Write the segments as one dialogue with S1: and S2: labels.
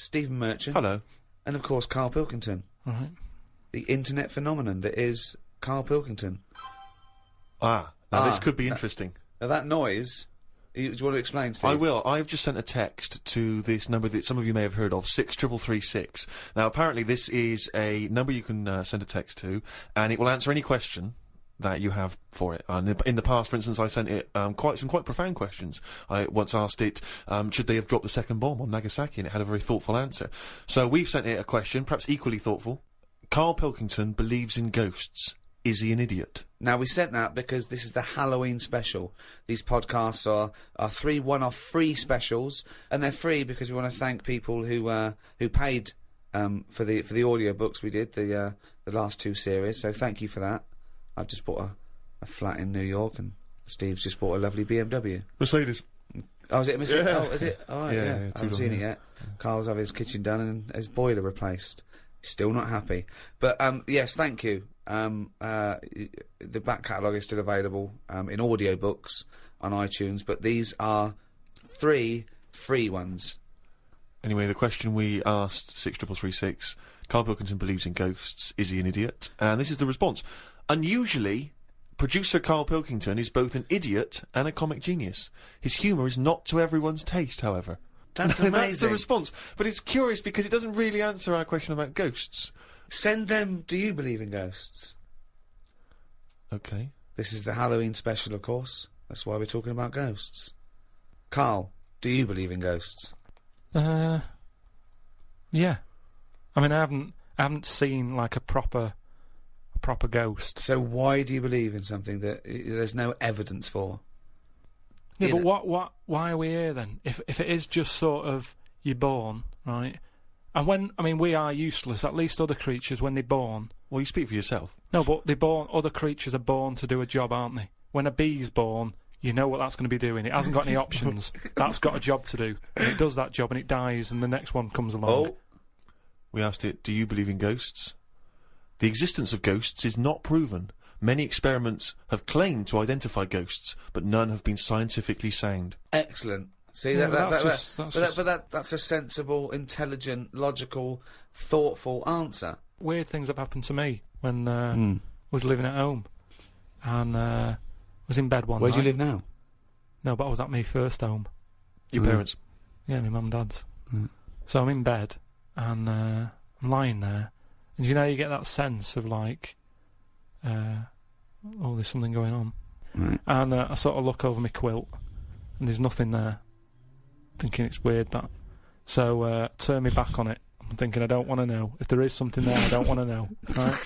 S1: Stephen Merchant.
S2: Hello.
S1: And, of course, Karl Pilkington.
S3: Right.
S1: The internet phenomenon that is Karl Pilkington.
S2: Now this could be interesting.
S1: Now, that noise... Do you want to explain, Steve?
S2: I will. I've just sent a text to this number that some of you may have heard of, 63336. Now, apparently this is a number you can send a text to, and it will answer any question that you have for it. And in the past, for instance, I sent it some quite profound questions. I once asked it, should they have dropped the second bomb on Nagasaki, and it had a very thoughtful answer. So we've sent it a question, perhaps equally thoughtful. Karl Pilkington believes in ghosts. Is he an idiot?
S1: Now, we sent that because this is the Halloween special. These podcasts are 3 one-off free specials, and they're free because we want to thank people who paid for the audiobooks we did, the last 2 series, so thank you for that. I've just bought a flat in New York, and Steve's just bought a lovely BMW.
S2: Mercedes.
S1: Oh, is it a Mercedes?
S2: Yeah.
S1: Oh, is it? Oh, right, yeah. I haven't seen it yet. Carl's having his kitchen done and his boiler replaced. Still not happy. But, yes, thank you. The back catalogue is still available in audiobooks on iTunes, but these are 3 free ones.
S2: Anyway, the question we asked, 63336, Karl Pilkington believes in ghosts. Is he an idiot? And this is the response. Unusually, producer Karl Pilkington is both an idiot and a comic genius. His humour is not to everyone's taste, however.
S1: That's amazing.
S2: That's the response. But it's curious because it doesn't really answer our question about ghosts.
S1: Send them, do you believe in ghosts?
S2: Okay.
S1: This is the Halloween special, of course. That's why we're talking about ghosts. Karl, do you believe in ghosts?
S3: Yeah. I mean, I haven't seen like a proper ghost.
S1: So why do you believe in something that there's no evidence for?
S3: Yeah, but why are we here then? If it is just sort of you're born, right? And we are useless. At least other creatures, when they're born.
S2: Well, you speak for yourself.
S3: No, but other creatures are born to do a job, aren't they? When a bee's born, you know what that's going to be doing. It hasn't got any options. That's got a job to do. And it does that job and it dies and the next one comes along.
S1: Oh.
S2: We asked it, do you believe in ghosts? The existence of ghosts is not proven. Many experiments have claimed to identify ghosts, but none have been scientifically sound.
S1: Excellent. See,
S3: Yeah,
S1: that's a sensible, intelligent, logical, thoughtful answer.
S3: Weird things have happened to me when I was living at home and was in bed one
S1: Where
S3: night.
S1: do you live now?
S3: No, but I was at my first home.
S2: Your parents?
S3: Yeah, my mum and dad's. So I'm in bed and I'm lying there, and you know you get that sense of like, oh, there's something going on.
S1: Right.
S3: And I sort of look over my quilt and there's nothing there, thinking it's weird that. So turn me back on it. I'm thinking I don't want to know. If there is something there, I don't want to know. Right?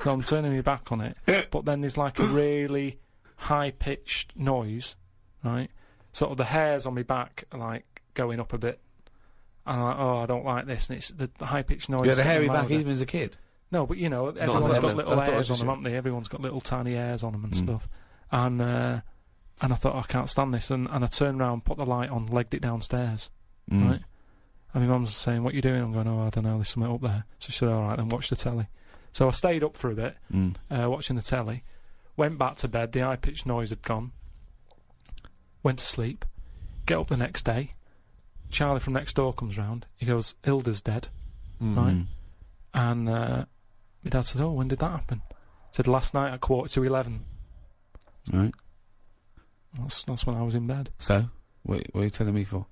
S3: So I'm turning me back on it, but then there's like a really high-pitched noise, right? Sort of the hairs on my back are like going up a bit. And I'm like, oh, I don't like this. And it's the high-pitched noise.
S1: You had a hairy
S3: louder.
S1: back even as a kid?
S3: No, but you know, everyone's got little
S1: I thought
S3: hairs on them, haven't they? Everyone's got little tiny hairs on them and stuff. And I thought, I can't stand this. And I turned round, put the light on, legged it downstairs, right? And my mum's saying, what are you doing? I'm going, oh, I don't know, there's something up there. So she said, all right, then watch the telly. So I stayed up for a bit, watching the telly, went back to bed, the high-pitched noise had gone, went to sleep, get up the next day, Charlie from next door comes round, he goes, Hilda's dead, right? And my dad said, oh, when did that happen? He said, last night at 11:15.
S1: Right.
S3: That's when I was in bed.
S1: So, what are you telling me for?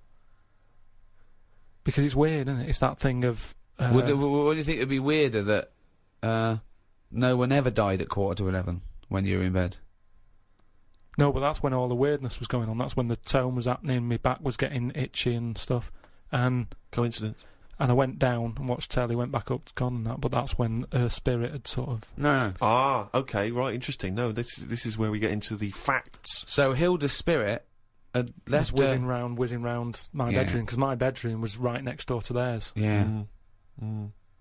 S3: Because it's weird, isn't it? It's that thing of...
S1: what do you think would be weirder, that no one ever died at 11:15 when you were in bed?
S3: No, but that's when all the weirdness was going on. That's when the tone was happening, my back was getting itchy and stuff. And
S2: Coincidence?
S3: And I went down and watched telly, went back up, gone and that, but that's when her spirit had sort of...
S1: No.
S2: Ah, okay, right, interesting. No, this is where we get into the facts.
S1: So Hilda's spirit had left
S3: whizzing round my bedroom, because my bedroom was right next door to theirs.
S1: Yeah.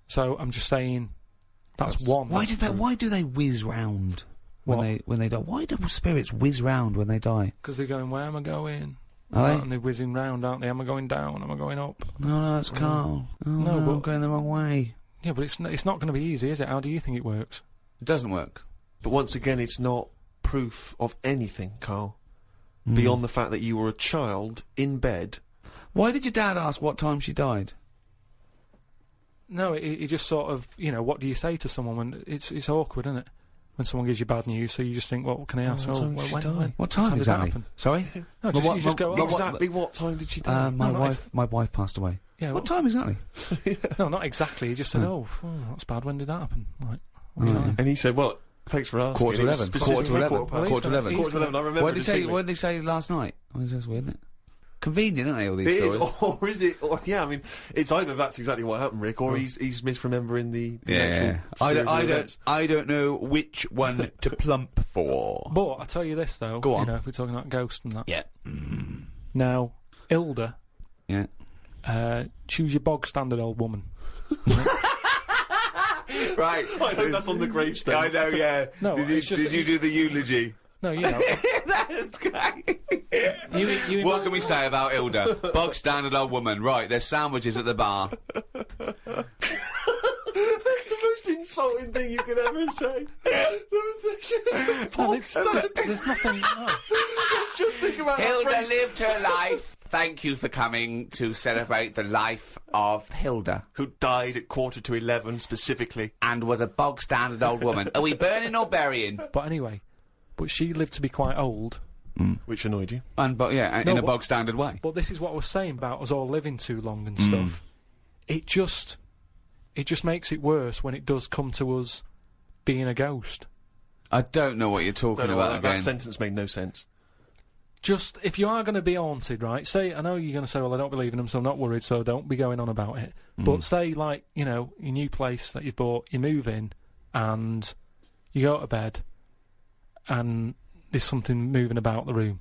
S3: So I'm just saying, that's one.
S1: Why do they whiz round when they die? Why do spirits whiz round when they die?
S3: Because they're going, where am I going?
S1: Are they?
S3: And they're whizzing round, aren't they? Am I going down? Am I going up?
S1: No, that's Karl. No, but I'm going the wrong way.
S3: Yeah, but it's not going to be easy, is it? How do you think it works?
S1: It doesn't work.
S2: But once again, it's not proof of anything, Karl. Beyond the fact that you were a child in bed.
S1: Why did your dad ask what time she died?
S3: No, it just sort of, what do you say to someone when it's awkward, isn't it? When someone gives you bad news, so you just think, well, can I ask?
S1: What time exactly? Sorry?
S3: No, you just go,
S2: exactly what time did she die?
S1: My wife passed away.
S3: Yeah,
S1: what time exactly?
S3: No, not exactly. He just said, that's bad. When did that happen? Like, what time?
S2: And he said, well, thanks for asking.
S1: Quarter to 11.
S2: Quarter to 11.
S3: Quarter to 11.
S2: I remember.
S1: What did he say last night? Oh, that's weird, isn't it? Convenient, aren't they, all these stories?
S2: Or is it? Or, yeah, I mean, it's either that's exactly what happened, Rick, or he's misremembering the actual
S1: I don't know which one to plump for.
S3: But I tell you this though,
S1: go on.
S3: If we're talking about ghosts and that.
S1: Yeah.
S3: Now, Hilda.
S1: Yeah.
S3: Choose your bog standard old woman.
S1: Right.
S2: I hope that's on the gravestone.
S1: I know. Yeah.
S3: No,
S1: did you do the eulogy?
S3: No,
S1: That's great. What can we say about Hilda? Bog standard old woman. Right, there's sandwiches at the bar.
S2: That's the most insulting thing you could ever say.
S3: There's nothing. No.
S2: Let's just think about
S1: Hilda lived her life. Thank you for coming to celebrate the life of Hilda,
S2: who died at 11:15 specifically,
S1: and was a bog standard old woman. Are we burning or burying?
S3: But anyway. But she lived to be quite old.
S2: Which annoyed you.
S1: In a bog standard way.
S3: But this is what I was saying about us all living too long and stuff. It just makes it worse when it does come to us being a ghost.
S1: I don't know what you're talking about again.
S2: That sentence made no sense.
S3: Just, if you are going to be haunted, right, say, I know you're going to say, well, I don't believe in them, so I'm not worried, so don't be going on about it. But say, like, your new place that you've bought, you move in, and you go to bed, and there's something moving about the room.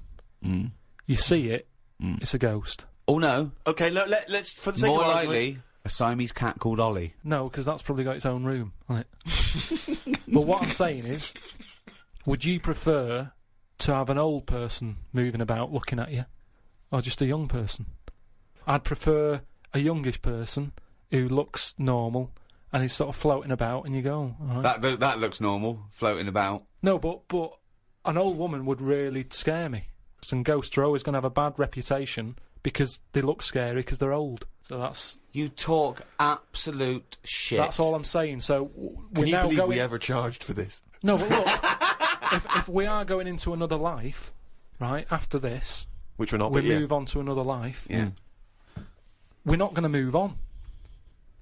S3: You see it, it's a ghost.
S1: Oh, no.
S2: Okay, let's for the sake
S1: more
S2: of
S1: likely, a Siamese cat called Ollie.
S3: No, because that's probably got its own room, hasn't it? But what I'm saying is, would you prefer to have an old person moving about looking at you, or just a young person? I'd prefer a youngish person who looks normal and is sort of floating about, and you go, all right.
S1: That looks normal, floating about.
S3: No, but an old woman would really scare me. And ghosts are always going to have a bad reputation because they look scary because they're old. So that's...
S1: You talk absolute shit.
S3: That's all I'm saying. So
S2: Can you believe we ever charged for this?
S3: No, but look, if we are going into another life, right, after this...
S2: Which we're not,
S3: we move on to another life.
S1: Yeah.
S3: We're not going to move on.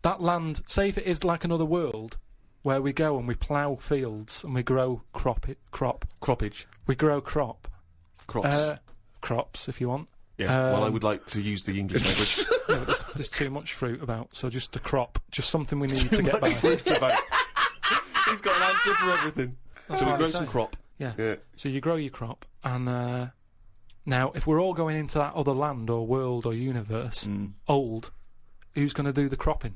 S3: That land, say if it is like another world, where we go and we plough fields and we grow
S2: Croppage.
S3: We grow crop.
S2: Crops.
S3: Crops, if you want.
S2: Yeah, well, I would like to use the English language.
S3: No, there's too much fruit about, so just a crop. Just something we need to get by.
S2: Fruit about. He's got an answer for everything. So we grow some crop.
S3: Yeah. So you grow your crop, and now, if we're all going into that other land or world or universe, old, who's going to do the cropping?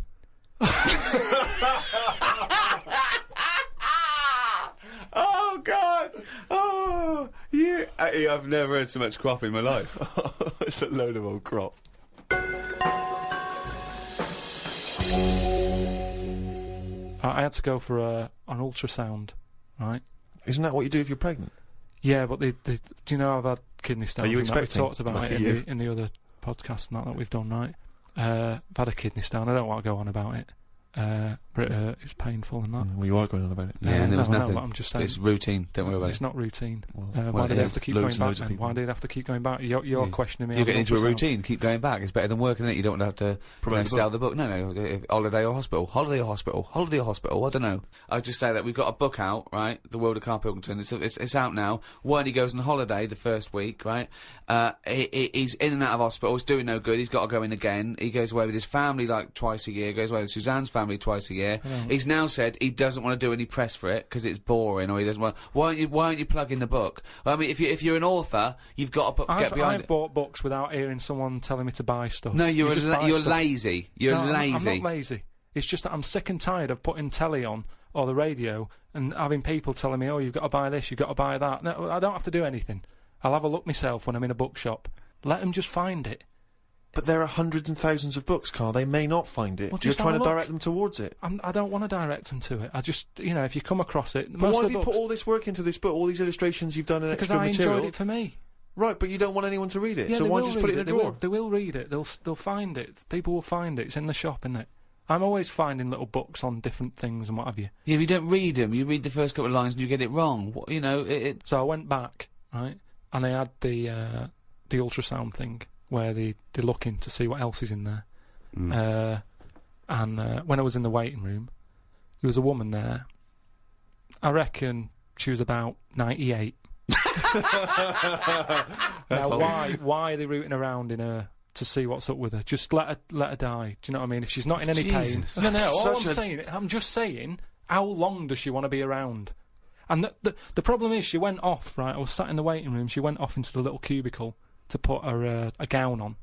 S1: Oh, God! Oh, yeah. I've never heard so much crop in my life.
S2: It's a load of old crop.
S3: I had to go for an ultrasound, right?
S2: Isn't that what you do if you're pregnant?
S3: Yeah, but do you know I've had kidney stones?
S2: Are you expecting?
S3: We've talked about it in the other podcast and that we've done, right? I've had a kidney stone. I don't want to go on about it. But it was painful and that.
S2: Well, you are going on about it.
S1: Yeah, and there was nothing.
S3: No, I'm just saying.
S1: It's routine. Don't worry about it.
S3: It's not routine.
S1: Well,
S3: why do they have to keep going back?
S2: Why
S3: do they have to keep going back? You're questioning me.
S1: You're getting into a routine. Keep going back. It's better than working it. You don't have to sell the book. No. Holiday or hospital. Holiday or hospital. Holiday or hospital. I don't know. I'd just say that we've got a book out, right? The World of Karl Pilkington. It's out now. When he goes on holiday the first week, right? He's in and out of hospital. It's doing no good. He's got to go in again. He goes away with his family like twice a year. Goes away with Suzanne's family twice a year. He's now said he doesn't want to do any press for it because it's boring, or he doesn't want. Why aren't you plugging the book? Well, I mean, if you're an author, you've got to get behind it.
S3: I've bought books without hearing someone telling me to buy stuff.
S1: No, you're lazy. You're lazy.
S3: I'm not lazy. It's just that I'm sick and tired of putting telly on or the radio and having people telling me, "Oh, you've got to buy this, you've got to buy that." No, I don't have to do anything. I'll have a look myself when I'm in a bookshop. Let them just find it.
S2: But there are hundreds and thousands of books, Karl. They may not find it. You're trying to direct them towards it.
S3: I don't want to direct them to it. I just, if you come across it...
S2: But why have you put all this work into this book, all these illustrations you've done and extra material?
S3: Because I enjoyed it for me.
S2: Right, but you don't want anyone to read it,
S3: Yeah,
S2: so why just put it in a drawer?
S3: They will read it. They'll find it. People will find it. It's in the shop, isn't it? I'm always finding little books on different things and what have you.
S1: Yeah, but you don't read them. You read the first couple of lines and you get it wrong. What, you know,
S3: So I went back, right, and I had the ultrasound thing where they're looking to see what else is in there. And when I was in the waiting room, there was a woman there. I reckon she was about 98. Now, why are they rooting around in her to see what's up with her? Just let her die. Do you know what I mean? If she's not in any pain. No. All I'm just saying, how long does she want to be around? And the problem is, she went off. Right, I was sat in the waiting room. She went off into the little cubicle to put her a gown on,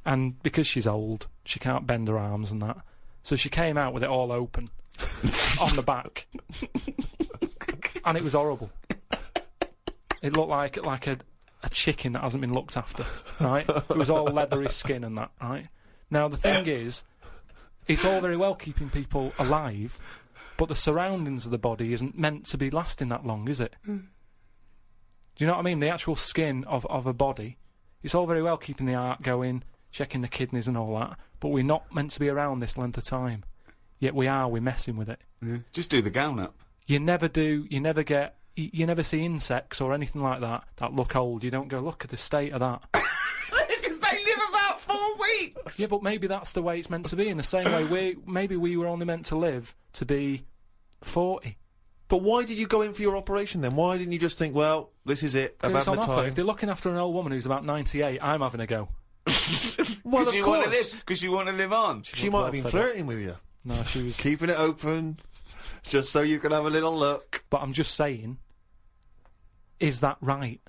S3: and because she's old, she can't bend her arms and that. So she came out with it all open on the back, and it was horrible. It looked like a chicken that hasn't been looked after, right? It was all leathery skin and that, right? Now, the thing is, it's all very well keeping people alive, but the surroundings of the body isn't meant to be lasting that long, is it? Do you know what I mean? The actual skin of a body, it's all very well keeping the heart going, checking the kidneys and all that, but we're not meant to be around this length of time. Yet we're messing with it.
S1: Yeah. Just do the gown up.
S3: You never see insects or anything like that look old. You don't go, look at the state of that.
S1: Because they live about 4 weeks!
S3: Yeah, but maybe that's the way it's meant to be. In the same way, maybe we were only meant to live to be 40.
S2: But why did you go in for your operation then? Why didn't you just think, well, this is it, I've had my time?
S3: If they're looking after an old woman who's about 98, I'm having a go.
S2: Well, of course.
S1: Because you want to live on.
S2: She might have been flirting with you.
S3: No, she was...
S2: Keeping it open, just so you can have a little look.
S3: But I'm just saying, is that right?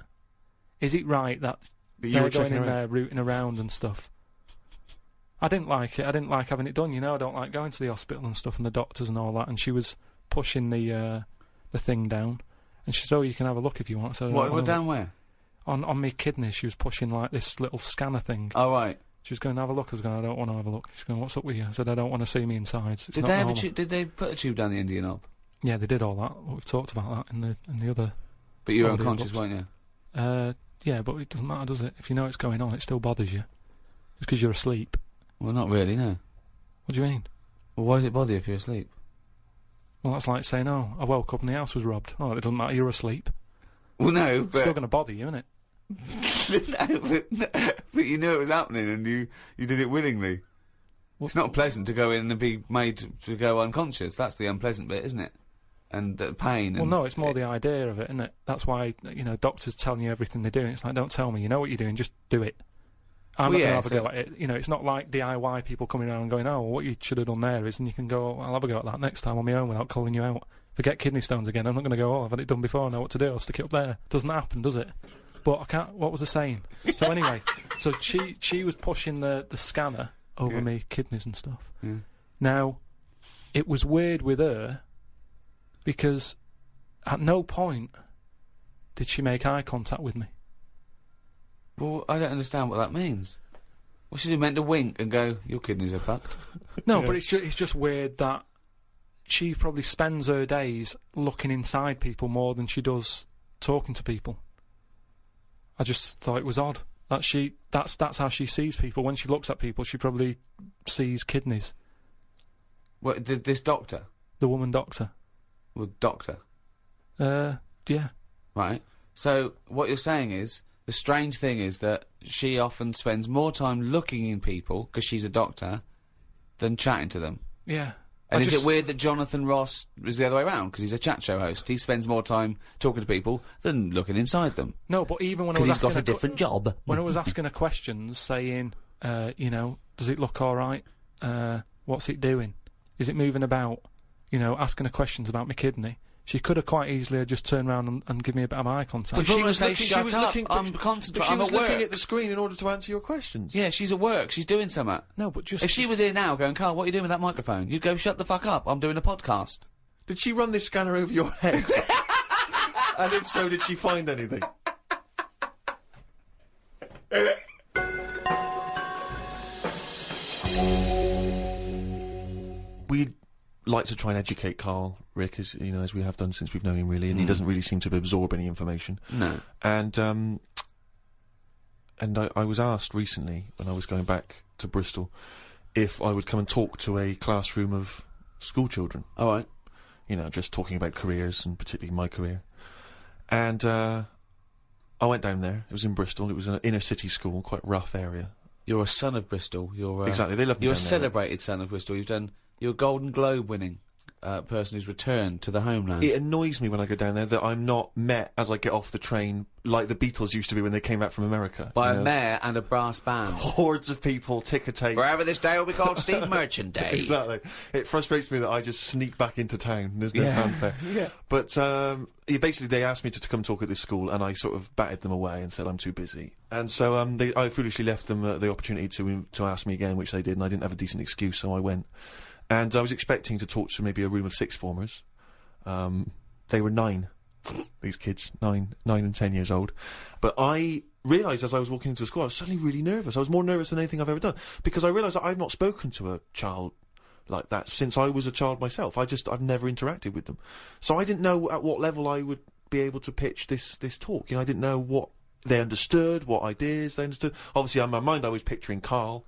S3: Is it right that they're going in there rooting around and stuff? I didn't like it. I didn't like having it done, you know. I don't like going to the hospital and stuff and the doctors and all that. And she was pushing the thing down. And she said, oh, you can have a look if you want. So
S1: what down where?
S3: On my kidneys. She was pushing, like, this little scanner thing.
S1: Oh, right.
S3: She was going to have a look. I was going, I don't want to have a look. She's going, what's up with you? I said, I don't want to see me insides.
S1: Did they put a tube down the end of your knob?
S3: Yeah, they did all that. We've talked about that in the other...
S1: But you were unconscious, weren't you?
S3: Yeah, but it doesn't matter, does it? If you know it's going on, it still bothers you. Just because you're asleep.
S1: Well, not really, no.
S3: What do you mean?
S1: Well, why does it bother you if you're asleep?
S3: Well, that's like saying, oh, I woke up and the house was robbed. Oh, it doesn't matter, you're asleep.
S1: Well, no, but...
S3: It's still going to bother you, isn't it?
S1: No, but you knew it was happening and you did it willingly. It's not pleasant to go in and be made to go unconscious. That's the unpleasant bit, isn't it? And pain.
S3: Well, no, it's more the idea of it, isn't it? That's why, you know, doctors telling you everything they're doing. It's like, don't tell me, you know what you're doing, just do it. I'm not going to have a go at it. You know, it's not like DIY people coming around and going, oh, well, what you should have done there is, and you can go, oh, I'll have a go at that next time on my own without calling you out. If I get kidney stones again, I'm not going to go, oh, I've had it done before, I know what to do, I'll stick it up there. Doesn't happen, does it? But I can't, what was I saying? So anyway, so she was pushing the scanner over me kidneys and stuff.
S1: Yeah.
S3: Now, it was weird with her, because at no point did she make eye contact with me.
S1: Well, I don't understand what that means. Well, she meant to wink and go, your kidneys are fucked.
S3: No, but it's just weird that she probably spends her days looking inside people more than she does talking to people. I just thought it was odd that that's how she sees people. When she looks at people, she probably sees kidneys.
S1: What, this doctor?
S3: The woman doctor.
S1: Well, doctor?
S3: Yeah.
S1: Right. So, what you're saying is, the strange thing is that she often spends more time looking in people, because she's a doctor, than chatting to them.
S3: Yeah.
S1: And is it weird that Jonathan Ross is the other way around? Because he's a chat show host. He spends more time talking to people than looking inside them.
S3: No, but even when I was
S1: because he's got a different job.
S3: When I was asking her questions, saying, you know, does it look all right? What's it doing? Is it moving about? You know, asking her questions about my kidney. She could have quite easily just turned around and give me a bit of eye contact.
S1: But she was looking. I'm concentrating. I'm at work.
S2: Looking at the screen in order to answer your questions.
S1: Yeah, she's at work. She's doing something.
S3: No, but just...
S1: If she was here now going, Karl, what are you doing with that microphone? You'd go, shut the fuck up. I'm doing a podcast.
S2: Did she run this scanner over your head? And if so, did she find anything? We'd like to try and educate Karl, Rick, as you know, as we have done since we've known him, really, and he doesn't really seem to absorb any information.
S1: No.
S2: And I was asked recently, when I was going back to Bristol, if I would come and talk to a classroom of school children.
S1: All right.
S2: You know, just talking about careers, and particularly my career. And I went down there. It was in Bristol. It was an inner city school, quite rough area.
S1: You're a son of Bristol. You're
S2: exactly. They love me.
S1: You're a
S2: down there.
S1: celebrated son of Bristol. You're a Golden Globe winning person who's returned to the homeland.
S2: It annoys me when I go down there that I'm not met as I get off the train like the Beatles used to be when they came back from America.
S1: By a mayor and a brass band.
S2: Hordes of people, ticker tape.
S1: Forever this day will be called Steve Merchant Day.
S2: Exactly. It frustrates me that I just sneak back into town. There's no fanfare.
S1: Yeah.
S2: But basically they asked me to come talk at this school, and I sort of batted them away and said I'm too busy. And so I foolishly left them the opportunity to ask me again, which they did, and I didn't have a decent excuse, so I went. And I was expecting to talk to maybe a room of sixth formers. They were 9, these kids, 9 and 10 years old. But I realised as I was walking into the school, I was suddenly really nervous. I was more nervous than anything I've ever done, because I realised that I've not spoken to a child like that since I was a child myself. I've never interacted with them. So I didn't know at what level I would be able to pitch this talk. You know, I didn't know what they understood, what ideas they understood. Obviously, in my mind, I was picturing Karl,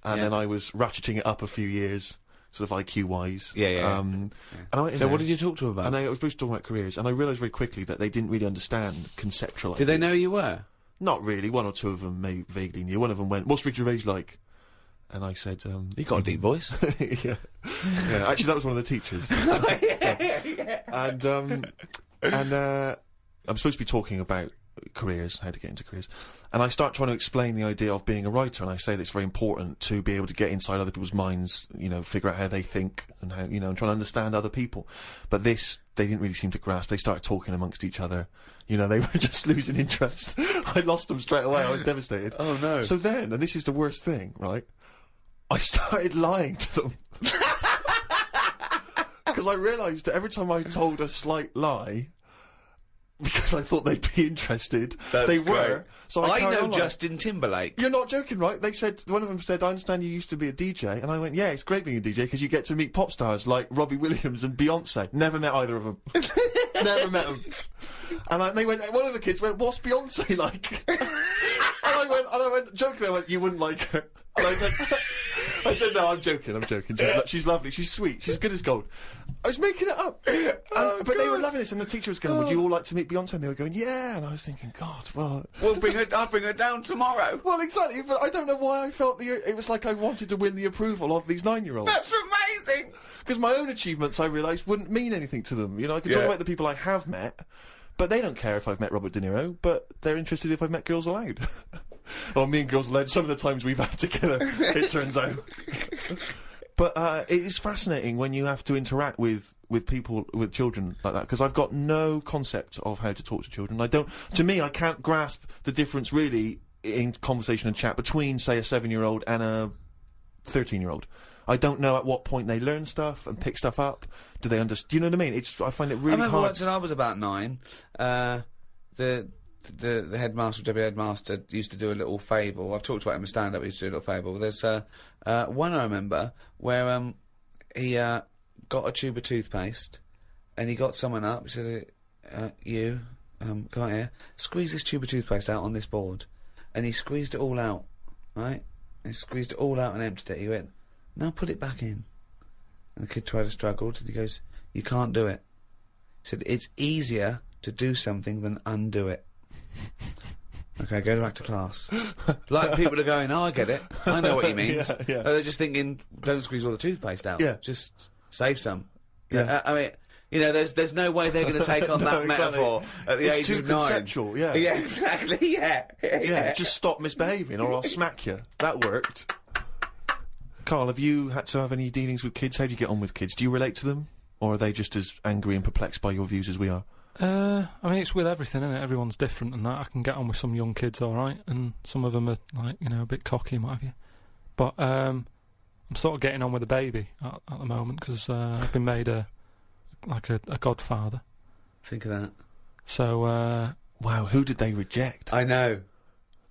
S2: and then I was ratcheting it up a few years, sort of IQ-wise.
S1: Yeah.
S2: And I went in
S1: So
S2: there,
S1: what did you talk to them about?
S2: and I was supposed to talk about careers, and I realised very quickly that they didn't really understand conceptual
S1: Did they know
S2: ideas.
S1: you were?
S2: Not really. One or two of them vaguely knew. One of them went, "What's Ricky Gervais like?" And I said,
S1: You got a deep voice.
S2: yeah. Actually, that was one of the teachers. And I'm supposed to be talking about careers, how to get into careers, and I start trying to explain the idea of being a writer, and I say that it's very important to be able to get inside other people's minds, you know, figure out how they think, and how, you know, and trying to understand other people. But they didn't really seem to grasp. They started talking amongst each other. You know, they were just losing interest. I lost them straight away. I was devastated.
S1: Oh no.
S2: So then, and this is the worst thing, right? I started lying to them. Because I realised that every time I told a slight lie, because I thought they'd be interested, they were. So I carried
S1: know
S2: on
S1: Justin Timberlake.
S2: You're not joking, right? They said, one of them said, "I understand you used to be a DJ," and I went, "Yeah, it's great being a DJ because you get to meet pop stars like Robbie Williams and Beyonce." Never met either of them. Never met them. And they went. One of the kids went, "What's Beyonce like?" and I went, jokingly, I went, "You wouldn't like her." And I said, "No, I'm joking. She's lovely. She's sweet. She's good as gold." I was making it up. But they were loving this, and the teacher was going, "Would you all like to meet Beyonce?" And they were going, "Yeah." And I was thinking, God, well...
S1: I'll bring her down tomorrow.
S2: Well, exactly, but I don't know why I felt it was like I wanted to win the approval of these 9-year-olds.
S1: That's amazing.
S2: Because my own achievements, I realised, wouldn't mean anything to them. You know, I could talk about the people I have met, but they don't care if I've met Robert De Niro, but they're interested if I've met Girls Aloud. Or me and Girls Aloud, some of the times we've had together, it turns out. But it is fascinating when you have to interact with people, with children like that, because I've got no concept of how to talk to children. To me, I can't grasp the difference really in conversation and chat between, say, a 7-year-old and a 13-year-old. I don't know at what point they learn stuff and pick stuff up. Do they understand? Do you know what I mean? I find it really hard.
S1: I remember once when I was about 9, the headmaster, deputy headmaster, used to do a little fable. I've talked about him in stand-up. He used to do a little fable. There's one I remember where he got a tube of toothpaste, and he got someone up. He said, "You, go out here, squeeze this tube of toothpaste out on this board," and he squeezed it all out, right? And he squeezed it all out and emptied it. He went, "Now put it back in." And the kid tried to struggle, and he goes, "You can't do it." He said, "It's easier to do something than undo it." Okay, go back to class. Like, people are going, "Oh, I get it. I know what he means."
S2: Yeah.
S1: They're just thinking, don't squeeze all the toothpaste out.
S2: Yeah.
S1: Just save some.
S2: Yeah.
S1: I mean, you know, there's no way they're going to take on that
S2: exactly.
S1: metaphor at the
S2: It's
S1: age
S2: too
S1: of 9.
S2: conceptual, yeah.
S1: Yeah, exactly, yeah.
S2: Yeah, just stop misbehaving or I'll smack you. That worked. Karl, have you had to have any dealings with kids? How do you get on with kids? Do you relate to them? Or are they just as angry and perplexed by your views as we are?
S3: I mean, it's with everything, isn't it? Everyone's different and that. I can get on with some young kids alright, and some of them are, like, you know, a bit cocky and what have you. But I'm sort of getting on with a baby at the moment, because I've been made a godfather.
S1: Think of that.
S3: So,
S2: wow, who did they reject?
S1: I know.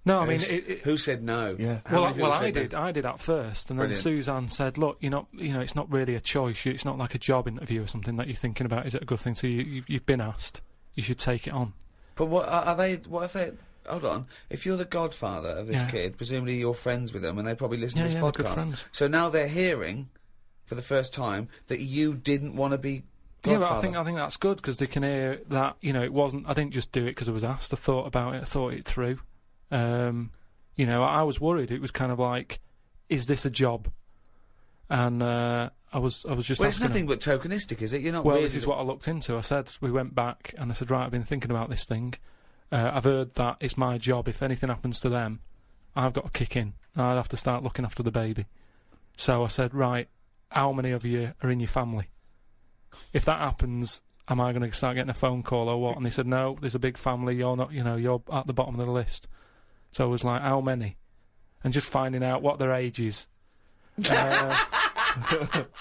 S3: no, I mean...
S1: Who said no?
S2: Yeah.
S1: How
S3: Well,
S1: many people
S3: I
S1: said no?
S3: did. I did at first, and then
S1: Brilliant.
S3: Suzanne said, "Look, you know, it's not really a choice. It's not like a job interview or something that you're thinking about. Is it a good thing? So you've been asked. You should take it on."
S1: But what are they? What if they? hold on. If you're the godfather of this
S3: Yeah.
S1: kid, presumably you're friends with them, and they probably listen
S3: Yeah,
S1: to this
S3: yeah, they're good
S1: podcast.
S3: friends.
S1: So now they're hearing, for the first time, that you didn't want to be
S3: Yeah,
S1: godfather.
S3: but I think that's good because they can hear that, you know, it wasn't. I didn't just do it because I was asked. I thought about it. I thought it through. You know, I was worried. It was kind of like, is this a job? And I was just.
S1: Well, it's
S3: asking
S1: nothing
S3: them,
S1: but tokenistic, is it? You're not.
S3: well,
S1: really
S3: this is what I looked into. I said we went back and I said, right, I've been thinking about this thing. I've heard that it's my job. If anything happens to them, I've got to kick in. I'd have to start looking after the baby. So I said, right, how many of you are in your family? If that happens, am I going to start getting a phone call or what? And they said, no, there's a big family. You're not. You know, you're at the bottom of the list. So I was like, how many? And just finding out what their age is.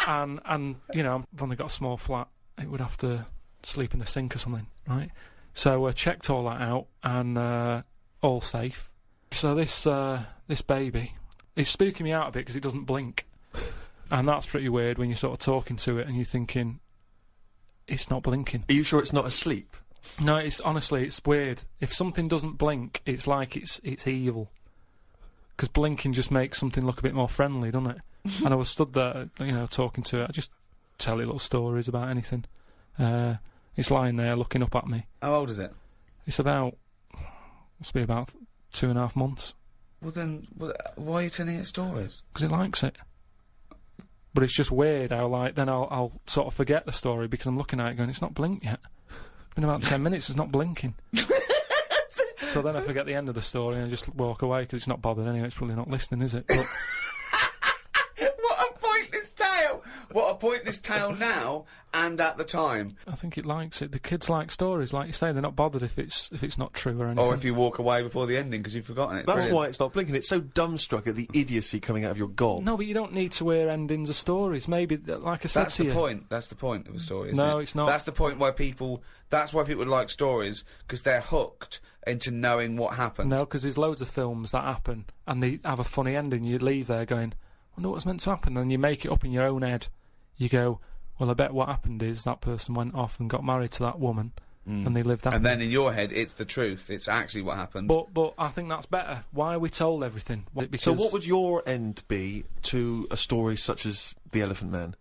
S3: And you know, I've only got a small flat. It would have to sleep in the sink or something, right? So I checked all that out, and all safe. So this baby, it's spooking me out a bit because it doesn't blink, and that's pretty weird when you're sort of talking to it and you're thinking, it's not blinking.
S2: Are you sure it's not asleep?
S3: No, it's honestly, it's weird. If something doesn't blink, it's like it's evil. Because blinking just makes something look a bit more friendly, doesn't it? And I was stood there, you know, talking to it. I just tell it little stories about anything. It's lying there looking up at me.
S1: How old is it?
S3: It's must be about 2.5 months.
S1: Well then, why are you telling it stories?
S3: Because it likes it. But it's just weird how, like, then I'll sort of forget the story because I'm looking at it going, it's not blinked yet. It's been about 10 minutes, it's not blinking. So then I forget the end of the story and I just walk away because it's not bothered anyway. It's probably not listening, is it? But
S1: What a pointless tale! What a pointless tale now and at the time.
S3: I think it likes it. The kids like stories, like you say. They're not bothered if it's not true or anything.
S1: Or if you walk away before the ending because you've forgotten it.
S2: That's
S1: Brilliant.
S2: why it's not blinking. It's so dumbstruck at the idiocy coming out of your gob.
S3: No, but you don't need to hear endings of stories. Maybe, like I said
S1: That's
S3: to
S1: the
S3: you.
S1: point. That's the point of a story, isn't it?
S3: No, it's not.
S1: That's the point why people. That's why people like stories because they're hooked into knowing what happened.
S3: No, because there's loads of films that happen and they have a funny ending. You leave there going, I wonder what's meant to happen. And you make it up in your own head. You go, well, I bet what happened is that person went off and got married to that woman and they lived happily.
S1: And then in your head, it's the truth. It's actually what happened.
S3: But I think that's better. Why are we told everything? Because
S2: So what would your end be to a story such as The Elephant Man?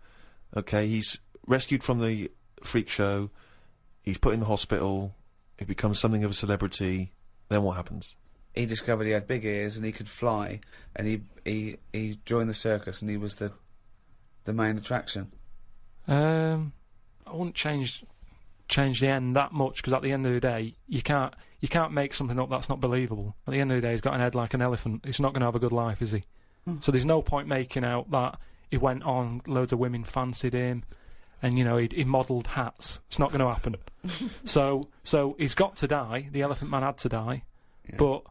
S2: Okay, he's rescued from the freak show, he's put in the hospital, he becomes something of a celebrity, then what happens?
S1: He discovered he had big ears and he could fly, and he joined the circus and he was the main attraction.
S3: I wouldn't change the end that much because at the end of the day, you can't make something up that's not believable. At the end of the day, he's got an head like an elephant. He's not going to have a good life, is he? So there's no point making out that he went on, loads of women fancied him, and you know he modelled hats. It's not going to happen. So he's got to die. The Elephant Man had to die, but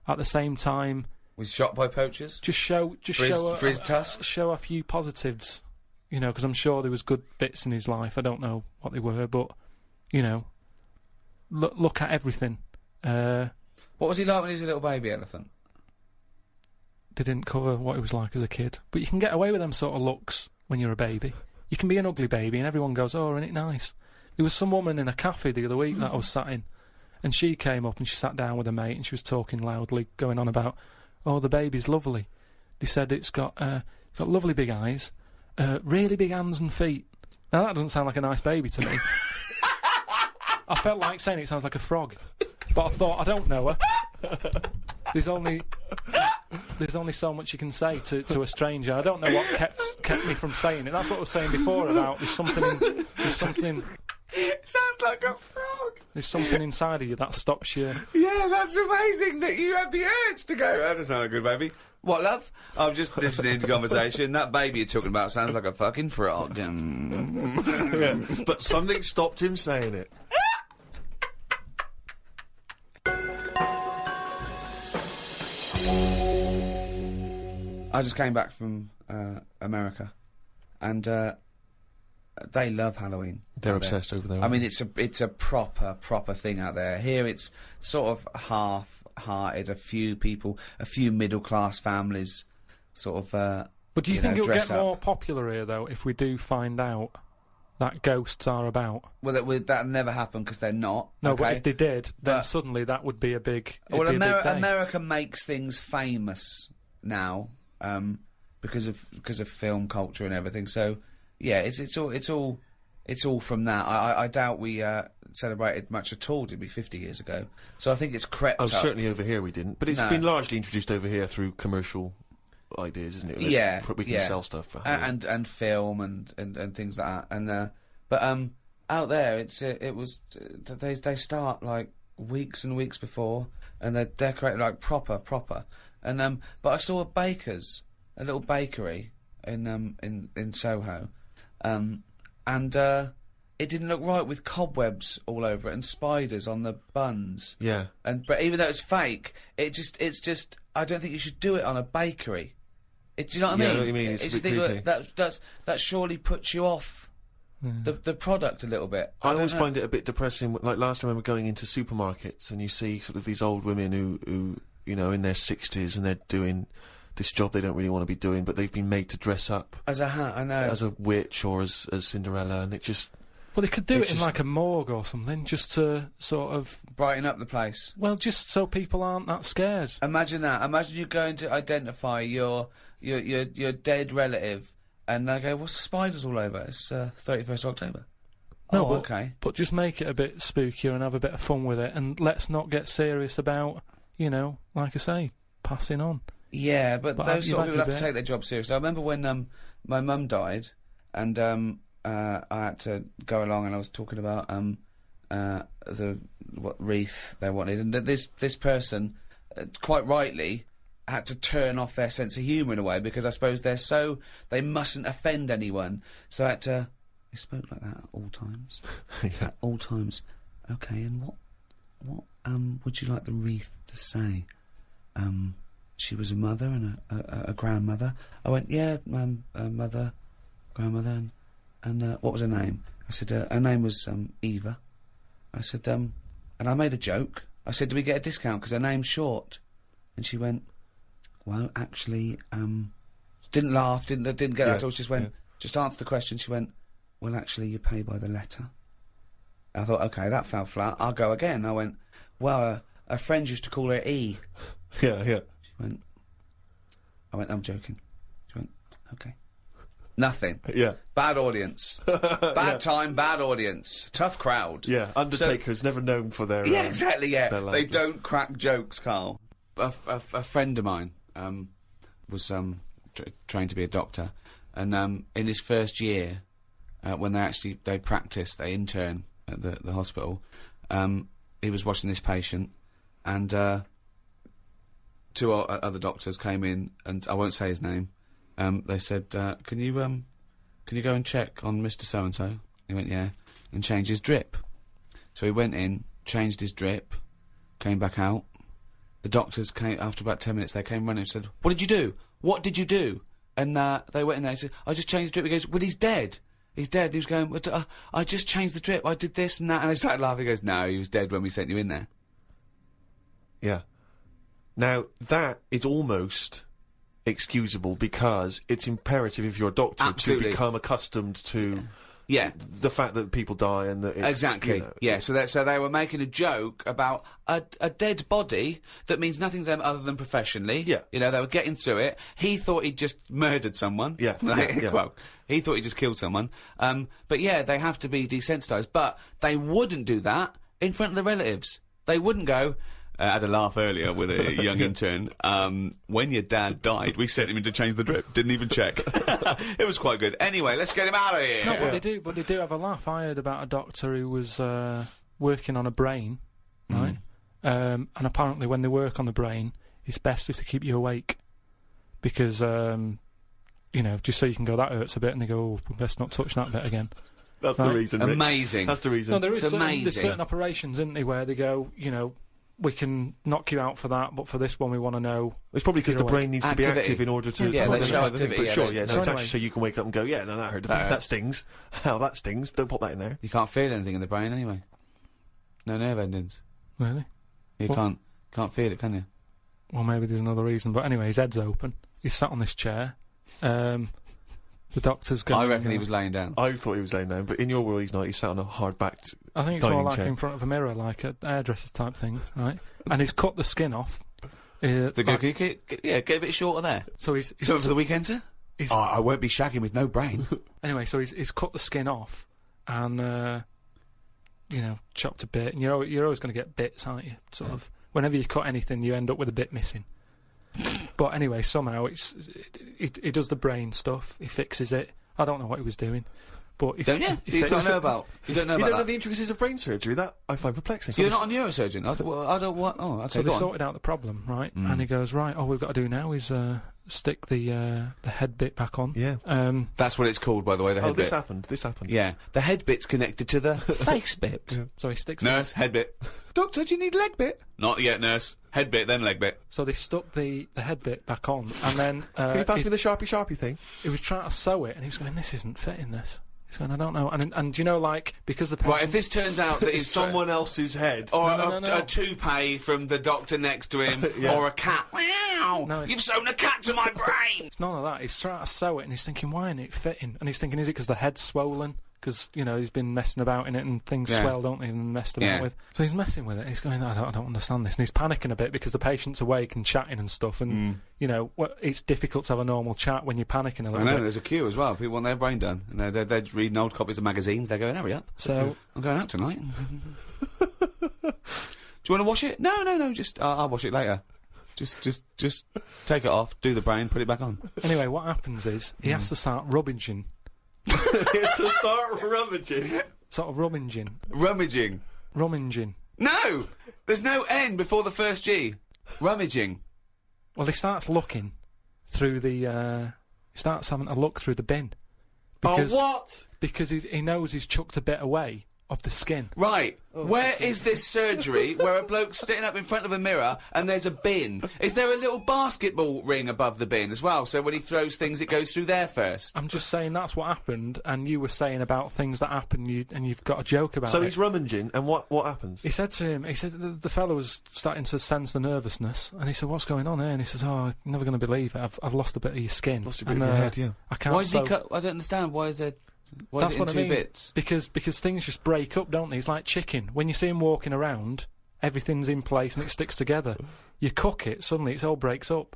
S3: at the same time,
S1: Was shot by poachers.
S3: show
S1: for his tusk.
S3: show a few positives, you know, because I'm sure there was good bits in his life. I don't know what they were, but you know, look at everything.
S1: What was he like when he was a little baby elephant?
S3: They didn't cover what he was like as a kid, but you can get away with them sort of looks when you're a baby. You can be an ugly baby, and everyone goes, "Oh, isn't it nice?" There was some woman in a cafe the other week that I was sat in, and she came up and she sat down with a mate, and she was talking loudly, going on about, "Oh, the baby's lovely." They said it's got lovely big eyes, really big hands and feet. Now that doesn't sound like a nice baby to me. I felt like saying it sounds like a frog, but I thought I don't know her. There's only so much you can say to a stranger. I don't know what kept me from saying it. That's what I was saying before about there's something.
S1: It sounds like a frog.
S3: There's something inside of you that stops you.
S1: Yeah, that's amazing that you had the urge to go, that doesn't sound like a good baby. What, love? I'm just listening to conversation. That baby you're talking about sounds like a fucking frog.
S2: Yeah, but something stopped him saying it.
S1: I just came back from America, and they love Halloween.
S2: They're
S1: out there.
S2: obsessed over there.
S1: I mean, it's a proper thing out there. Here, it's sort of half-hearted. A few people, a few middle-class families, sort of.
S3: But do you think it'll
S1: dress
S3: get
S1: up.
S3: more popular here though if we do find out that ghosts are about.
S1: Well, that'll never happen because they're not.
S3: No,
S1: okay?
S3: but if they did, then
S1: But-
S3: suddenly that would be a big.
S1: Well,
S3: it'd be a big day.
S1: America makes things famous now because of film culture and everything. So yeah, it's all from that. I doubt we celebrated much at all. Did we 50 years ago? So I think it's crept
S2: Oh,
S1: up.
S2: certainly over here we didn't. But it's
S1: No.
S2: been largely introduced over here through commercial ideas, isn't it?
S1: Yeah,
S2: we can
S1: yeah.
S2: sell stuff for Halloween.
S1: and film and things like that. And but out there it was they start like weeks and weeks before, and they're decorated like proper. And but I saw a little bakery in Soho, and it didn't look right with cobwebs all over it and spiders on the buns.
S2: Yeah.
S1: But even though it's fake, it's just I don't think you should do it on a bakery. Do you know what I
S2: Yeah, I
S1: mean?
S2: know what you mean. It's a
S1: just
S2: bit
S1: think
S2: creepy.
S1: that surely puts you off the product a little bit.
S2: I
S1: don't
S2: always
S1: know.
S2: find it a bit depressing. Like last time I remember going into supermarkets and you see sort of these old women who you know, in their 60s and they're doing this job they don't really want to be doing, but they've been made to dress up
S1: As a hat, I know.
S2: as a witch or as Cinderella, and it just...
S3: Well, they could do
S2: It's
S3: it in
S2: just-
S3: like a morgue or something, just to sort of.
S1: Brighten up the place.
S3: Well, just so people aren't that scared.
S1: Imagine that. Imagine you going to identify your dead relative, and they go, "What's the spiders all over?" It's 31st of October.
S3: No,
S1: Oh,
S3: but-
S1: okay.
S3: But just make it a bit spookier and have a bit of fun with it, and let's not get serious about, you know, like I say, passing on.
S1: Yeah, but
S3: But
S1: those
S3: you've
S1: sort of
S3: had
S1: people
S3: your
S1: have to
S3: bit.
S1: take their job seriously. I remember when my mum died, and I had to go along, and I was talking about what wreath they wanted, and this person, quite rightly, had to turn off their sense of humour in a way, because I suppose they mustn't offend anyone, so I had to. They spoke like that at all times.
S2: Yeah.
S1: At all times. Okay, and what would you like the wreath to say? She was a mother and a grandmother. I went, yeah, mother, grandmother, and what was her name? I said, her name was Eva. I said, and I made a joke. I said, do we get a discount because her name's short? And she went, well, actually, didn't laugh, didn't get that at all. She just went, just answer the question. She went, well, actually, you pay by the letter. I thought, okay, that fell flat. I'll go again. I went, well, a friend used to call her E.
S2: Yeah.
S1: I went, I'm joking. She went, okay. Nothing.
S2: Yeah.
S1: Bad audience. Bad time, bad audience. Tough crowd.
S2: Yeah. Undertaker's never known for their...
S1: Yeah, exactly, yeah.
S2: their
S1: They
S2: laughter.
S1: don't crack jokes, Karl. A friend of mine was trained to be a doctor, and in his first year, when they practice, they intern at the hospital, he was watching this patient, and two other doctors came in, and I won't say his name. They said, can you go and check on Mr. So-and-so? He went, yeah, and change his drip. So he went in, changed his drip, came back out. The doctors came, after about 10 minutes, they came running and said, what did you do? What did you do? And they went in there and said, I just changed the drip. He goes, well, he's dead. He's dead. He was going, I just changed the drip. I did this and that. And they started laughing. He goes, no, he was dead when we sent you in there.
S2: Yeah. Now, that is almost excusable because it's imperative if you're a doctor
S1: Absolutely.
S2: to become accustomed to
S1: Yeah.
S2: the fact that people die and that it's...
S1: Exactly.
S2: you know,
S1: Yeah. So they were making a joke about a dead body that means nothing to them other than professionally.
S2: Yeah.
S1: You know, they were getting through it. He thought he'd just murdered someone.
S2: Yeah,
S1: Like,
S2: yeah.
S1: Well, he thought he just killed someone. But yeah, they have to be desensitised. But they wouldn't do that in front of the relatives. They wouldn't go. I had a laugh earlier with a young intern. When your dad died, we sent him in to change the drip. Didn't even check. It was quite good. Anyway, let's get him out of here.
S3: No, but they do have a laugh. I heard about a doctor who was working on a brain, right? And apparently, when they work on the brain, it's best if they keep you awake because, you know, just so you can go, that hurts a bit, and they go, oh, we best not touch that bit again.
S2: That's the
S3: Right.
S2: reason, Rick.
S1: Amazing.
S2: That's the reason.
S3: No, there's
S1: amazing.
S3: certain operations, isn't there, where they go, you know, we can knock you out for that, but for this one, we want to know.
S2: It's probably because the
S3: You're
S2: brain needs to be
S1: Activity.
S2: active in order to,
S1: Yeah,
S2: to
S1: they show
S2: identify the thing.
S1: activity,
S2: But
S1: yeah,
S2: sure,
S1: they-
S2: yeah, no,
S3: So
S2: it's
S3: anyway-
S2: actually so you can wake up and go, yeah, no, that hurt.
S1: That
S2: That stings. Hell, that stings. Don't put that in there.
S1: You can't feel anything in the brain anyway. No nerve endings.
S3: Really?
S1: You
S3: What?
S1: can't feel it, can you?
S3: Well, maybe there's another reason. But anyway, his head's open. He's sat on this chair. The doctor's going.
S1: I reckon he was laying down.
S2: I thought he was laying down, but in your world he's not. He's sat on a hard-backed
S3: I think it's more
S2: dining
S3: like
S2: chair.
S3: in front of a mirror, like a hairdresser type thing, right? And he's cut the skin off.
S1: Get a bit shorter there.
S3: So he's
S1: So for the weekend, sir? I won't be shagging with no brain.
S3: Anyway, so he's cut the skin off and, chopped a bit. And you're always going to get bits, aren't you? Sort of. Whenever you cut anything, you end up with a bit missing. But anyway, somehow he does the brain stuff. He fixes it. I don't know what he was doing. But
S1: Don't you? You don't know about
S2: You don't know
S1: that.
S2: the intricacies of brain surgery? That I find perplexing.
S1: You're not a neurosurgeon. I don't want. Oh, okay.
S3: So they sorted out the problem, right? And he goes, right. All we've got to do now is stick the head bit back on.
S2: Yeah.
S1: That's what it's called, by the way. The head bit.
S2: This happened.
S1: Yeah, the head bit's connected to the face bit.
S2: Yeah.
S3: So he sticks.
S1: Nurse, head bit. Doctor, do you need leg bit? Not yet, nurse. Head bit, then leg bit.
S3: So they stuck the head bit back on, and then
S2: Can you pass me the sharpie thing?
S3: he was trying to sew it, and he was going, "This isn't fitting. This." He's going, "I don't know." And you know, like because the
S1: Right, if this turns out that it's
S2: someone else's head,
S1: or
S3: No.
S1: a toupee from the doctor next to him,
S2: Yeah.
S1: or a cat. Meow!
S3: No, it's-
S1: You've sewn a cat to my brain.
S3: it's none of that. He's trying to sew it, and he's thinking, "Why isn't it fitting?" And he's thinking, "Is it because the head's swollen?" Because he's been messing about in it, and things swell, don't they? And messed about with. So he's messing with it. He's going, I don't understand this, and he's panicking a bit because the patient's awake and chatting and stuff, and it's difficult to have a normal chat when you're panicking a
S1: I
S3: little
S1: know,
S3: bit.
S1: there's a queue as well. People want their brain done, and they're just reading old copies of magazines. They're going, hurry up.
S3: So
S1: I'm going out tonight. Do you want to wash it? No. Just I'll wash it later. Just take it off, do the brain, put it back on.
S3: anyway, what happens is he has to start rummaging,
S2: to start rummaging.
S3: sort of rummaging.
S1: No, there's no N before the first G. Rummaging.
S3: Well, he starts looking through the. He starts having a look through the bin. Because,
S2: what?
S3: Because he knows he's chucked a bit away of the skin.
S1: Right. Where is this surgery where a bloke's sitting up in front of a mirror and there's a bin? Is there a little basketball ring above the bin as well? So when he throws things, it goes through there first?
S3: I'm just saying that's what happened, and you were saying about things that happen, and you've got a joke about
S2: So
S3: it.
S2: he's rummaging, and what happens?
S3: He said to him, the fellow was starting to sense the nervousness, and he said, "What's going on here?" And he says, "Oh, you're never going to believe it. I've lost a bit of your skin.
S2: Lost a bit of your head, yeah.
S3: I can't
S1: Why is he
S3: sew."
S1: cut? I don't understand. Why is there... Why
S3: That's
S1: is it in
S3: what I
S1: two
S3: mean.
S1: bits?
S3: Because things just break up, don't they? It's like chicken. When you see him walking around, everything's in place and it sticks together. You cook it, suddenly it all breaks up.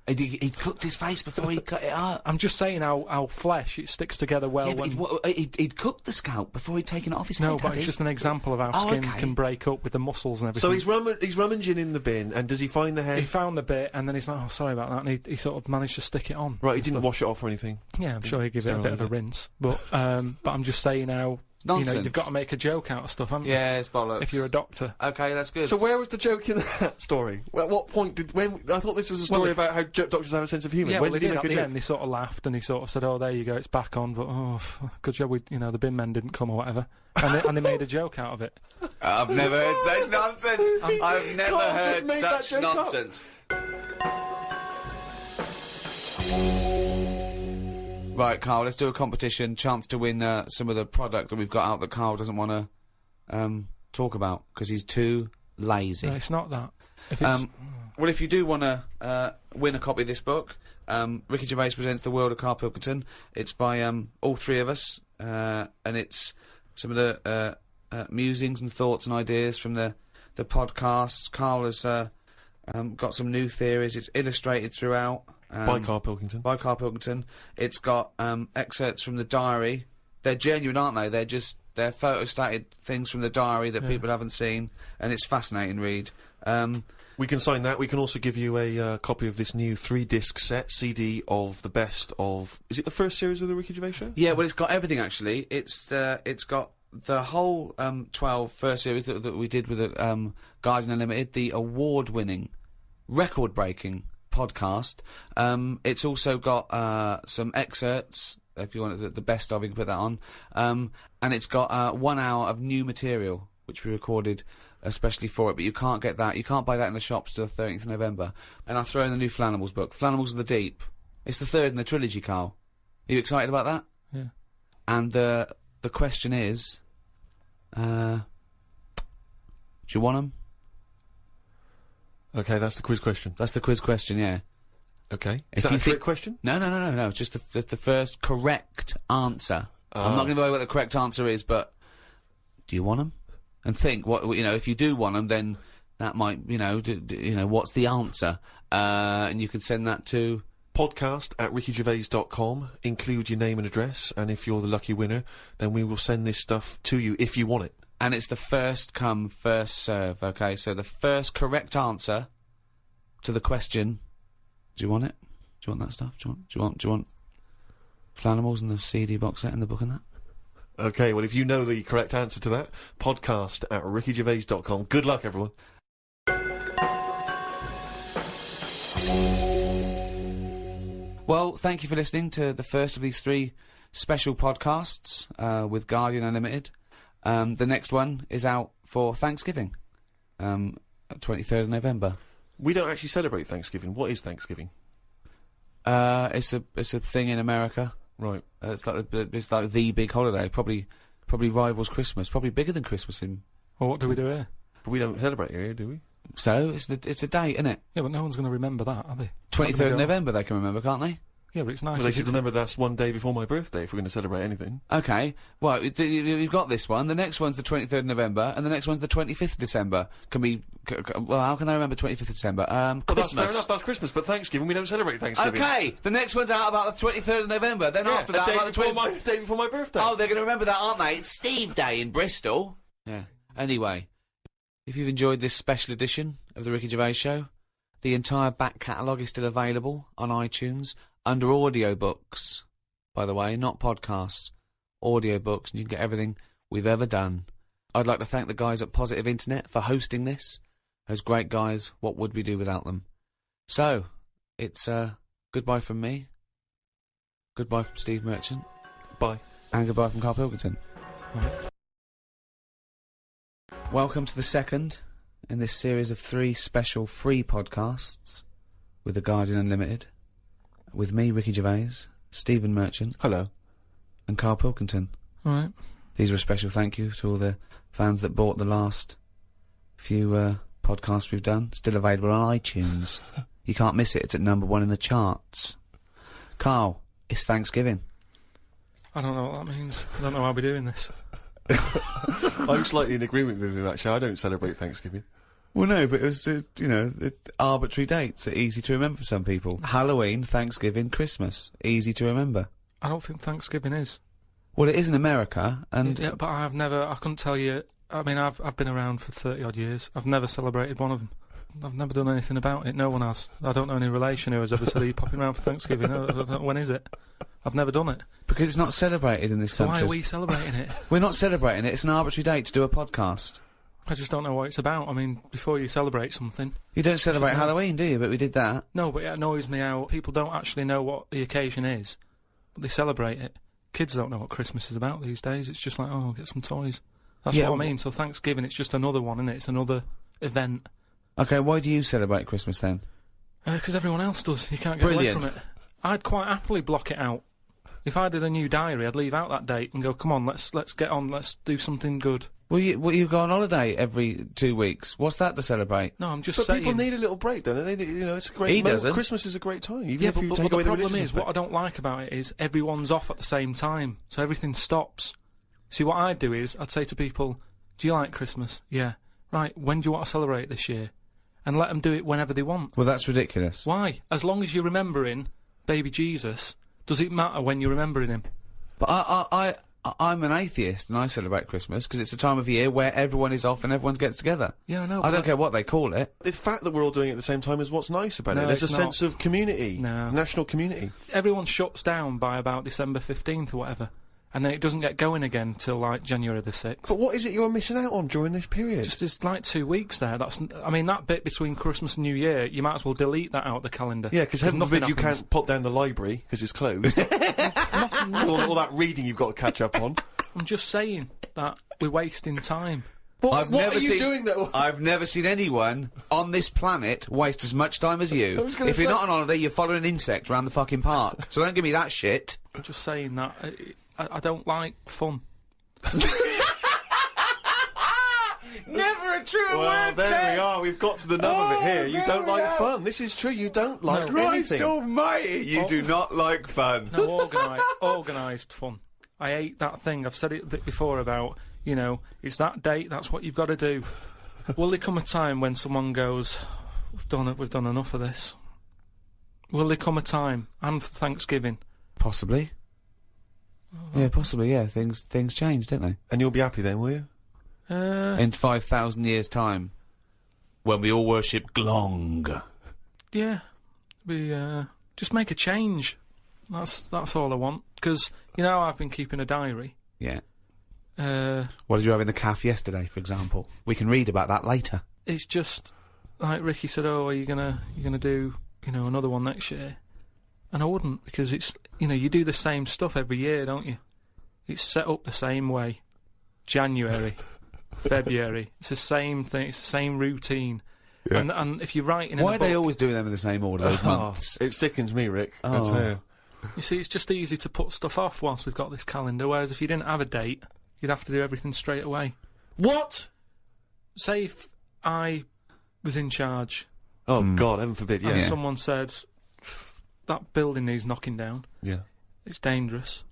S1: He cooked his face before he cut it up.
S3: I'm just saying how flesh, it sticks together well.
S1: Yeah, but
S3: when...
S1: he'd cooked the scalp before he'd taken it off his
S3: No,
S1: head.
S3: but
S1: had
S3: it's
S1: he?
S3: just an example of how
S1: Oh,
S3: skin
S1: okay.
S3: can break up with the muscles and everything.
S2: So he's rummaging in the bin, and does he find the head?
S3: He found the bit, and then he's like, "Oh, sorry about that," and he sort of managed to stick it on.
S2: Right, he
S3: and
S2: didn't
S3: stuff.
S2: wash it off or anything.
S3: Yeah, I'm sure he'd give it a bit of a rinse. But I'm just saying how
S1: Nonsense.
S3: you've got to make a joke out of stuff, haven't you?
S1: Yeah, it's bollocks.
S3: If you're a doctor.
S1: Okay, that's good.
S2: So where was the joke in that story? At what point I thought this was a story about how doctors have a sense of humour.
S3: Yeah,
S2: When
S3: well,
S2: did he make
S3: at
S2: a
S3: the
S2: joke?
S3: end, they sort of laughed and he sort of said, "Oh, there you go, it's back on." But good job, the bin men didn't come or whatever, and they made a joke out of it.
S1: I've never heard such nonsense. I've never
S2: Carl just
S1: heard
S2: made that
S1: such
S2: joke up.
S1: nonsense. Right, Karl, let's do a competition. Chance to win some of the product that we've got out that Karl doesn't want to talk about because he's too lazy.
S3: No, it's not that. If it's,
S1: Well, if you do want to win a copy of this book, Ricky Gervais presents The World of Karl Pilkington. It's by all three of us, and it's some of the musings and thoughts and ideas from the podcasts. Karl has got some new theories. It's illustrated throughout.
S2: By Karl Pilkington.
S1: By Karl Pilkington. It's got excerpts from the diary. They're genuine, aren't they? They're photostated things from the diary that people haven't seen, and it's fascinating read.
S2: We can sign that. We can also give you a copy of this new 3-disc set CD of the best of... Is it the first series of the Ricky Gervais Show?
S1: Yeah, well, it's got everything, actually. It's got the whole 12 first series that we did with the Guardian Unlimited, the award-winning, record-breaking podcast. It's also got some excerpts. If you want the best of, you can put that on. And it's got 1 hour of new material, which we recorded especially for it, but you can't get that. You can't buy that in the shops till the 13th of November. And I throw in the new Flanimals book, Flanimals of the Deep. It's the third in the trilogy, Karl. Are you excited about that?
S3: yeah.
S1: And the question is, do you want them?
S2: Okay, that's the quiz question.
S1: That's the quiz question, yeah.
S2: Okay.
S1: If
S2: Is that
S1: you
S2: a trick question?
S1: No. Just the first correct answer. I'm not going to know what the correct answer is, but do you want them? And think if you do want them, then that might what's the answer? And you can send that to
S2: podcast@rickygervais.com. Include your name and address, and if you're the lucky winner, then we will send this stuff to you if you want it.
S1: And it's the first come, first serve. Okay, so the first correct answer to the question. Do you want it? Do you want that stuff? Do you want Flanimals and the CD box set and the book and that?
S2: Okay, well, if you know the correct answer to that, podcast@rickygervais.com. Good luck, everyone.
S1: Well, thank you for listening to the first of these 3 special podcasts with Guardian Unlimited. The next one is out for Thanksgiving, 23rd of November.
S2: We don't actually celebrate Thanksgiving. What is Thanksgiving?
S1: It's a thing in America.
S2: Right.
S1: It's like the big holiday. Probably rivals Christmas. Probably bigger than Christmas.
S3: Well, what do we do here?
S2: But we don't celebrate here, do we?
S1: So it's a date, isn't it?
S3: Yeah, but no one's going to remember that, are they?
S1: 23rd of November. They can remember, can't they?
S3: Yeah, but it's nice.
S2: Well, they should remember that's one day before my birthday if we're going to celebrate anything.
S1: Okay. Well, you've got this one. The next one's the 23rd of November, and the next one's the 25th of December. Well, how can I remember 25th of December?
S2: Well,
S1: Christmas.
S2: that's fair enough. That's Christmas, but Thanksgiving, we don't celebrate Thanksgiving.
S1: Okay. The next one's out about the 23rd of November. Then after that, about the
S2: day before my birthday.
S1: Oh, they're going to remember that, aren't they? It's Steve Day in Bristol. Yeah. Anyway, if you've enjoyed this special edition of the Ricky Gervais Show, the entire back catalogue is still available on iTunes under audiobooks. By the way, not podcasts, audiobooks, and you can get everything we've ever done. I'd like to thank the guys at Positive Internet for hosting this. Those great guys, what would we do without them? So, it's goodbye from me, goodbye from Steve Merchant,
S2: Bye.
S1: and goodbye from Karl Pilkington.
S3: Right.
S1: Welcome to the second in this series of 3 special free podcasts with The Guardian Unlimited, with me, Ricky Gervais, Stephen Merchant,
S2: Hello,
S1: and Karl Pilkington.
S3: All right.
S1: These are a special thank you to all the fans that bought the last few podcasts we've done. Still available on iTunes. You can't miss it. It's at #1 in the charts. Karl, it's Thanksgiving.
S3: I don't know what that means. I don't know how we're doing this.
S2: I'm slightly in agreement with you, actually. I don't celebrate Thanksgiving.
S1: Well, no, but it was, arbitrary dates are easy to remember for some people. Halloween, Thanksgiving, Christmas. Easy to remember.
S3: I don't think Thanksgiving is.
S1: Well, it is in America, and...
S3: Yeah, but I couldn't tell you... I mean, I've been around for 30-odd years. I've never celebrated one of them. I've never done anything about it. No one has. I don't know any relation who has ever said, are you popping around for Thanksgiving? I don't know, when is it? I've never done it.
S1: Because it's not celebrated in this
S3: So
S1: country.
S3: why are we celebrating it?
S1: We're not celebrating it. It's an arbitrary date to do a podcast.
S3: I just don't know what it's about. I mean, before you celebrate something...
S1: You don't celebrate
S3: know.
S1: Halloween, do you? But we did that.
S3: No, but it annoys me how people don't actually know what the occasion is, but they celebrate it. Kids don't know what Christmas is about these days. It's just like, oh, get some toys. That's
S1: Yeah,
S3: what I mean. So Thanksgiving, it's just another one, isn't it? It's another event.
S1: Okay, why do you celebrate Christmas then?
S3: Because everyone else does. You can't get
S1: Brilliant.
S3: away from it. I'd quite happily block it out. If I did a new diary, I'd leave out that date and go, come on, let's get on, let's do something good.
S1: Well, you go on holiday every 2 weeks. What's that to celebrate?
S3: No, I'm just
S2: But
S3: saying...
S2: people need a little break, don't they? It's a great...
S1: He doesn't.
S2: Christmas is a great time, even
S3: Yeah,
S2: if
S3: but,
S2: you
S3: but
S2: take
S3: the
S2: away the
S3: problem
S2: religious
S3: is, what I
S2: aspect.
S3: don't like about it is everyone's off at the same time, so everything stops. See, what I'd do is, I'd say to people, do you like Christmas? Yeah. Right, when do you want to celebrate this year? And let them do it whenever they want.
S1: Well, that's ridiculous.
S3: Why? As long as you're remembering baby Jesus, does it matter when you're remembering him?
S1: But I'm an atheist and I celebrate Christmas because it's a time of year where everyone is off and everyone gets together.
S3: Yeah, I know.
S1: I don't care what they call it.
S2: The fact that we're all doing it at the same time is what's nice about
S3: No,
S2: it. There's a
S3: it's
S2: sense
S3: not.
S2: of community,
S3: No.
S2: national community.
S3: Everyone shuts down by about December 15th or whatever, and then it doesn't get going again till like January the 6th.
S2: But what is it you're missing out on during this period?
S3: Just it's like 2 weeks there. I mean, that bit between Christmas and New Year, you might as well delete that out of the calendar.
S2: Yeah, because heaven
S3: nothing
S2: forbid you
S3: happens.
S2: can't pop down the library because it's closed. all that reading you've got to catch up on.
S3: I'm just saying that we're wasting time.
S2: What are you doing though?
S1: I've never seen anyone on this planet waste as much time as you.
S2: was gonna
S1: If you're
S2: say-
S1: not on holiday, you're following an insect around the fucking park. So don't give me that shit.
S3: I'm just saying that I don't like fun.
S1: Never truer
S2: Well,
S1: word
S2: there
S1: said.
S2: we are. We've got to the nub of it here. You
S1: there
S2: don't
S1: we
S2: like
S1: are.
S2: fun. This is true. You don't like
S1: Christ
S2: anything.
S1: almighty, you do not like fun.
S3: No, organised fun. I hate that thing. I've said it a bit before about, it's that date, that's what you've got to do. Will there come a time when someone goes, we've done enough of this? Will there come a time, and for Thanksgiving?
S1: Possibly. Yeah, possibly, yeah. Things change, don't they?
S2: And you'll be happy then, will you?
S1: In 5,000 years' time, when we all worship Glong.
S3: Yeah. Just make a change. That's all I want. Because, I've been keeping a diary.
S1: Yeah.
S3: What
S1: did you have in the calf yesterday, for example? We can read about that later.
S3: It's just, like Ricky said, are you gonna do, another one next year? And I wouldn't, because it's, you do the same stuff every year, don't you? It's set up the same way. January, February, it's the same thing, it's the same routine. Yeah. And if you're writing in
S1: Why
S3: a
S1: are they
S3: book,
S1: always doing them in the same order, those months?
S2: It sickens me, Rick.
S1: Oh.
S2: I tell you.
S3: You see, it's just easy to put stuff off whilst we've got this calendar, whereas if you didn't have a date, you'd have to do everything straight away.
S2: What?
S3: Say if I was in charge.
S2: Oh, God, heaven forbid,
S3: And
S2: yeah.
S3: someone said, that building needs knocking down.
S2: Yeah.
S3: It's dangerous.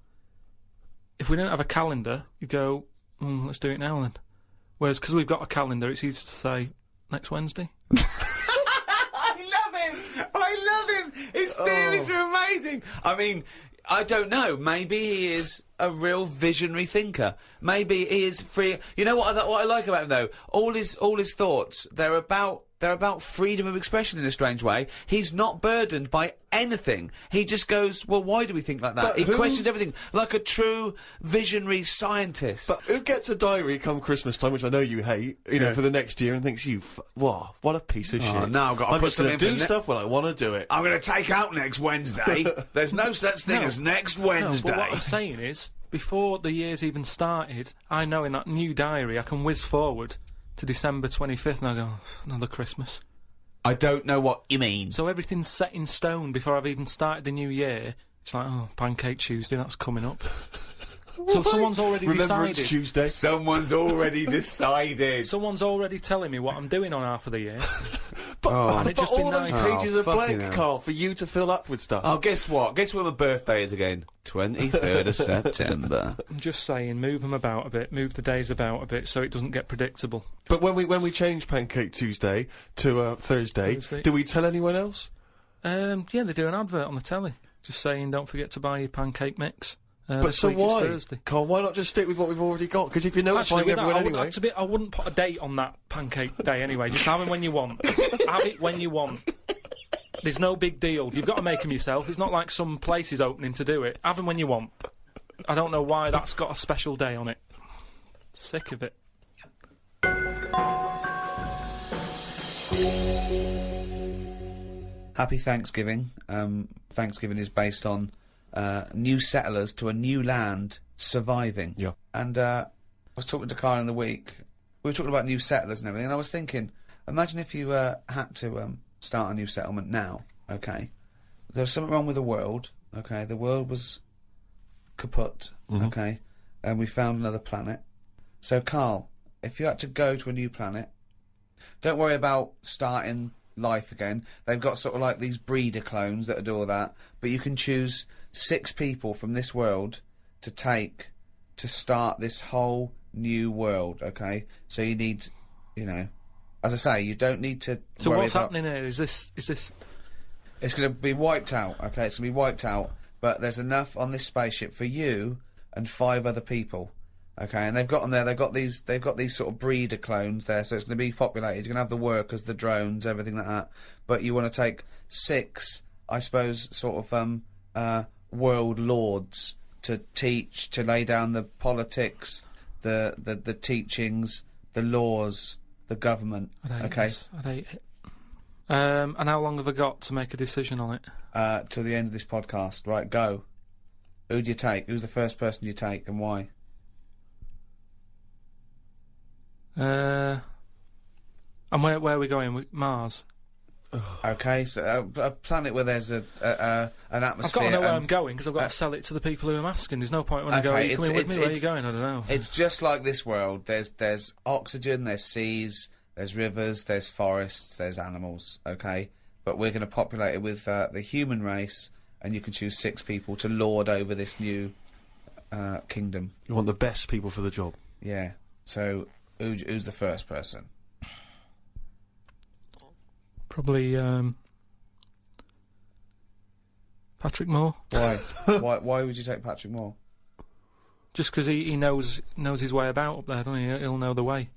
S3: If we didn't have a calendar, you go, let's do it now then. Whereas, because we've got a calendar, it's easy to say, next Wednesday.
S1: I love him! His theories are amazing! I mean, I don't know. Maybe he is a real visionary thinker. Maybe he is free. You know what I like about him, though? All his thoughts, they're about freedom of expression in a strange way. He's not burdened by anything. He just goes, well, why do we think like that?
S2: But
S1: he questions everything, like a true visionary scientist.
S2: But who gets a diary come Christmas time, which I know you hate, for the next year, and thinks, what a piece of shit.
S1: Now I've got to
S2: I'm
S1: put
S2: just going to
S1: something
S2: do stuff when I want to do it.
S1: I'm going to take out next Wednesday. There's no such thing as next Wednesday.
S3: No, but what I'm saying is, before the year's even started, I know in that new diary I can whiz forward to December 25th and I go, another Christmas.
S1: I don't know what you mean.
S3: So everything's set in stone before I've even started the new year. It's like, Pancake Tuesday, that's coming up. So someone's already
S2: Remember
S3: decided.
S2: It's Tuesday.
S1: Someone's already decided.
S3: Someone's already telling me what I'm doing on half of the year.
S2: But
S3: it's just
S2: all
S3: been
S2: those
S3: nice.
S2: pages are
S1: fucking
S2: blank,
S1: hell.
S2: Carl, for you to fill up with stuff.
S1: Oh, guess what? Guess when my birthday is again? 23rd of September.
S3: I'm just saying, move them about a bit, move the days about a bit, so it doesn't get predictable.
S2: But when we change Pancake Tuesday to Thursday, do we tell anyone else?
S3: Yeah, they do an advert on the telly, just saying, don't forget to buy your pancake mix.
S2: But
S3: this
S2: so
S3: week it's
S2: why?
S3: Thursday.
S2: Carl, why not just stick with what we've already got? Because if you're notifying
S3: Actually, with
S2: everyone
S3: that,
S2: anyway...
S3: I wouldn't put a date on that pancake day anyway. Just have them when you want. Have it when you want. There's no big deal. You've got to make them yourself. It's not like some place is opening to do it. Have them when you want. I don't know why that's got a special day on it. Sick of it.
S1: Happy Thanksgiving. Thanksgiving is based on new settlers to a new land surviving.
S2: Yeah.
S1: And I was talking to Karl in the week. We were talking about new settlers and everything, and I was thinking, imagine if you had to start a new settlement now, okay? There's something wrong with the world, okay? The world was kaput, okay? And we found another planet. So, Karl, if you had to go to a new planet, don't worry about starting life again. They've got sort of like these breeder clones that do all that, but you can choose 6 people from this world to take to start this whole new world, okay? So you need, as I say, you don't need to
S3: So
S1: worry
S3: what's
S1: about...
S3: happening here? Is this?
S1: It's going to be wiped out, okay? It's going to be wiped out, but there's enough on this spaceship for you and 5 other people, okay? And they've got them there. They've got these sort of breeder clones there, so it's going to be populated. You're going to have the workers, the drones, everything like that. But you want to take 6, I suppose, sort of world lords to teach, to lay down the politics, the teachings, the laws, the government.
S3: I'd hate it. And how long have I got to make a decision on it?
S1: Till the end of this podcast. Right, go. Who do you take? Who's the first person you take, and why?
S3: And where are we going? Mars.
S1: Okay, so a planet where there's an atmosphere.
S3: I've got to know where I'm going because I've got to sell it to the people who I'm asking. There's no point when I go, are you coming with me? Where are you going? I don't know.
S1: It's just like this world. There's oxygen, there's seas, there's rivers, there's forests, there's animals, okay? But we're going to populate it with the human race, and you can choose 6 people to lord over this new kingdom.
S2: You want the best people for the job.
S1: Yeah. So, who's the first person?
S3: Probably Patrick Moore.
S1: Why? Why would you take Patrick Moore?
S3: Just because he knows his way about up there, doesn't he? He'll know the way.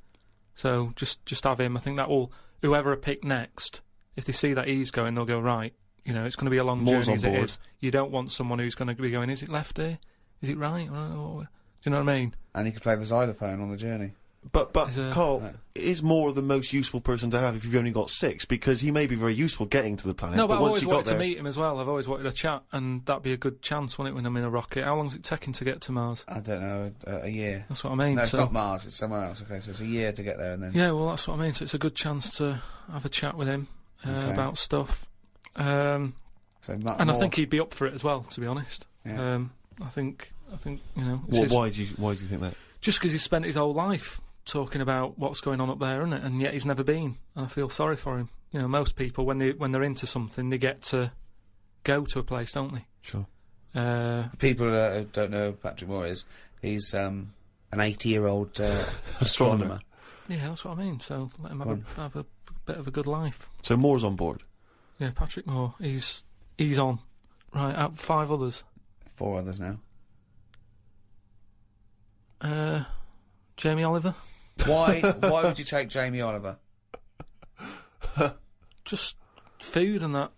S3: So just have him. I think that will, whoever I pick next, if they see that he's going, they'll go, right, you know, it's going to be a long
S2: Moore's
S3: journey as
S2: on
S3: it
S2: board.
S3: is. You don't want someone who's going to be going, is it left here? Is it right? Do you know what I mean?
S1: And he could play the xylophone on the journey.
S2: But Karl
S1: Right.
S2: is more the most useful person to have if you've only got 6, because he may be very useful getting to the planet.
S3: No, but I've
S2: once
S3: always
S2: you got
S3: wanted to
S2: there,
S3: meet him as well. I've always wanted a chat, and that'd be a good chance, wouldn't it, when I'm in a rocket? How long's it taking to get to Mars?
S1: I don't know, a year.
S3: That's what I mean.
S1: No, it's
S3: so,
S1: not Mars, it's somewhere else. Okay, so it's a year to get there, and then...
S3: yeah, well, that's what I mean. So it's a good chance to have a chat with him
S1: Okay.
S3: about stuff.
S1: So Matt
S3: And I
S1: Moore-
S3: think he'd be up for it as well, to be honest.
S1: Yeah.
S3: I think you know. it's his-
S2: why do you think that?
S3: Just because he's spent his whole life talking about what's going on up there, isn't it? And yet he's never been. And I feel sorry for him. You know, most people when they're into something, they get to go to a place, don't they?
S2: Sure.
S1: For people who don't know who Patrick Moore is, he's an 80-year-old astronomer.
S3: Yeah, that's what I mean. So let him have a bit of a good life.
S2: So Moore's on board.
S3: Yeah, Patrick Moore. He's on. Right, out 5 others.
S1: 4 others now.
S3: Jamie Oliver.
S1: Why would you take Jamie Oliver?
S3: Just food and that.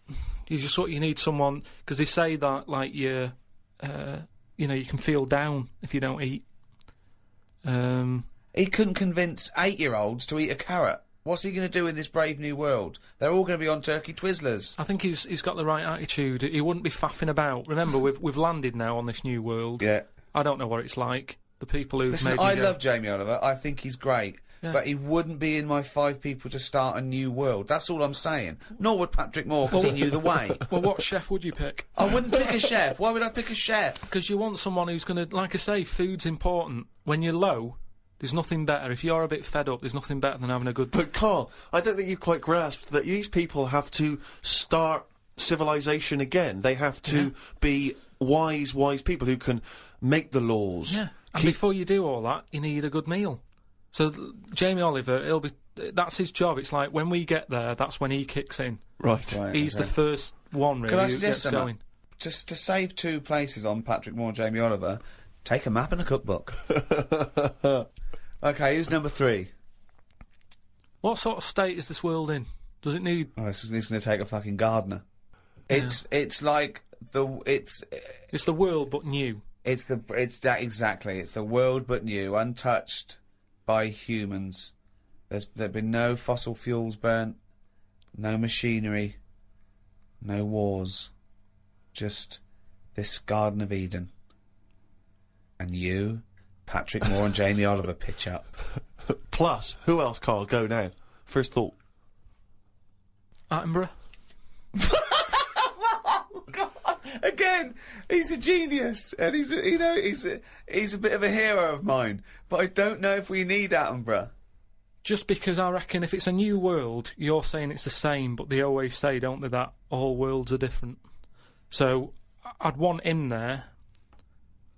S3: You need someone, because they say that like you can feel down if you don't eat.
S1: He couldn't convince 8-year-olds to eat a carrot. What's he going to do in this brave new world? They're all going to be on turkey Twizzlers.
S3: I think he's got the right attitude. He wouldn't be faffing about. Remember, we've landed now on this new world.
S1: Yeah.
S3: I don't know what it's like. The people who've
S1: Listen,
S3: maybe
S1: I love Jamie Oliver. I think he's great.
S3: Yeah.
S1: But he wouldn't be in my 5 people to start a new world. That's all I'm saying. Nor would Patrick Moore, because he knew the way.
S3: Well, what chef would you pick?
S1: I wouldn't pick a chef. Why would I pick a chef?
S3: Because you want someone who's going to, like I say, food's important. When you're low, there's nothing better. If you're a bit fed up, there's nothing better than having a good...
S2: But Karl, I don't think you've quite grasped that these people have to start civilization again. They have to be wise people who can make the laws.
S3: Yeah. And before you do all that, you need a good meal. So Jamie Oliver, that's his job. It's like when we get there, that's when he kicks in.
S2: Right.
S3: He's the first one, really,
S1: Can I
S3: who
S1: suggest
S3: gets
S1: something?
S3: going.
S1: Just to save 2 places on Patrick Moore and Jamie Oliver, take a map and a cookbook. Okay, who's number 3?
S3: What sort of state is this world in? Does it need...
S1: Oh, he's going to take a fucking gardener. It's like
S3: It's the world, but new.
S1: It's that exactly. It's the world but new, untouched by humans. There've been no fossil fuels burnt, no machinery, no wars, just this Garden of Eden. And you, Patrick Moore and Jamie Oliver pitch up.
S2: Plus, who else, Karl? Go now. First thought.
S3: Attenborough.
S1: Again, he's a genius, and he's a bit of a hero of mine. But I don't know if we need Attenborough.
S3: Just because I reckon if it's a new world, you're saying it's the same, but they always say, don't they, that all worlds are different. So I'd want him there,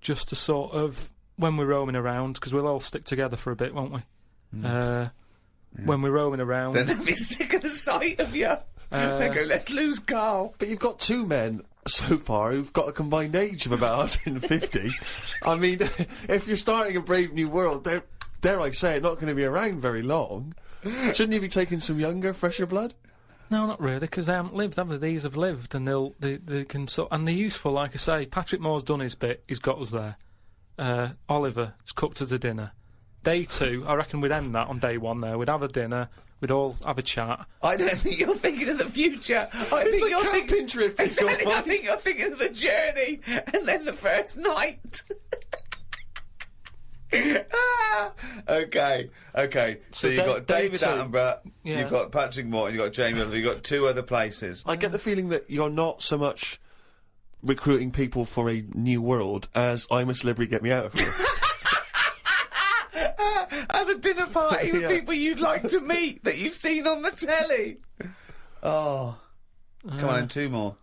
S3: just to sort of, when we're roaming around, because we'll all stick together for a bit, won't we? When we're roaming around.
S1: Then they'll be sick of the sight of you. They go, let's lose Karl.
S2: But you've got 2 men so far who've got a combined age of about 150. I mean, if you're starting a brave new world, they're, dare I say it, not going to be around very long. Shouldn't you be taking some younger, fresher blood?
S3: No, not really, because they haven't lived, have they? These have lived, and they can and they're useful. Like I say, Patrick Moore's done his bit. He's got us there. Oliver has cooked us a dinner. Day 2, I reckon we'd end that on day 1. There, we'd have a dinner. We'd all have a chat.
S1: I don't think you're thinking of the future. I
S2: It's
S1: think
S2: a
S1: you're
S2: camping
S1: thinking.
S2: trip. It's
S1: Exactly,
S2: got
S1: I
S2: fun.
S1: think you're thinking of the journey and then the first night. Okay. So you've got
S3: day
S1: David
S3: 2.
S1: Attenborough,
S3: Yeah.
S1: you've got Patrick Moore, and you've got Jamie Oliver, you've got 2 other places.
S2: I get the feeling that you're not so much recruiting people for a new world as I'm a celebrity, get me out of here.
S1: As a dinner party with people you'd like to meet that you've seen on the telly. Oh. Come on, 2 more.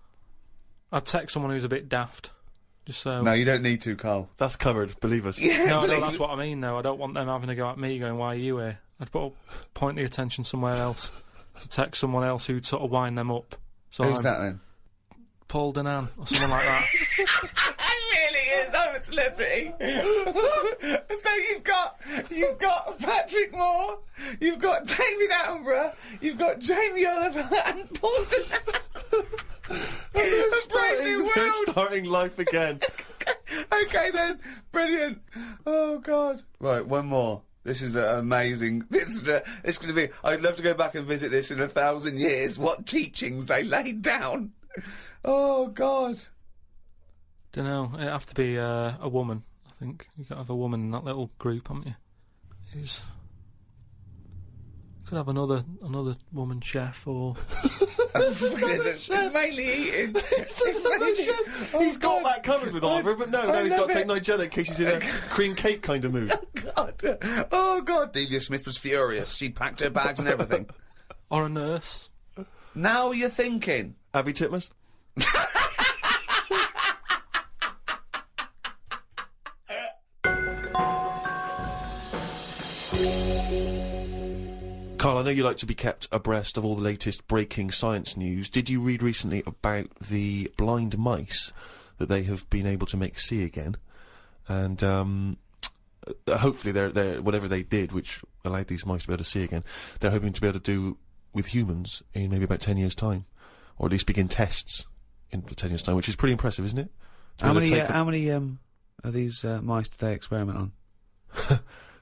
S3: I'd text someone who's a bit daft. Just so...
S1: No, you don't need to, Karl.
S2: That's covered, believe us.
S1: Yeah,
S3: No, that's what I mean, though. I don't want them having a go at me going, why are you here? I'd point the attention somewhere else. To text someone else who'd sort of wind them up. So
S1: Who's that, then?
S3: Paul Denan, or someone like that.
S1: It really is. I'm a celebrity. So you've got Patrick Moore, you've got David Attenborough, you've got Jamie Oliver and Paul Denan.
S2: They're starting life again.
S1: Okay then, brilliant. Oh God. Right, one more. This is amazing. It's going to be. I'd love to go back and visit this in 1,000 years. What teachings they laid down. Oh God.
S3: Don't know. It'd have to be a woman. I think you got to have a woman in that little group, haven't you? Who's could have another woman chef or.
S1: It's mainly eating.
S2: He's got that covered with Oliver, but no, he's got to take Nigella in case he's in a cream cake kind of mood.
S1: Oh God. Delia Smith was furious. She packed her bags and everything.
S3: Or a nurse.
S1: Now you're thinking.
S2: Abby Titmus? Karl, I know you like to be kept abreast of all the latest breaking science news. Did you read recently about the blind mice that they have been able to make see again? And hopefully they're whatever they did, which allowed these mice to be able to see again, they're hoping to be able to do with humans in maybe about 10 years' time. Or at least begin tests in 10 years' time, which is pretty impressive, isn't it?
S1: How many of these mice did they experiment on?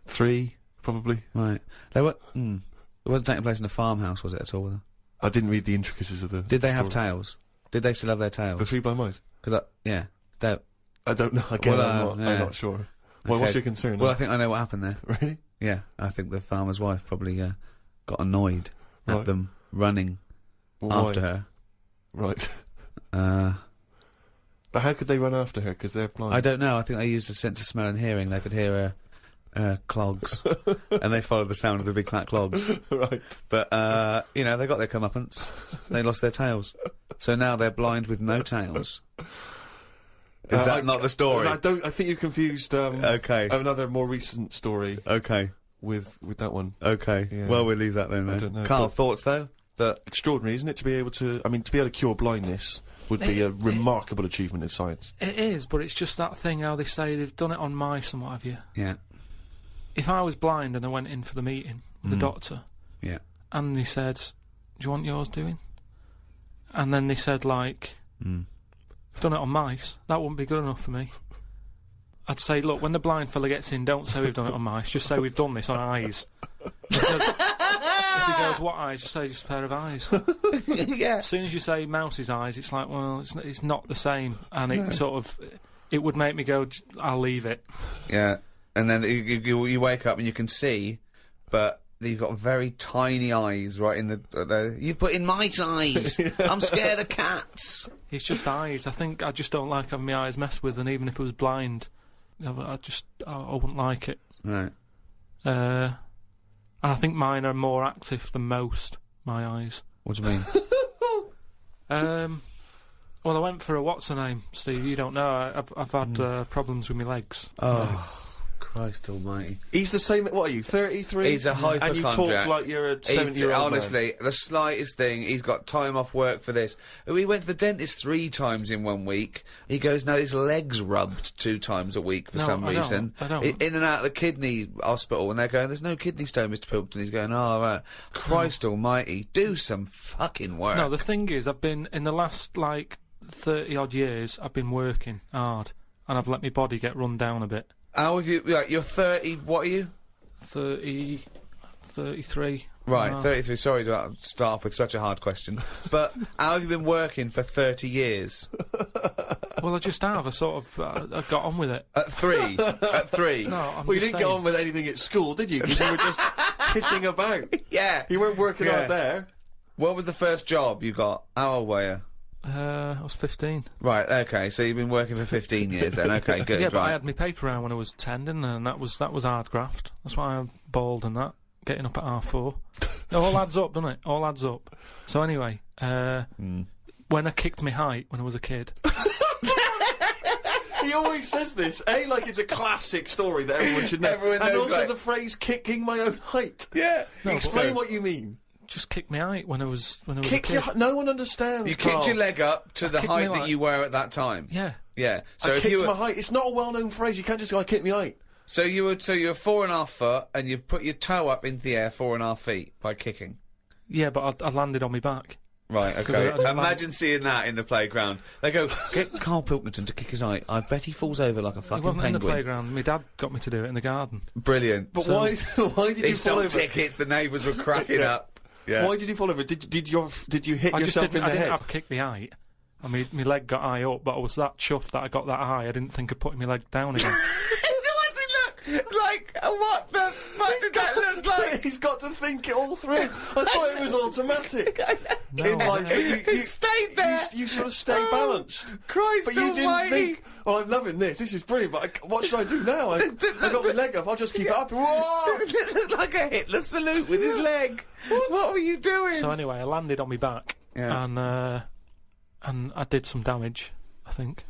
S2: 3, probably.
S1: Right. They were. It wasn't taking place in a farmhouse, was it at all?
S2: I didn't read the intricacies of the.
S1: Did they have
S2: story.
S1: tails? Did they still have their tails?
S2: The 3 blind mice?
S1: Because
S2: I don't know. Again,
S1: Well,
S2: I'm not sure. Well, what's your concern?
S1: Well, I think I know what happened there.
S2: Really?
S1: Yeah, I think the farmer's wife probably got annoyed at them running after her.
S2: Right. But how could they run after her? Because they're blind.
S1: I don't know. I think they used a sense of smell and hearing. They could hear her clogs, and they followed the sound of the big flat clogs.
S2: Right.
S1: But they got their comeuppance. They lost their tails, so now they're blind with no tails. Is that not the story?
S2: I think you confused.
S1: Okay.
S2: Another more recent story.
S1: Okay.
S2: With that one.
S1: Okay.
S2: Yeah.
S1: Well, we'll leave that then.
S2: I don't know.
S1: Karl, thoughts though? That
S2: extraordinary, isn't it? To be able to cure blindness would be a remarkable achievement in science.
S3: It is, but it's just that thing how they say they've done it on mice and what have you.
S1: Yeah.
S3: If I was blind and I went in for the meeting with the doctor,
S1: yeah,
S3: and they said, "Do you want yours doing?" and then they said like, "I've done it on mice," that wouldn't be good enough for me. I'd say, look, when the blind fella gets in, don't say we've done it on mice, just say we've done this on eyes. Because if he goes, what eyes? Just say just a pair of eyes.
S1: yeah.
S3: As soon as you say mouse's eyes, it's like, well, it's not the same, and it would make me go, I'll leave it.
S1: Yeah, and then you wake up and you can see, but you've got very tiny eyes right in the you've put in mice eyes. I'm scared of cats.
S3: It's just eyes. I think I just don't like having my eyes messed with, and even if I was blind, I wouldn't like it.
S1: Right.
S3: And I think mine are more active than most, my eyes.
S1: What do you mean?
S3: Well, I went for a what's-her-name, Steve, you don't know. I've had problems with my legs.
S1: Oh, Christ almighty.
S2: He's the same, what are you, 33?
S1: He's a hypochondriac.
S2: And you talk like you're a 70-year-old
S1: honestly, the slightest thing, he's got time off work for this. We went to the dentist 3 times in 1 week. He goes, now his leg's rubbed 2 times a week for some reason.
S3: I don't.
S1: In and out of the kidney hospital, and they're going, there's no kidney stone, Mr. Pilkington. He's going, oh, right. Christ almighty, do some fucking work.
S3: No, the thing is, I've been, in the last, 30-odd years, I've been working hard, and I've let my body get run down a bit.
S1: How have you, you're 30, what are you?
S3: 33.
S1: Right, 33. Sorry to start off with such a hard question. But how have you been working for 30 years?
S3: Well, I just have. I I got on with it.
S1: At 3? At 3?
S3: No, I'm
S2: Well, you
S3: just
S2: didn't
S3: saying.
S2: get on with anything at school, did you? Because you were just titting about.
S1: Yeah.
S2: You weren't working hard there.
S1: What was the first job you got? How old were you?
S3: I was 15.
S1: Right, okay, so you've been working for 15 years then, okay, good,
S3: Yeah,
S1: right.
S3: but I had my paper round when I was 10, didn't I? And that was hard graft. That's why I'm bald and that. Getting up at 4:30. It all adds up, doesn't it? All adds up. So anyway, when I kicked my height when I was a kid...
S2: He always says this, like it's a classic story that everyone should know.
S1: Everyone
S2: and
S1: knows,
S2: also
S1: like-
S2: the phrase "kicking my own height."
S1: Yeah.
S2: Explain what you mean.
S3: Just kicked my height when I was a
S2: Kick
S3: kid.
S2: your. No one understands.
S1: You
S2: Karl.
S1: kicked your leg up to the
S3: kicked
S1: height
S3: me
S1: that
S3: like-
S1: you were at that time.
S3: Yeah.
S1: Yeah. So
S2: I
S1: if you
S2: kicked
S1: were,
S2: my height. It's not a well-known phrase. You can't just go, "I kicked my height."
S1: so you're 4.5 foot, and you've put your toe up into the air 4.5 feet by kicking.
S3: Yeah, but I landed on my back.
S1: Right,
S3: 'Cause
S1: okay.
S3: I didn't
S1: Imagine seeing that in the playground. They go, get Karl Pilkington to kick his height. I bet he falls over like a
S3: It
S1: fucking
S3: wasn't
S1: penguin.
S3: in the playground. My dad got me to do it in the garden.
S1: Brilliant.
S2: But
S3: So-
S2: why? Why did
S1: He
S2: you fall
S1: sold
S2: over?
S1: tickets, the neighbours were cracking up. Yeah.
S2: Why did you fall over? Did you hit
S3: I just
S2: yourself
S3: didn't,
S2: in
S3: I
S2: the
S3: didn't
S2: head?
S3: have to kick the height. I mean, my leg got high up, but I was that chuffed that I got that high. I didn't think of putting my leg down again.
S1: What's it look like? What the fuck did that look like?
S2: He's got to think it all through. I thought it was automatic.
S3: No,
S2: In
S3: I
S2: like,
S3: didn't.
S1: It stayed there.
S2: You sort of stay
S1: Oh,
S2: balanced.
S1: Christ
S2: But you didn't
S1: almighty.
S2: think, well, I'm loving this. This is brilliant, but what should I do now? I got my leg up. I'll just keep it up. Whoa!
S1: It looked like a Hitler salute with his leg. What were you doing?
S3: So anyway, I landed on my back,
S1: Yeah.
S3: and I did some damage, I think.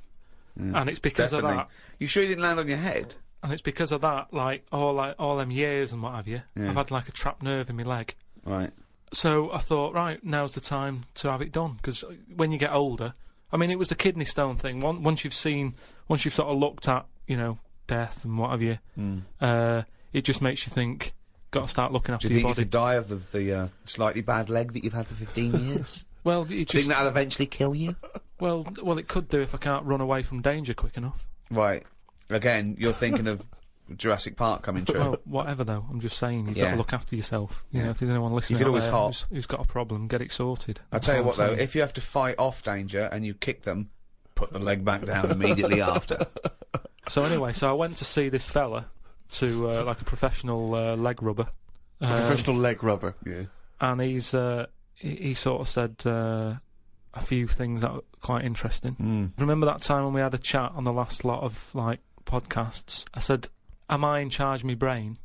S3: And it's because
S1: Definitely.
S3: of that.
S1: You sure you didn't land on your head?
S3: And it's because of that, like all them years and what have you.
S1: Yeah.
S3: I've had like a trapped nerve in my leg.
S1: Right.
S3: So I thought, right, now's the time to have it done. Because when you get older, I mean, it was the kidney stone thing. Once you've sort of looked at, death and what have you, it just makes you think, got to start looking after
S1: Do you
S3: your
S1: think you
S3: body.
S1: could die of the slightly bad leg that you've had for 15 years?
S3: Well,
S1: Do you think that'll eventually kill you?
S3: well, it could do if I can't run away from danger quick enough.
S1: Right. Again, you're thinking of Jurassic Park coming true.
S3: Well, whatever though. I'm just saying, you've got
S1: Yeah.
S3: to look after yourself. You know,
S1: Yeah.
S3: if there's anyone listening,
S1: could
S3: out
S1: always
S3: there
S1: hop.
S3: who's got a problem, get it sorted.
S1: I'll tell you what,
S3: That's all
S1: though,
S3: I'm saying.
S1: if you have to fight off danger and you kick them, put the leg back down immediately after.
S3: So anyway, I went to see this fella, to like a professional leg rubber.
S2: Professional leg rubber.
S1: Yeah.
S3: And he sort of said a few things that were quite interesting. Remember that time when we had a chat on the last lot of like podcasts? I said, "Am I in charge of my brain,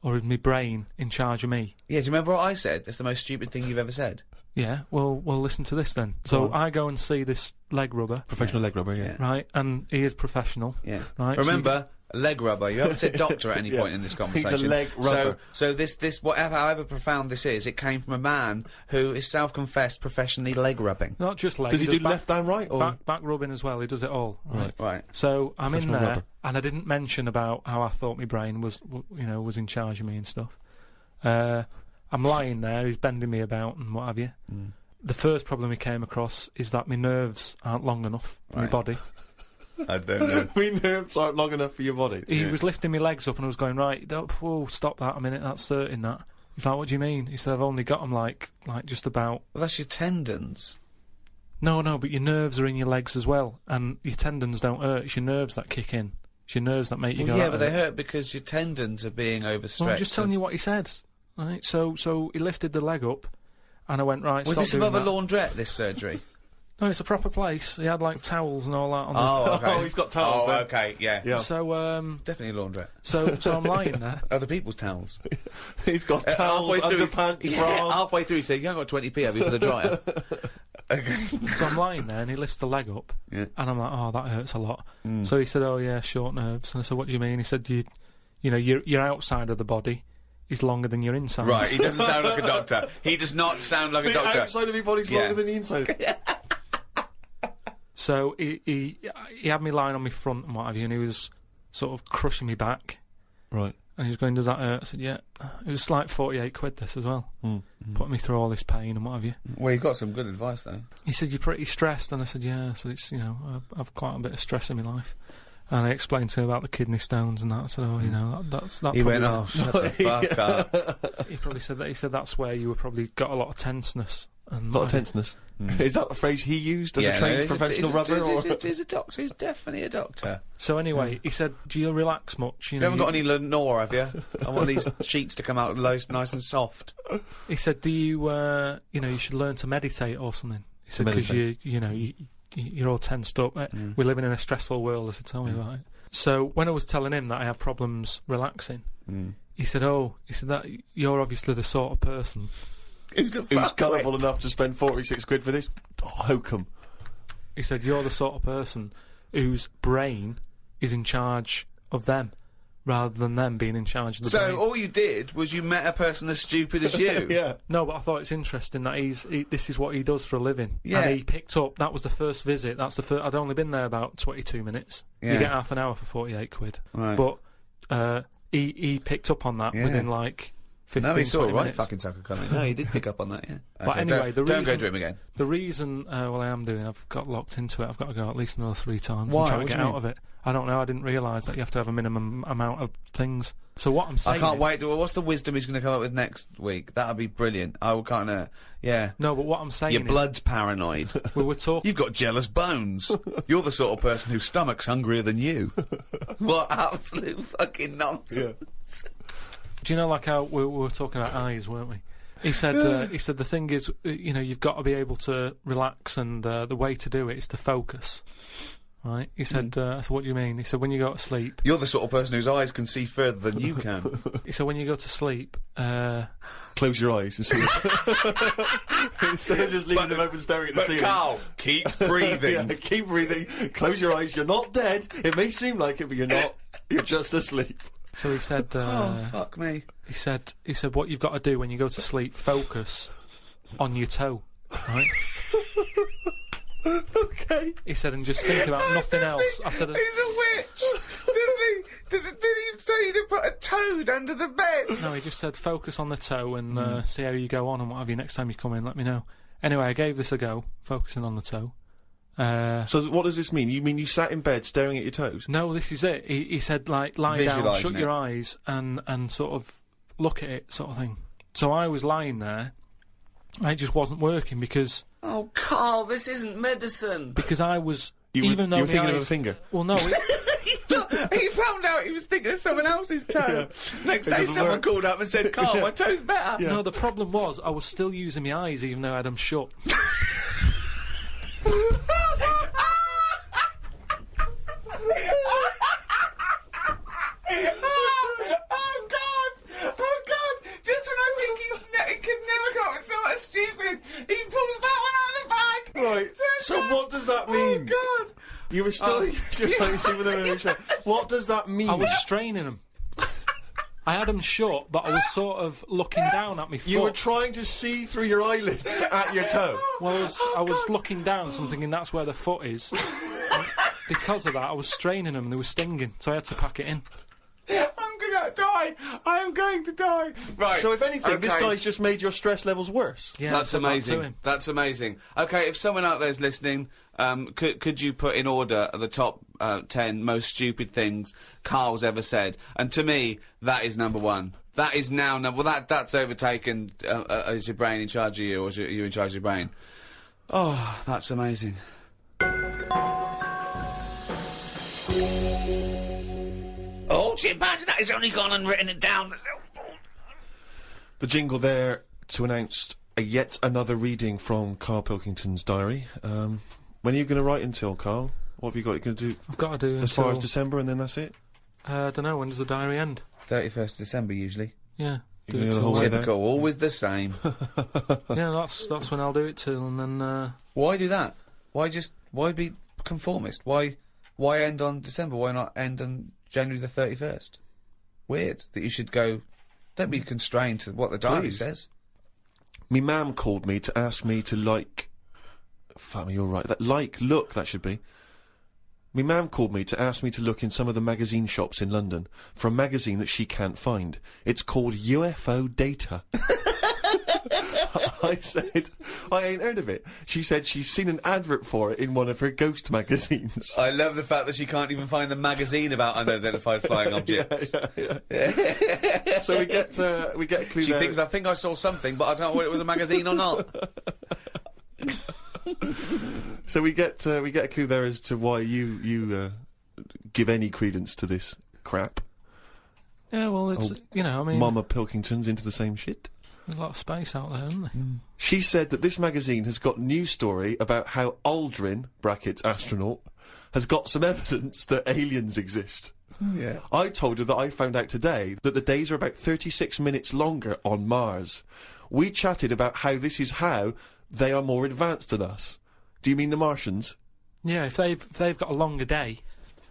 S3: or is my brain in charge of me?"
S1: Yeah, do you remember what I said? It's the most stupid thing you've ever said.
S3: Yeah. Well, listen to this then. So I go and see this leg rubber,
S2: Professional leg rubber, yeah.
S3: right? And he is professional,
S1: Yeah.
S3: right? so
S1: Remember, leg rubber. You haven't said doctor at any
S2: Yeah.
S1: point in this conversation.
S2: leg rubber.
S1: So this whatever, however profound this is, it came from a man who is self-confessed professionally leg rubbing.
S3: not just legs.
S2: Does he do
S3: back,
S2: left and right? Or?
S3: back rubbing as well? He does it all. Right.
S1: Right.
S3: So I'm in
S2: Professional
S3: there,
S2: rubber.
S3: and I didn't mention about how I thought my brain was in charge of me and stuff. I'm lying there. He's bending me about and what have you. The first problem he came across is that my nerves aren't long enough for my
S1: Right.
S3: body.
S1: I don't know.
S2: My nerves aren't long enough for your body.
S3: He was lifting my legs up and I was going, right, whoa, stop that a minute, that's certain that. He's like, what do you mean? He said, I've only got them like just about...
S1: Well, that's your tendons.
S3: No, but your nerves are in your legs as well, and your tendons don't hurt, it's your nerves that kick in. It's your nerves that make you
S1: Well,
S3: go,
S1: yeah,
S3: "That
S1: but they
S3: hurts."
S1: hurt because your tendons are being overstretched.
S3: Well, I'm just telling you what he said. Right, so he lifted the leg up, and I went, right,
S1: Was
S3: stop
S1: this
S3: doing
S1: above a
S3: that.
S1: laundrette, this surgery?
S3: No, it's a proper place. He had like towels and all that on
S1: Oh, okay.
S2: Oh, he's got towels
S1: Oh,
S2: then.
S1: okay, yeah.
S2: Yeah.
S3: So
S1: Definitely a laundrette.
S3: so I'm lying there.
S1: Other people's towels.
S2: He's got towels,
S1: Halfway through,
S2: underpants,
S1: yeah,
S2: bras.
S1: halfway through he said, you haven't got 20p have you for the dryer? Okay.
S3: So I'm lying there, and he lifts the leg up,
S1: Yeah.
S3: and I'm like, oh, that hurts a lot. So he said, oh yeah, short nerves. And I said, what do you mean? He said, your outside of the body is longer than your inside.
S1: Right, he doesn't sound like a doctor. He does not sound like a
S2: The
S1: doctor.
S2: outside of your body's
S1: Yeah.
S2: longer than the inside.
S3: So he had me lying on my front and what have you, and he was sort of crushing me back.
S2: Right.
S3: And he was going, does that hurt? I said, yeah. It was like 48 quid this as well. Putting me through all this pain and what have you.
S1: Well, you've got some good advice, though.
S3: He said, you're pretty stressed. And I said, yeah. So it's, I've quite a bit of stress in my life. And I explained to him about the kidney stones and that. I said, oh, that's
S1: He went, oh, shut the fuck up.
S3: He probably said that. He said that's where you were probably got a lot of tenseness. And
S2: A lot of tenseness. Is that the phrase he used as a trained professional rubber?
S1: He's a doctor. He's definitely a doctor.
S3: So anyway, he said, do you relax much?
S1: You haven't got any Lenore, have you? I want these sheets to come out nice and soft.
S3: He said, do you, you should learn to meditate or something. He said, because you're all tensed up. We're living in a stressful world, as he told me about it. So when I was telling him that I have problems relaxing, he said, that you're obviously the sort of person
S1: who's
S2: gullible enough to spend 46 quid for this hokum.
S3: He said, you're the sort of person whose brain is in charge of them, rather than them being in charge of the brain.
S1: So all you did was you met a person as stupid as you.
S2: Yeah.
S3: No, but I thought it's interesting that this is what he does for a living.
S1: Yeah.
S3: And he picked up, that was the first visit, I'd only been there about 22 minutes.
S1: Yeah.
S3: You get half an hour for 48 quid.
S1: Right.
S3: But he picked up on that within like 15,
S1: no, he saw
S3: 20
S1: a right
S3: minutes.
S1: fucking sucker coming. No, he did pick up on that, yeah.
S3: But anyway,
S1: don't go to him again.
S3: The reason, I am doing, I've got locked into it, I've got to go at least another 3 times.
S1: Why?
S3: I'm trying
S1: What
S3: to
S1: do
S3: get
S1: you
S3: out of it. I don't know, I didn't realise that you have to have a minimum amount of things. So what I'm saying
S1: I can't wait. What's the wisdom he's going to come up with next week? That'll be brilliant. I can't, yeah.
S3: No, but what I'm saying
S1: Your blood's paranoid.
S3: we were talking...
S1: You've got jealous bones. You're the sort of person whose stomach's hungrier than you. What absolute fucking nonsense.
S2: Yeah.
S3: Do you know, like how we were talking about eyes, weren't we? He said the thing is, you've got to be able to relax, and the way to do it is to focus. Right? He said, so what do you mean? He said, when you go to sleep...
S1: You're the sort of person whose eyes can see further than you can.
S3: He said, when you go to sleep...
S2: Close your eyes and see. Instead of just leaving them open staring at the ceiling.
S1: Carl, keep breathing.
S2: Yeah, keep breathing. Close your eyes. You're not dead. It may seem like it, but you're not. You're just asleep.
S3: So he said...
S1: oh, fuck me.
S3: He said, what you've got to do when you go to sleep, focus on your toe, right?
S2: Okay.
S3: He said, and just think about nothing else. I said...
S1: He's a witch! Did he say to put a toad under the bed?
S3: No, he just said, focus on the toe and see how you go on and what have you. Next time you come in, let me know. Anyway, I gave this a go, focusing on the toe.
S2: So what does this mean? You mean you sat in bed staring at your toes?
S3: No, this is it. He said, like, lie down,
S1: Visualising
S3: shut
S1: it.
S3: your eyes and sort of look at it, sort of thing. So I was lying there, and it just wasn't working because...
S1: Oh, Carl, this isn't medicine.
S3: Because I was...
S2: You were thinking
S3: eyes,
S2: of a finger?
S3: Well, no.
S1: He found out he was thinking of someone else's toe. Next day someone called up and said, Carl, my toe's better.
S3: No, the problem was I was still using my eyes even though I had them shut.
S1: Oh God! Just when I think he could never come up with something stupid, he pulls that one out of the bag.
S2: Right. So what does that mean?
S1: Oh God!
S2: You were still What does that mean?
S3: I was straining them. I had them shut, but I was sort of looking down at my foot.
S2: You were trying to see through your eyelids at your toe.
S3: Well, I was looking down, so I'm thinking that's where the foot is. Because of that, I was straining them and they were stinging, so I had to pack it in.
S1: I'm gonna die! I am going to die! Right.
S2: So if anything, this guy's just made your stress levels worse.
S3: Yeah,
S1: That's
S3: I said that to
S1: amazing.
S3: him.
S1: That's amazing. Okay, if someone out there's listening, could you put in order the top 10 most stupid things Karl's ever said? And to me, that is number one. That is now number... Well, that's overtaken... is your brain in charge of you, or are you in charge of your brain? Oh, that's amazing. Oh, chimpanzee, that has only gone and written it down.
S2: The jingle there to announce yet another reading from Karl Pilkington's diary. When are you going to write until, Karl? What have you got? You're going to do
S3: I've got to do
S2: as far as December, and then that's it?
S3: I don't know, when does the diary end?
S1: 31st December, usually.
S3: Yeah. Do
S2: You're
S3: it
S2: gonna
S3: till
S2: hold it
S3: then.
S2: there?
S1: Typical, always the same.
S3: Yeah, that's when I'll do it till, and then...
S1: Why do that? Why be conformist? Why end on December? Why not end on January the 31st? Weird that you should go... Don't be constrained to what the diary
S2: Please.
S1: says.
S2: Me mam called me to ask me to like... Fuck me, you're right. Look, that should be. Me mam called me to ask me to look in some of the magazine shops in London for a magazine that she can't find. It's called UFO Data. I said, I ain't heard of it. She said she's seen an advert for it in one of her ghost magazines.
S1: I love the fact that she can't even find the magazine about unidentified flying objects.
S2: Yeah. So we get a clue
S1: She
S2: there.
S1: thinks, I think I saw something, but I don't know whether it was a magazine or not.
S2: So we get a clue there as to why you give any credence to this crap.
S3: Yeah, well, it's,
S2: Old
S3: I mean...
S2: Mama Pilkington's into the same shit.
S3: There's a lot of space out there, isn't there?
S2: She said that this magazine has got news story about how Aldrin, brackets astronaut, has got some evidence that aliens exist.
S1: Yeah.
S2: I told her that I found out today that the days are about 36 minutes longer on Mars. We chatted about how this is how they are more advanced than us. Do you mean the Martians?
S3: Yeah, if they've got a longer day,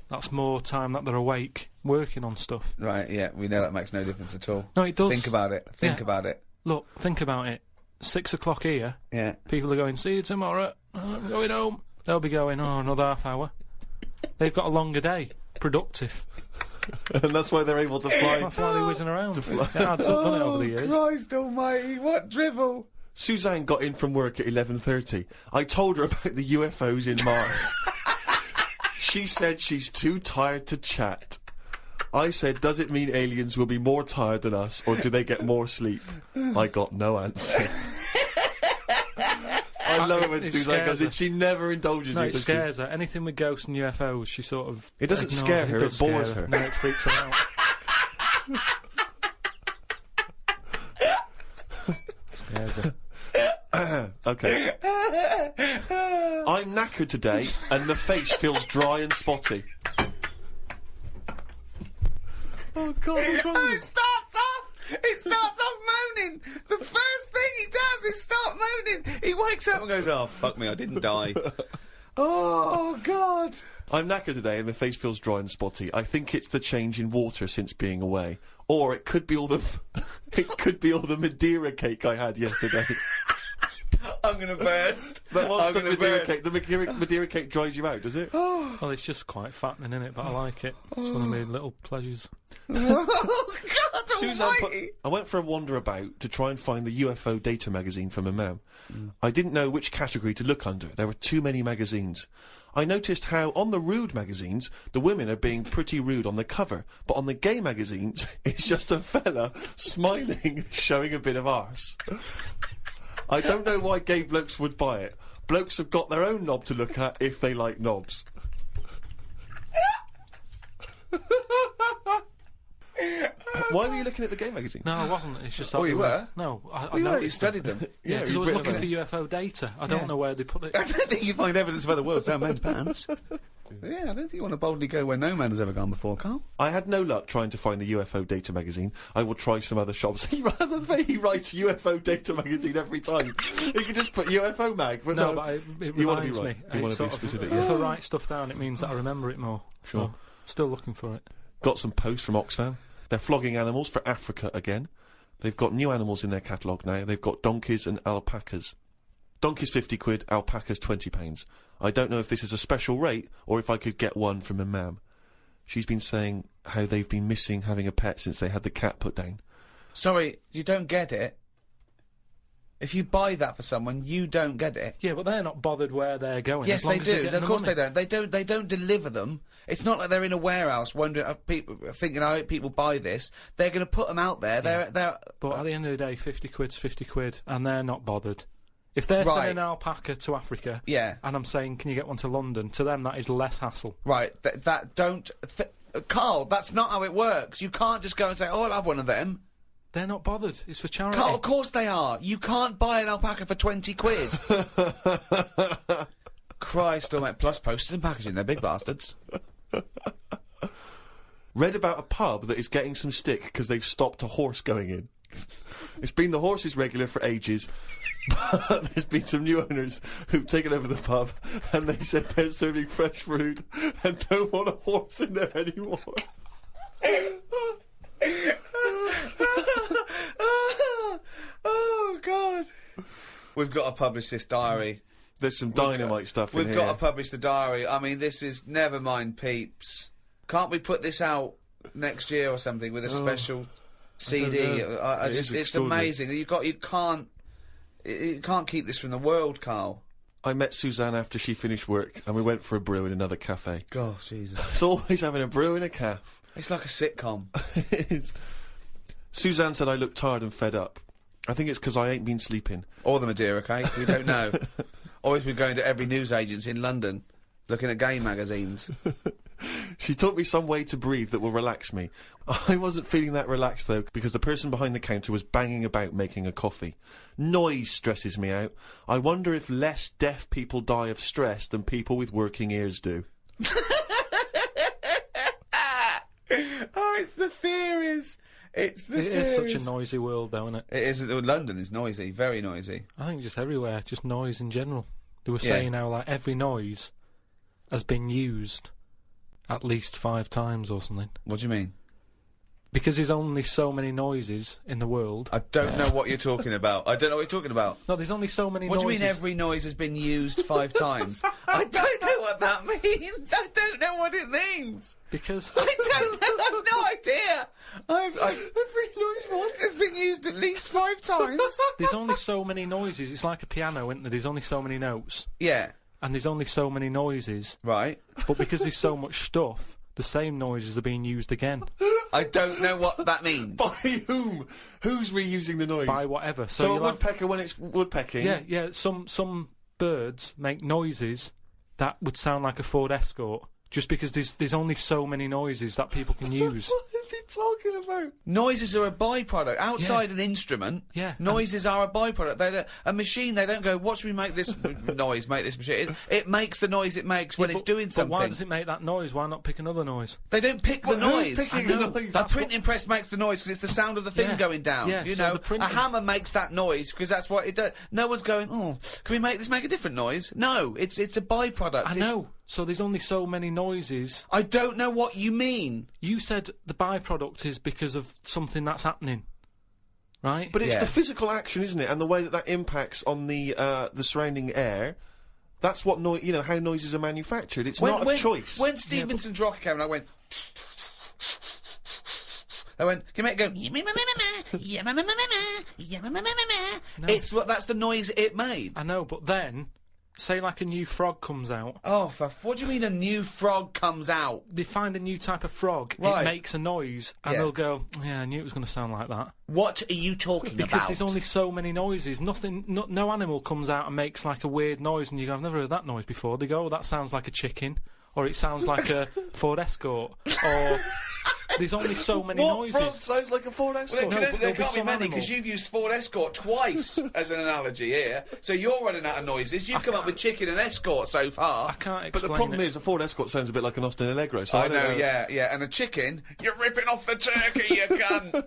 S3: that's more time that they're awake working on stuff.
S1: Right, yeah, we know that makes no difference at all.
S3: No, it does.
S1: Think about it. Think
S3: Yeah.
S1: about it.
S3: Look, think about it. 6 o'clock here,
S1: Yeah.
S3: people are going, see you tomorrow, I'm going home. They'll be going, oh, another half hour. They've got a longer day. Productive.
S2: And that's why they're able to fly.
S3: That's why they're whizzing around. It adds up, doesn't it, over the years?
S1: Christ almighty, what drivel!
S2: Suzanne got in from work at 11:30. I told her about the UFOs in Mars. She said she's too tired to chat. I said, does it mean aliens will be more tired than us, or do they get more sleep? I got no answer. I love it when Suzanne goes in. She never indulges
S3: No,
S2: you.
S3: it scares her. Anything with ghosts and UFOs, she sort of...
S2: It doesn't
S3: ignores
S2: scare her, it
S3: does
S2: bores
S3: scare
S2: her.
S3: No, it freaks her out. Scares her.
S2: Okay. I'm knackered today, and the face feels dry and spotty. Oh, God, what's wrong with you?
S1: It starts off moaning! The first thing he does is start moaning! He wakes up and goes, oh, fuck me, I didn't die. Oh, God!
S2: I'm knackered today and my face feels dry and spotty. I think it's the change in water since being away. Or it could be all the... it could be all the Madeira cake I had yesterday.
S1: I'm gonna burst.
S2: But what's
S1: I'm
S2: the
S1: gonna
S2: Madeira
S1: burst.
S2: cake? The Madeira cake dries you out, does it?
S3: Well, it's just quite fattening, innit? But I like it. It's one of my little pleasures.
S1: Oh, God
S2: Suzanne
S1: almighty!
S2: I went for a wander about to try and find the UFO data magazine from my mum. I didn't know which category to look under. There were too many magazines. I noticed how on the rude magazines, the women are being pretty rude on the cover, but on the gay magazines, it's just a fella smiling, showing a bit of arse. I don't know why gay blokes would buy it. Blokes have got their own knob to look at if they like knobs. Why were you looking at the gay magazine?
S3: No, I wasn't. It's just...
S1: Oh, you were?
S3: No, I
S1: You were, you
S3: noticed
S1: studied them.
S3: Yeah, because I
S2: you've
S3: was
S2: written
S3: looking
S2: about
S3: for UFO data. I don't know where they put it.
S1: I don't think you find evidence of other worlds down men's pants. Yeah, I don't think you want to boldly go where no man has ever gone before, Karl.
S2: I had no luck trying to find the UFO data magazine. I will try some other shops. He writes UFO data magazine every time. He can just put UFO mag, but
S3: No,
S2: no.
S3: but it
S2: You wanna be
S3: reminds me.
S2: right. You wanna
S3: It's
S2: be
S3: sort of-
S2: specific,
S3: If
S2: yeah.
S3: I write stuff down, it means that I remember it more.
S2: Sure.
S3: So, still looking for it.
S2: Got some posts from Oxfam. They're flogging animals for Africa again. They've got new animals in their catalogue now. They've got donkeys and alpacas. Donkeys 50 quid, alpacas 20 pounds. I don't know if this is a special rate or if I could get one from a mam. She's been saying how they've been missing having a pet since they had the cat put down.
S1: Sorry, you don't get it. If you buy that for someone, you don't get it.
S3: Yeah, but they're not bothered where they're going.
S1: Yes,
S3: as long
S1: they
S3: as they're
S1: do.
S3: getting
S1: Of
S3: the
S1: course
S3: money.
S1: they don't. They don't deliver them. It's not like they're in a warehouse wondering, people thinking, I hope people buy this. They're going to put them out there. They're.
S3: But at the end of the day, 50 quid's 50 quid, and they're not bothered. If they're
S1: Right.
S3: sending an alpaca to Africa,
S1: Yeah.
S3: and I'm saying, can you get one to London? To them, that is less hassle.
S1: Right. Karl, that's not how it works. You can't just go and say, oh, I'll have one of them.
S3: They're not bothered. It's for charity.
S1: Karl, of course they are. You can't buy an alpaca for 20 quid. Christ almighty. Plus postage and packaging. They're big bastards.
S2: Read about a pub that is getting some stick because they've stopped a horse going in. It's been the horse's regular for ages, but there's been some new owners who've taken over the pub and they said they're serving fresh food and don't want a horse in there anymore.
S1: Oh, God. We've got to publish this diary.
S2: There's some dynamite stuff in
S1: We've
S2: here.
S1: got to publish the diary. I mean, this is... Never mind, peeps. Can't we put this out next year or something with a special CD?
S2: It is
S1: It's
S2: extraordinary.
S1: amazing. You can't keep this from the world, Karl.
S2: I met Suzanne after she finished work and we went for a brew in another cafe.
S1: Gosh, Jesus.
S2: It's always having a brew in a calf.
S1: It's like a sitcom.
S2: It is. Suzanne said I look tired and fed up. I think it's because I ain't been sleeping.
S1: Or the Madeira cake, we don't know. Or he's been going to every news agency in London. looking at gay magazines.
S2: She taught me some way to breathe that will relax me. I wasn't feeling that relaxed, though, because the person behind the counter was banging about making a coffee. Noise stresses me out. I wonder if less deaf people die of stress than people with working ears do.
S1: Oh, it's the theories. It's the theories.
S3: It is such a noisy world, though, isn't it?
S1: It is. London is noisy, very noisy.
S3: I think just everywhere, just noise in general. They were
S1: Yeah.
S3: saying how, like, every noise has been used at least 5 times or something.
S1: What do you mean?
S3: Because there's only so many noises in the world.
S1: I don't know what you're talking about. I don't know what you're talking about.
S3: No, there's only so many
S1: What
S3: noises.
S1: do you mean every noise has been used 5 times? I don't know what that means. I don't know what it means.
S3: Because
S1: I don't know. I've no idea. Every noise once has been used at least 5 times.
S3: there's only so many noises. It's like a piano, isn't there? There's only so many notes.
S1: Yeah.
S3: And there's only so many noises.
S1: Right.
S3: But because there's so much stuff, the same noises are being used again.
S1: I don't know what that means.
S2: By whom? Who's reusing the noise?
S3: By whatever.
S2: So a
S3: you'll have-
S2: woodpecker when it's woodpecking?
S3: Yeah. Some birds make noises that would sound like a Ford Escort, just because there's only so many noises that people can use.
S2: What is he talking about?
S1: Noises are a byproduct. Outside an instrument,
S3: Yeah.
S1: noises are a byproduct. A machine, they don't go, what should we make this noise, make this machine? It makes the noise it makes when it's doing something.
S3: But why does it make that noise? Why not pick another noise?
S1: They don't pick the
S2: Well,
S1: noise.
S2: who's picking
S1: I know.
S2: the noise?
S1: The printing press makes the noise because it's the sound of the thing
S3: Yeah.
S1: going down.
S3: Yeah,
S1: You
S3: so
S1: know,
S3: the printing-
S1: a hammer makes that noise because that's what it does. No one's going, oh, can we make this make a different noise? No, it's a byproduct.
S3: I know. So there's only so many noises.
S1: I don't know what you mean.
S3: You said the byproduct is because of something that's happening, right?
S2: But it's
S1: Yeah.
S2: the physical action, isn't it? And the way that impacts on the surrounding air. That's what how noises are manufactured. It's not a choice.
S1: When Stevenson's rocket came and I went... I went, can you make it go... That's the noise it made.
S3: I know, but then, say like a new frog comes out.
S1: Oh, what do you mean a new frog comes out?
S3: They find a new type of frog,
S1: Right.
S3: it makes a noise, and
S1: Yeah.
S3: they'll go, yeah, I knew it was going to sound like that.
S1: What are you talking
S3: Because
S1: about?
S3: there's only so many noises. No animal comes out and makes like a weird noise, and you go, I've never heard that noise before. They go, oh, that sounds like a chicken, or it sounds like a Ford Escort, or... There's only so many
S2: What frog
S3: noises.
S2: sounds like a Ford Escort?
S3: No,
S1: there
S3: but there'll be
S1: can't be
S3: some
S1: many
S3: animal.
S1: because you've used Ford Escort twice as an analogy here. So you're running out of noises. You've come up with chicken and Escort so far.
S3: I can't explain
S2: But the problem
S3: it.
S2: is, a Ford Escort sounds a bit like an Austin Allegro. So
S1: I
S2: don't
S1: know, yeah. And a chicken, you're ripping off the turkey, you cunt.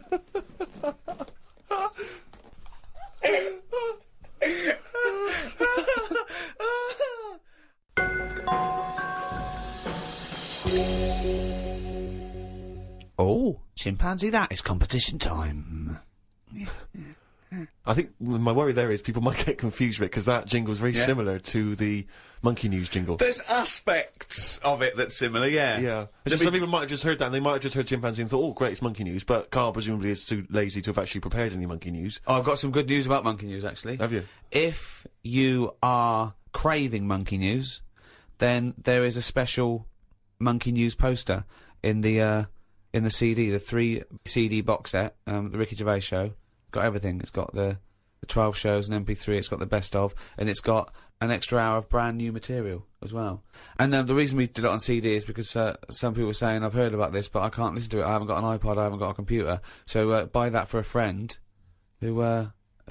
S1: Oh, chimpanzee, that is competition time.
S2: I think my worry there is people might get confused with it because that jingle's very
S1: Yeah.
S2: similar to the Monkey News jingle.
S1: There's aspects of it that's similar, yeah.
S2: Yeah. It's just some people might have just heard that and they might have just heard chimpanzee and thought, oh, great, it's Monkey News. But Karl presumably is too lazy to have actually prepared any Monkey News.
S1: Oh, I've got some good news about Monkey News, actually.
S2: Have you?
S1: If you are craving Monkey News, then there is a special Monkey News poster in the CD, the 3 CD box set, the Ricky Gervais show. Got everything. It's got the 12 shows and MP3. It's got the best of, and it's got an extra hour of brand new material as well. And the reason we did it on CD is because some people were saying, I've heard about this, but I can't listen to it. I haven't got an iPod. I haven't got a computer. So buy that for a friend who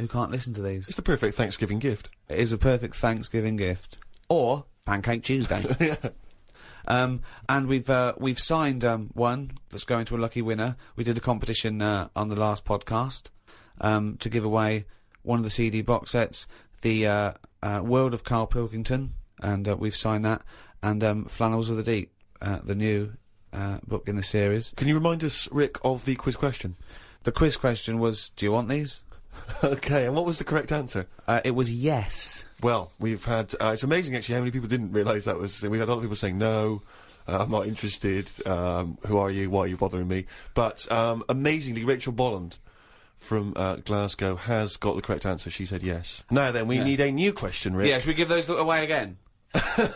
S1: can't listen to these.
S2: It's the perfect Thanksgiving gift.
S1: It is the perfect Thanksgiving gift, or Pancake Tuesday.
S2: Yeah.
S1: And we've signed one that's going to a lucky winner. We did a competition on the last podcast to give away one of the CD box sets, the World of Karl Pilkington, and we've signed that, and Flannels of the Deep, the new book in the series.
S2: Can you remind us, Rick, of the quiz question?
S1: The quiz question was, do you want these?
S2: Okay, and what was the correct answer?
S1: It was yes.
S2: Well, we've had... it's amazing, actually, how many people didn't realise that was... We had a lot of people saying, no, I'm not interested, who are you, why are you bothering me? But, amazingly, Rachel Bolland from Glasgow has got the correct answer. She said yes. Now then, we need a new question, Rick.
S1: Yeah, should we give those away again?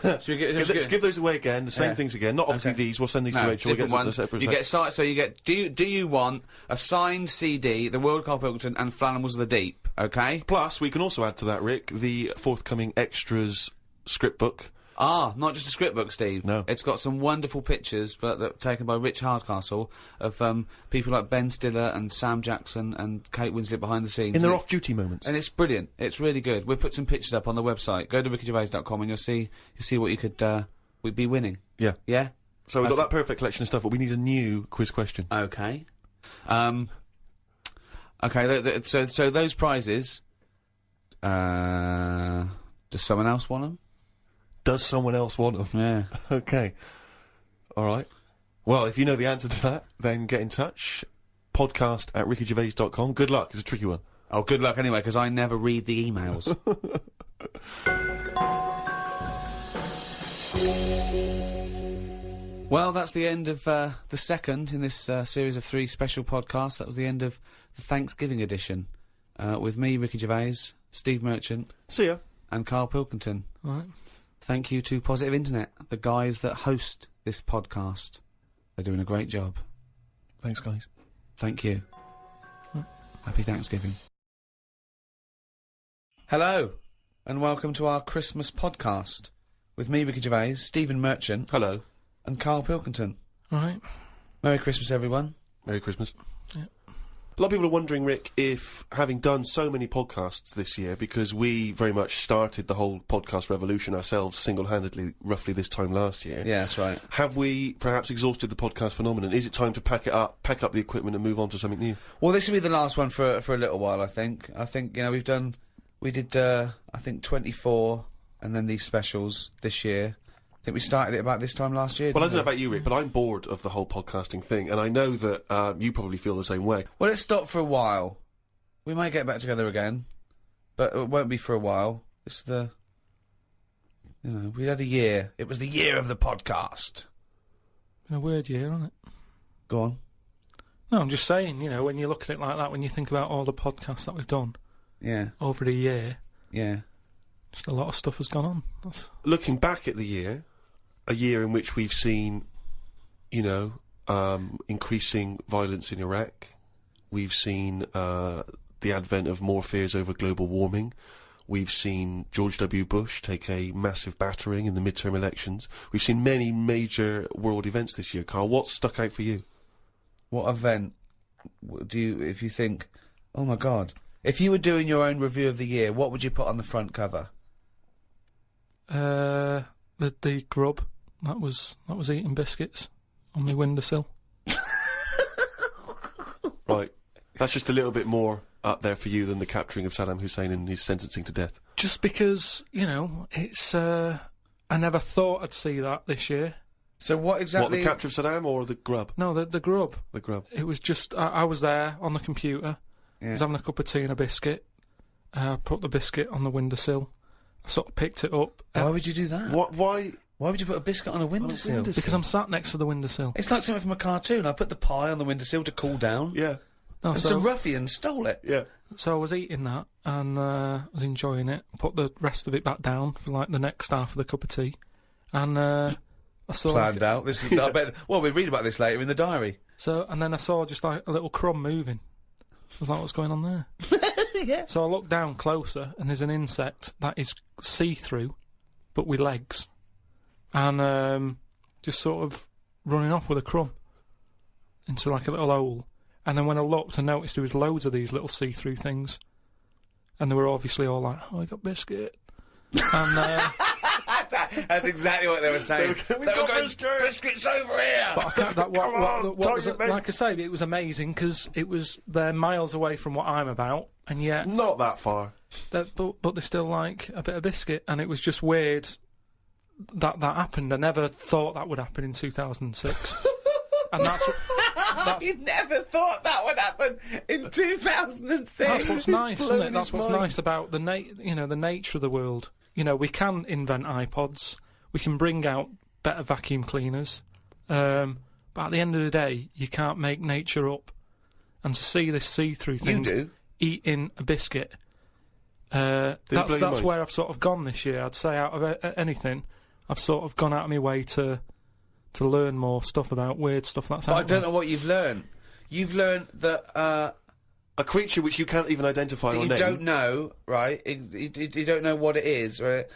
S2: Let's give those away again, the same things again. Not obviously
S1: Okay.
S2: these, we'll send these to
S1: No,
S2: Rachel.
S1: different
S2: we'll
S1: ones.
S2: separate
S1: You get so you get. Do you want a signed CD, the World Karl Pilkington, and Flannels of the Deep? Okay.
S2: Plus, we can also add to that, Rick, the forthcoming extras script book
S1: Not just a script book, Steve.
S2: No.
S1: It's got some wonderful pictures, but that taken by Rich Hardcastle, of people like Ben Stiller and Sam Jackson and Kate Winslet behind the scenes.
S2: In their
S1: And
S2: off-duty moments.
S1: and it's brilliant. It's really good. We'll put some pictures up on the website. Go to rickygervais.com and you'll see what you could we'd be winning.
S2: Yeah.
S1: Yeah?
S2: So we've got that perfect collection of stuff, but we need a new quiz question.
S1: Okay. Okay, so those prizes, does someone else want them?
S2: Does someone else want them?
S1: Yeah.
S2: Okay. All right. Well, if you know the answer to that, then get in touch. podcast@rickygervais.com. Good luck. It's a tricky one.
S1: Oh, good luck anyway, because I never read the emails. Well, that's the end of the second in this series of 3 special podcasts. That was the end of the Thanksgiving edition. With me, Ricky Gervais, Steve Merchant,
S2: See ya.
S1: and Karl Pilkington.
S3: All right.
S1: Thank you to Positive Internet, the guys that host this podcast. They're doing a great job.
S2: Thanks, guys.
S1: Thank you. Happy Thanksgiving. Hello, and welcome to our Christmas podcast. With me, Ricky Gervais, Stephen Merchant,
S2: Hello.
S1: and Karl Pilkington.
S3: All right.
S1: Merry Christmas, everyone.
S2: Merry Christmas.
S3: Yeah.
S2: A lot of people are wondering, Rick, if having done so many podcasts this year, because we very much started the whole podcast revolution ourselves single-handedly roughly this time last year,
S1: Yeah, that's right.
S2: have we perhaps exhausted the podcast phenomenon? Is it time to pack up the equipment and move on to something new?
S1: Well, this will be the last one for a little while, I think. I think, we did, I think 24, and then these specials this year. I think we started it about this time last year.
S2: Well, I
S1: didn't
S2: don't know
S1: we?
S2: about you, Rick, but I'm bored of the whole podcasting thing, and I know that you probably feel the same way.
S1: Well, it stopped for a while. We might get back together again, but it won't be for a while. It's we had a year. It was the year of the podcast.
S3: Been a weird year, hasn't it?
S1: Go on.
S3: No, I'm just saying, when you look at it like that, when you think about all the podcasts that we've done
S1: Yeah,
S3: over the year,
S1: yeah.
S3: just a lot of stuff has gone on.
S2: Looking back at the year, a year in which we've seen, increasing violence in Iraq, we've seen the advent of more fears over global warming, we've seen George W. Bush take a massive battering in the midterm elections, we've seen many major world events this year. Karl, what's stuck out for you?
S1: What event if you think, oh my God, if you were doing your own review of the year, what would you put on the front cover?
S3: The grub that was eating biscuits on my windowsill.
S2: Right. That's just a little bit more up there for you than the capturing of Saddam Hussein and his sentencing to death.
S3: Just because, it's I never thought I'd see that this year.
S1: So what exactly?
S2: What, the capture of Saddam or the grub?
S3: No, the grub.
S2: The grub.
S3: It was just I was there on the computer. I was having a cup of tea and a biscuit. I put the biscuit on the windowsill. I sort of picked it up.
S1: Why would you do that?
S2: Why?
S1: Why would you put a biscuit on a windowsill?
S3: Because I'm sat next to the windowsill.
S1: It's like something from a cartoon. I put the pie on the windowsill to cool down.
S2: Yeah.
S3: No,
S1: And some ruffian stole it.
S2: Yeah.
S3: So I was eating that and I was enjoying it. Put the rest of it back down for like the next half of the cup of tea. And I saw...
S1: Planned out. This is, I bet, well, we'll read about this later in the diary.
S3: And then I saw just like a little crumb moving. I was like, what's going on there?
S1: Yeah.
S3: So I looked down closer and there's an insect that is see-through, but with legs. And just sort of running off with a crumb into like a little hole. And then when I looked, I noticed there was loads of these little see-through things. And they were obviously all like, oh, I got biscuit. And
S1: that's exactly what they were saying.
S2: We've got
S1: biscuits over here.
S3: but I can't, that, what was
S2: target
S3: it, like I say, it was amazing because they're miles away from what I'm about, and yet
S2: Not that far.
S3: but they still like a bit of biscuit, and it was just weird that happened. I never thought that would happen in 2006, and that's
S1: You never thought that would happen in 2006.
S3: that's what's nice, isn't
S2: blown
S3: it? That's
S2: his
S3: what's
S2: mind.
S3: nice about the the nature of the world. We can invent iPods, we can bring out better vacuum cleaners, but at the end of the day, you can't make nature up. And to see this see-through thing
S1: You do.
S3: eating a biscuit,
S2: blow your
S3: that's
S2: mind?
S3: where I've sort of gone this year. I'd say out of anything, I've sort of gone out of my way to learn more stuff about weird stuff that's
S1: But I
S3: happening.
S1: don't know what you've learned. You've learned that
S2: A creature which you can't even identify
S1: that
S2: or
S1: you
S2: name.
S1: don't know, right? You don't know what it is, right?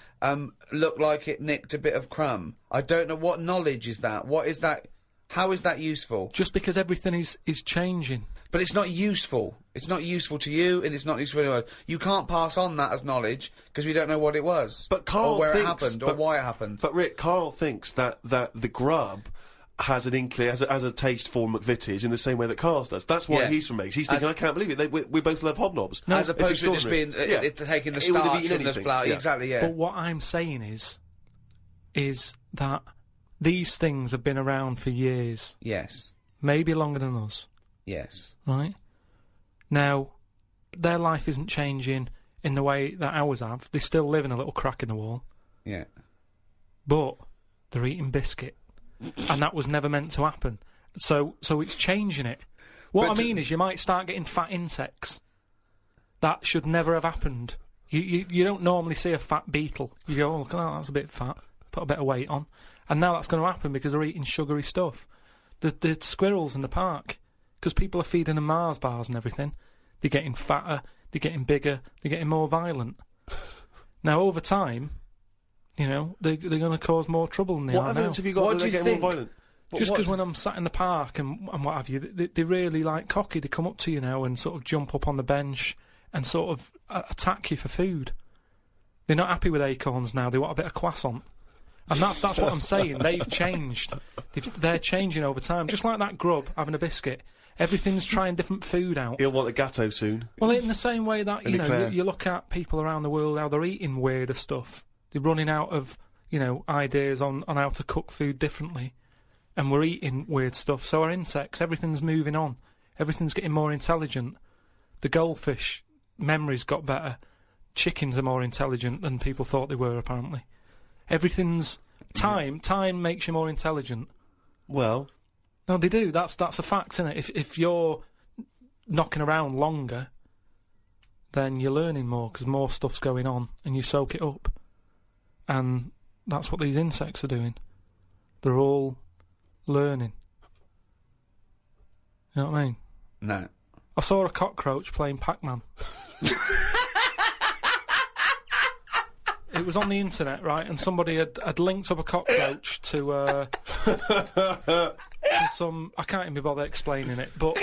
S1: Look like it nicked a bit of crumb. I don't know what knowledge is that. What is that? How is that useful?
S3: Just because everything is changing.
S1: But it's not useful. It's not useful to you, and it's not useful to anyone. You can't pass on that as knowledge because we don't know what it was,
S2: But Karl
S1: or where
S2: thinks,
S1: it happened, or why it happened.
S2: But Rick, Karl thinks that the grub has an inkling, has a taste for McVitie's in the same way that Karl does. That's why he's from Meggs. He's thinking, I can't believe it. We both love hobnobs.
S1: No, as opposed to just being taking the starch from the flour.
S2: Yeah.
S1: Exactly. Yeah.
S3: But what I'm saying is that these things have been around for years.
S1: Yes.
S3: Maybe longer than us.
S1: Yes.
S3: Right? Now, their life isn't changing in the way that ours have. They still live in a little crack in the wall.
S1: Yeah.
S3: But they're eating biscuit. And that was never meant to happen. So it's changing it. What I mean is you might start getting fat insects. That should never have happened. You don't normally see a fat beetle. You go, oh, look at that, that's a bit fat. Put a bit of weight on. And now that's going to happen because they're eating sugary stuff. The squirrels in the park, because people are feeding them Mars bars and everything, they're getting fatter, they're getting bigger, they're getting more violent. Now, over time, you know, they're going to cause more trouble than they are now.
S2: What evidence have you got that they're getting more violent?
S3: Just because when I'm sat in the park and what have you, they're really, like, cocky. They come up to you now and sort of jump up on the bench and sort of attack you for food. They're not happy with acorns now. They want a bit of croissant. And that's what I'm saying. They've changed. They're changing over time. Just like that grub having a biscuit. Everything's trying different food out.
S2: He'll want a gatto soon.
S3: Well, in the same way that, you know, you look at people around the world, how they're eating weirder stuff. They're running out of, you know, ideas on how to cook food differently. And we're eating weird stuff. So are insects. Everything's moving on. Everything's getting more intelligent. The goldfish memories got better. Chickens are more intelligent than people thought they were, apparently. Everything's... Time makes you more intelligent.
S2: Well...
S3: No, they do. That's a fact, isn't it? If you're knocking around longer, then you're learning more, because more stuff's going on, and you soak it up. And that's what these insects are doing. They're all learning. You know what I mean?
S1: No.
S3: I saw a cockroach playing Pac-Man. It was on the internet, right? And somebody had linked up a cockroach to some... I can't even be bothered explaining it, but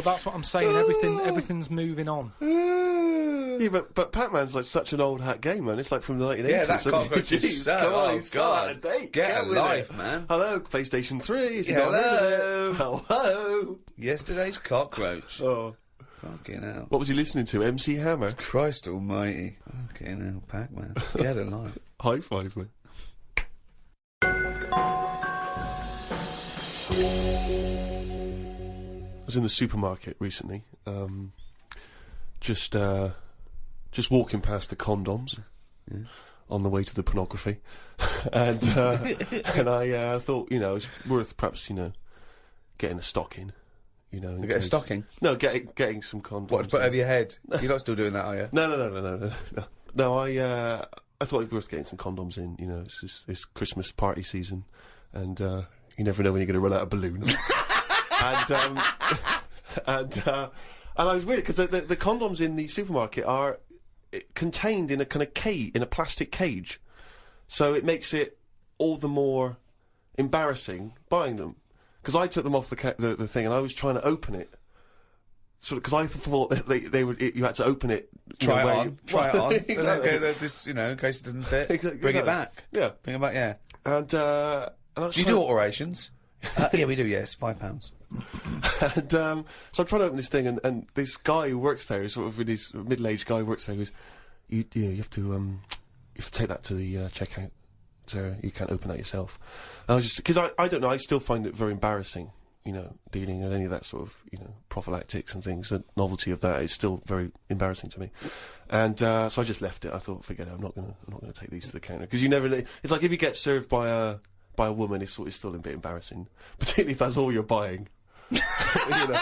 S3: that's what I'm saying. Everything's moving on.
S2: Yeah, but Pac-Man's like such an old hat game, man. It's like from the 1980s.
S1: Yeah, that cockroach is so...
S2: Come on,
S1: oh,
S2: he's still out of date.
S1: Get a life, man.
S2: Hello, PlayStation 3. Is he
S1: Hello.
S2: not heard of it? Hello.
S1: Yesterday's cockroach.
S2: Oh.
S1: Fucking hell.
S2: What was he listening to? MC Hammer?
S1: Christ almighty. Fucking hell, Pac-Man. Get a life.
S2: High five, mate. I was in the supermarket recently, just walking past the condoms on the way to the pornography, and I thought, you know, it's worth perhaps, you know, getting a stocking. You know,
S1: Get a stocking?
S2: No, getting some condoms.
S1: What, to put over your head? You're not still doing that, are you?
S2: No. No, I thought it was worth getting some condoms in. You know, it's Christmas party season, and you never know when you're going to run out of balloons. and I was weird because the condoms in the supermarket are contained in a kind of cage, in a plastic cage, so it makes it all the more embarrassing buying them. Because I took them off the thing and I was trying to open it, sort of, because I thought that they would you had to open it.
S1: Try
S2: know,
S1: it on. Try it on.
S2: Exactly.
S1: Okay, this, you know, in case it doesn't fit.
S2: Exactly.
S1: Bring it back.
S2: Yeah.
S1: Bring it back. Yeah.
S2: And I was
S1: Do you do alterations? Yeah, we do. Yes, £5.
S2: And so I'm trying to open this thing, and this guy who works there, sort of this middle-aged guy who works there, goes, you have to take that to the checkout. So you can't open that yourself. And I was just, because I don't know, I still find it very embarrassing, you know, dealing with any of that sort of, you know, prophylactics and things. The novelty of that is still very embarrassing to me. And so I just left it. I thought, forget it, I'm not gonna take these to the counter, because you never know. It's like if you get served by a woman, it's still a bit embarrassing, particularly if that's all you're buying. You know,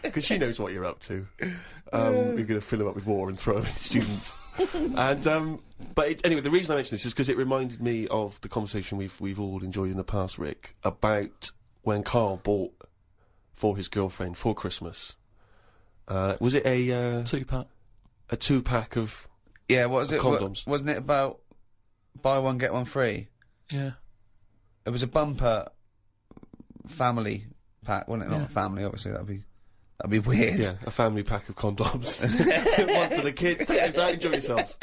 S2: because she knows what you're up to. You're going to fill them up with water and throw them at students. And but anyway, the reason I mention this is because it reminded me of the conversation we've all enjoyed in the past, Rick, about when Karl bought for his girlfriend for Christmas. Was it a
S3: 2-pack?
S2: A 2-pack of
S1: Yeah, what was it?
S2: condoms?
S1: Wasn't it about buy one get one free?
S3: Yeah.
S1: It was a bumper family pack, wasn't it?
S3: Yeah.
S1: Not a family, obviously. That'd be weird.
S2: Yeah, a family pack of condoms. One for the kids. Take them out, enjoy yourselves.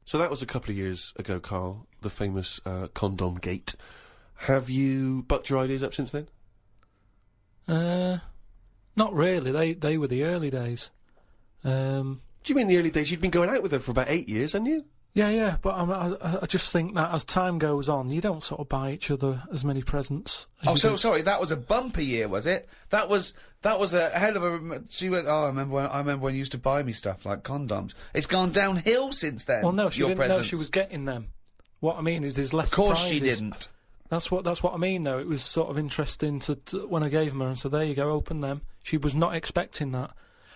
S2: So that was a couple of years ago, Karl, the famous condom gate. Have you bucked your ideas up since then?
S3: Not really. They were the early days.
S2: Do you mean the early days? You'd been going out with her for about 8 years, hadn't you?
S3: Yeah, but I just think that as time goes on, you don't sort of buy each other as many presents.
S1: Oh, so sorry, that was a bumper year, was it? That was a hell of a. She went. Oh, I remember when you used to buy me stuff like condoms. It's gone downhill since then.
S3: Well, no, she
S1: your
S3: didn't know
S1: presents.
S3: she was getting them. What I mean is, there's less.
S1: Of course,
S3: surprises.
S1: she didn't.
S3: That's what I mean, though. It was sort of interesting to when I gave them her and said, "There you go, open them." She was not expecting that,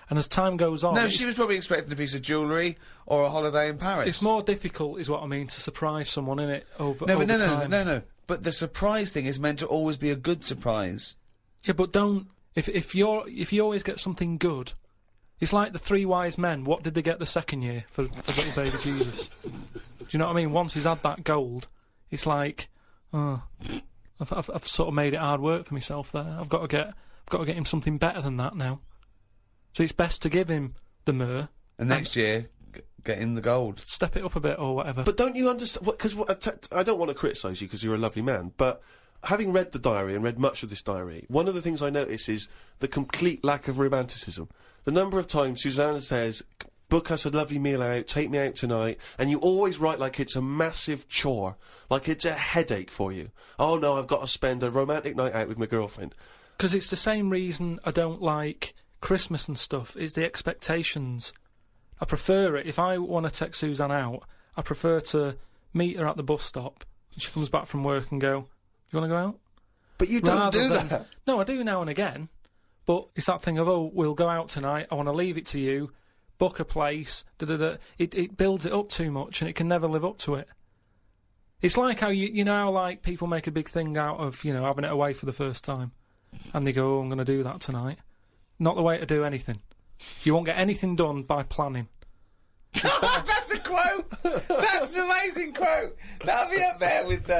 S3: and as time goes on,
S1: No, she was probably expecting a piece of jewellery or a holiday in Paris.
S3: It's more difficult, is what I mean, to surprise someone in it over
S1: No,
S3: time.
S1: no. But the surprise thing is meant to always be a good surprise.
S3: Yeah, but don't. If you always get something good, it's like the 3 wise men. What did they get the second year for little baby Jesus? Do you know what I mean? Once he's had that gold, it's like, oh, I've sort of made it hard work for myself there. I've got to get him something better than that now. So it's best to give him the myrrh.
S1: And next year, get in the gold.
S3: Step it up a bit or whatever.
S2: But don't you understand? Because I don't want to criticise you because you're a lovely man, but having read the diary and read much of this diary, one of the things I notice is the complete lack of romanticism. The number of times Susanna says, book us a lovely meal out, take me out tonight, and you always write like it's a massive chore, like it's a headache for you. Oh no, I've got to spend a romantic night out with my girlfriend.
S3: Because it's the same reason I don't like Christmas and stuff, is the expectations. I prefer it. If I want to take Suzanne out, I prefer to meet her at the bus stop, and she comes back from work and go, you want to go out?
S2: But you don't do that.
S3: No, I do now and again, but it's that thing of, oh, we'll go out tonight, I want to leave it to you, book a place, da-da-da. It builds it up too much, and it can never live up to it. It's like how, you know how, like, people make a big thing out of, having it away for the first time, and they go, oh, I'm going to do that tonight. Not the way to do anything. You won't get anything done by planning.
S1: That's a quote! That's an amazing quote! That'll be up there with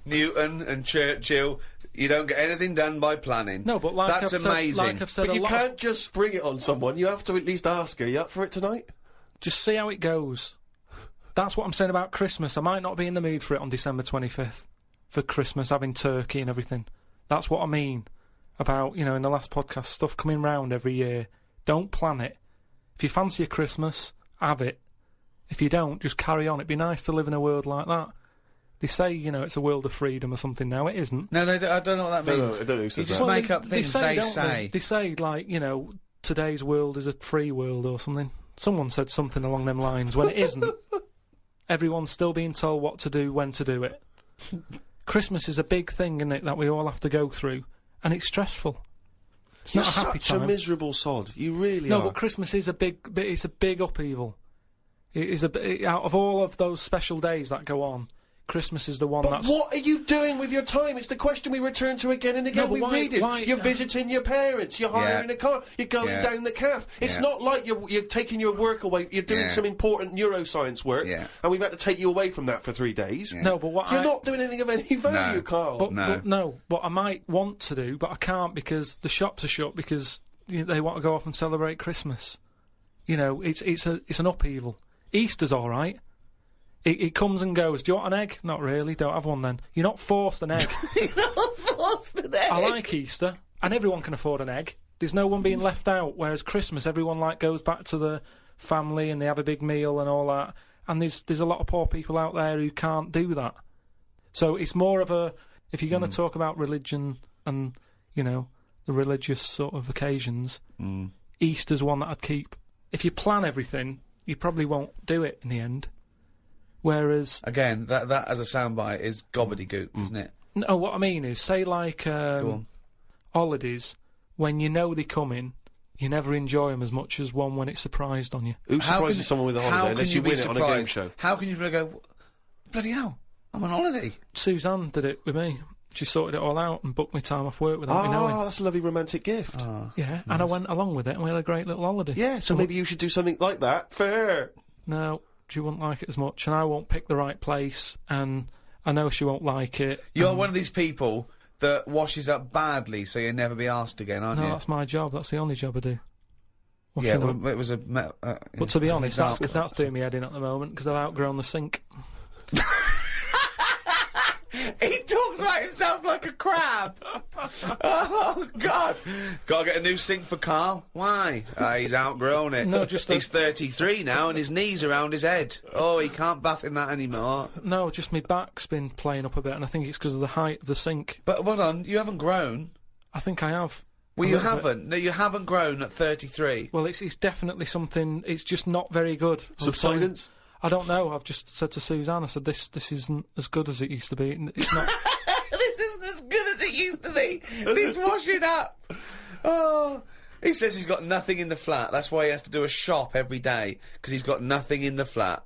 S1: Newton and Churchill. You don't get anything done by planning.
S3: No, but
S1: that's amazing.
S3: I've said
S2: but you can't just spring it on someone. You have to at least ask her, are you up for it tonight?
S3: Just see how it goes. That's what I'm saying about Christmas. I might not be in the mood for it on December 25th. For Christmas, having turkey and everything. That's what I mean about, in the last podcast, stuff coming round every year. Don't plan it. If you fancy a Christmas, have it. If you don't, just carry on. It'd be nice to live in a world like that. They say, it's a world of freedom or something now. It isn't.
S1: No, I don't know what that means.
S2: No, I don't know who says
S1: you just
S2: that.
S1: make up things they say.
S3: They say, like, today's world is a free world or something. Someone said something along them lines when it isn't. Everyone's still being told what to do, when to do it. Christmas is a big thing, isn't it, that we all have to go through. And it's stressful. It's
S2: You're
S3: not a happy
S2: such
S3: time.
S2: a miserable sod. You really are.
S3: No, but Christmas is a big upheaval. It is out of all of those special days that go on, Christmas is the one that's...
S2: What are you doing with your time? It's the question we return to again and again.
S3: No, but
S2: read it. You're visiting your parents. You're hiring a car. You're going down the calf. It's not like you're taking your work away. You're doing some important neuroscience work, and we've had to take you away from that for 3 days.
S3: No, but what
S2: you're not doing anything of any value, Karl.
S3: But what I might want to do, but I can't because the shops are shut because they want to go off and celebrate Christmas. It's an upheaval. Easter's all right. It comes and goes. Do you want an egg? Not really. Don't have one then. You're not forced an egg.
S1: You're not forced an egg.
S3: I like Easter, and everyone can afford an egg. There's no one being left out. Whereas Christmas, everyone goes back to the family and they have a big meal and all that. And there's a lot of poor people out there who can't do that. So it's more of a, if you're going to talk about religion and the religious sort of occasions, Easter's one that I'd keep. If you plan everything, you probably won't do it in the end. Whereas...
S1: Again, that as a soundbite is gobbledygook, isn't it?
S3: No, what I mean is, say holidays, when they come in, you never enjoy them as much as one when it's surprised on you.
S2: Who surprises someone with a holiday unless you win it on a game show?
S1: How can you go, bloody hell, I'm on holiday?
S3: Suzanne did it with me. she sorted it all out and booked me time off work without me knowing.
S2: Oh, that's a lovely romantic gift.
S3: Yeah, and I went along with it, and we had a great little holiday.
S2: Yeah, so maybe you should do something like that for her.
S3: No, she wouldn't like it as much, and I won't pick the right place, and I know she won't like it.
S1: You're one of these people that washes up badly, so you'll never be asked again, aren't you?
S3: No, that's my job. That's the only job I do.
S1: Yeah,
S3: Washing up.
S1: well, it was a...
S3: But to be honest, that's doing me head in at the moment, because I've outgrown the sink.
S1: He talks about himself like a crab. Oh, God. Gotta get a new sink for Karl. Why? He's outgrown it.
S3: No, just
S1: He's 33 now and his knee's around his head. Oh, he can't bath in that anymore.
S3: No, just my back's been playing up a bit, and I think it's because of the height of the sink.
S1: But hold on, you haven't grown.
S3: I think I have.
S1: Well, you haven't. No, you haven't grown at 33.
S3: Well, it's definitely something. It's just not very good.
S2: Subsidence?
S3: I don't know. I've just said to Suzanne, I said, this isn't as good as it used to be. It's not.
S1: This isn't as good as it used to be. He's washing up. Oh. He says he's got nothing in the flat. That's why he has to do a shop every day, because he's got nothing in the flat.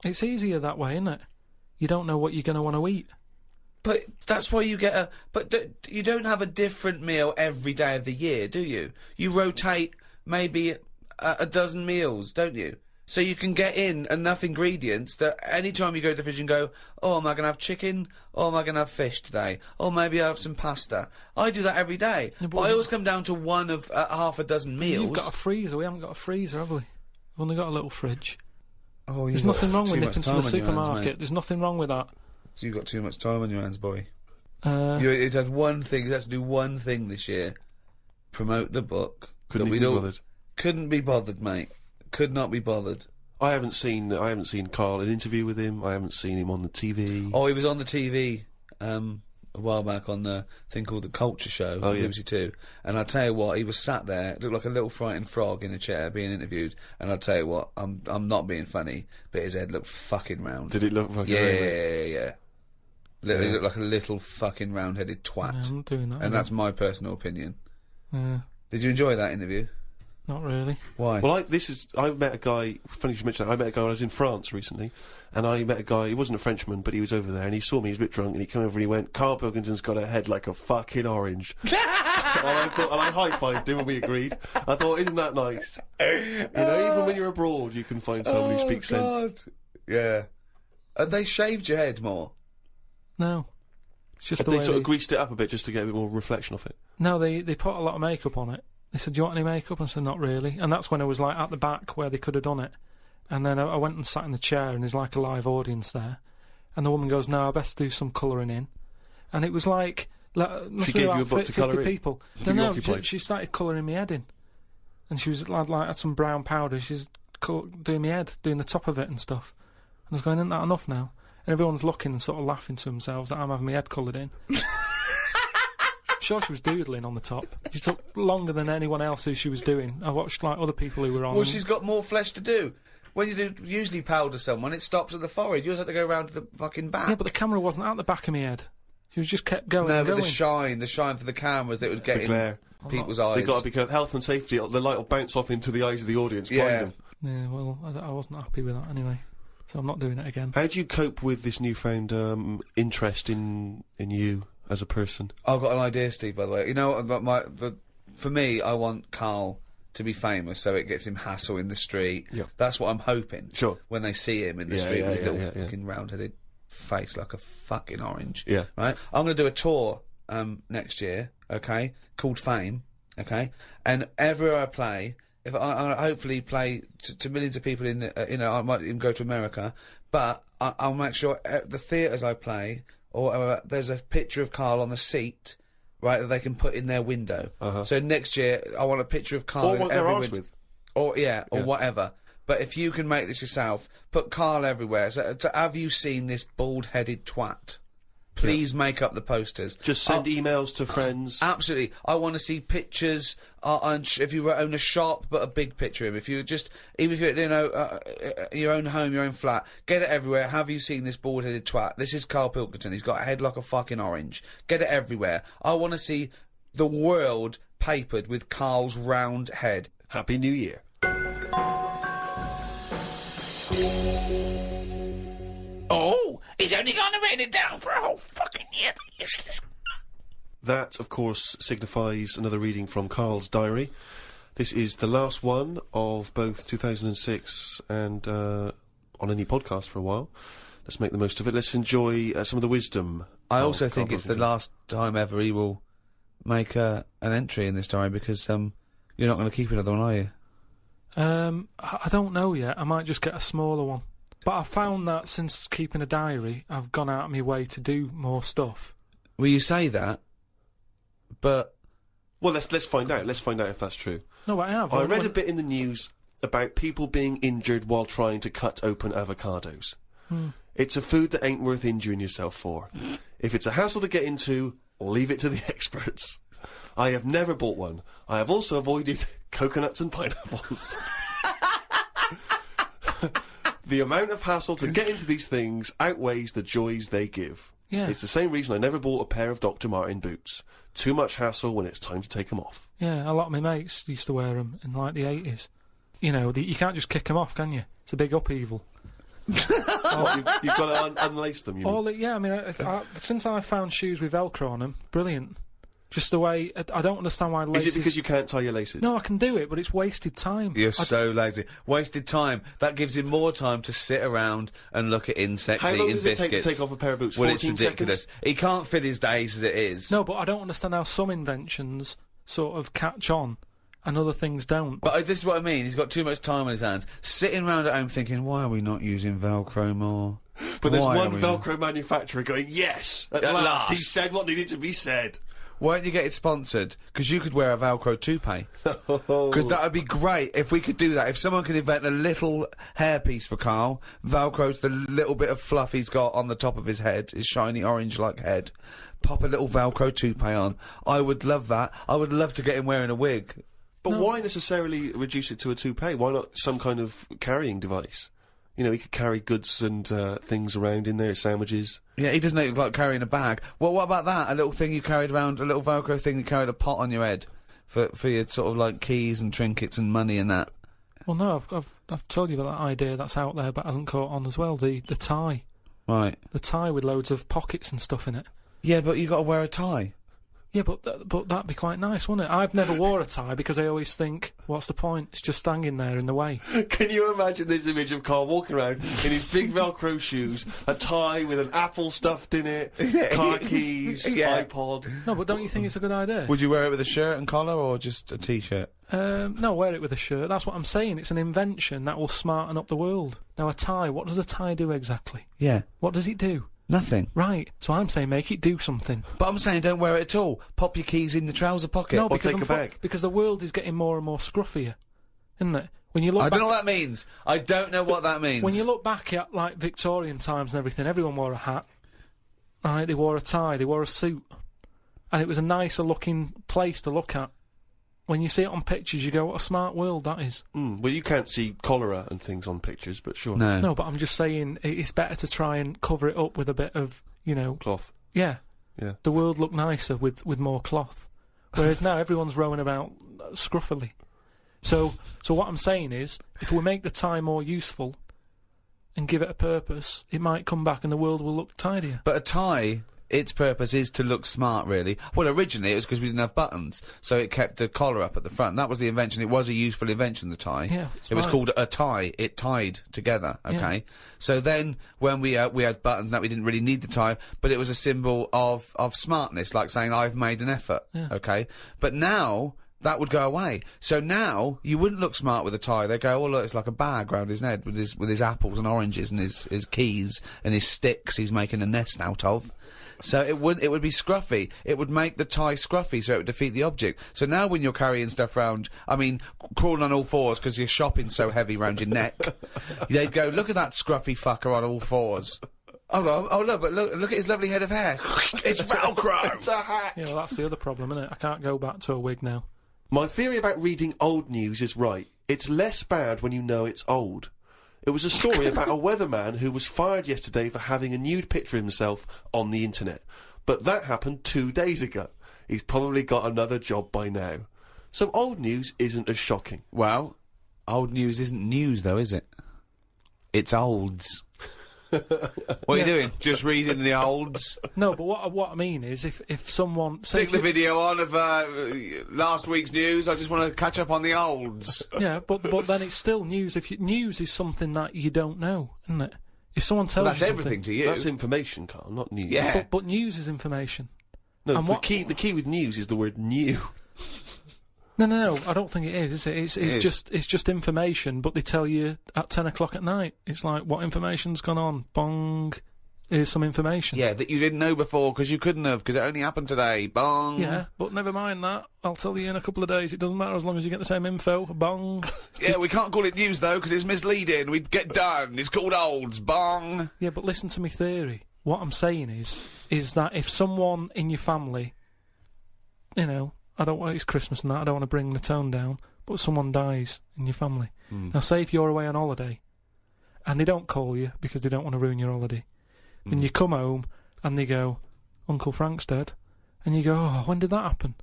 S3: It's easier that way, isn't it? You don't know what you're going to want to eat.
S1: But that's why you get a... But you don't have a different meal every day of the year, do you? You rotate maybe a dozen meals, don't you? So you can get in enough ingredients that any time you go to the fridge and go, oh, am I going to have chicken? Or am I going to have fish today? Or maybe I'll have some pasta. I do that every day.
S3: Yeah,
S1: but I always come down to one of half a dozen meals.
S3: You've got a freezer. We haven't got a freezer, have we? We've only got a little fridge.
S1: Oh,
S3: There's nothing wrong with nipping to the supermarket. There's nothing wrong with that.
S1: So you've got too much time on your hands, boy. It had one thing. You had to do one thing this year: promote the book.
S2: Couldn't be bothered.
S1: Couldn't be bothered, mate. Could not be bothered.
S2: I haven't seen Karl an interview with him. I haven't seen him on the TV.
S1: Oh, he was on the TV a while back on the thing called The Culture Show on BBC Two. And I'll tell you what, he was sat there, looked like a little frightened frog in a chair being interviewed. And I'll tell you what, I'm not being funny, but his head looked fucking round.
S2: Did it look fucking round?
S1: Yeah. Literally looked like a little fucking round-headed twat.
S3: Yeah, I'm not doing that.
S1: And that's my personal opinion.
S3: Yeah.
S1: Did you enjoy that interview?
S3: Not really.
S1: Why?
S2: Well, I met a guy, funny you should mention that, I met a guy when I was in France recently, and I met a guy, he wasn't a Frenchman, but he was over there, and he saw me, he was a bit drunk, and he came over and he went, Karl Pilkington's got a head like a fucking orange. and I high-fived him and we agreed. I thought, isn't that nice? You know, even when you're abroad, you can find someone who speaks sense.
S1: Yeah. And they shaved your head more?
S3: No. It's just
S2: Have
S3: the
S2: they
S3: way
S2: sort of greased it up a bit just to get a bit more reflection off it?
S3: No, they put a lot of makeup on it. They said, do you want any makeup? And I said, not really. And that's when I was, like, at the back where they could have done it. And then I went and sat in the chair, and there's, like, a live audience there. And the woman goes, no, I best do some colouring in. And it was like
S2: she gave you a book to colour in?
S3: People. No, she started colouring my head in. And she was, like had some brown powder. She's doing my head, doing the top of it and stuff. And I was going, isn't that enough now? And everyone's looking and sort of laughing to themselves that I'm having my head coloured in. Sure, she was doodling on the top. She took longer than anyone else who she was doing. I watched like other people who were on.
S1: Well, she's got more flesh to do. When you do usually powder someone, it stops at the forehead. Yours had to go round to the fucking back.
S3: Yeah, but the camera wasn't at the back of my head. She was just kept going.
S1: No,
S3: and
S1: but
S3: going.
S1: the shine for the cameras that would get in
S2: glare.
S1: people's eyes.
S2: They've got to be careful. Health and safety. The light will bounce off into the eyes of the audience. Blind them.
S3: Yeah, well, I wasn't happy with that anyway, so I'm not doing it again.
S2: How do you cope with this newfound interest in you as a person?
S1: I've got an idea, Steve, by the way. You know, for me, I want Karl to be famous so it gets him hassle in the street.
S2: Yeah.
S1: That's what I'm hoping.
S2: Sure.
S1: When they see him in the street with his little fucking round-headed face like a fucking orange.
S2: Yeah.
S1: Right? I'm going to do a tour next year, okay, called Fame, okay? And everywhere I play, if I hopefully play to millions of people in, I might even go to America, but I'll make sure the theatres I play, or there's a picture of Karl on the seat, right, that they can put in their window. So next year, I want a picture of Karl
S2: or
S1: in
S2: what
S1: every
S2: they're
S1: window.
S2: with.
S1: Or whatever. But if you can make this yourself, put Karl everywhere. So have you seen this bald-headed twat? Please make up the posters.
S2: Just send emails to friends.
S1: Absolutely. I want to see pictures. If you own a shop, but a big picture of him. If you even if you're, your own home, your own flat, get it everywhere. Have you seen this bald-headed twat? This is Karl Pilkington. He's got a head like a fucking orange. Get it everywhere. I want to see the world papered with Karl's round head.
S2: Happy New Year.
S4: Oh, he's only gone and written it down for a whole fucking year. Useless.
S2: that, of course, signifies another reading from Karl's diary. This is the last one of both 2006 and on any podcast for a while. Let's make the most of it. Let's enjoy some of the wisdom.
S1: I also think it's the last time ever he will make an entry in this diary, because you're not going to keep another one, are you?
S3: I don't know yet. I might just get a smaller one. But I've found that since keeping a diary, I've gone out of my way to do more stuff.
S1: Well, you say that, but...
S2: Well, let's find out. Let's find out if that's true.
S3: No, I have.
S2: I read a bit in the news about people being injured while trying to cut open avocados. It's a food that ain't worth injuring yourself for. If it's a hassle to get into, leave it to the experts. I have never bought one. I have also avoided coconuts and pineapples. The amount of hassle to get into these things outweighs the joys they give.
S3: Yeah.
S2: It's the same reason I never bought a pair of Dr. Martin boots. Too much hassle when it's time to take them off.
S3: Yeah, a lot of my mates used to wear them in, like, the 80s. You know, you can't just kick them off, can you? It's a big upheaval.
S2: You've got to unlace them, you mean?
S3: Yeah, I mean, since I found shoes with Velcro on them, brilliant. Just the way... I don't understand why laces...
S2: Is it because you can't tie your laces?
S3: No, I can do it, but it's wasted time.
S1: You're so lazy. Wasted time. That gives him more time to sit around and look at insects,
S2: How long
S1: eating
S2: does it
S1: biscuits.
S2: take to take off a pair of boots?
S1: Well,
S2: 14
S1: it's ridiculous.
S2: seconds?
S1: He can't fit his days as it is.
S3: No, but I don't understand how some inventions sort of catch on and other things don't.
S1: But this is what I mean. He's got too much time on his hands. Sitting round at home thinking, why are we not using Velcro more?
S2: But there's
S1: Why
S2: one
S1: are we
S2: Velcro manufacturer going, yes, at last, he said what needed to be said.
S1: Why don't you get it sponsored? Because you could wear a Velcro toupee. Because that would be great if we could do that. If someone could invent a little hairpiece for Karl, Velcro's the little bit of fluff he's got on the top of his head, his shiny orange-like head. Pop a little Velcro toupee on. I would love that. I would love to get him wearing a wig.
S2: But why necessarily reduce it to a toupee? Why not some kind of carrying device? You know, he could carry goods and things around in there, sandwiches.
S1: Yeah, he doesn't look like carrying a bag. Well, what about that? A little thing you carried around, a little Velcro thing you carried a pot on your head for your sort of like keys and trinkets and money and that.
S3: Well, no, I've told you about that idea that's out there but hasn't caught on as well. The tie.
S1: Right.
S3: The tie with loads of pockets and stuff in it.
S1: Yeah, but you got to wear a tie.
S3: Yeah, but that'd be quite nice, wouldn't it? I've never wore a tie because I always think, what's the point? It's just hanging there in the way.
S2: Can you imagine this image of Karl walking around in his big Velcro shoes, a tie with an apple stuffed in it, car keys, iPod?
S3: No, but don't you think it's a good idea?
S1: Would you wear it with a shirt and collar or just a t-shirt?
S3: No, wear it with a shirt. That's what I'm saying. It's an invention that will smarten up the world. Now, a tie, what does a tie do exactly?
S1: Yeah.
S3: What does it do?
S1: Nothing.
S3: Right. So I'm saying make it do something.
S1: But I'm saying don't wear it at all. Pop your keys in the trouser pocket.
S3: No,
S1: or
S3: because
S1: take a bag.
S3: because the world is getting more and more scruffier, isn't it? When you look
S1: I
S3: back
S1: don't know what that means. I don't know what that means.
S3: when you look back at, like, Victorian times and everything, everyone wore a hat. Right? They wore a tie, they wore a suit. And it was a nicer looking place to look at. When you see it on pictures, you go, what a smart world that is.
S2: Well, you can't see cholera and things on pictures, but sure.
S1: No.
S3: No, but I'm just saying it's better to try and cover it up with a bit of, you know...
S2: Cloth.
S3: Yeah.
S2: Yeah.
S3: The world looked nicer with more cloth. Whereas now everyone's rowing about scruffily. So what I'm saying is, if we make the tie more useful and give it a purpose, it might come back and the world will look tidier.
S1: But a tie, its purpose is to look smart, really. Well, originally it was because we didn't have buttons, so it kept the collar up at the front. That was the invention. It was a useful invention, the tie.
S3: Yeah,
S1: it was called a tie. It tied together, okay?
S3: Yeah.
S1: So then, when we had buttons, that we didn't really need the tie, but it was a symbol of smartness, like saying, I've made an effort, okay? But now... that would go away. So now, you wouldn't look smart with a tie. They go, oh look, it's like a bag round his head with his apples and oranges and his keys and his sticks he's making a nest out of. So it would be scruffy. It would make the tie scruffy, so it would defeat the object. So now when you're carrying stuff round, I mean, crawling on all fours because your shopping's so heavy round your neck, they'd go, look at that scruffy fucker on all fours. Oh look, but look at his lovely head of hair. It's Velcro!
S2: It's a hat!
S3: Yeah, well, that's the other problem, isn't it? I can't go back to a wig now.
S2: My theory about reading old news is right. It's less bad when you know it's old. It was a story about a weatherman who was fired yesterday for having a nude picture of himself on the internet. But that happened 2 days ago. He's probably got another job by now. So old news isn't as shocking.
S1: Well, old news isn't news, though, is it? It's olds. What are you doing? Just reading the olds?
S3: No, but what I mean is, if someone
S1: Stick the video on of last week's news. I just want to catch up on the olds.
S3: Yeah, but then it's still news. News is something that you don't know, isn't it? If someone tells
S1: That's
S3: you
S1: everything to you.
S2: That's information, Carl, not news.
S1: Yeah.
S3: but news is information.
S2: No,
S3: And
S2: the key with news is the word new.
S3: No, I don't think it is it? It's just information, but they tell you at 10 o'clock at night. It's like, what information's gone on? Bong. Here's some information.
S1: Yeah, that you didn't know before because you couldn't have, because it only happened today. Bong.
S3: Yeah, but never mind that. I'll tell you in a couple of days. It doesn't matter as long as you get the same info. Bong.
S1: Yeah, we can't call it news though because it's misleading. We'd get done. It's called olds. Bong.
S3: Yeah, but listen to me theory. What I'm saying is that if someone in your family, you know, it's Christmas and that, I don't want to bring the tone down, but someone dies in your family. Now, say if you're away on holiday, and they don't call you because they don't want to ruin your holiday, then you come home, and they go, Uncle Frank's dead, and you go, oh, when did that happen?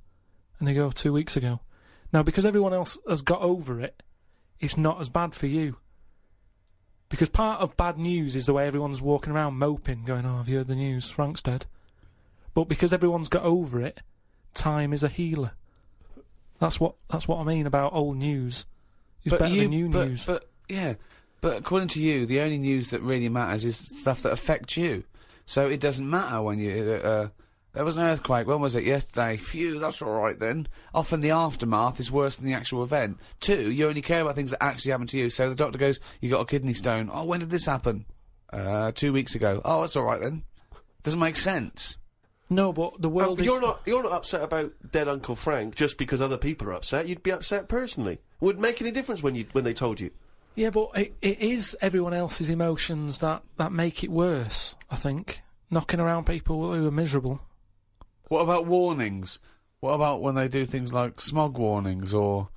S3: And they go, 2 weeks ago. Now, because everyone else has got over it, it's not as bad for you. Because part of bad news is the way everyone's walking around moping, going, oh, have you heard the news? Frank's dead. But because everyone's got over it, time is a healer. That's what I mean about old news. It's better than new news.
S1: But according to you, the only news that really matters is stuff that affects you. So it doesn't matter when you... there was an earthquake. When was it? Yesterday. Phew, that's all right then. Often the aftermath is worse than the actual event. 2, you only care about things that actually happen to you. So the doctor goes, you got a kidney stone. Oh, when did this happen? 2 weeks ago. Oh, that's all right then. Doesn't make sense.
S3: No, but the world is...
S2: You're not upset about dead Uncle Frank just because other people are upset. You'd be upset personally. Would it make any difference when they told you?
S3: Yeah, but it is everyone else's emotions that make it worse, I think. Knocking around people who are miserable.
S1: What about warnings? What about when they do things like smog warnings or,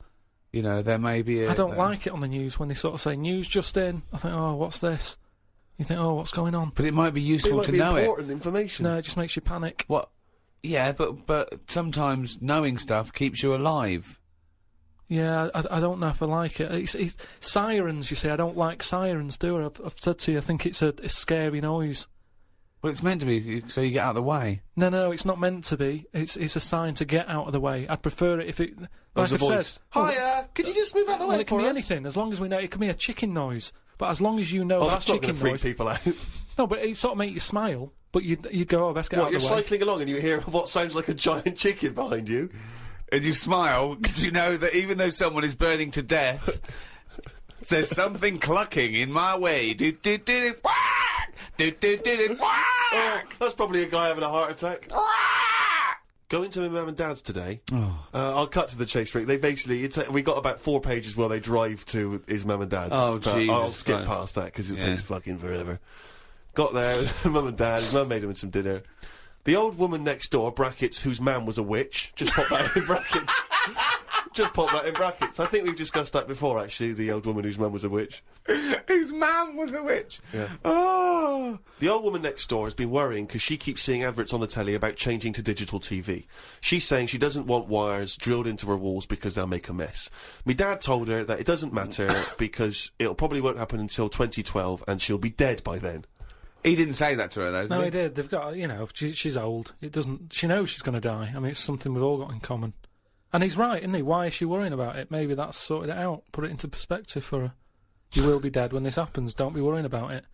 S1: you know, there may be a...
S3: I don't like it on the news when they sort of say, news just in. I think, oh, what's this? You think, oh, what's going on?
S1: But it might be useful to know it.
S2: Important information.
S3: No, it just makes you panic.
S1: What? Yeah, but sometimes knowing stuff keeps you alive.
S3: Yeah, I don't know if I like it. It's sirens, you see. I don't like sirens, do I? I've said to you, I think it's a scary noise.
S1: Well, it's meant to be so you get out of the way.
S3: No, it's not meant to be. It's a sign to get out of the way. I'd prefer it if it... Like I've said...
S2: Hiya! Could you just move out of the way
S3: Well, it can be anything, as long as we know... It can be a chicken noise, but as long as you know that chicken noise...
S2: that's not going to freak people out.
S3: No, but it sort of make you smile, but you'd go, oh, best get out of the way.
S2: You're cycling along and you hear what sounds like a giant chicken behind you.
S1: And you smile, because you know that even though someone is burning to death, there's something clucking in my way. Do-do-do-do, whack! Do-do-do-do, whack!
S2: Oh, that's probably a guy having a heart attack. Going to my mum and dad's today. I'll cut to the chase, Rick. They basically, we got about 4 pages where they drive to his mum and dad's.
S1: Oh, Jesus
S2: I'll skip
S1: Christ.
S2: past that because it takes fucking forever. Got there, mum and dad, his mum made him some dinner. The old woman next door, brackets, whose man was a witch. Just pop that in brackets. Just pop that in brackets. I think we've discussed that before, actually, the old woman whose mum was a witch.
S1: Whose man was a witch?
S2: Yeah.
S1: Oh.
S2: The old woman next door has been worrying because she keeps seeing adverts on the telly about changing to digital TV. She's saying she doesn't want wires drilled into her walls because they'll make a mess. My dad told her that it doesn't matter because it'll probably won't happen until 2012 and she'll be dead by then.
S1: He didn't say that to her, though, did
S3: No,
S1: he?
S3: he did. They've got, you know, she's old. It doesn't... She knows she's going to die. I mean, it's something we've all got in common. And he's right, isn't he? Why is she worrying about it? Maybe that's sorted it out. Put it into perspective for her. You will be dead when this happens. Don't be worrying about it.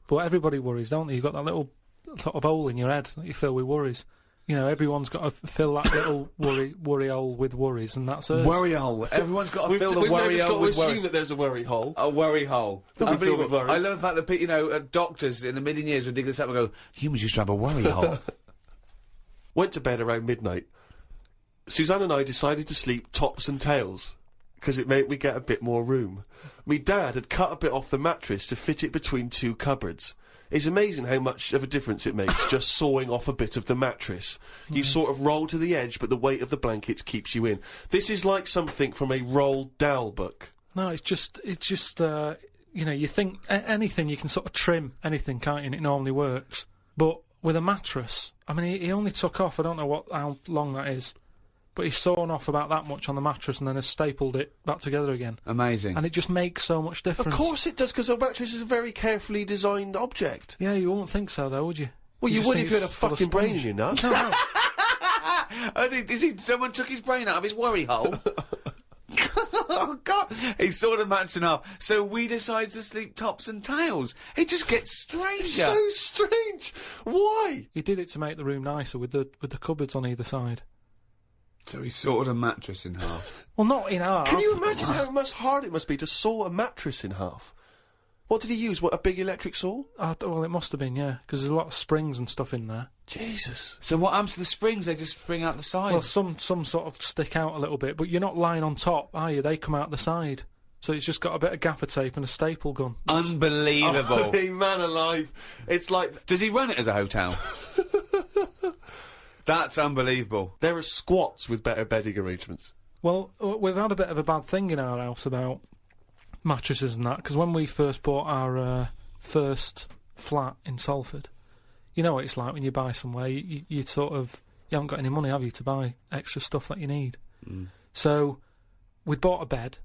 S3: But everybody worries, don't they? You've got that little sort of hole in your head that you fill with worries. You know, everyone's got to fill that little worry hole with worries, and that's us.
S1: Worry hole. Everyone's got to fill the worry hole with
S2: We've got to
S1: worry.
S2: assume that there's a worry hole.
S1: A worry hole.
S2: Filled with worries.
S1: I love the fact that, you know, doctors in a million years would dig this up and go, humans used to have a worry hole.
S2: Went to bed around midnight. Suzanne and I decided to sleep tops and tails, because it made me get a bit more room. Me dad had cut a bit off the mattress to fit it between 2 cupboards. It's amazing how much of a difference it makes just sawing off a bit of the mattress. You sort of roll to the edge, but the weight of the blankets keeps you in. This is like something from a Roald Dahl book.
S3: No, it's just you know, you think anything, you can sort of trim anything, can't you? And it normally works. But with a mattress, I mean, he only took off, I don't know how long that is, but he's sawn off about that much on the mattress and then has stapled it back together again.
S1: Amazing.
S3: And it just makes so much difference.
S2: Of course it does, because a mattress is a very carefully designed object.
S3: Yeah, you wouldn't think so, though, would you?
S2: Well, you
S3: just
S2: would
S3: think
S2: if you had a
S3: it's full of
S2: fucking brain in
S3: sponge.
S2: your nut.
S3: No.
S1: Someone took his brain out of his worry hole? Oh, God. He sawed a mattress in half. So we decided to sleep tops and tails. It just gets stranger.
S2: So strange. Why?
S3: He did it to make the room nicer with the cupboards on either side.
S1: So he sawed a mattress in half.
S3: Well, not in half.
S2: Can you imagine how much hard it must be to saw a mattress in half? What did he use? What, a big electric saw?
S3: Well, it must have been, yeah, because there's a lot of springs and stuff in there.
S2: Jesus.
S1: So what happens to the springs? They just spring out the side.
S3: Well, some sort of stick out a little bit, but you're not lying on top, are you? They come out the side. So it's just got a bit of gaffer tape and a staple gun.
S1: Unbelievable.
S2: Hey, man alive. It's like...
S1: Does he run it as a hotel? That's unbelievable.
S2: There are squats with better bedding arrangements.
S3: Well, we've had a bit of a bad thing in our house about mattresses and that, because when we first bought our first flat in Salford, you know what it's like when you buy somewhere, you sort of, you haven't got any money, have you, to buy extra stuff that you need. So we'd bought a bed,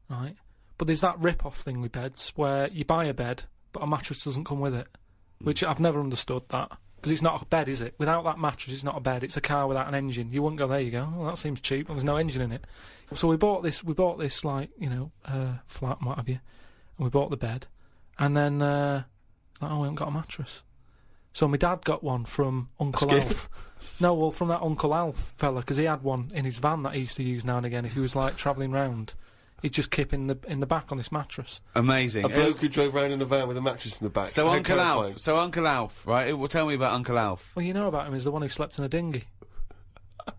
S3: right, but there's that rip-off thing with beds where you buy a bed but a mattress doesn't come with it, which I've never understood that, because it's not a bed, is it? Without that mattress it's not a bed, it's a car without an engine. You wouldn't go, there you go, well, that seems cheap, well, there's no engine in it. So we bought this like, you know, flat and what have you, and we bought the bed, and then like, oh, we haven't got a mattress. So my dad got one from Uncle Alf. No, well, from that Uncle Alf fella, because he had one in his van that he used to use now and again if he was like travelling round. He'd just keep in the back on this mattress.
S1: Amazing.
S2: A bloke who drove around in a van with a mattress in the back.
S1: So
S2: How
S1: Uncle
S2: terrifying.
S1: Alf. So Uncle Alf, right? Well, tell me about Uncle Alf.
S3: Well, you know about him, he's the one who slept in a dinghy.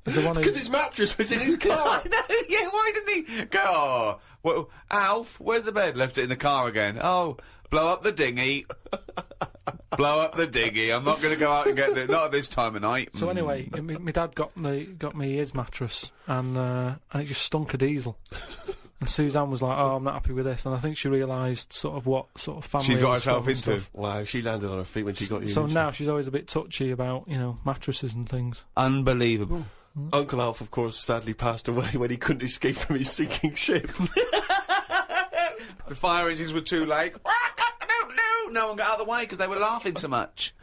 S3: He's the one who...
S2: Because his mattress was in his car.
S1: No, yeah, why didn't he go, oh, well, Alf, where's the bed? Left it in the car again. Oh, blow up the dinghy. Blow up the dinghy. I'm not going to go out and get it. Not at this time of night.
S3: So anyway, my dad got me his mattress, and it just stunk of diesel. And Suzanne was like, oh, I'm not happy with this. And I think she realised sort of what sort of family...
S1: She got
S3: and
S1: herself
S3: stuff and
S1: into.
S3: stuff.
S2: Wow, she landed on her feet when she got you.
S3: So now she's always a bit touchy about, you know, mattresses and things.
S1: Unbelievable.
S2: Uncle Alf, of course, sadly passed away when he couldn't escape from his sinking ship.
S1: The fire engines were too late. No one got out of the way because they were laughing so much.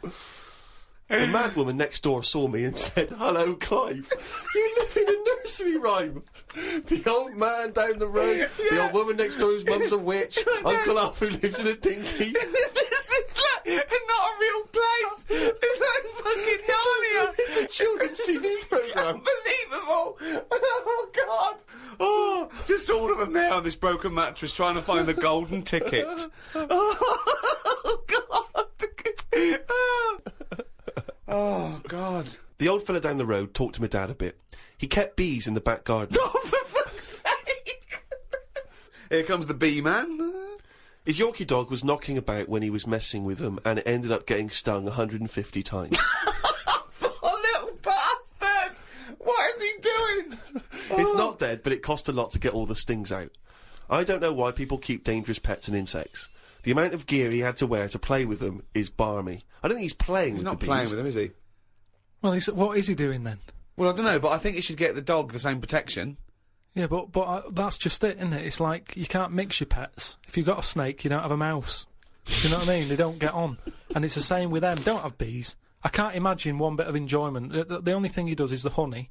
S2: The mad woman next door saw me and said, hello, Clive. You live in a nursery rhyme. The old man down the road, the old woman next door whose mum's a witch, Uncle Alf who lives in a dinghy.
S1: This is like not a real place. It's like fucking Narnia.
S2: It's a children's TV programme.
S1: Unbelievable. Oh, God. Oh, just all of them there on this broken mattress trying to find the golden ticket. Oh, God. Oh, God.
S2: The old fella down the road talked to my dad a bit. He kept bees in the back garden.
S1: Oh, for fuck's sake. Here comes the bee man.
S2: His Yorkie dog was knocking about when he was messing with them, and it ended up getting stung 150 times.
S1: Oh, little bastard. What is he doing?
S2: It's not dead, but it cost a lot to get all the stings out. I don't know why people keep dangerous pets and insects. The amount of gear he had to wear to play with them is barmy. I don't think he's playing with the bees.
S1: He's not playing with them, is he?
S3: Well, what is he doing then?
S1: Well, I don't know, but I think he should get the dog the same protection.
S3: Yeah, but that's just it, isn't it? It's like you can't mix your pets. If you've got a snake, you don't have a mouse. Do you know what I mean? They don't get on. And it's the same with them. Don't have bees. I can't imagine one bit of enjoyment. The only thing he does is the honey.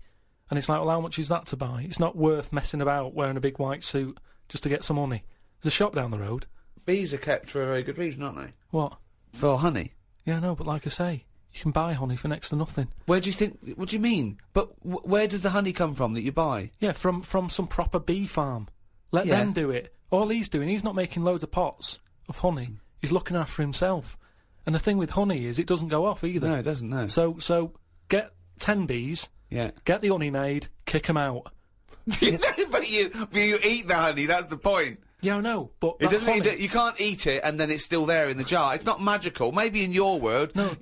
S3: And it's like, well, how much is that to buy? It's not worth messing about wearing a big white suit just to get some honey. There's a shop down the road.
S1: Bees are kept for a very good reason, aren't they?
S3: What?
S1: For honey.
S3: Yeah, no, but like I say, you can buy honey for next to nothing.
S1: Where do you think... What do you mean? But where does the honey come from that you buy?
S3: Yeah, from some proper bee farm. Let them do it. All he's doing, he's not making loads of pots of honey. He's looking after himself. And the thing with honey is it doesn't go off either.
S1: No, it doesn't, no.
S3: So get 10 bees, get the honey made, kick them out.
S1: But you eat the honey, that's the point.
S3: Yeah, I know, but
S1: It
S3: that's
S1: doesn't.
S3: honey.
S1: You can't eat it and then it's still there in the jar. It's not magical. Maybe in your world,
S3: No.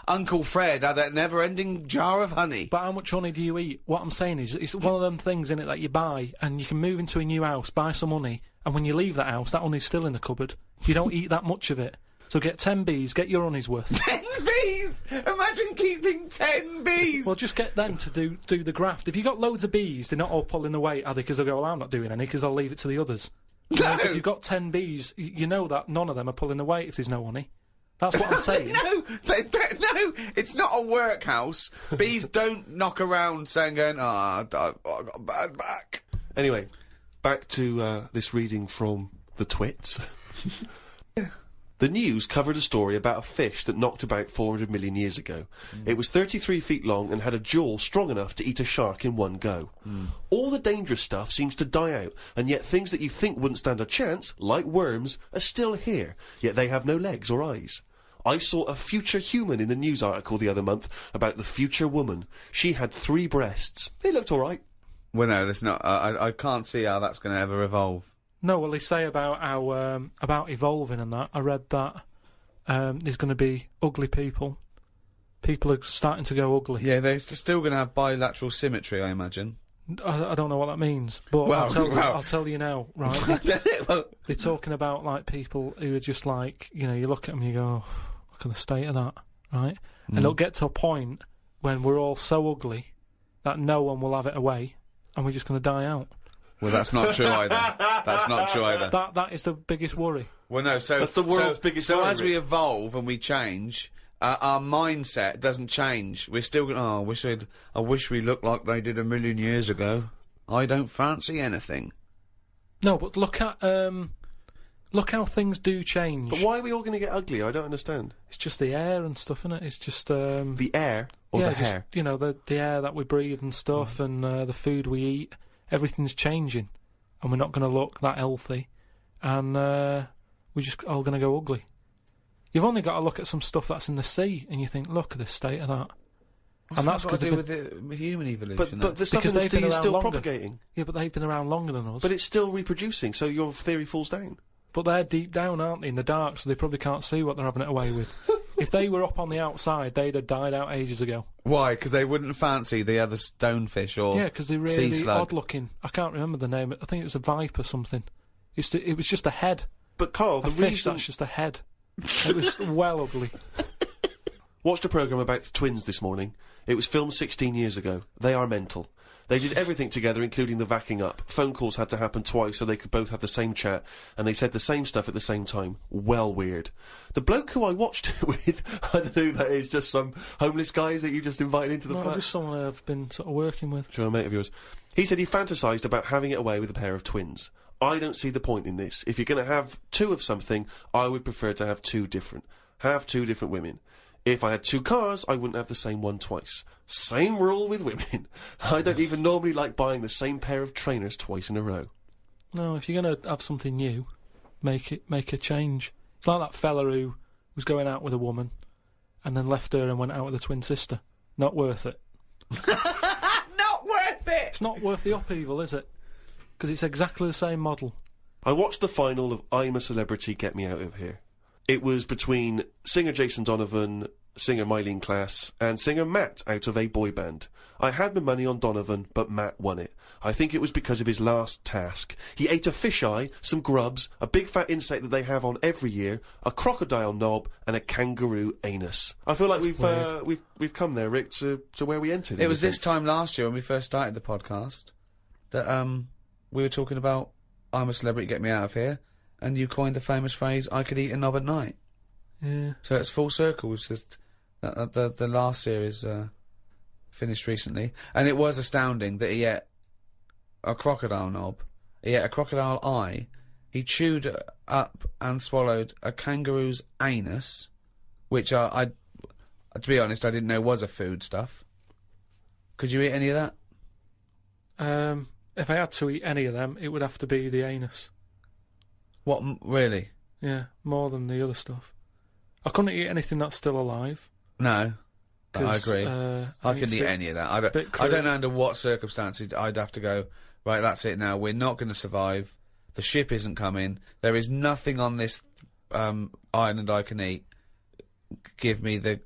S1: Uncle Fred had that never-ending jar of honey.
S3: But how much honey do you eat? What I'm saying is, it's one of them things in it that you buy, and you can move into a new house, buy some honey, and when you leave that house, that honey's still in the cupboard. You don't eat that much of it. So get 10 bees, get your honey's worth.
S1: 10 bees! Imagine keeping 10 bees!
S3: Well, just get them to do the graft. If you've got loads of bees, they're not all pulling the weight, are they? Because they'll go, well, I'm not doing any, because I'll leave it to the others.
S1: No.
S3: Whereas if you've got 10 bees, you know that none of them are pulling the weight if there's no honey. That's what I'm saying.
S1: No, no, it's not a workhouse. Bees don't knock around saying, I got a bad back.
S2: Anyway, back to this reading from the Twits. The news covered a story about a fish that knocked about 400 million years ago. It was 33 feet long and had a jaw strong enough to eat a shark in one go. All the dangerous stuff seems to die out, and yet things that you think wouldn't stand a chance, like worms, are still here, yet they have no legs or eyes. I saw a future human in the news article the other month about the future woman. She had 3 breasts. They looked all right.
S1: Well, no, that's not. I can't see how that's going to ever evolve.
S3: No, well, they say about how about evolving and that. I read that there's going to be ugly people. People are starting to go ugly.
S1: Yeah, they're still going to have bilateral symmetry, I imagine.
S3: I don't know what that means, but
S1: Well,
S3: I'll tell you now, right? They're talking about, like, people who are just like, you know, you look at them and you go, oh, look at the state of that, right? And it'll get to a point when we're all so ugly that no one will have it away, and we're just going to die out.
S1: Well, that's not true either. That's not true either.
S3: That is the biggest worry.
S1: Well, no, so...
S2: That's the world's biggest
S1: So
S2: worry.
S1: as we evolve and we change, our mindset doesn't change. We're still going, I wish we looked like they did a million years ago. I don't fancy anything.
S3: No, but look at how things do change.
S2: But why are we all going to get ugly? I don't understand.
S3: It's just the air and stuff, isn't it? It's just
S2: The air or the hair?
S3: You know, the air that we breathe and stuff, and the food we eat. Everything's changing, and we're not going to look that healthy, and we're just all going to go ugly. You've only got to look at some stuff that's in the sea, and you think, look at the state of that.
S1: What's
S3: and that's
S1: got to
S3: because
S1: do with the human evolution?
S2: But the stuff
S3: Because
S2: in the
S3: they've been
S2: sea is
S3: around
S2: still
S3: longer.
S2: propagating.
S3: Yeah, but they've been around longer than us.
S2: But it's still reproducing, so your theory falls down.
S3: But they're deep down, aren't they, in the dark, so they probably can't see what they're having it away with. If they were up on the outside, they'd have died out ages ago.
S1: Why? Because they wouldn't fancy the other stonefish or
S3: Yeah, because they're
S1: sea
S3: really
S1: slug.
S3: odd-looking. I can't remember the name. I think it was a viper something. It was just a head.
S2: But Karl,
S3: A
S2: the
S3: fish
S2: reason...
S3: that's just a head. It was well ugly.
S2: Watched a programme about the twins this morning. It was filmed 16 years ago. They are mental. They did everything together, including the vacking up. Phone calls had to happen twice so they could both have the same chat, and they said the same stuff at the same time. Well weird. The bloke who I watched it with, I don't know who that is, just some homeless guys that you just invited into the
S3: No,
S2: flat?
S3: just someone I've been sort of working with.
S2: Sure, a mate of yours. He said he fantasised about having it away with a pair of twins. I don't see the point in this. If you're going to have 2 of something, I would prefer to have 2 different. Have 2 different women. If I had 2 cars, I wouldn't have the same one twice. Same rule with women. I don't even normally like buying the same pair of trainers twice in a row.
S3: No, if you're going to have something new, make a change. It's like that fella who was going out with a woman and then left her and went out with a twin sister. Not worth it.
S1: Not worth it!
S3: It's not worth the upheaval, is it? Because it's exactly the same model.
S2: I watched the final of I'm a Celebrity, Get Me Out of Here. It was between singer Jason Donovan, singer Mylene Klass, and singer Matt out of a boy band. I had my money on Donovan, but Matt won it. I think it was because of his last task. He ate a fisheye, some grubs, a big fat insect that they have on every year, a crocodile knob, and a kangaroo anus. I feel like we've come there, Rick, to where we entered.
S1: It was this time last year when we first started the podcast that we were talking about I'm a Celebrity, Get Me Out of Here, and you coined the famous phrase, I could eat a knob at night.
S3: Yeah.
S1: So it's full circle. It's just the last series finished recently, and it was astounding that he ate a crocodile knob, he ate a crocodile eye, he chewed up and swallowed a kangaroo's anus, which I to be honest, I didn't know was a food stuff. Could you eat any of that?
S3: If I had to eat any of them, it would have to be the anus.
S1: What, really?
S3: Yeah, more than the other stuff. I couldn't eat anything that's still alive.
S1: No, I
S3: 'cause,
S1: agree.
S3: I
S1: I
S3: think it's
S1: couldn't eat
S3: a bit-
S1: any of that. I
S3: bit
S1: don't
S3: crude.
S1: know under what circumstances I'd have to go, right, that's it now, we're not going to survive, the ship isn't coming, there is nothing on this island I can eat, give me the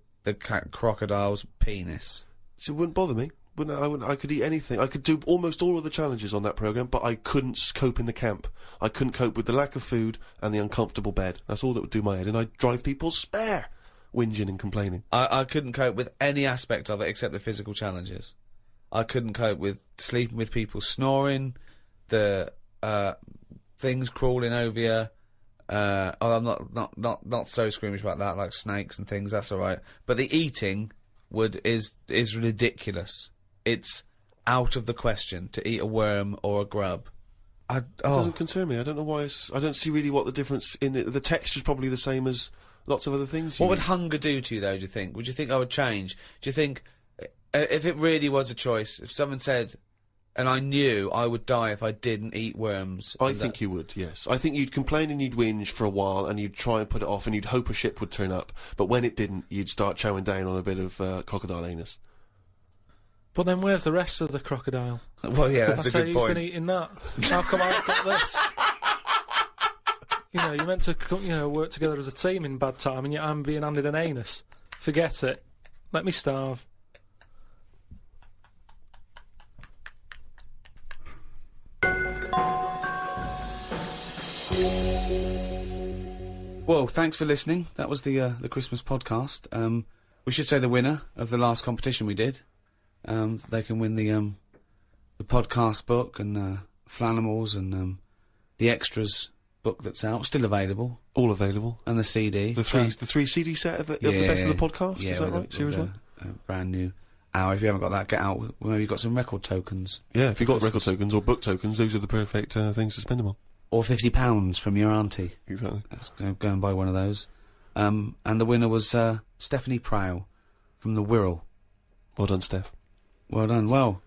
S1: crocodile's penis.
S2: So it wouldn't bother me. I could eat anything. I could do almost all of the challenges on that programme, but I couldn't cope in the camp. I couldn't cope with the lack of food and the uncomfortable bed. That's all that would do my head, and I'd drive people spare, whinging and complaining.
S1: I couldn't cope with any aspect of it except the physical challenges. I couldn't cope with sleeping with people snoring, the things crawling over you. I'm not so squeamish about that, like snakes and things. That's all right. But the eating is ridiculous. It's out of the question to eat a worm or a grub.
S2: It doesn't concern me. I don't know why. I don't see really what the difference in it. The texture's probably the same as lots of other things.
S1: What would hunger do to you, though? Do you think? Would you think I would change? Do you think if it really was a choice, if someone said, and I knew I would die if I didn't eat worms?
S2: I think you would. Yes, I think you'd complain and you'd whinge for a while, and you'd try and put it off, and you'd hope a ship would turn up. But when it didn't, you'd start chowing down on a bit of crocodile anus.
S3: But then where's the rest of the crocodile?
S1: Well, yeah, that's a good
S3: who's
S1: point.
S3: been eating that? How come I've got this? You're meant to work together as a team in bad time, and yet I'm being handed an anus. Forget it. Let me starve.
S1: Well, thanks for listening. That was the Christmas podcast. We should say the winner of the last competition we did. They can win the podcast book and Flanimals and the extras book that's out, still available,
S2: all available,
S1: and the CD.
S2: The three CD set of the best of the podcast.
S1: Yeah,
S2: is that right? Series 1.
S1: Brand new hour. If you haven't got that, get out. Maybe you've got some record tokens.
S2: Yeah, if you've got record tokens or book tokens, those are the perfect things to spend them on.
S1: Or £50 from your auntie.
S2: Exactly.
S1: Go and buy one of those. And the winner was Stephanie Prow from the Wirral.
S2: Well done, Steph.
S1: Well done. Well,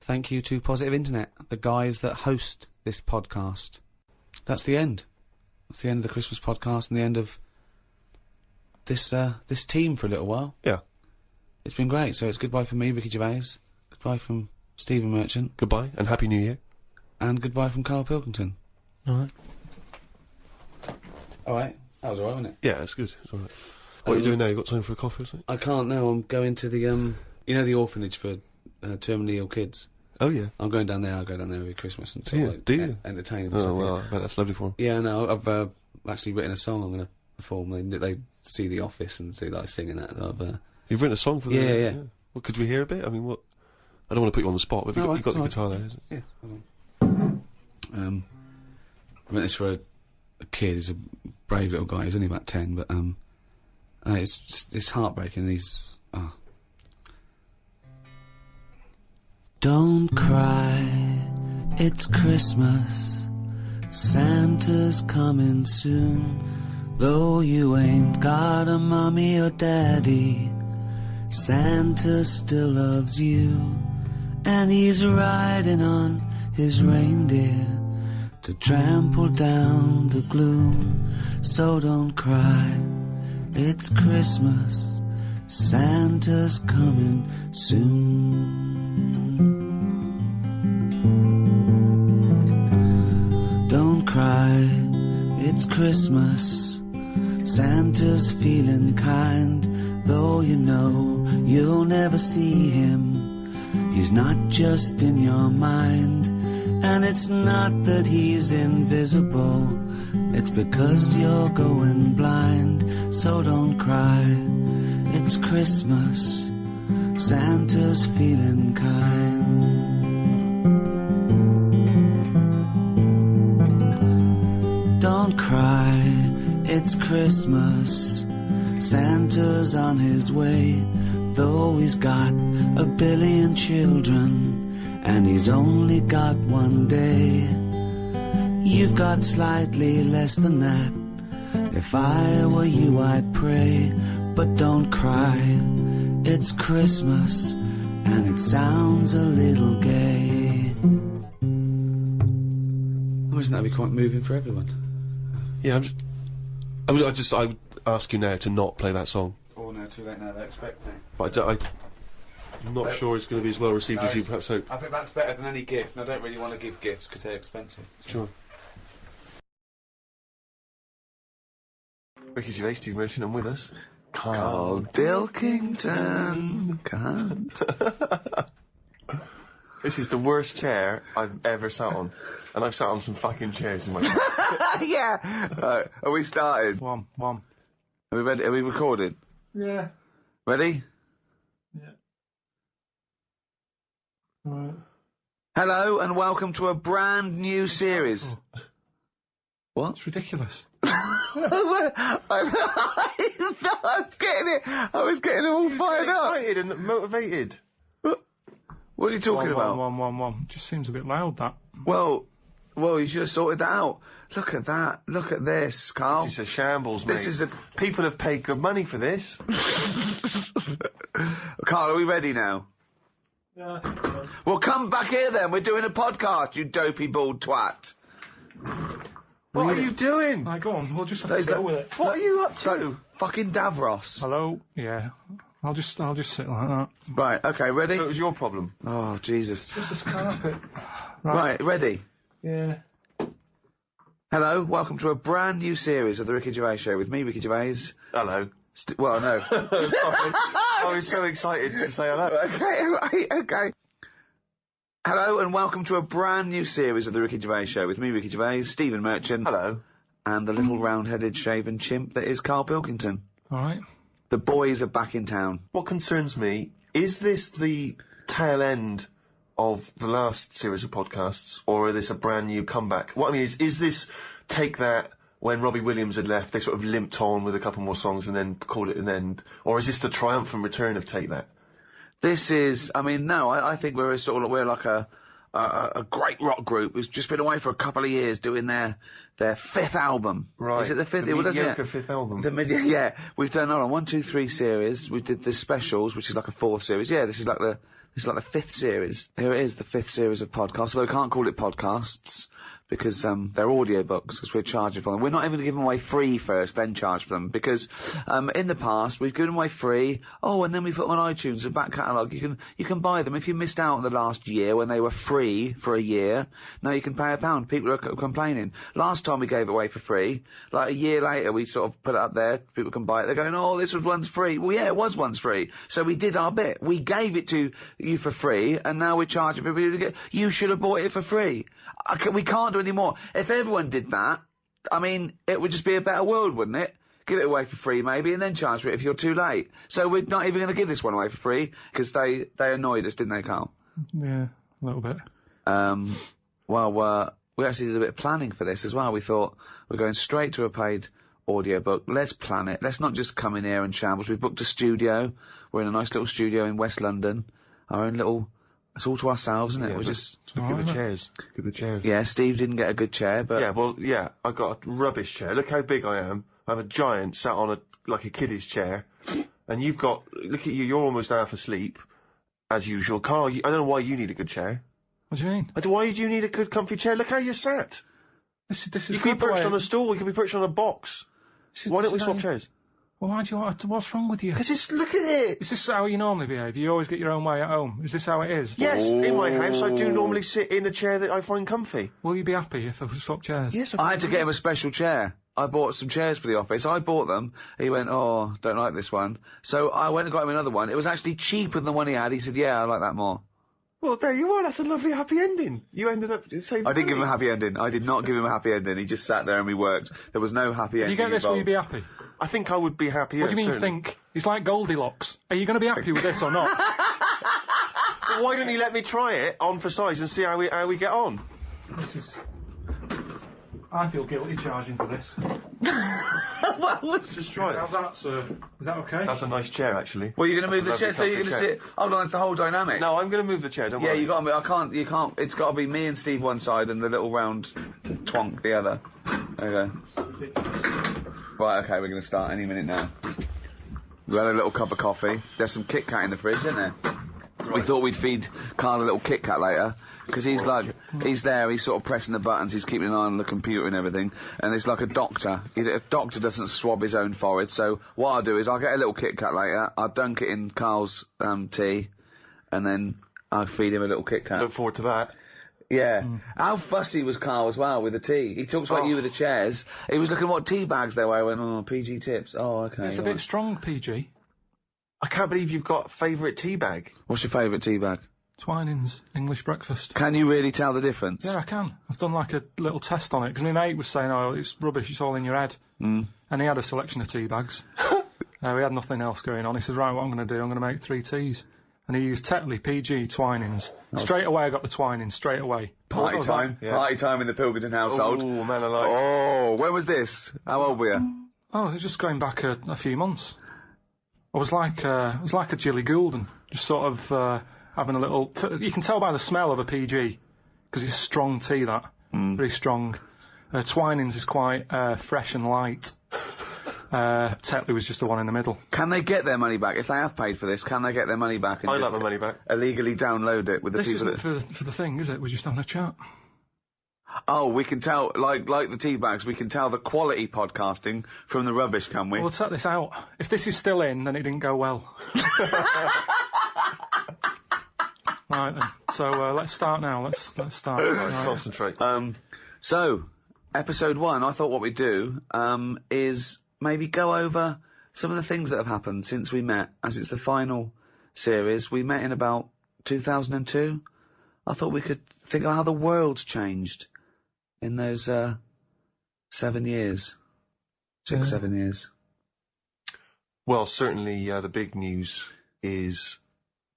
S1: thank you to Positive Internet, the guys that host this podcast. That's the end. That's the end of the Christmas podcast and the end of this team for a little while.
S2: Yeah.
S1: It's been great. So it's goodbye from me, Ricky Gervais. Goodbye from Stephen Merchant.
S2: Goodbye and Happy New Year.
S1: And goodbye from Karl Pilkington.
S3: All right.
S1: All right. That was all right, wasn't it?
S2: Yeah, it's good. It's all right. What are you doing now? You got time for a coffee or something?
S1: I can't now. I'm going to the the orphanage for terminally ill kids.
S2: Oh yeah.
S1: I'm going down there. I'll go down there every Christmas and sort of
S2: do you?
S1: Entertain them.
S2: Oh
S1: stuff,
S2: well,
S1: yeah.
S2: I bet that's lovely for them.
S1: Yeah, no, I've actually written a song I'm going to perform. They see The Office and see that I sing in that.
S2: You've written a song for them?
S1: Yeah.
S2: Well, could we hear a bit? I mean, what? I don't want to put you on the spot, but you've got the guitar there, isn't it?
S1: Yeah. I wrote this for a kid. He's a brave little guy. He's only about 10, but it's heartbreaking. Don't cry, it's Christmas. Santa's coming soon. Though you ain't got a mummy or daddy, Santa still loves you. And he's riding on his reindeer to trample down the gloom. So don't cry, it's Christmas. Santa's coming soon. Don't cry, it's Christmas. Santa's feeling kind, though you know you'll never see him. He's not just in your mind, and it's not that he's invisible. It's because you're going blind. So don't cry, it's Christmas. Santa's feeling kind. Don't cry, it's Christmas. Santa's on his way, though he's got a billion children, and he's only got one day. You've got slightly less than that. If I were you, I'd pray, but don't cry. It's Christmas, and it sounds a little gay. I imagine that'd be quite moving for everyone.
S2: Yeah, I would ask you now to not play that song.
S1: Oh no, too late now. They expect me.
S2: But I'm not sure it's going to be as well received as you perhaps hope.
S1: I think that's better than any gift, and I don't really want to give gifts because they're expensive. So.
S2: Sure. Ricky Gervais, Steve Merchant, and with us, Karl Pilkington.
S1: Can't.
S2: This is the worst chair I've ever sat on. And I've sat on some fucking chairs in my life.
S1: Yeah. Right, are we started?
S3: One.
S1: Are we ready? Are we recorded?
S3: Yeah.
S1: Ready?
S3: Yeah. Right.
S1: Hello and welcome to a brand new series.
S3: Oh,
S1: What?
S3: it's ridiculous.
S1: I was getting all fired up.
S2: Excited and motivated.
S1: What are you talking about?
S3: One. Just seems a bit loud, that.
S1: Well, you should have sorted that out. Look at that. Look at this, Karl.
S2: This is a shambles, mate.
S1: This is a...
S2: People have paid good money for this.
S1: Karl, are we ready now?
S3: Yeah, I think so.
S1: Well, come back here then. We're doing a podcast, you dopey bald twat.
S2: What are you doing?
S3: Right, go on. We'll just have
S1: That
S3: to
S1: is
S3: go
S1: the-
S3: with it.
S2: What are you up to?
S1: Fucking Davros.
S3: Hello? Yeah. I'll just sit like that.
S1: Right, okay, ready?
S2: So it was your problem.
S1: Oh, Jesus.
S3: Just this carpet.
S1: Right, ready?
S3: Yeah.
S1: Hello, welcome to a brand new series of The Ricky Gervais Show with me, Ricky Gervais.
S2: Hello.
S1: Well, no.
S2: Sorry. I was so excited to say hello.
S1: Okay. Hello and welcome to a brand new series of The Ricky Gervais Show with me, Ricky Gervais, Stephen Merchant,
S2: Hello.
S1: and the little round-headed shaven chimp that is Karl Pilkington.
S3: Alright.
S1: The boys are back in town.
S2: What concerns me, is this the tail end of the last series of podcasts, or is this a brand new comeback? What I mean is this Take That, when Robbie Williams had left, they sort of limped on with a couple more songs and then called it an end? Or is this the triumphant return of Take That?
S1: This is, I think we're like a great rock group who's just been away for a couple of years doing their fifth album.
S2: Right.
S1: Is it the fifth?
S2: The
S1: Well,
S2: mediocre fifth album.
S1: Yeah. We've done, 1, 2, 3 series. We did the specials, which is like a 4th series. Yeah, this is like the 5th series. Here it is, the 5th series of podcasts. Although we can't call it podcasts because they're audiobooks because we're charging for them. We're not even giving them away free first, then charge for them because in the past we've given them away free. Oh, and then we put them on iTunes, the back catalogue. You can buy them if you missed out on the last year when they were free for a year. Now you can pay £1. People are complaining. Last time we gave it away for free, like a year later we sort of put it up there. People can buy it. They're going, oh, this one's free. Well, yeah, it was once free. So we did our bit. We gave it to you for free, and now we're charging for people to get. You should have bought it for free. We can't do any more. If everyone did that, it would just be a better world, wouldn't it? Give it away for free, maybe, and then charge for it if you're too late. So we're not even going to give this one away for free, because they annoyed us, didn't they, Karl?
S3: Yeah, a little bit.
S1: We actually did a bit of planning for this as well. We thought we're going straight to a paid audiobook. Let's plan it. Let's not just come in here and shambles. We've booked a studio. We're in a nice little studio in West London. Our own little... It's all to ourselves, isn't it?
S2: Yeah,
S1: We're just...
S2: Look at the chairs. Look at the chairs.
S1: Yeah, Steve didn't get a good chair, but...
S2: Yeah, I got a rubbish chair. Look how big I am. I have a giant sat on a kiddie's chair. And you've got... Look at you, you're almost half asleep. As usual. Karl, I don't know why you need a good chair.
S3: What do you mean?
S2: Why do you need a good comfy chair? Look how you're sat.
S3: This is
S2: You could be perched on a stool, you could be perched on a box. Why don't we swap chairs?
S3: Well, why do you want to... What's wrong with you?
S2: Because look at it!
S3: Is this how you normally behave? You always get your own way at home? Is this how it is?
S2: Yes, in my house I do normally sit in a chair that I find comfy.
S3: Will you be happy if I swap chairs?
S2: Yes,
S1: I had to get him a special chair. I bought some chairs for the office. I bought them. He went, oh, don't like this one. So I went and got him another one. It was actually cheaper than the one he had. He said, yeah, I like that more.
S2: Well, there you are. That's a lovely happy ending. You ended up saving
S1: I didn't give him a
S2: money.
S1: happy ending. I did not give him a happy ending. He just sat there and we worked. There was no happy
S3: If
S1: ending
S3: you get this, will you
S1: involved.
S3: be happy?
S2: I think I would be happier.
S3: What do you mean
S2: certainly.
S3: think? It's like Goldilocks. Are you going to be happy with this or not?
S2: Well, why don't you let me try it on for size and see how we get on?
S3: This is... I feel guilty charging for this.
S1: Well, let's
S2: Just try it.
S3: How's that, sir? Is that okay?
S2: That's a nice chair, actually.
S1: Well, you're going to move the
S2: That's a
S1: chair, so you're
S2: lovely
S1: going to
S2: comfy
S1: sit... Hold on, it's the whole dynamic.
S2: No, I'm going to move the chair, don't
S1: Yeah,
S2: worry.
S1: you got to... you can't... It's got to be me and Steve one side and the little round twonk the other. There you go. Right, okay, we're going to start any minute now. We had a little cup of coffee. There's some Kit Kat in the fridge, isn't there? We thought we'd feed Karl a little Kit Kat later, because he's there, he's sort of pressing the buttons, he's keeping an eye on the computer and everything, and it's like a doctor. A doctor doesn't swab his own forehead, so what I'll do is I'll get a little Kit Kat later, I'll dunk it in Karl's tea, and then I'll feed him a little Kit Kat.
S2: Look forward to that.
S1: Yeah. How fussy was Karl as well with the tea? He talks about you with the chairs. He was looking at what tea bags there were. I went, oh, PG tips. Oh, okay.
S3: It's a bit strong, PG.
S2: I can't believe you've got a favourite tea bag.
S1: What's your favourite tea bag?
S3: Twinings English breakfast.
S1: Can you really tell the difference?
S3: Yeah, I can. I've done like a little test on it, because my mate was saying, oh, it's rubbish, it's all in your head. And he had a selection of tea bags. We had nothing else going on. He said, right, what I'm going to do, I'm going to make 3 teas. And he used Tetley, PG, Twinings. Straight away I got the Twinings, straight away.
S1: Party time.
S2: Yeah.
S1: Party time in the Pilkington household.
S2: Oh, man, I like it.
S1: Oh, when was this? How old were you?
S3: Oh, it was just going back a few months. I was like a Jilly Goulden, just sort of having a little... You can tell by the smell of a PG, because it's strong tea, that. Very strong. Twinings is quite fresh and light. Tetley was just the one in the middle.
S1: Can they get their money back? If they have paid for this, can they get their money back? And
S2: I'd
S1: just
S2: like my money back.
S1: illegally download it with the
S3: This
S1: people
S3: isn't
S1: that...
S3: for the thing, is it? We're just having a chat.
S1: Oh, we can tell, like the tea bags, we can tell the quality podcasting from the rubbish, can we?
S3: We'll take this out. If this is still in, then it didn't go well. Right then. So let's start now. Let's start. Right.
S2: Concentrate.
S1: So, episode 1, I thought what we'd do is maybe go over some of the things that have happened since we met, as it's the final series. We met in about 2002. I thought we could think of how the world's changed in those 7 years. 7 years.
S2: Well, certainly the big news is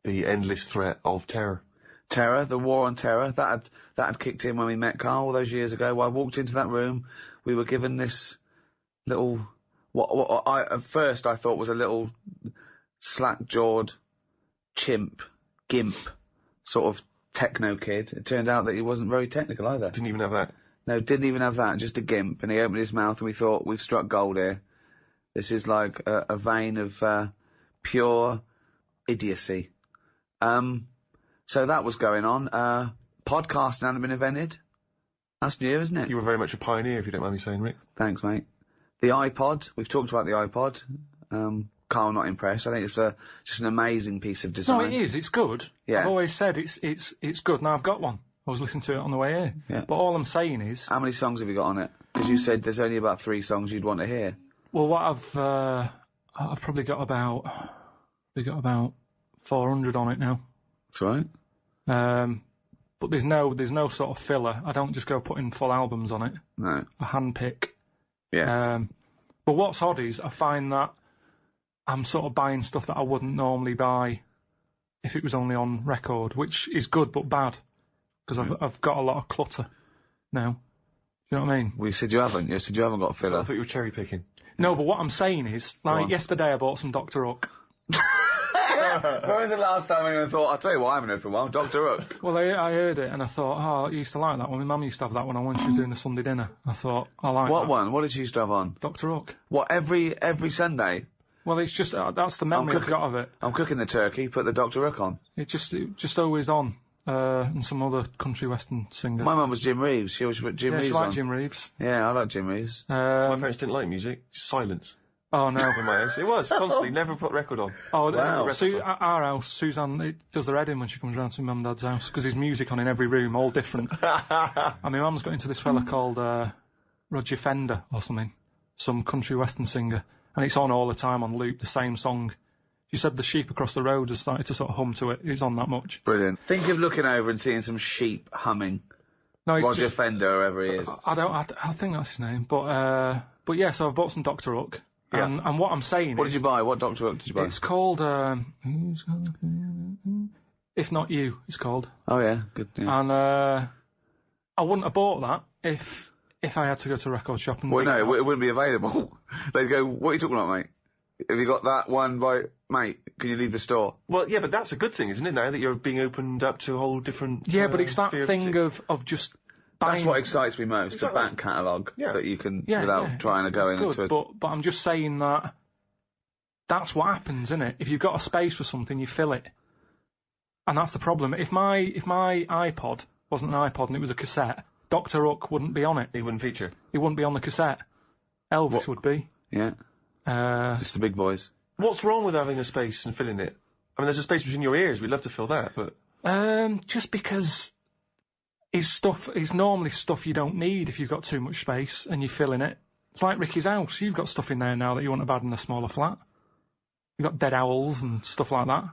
S2: the endless threat of terror.
S1: Terror, the war on terror, that had kicked in when we met Karl all those years ago. When I walked into that room, we were given this little, what I at first I thought was a little slack-jawed gimp, sort of techno kid. It turned out that he wasn't very technical either.
S2: Didn't even have that.
S1: No, didn't even have that, just a gimp. And he opened his mouth and we thought, we've struck gold here. This is like a vein of pure idiocy. So that was going on. Podcasting hadn't been invented. That's new, isn't it?
S2: You were very much a pioneer, if you don't mind me saying, Rick.
S1: Thanks, mate. The iPod, we've talked about the iPod. Karl not impressed. I think it's just an amazing piece of design.
S3: No, it is. It's good.
S1: Yeah.
S3: I've always said it's good. Now I've got one. I was listening to it on the way here.
S1: Yeah.
S3: But all I'm saying is...
S1: How many songs have you got on it? Because you said there's only about 3 songs you'd want to hear.
S3: Well, what I've probably got about 400 on it now.
S1: That's right.
S3: But there's no sort of filler. I don't just go putting full albums on it.
S1: No.
S3: I handpick.
S1: Yeah.
S3: But what's odd is I find that I'm sort of buying stuff that I wouldn't normally buy if it was only on record, which is good but bad because I've got a lot of clutter now. You know what I mean?
S1: Well, you said you haven't. You said you haven't got a filler.
S2: I thought you were cherry picking.
S3: No, but what I'm saying is, like yesterday I bought some Dr. Hook.
S1: When was the last time anyone thought, I'll tell you what I haven't heard for a while, Dr. Hook?
S3: Well, I heard it and I thought, oh, I used to like that one. My mum used to have that one when she was doing the Sunday dinner. I thought, I like
S1: What
S3: that.
S1: one? What did she used to have on?
S3: Dr. Hook.
S1: What, every Sunday?
S3: Well, it's just, that's the memory I've got of it.
S1: I'm cooking the turkey, put the Dr. Hook on.
S3: It just always on. And some other country western singer.
S1: My mum was Jim Reeves. She always put Jim Reeves
S3: she
S1: on.
S3: liked Jim Reeves.
S1: Yeah, I like Jim Reeves.
S2: My parents didn't like music. Silence.
S3: Oh, no.
S2: In my house. It was, constantly. Never put record on.
S3: Oh,
S1: Wow.
S3: At our house, Suzanne does the head in when she comes round to mum and dad's house, because there's music on in every room, all different. And my mum's got into this fella called Roger Fender or something, some country western singer, and it's on all the time on loop, the same song. She said the sheep across the road has started to sort of hum to it. It's on that much.
S1: Brilliant. Think of looking over and seeing some sheep humming.
S3: No, it's
S1: Roger
S3: just,
S1: Fender, whoever he is.
S3: I think that's his name, but yeah, so I've bought some Dr. Hook.
S1: Yeah.
S3: And what I'm saying
S1: What
S3: is...
S1: did you buy? What Dr. Hook did you buy?
S3: It's called, If Not You, it's called.
S1: Oh, yeah. Good. Yeah.
S3: And I wouldn't have bought that if I had to go to a record shop and...
S1: Well, no, it wouldn't be available. They'd go, what are you talking about, mate? Have you got that one by... Mate, can you leave the store?
S2: Well, yeah, but that's a good thing, isn't it, now that you're being opened up to a whole different...
S3: Yeah, but it's that
S2: sphere
S3: thing
S2: music.
S3: of just...
S1: That's
S3: buying...
S1: what excites me most,
S2: Exactly.
S1: the back catalogue that you can,
S3: Yeah,
S1: without trying to go
S3: it's
S1: into
S3: good,
S1: it.
S3: but I'm just saying that that's what happens, isn't it? If you've got a space for something, you fill it. And that's the problem. If my iPod wasn't an iPod and it was a cassette, Dr. Hook wouldn't be on it.
S2: It wouldn't feature.
S3: It wouldn't be on the cassette. Elvis would be.
S1: Yeah, just the big boys.
S2: What's wrong with having a space and filling it? I mean, there's a space between your ears. We'd love to fill that, but...
S3: Just because it's normally stuff you don't need if you've got too much space and you're filling it. It's like Ricky's house. You've got stuff in there now that you wouldn't have had in a smaller flat. You've got dead owls and stuff like that.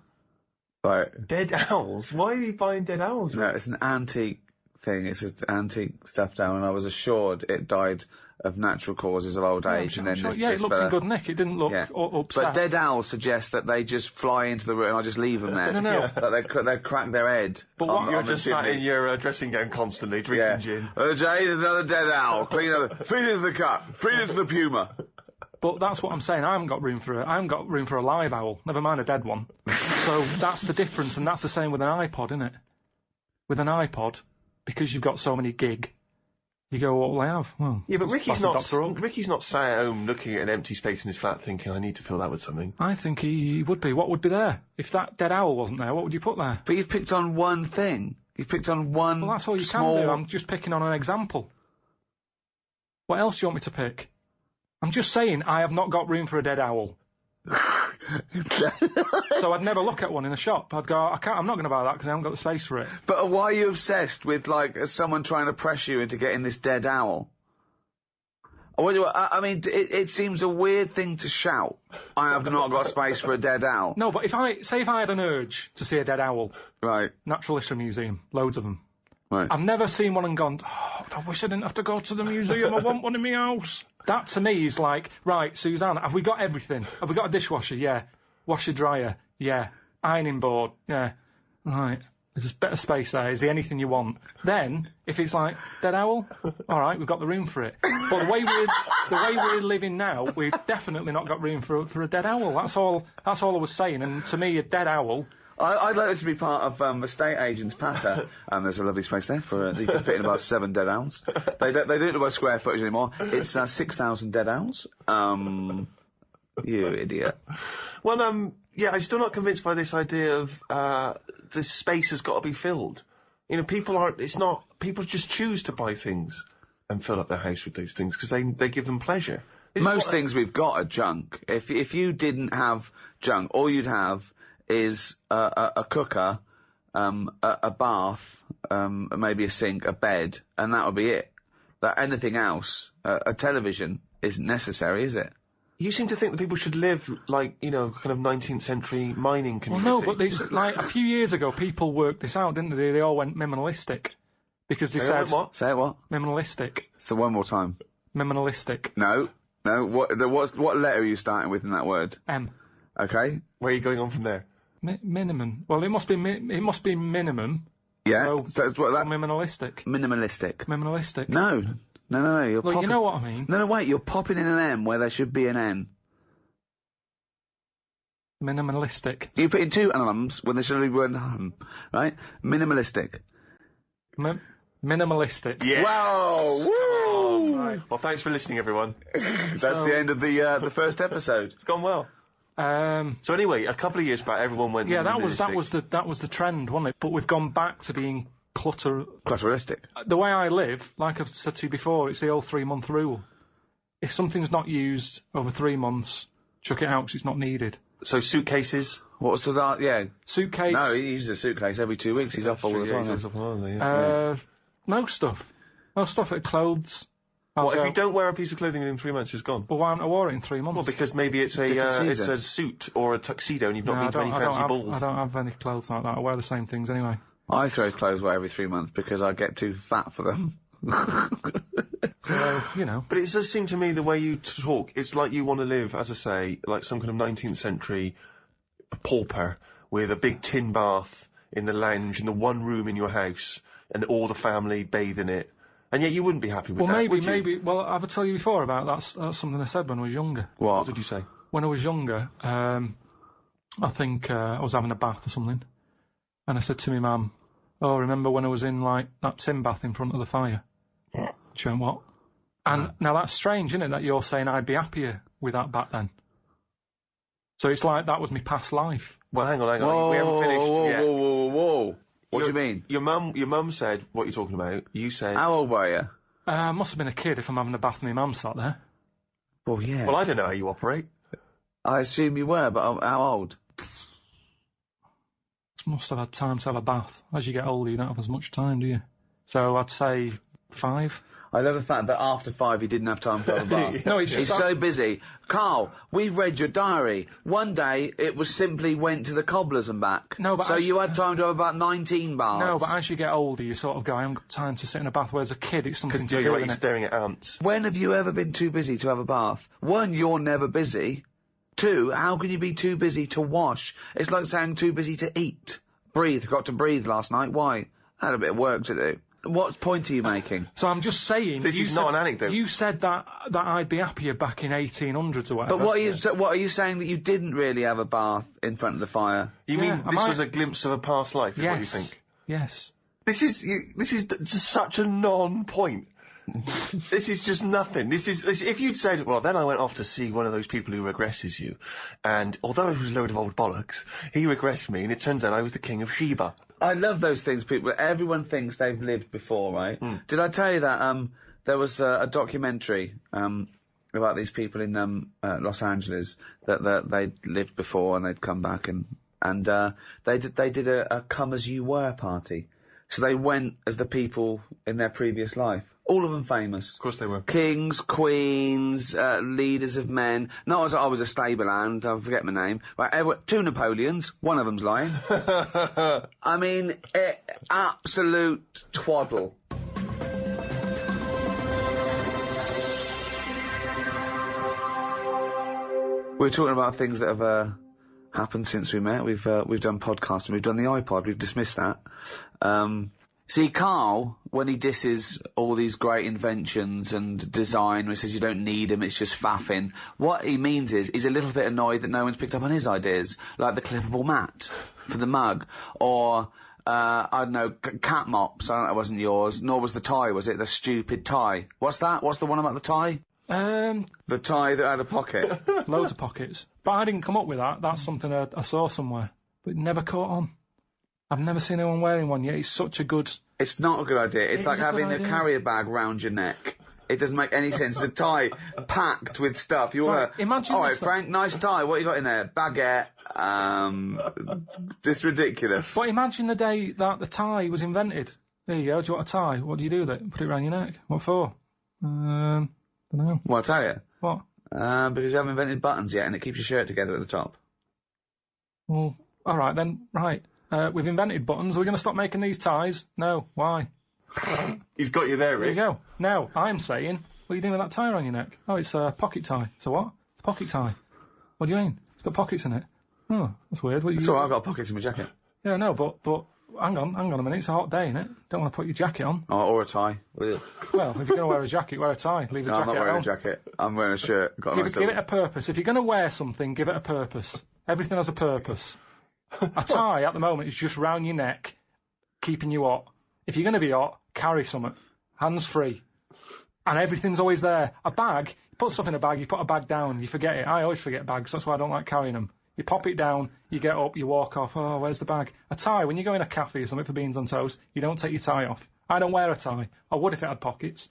S1: Right.
S4: Dead owls? Why are you buying dead owls?
S1: No, it's an antique thing. It's an antique stuffed owl, and I was assured it died of natural causes of old age, and then this
S3: it looked in good nick. It didn't look upset.
S1: But dead owls suggest that they just fly into the room and I just leave them there.
S3: No.
S1: Like they crack their head.
S4: But what, you're just sat in your dressing gown constantly drinking gin.
S1: Jane, there's another dead owl. Feed into the cut. Feed into the puma.
S3: But that's what I'm saying. I haven't got room for a live owl. Never mind a dead one. So that's the difference, and that's the same with an iPod, isn't it? With an iPod, because you've got so many gig, you go, what will I have? Well,
S4: yeah, but Ricky's not sat at home looking at an empty space in his flat thinking, I need to fill that with something.
S3: I think he would be. What would be there? If that dead owl wasn't there, what would you put there?
S1: But you've picked on one thing. You've picked on one.
S3: Well, that's all you can do. I'm just picking on an example. What else do you want me to pick? I'm just saying I have not got room for a dead owl. So I'd never look at one in a shop. I'd go, I'm not going to buy that because I haven't got the space for it.
S1: But why are you obsessed with, like, someone trying to pressure you into getting this dead owl? I mean, it seems a weird thing to shout. I have not got space for a dead owl.
S3: No, but if I had an urge to see a dead owl.
S1: Right.
S3: Natural History Museum. Loads of them.
S1: Right.
S3: I've never seen one and gone, I wish I didn't have to go to the museum. I want one in my house. That to me is like, right, Suzanne, have we got everything? Have we got a dishwasher? Yeah. Washer dryer? Yeah. Ironing board? Yeah. Right. There's a bit of space there. Is there anything you want? Then, if it's like, dead owl? All right, we've got the room for it. But the way we're living now, we've definitely not got room for a dead owl. That's all I was saying. And to me, a dead owl...
S1: I'd like this to be part of estate agent's patter. There's a lovely space there for you can fit in about 7 dead owls. They don't do it by square footage anymore. It's 6,000 dead owls. You idiot.
S4: Well, yeah, I'm still not convinced by this idea of this space has got to be filled. You know, people just choose to buy things and fill up their house with those things because they give them pleasure.
S1: Most things we've got are junk. If you didn't have junk, all you'd have is a cooker, a bath, maybe a sink, a bed, and that would be it. Anything else, a television, isn't necessary, is it?
S4: You seem to think that people should live like, you know, kind of 19th century mining community.
S3: Well, no, but like a few years ago, people worked this out, didn't they? They all went minimalistic because they said
S4: what?
S1: Say what?
S3: Minimalistic.
S1: So one more time.
S3: Minimalistic.
S1: No. What letter are you starting with in that word?
S3: M.
S1: Okay.
S4: Where are you going on from there?
S3: Minimum. Well, it must be minimum.
S1: Yeah. So it's what that.
S3: Minimalistic.
S1: Minimalistic. No. You're
S3: Look, you know what I mean.
S1: No, wait. You're popping in an M where there should be an N.
S3: Minimalistic.
S1: You put in 2 M's when there should only be one M, right? Minimalistic.
S3: Minimalistic.
S4: Yeah.
S1: Wow! Woo!
S4: Right. Well, thanks for listening, everyone.
S1: That's the end of the first episode.
S4: It's gone well. So anyway, a couple of years back, everyone went.
S3: Yeah, that was the trend, wasn't it? But we've gone back to being
S1: clutteristic.
S3: The way I live, like I've said to you before, it's the old 3-month rule. If something's not used over 3 months, chuck it out because it's not needed.
S4: So suitcases.
S1: What's that? Yeah.
S3: Suitcase.
S1: No, he uses a suitcase every 2 weeks. He's off all the time.
S3: Most stuff. Clothes.
S4: What, if you don't wear a piece of clothing within 3 months, it's gone?
S3: Well, why haven't I wore it in 3 months?
S4: Well, because maybe it's a suit or a tuxedo and you've not been to any fancy balls.
S3: I don't have any clothes like that. I wear the same things anyway.
S1: I throw clothes away every 3 months because I get too fat for them.
S3: So, you know.
S4: But it does seem to me the way you talk, it's like you want to live, as I say, like some kind of 19th century pauper with a big tin bath in the lounge in the one room in your house and all the family bathe in it. And yet you wouldn't be happy with that,
S3: maybe. Well, I've told you before about that's something I said when I was younger.
S1: What
S4: did you say?
S3: When I was younger, I think I was having a bath or something, and I said to my mum, "Oh, remember when I was in like that tin bath in front of the fire?" She went, "What?" And now that's strange, isn't it? That you're saying I'd be happier with that back then. So it's like that was my past life.
S4: Well, hang on.
S1: Whoa,
S4: we haven't finished yet.
S1: Whoa. What do you mean?
S4: Your mum said what you're talking about. You said.
S1: How old were you?
S3: Must have been a kid if I'm having a bath and my mum sat there.
S1: Well, yeah.
S4: Well, I don't know how you operate.
S1: I assume you were, but how old?
S3: Must have had time to have a bath. As you get older, you don't have as much time, do you? So I'd say 5.
S1: I love the fact that after 5 he didn't have time to have a bath.
S3: No, it's just
S1: he's so busy. Karl, we've read your diary. One day it was simply went to the cobblers and back.
S3: No, but
S1: so you had time to have about 19 baths.
S3: No, but as you get older, you sort of go, I haven't got time to sit in a bath, whereas a kid, it's something to do,
S4: you're
S3: isn't it?
S4: staring at ants.
S1: When have you ever been too busy to have a bath? 1, you're never busy. 2, how can you be too busy to wash? It's like saying too busy to eat. Breathe. Got to breathe last night. Why? Had a bit of work to do. What point are you making?
S3: So I'm just saying...
S4: This is not an anecdote.
S3: You said that I'd be happier back in 1800s or whatever.
S1: But what are you saying, that you didn't really have a bath in front of the fire?
S4: You mean this was a glimpse of a past life, is what you think?
S3: Yes.
S4: This is just such a non-point. This is just nothing. If you'd said, well, then I went off to see one of those people who regresses you, and although it was a load of old bollocks, he regressed me, and it turns out I was the king of Sheba.
S1: I love those things, people. Everyone thinks they've lived before, right? Did I tell you that there was a documentary about these people in Los Angeles that they'd lived before and they'd come back and they did a come as you were party. So they went as the people in their previous life. All of them famous.
S4: Of course they were.
S1: Kings, queens, leaders of men. Not as I was a stable hand, I forget my name. Right, 2 Napoleons, one of them's lying. I mean, absolute twaddle. We're talking about things that have happened since we met. We've done podcasting, we've done the iPod, we've dismissed that. See, Karl, when he disses all these great inventions and design, he says you don't need them, it's just faffing, what he means is he's a little bit annoyed that no one's picked up on his ideas, like the clippable mat for the mug, or, I don't know, cat mops. I don't know, it wasn't yours, nor was the tie, was it? The stupid tie. What's that? What's the one about the tie? The tie that had a pocket.
S3: Loads of pockets. But I didn't come up with that. That's something I saw somewhere. But it never caught on. I've never seen anyone wearing one yet. It's such a good...
S1: It's not a good idea. It's like having a carrier bag round your neck. It doesn't make any sense. It's a tie packed with stuff. You want to...
S3: Imagine...
S1: All right, Frank, nice tie. What you got in there? Baguette. It's ridiculous.
S3: But imagine the day that the tie was invented. There you go. Do you want a tie? What do you do with it? Put it around your neck. What for? Don't know.
S1: Well, I'll tell you.
S3: What?
S1: Because you haven't invented buttons yet, and it keeps your shirt together at the top.
S3: Well, all right then. Right. We've invented buttons. Are we going to stop making these ties? No. Why?
S4: He's got you there, Rick.
S3: There you go. Now, I'm saying, what are you doing with that tie around your neck? Oh, it's a pocket tie. It's a what? It's a pocket tie. What do you mean? It's got pockets in it. Oh, that's weird.
S1: That's all right, I've got pockets in my jacket.
S3: Yeah, no, but hang on a minute. It's a hot day, innit? Don't want to put your jacket on.
S1: Oh, or a tie.
S3: Well, if you're going to wear a jacket, wear a tie. Leave the jacket
S1: I'm not wearing
S3: on.
S1: a jacket. I'm wearing a shirt.
S3: Give it a purpose. If you're going to wear something, give it a purpose. Everything has a purpose. A tie, at the moment, is just round your neck, keeping you hot. If you're going to be hot, carry something. Hands free. And everything's always there. A bag, you put stuff in a bag, you put a bag down, you forget it. I always forget bags, that's why I don't like carrying them. You pop it down, you get up, you walk off, oh, where's the bag? A tie, when you go in a cafe or something for beans on toast, you don't take your tie off. I don't wear a tie. I would if it had pockets.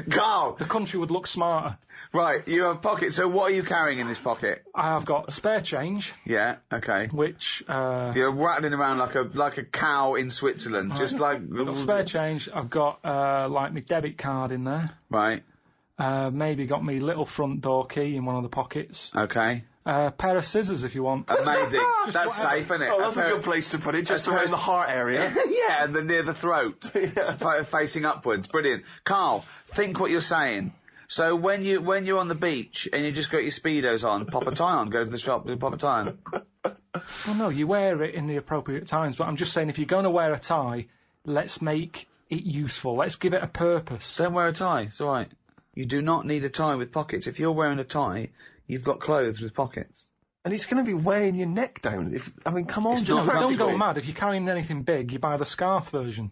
S1: Karl!
S3: The country would look smarter.
S1: Right, you have pockets, so what are you carrying in this pocket?
S3: I have got spare change.
S1: Yeah, okay.
S3: Which,
S1: You're rattling around like a cow in Switzerland, just like...
S3: I've got spare change, I've got, like, my debit card in there.
S1: Right.
S3: Maybe got me little front door key in one of the pockets.
S1: Okay.
S3: Pair of scissors if you want.
S1: Amazing. That's safe, isn't it?
S4: Oh, that's a good place to put it, just around the heart area.
S1: Yeah, and then near the throat. Facing upwards. Brilliant. Karl, think what you're saying. So when you're on the beach and you just got your Speedos on, pop a tie on, go to the shop and pop a tie on.
S3: Well, no, you wear it in the appropriate times, but I'm just saying if you're going to wear a tie, let's make it useful. Let's give it a purpose.
S1: Don't wear a tie. It's all right. You do not need a tie with pockets. If you're wearing a tie, you've got clothes with pockets.
S4: And it's going to be weighing your neck down. I mean, come on.
S3: Don't go mad. If you're carrying anything big, you buy the scarf version.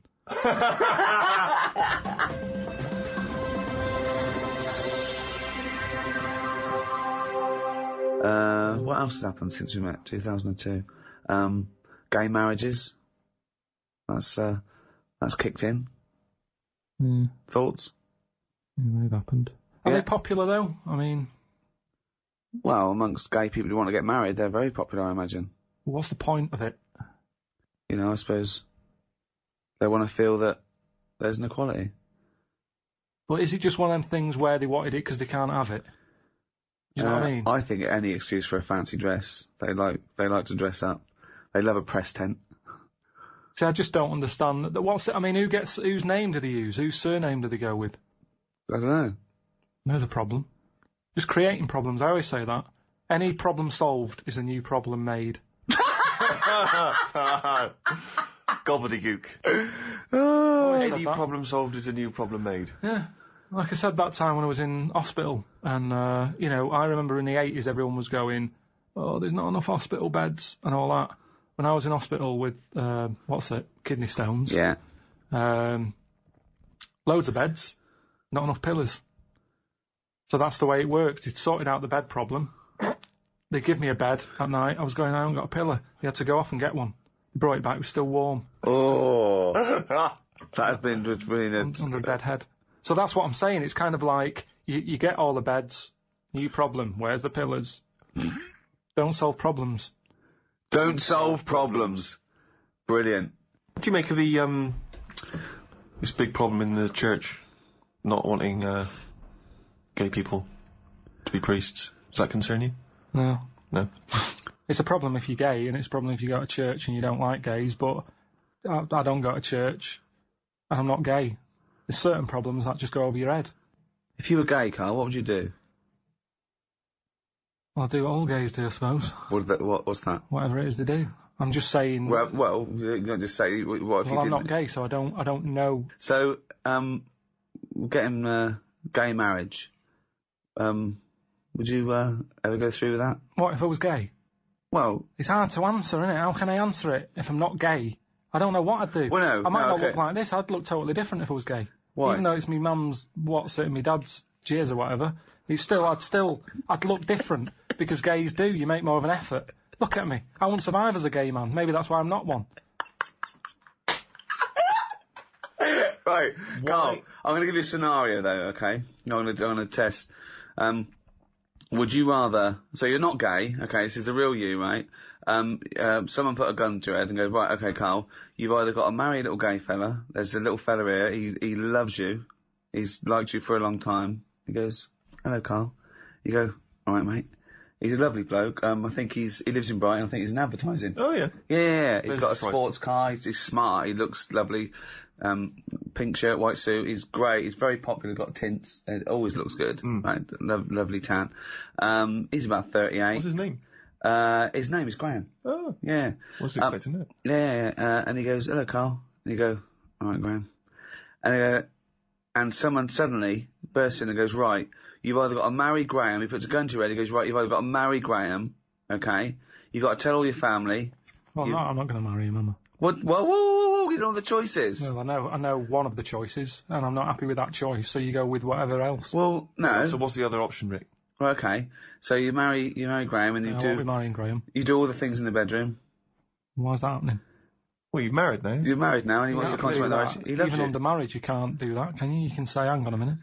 S1: What else has happened since we met? 2002. Gay marriages. That's kicked in. Thoughts?
S3: Yeah, they've happened. Are they popular though? I mean...
S1: Well, amongst gay people who want to get married, they're very popular, I imagine.
S3: What's the point of it?
S1: I suppose they want to feel that there's an equality.
S3: But is it just one of them things where they wanted it because they can't have it? Do you know what I mean?
S1: I think any excuse for a fancy dress. They like to dress up. They love a press tent.
S3: See, I just don't understand that. Whose name do they use? Whose surname do they go with?
S1: I don't know.
S3: There's a problem. Just creating problems. I always say that. Any problem solved is a new problem made.
S4: Gobbledygook. Any problem solved is a new problem made.
S3: Yeah. Like I said that time when I was in hospital, and, I remember in the 80s everyone was going, oh, there's not enough hospital beds and all that. When I was in hospital with, kidney stones.
S1: Yeah.
S3: Loads of beds, not enough pillars. So that's the way it works. It sorted out the bed problem. They give me a bed at night. I was going, I haven't got a pillar. They had to go off and get one. They brought it back. It was still warm.
S1: Oh. That has been brilliant.
S3: Under a bed head. So that's what I'm saying. It's kind of like, you get all the beds. New problem. Where's the pillars? Don't solve problems.
S1: Don't solve problems. Brilliant.
S4: What do you make of the, this big problem in the church not wanting, gay people to be priests? Does that concern you?
S3: No.
S4: No?
S3: It's a problem if you're gay, and it's a problem if you go to church and you don't like gays, but I don't go to church, and I'm not gay. There's certain problems that just go over your head.
S1: If you were gay, Karl, what would you do?
S3: Well, I'll do what all gays do, I suppose.
S1: What's that?
S3: Whatever it is they do. I'm just saying...
S1: Well, you don't just say... What if you didn't?
S3: I'm not gay, so I don't know.
S1: So, getting gay marriage, would you ever go through with that?
S3: What if I was gay?
S1: Well...
S3: It's hard to answer, isn't it? How can I answer it if I'm not gay? I don't know what I'd do.
S1: Well, no,
S3: I might not
S1: okay.
S3: look like this. I'd look totally different if I was gay.
S1: Why?
S3: Even though it's me mum's and my dad's cheers or whatever, I'd look different because gays do. You make more of an effort. Look at me. I won't survive as a gay man. Maybe that's why I'm not one.
S1: Right, Karl, I'm going to give you a scenario though, okay? I'm going to test. Would you rather... So you're not gay, okay? This is the real you, right? Someone put a gun to your head and goes, right, okay, Karl, you've either got to marry a little gay fella. There's a little fella here. He loves you. He's liked you for a long time. He goes, hello, Karl. You go, all right, mate. He's a lovely bloke. I think he lives in Brighton. I think he's in advertising.
S4: Oh, yeah.
S1: Yeah. He's got a sports car. He's smart. He looks lovely. Pink shirt, white suit. He's great. He's very popular. Got tints. It always looks good. Right. Lovely tan. He's about 38.
S4: What's his name?
S1: His name is Graham.
S4: Oh.
S1: Yeah.
S4: What's he expecting that?
S1: Yeah. And he goes, hello, Karl. And you go, all right, Graham. And someone suddenly bursts in and goes, right, you've either got to marry Graham. He puts a gun to your head. He goes, right, you've either got to marry Graham, okay? You've got to tell all your family.
S3: Well, no, I'm not going to marry him, am I?
S1: What? Whoa, you know the choices.
S3: Well, I know one of the choices, and I'm not happy with that choice, so you go with whatever else.
S1: Well, no.
S4: So what's the other option, Rick?
S1: Well, okay. So you marry Graham and
S3: I won't be marrying Graham.
S1: You do all the things in the bedroom.
S3: Why's that happening?
S4: Well, you're married now.
S1: You're married now and he wants to consummate the marriage. He loves
S3: Even
S1: you.
S3: under marriage, you can't do that, can you? You can say, hang on a minute.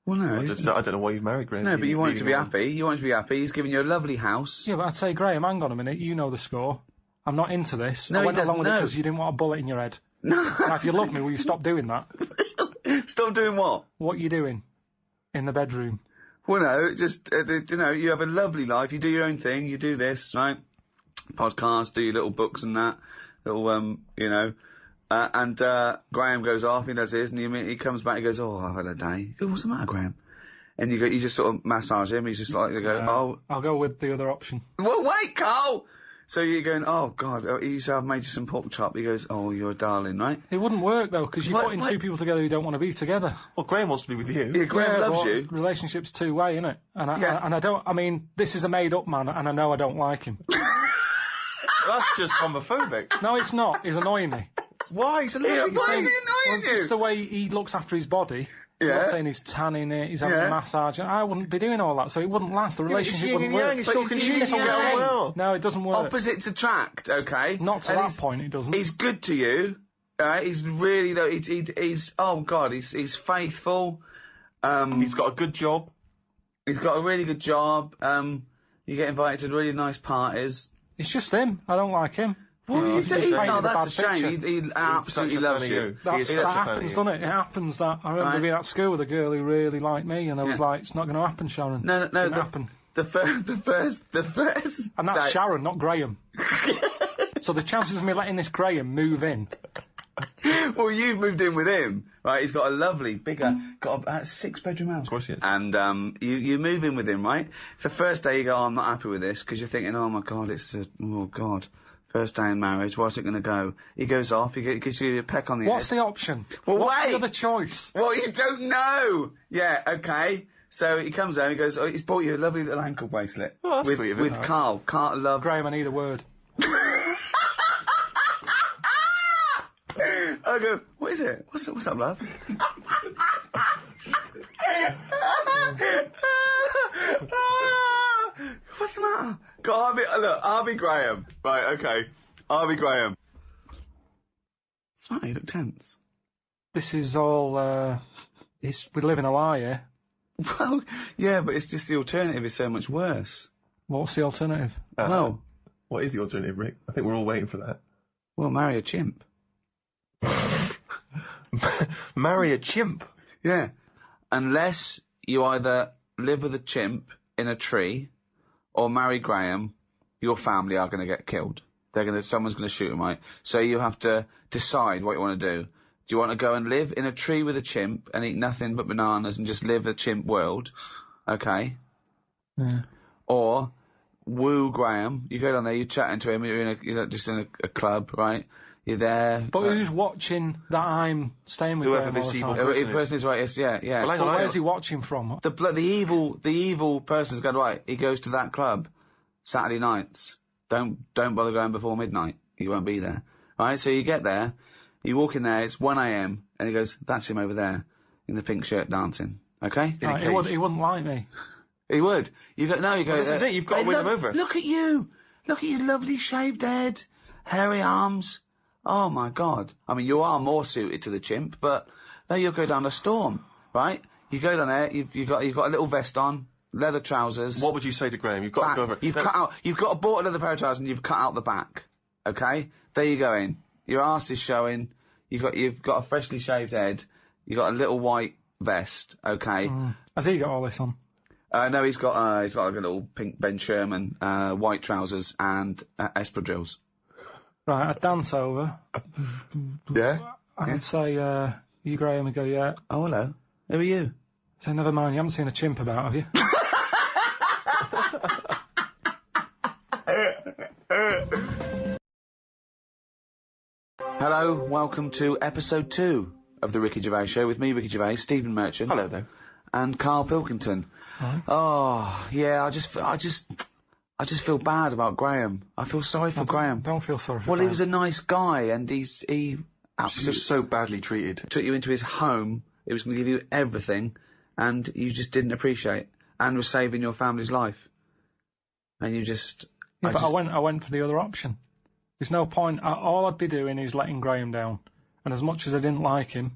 S1: Well, no.
S4: I don't know why you've married Graham.
S1: No, but you want him to be happy. You want him to be happy. He's giving you a lovely house.
S3: Yeah, but I'd say, Graham, hang on a minute. You know the score. I'm not into this.
S1: No,
S3: I went
S1: he doesn't
S3: along with it
S1: know.
S3: because you didn't want a bullet in your head.
S1: No.
S3: Now, if you love me, will you stop doing that?
S1: Stop doing what?
S3: What are you doing in the bedroom?
S1: Well, no, just, you have a lovely life. You do your own thing. You do this, right? Podcast, do your little books and that. Little, and Graham goes off, he does his, and he comes back, he goes, oh, I've had a day. You go, what's the matter, Graham? And you just sort of massage him, he's just like,
S3: I'll go with the other option.
S1: Well, wait, Karl! So you're going, oh, God, I've made you some pork chop. He goes, oh, you're a darling, right?
S3: It wouldn't work, though, because you're putting two people together who don't want to be together.
S4: Well, Graham wants to be with you.
S1: Yeah, Graham loves you.
S3: Relationship's two-way, innit? And this is a made-up man, and I know I don't like him.
S4: That's just homophobic.
S3: No, it's not. He's annoying me.
S4: Why? He's a lovely
S1: Why is he annoying you?
S3: Just the way he looks after his body.
S1: Yeah.
S3: I'm not saying he's tanning it, he's having a massage. I wouldn't be doing all that, so it wouldn't last. The relationship wouldn't work.
S4: It's talking to you,
S1: But
S4: well.
S3: No, it doesn't work.
S1: Opposites attract, okay?
S3: Not to that point, it doesn't.
S1: He's good to you. He's really, he's oh God, he's faithful.
S4: He's got a good job.
S1: He's got a really good job. You get invited to really nice parties.
S3: It's just him. I don't like him.
S1: What
S4: Oh,
S1: you do?
S4: he's
S1: No,
S3: painted a
S1: that's a
S3: bad
S1: shame.
S3: picture.
S1: He absolutely
S4: such a
S1: loves
S4: fan of
S1: you.
S4: you.
S3: That
S4: He's such a fan of
S3: happens,
S4: you.
S3: doesn't it? It happens that I remember
S1: Right.
S3: being at school with a girl who really liked me, and I was
S1: Yeah.
S3: like, "It's not going to happen, Sharon."
S1: No,
S3: Didn't happen.
S1: The first.
S3: And that's
S1: day-
S3: Sharon, not Graham. So the chances of me letting this Graham move in.
S1: Well, you've moved in with him, right? He's got a lovely, bigger, got a 6-bedroom house.
S4: Of course he is.
S1: And you move in with him, right? For first day, you go, oh, I'm not happy with this, because you're thinking, oh my God, oh God, first day in marriage, what's it going to go? He goes off, he gives you a peck on the
S3: What's
S1: head.
S3: the option?
S1: Well,
S3: What's
S1: wait.
S3: the other choice?
S1: Well, you don't know. Yeah, okay. So he comes home, he goes, oh, he's bought you a lovely little ankle bracelet.
S4: Oh, that's
S1: with,
S4: sweet of him.
S1: With Karl. Karl love.
S3: Graham, I need a word.
S1: I go, what is it? What's up, love? What's the matter? God, I'll be Graham. Right, okay. I'll be Graham. What's the matter? You look tense.
S3: This is all, we're living a lie here.
S1: Well, yeah, but it's just the alternative is so much worse.
S3: What's the alternative?
S1: Well,
S4: What is the alternative, Rick? I think we're all waiting for that.
S1: well, marry a chimp.
S4: Marry a chimp.
S1: Yeah. Unless you either live with a chimp in a tree or marry Graham, your family are going to get killed. Someone's going to shoot him, right? So you have to decide what you want to do. Do you want to go and live in a tree with a chimp and eat nothing but bananas and just live a chimp world? Okay.
S3: Yeah.
S1: Or woo Graham. You go down there, you're chatting to him, you're just in a club, right? You're there.
S3: But who's watching that I'm staying with
S4: Whoever
S3: Graham all
S4: this
S3: the
S4: evil
S3: time?
S1: The person is right, yes, yeah.
S4: Well, hang
S3: But
S4: on,
S3: where's he watching from?
S1: The evil person's going, right, he goes to that club Saturday nights. Don't bother going before midnight. He won't be there. Right, so you get there, you walk in there, it's 1 a.m, and he goes, that's him over there, in the pink shirt dancing. Okay?
S3: Right, he wouldn't like me.
S1: He would. You go, no, you go,
S4: Well, this is it, you've got to win him over.
S1: Look at you. Look at your lovely shaved head, hairy arms. Oh my God. I mean, you are more suited to the chimp, but no, you'll go down a storm, right? You go down there, you've got a little vest on, leather trousers.
S4: What would you say to Graham? You've got to go over.
S1: You've got bought another pair of trousers and you've cut out the back. Okay? There you go in. Your arse is showing. You've got a freshly shaved head. You've got a little white vest. Okay?
S3: Has he got all this on?
S1: No, he's got like a little pink Ben Sherman, white trousers and espadrilles.
S3: Right, I'd dance over.
S1: Yeah?
S3: I'd say, you Graham, and go, yeah.
S1: Oh, hello. Who are you?
S3: Say, never mind, you haven't seen a chimp about, have you?
S1: Hello, welcome to episode 2 of the Ricky Gervais Show with me, Ricky Gervais, Stephen Merchant.
S4: Hello there.
S1: And Karl Pilkington.
S3: Right.
S1: Oh, yeah, I just feel bad about Graham. I feel sorry for Graham.
S3: Don't feel sorry for
S1: Well,
S3: Graham.
S1: he was a nice guy, and he
S4: He
S1: absolutely
S4: was so badly treated.
S1: took you into his home. He was going to give you everything, and you just didn't appreciate, and was saving your family's life. And you just...
S3: Yeah, but I went for the other option. There's no point. All I'd be doing is letting Graham down. And as much as I didn't like him,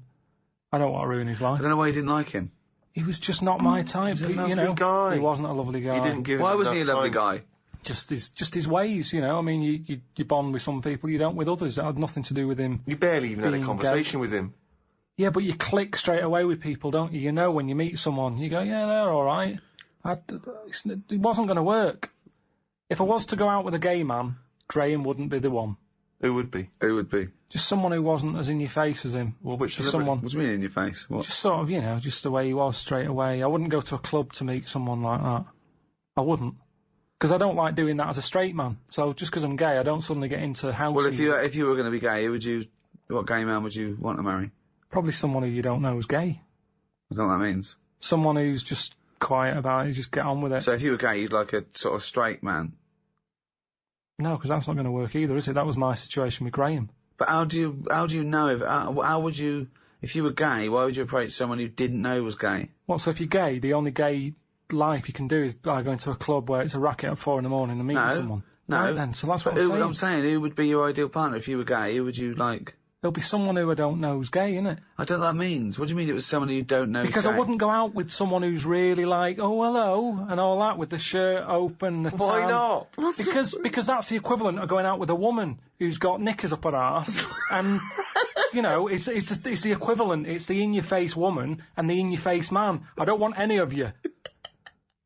S3: I don't want to ruin his
S1: I
S3: life.
S1: don't know why you didn't like him.
S3: He was just not my type.
S4: He's a
S3: you
S4: lovely
S3: know,
S4: guy.
S3: He wasn't a lovely guy.
S4: You didn't give
S1: Why
S4: him
S1: wasn't he a
S4: enough
S1: lovely
S4: time.
S1: guy?
S3: Just his ways, you know. I mean, you bond with some people, you don't with others. It had nothing to do with him.
S4: You barely even had a
S3: Being
S4: conversation with him.
S3: Yeah, but you click straight away with people, don't you? You know when you meet someone, you go, yeah, they're all right. It wasn't going to work. If I was to go out with a gay man, Graham wouldn't be the one.
S4: Who would be?
S1: Who would be?
S3: Just someone who wasn't as in your face as him.
S4: Well, which
S3: Just
S4: celebrity?
S3: someone,
S1: What's mean in your face? What?
S3: just sort of, you know, just the way he was straight away. I wouldn't go to a club to meet someone like that. I wouldn't. Because I don't like doing that as a straight man. So just because I'm gay, I don't suddenly get into house
S1: Well,
S3: music.
S1: if you were going to be gay, what gay man would you want to marry?
S3: Probably someone who you don't know is gay.
S1: I don't know what that means.
S3: Someone who's just quiet about it, just get on with it.
S1: So if you were gay, you'd like a sort of straight man.
S3: No, because that's not going to work either, is it? That was my situation with Graham.
S1: But how do you know how would you, if you were gay, why would you approach someone who didn't know was gay?
S3: What, so if you're gay, the only gay life you can do is by going to a club where it's a racket at 4 a.m. and meeting someone?
S1: No.
S3: Right then, so that's what
S1: But
S3: I'm saying.
S1: I'm saying, who would be your ideal partner if you were gay? Who would you like?
S3: There'll be someone who I don't know who's gay, innit?
S1: I don't know what that means. What do you mean it was someone who you don't know?
S3: Because I wouldn't go out with someone who's really like, oh, hello, and all that, with the shirt open, the
S4: Why
S3: tan.
S4: not?
S3: Because that's the equivalent of going out with a woman who's got knickers up her arse, and, you know, it's the equivalent. It's the in-your-face woman and the in-your-face man. I don't want any of you.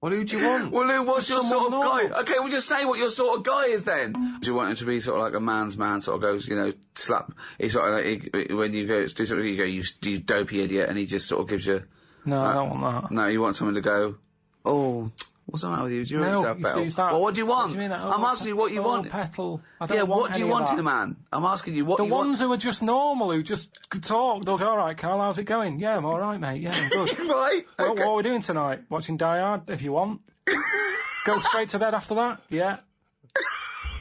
S4: Well, who do you want?
S1: Well, Lou, what's your sort of
S3: Someone
S1: guy? Okay, well, just say what your sort of guy is then. Do you want him to be sort of like a man's man, sort of goes, you know, slap, he sort of like, when you go to do something, you go, you dopey idiot, and he just sort of gives you...
S3: No, I don't want that.
S1: No, you want someone to go, oh, what's the matter with you? Do you want yourself better?
S3: That,
S1: well, what do you want?
S3: What do you mean,
S1: I'm asking you what you want.
S3: Petal. I don't want
S1: what do you
S3: any of
S1: want
S3: that.
S1: in a man? I'm asking you what
S3: The
S1: you want.
S3: ones who are just normal, who just talk, they'll go, all right, Karl, how's it going? Yeah, I'm all right, mate. Yeah, I'm good.
S1: Right,
S3: What
S1: okay.
S3: are we doing tonight? Watching Die Hard, if you want. Go straight to bed after that? Yeah.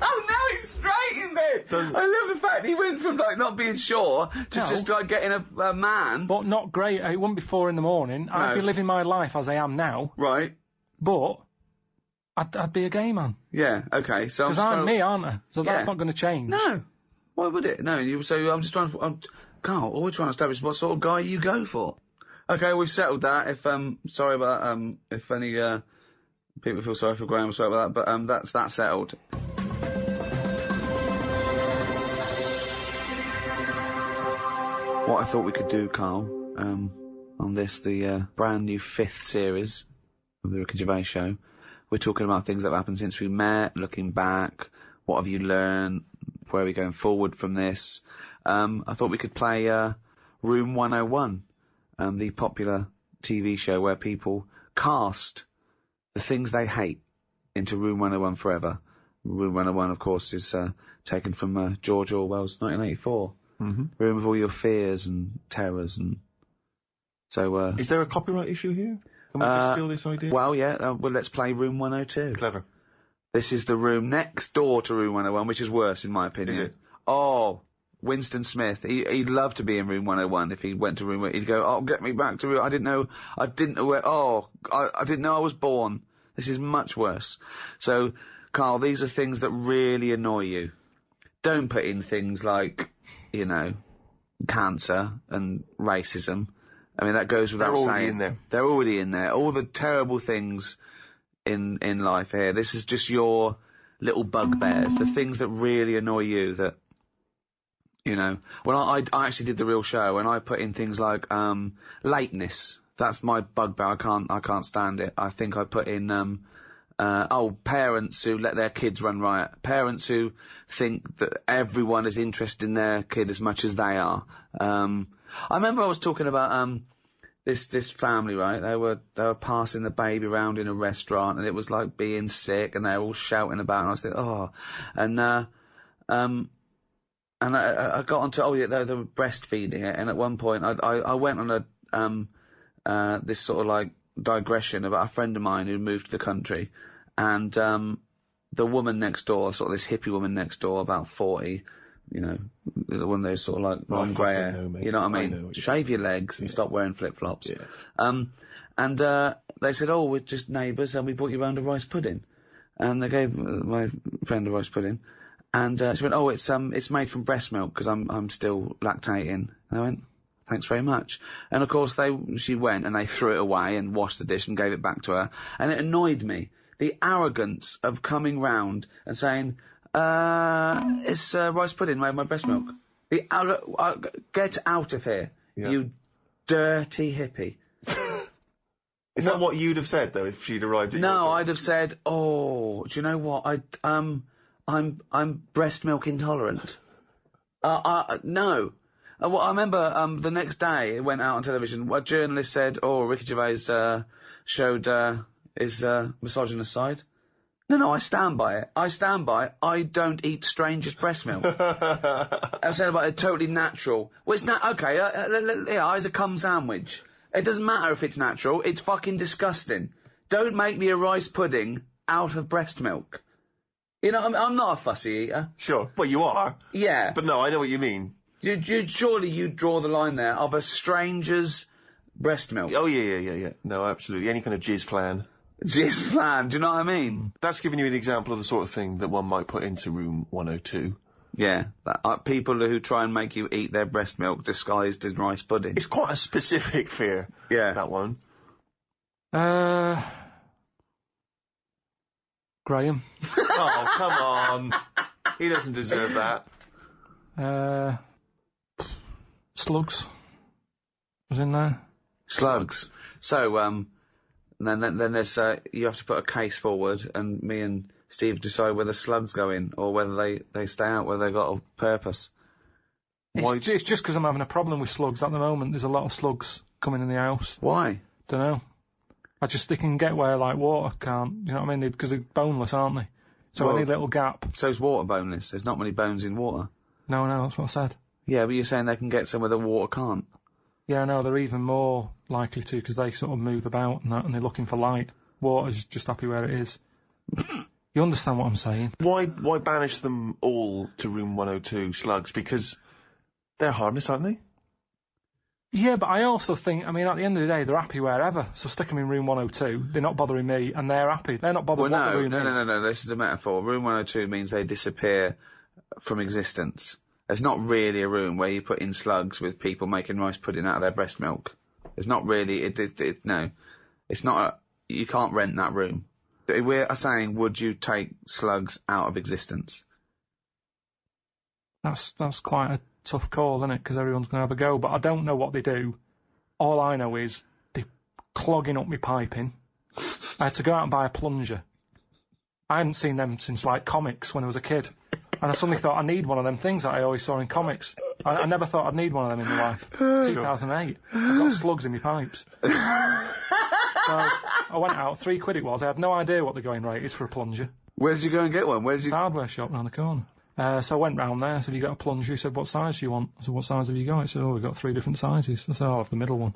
S1: Oh, now he's straight in bed. I love the fact he went from, like, not being sure to just, like, getting a man.
S3: But not great. It wouldn't be 4 a.m. I'd be living my life as I am now,
S1: Right.
S3: but I'd be a gay man.
S1: Yeah, okay, so
S3: Because I'm me, aren't I? So that's
S1: Yeah.
S3: not going to change.
S1: No. Why would it? No, so I'm just trying to... Carl, all we're trying to establish what sort of guy you go for. Okay, we've settled that. If, sorry about, if any, people feel sorry for Graham, I'm sorry about that, but, that's settled. What I thought we could do, Karl, on this, the brand new 5th series of the Ricky Gervais Show, we're talking about things that have happened since we met, looking back, what have you learned, where are we going forward from this. I thought we could play Room 101, the popular TV show where people cast the things they hate into Room 101 forever. Room 101, of course, is taken from George Orwell's 1984.
S2: Mm-hmm.
S1: Room of all your fears and terrors, and so.
S2: Is there a copyright issue here? Can we just steal this idea?
S1: Well, yeah. Well, let's play Room 102.
S2: Clever.
S1: This is the room next door to Room 101, which is worse, in my opinion.
S2: Is it?
S1: Oh, Winston Smith. He'd love to be in Room 101 if he went to Room. He'd go, oh, get me back to Room. I didn't know where. Oh, I didn't know I was born. This is much worse. So, Karl, these are things that really annoy you. Don't put in things like, you know, cancer and racism. I mean, that goes without saying.
S4: They're already in there.
S1: They're already in there. All the terrible things in life here. This is just your little bugbears, the things that really annoy you that, you know. Well, I actually did the real show and I put in things like, lateness. That's my bugbear. I can't stand it. I think I put in, parents who let their kids run riot. Parents who think that everyone is interested in their kid as much as they are. I remember I was talking about, this family, right? They were passing the baby around in a restaurant and it was like being sick and they were all shouting about it and I was thinking, oh. And I got onto, oh yeah, they were breastfeeding it, and at one point I went on this sort of like digression about a friend of mine who moved to the country, and the woman next door, sort of this hippie woman next door, about 40, you know, one of those sort of like long grey hair, you know what I mean? Shave your legs and stop wearing flip-flops. Yeah. And they said, oh, we're just neighbours and we brought you round a rice pudding. And they gave my friend a rice pudding. And she went, oh, it's made from breast milk because I'm still lactating. And I went, thanks very much. And of course she went and they threw it away and washed the dish and gave it back to her. And it annoyed me. The arrogance of coming round and saying, it's rice pudding made by breast milk. Get out of here, you dirty hippie.
S4: Is that what you'd have said though if she'd arrived at your door?
S1: I'd have said, oh, do you know what? I'm breast milk intolerant. No. Well, I remember the next day it went out on television. A journalist said, "Oh, Ricky Gervais showed his misogynist side." No, I stand by it. I don't eat strangers' breast milk. I said about it totally natural. Well, it's not okay. Yeah, it's a cum sandwich. It doesn't matter if it's natural. It's fucking disgusting. Don't make me a rice pudding out of breast milk. You know, I'm not a fussy eater.
S4: Sure. Well, you are.
S1: Yeah.
S4: But no, I know what you mean.
S1: Surely you'd draw the line there of a stranger's breast milk.
S4: Oh, yeah. No, absolutely. Any kind of jizz plan.
S1: Jizz plan, do you know what I mean?
S4: That's giving you an example of the sort of thing that one might put into Room 102.
S1: Yeah, people who try and make you eat their breast milk disguised as rice pudding.
S4: It's quite a specific fear.
S1: Yeah.
S4: That one.
S3: Graham.
S4: Oh, come on. He doesn't deserve that.
S3: Slugs was in there.
S1: Slugs. So, then there's, you have to put a case forward, and me and Steve decide whether slugs go in, or whether they stay out, whether they've got a purpose.
S3: It's just because I'm having a problem with slugs at the moment. There's a lot of slugs coming in the house.
S1: Why?
S3: Don't know. They can get where, like, water can't, you know what I mean? Because they're boneless, aren't they? So
S1: Well,
S3: any little gap.
S1: So's water boneless. There's not many bones in water.
S3: No, that's what I said.
S1: Yeah, but you're saying they can get somewhere that water can't.
S3: Yeah, no, they're even more likely to because they sort of move about and that, and they're looking for light. Water's just happy where it is. You understand what I'm saying?
S4: Why banish them all to room 102, slugs? Because they're harmless, aren't they?
S3: Yeah, but I also think, I mean, at the end of the day, they're happy wherever. So stick them in room 102. They're not bothering me, and they're happy. They're not bothered what the room is.
S1: No. This is a metaphor. Room 102 means they disappear from existence. There's not really a room where you put in slugs with people making rice pudding out of their breast milk. There's not really. No, it's not. You can't rent that room. We're saying, would you take slugs out of existence?
S3: That's quite a tough call, isn't it? Because everyone's going to have a go. But I don't know what they do. All I know is they're clogging up my piping. I had to go out and buy a plunger. I hadn't seen them since, like, comics when I was a kid. And I suddenly thought, I need one of them things that I always saw in comics. I never thought I'd need one of them in my life. It's 2008. I've got slugs in my pipes. So I went out, £3 it was. I had no idea what the going rate is for a plunger.
S1: Where did you go and get one?
S3: It's a hardware shop round the corner. So I went round there, I said, you got a plunger? He said, what size do you want? I said, what size have you got? He said, we've got 3 different sizes. I said, I'll have the middle one.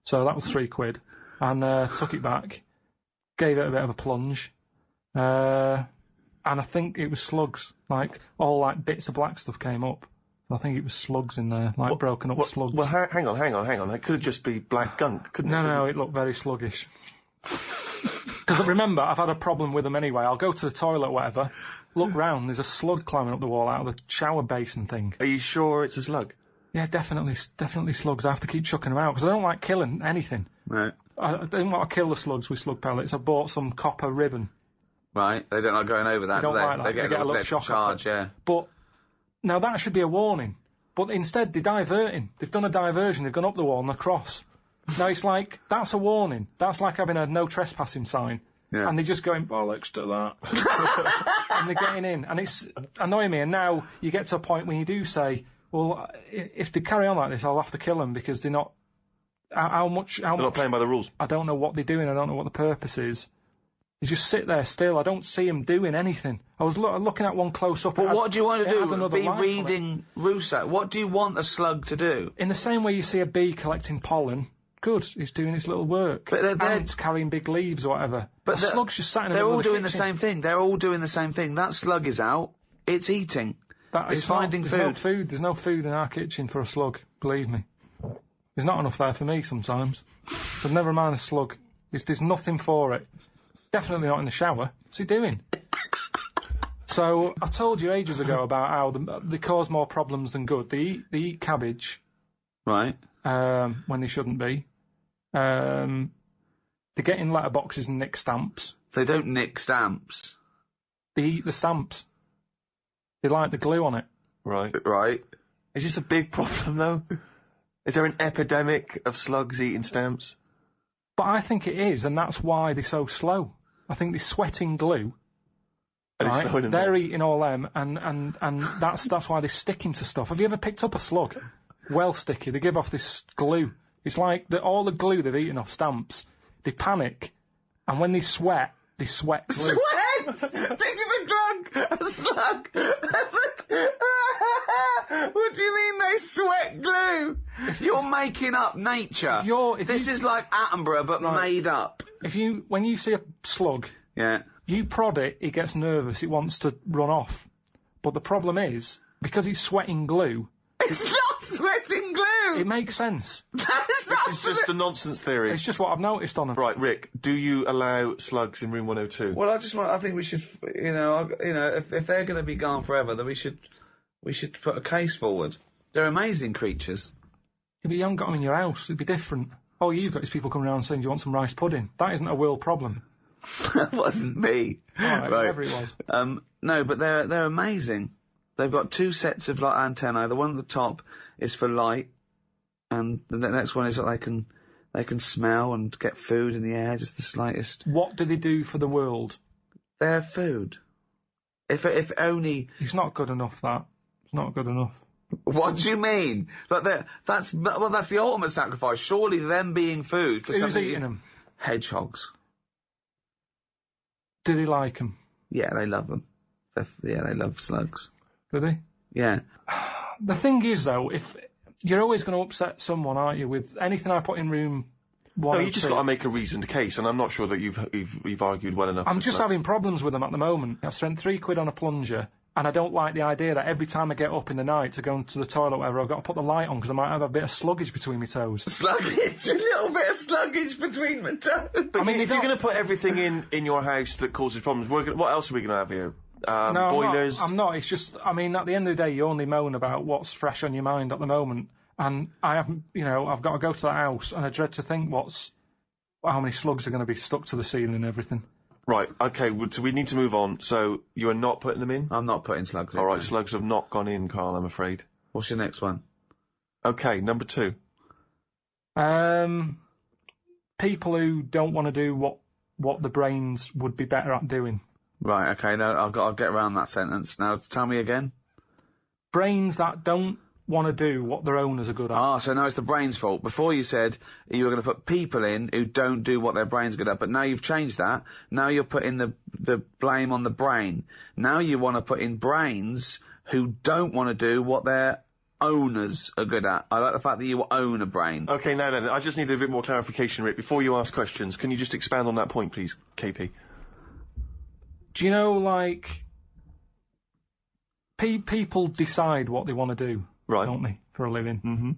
S3: So that was £3. And took it back, gave it a bit of a plunge. And I think it was slugs. Like, all, like, bits of black stuff came up. I think it was slugs in there, like broken up slugs.
S4: Well, hang on. It could just be black gunk, couldn't it?
S3: No, it looked very sluggish. Because remember, I've had a problem with them anyway. I'll go to the toilet or whatever, look round, there's a slug climbing up the wall out of the shower basin thing.
S4: Are you sure it's a slug?
S3: Yeah, definitely slugs. I have to keep chucking them out, because I don't like killing anything.
S1: Right.
S3: I don't want to kill the slugs with slug pellets. I bought some copper ribbon.
S1: Right, they don't like going over that,
S3: They don't like that.
S1: They get a little
S3: shock
S1: charge, yeah.
S3: But, now that should be a warning. But instead, they're diverting. They've done a diversion, they've gone up the wall and across. Now it's like, that's a warning. That's like having a no trespassing sign.
S1: Yeah.
S3: And they're just going, bollocks to that. And they're getting in. And it's annoying me. And now you get to a point when you do say, well, if they carry on like this, I'll have to kill them because they're not... How much...
S4: They're not playing by the rules.
S3: I don't know what they're doing. I don't know what the purpose is. They just sit there still. I don't see him doing anything. I was looking at one close up.
S1: But what do you want to do?
S3: Be
S1: reading Russo? What do you want a slug to do?
S3: In the same way you see a bee collecting pollen, good, it's doing its little work.
S1: But
S3: ants carrying big leaves or whatever. But the slug's just sat in the middle of the kitchen.
S1: They're all doing the same thing. They're all doing the same thing. That slug is out. It's eating. It's finding food.
S3: There's no food in our kitchen for a slug, believe me. There's not enough there for me sometimes. But never mind a slug. There's nothing for it. Definitely not in the shower. What's he doing? So, I told you ages ago about how they cause more problems than good. They eat cabbage.
S1: Right.
S3: When they shouldn't be. They get in letterboxes and nick stamps.
S1: They don't nick stamps.
S3: They eat the stamps. They like the glue on it.
S1: Right.
S4: Is this a big problem, though? Is there an epidemic of slugs eating stamps?
S3: But I think it is, and that's why they're so slow. I think they're sweating glue.
S4: Right?
S3: They're eating all them, and that's why they're sticking to stuff. Have you ever picked up a slug? Well sticky. They give off this glue. It's like all the glue they've eaten off stamps. They panic, and when they sweat glue.
S1: Sweat! Think of a slug! What do you mean they sweat glue? You're making up nature. This is like Attenborough, but made up.
S3: When you see a slug, you prod it, it gets nervous, it wants to run off. But the problem is, because it's sweating glue...
S1: It's not sweating glue!
S3: It makes sense.
S4: This is just a nonsense theory.
S3: It's just what I've noticed on them.
S4: Right, Rick, do you allow slugs in room 102?
S1: Well, I think we should, if they're going to be gone forever, then we should We should put a case forward. They're amazing creatures.
S3: Yeah, but you haven't got them in your house. It'd be different. All you've got is people coming around saying, do you want some rice pudding? That isn't a world problem.
S1: That wasn't me.
S3: All right, whatever it was.
S1: No, but they're amazing. They've got 2 sets of like antennae. The one at the top is for light, and the next one is that they can smell and get food in the air, just the slightest.
S3: What do they do for the world?
S1: They're food. If only.
S3: It's not good enough, that. It's not good enough.
S1: What do you mean? Like that's the ultimate sacrifice. Surely them being food for
S3: Who's
S1: something.
S3: eating them?
S1: Hedgehogs.
S3: Do they like them?
S1: Yeah, they love them. They love slugs.
S3: Do they?
S1: Yeah.
S3: The thing is, though, if you're always going to upset someone, aren't you? With anything I put in room 1
S4: No,
S3: or
S4: you just
S3: 2.
S4: got to make a reasoned case, and I'm not sure that you've argued well enough.
S3: I'm
S4: for
S3: just
S4: slugs.
S3: having problems with them at the moment. I've spent £3 on a plunger, and I don't like the idea that every time I get up in the night to go into the toilet or whatever, I've got to put the light on because I might have a bit of sluggage between my toes.
S1: Sluggage, a little bit of sluggage between the toes.
S4: But if you're going to put everything in your house that causes problems, what else are we going to have here?
S3: No,
S4: boilers?
S3: I'm not. It's just, I mean, at the end of the day, you only moan about what's fresh on your mind at the moment. And I haven't, I've got to go to that house, and I dread to think how many slugs are going to be stuck to the ceiling and everything.
S4: Right, okay, so we need to move on. So you are not putting them in?
S1: I'm not putting slugs in.
S4: All right,
S1: no.
S4: slugs have not gone in, Karl, I'm afraid.
S1: What's your next one?
S4: Okay, number 2.
S3: People who don't want to do what the brains would be better at doing.
S1: Right, okay, no, I'll get around that sentence. Now, tell me again.
S3: Brains that don't want to do what their owners are good at.
S1: Ah, so now it's the brain's fault. Before you said you were going to put people in who don't do what their brain's good at, but now you've changed that. Now you're putting the blame on the brain. Now you want to put in brains who don't want to do what their owners are good at. I like the fact that you own a brain.
S4: Okay, no, I just need a bit more clarification, Rick. Before you ask questions, can you just expand on that point, please, KP?
S3: Do you know, like, people decide what they want to do,
S4: Right.
S3: don't they, for a living?
S4: Mm-hmm.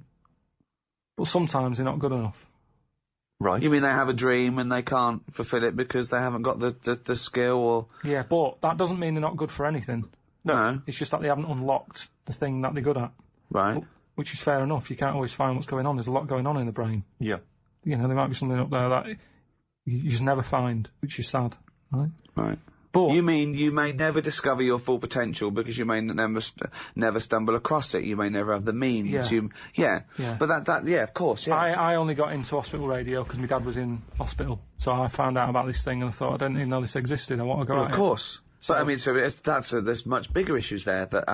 S3: But sometimes they're not good enough.
S4: Right.
S1: You mean they have a dream and they can't fulfill it because they haven't got the skill or...
S3: Yeah, but that doesn't mean they're not good for anything.
S1: No.
S3: It's just that they haven't unlocked the thing that they're good at.
S1: Right.
S3: Which is fair enough. You can't always find what's going on. There's a lot going on in the brain.
S4: Yeah.
S3: There might be something up there that you just never find, which is sad. Right?
S1: Right.
S3: But
S1: You mean you may never discover your full potential because you may never stumble across it. You may never have the means.
S3: Yeah.
S1: But that of course, yeah.
S3: I only got into hospital radio because my dad was in hospital. So I found out about this thing and I thought, I didn't even know this existed. I want to go at
S1: Of course. But I mean, there's much bigger issues there that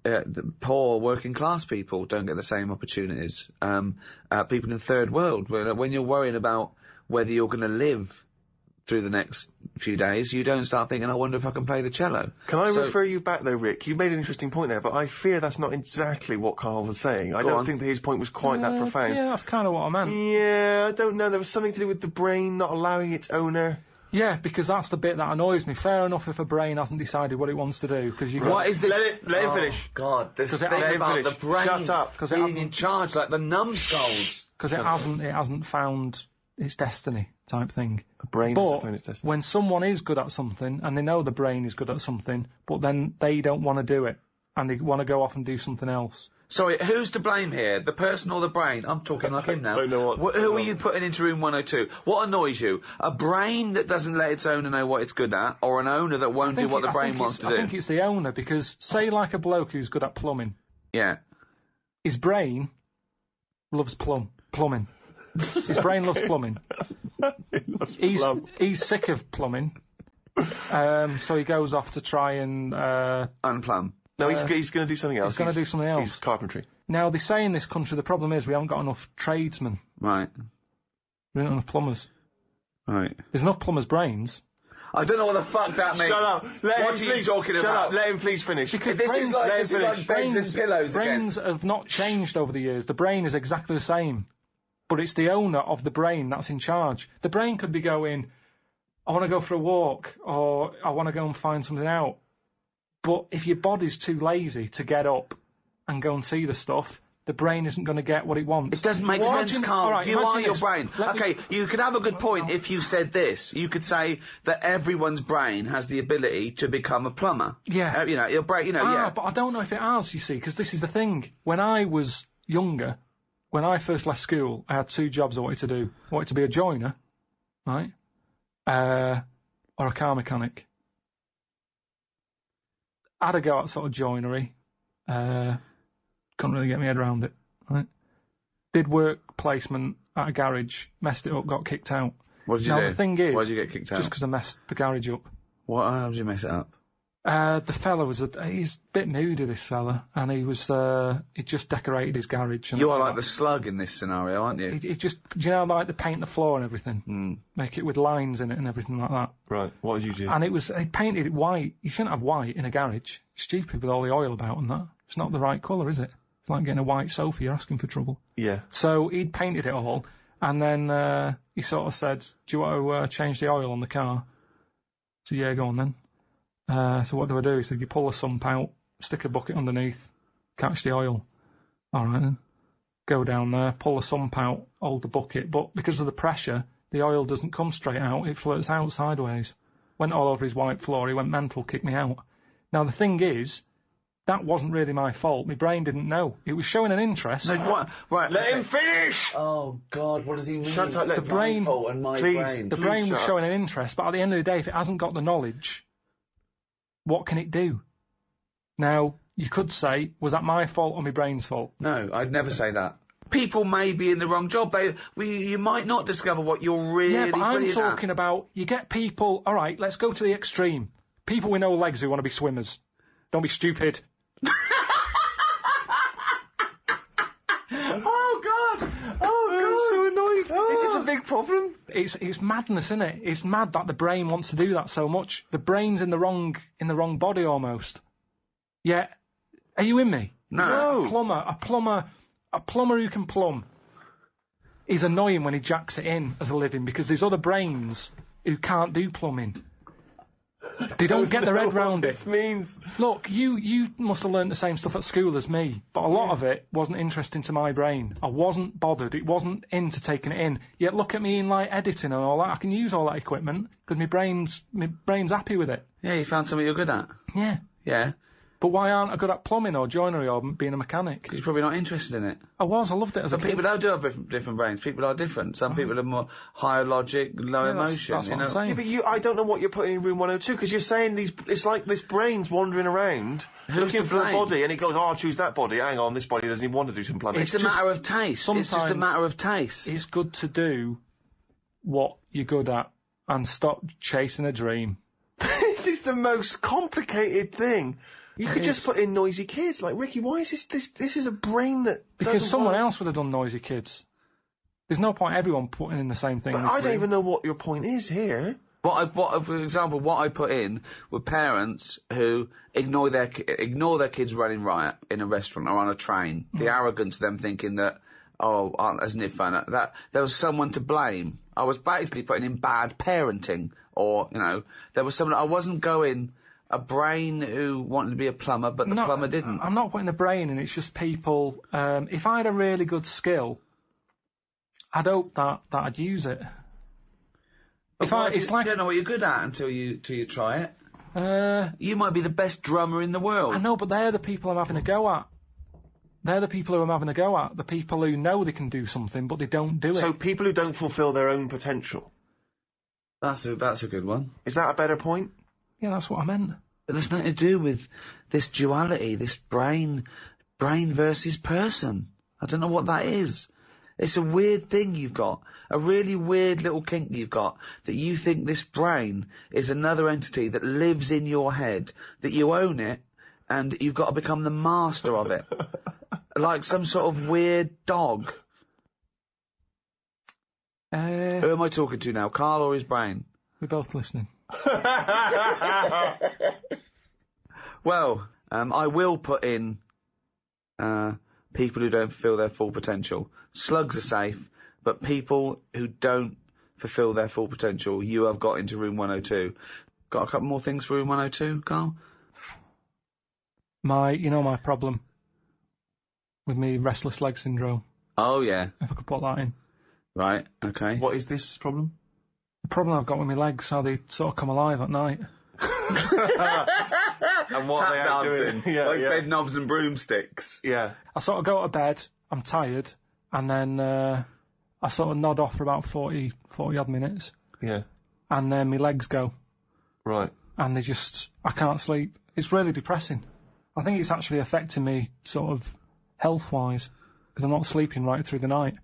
S1: the poor working class people don't get the same opportunities. People in the third world, when you're worrying about whether you're going to live through the next few days, you don't start thinking, I wonder if I can play the cello.
S4: Can I refer you back though, Rick? You made an interesting point there, but I fear that's not exactly what Karl was saying. I don't think that his point was quite that profound.
S3: Yeah, that's kind of what I meant.
S4: Yeah, I don't know. There was something to do with the brain not allowing its owner.
S3: Yeah, because that's the bit that annoys me. Fair enough if a brain hasn't decided what it wants to do, because you
S1: What is this?
S4: Let him finish.
S1: God, this thing
S3: let him
S1: about
S4: finish.
S1: the brain
S4: Shut up.
S1: being in charge, like the numbskulls.
S3: because it hasn't found its destiny type thing.
S4: A brain
S3: But
S4: doesn't find its destiny.
S3: when someone is good at something and they know the brain is good at something, but then they don't want to do it and they want to go off and do something else.
S1: Sorry, who's to blame here? The person or the brain? I'm talking like him now.
S4: I don't know what's
S1: Who are
S4: going
S1: you
S4: on.
S1: putting into room 102? What annoys you? A brain that doesn't let its owner know what it's good at, or an owner that won't do what the brain wants to
S3: I
S1: do?
S3: think it's the owner, because say like a bloke who's good at plumbing,
S1: Yeah.
S3: his brain loves plumbing. His brain loves plumbing. He's sick of plumbing, so he goes off to try and.
S1: Unplumb.
S4: No, he's going to do something else.
S3: He's gonna do something else.
S4: He's carpentry.
S3: Now they say in this country the problem is we haven't got enough tradesmen.
S1: Right.
S3: We don't have enough plumbers.
S1: Right.
S3: There's enough plumbers' brains.
S1: I don't know what the fuck that means.
S4: Shut up.
S1: What are you talking
S4: Shut
S1: about?
S4: up. Let him please finish.
S3: Because
S1: This
S3: brains,
S1: is like beds and pillows
S3: brains
S1: again.
S3: have not changed over the years. The brain is exactly the same, but it's the owner of the brain that's in charge. The brain could be going, I want to go for a walk, or I want to go and find something out. But if your body's too lazy to get up and go and see the stuff, the brain isn't going to get what it wants.
S1: It doesn't make
S3: Imagine-
S1: sense, Karl.
S3: all right,
S1: you are
S3: imagine
S1: your
S3: this.
S1: brain.
S3: Let me-
S1: Okay, you could have a good point if you said this. You could say that everyone's brain has the ability to become a plumber.
S3: Yeah.
S1: You know, your brain, you know, yeah.
S3: But I don't know if it has, you see, because this is the thing. When I was younger, when I first left school, I had 2 jobs I wanted to do. I wanted to be a joiner, right? Or a car mechanic. I had a go at sort of joinery. Couldn't really get my head around it, right? Did work placement at a garage, messed it up, got kicked out.
S1: What did you
S3: now,
S1: do?
S3: the thing is...
S1: Why did you get kicked out?
S3: Just because I messed the garage up.
S1: How did you mess it up?
S3: The fella he's a bit moody, this fella, and he just decorated his garage. And
S1: You are like the slug in this scenario, aren't you?
S3: He just, do you know, like they paint the floor and everything? Make it with lines in it and everything like that.
S4: Right, what did you do?
S3: And he painted it white. You shouldn't have white in a garage. Stupid with all the oil about and that. It's not the right colour, is it? It's like getting a white sofa, you're asking for trouble.
S4: Yeah.
S3: So he'd painted it all, and then he sort of said, do you want to change the oil on the car? So yeah, go on then. So what do I do? He said, you pull a sump out, stick a bucket underneath, catch the oil. All right then. Go down there, pull the sump out, hold the bucket, but because of the pressure, the oil doesn't come straight out, it flirts out sideways. Went all over his white floor, he went mental, kicked me out. Now the thing is, that wasn't really my fault. My brain didn't know. It was showing an interest.
S1: No, what? Right.
S4: Let him finish!
S1: Oh, God, what does he mean?
S4: Shut up, let
S3: The brain-
S1: My fault and my
S4: Please.
S1: brain.
S3: The
S4: Please
S3: brain was
S4: shut
S3: showing an interest, but at the end of the day, if it hasn't got the knowledge, what can it do? Now, you could say, was that my fault or my brain's fault?
S1: No, I'd never say that. People may be in the wrong job. You might not discover what you're really
S3: Yeah, but I'm
S1: brilliant at.
S3: talking about, you get people, all right, let's go to the extreme. People with no legs who want to be swimmers. Don't be stupid.
S1: Oh, God!
S4: I'm so annoyed. Is this a big problem?
S3: It's madness, isn't it? It's mad that the brain wants to do that so much. The brain's in the wrong body almost. Yeah, are you in me?
S1: No.
S3: A plumber who can plumb is annoying when he jacks it in as a living because there's other brains who can't do plumbing. They don't get their head round it.
S4: This means.
S3: Look, you must have learnt the same stuff at school as me, but a lot of it wasn't interesting to my brain. I wasn't bothered. It wasn't into taking it in. Yet look at me in like editing and all that. I can use all that equipment because my brain's happy with it.
S1: Yeah, you found something you're good at.
S3: Yeah.
S1: Yeah.
S3: But why aren't I good at plumbing or joinery or being a mechanic?
S1: Because you're probably not interested in it.
S3: I loved it as a
S1: But
S3: kid.
S1: people do have different brains. People are different. Some people are more higher logic, lower emotion.
S3: That's what
S1: you
S3: I'm
S1: know?
S3: saying.
S4: Yeah, but I don't know what you're putting in room 102 because you're saying it's like this brain's wandering around looking
S1: to
S4: for a
S1: blame?
S4: body and he goes, oh, I'll choose that body. Hang on, this body doesn't even want to do some plumbing.
S1: It's a matter of taste. It's just a
S3: sometimes
S1: matter of taste.
S3: It's good to do what you're good at and stop chasing a dream.
S4: This is the most complicated thing. You could just
S3: is.
S4: put in noisy kids. Like, Ricky, why is this is a brain that
S3: Because
S4: doesn't
S3: someone
S4: want...
S3: else would have done Noisy Kids. There's no point everyone putting in the same thing.
S4: But I don't even know what your point is here.
S1: For example, what I put in were parents who ignore their kids running riot in a restaurant or on a train. The arrogance of them thinking that, isn't it fun? That there was someone to blame. I was basically putting in bad parenting, or there was someone. I wasn't going a brain who wanted to be a plumber, but the plumber didn't.
S3: I'm not putting the brain in. It's just people. If I had a really good skill, I'd hope that I'd use it.
S1: You don't know what you're good at until you try it. You might be the best drummer in the world.
S3: I know, but they're the people I'm having a go at. They're the people who I'm having a go at. The people who know they can do something, but they don't do it.
S4: So people who don't fulfil their own potential.
S1: That's a good one.
S4: Is that a better point?
S3: Yeah, that's what I meant.
S1: But there's nothing to do with this duality, this brain versus person. I don't know what that is. It's a weird thing you've got. A really weird little kink you've got, that you think this brain is another entity that lives in your head, that you own it, and you've got to become the master of it. Like some sort of weird dog. Who am I talking to now, Karl or his brain?
S3: We're both listening.
S1: Well, I will put in people who don't fulfil their full potential. Slugs are safe, but people who don't fulfil their full potential, you have got into room 102. Got a couple more things for room 102, Karl?
S3: My problem. with me restless leg syndrome.
S1: Oh, yeah.
S3: If I could put that in.
S1: Right, okay.
S4: What is this problem?
S3: The problem I've got with my legs, how they sort of come alive at night.
S4: And what are they out doing?
S1: Like bed knobs and broomsticks.
S4: Yeah.
S3: I sort of go to bed, I'm tired, and then I sort of nod off for about 40 odd minutes,
S4: Yeah.
S3: and then my legs go,
S4: Right.
S3: and I can't sleep. It's really depressing. I think it's actually affecting me sort of health-wise, because I'm not sleeping right through the night.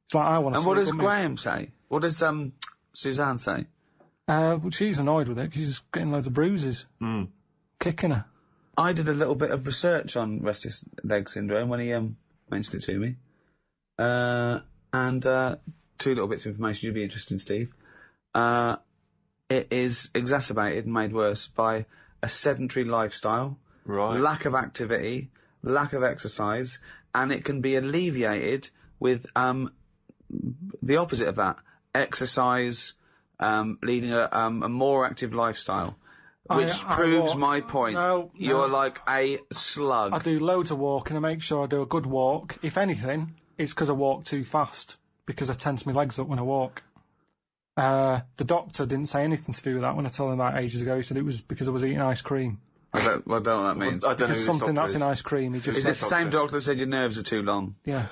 S3: It's like I want to
S1: And
S3: sleep.
S1: what does
S3: with me.
S1: Graham say? What does Suzanne say?
S3: Well, she's annoyed with it, because she's getting loads of bruises. Kicking her.
S1: I did a little bit of research on restless leg syndrome when he mentioned it to me. And 2 little bits of information you'd be interested in, Steve. It is exacerbated and made worse by a sedentary lifestyle,
S4: Right.
S1: lack of activity, lack of exercise, and it can be alleviated with the opposite of that: exercise, leading a more active lifestyle. Which proves my point.
S3: No,
S1: You're like a slug.
S3: I do loads of walking. I make sure I do a good walk. If anything, it's because I walk too fast, because I tense my legs up when I walk. The doctor didn't say anything to do with that when I told him that ages ago. He said it was because I was eating ice cream.
S1: I don't know what that means.
S4: I don't know who
S3: Because
S4: this
S3: something
S4: doctor
S3: that's
S4: is.
S3: in ice cream, he just
S1: Is
S3: said,
S1: this the same doctor that said your nerves are too long?
S3: yeah.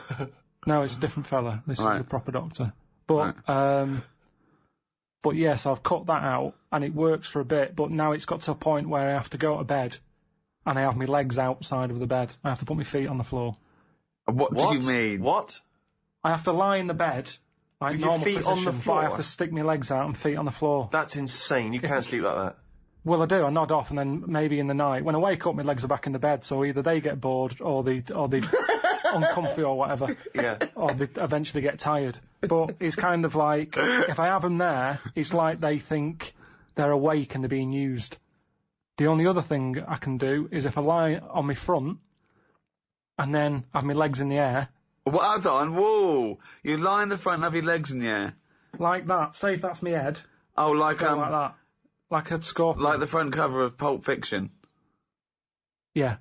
S3: No, it's a different fella. This
S1: Right.
S3: is the proper doctor. But yes, I've cut that out, and it works for a bit, but now it's got to a point where I have to go to bed, and I have my legs outside of the bed. I have to put my feet on the floor.
S1: What do you mean?
S4: What?
S3: I have to lie in the bed, like
S4: With your
S3: normal
S4: feet
S3: position,
S4: on the
S3: but I
S4: floor?
S3: have to stick my legs out and feet on the floor.
S4: That's insane. You can't sleep like that.
S3: Well, I do. I nod off, and then maybe in the night, when I wake up, my legs are back in the bed, so either they get bored, or they uncomfy or whatever,
S4: Yeah.
S3: or they eventually get tired. But it's kind of like, if I have them there, it's like they think they're awake and they're being used. The only other thing I can do is if I lie on my front, and then have my legs in the air,
S1: Well, hold on, whoa! You lie in the front and have your legs in the air.
S3: like that. Say if that's my head,
S1: Oh, like
S3: go like that, like a scorpion.
S1: like the front cover of Pulp Fiction.
S3: Yeah,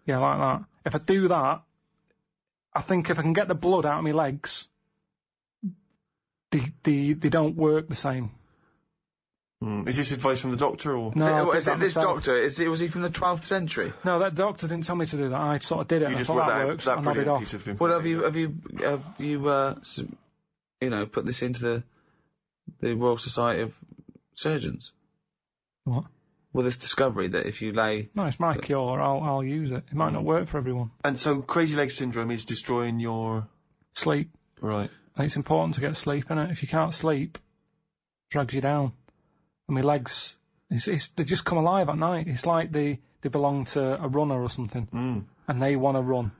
S3: like that. If I do that, I think if I can get the blood out of my legs, they don't work the same.
S4: Is this advice from the doctor or?
S3: No, I did
S1: Is
S3: that
S1: it this
S3: myself.
S1: doctor? Was he from the 12th century?
S3: No, that doctor didn't tell me to do that. I sort of did it.
S4: You
S3: And I
S4: just
S3: thought
S4: want
S3: that
S4: that,
S3: works.
S4: that
S3: I nodded
S4: brilliant
S3: off.
S4: piece of
S1: Well,
S4: information.
S1: have you put this into the Royal Society of Surgeons?
S3: What?
S1: Well, this discovery that if you lay,
S3: No, it's my cure. I'll use it. It might not work for everyone.
S4: And so crazy leg syndrome is destroying your...
S3: Sleep.
S4: Right.
S3: And it's important to get sleep, innit? If you can't sleep, it drags you down. And my legs, they just come alive at night. It's like they belong to a runner or something. And they want to run.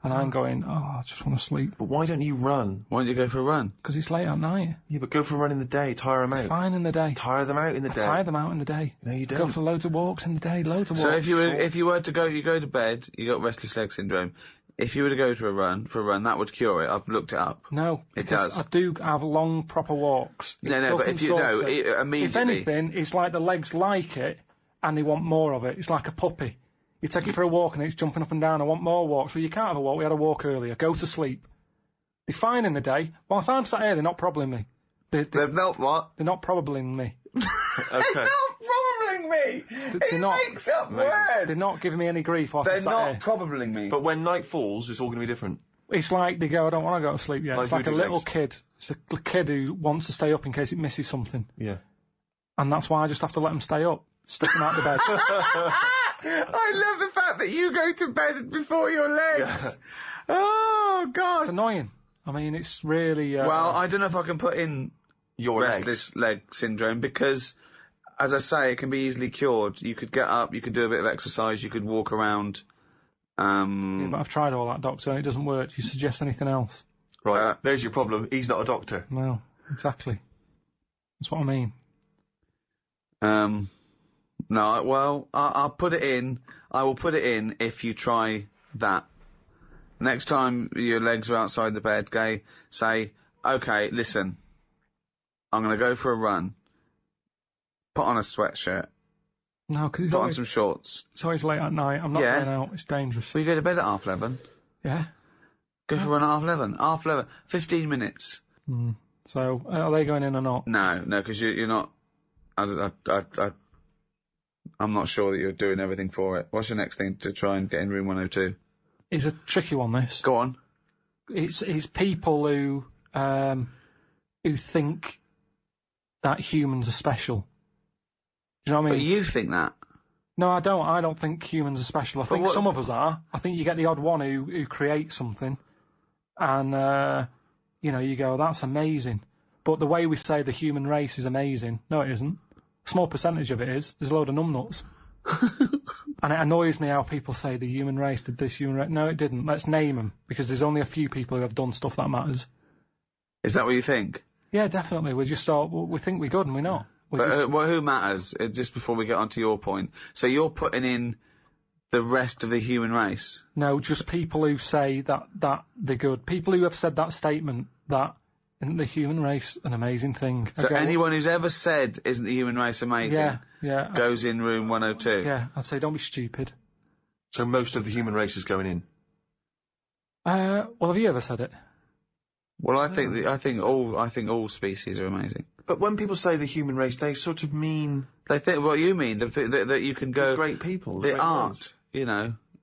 S3: And I'm going, I just want to sleep.
S4: But why don't you run?
S1: why don't you go for a run?
S3: Because it's late at night.
S4: Yeah, but go for a run in the day. Tire them out.
S3: Fine in the day.
S4: Tire them out in the
S3: I
S4: day.
S3: tire them out in the day.
S4: No, you
S3: Go
S4: don't.
S3: for loads of walks in the day. Loads of walks.
S1: So if you were to go, you go to bed, you got restless leg syndrome. If you were to go for a run, that would cure it. I've looked it up.
S3: No,
S1: It
S3: because
S1: does.
S3: I do have long, proper walks. It
S1: No, but
S3: doesn't
S1: if you
S3: sort
S1: know,
S3: of-
S1: it, immediately.
S3: If anything, it's like the legs like it, and they want more of it. It's like a puppy. You take it for a walk, and it's jumping up and down. I want more walks. Well, you can't have a walk. We had a walk earlier. Go to sleep. They're fine in the day. Whilst I'm sat here, they're not probabling me.
S1: They're not what?
S3: They're not probabling me.
S4: Okay.
S1: Probabling me.
S3: They're not.
S1: Makes up words.
S3: They're not giving me any grief whilst
S1: They're
S3: I'm sat
S1: not
S3: here.
S1: probabling me.
S4: But when night falls, it's all going to be different.
S3: It's like they go, I don't want to go to sleep yet.
S4: Like
S3: It's like a
S4: voodoo
S3: little
S4: legs.
S3: kid. It's a kid who wants to stay up in case it misses something.
S4: Yeah.
S3: And that's why I just have to let them stay up. Stick them out the bed.
S1: I love the fact that you go to bed before your legs. Oh God.
S3: It's annoying. I mean, it's really...
S1: Well, I don't know if I can put in
S4: Your legs.
S1: restless leg syndrome because, as I say, it can be easily cured. You could get up, you could do a bit of exercise, you could walk around.
S3: Yeah, but I've tried all that, Doctor, and it doesn't work. Do you suggest anything else?
S4: Right. There's your problem. He's not a doctor.
S3: No, exactly. That's what I mean.
S1: No, well, I'll put it in. I will put it in if you try that. Next time your legs are outside the bed, say, okay, listen, I'm going to go for a run. Put on a sweatshirt.
S3: No, because
S1: Put on some shorts.
S3: it's always late at night. I'm not
S1: Yeah.
S3: going out. It's dangerous.
S1: Well, you go to bed at 11:30.
S3: Yeah.
S1: Go for one at 11:30. 11:30. 15 minutes.
S3: So, are they going in or not?
S1: No, because you're not. I'm not sure that you're doing everything for it. What's your next thing to try and get in room 102?
S3: It's a tricky one, this.
S1: Go on.
S3: It's people who think that humans are special. Do you know what I mean?
S1: But you think that.
S3: No, I don't. I don't think humans are special. I think some of us are. I think you get the odd one who creates something, and you go, that's amazing. But the way we say the human race is amazing, no, it isn't. A small percentage of it is. There's a load of numbnuts. And it annoys me how people say the human race did this, human race. No, it didn't. Let's name them, because there's only a few people who have done stuff that matters.
S1: Is that what you think?
S3: Yeah, definitely. We just thought, we think we're good and we're not.
S1: Who matters? Just before we get on to your point. So you're putting in the rest of the human race?
S3: No, just people who say that they're good. People who have said that statement that isn't the human race an amazing thing.
S1: So anyone who's ever said isn't the human race amazing goes in room 102?
S3: Yeah, I'd say don't be stupid.
S4: So most of the human race is going in?
S3: Well, have you ever said it?
S1: Well, I think all species are amazing.
S4: But when people say the human race, they sort of mean...
S1: They think what you mean, that you can go...
S4: great people.
S1: The art,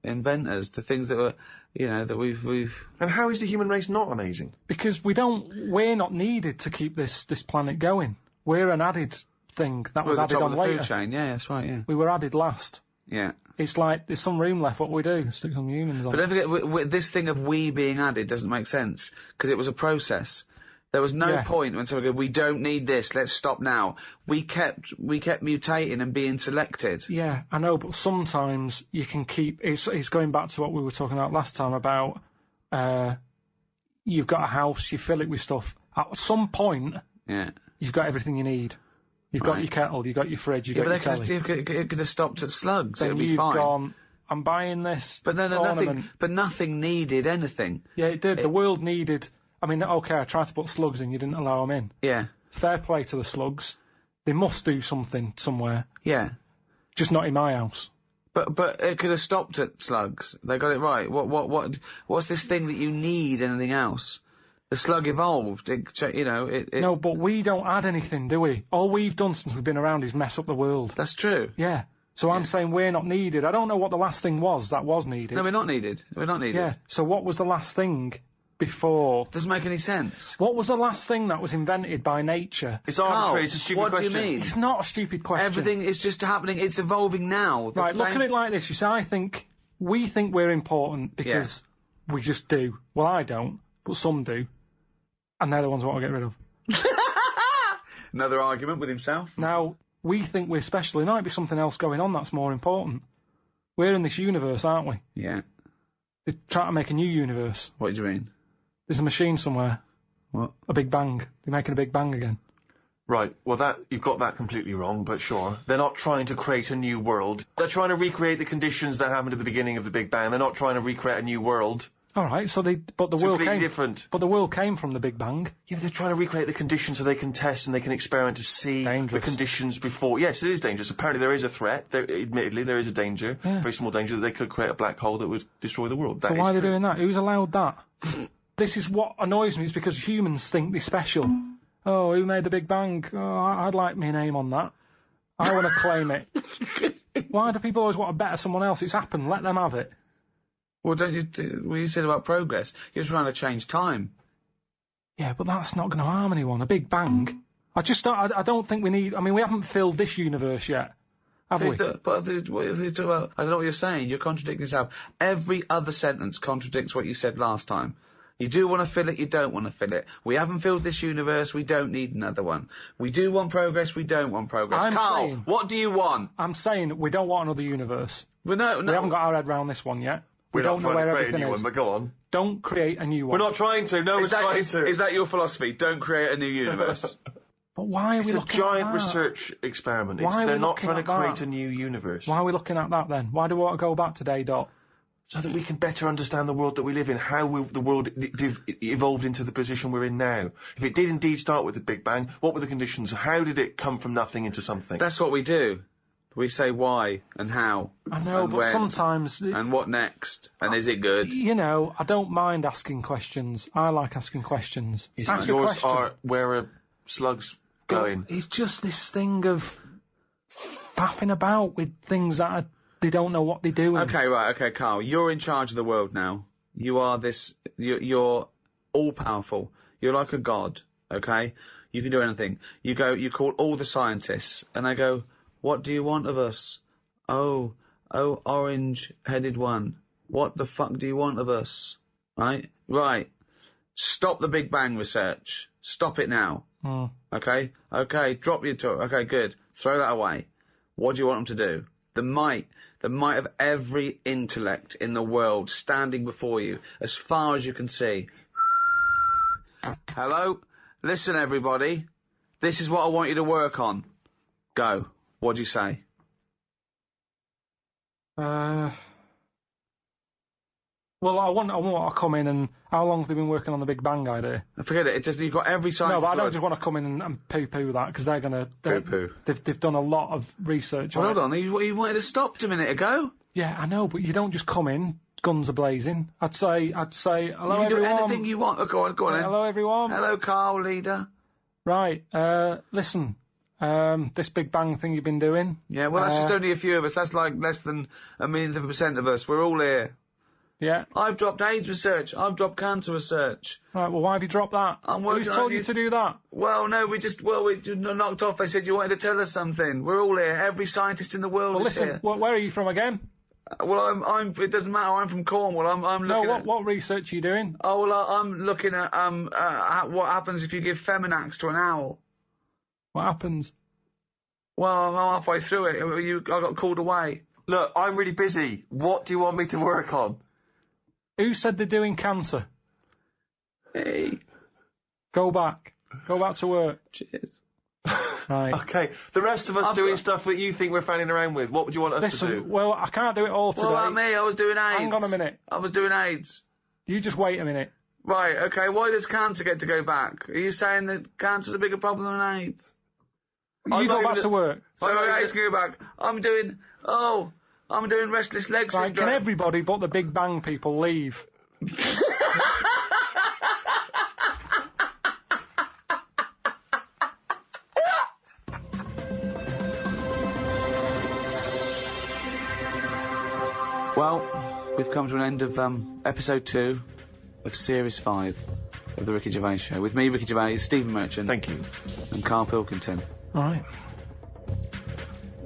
S1: inventors, the things that were, that we've...
S4: And how is the human race not amazing?
S3: Because we're not needed to keep this planet going. We're an added thing that was added on later.
S1: Food chain, yeah, that's right, yeah.
S3: We were added last.
S1: Yeah.
S3: It's like, there's some room left, what we do, stick some humans on.
S1: But don't forget, this thing of we being added doesn't make sense, because it was a process. There was no point when someone goes, we don't need this, let's stop now. We kept mutating and being selected.
S3: Yeah, I know, but sometimes you can keep, it's going back to what we were talking about last time about, you've got a house, you fill it with stuff. At some point, you've got everything you need. You've got your kettle, you've got your fridge, you've got your telly.
S1: You could have stopped at slugs,
S3: then
S1: it'll be
S3: you've
S1: fine.
S3: Gone, I'm buying this
S1: nothing needed anything.
S3: Yeah, it did. The world needed... I mean, okay, I tried to put slugs in, you didn't allow them in.
S1: Yeah.
S3: Fair play to the slugs. They must do something somewhere.
S1: Yeah.
S3: Just not in my house.
S1: But it could have stopped at slugs. They got it right. What's this thing that you need anything else? The slug evolved.
S3: No, but we don't add anything, do we? All we've done since we've been around is mess up the world.
S1: That's true.
S3: Yeah. So I'm saying we're not needed. I don't know what the last thing was that was needed.
S1: No, we're not needed. Yeah.
S3: So what was the last thing before?
S1: Doesn't make any sense.
S3: What was the last thing that was invented by nature?
S4: It's arbitrary. It's a stupid question.
S1: What do you mean?
S3: It's not a stupid question.
S1: Everything is just happening. It's evolving now.
S3: Right, look at it like this. You see, we think we're important because we just do. Well, I don't, but some do. And they're the ones I want to get rid of.
S1: Another argument with himself.
S3: Now, we think we're special. There might be something else going on that's more important. We're in this universe, aren't we?
S1: Yeah.
S3: They're trying to make a new universe.
S1: What do you mean?
S3: There's a machine somewhere.
S1: What?
S3: A Big Bang. They're making a Big Bang again.
S4: Right, well you've got that completely wrong, but sure. They're not trying to create a new world. They're trying to recreate the conditions that happened at the beginning of the Big Bang. They're not trying to recreate a new world.
S3: Alright, but the
S4: it's
S3: world
S4: completely different.
S3: But the world came from the Big Bang.
S4: Yeah, but they're trying to recreate the conditions so they can test and they can experiment to see the conditions before. Yes, it is dangerous. Apparently there is a threat. Admittedly, there is a danger, very small danger, that they could create a black hole that would destroy the world.
S3: So why are they doing that? Who's allowed that? This is what annoys me. It's because humans think they're special. Oh, who made the Big Bang? Oh, I'd like my name on that. I want to claim it. Why do people always want to better someone else? It's happened. Let them have it.
S1: Well, you said about progress. You're trying to change time.
S3: Yeah, but that's not going to harm anyone. A Big Bang. I don't think we need... I mean, we haven't filled this universe yet, have we?
S1: But I don't know what you're saying. You're contradicting yourself. Every other sentence contradicts what you said last time. You do want to fill it, you don't want to fill it. We haven't filled this universe, we don't need another one. We do want progress, we don't want progress. Karl, what do you want?
S3: I'm saying we don't want another universe.
S1: Well, no.
S3: We haven't got our head round this one yet. We don't know where everything is.
S4: But go on.
S3: Don't create a new one.
S4: We're not trying to. No one's trying to.
S1: Is that your philosophy? Don't create a new universe.
S3: But why are we looking at that?
S4: It's a giant research experiment. They're not trying to create a new universe.
S3: Why are we looking at that then? Why do we want to go back to day dot?
S4: So that we can better understand the world that we live in, how the world evolved into the position we're in now. If it did indeed start with the Big Bang, what were the conditions? How did it come from nothing into something?
S1: That's what we do. We say why and how.
S3: I know,
S1: and
S3: but
S1: when,
S3: sometimes...
S1: And what next? And is it good?
S3: You know, I don't mind asking questions. I like asking questions. Ask a
S4: Yours
S3: question.
S4: are where are slugs going?
S3: It's just this thing of faffing about with things that they don't know what they're doing.
S1: Okay, right, okay, Karl. You're in charge of the world now. You are this... You're all-powerful. You're like a god, okay? You can do anything. You call all the scientists, and they go, what do you want of us? Oh, orange-headed one. What the fuck do you want of us? Right? Right. Stop the Big Bang research. Stop it now. Okay? Okay, drop your talk. Okay, good. Throw that away. What do you want them to do? The might of every intellect in the world standing before you, as far as you can see. Hello? Listen, everybody. This is what I want you to work on. Go. What do you say?
S3: Well, I want to come in and... How long have they been working on the Big Bang idea?
S1: Forget it. You've got every science...
S3: No, but I don't just want to come in and poo-poo that, because they're going to...
S1: Poo-poo.
S3: They've done a lot of research on
S1: Hold on. You wanted to stop a minute ago?
S3: Yeah, I know, but you don't just come in, guns are-blazing. I'd say, hello,
S1: you can do
S3: everyone.
S1: anything you want. Oh, go on then.
S3: Hello, everyone.
S1: Hello, Karl, leader.
S3: Right, listen... this Big Bang thing you've been doing.
S1: Yeah, well, that's just only a few of us. That's like less than 1,000,000% of us. We're all here.
S3: Yeah.
S1: I've dropped AIDS research. I've dropped cancer research.
S3: Right, well, why have you dropped that? Who's told you to do that?
S1: Well, no, we knocked off. They said you wanted to tell us something. We're all here. Every scientist in the world is here.
S3: Where are you from again?
S1: Well, it doesn't matter. I'm from Cornwall. I'm looking at...
S3: what research are you doing?
S1: Oh, well, I'm looking at, what happens if you give Feminax to an owl.
S3: What happens?
S1: Well, I'm halfway through it. I got called away.
S4: Look, I'm really busy. What do you want me to work on?
S3: Who said they're doing cancer?
S1: Hey.
S3: Go back. Go back to work.
S1: Cheers.
S3: Right.
S4: Okay, the rest of us doing stuff that you think we're fanning around with. What would you want us to do?
S3: Well, I can't do it all today.
S1: Well, like me, I was doing AIDS.
S3: Hang on a minute.
S1: I was doing AIDS.
S3: You just wait a minute.
S1: Right, okay, why does cancer get to go back? Are you saying that cancer's a bigger problem than AIDS?
S3: You go back to work.
S1: So AIDS can go back. I'm doing restless leg syndrome.
S3: Right, can everybody but the Big Bang people leave?
S1: Well, we've come to an end of episode 2 of series 5 of the Ricky Gervais Show. With me, Ricky Gervais, Stephen Merchant.
S4: Thank you.
S1: And Karl Pilkington.
S3: All right.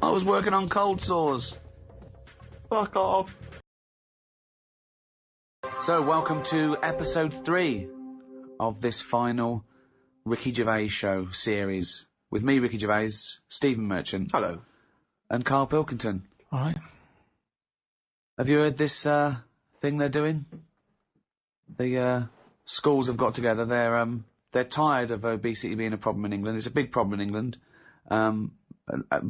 S1: I was working on cold sores.
S4: Fuck off.
S1: So, welcome to episode 3 of this final Ricky Gervais Show series. With me, Ricky Gervais, Stephen Merchant.
S4: Hello.
S1: And Karl Pilkington.
S3: All right.
S1: Have you heard this thing they're doing? The schools have got together. They're tired of obesity being a problem in England. It's a big problem in England.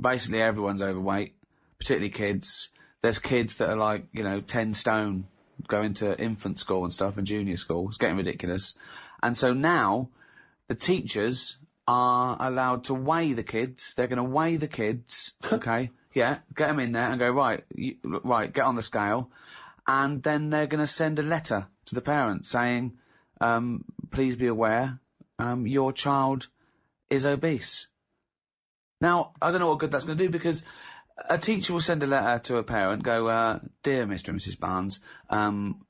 S1: Basically, everyone's overweight, particularly kids. There's kids that are like 10 stone going to infant school and stuff and junior school. It's getting ridiculous. And so now the teachers are allowed to weigh the kids. They're going to weigh the kids. Okay. Yeah, get them in there and go, right, get on the scale. And then they're going to send a letter to the parents saying, please be aware, your child is obese. Now, I don't know what good that's going to do, because a teacher will send a letter to a parent, go, dear Mr. and Mrs. Barnes,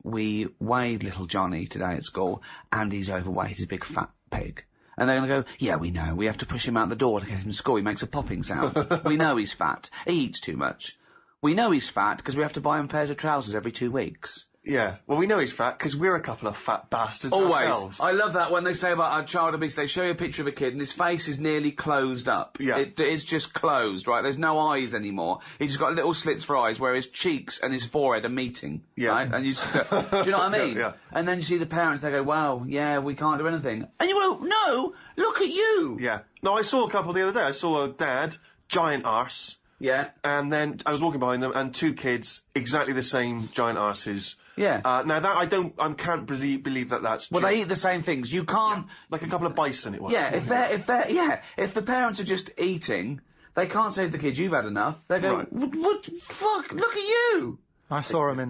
S1: we weighed little Johnny today at school, and he's overweight, he's a big fat pig. And they're going to go, yeah, we know. We have to push him out the door to get him to school. He makes a popping sound. We know he's fat. He eats too much. We know he's fat because we have to buy him pairs of trousers every 2 weeks.
S4: Yeah, well, we know he's fat because we're a couple of fat bastards
S1: Always.
S4: ourselves.
S1: I love that when they say about our child obesity, they show you a picture of a kid and his face is nearly closed up.
S4: Yeah.
S1: It's just closed, right? There's no eyes anymore. He's just got little slits for eyes where his cheeks and his forehead are meeting.
S4: Yeah.
S1: Right? And you just go, do you know what I mean?
S4: Yeah.
S1: And then you see the parents, they go, well, yeah, we can't do anything. And you go, no, look at you.
S4: Yeah. No, I saw a couple the other day. I saw a dad, giant arse.
S1: Yeah.
S4: And then I was walking behind them, and 2 kids, exactly the same giant arses.
S1: Yeah.
S4: Now that I can't believe that that's
S1: Well,
S4: true.
S1: they eat the same things. You can't...
S4: Like a couple of bison, it was.
S1: Yeah, if the parents are just eating They can't say to the kids, "You've had enough." They go,
S4: Right.
S1: "What? Fuck! Look at you!"
S3: I saw them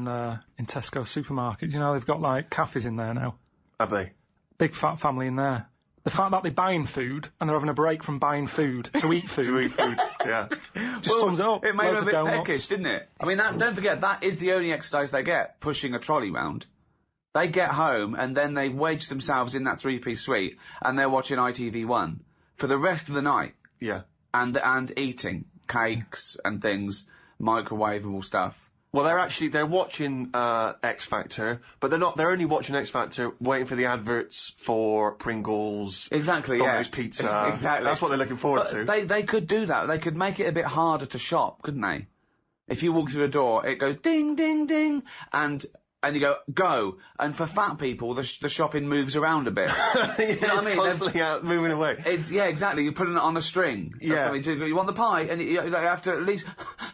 S3: in Tesco supermarket. You know, they've got like cafes in there now.
S4: Have they?
S3: Big fat family in there. The fact that they're buying food and they're having a break from buying food to eat food.
S4: To eat food, yeah.
S3: Just sums it up.
S1: It made
S3: Loads
S1: them a
S3: of
S1: bit
S3: donuts.
S1: peckish, didn't it? I mean, don't forget, that is the only exercise they get, pushing a trolley round. They get home and then they wedge themselves in that three-piece suite and they're watching ITV1 for the rest of the night.
S4: Yeah.
S1: And eating cakes and things, microwavable stuff.
S4: Well, they're watching X Factor, but they're only watching X Factor waiting for the adverts for Pringles,
S1: Exactly,
S4: Domino's
S1: yeah.
S4: Pizza.
S1: Exactly.
S4: That's what they're looking forward to.
S1: They could do that. They could make it a bit harder to shop, couldn't they? If you walk through the door, it goes ding, ding, ding, and you go. And for fat people, the shopping moves around a bit.
S4: Yeah,
S1: You know what I mean?
S4: constantly out, moving away.
S1: Yeah, exactly. You're putting it on a string.
S4: Yeah.
S1: You want the pie, and you have to at least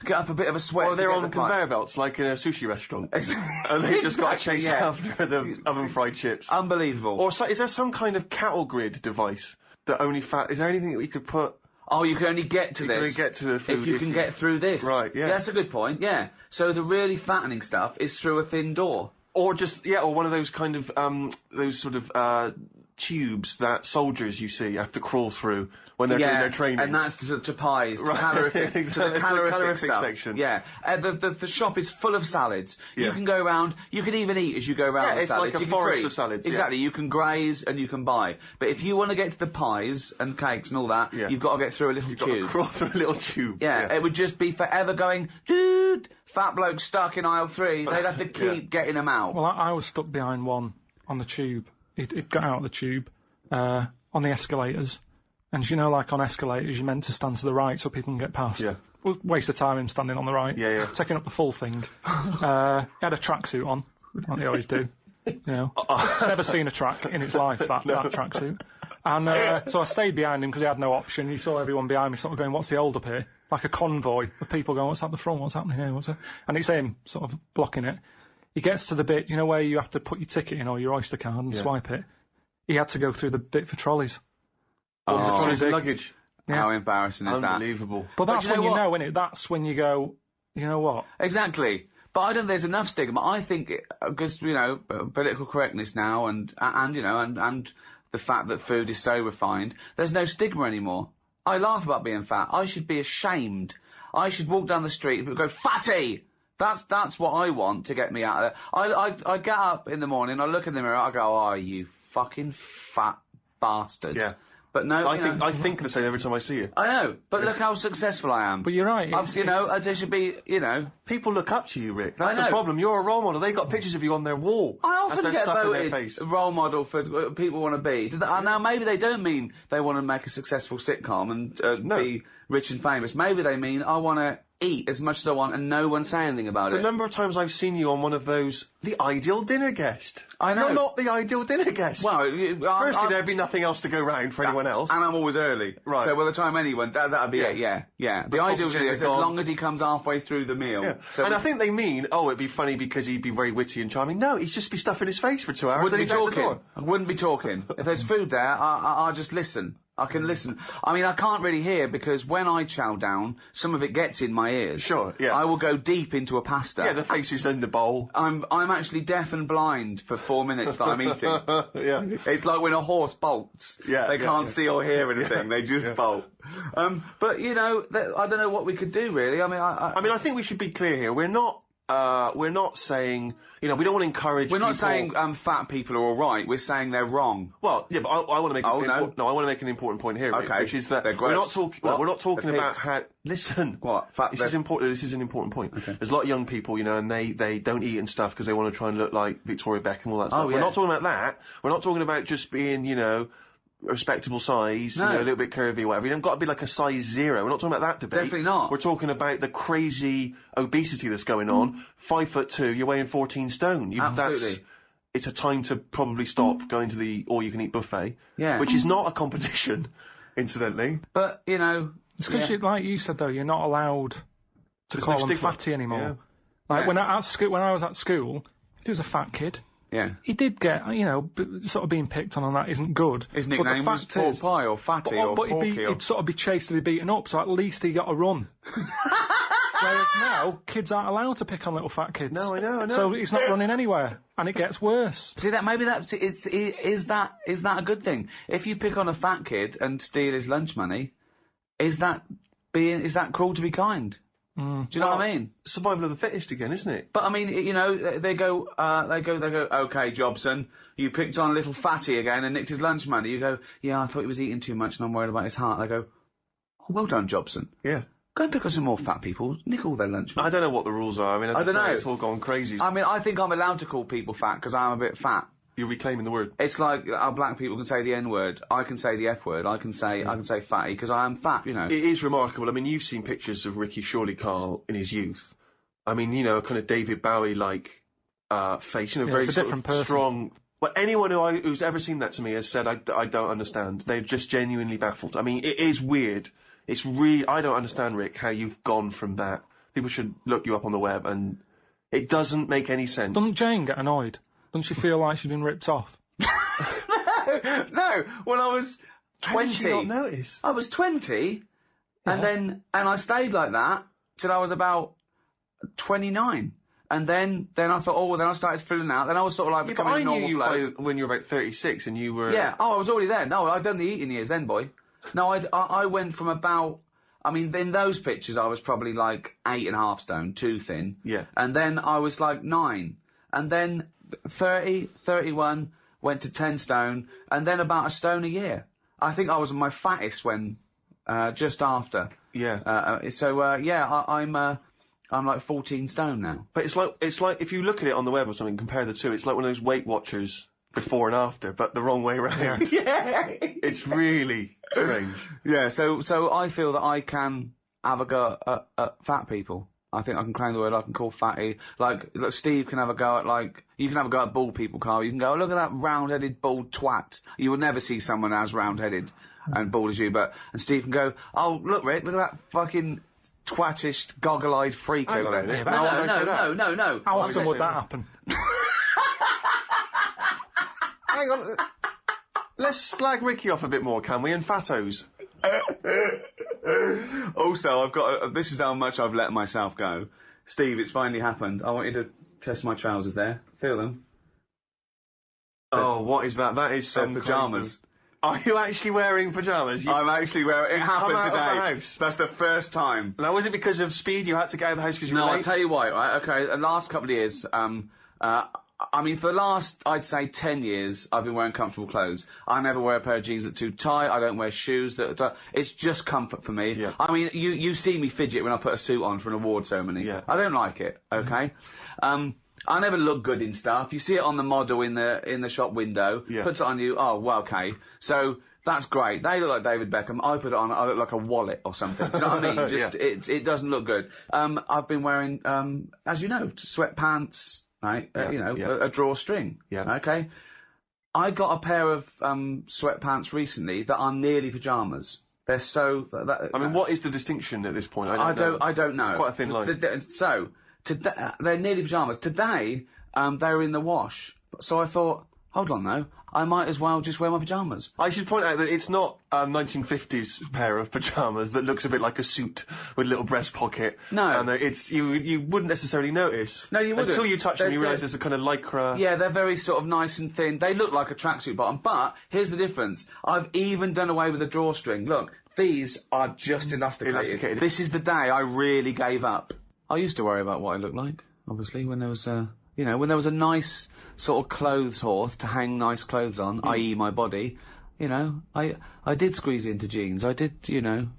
S1: get up a bit of a sweat.
S4: Well, they're
S1: to
S4: on
S1: get the pie.
S4: conveyor belts, like in a sushi restaurant.
S1: Exactly.
S4: And they've just got to chase
S1: yeah.
S4: after the oven-fried chips.
S1: Unbelievable.
S4: Or is there some kind of cattle grid device that only is there anything that we could put...
S1: Oh, you can only get to
S4: You
S1: this.
S4: can only get to the food
S1: if you can get through this.
S4: Right, yeah.
S1: That's a good point, yeah. So the really fattening stuff is through a thin door.
S4: Or just, or one of those kind of, those sort of, tubes that soldiers you see have to crawl through when they're doing their training.
S1: And that's to pies, to
S4: Right.
S1: calorific,
S4: Exactly.
S1: to the
S4: The
S1: calorific
S4: calorific
S1: stuff.
S4: section.
S1: Yeah. The shop is full of salads.
S4: Yeah.
S1: You can go around, you can even eat as you go around
S4: Yeah,
S1: the
S4: it's
S1: salads.
S4: like a
S1: You can
S4: forest
S1: treat.
S4: of salads, yeah.
S1: Exactly. You can graze and you can buy. But if you want to get to the pies and cakes and all that,
S4: Yeah.
S1: you've got to get through a little
S4: You've got to
S1: tube.
S4: crawl through a little tube.
S1: Yeah, it would just be forever going, dude, fat bloke stuck in aisle 3. They'd have to keep getting them out.
S3: Well, I was stuck behind one on the tube. It got out of the tube on the escalators. And you know, like on escalators, you're meant to stand to the right so people can get past.
S4: Yeah.
S3: Well, waste of time him standing on the right.
S4: Yeah.
S3: Taking up the full thing. He had a tracksuit on, like they always do. You know, never seen a track in its life, that tracksuit. And so I stayed behind him because he had no option. You saw everyone behind me sort of going, what's the hold up here? Like a convoy of people going, what's at the front, what's happening here? And it's him sort of blocking it. He gets to the bit, you know, where you have to put your ticket in or your Oyster card and swipe it. He had to go through the bit for trolleys.
S4: Oh,
S3: too big.
S4: luggage.
S3: Yeah.
S1: How embarrassing is that?
S4: Unbelievable.
S3: But that's
S1: you know
S3: when you
S1: what?
S3: know, innit? That's when you go, you know what?
S1: Exactly. But I don't think there's enough stigma. I think, because, you know, political correctness now and you know, and the fact that food is so refined, there's no stigma anymore. I laugh about being fat. I should be ashamed. I should walk down the street and people go, fatty! That's what I want to get me out of there. I get up in the morning, I look in the mirror, I go, oh, you fucking fat bastard.
S4: Yeah.
S1: But no,
S4: I think the same every time I see you.
S1: I know, but look how successful I am.
S3: But you're right.
S1: There should be, you know.
S4: People look up to you, Rick. That's
S1: I
S4: the
S1: know.
S4: problem. You're a role model. They've got pictures of you on their wall.
S1: I
S4: as
S1: often
S4: they're
S1: get
S4: stuck in their
S1: voted
S4: face.
S1: role model for what people want to be. Now, maybe they don't mean they want to make a successful sitcom and be rich and famous. Maybe they mean I want to eat as much as I want and no one say anything about
S4: The
S1: it.
S4: number of times I've seen you on one of those, the ideal dinner guest.
S1: I know.
S4: You're not the ideal dinner guest.
S1: Well,
S4: Firstly, there'd be nothing else to go round for anyone else.
S1: And I'm always early.
S4: Right.
S1: So by the time anyone, that'd be
S4: Yeah.
S1: it, yeah. The
S4: The
S1: ideal
S4: sausages
S1: is
S4: are
S1: as
S4: gone.
S1: long as he comes halfway through the meal.
S4: Yeah.
S1: So
S4: and I think they mean, it'd be funny because he'd be very witty and charming. No, he'd just be stuffing his face for 2 hours and
S1: wouldn't
S4: he's
S1: be
S4: out the door.
S1: talking. I wouldn't be talking. If there's food there, I'll just listen. I can listen. I mean, I can't really hear because when I chow down, some of it gets in my ears.
S4: Sure, yeah.
S1: I will go deep into a pasta.
S4: Yeah, the face is in the bowl.
S1: I'm actually deaf and blind for 4 minutes that I'm eating.
S4: Yeah.
S1: It's like when a horse bolts.
S4: Yeah,
S1: They
S4: yeah,
S1: can't
S4: yeah.
S1: see or hear anything. They just bolt. But you know, I don't know what we could do really. I mean,
S4: I think we should be clear here. We're not saying, we don't want to encourage
S1: we're not
S4: people-
S1: saying fat people are all right. We're saying they're wrong.
S4: Well, yeah, but I want to make.
S1: Oh,
S4: I want to make an important point here, Rick,
S1: Okay.
S4: which is that
S1: They're
S4: we're not
S1: gross.
S4: talking.
S1: What?
S4: We're not talking
S1: The
S4: about
S1: pigs.
S4: how. Listen,
S1: What? Fat?
S4: this is important. This is an important point.
S1: Okay.
S4: There's a lot of young people, and they don't eat and stuff because they want to try and look like Victoria Beckham and all that stuff.
S1: yeah.
S4: We're not talking about that. We're not talking about just being, a respectable size,
S1: No.
S4: a little bit curvy or whatever. You don't got to be like a size 0. We're not talking about that debate.
S1: Definitely not.
S4: We're talking about the crazy obesity that's going on. 5'2", you're weighing 14 stone.
S1: Absolutely.
S4: It's a time to probably stop going to the all-you-can-eat buffet.
S1: Yeah.
S4: Which is not a competition, incidentally.
S1: But
S3: It's because, like you said, though, you're not allowed to
S4: There's
S3: call
S4: no
S3: them
S4: stigma.
S3: fatty anymore.
S4: Yeah.
S3: Like
S1: Yeah.
S3: when I was at school, if there was a fat kid,
S1: Yeah.
S3: he did get, sort of being picked on that isn't good.
S1: His
S3: But the
S1: nickname was
S3: fact
S1: Pork
S3: is-
S1: Pie or Fatty or
S3: but
S1: Porky.
S3: he'd sort of be chased to be beaten up, so at least he got a run. Whereas now, kids aren't allowed to pick on little fat kids.
S4: No, I know.
S3: So he's not running anywhere, and it gets worse.
S1: See that? Maybe is that a good thing? If you pick on a fat kid and steal his lunch money, is that cruel to be kind? Do you know what I mean?
S4: Survival of the fittest again, isn't it?
S1: But I mean, they go, okay, Jobson, you picked on little fatty again and nicked his lunch money. You go, yeah, I thought he was eating too much and I'm worried about his heart. They go, oh, well done, Jobson.
S4: Yeah.
S1: Go and pick on some more fat people, nick all their lunch money.
S4: I don't know what the rules are. I mean,
S1: I don't know.
S4: It's all gone crazy.
S1: I mean, I think I'm allowed to call people fat because I'm a bit fat.
S4: You're reclaiming the word.
S1: It's like black people can say the N-word. I can say the F-word. I can say fatty because I am fat,
S4: It is remarkable. I mean, you've seen pictures of Ricky, surely, Karl, in his youth. I mean, kind of David Bowie-like face, very
S3: it's a
S4: sort
S3: different
S4: of
S3: person.
S4: strong. Well, anyone who's ever seen that to me has said, I don't understand. They're just genuinely baffled. I mean, it is weird. It's really, I don't understand, Rick, how you've gone from that. People should look you up on the web, and it doesn't make any sense.
S3: Doesn't Jane get annoyed? Doesn't she feel like she's been ripped off?
S1: No, when I was 20.
S4: How did she not notice?
S1: I was 20, and I stayed like that till I was about 29. And then I thought, then I started filling out. Then I was sort of like becoming a normal bloke.
S4: When you were about 36 and you were...
S1: Yeah, I was already there. No, I'd done the eating years then, boy. No, I went from about... I mean, in those pictures, I was probably like 8.5 stone, too thin.
S4: Yeah.
S1: And then I was like 9. And then 30, 31, went to 10 stone, and then about a stone a year. I think I was my fattest when, just after.
S4: Yeah.
S1: I'm like 14 stone now.
S4: But it's like if you look at it on the web or something, compare the two, it's like one of those Weight Watchers before and after, but the wrong way around.
S1: Yeah.
S4: It's really strange.
S1: Yeah, so I feel that I can have a go at fat people. I think I can claim the word. I can call fatty. Like Steve can have a go at you can have a go at bald people, Karl. You can go, look at that round-headed bald twat. You will never see someone as round-headed and bald as you, and Steve can go, oh, look, Rick, look at that fucking twattish, goggle-eyed freak over there.
S3: Yeah,
S1: No.
S3: How often would that happen?
S4: Hang on. Let's slag Ricky off a bit more, can we? And Fatos.
S1: Also, I've got... this is how much I've let myself go. Steve, it's finally happened. I want you to test my trousers there. Feel them.
S4: Oh, what is that? That is some
S1: pyjamas.
S4: Are you actually wearing pyjamas?
S1: I'm actually wearing... It happened
S4: come out
S1: today.
S4: of the house.
S1: That's the first time.
S4: Now, was it because of speed you had to get out of the house because you were
S1: No,
S4: late?
S1: I'll tell you why, right? Okay, the last couple of years, I mean, for the last, I'd say 10 years, I've been wearing comfortable clothes. I never wear a pair of jeans that are too tight. I don't wear shoes that it's just comfort for me.
S4: Yeah.
S1: I mean, you see me fidget when I put a suit on for an award ceremony.
S4: Yeah.
S1: I don't like it, okay? I never look good in stuff. You see it on the model in the shop window.
S4: Yeah.
S1: Puts it on you. Oh, well, okay. So that's great. They look like David Beckham. I put it on. I look like a wallet or something. Do you know what I mean? Just it doesn't look good. I've been wearing, as you know, sweatpants. Right, a drawstring.
S4: Yeah.
S1: Okay. I got a pair of sweatpants recently that are nearly pajamas. They're so.
S4: I mean, what is the distinction at this point?
S1: I don't know.
S4: It's quite a thin line.
S1: They're nearly pajamas. Today, they were in the wash. So I thought, hold on though, I might as well just wear my pajamas.
S4: I should point out that it's not a 1950s pair of pyjamas that looks a bit like a suit with a little breast pocket.
S1: No.
S4: And you wouldn't necessarily notice.
S1: No, you wouldn't.
S4: Until you touch them, you realise there's a kind of lycra.
S1: Yeah, they're very sort of nice and thin. They look like a tracksuit bottom, but here's the difference. I've even done away with the drawstring. Look, these are just elasticated. This is the day I really gave up. I used to worry about what I looked like, obviously, when there was when there was a nice sort of clothes horse to hang nice clothes on, i.e. my body, I did squeeze into jeans. I did,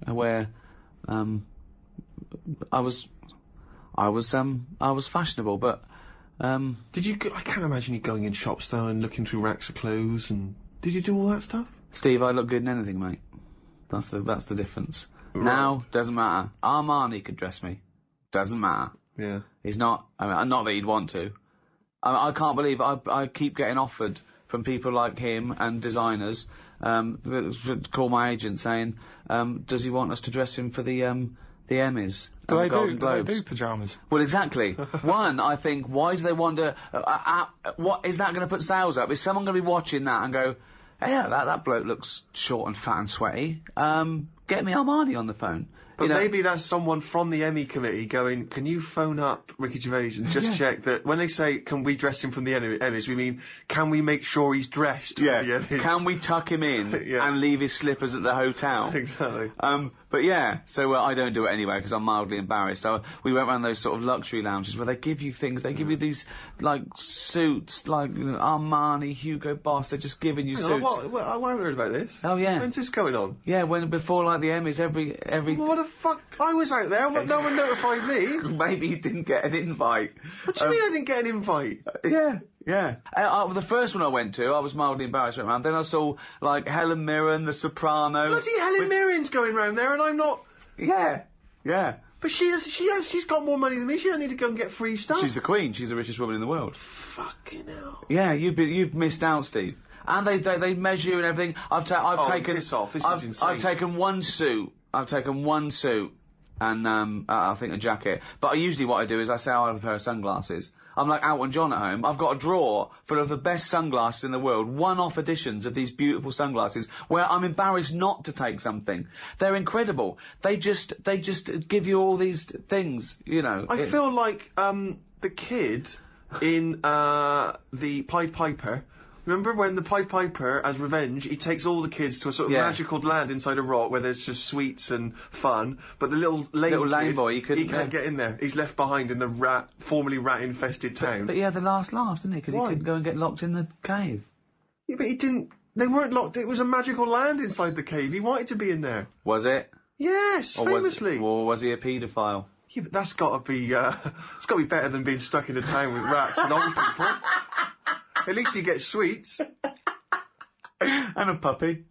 S1: I wear, I was fashionable, but,
S4: Did you? I can't imagine you going in shops though and looking through racks of clothes and. Did you do all that stuff?
S1: Steve, I look good in anything, mate. That's the difference.
S4: Right.
S1: Now, doesn't matter. Armani could dress me. Doesn't matter.
S4: Yeah.
S1: He's not, not that he'd want to. I can't believe I keep getting offered from people like him and designers, call my agent saying, does he want us to dress him for the the Emmys.
S3: Do
S1: and
S3: they
S1: the Golden
S3: do? Do they
S1: Globes.
S3: do pyjamas?
S1: Well, exactly. One, I think, why do they wonder, what, is that going to put sales up? Is someone going to be watching that and go, hey, yeah, that bloke looks short and fat and sweaty, get me Armani on the phone.
S4: But maybe that's someone from the Emmy committee going, can you phone up Ricky Gervais and just check that when they say, can we dress him from the Emmys, we mean, can we make sure he's dressed for the Emmys?
S1: Can we tuck him in and leave his slippers at the hotel?
S4: Exactly.
S1: But yeah, so I don't do it anyway because I'm mildly embarrassed. We went around those sort of luxury lounges where they give you things, they give you these, like, suits, like, Armani, Hugo Boss, they're just giving you suits.
S4: What, I haven't heard about this.
S1: Oh, yeah.
S4: When's this going on?
S1: Yeah, before, like, the Emmys, every...
S4: What the fuck? I was out there, but no one notified me.
S1: Maybe you didn't get an invite.
S4: What do you mean I didn't get an invite?
S1: Yeah. The first one I went to, I was mildly embarrassed went around. Then I saw, like, Helen Mirren, The Sopranos.
S4: Bloody Helen Mirren's going round there and I'm not...
S1: Yeah.
S4: But she's got more money than me. She don't need to go and get free stuff.
S1: She's the queen. She's the richest woman in the world.
S4: Fucking hell.
S1: Yeah, you've missed out, Steve. And they measure you and everything. I've taken...
S4: piss off. This is insane.
S1: I've taken one suit. And, I think a jacket. But usually what I do is I say I have a pair of sunglasses. I'm like Elton John at home. I've got a drawer full of the best sunglasses in the world, one-off editions of these beautiful sunglasses, where I'm embarrassed not to take something. They're incredible. They just give you all these things, you know.
S4: I feel like, the kid in, the Pied Piper. Remember when the Pied Piper, as revenge, he takes all the kids to a sort of magical land inside a rock where there's just sweets and fun, but the little lame
S1: boy, he
S4: can't get in there. He's left behind in the formerly rat-infested town.
S1: But he had the last laugh, didn't he? Because he couldn't go and get locked in the cave.
S4: Yeah, but he didn't... They weren't locked. It was a magical land inside the cave. He wanted to be in there.
S1: Was it?
S4: Yes, famously.
S1: Or was he a paedophile?
S4: Yeah, but that's got to be... it's got to be better than being stuck in a town with rats and old people. At least you get sweets.
S1: And a puppy.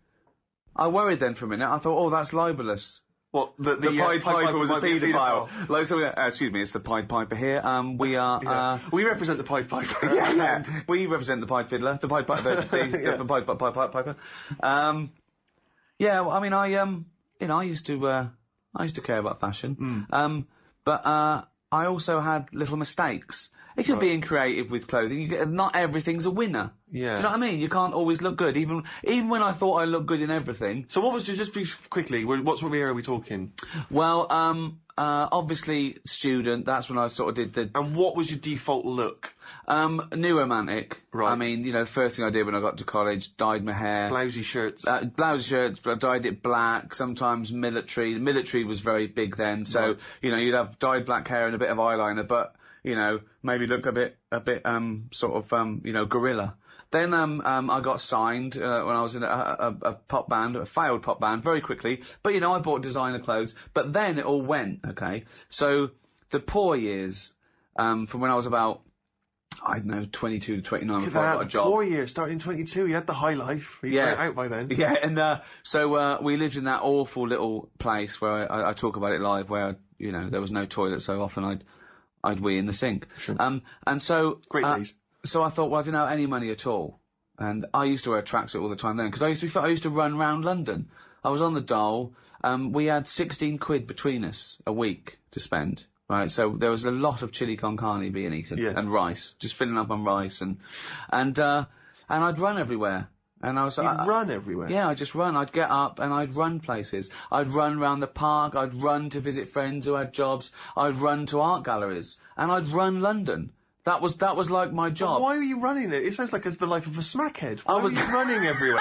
S1: I worried then for a minute. I thought, oh, that's libelous.
S4: What, the
S1: Pied Piper was a paedophile. Like, so, excuse me, it's the Pied Piper here. We are,
S4: we represent the Pied Piper.
S1: Yeah. We represent the Pied Fiddler, the Pied Piper, the Pied Piper. Yeah, well, I mean, I used to care about fashion. But I also had little mistakes. If you're being creative with clothing, not everything's a winner.
S4: Yeah.
S1: Do you know what I mean? You can't always look good, even when I thought I looked good in everything.
S4: So what was your, just quickly, what sort of era are we talking?
S1: Well, obviously student, that's when I sort of did the...
S4: And what was your default look?
S1: New romantic.
S4: Right.
S1: I mean, you know, the first thing I did when I got to college, dyed my hair.
S4: Blousy shirts.
S1: Blousy shirts, but I dyed it black, sometimes military. Military was very big then, so, you know, you'd have dyed black hair and a bit of eyeliner, but, you know, maybe look a bit, sort of, you know, gorilla. Then, I got signed, when I was in a pop band, a failed pop band, very quickly. But, you know, I bought designer clothes. But then it all went, okay? So, the poor years, from when I was about, I don't know, 22 to 29 before I got a job.
S4: 4 years, starting in 22, you had the high life. You went out by then.
S1: Yeah, and, so, we lived in that awful little place where I talk about it live, where, you know, there was no toilet, so often I'd wee in the sink.
S4: Sure.
S1: And so...
S4: Great days.
S1: So I thought, well, I didn't have any money at all. And I used to wear a tracksuit all the time then, because I used to run round London. I was on the dole. We had 16 quid between us a week to spend, right? So there was a lot of chili con carne being eaten.
S4: Yes.
S1: And rice, just filling up on rice. And I'd run everywhere. And I was
S4: You'd run everywhere?
S1: Yeah, I'd just run. I'd get up and I'd run places. I'd run round the park. I'd run to visit friends who had jobs. I'd run to art galleries. And I'd run London. That was like my job.
S4: But why were you running it? It sounds like it's the life of a smackhead. Why were you running everywhere?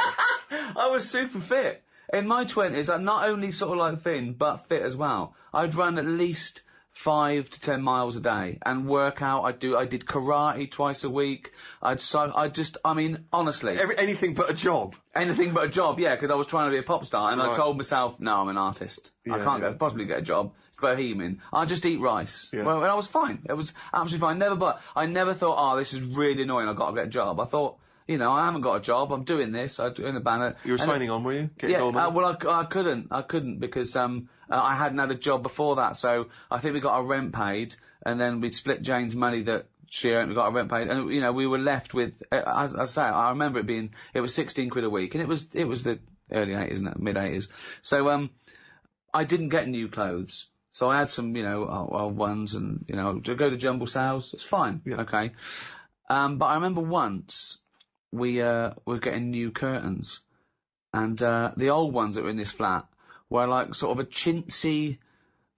S1: I was super fit. In my 20s, I'm not only sort of like thin, but fit as well. I'd run at least 5 to 10 miles a day and work out. I did karate twice a week. I mean, honestly.
S4: Anything but a job.
S1: Anything but a job, yeah, because I was trying to be a pop star, and I told myself, no, I'm an artist. I can't possibly get a job. It's bohemian. I just eat rice. Yeah. Well, and I was fine. It was absolutely fine. I never thought, oh, this is really annoying, I've got to get a job. I thought, you know, I haven't got a job, I'm doing this, I'm doing a banner.
S4: You were signing on, were you?
S1: Well, I couldn't because, I hadn't had a job before that, so I think we got our rent paid, and then we'd split Jane's money that she earned, we got our rent paid, and, you know, we were left with, as I say, I remember it was 16 quid a week, and it was the early 80s, mid 80s. So, I didn't get new clothes. So I had some, old ones and, to go to jumble sales. It's fine.
S4: Yeah.
S1: Okay. But I remember once we were getting new curtains and, the old ones that were in this flat were like sort of a chintzy,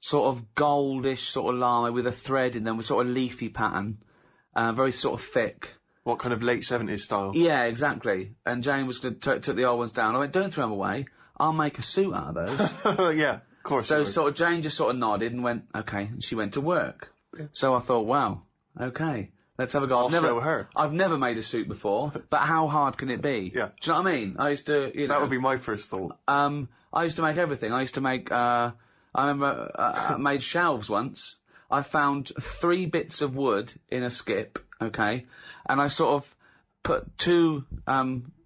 S1: sort of goldish sort of lime with a thread in them with sort of leafy pattern, very sort of thick.
S4: What kind of late 70s style?
S1: Yeah, exactly. And Jane was going to took the old ones down. I went, don't throw them away. I'll make a suit out of those.
S4: Yeah, of course.
S1: So sort of Jane just sort of nodded and went, okay. And she went to work.
S4: Yeah.
S1: So I thought, wow, okay. Let's have a go.
S4: I'll show her.
S1: I've never made a suit before, but how hard can it be?
S4: Yeah.
S1: Do you know what I mean? I used to,
S4: That would be my first thought.
S1: I used to make everything. I used to make, I remember, I made shelves once. I found 3 bits of wood in a skip, okay? And I sort of put 2,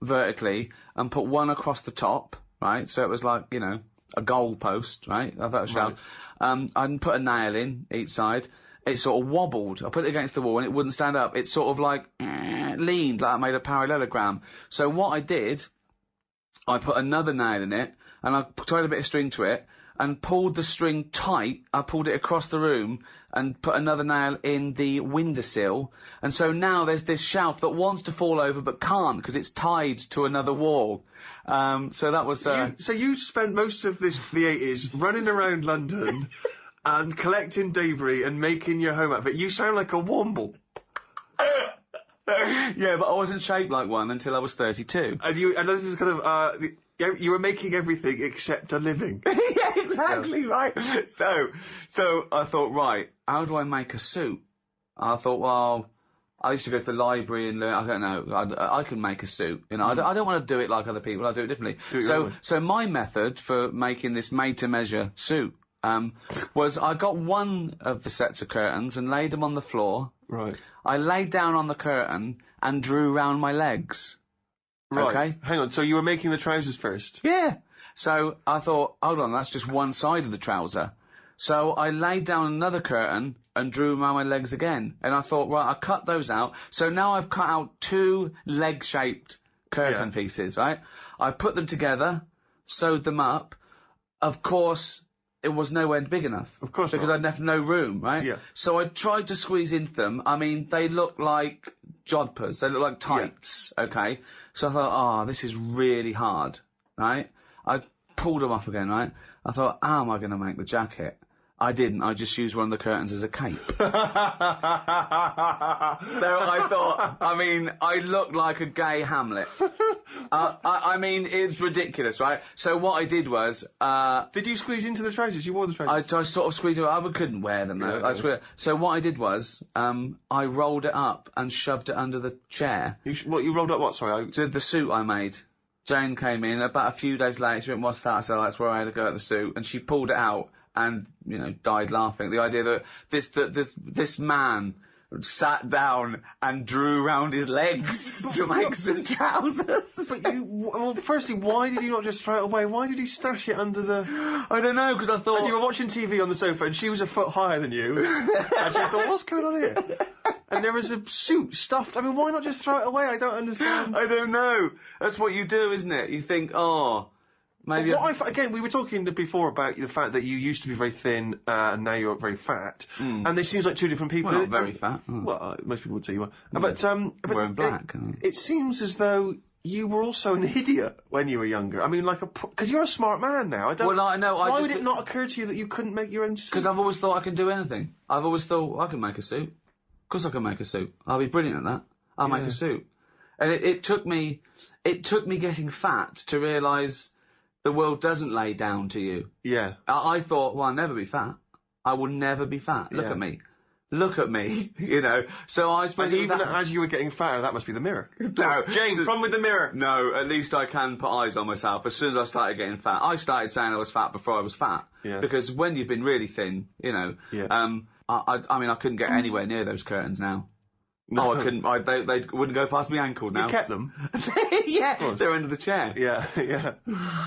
S1: vertically and put 1 across the top, right? So it was like, a goal post, right? I thought it was shelf. I put a nail in each side. It sort of wobbled. I put it against the wall and it wouldn't stand up. It sort of like leaned, like I made a parallelogram. So what I did, I put another nail in it and I tied a bit of string to it and pulled the string tight. I pulled it across the room and put another nail in the windowsill. And so now there's this shelf that wants to fall over but can't because it's tied to another wall. So that was...
S4: So you spent most of the 80s running around London and collecting debris and making your home outfit. You sound like a womble.
S1: Yeah, but I wasn't shaped like one until I was 32.
S4: And this is kind of, you were making everything except a living.
S1: Yeah, exactly, right. So I thought, right, how do I make a suit? I thought, well, I used to go to the library and learn, I don't know, I can make a suit, I don't want to do it like other people, I do it differently. So my method for making this made-to-measure suit, was I got one of the sets of curtains and laid them on the floor.
S4: Right.
S1: I laid down on the curtain and drew round my legs.
S4: Right.
S1: Okay?
S4: Hang on, so you were making the trousers first?
S1: Yeah. So I thought, hold on, that's just one side of the trouser. So I laid down another curtain and drew around my legs again. And I thought, right, I cut those out. So now I've cut out 2 leg-shaped curtain pieces, right? I put them together, sewed them up. Of course, it was nowhere big enough.
S4: Of course
S1: because I'd left no room, right?
S4: Yeah.
S1: So I tried to squeeze into them. I mean, they look like jodhpurs. They look like tights, okay? So I thought, this is really hard, right? I pulled them off again, right? I thought, how am I going to make the jacket? I didn't. I just used one of the curtains as a cape. So I thought, I looked like a gay Hamlet. It's ridiculous, right? So what I did was...
S4: Did you squeeze into the trousers? You wore the trousers?
S1: I sort of squeezed it. I couldn't wear them, though.
S4: Yeah.
S1: So what I did was, I rolled it up and shoved it under the chair.
S4: You rolled up what? Sorry.
S1: To the suit I made. Jane came in about a few days later. She went, what's that? I said, that's where I had to go at the suit. And she pulled it out and, died laughing. The idea that this man sat down and drew round his legs to make some trousers.
S4: But firstly, why did you not just throw it away? Why did you stash it under the...
S1: I don't know, because I thought...
S4: And you were watching TV on the sofa and she was a foot higher than you. And she thought, what's going on here? And there was a suit stuffed. Why not just throw it away? I don't understand.
S1: I don't know. That's what you do, isn't it? You think, maybe...
S4: Again, we were talking before about the fact that you used to be very thin and now you're very fat. And they seems like 2 different people.
S1: Well, not very fat.
S4: Well, most people would say you were.
S1: But wearing black.
S4: It seems as though you were also an idiot when you were younger. Because you're a smart man now.
S1: I know.
S4: Why would it not occur to you that you couldn't make your own suit?
S1: Because I've always thought I can do anything. I've always thought I can make a suit. Of course I can make a suit. I'll be brilliant at that. I'll make a suit. And it took me getting fat to realise the world doesn't lay down to you.
S4: Yeah.
S1: I thought, well, I'll never be fat. I will never be fat. Look at me. Look at me, So I suppose...
S4: And even as you were getting fatter, that must be the mirror.
S1: No.
S4: James, problem with the mirror.
S1: No, at least I can put eyes on myself. As soon as I started getting fat, I started saying I was fat before I was fat.
S4: Yeah.
S1: Because when you've been really thin, I couldn't get anywhere near those curtains now. No, I couldn't. They wouldn't go past my ankle now.
S4: You kept them?
S1: Yeah, they're under the chair.
S4: Yeah.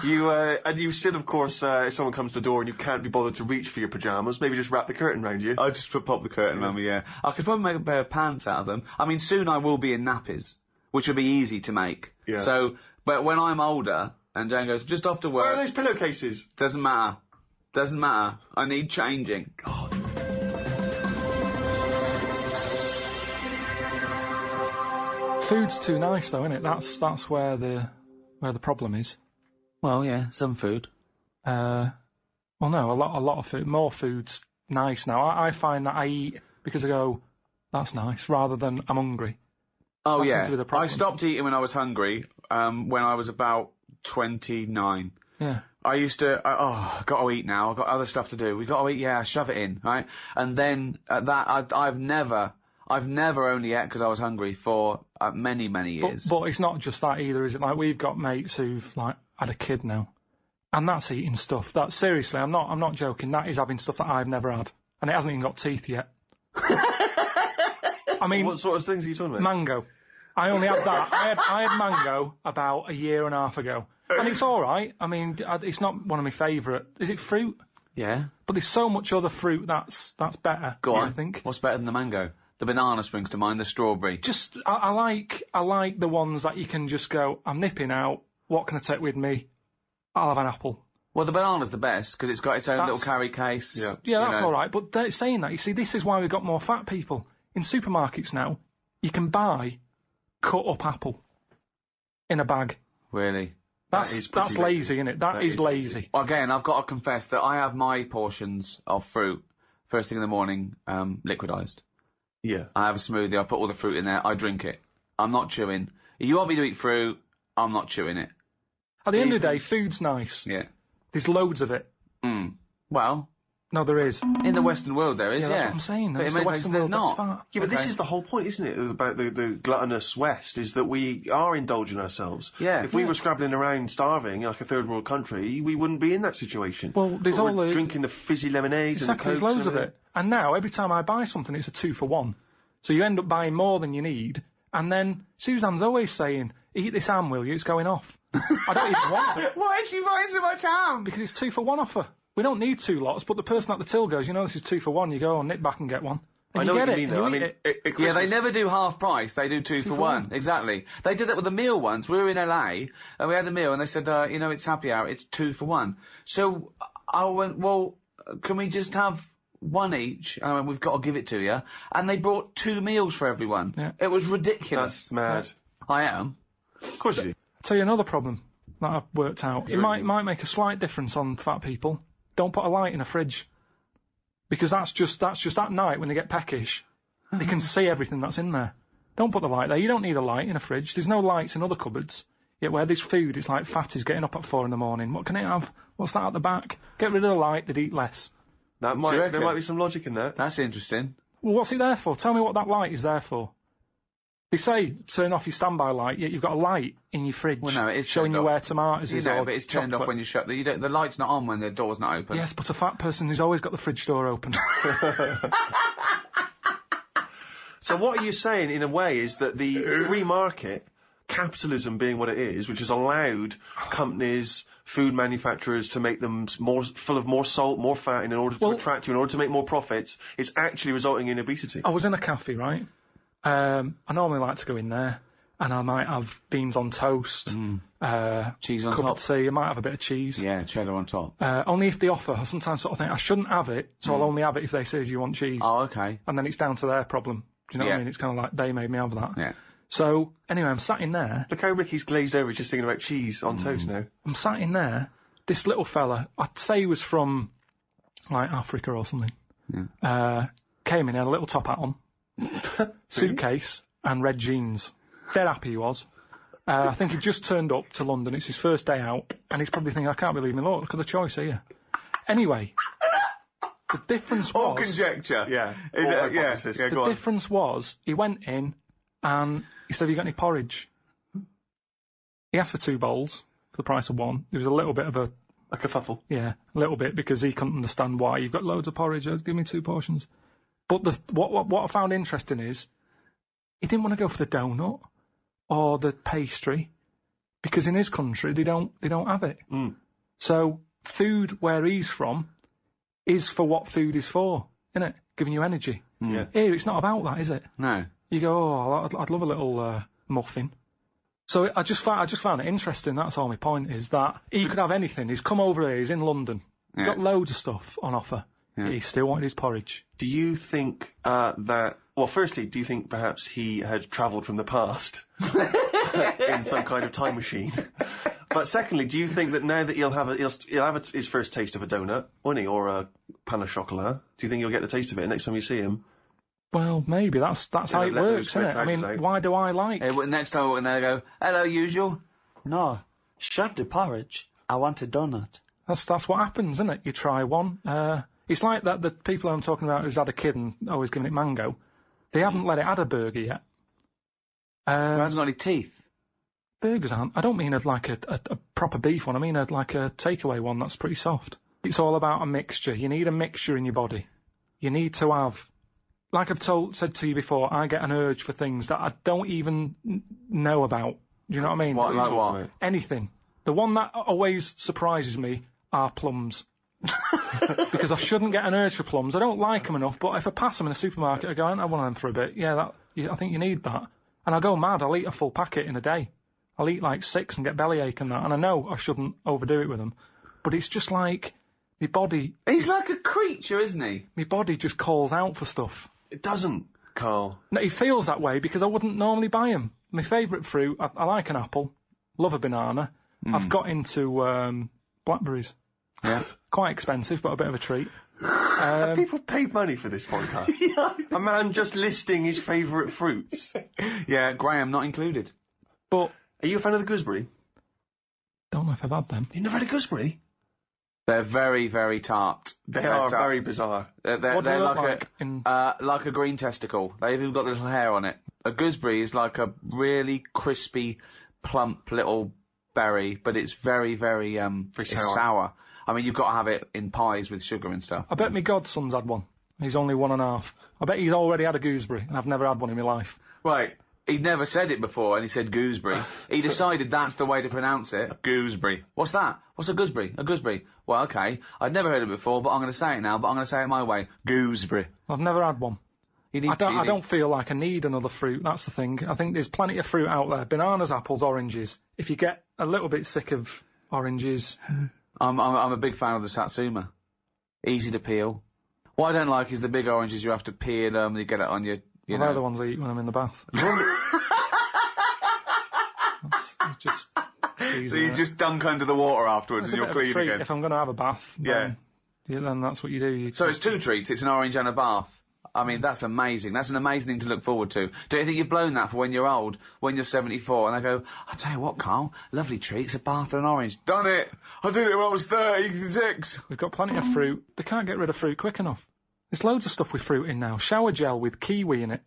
S4: You still, of course, if someone comes to the door and you can't be bothered to reach for your pyjamas, maybe just wrap the curtain round you.
S1: I just pop the curtain around me, yeah. I could probably make a pair of pants out of them. Soon I will be in nappies, which will be easy to make.
S4: Yeah.
S1: So, but when I'm older, and Jane goes, just off to work...
S4: Where are those pillowcases?
S1: Doesn't matter. Doesn't matter. I need changing. God.
S3: Food's too nice, though, isn't it? That's where the problem is.
S1: Well, yeah, some food.
S3: Well, no, a lot of food. More food's nice now. I find that I eat because I go, that's nice, rather than I'm hungry.
S1: Oh,
S3: That seems
S1: yeah.
S3: to be the problem.
S1: I stopped eating when I was hungry, when I was about 29.
S3: Yeah.
S1: I used to, I've got to eat now, I've got other stuff to do. We've got to eat, yeah, shove it in, right? And then, I've never only ate because I was hungry for many, many years.
S3: But it's not just that either, is it? Like, we've got mates who've, like, had a kid now. And that's eating stuff. That, seriously, I'm not joking. That is having stuff that I've never had. And it hasn't even got teeth yet. I mean...
S4: What sort of things are you talking about?
S3: Mango. I only had that. I had mango about a year and a half ago. And it's alright. I mean, it's not one of my favourite. Is it fruit?
S1: Yeah.
S3: But there's so much other fruit that's better.
S1: Go on.
S3: I think.
S1: What's better than the mango? The banana springs to mind, the strawberry.
S3: Just, I like the ones that you can just go, I'm nipping out, what can I take with me? I'll have an apple.
S1: Well, the banana's the best, because it's got its own little carry case.
S3: Yeah, that's alright, but saying that, you see, this is why we've got more fat people. In supermarkets now, you can buy cut up apple in a bag.
S1: Really?
S3: That's lazy, isn't it? That is lazy.
S1: Again, I've got to confess that I have my portions of fruit first thing in the morning, liquidised.
S4: Yeah.
S1: I have a smoothie, I put all the fruit in there, I drink it. I'm not chewing. If you want me to eat fruit, I'm not chewing it.
S3: At the end of the day, food's nice.
S1: Yeah.
S3: There's loads of it.
S1: Well...
S3: No, there is.
S1: In the Western world there is,
S3: yeah. That's what I'm saying.
S1: But
S3: It's
S1: in
S3: the
S1: many
S3: Western
S1: places
S3: world
S1: there's
S3: that's
S1: not.
S3: fat.
S4: Yeah, but this is the whole point, isn't it, about the gluttonous West, is that we are indulging ourselves.
S1: Yeah.
S4: If we were scrabbling around starving, like a third world country, we wouldn't be in that situation.
S3: Well, there's
S4: But
S3: all
S4: we're
S3: the...
S4: drinking the fizzy lemonades
S3: Exactly,
S4: and the
S3: there's
S4: Cokes
S3: loads of
S4: and
S3: it. And now, every time I buy something, it's a 2-for-1. So you end up buying more than you need, and then Suzanne's always saying, eat this ham, will you? It's going off. I don't even want it.
S1: Why is she buying so much ham?
S3: Because it's 2-for-1 offer. We don't need 2 lots, but the person at the till goes, this is 2-for-1, you go, nip back and get one. And
S4: I know
S3: you
S4: what
S3: get
S4: you
S3: it,
S4: mean, though.
S3: and
S4: I
S3: you
S4: mean,
S3: eat it.
S1: Yeah, they never do half price. They do 2-for-1. Exactly. They did that with a meal once. We were in LA, and we had a meal, and they said, it's happy hour. It's 2-for-1. So I went, well, can we just have one each? We've got to give it to you. And they brought 2 meals for everyone.
S3: Yeah.
S1: It was ridiculous.
S4: That's mad.
S1: Yeah. I am.
S4: Of course you do.
S3: I'll tell you another problem that I've worked out. It might make a slight difference on fat people. Don't put a light in a fridge. Because that's just at night when they get peckish. They can see everything that's in there. Don't put the light there. You don't need a light in a fridge. There's no lights in other cupboards. Yet where there's food, it's like fatties getting up at 4 in the morning. What can it have? What's that at the back? Get rid of the light, they'd eat less.
S4: There might be some logic in that.
S1: That's interesting.
S3: Well, what's it there for? Tell me what that light is there for. They say turn off your standby light, yet you've got a light in your fridge.
S1: Well, no, it is
S3: showing you where tomatoes is.
S1: But it's turned off when you shut the light's not on when the door's not open.
S3: Yes, but a fat person who's always got the fridge door open.
S4: So what are you saying, in a way, is that the free market, capitalism being what it is, which has allowed companies, food manufacturers to make them full of more salt, more fat in order to attract you, in order to make more profits, is actually resulting in obesity?
S3: I was in a cafe, right? I normally like to go in there, and I might have beans on toast,
S1: cheese on
S3: cup
S1: top.
S3: of tea. I might have a bit of cheese.
S1: Yeah, cheddar on top.
S3: Only if they offer. I sometimes sort of think I shouldn't have it, so I'll only have it if they say, "Do you want cheese?"
S1: Oh, okay.
S3: And then it's down to their problem. Do you know what I mean? It's kind of like they made me have that.
S1: Yeah.
S3: So anyway, I'm sat in there.
S4: Look how Ricky's glazed over just thinking about cheese on toast now.
S3: I'm sat in there. This little fella, I'd say he was from like Africa or something.
S1: Yeah.
S3: Came in, had a little top hat on, suitcase, and red jeans. Dead happy he was. I think he just turned up to London. It's his first day out, and he's probably thinking, I can't believe me. Look at the choice here. Anyway, the difference was...
S1: All conjecture.
S4: Yeah.
S3: The difference was, he went in, and he said, have you got any porridge? He asked for 2 bowls for the price of 1. There was a little bit of a
S4: kerfuffle.
S3: Yeah, a little bit, because he couldn't understand why. You've got loads of porridge, give me 2 portions. But what I found interesting is, he didn't want to go for the donut or the pastry, because in his country they don't have it. So food where he's from is for what food is for, isn't it? Giving you energy.
S4: Yeah.
S3: Here it's not about that, is it?
S1: No.
S3: You go, I'd love a little muffin. So I just found it interesting. That's all my point is, that he could have anything. He's come over here. He's in London. He got loads of stuff on offer.
S1: Yeah.
S3: He still wanted his porridge.
S4: Do you think that... Well, firstly, do you think perhaps he had travelled from the past in some kind of time machine? But secondly, do you think that now that he'll have his first taste of a donut, won't he, or a pain au chocolat, do you think he'll get the taste of it next time you see him?
S3: Well, maybe that's how it works, isn't it? I mean, why do I like...
S1: Next time when they go, hello, usual.
S5: No, shove the porridge. I want a donut.
S3: That's what happens, isn't it? You try one. It's like that the people I'm talking about who's had a kid and always giving it mango. They haven't let it add a burger yet.
S1: It hasn't got any teeth.
S3: Burgers aren't. I don't mean like a proper beef one. I mean like a takeaway one that's pretty soft. It's all about a mixture. You need a mixture in your body. You need to have... Like I've said to you before, I get an urge for things that I don't even know about. Do you know what I mean?
S1: What?
S3: Anything. The one that always surprises me are plums. Because I shouldn't get an urge for plums. I don't like them enough, but if I pass them in a supermarket, I go, I want them for a bit. Yeah, I think you need that. And I go mad. I'll eat a full packet in a day. I'll eat like 6 and get bellyache and that. And I know I shouldn't overdo it with them. But it's just like, my body...
S1: He's like a creature, isn't he?
S3: My body just calls out for stuff.
S4: It doesn't, Karl.
S3: No, he feels that way because I wouldn't normally buy him. My favourite fruit, I like an apple, love a banana. I've got into blackberries.
S1: Yeah.
S3: Quite expensive, but a bit of a treat.
S4: Have people paid money for this podcast? Yeah. A man just listing his favourite fruits.
S1: Yeah, Graham not included.
S3: But...
S4: Are you a fan of the gooseberry?
S3: Don't know if I've had them.
S4: You never had a gooseberry?
S1: They're very, very tart.
S4: They are very bizarre.
S3: What do they look like?
S1: Like a green testicle. They've even got the little hair on it. A gooseberry is like a really crispy, plump little berry, but it's very, very
S4: It's
S1: sour. I mean, you've got to have it in pies with sugar and stuff.
S3: I bet my godson's had one. He's only 1.5. I bet he's already had a gooseberry, and I've never had one in my life.
S1: Right. He'd never said it before, and he said gooseberry. He decided that's the way to pronounce it. Gooseberry. What's that? What's a gooseberry? A gooseberry. Well, okay. I'd never heard it before, but I'm going to say it now, but I'm going to say it my way. Gooseberry.
S3: I've never had one. I don't feel like I need another fruit, that's the thing. I think there's plenty of fruit out there. Bananas, apples, oranges. If you get a little bit sick of oranges...
S1: I'm a big fan of the Satsuma. Easy to peel. What I don't like is the big oranges you have to peel them, you get it on your...
S3: They're the ones I eat when I'm in the bath. It's just easy,
S1: so you just dunk under the water afterwards and you're clean again.
S3: If I'm going to have a bath, then that's what you do.
S1: So it's 2 treats. It's an orange and a bath. I mean, that's amazing. That's an amazing thing to look forward to. Don't you think you've blown that for when you're old, when you're 74, and they go, I tell you what, Karl, lovely treat, it's a bath and an orange. Done it! I did it when I was 36.
S3: We've got plenty of fruit. They can't get rid of fruit quick enough. There's loads of stuff with fruit in now. Shower gel with kiwi in it.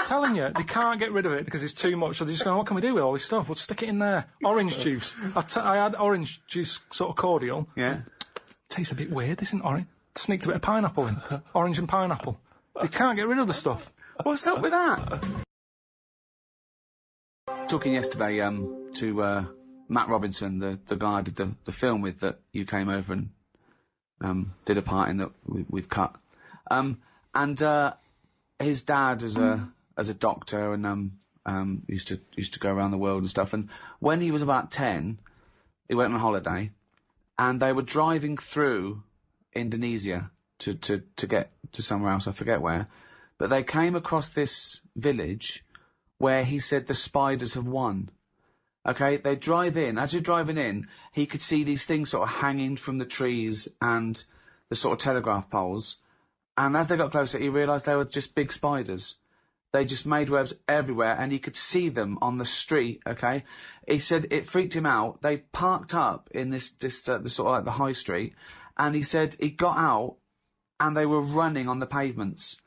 S3: Telling you, they can't get rid of it because it's too much. So they're just going, what can we do with all this stuff? We'll stick it in there. Orange juice. I had orange juice sort of cordial.
S1: Yeah.
S3: Tastes a bit weird, isn't orange? Sneaked a bit of pineapple in. Orange and pineapple. They can't get rid of the stuff.
S1: What's up with that? Talking yesterday to Matt Robinson, the guy I did the film with that you came over and did a part in that we've cut. And his dad as a doctor and used to go around the world and stuff. And when he was about 10, he went on holiday, and they were driving through Indonesia to get to somewhere else, I forget where. But they came across this village where he said the spiders have won. Okay, they drive in. As you're driving in, he could see these things sort of hanging from the trees and the sort of telegraph poles. And as they got closer, he realised they were just big spiders. They just made webs everywhere, and he could see them on the street, okay? He said it freaked him out. They parked up in the sort of like the high street, and he said he got out, and they were running on the pavements,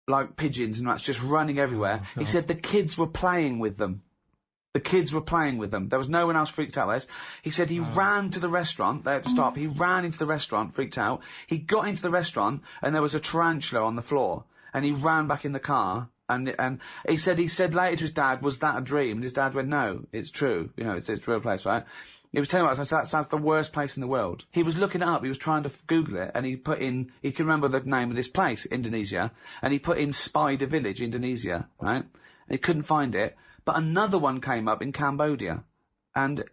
S1: like pigeons and that's just running everywhere. Oh, he said the kids were playing with them. The kids were playing with them. There was no one else freaked out. He said he ran to the restaurant. They had to stop. He ran into the restaurant, freaked out. He got into the restaurant, and there was a tarantula on the floor. And he ran back in the car. And he said later to his dad, was that a dream? And his dad went, no, it's true. You know, it's a real place, right? He was telling us that's the worst place in the world. He was looking it up. He was trying to Google it, and he can remember the name of this place, Indonesia, and he put in Spider Village, Indonesia, right? And he couldn't find it. But another one came up in Cambodia, and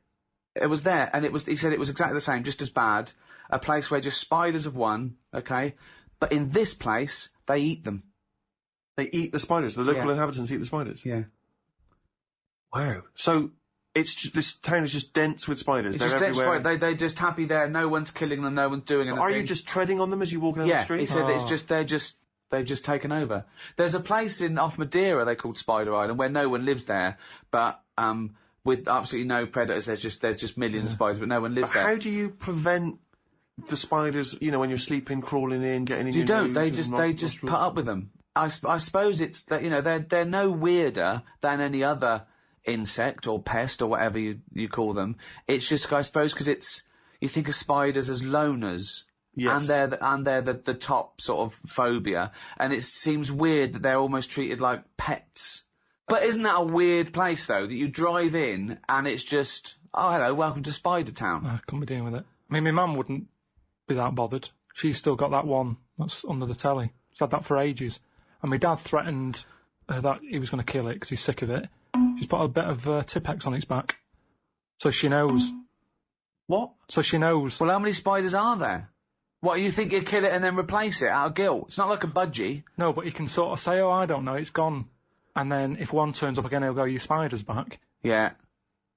S1: It was there, and he said it was exactly the same, just as bad. A place where just spiders have won, okay? But in this place, they eat them.
S4: They eat the spiders. The local inhabitants eat the spiders.
S1: Yeah.
S4: Wow. So this town is just dense with spiders.
S1: It's
S4: They're
S1: just
S4: everywhere.
S1: they're just happy there. No one's killing them. No one's doing anything.
S4: Are you just treading on them as you walk down the street?
S1: He said it's just they've just taken over. There's a place off Madeira they called Spider Island where no one lives there, but with absolutely no predators. There's just millions of spiders, but no one lives there.
S4: How do you prevent the spiders? You know, when you're sleeping, crawling in, getting in.
S1: You
S4: your
S1: don't.
S4: nose
S1: They just put up with them. I suppose it's that they're no weirder than any other insect or pest or whatever you call them. It's just, I suppose, because you think of spiders as loners.
S4: Yes.
S1: And they're the top sort of phobia, and it seems weird that they're almost treated like pets. But isn't that a weird place though, that you drive in and it's just, oh hello, welcome to Spider Town.
S3: I couldn't be dealing with it. I mean, my mum wouldn't be that bothered. She's still got that one that's under the telly. She's had that for ages. And my dad threatened that he was going to kill it because he's sick of it. She's put a bit of Tipex on its back. So she knows.
S4: What?
S3: So she knows.
S1: Well, how many spiders are there? What, you think you'd kill it and then replace it out of guilt? It's not like a budgie.
S3: No, but he can sort of say, oh, I don't know, it's gone. And then if one turns up again, he'll go, your spider's back.
S1: Yeah.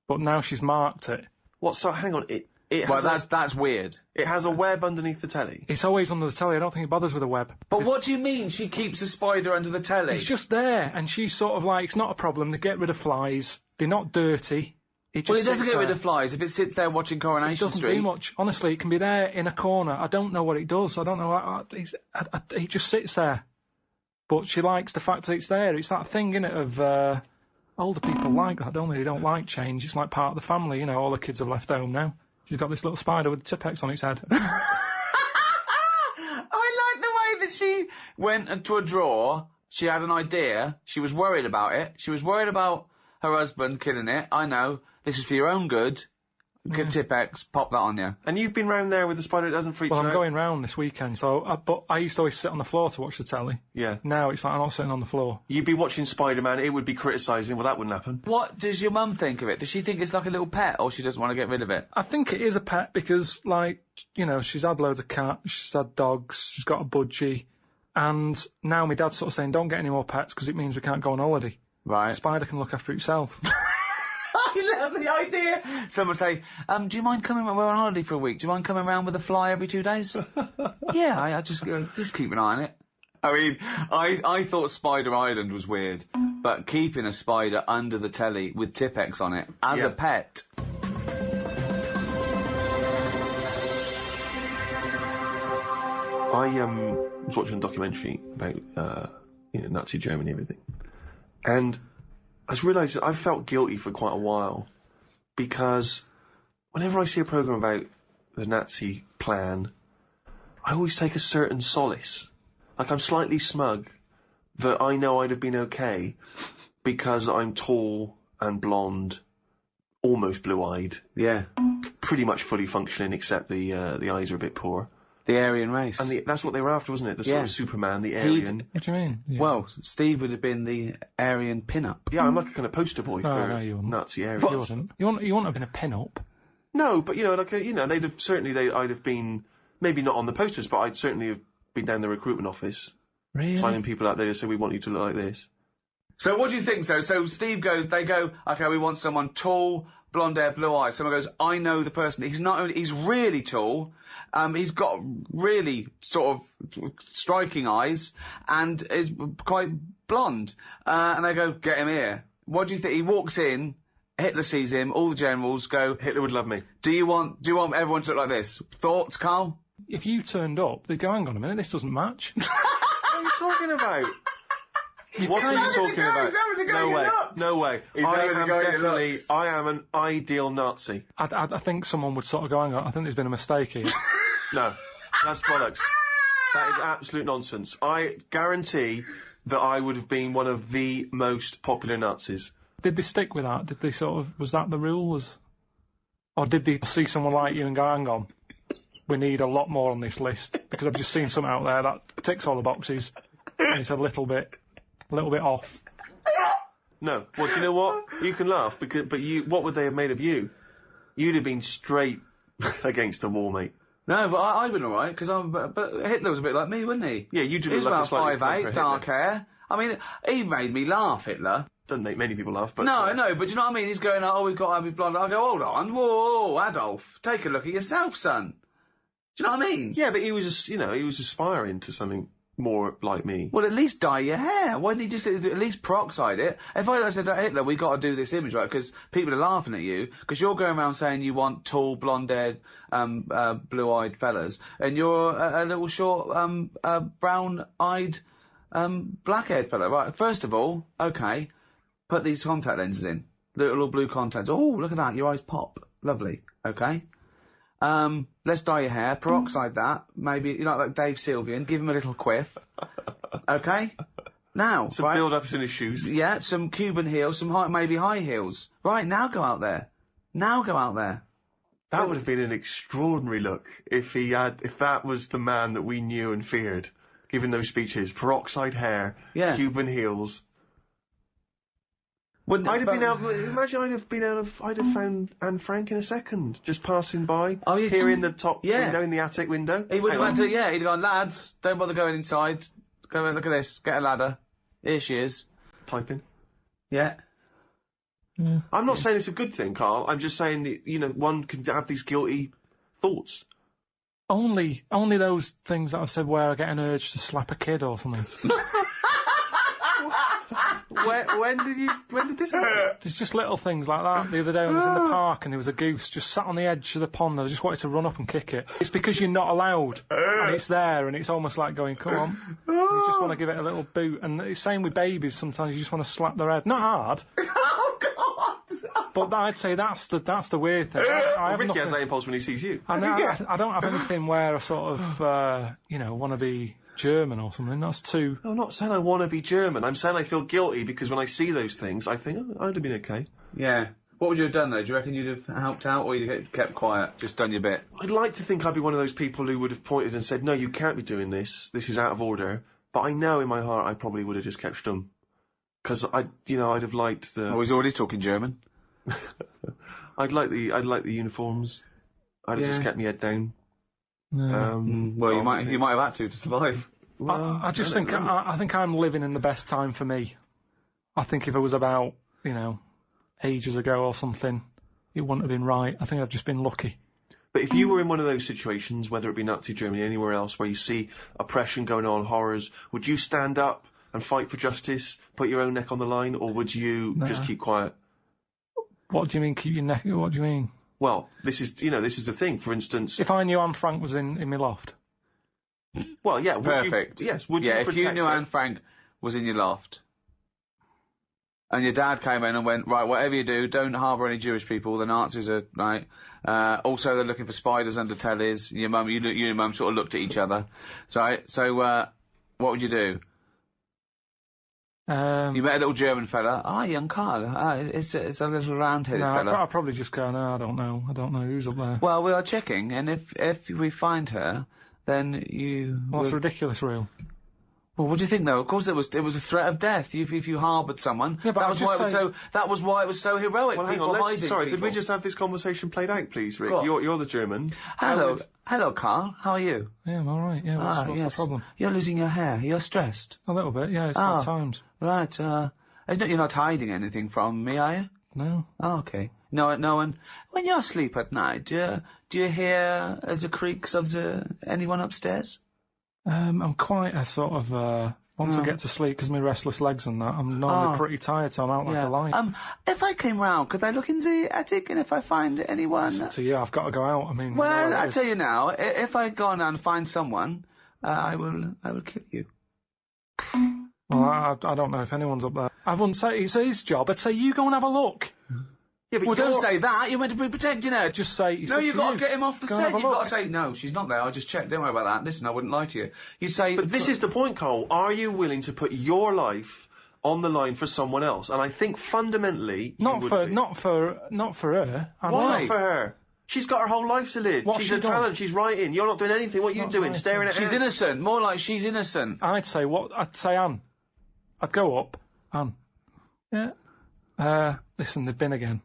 S3: But now she's marked it.
S4: What? So hang on. It
S1: Well,
S4: has
S1: that's weird.
S4: It has a web underneath the telly.
S3: It's always under the telly. I don't think it bothers with a web.
S1: But what do you mean she keeps a spider under the telly?
S3: It's just there, and she's sort of like, it's not a problem. They get rid of flies. They're not dirty. It
S1: doesn't get rid of flies if it sits there watching Coronation Street.
S3: It doesn't do much. Honestly, it can be there in a corner. I don't know what it does. I don't know. It just sits there. But she likes the fact that it's there. It's that thing, innit, of older people like that, don't they? They don't like change. It's like part of the family. You know, all the kids have left home now. She's got this little spider with Tipex on its head.
S1: I like the way that she went into a drawer. She had an idea. She was worried about it. She was worried about her husband killing it. I know. This is for your own good. Tipex, pop that on you.
S4: And you've been round there with the spider that doesn't freak you out?
S3: Well, I'm going round this weekend, but I used to always sit on the floor to watch the telly.
S4: Yeah.
S3: Now it's like I'm not sitting on the floor.
S4: You'd be watching Spider-Man, it would be criticising, well, that wouldn't happen.
S1: What does your mum think of it? Does she think it's like a little pet, or she doesn't want to get rid of it?
S3: I think it is a pet because, like, you know, she's had loads of cats, she's had dogs, she's got a budgie, and now my dad's sort of saying, don't get any more pets because it means we can't go on holiday.
S1: Right.
S3: Spider can look after itself.
S1: I love the idea. Someone say, do you mind coming, we're on holiday for a week, do you mind coming around with a fly every 2 days? Yeah, I just keep an eye on it. I mean, I thought Spider Island was weird, but keeping a spider under the telly with Tipex on it as a pet.
S4: I was watching a documentary about Nazi Germany and everything, and I just realised that I felt guilty for quite a while because whenever I see a programme about the Nazi plan, I always take a certain solace. Like, I'm slightly smug that I know I'd have been okay because I'm tall and blonde, almost blue-eyed.
S1: Yeah.
S4: Pretty much fully functioning, except the eyes are a bit poor.
S1: The Aryan race.
S4: And that's what they were after, wasn't it? The sort of Superman, the Aryan.
S3: What do you mean? Yeah.
S1: Well, Steve would have been the Aryan pin-up.
S4: Yeah, I'm like a kind of poster boy for
S3: no, you wouldn't.
S4: Nazi Aryan.
S3: But you wouldn't. You wouldn't have been a pin-up.
S4: No, but they'd have certainly I'd have been maybe not on the posters, but I'd certainly have been down the recruitment office, signing people out there to say we want you to look like this.
S1: So what do you think? So Steve they go, okay, we want someone tall, blonde hair, blue eyes. Someone goes, I know the person. He's really tall. He's got really sort of striking eyes and is quite blonde. And they go, get him here. What do you think? He walks in, Hitler sees him, all the generals go,
S4: Hitler would love me.
S1: Do you want everyone to look like this? Thoughts, Karl?
S3: If you turned up, they'd go, hang on a minute, this doesn't match.
S4: What are you talking about? What are you talking about? No way. No way. I am an ideal Nazi.
S3: I think someone would sort of go, hang on, I think there's been a mistake here.
S4: No, that's bollocks. That is absolute nonsense. I guarantee that I would have been one of the most popular Nazis.
S3: Did they stick with that? Did they was that the rule? Or did they see someone like you and go, hang on, we need a lot more on this list, because I've just seen something out there that ticks all the boxes, and it's a little bit off.
S4: No. Well, do you know what? You can laugh, but what would they have made of you? You'd have been straight against the wall, mate.
S6: No, but I'd been alright, because but Hitler was a bit like me, wasn't he?
S4: Yeah, you
S6: He was
S4: look
S6: about
S4: slightly
S6: 5'8", dark hair. I mean, he made me laugh, Hitler.
S4: Doesn't make many people laugh, but...
S6: No, but do you know what I mean? He's going, oh, we've got to be blonde. I go, hold on, whoa, Adolf, take a look at yourself, son. Do you know what I mean?
S4: Yeah, but he was just, he was aspiring to something more like me.
S6: Well, at least dye your hair. Why didn't he just at least peroxide it? If I said to Hitler, we got to do this image, right, because people are laughing at you, because you're going around saying you want tall, blonde-haired, blue-eyed fellas, and you're a little short, brown-eyed, black-haired fella, right? First of all, okay, put these contact lenses in. Little blue contacts. Oh, look at that, your eyes pop. Lovely. Okay. Let's dye your hair, peroxide that, maybe, like Dave Sylvian, give him a little quiff. Okay? Now,
S4: Some build-ups in his shoes.
S6: Yeah, some Cuban heels, maybe high heels. Right, now go out there.
S4: That would have been an extraordinary look if that was the man that we knew and feared, giving those speeches. Peroxide hair, Cuban heels. I'd have found Anne Frank in a second, just passing by, here in the top window, in the attic window.
S6: He would have had to, he'd have gone, lads, don't bother going inside. Go and look at this, get a ladder. Here she is.
S4: Typing.
S6: Yeah.
S4: I'm not saying it's a good thing, Karl. I'm just saying that, one can have these guilty thoughts.
S3: Only those things that I said where I get an urge to slap a kid or something.
S4: When did this happen?
S3: There's just little things like that. The other day when I was in the park and there was a goose just sat on the edge of the pond and I just wanted to run up and kick it. It's because you're not allowed. And it's there and it's almost like going, come on. And you just want to give it a little boot. And it's same with babies, sometimes you just want to slap their head. Not hard.
S6: Oh, God!
S3: But I'd say that's the weird thing. I have
S4: Ricky has that impulse when he sees you.
S3: I don't have anything where I sort of, want to be German or something. That's too...
S4: I'm not saying I want to be German. I'm saying I feel guilty because when I see those things, I think, I'd have been okay.
S6: Yeah. What would you have done, though? Do you reckon you'd have helped out or you'd have kept quiet, just done your bit?
S4: I'd like to think I'd be one of those people who would have pointed and said, no, you can't be doing this. This is out of order. But I know in my heart I probably would have just kept stum. Because I'd have liked the...
S6: Oh, he's already talking German.
S4: I'd like the uniforms. I'd have just kept my head down.
S3: No.
S6: Well, you might have had to survive.
S3: Well, I just think I think I'm living in the best time for me. I think if it was about ages ago or something, it wouldn't have been right. I think I've just been lucky.
S4: But if you were in one of those situations, whether it be Nazi Germany, anywhere else, where you see oppression going on, horrors, would you stand up and fight for justice, put your own neck on the line, or would you just keep quiet?
S3: What do you mean, keep your neck? What do you mean?
S4: Well, this is the thing. For instance,
S3: if I knew Anne Frank was in my loft.
S4: Well, yeah,
S6: perfect.
S4: Would you
S6: if you knew Anne Frank was in your loft, and your dad came in and went, right, whatever you do, don't harbour any Jewish people. The Nazis are right. Also, they're looking for spiders under tellies. You and your mum sort of looked at each other. So what would you do? You met a little German fella. Young Karl. It's a little round-headed fella.
S3: I'll probably just go, no, I don't know who's up there.
S6: Well, we are checking, and if we find her, then you...
S3: Well, that's ridiculous, real.
S6: Well, what do you think, though? Of course, it was a threat of death if you harboured someone.
S3: Yeah, but
S6: that was why it was so heroic.
S4: Well, hang on. Sorry, could we just have this conversation played out, please, Rick? You're the German.
S6: Hello, Karl. How are you?
S3: Yeah, I'm all right. Yeah, what's the problem?
S6: You're losing your hair. You're stressed.
S3: A little bit. Yeah, it's about times.
S6: Right. You're not hiding anything from me, are you?
S3: No.
S6: Oh, okay. No one. When you sleep at night, do you hear the creaks of anyone upstairs?
S3: I'm quite a sort of, once I get to sleep, because my restless legs and that, I'm normally pretty tired, so I'm out like a light.
S6: If I came round, could I look in the attic, and if I find anyone...
S3: So yeah, I've got to go out, I mean...
S6: Well, I tell you now, if I go on and find someone, I will kill you.
S3: Well, I don't know if anyone's up there. I wouldn't say it's his job, I'd say you go and have a look.
S6: Yeah, but don't say that. You're meant to be protecting her.
S3: Just say...
S6: you've got to get him off the set. You've got to say, no, she's not there. I just checked. Don't worry about that. Listen, I wouldn't lie to you. You'd say...
S4: But this is the point, Karl. Are you willing to put your life on the line for someone else? And I think fundamentally...
S3: Not for her.
S4: Why not
S3: for
S4: her? She's got her whole life to live. She's a talent. She's writing. You're not doing anything. What are you doing? Staring at her?
S6: She's innocent. More like she's innocent.
S3: I'd say Anne. I'd go up. Anne. Yeah. Listen, they've been again.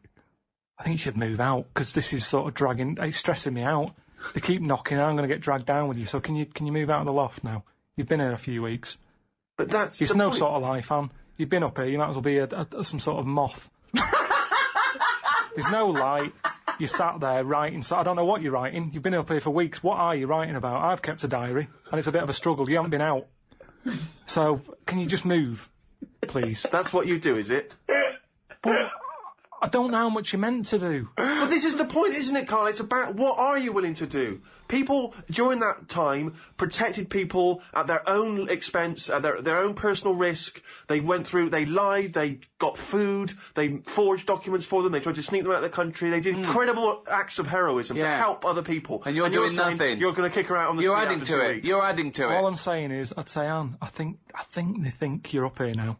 S3: I think you should move out, because this is sort of dragging, it's stressing me out. They keep knocking, I'm going to get dragged down with you, so can you move out of the loft now? You've been here a few weeks.
S4: But that's
S3: It's
S4: the
S3: no
S4: point.
S3: sort of life, Anne. You've been up here, you might as well be some sort of moth. There's no light. You sat there writing, so I don't know what you're writing. You've been up here for weeks. What are you writing about? I've kept a diary, and it's a bit of a struggle. You haven't been out. So, can you just move, please?
S4: That's what you do, is it?
S3: But I don't know how much you're meant to do.
S4: But this is the point, isn't it, Karl? It's about what are you willing to do? People, during that time, protected people at their own expense, at their own personal risk. They went through, they lied, they got food, they forged documents for them, they tried to sneak them out of the country, they did incredible acts of heroism to help other people.
S6: And you're doing
S4: saying
S6: nothing.
S4: You're going to kick her out on the
S6: You're
S4: street
S6: adding
S4: after
S6: to
S4: 2
S6: it.
S4: weeks.
S6: You're adding to it.
S3: All I'm saying is, I'd say, Anne, I think they think you're up here now.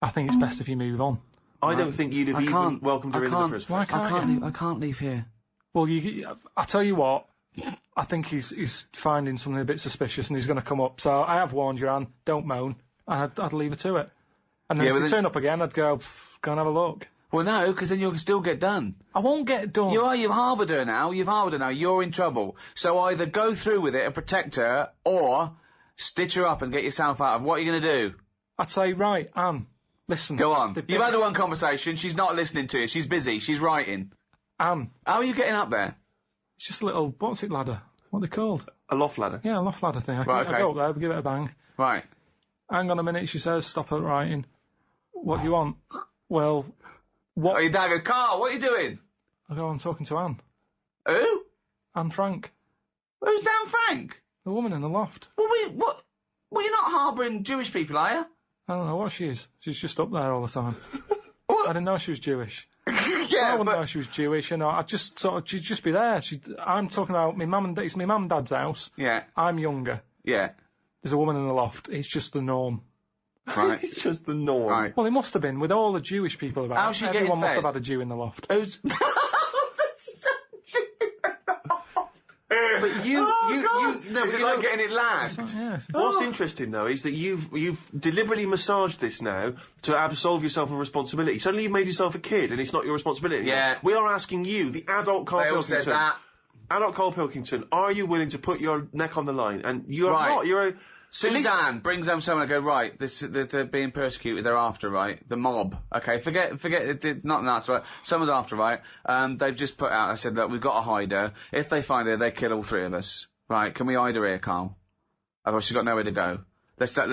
S3: I think it's best if you move on.
S4: I don't think you'd have even welcomed her in the first place.
S3: Why can't
S6: I can't leave here.
S3: Well, I tell you what, I think he's finding something a bit suspicious and he's going to come up. So I have warned you, Anne, don't moan. I'd leave her to it. And then if they turn up again, I'd go and have a look.
S6: Well, no, because then you'll still get done.
S3: I won't get done.
S6: You've harboured her now. You're in trouble. So either go through with it and protect her, or stitch her up and get yourself out of. What are you going to do?
S3: I'd say, right, Anne, listen.
S6: Go on. You've had one conversation. She's not listening to you. She's busy. She's writing.
S3: Anne.
S6: How are you getting up there?
S3: It's just a little, what's it ladder? What are they called?
S4: A loft ladder.
S3: Yeah, a loft ladder thing. I
S6: Right, okay.
S3: go up there, give it a bang.
S6: Right.
S3: Hang on a minute, she says, stop her writing. What do you want? Well, what?
S6: Oh, your dad goes, Karl, what are you doing?
S3: I go, I'm talking to Anne.
S6: Who?
S3: Anne Frank.
S6: Who's Dan Frank?
S3: The woman in the loft.
S6: Well, you're not harbouring Jewish people, are you?
S3: I don't know what she is. She's just up there all the time.
S6: What?
S3: I didn't know she was Jewish. I
S6: Yeah,
S3: wouldn't know she was Jewish, you know. I'd just sort of, she'd just be there. I'm talking about it's my mum and dad's house.
S6: Yeah.
S3: I'm younger.
S6: Yeah.
S3: There's a woman in the loft. It's just the norm.
S6: Right.
S4: It's just the norm.
S6: Right.
S3: Well, it must have been, with all the Jewish people about.
S6: How's she getting
S3: Everyone must
S6: fed?
S3: have had a Jew in the loft.
S6: Who's...
S4: But
S6: Is it like getting it lagged?
S3: Yeah.
S4: What's interesting though is that you've deliberately massaged this now to absolve yourself of responsibility. Suddenly you've made yourself a kid and it's not your responsibility.
S6: Yeah.
S4: We are asking you, the adult Karl
S6: They all
S4: Pilkington.
S6: said that.
S4: Adult Karl Pilkington, are you willing to put your neck on the line? And you're
S6: Right.
S4: not. You're a.
S6: Suzanne brings home someone and go, right, they're being persecuted, they're after, right? The mob. Okay, forget not that's right. Someone's after, right? They've just put out, I said, look, we've got to hide her. If they find her, they kill all three of us. Right, can we hide her here, Karl? Otherwise she's got nowhere to go. Let's at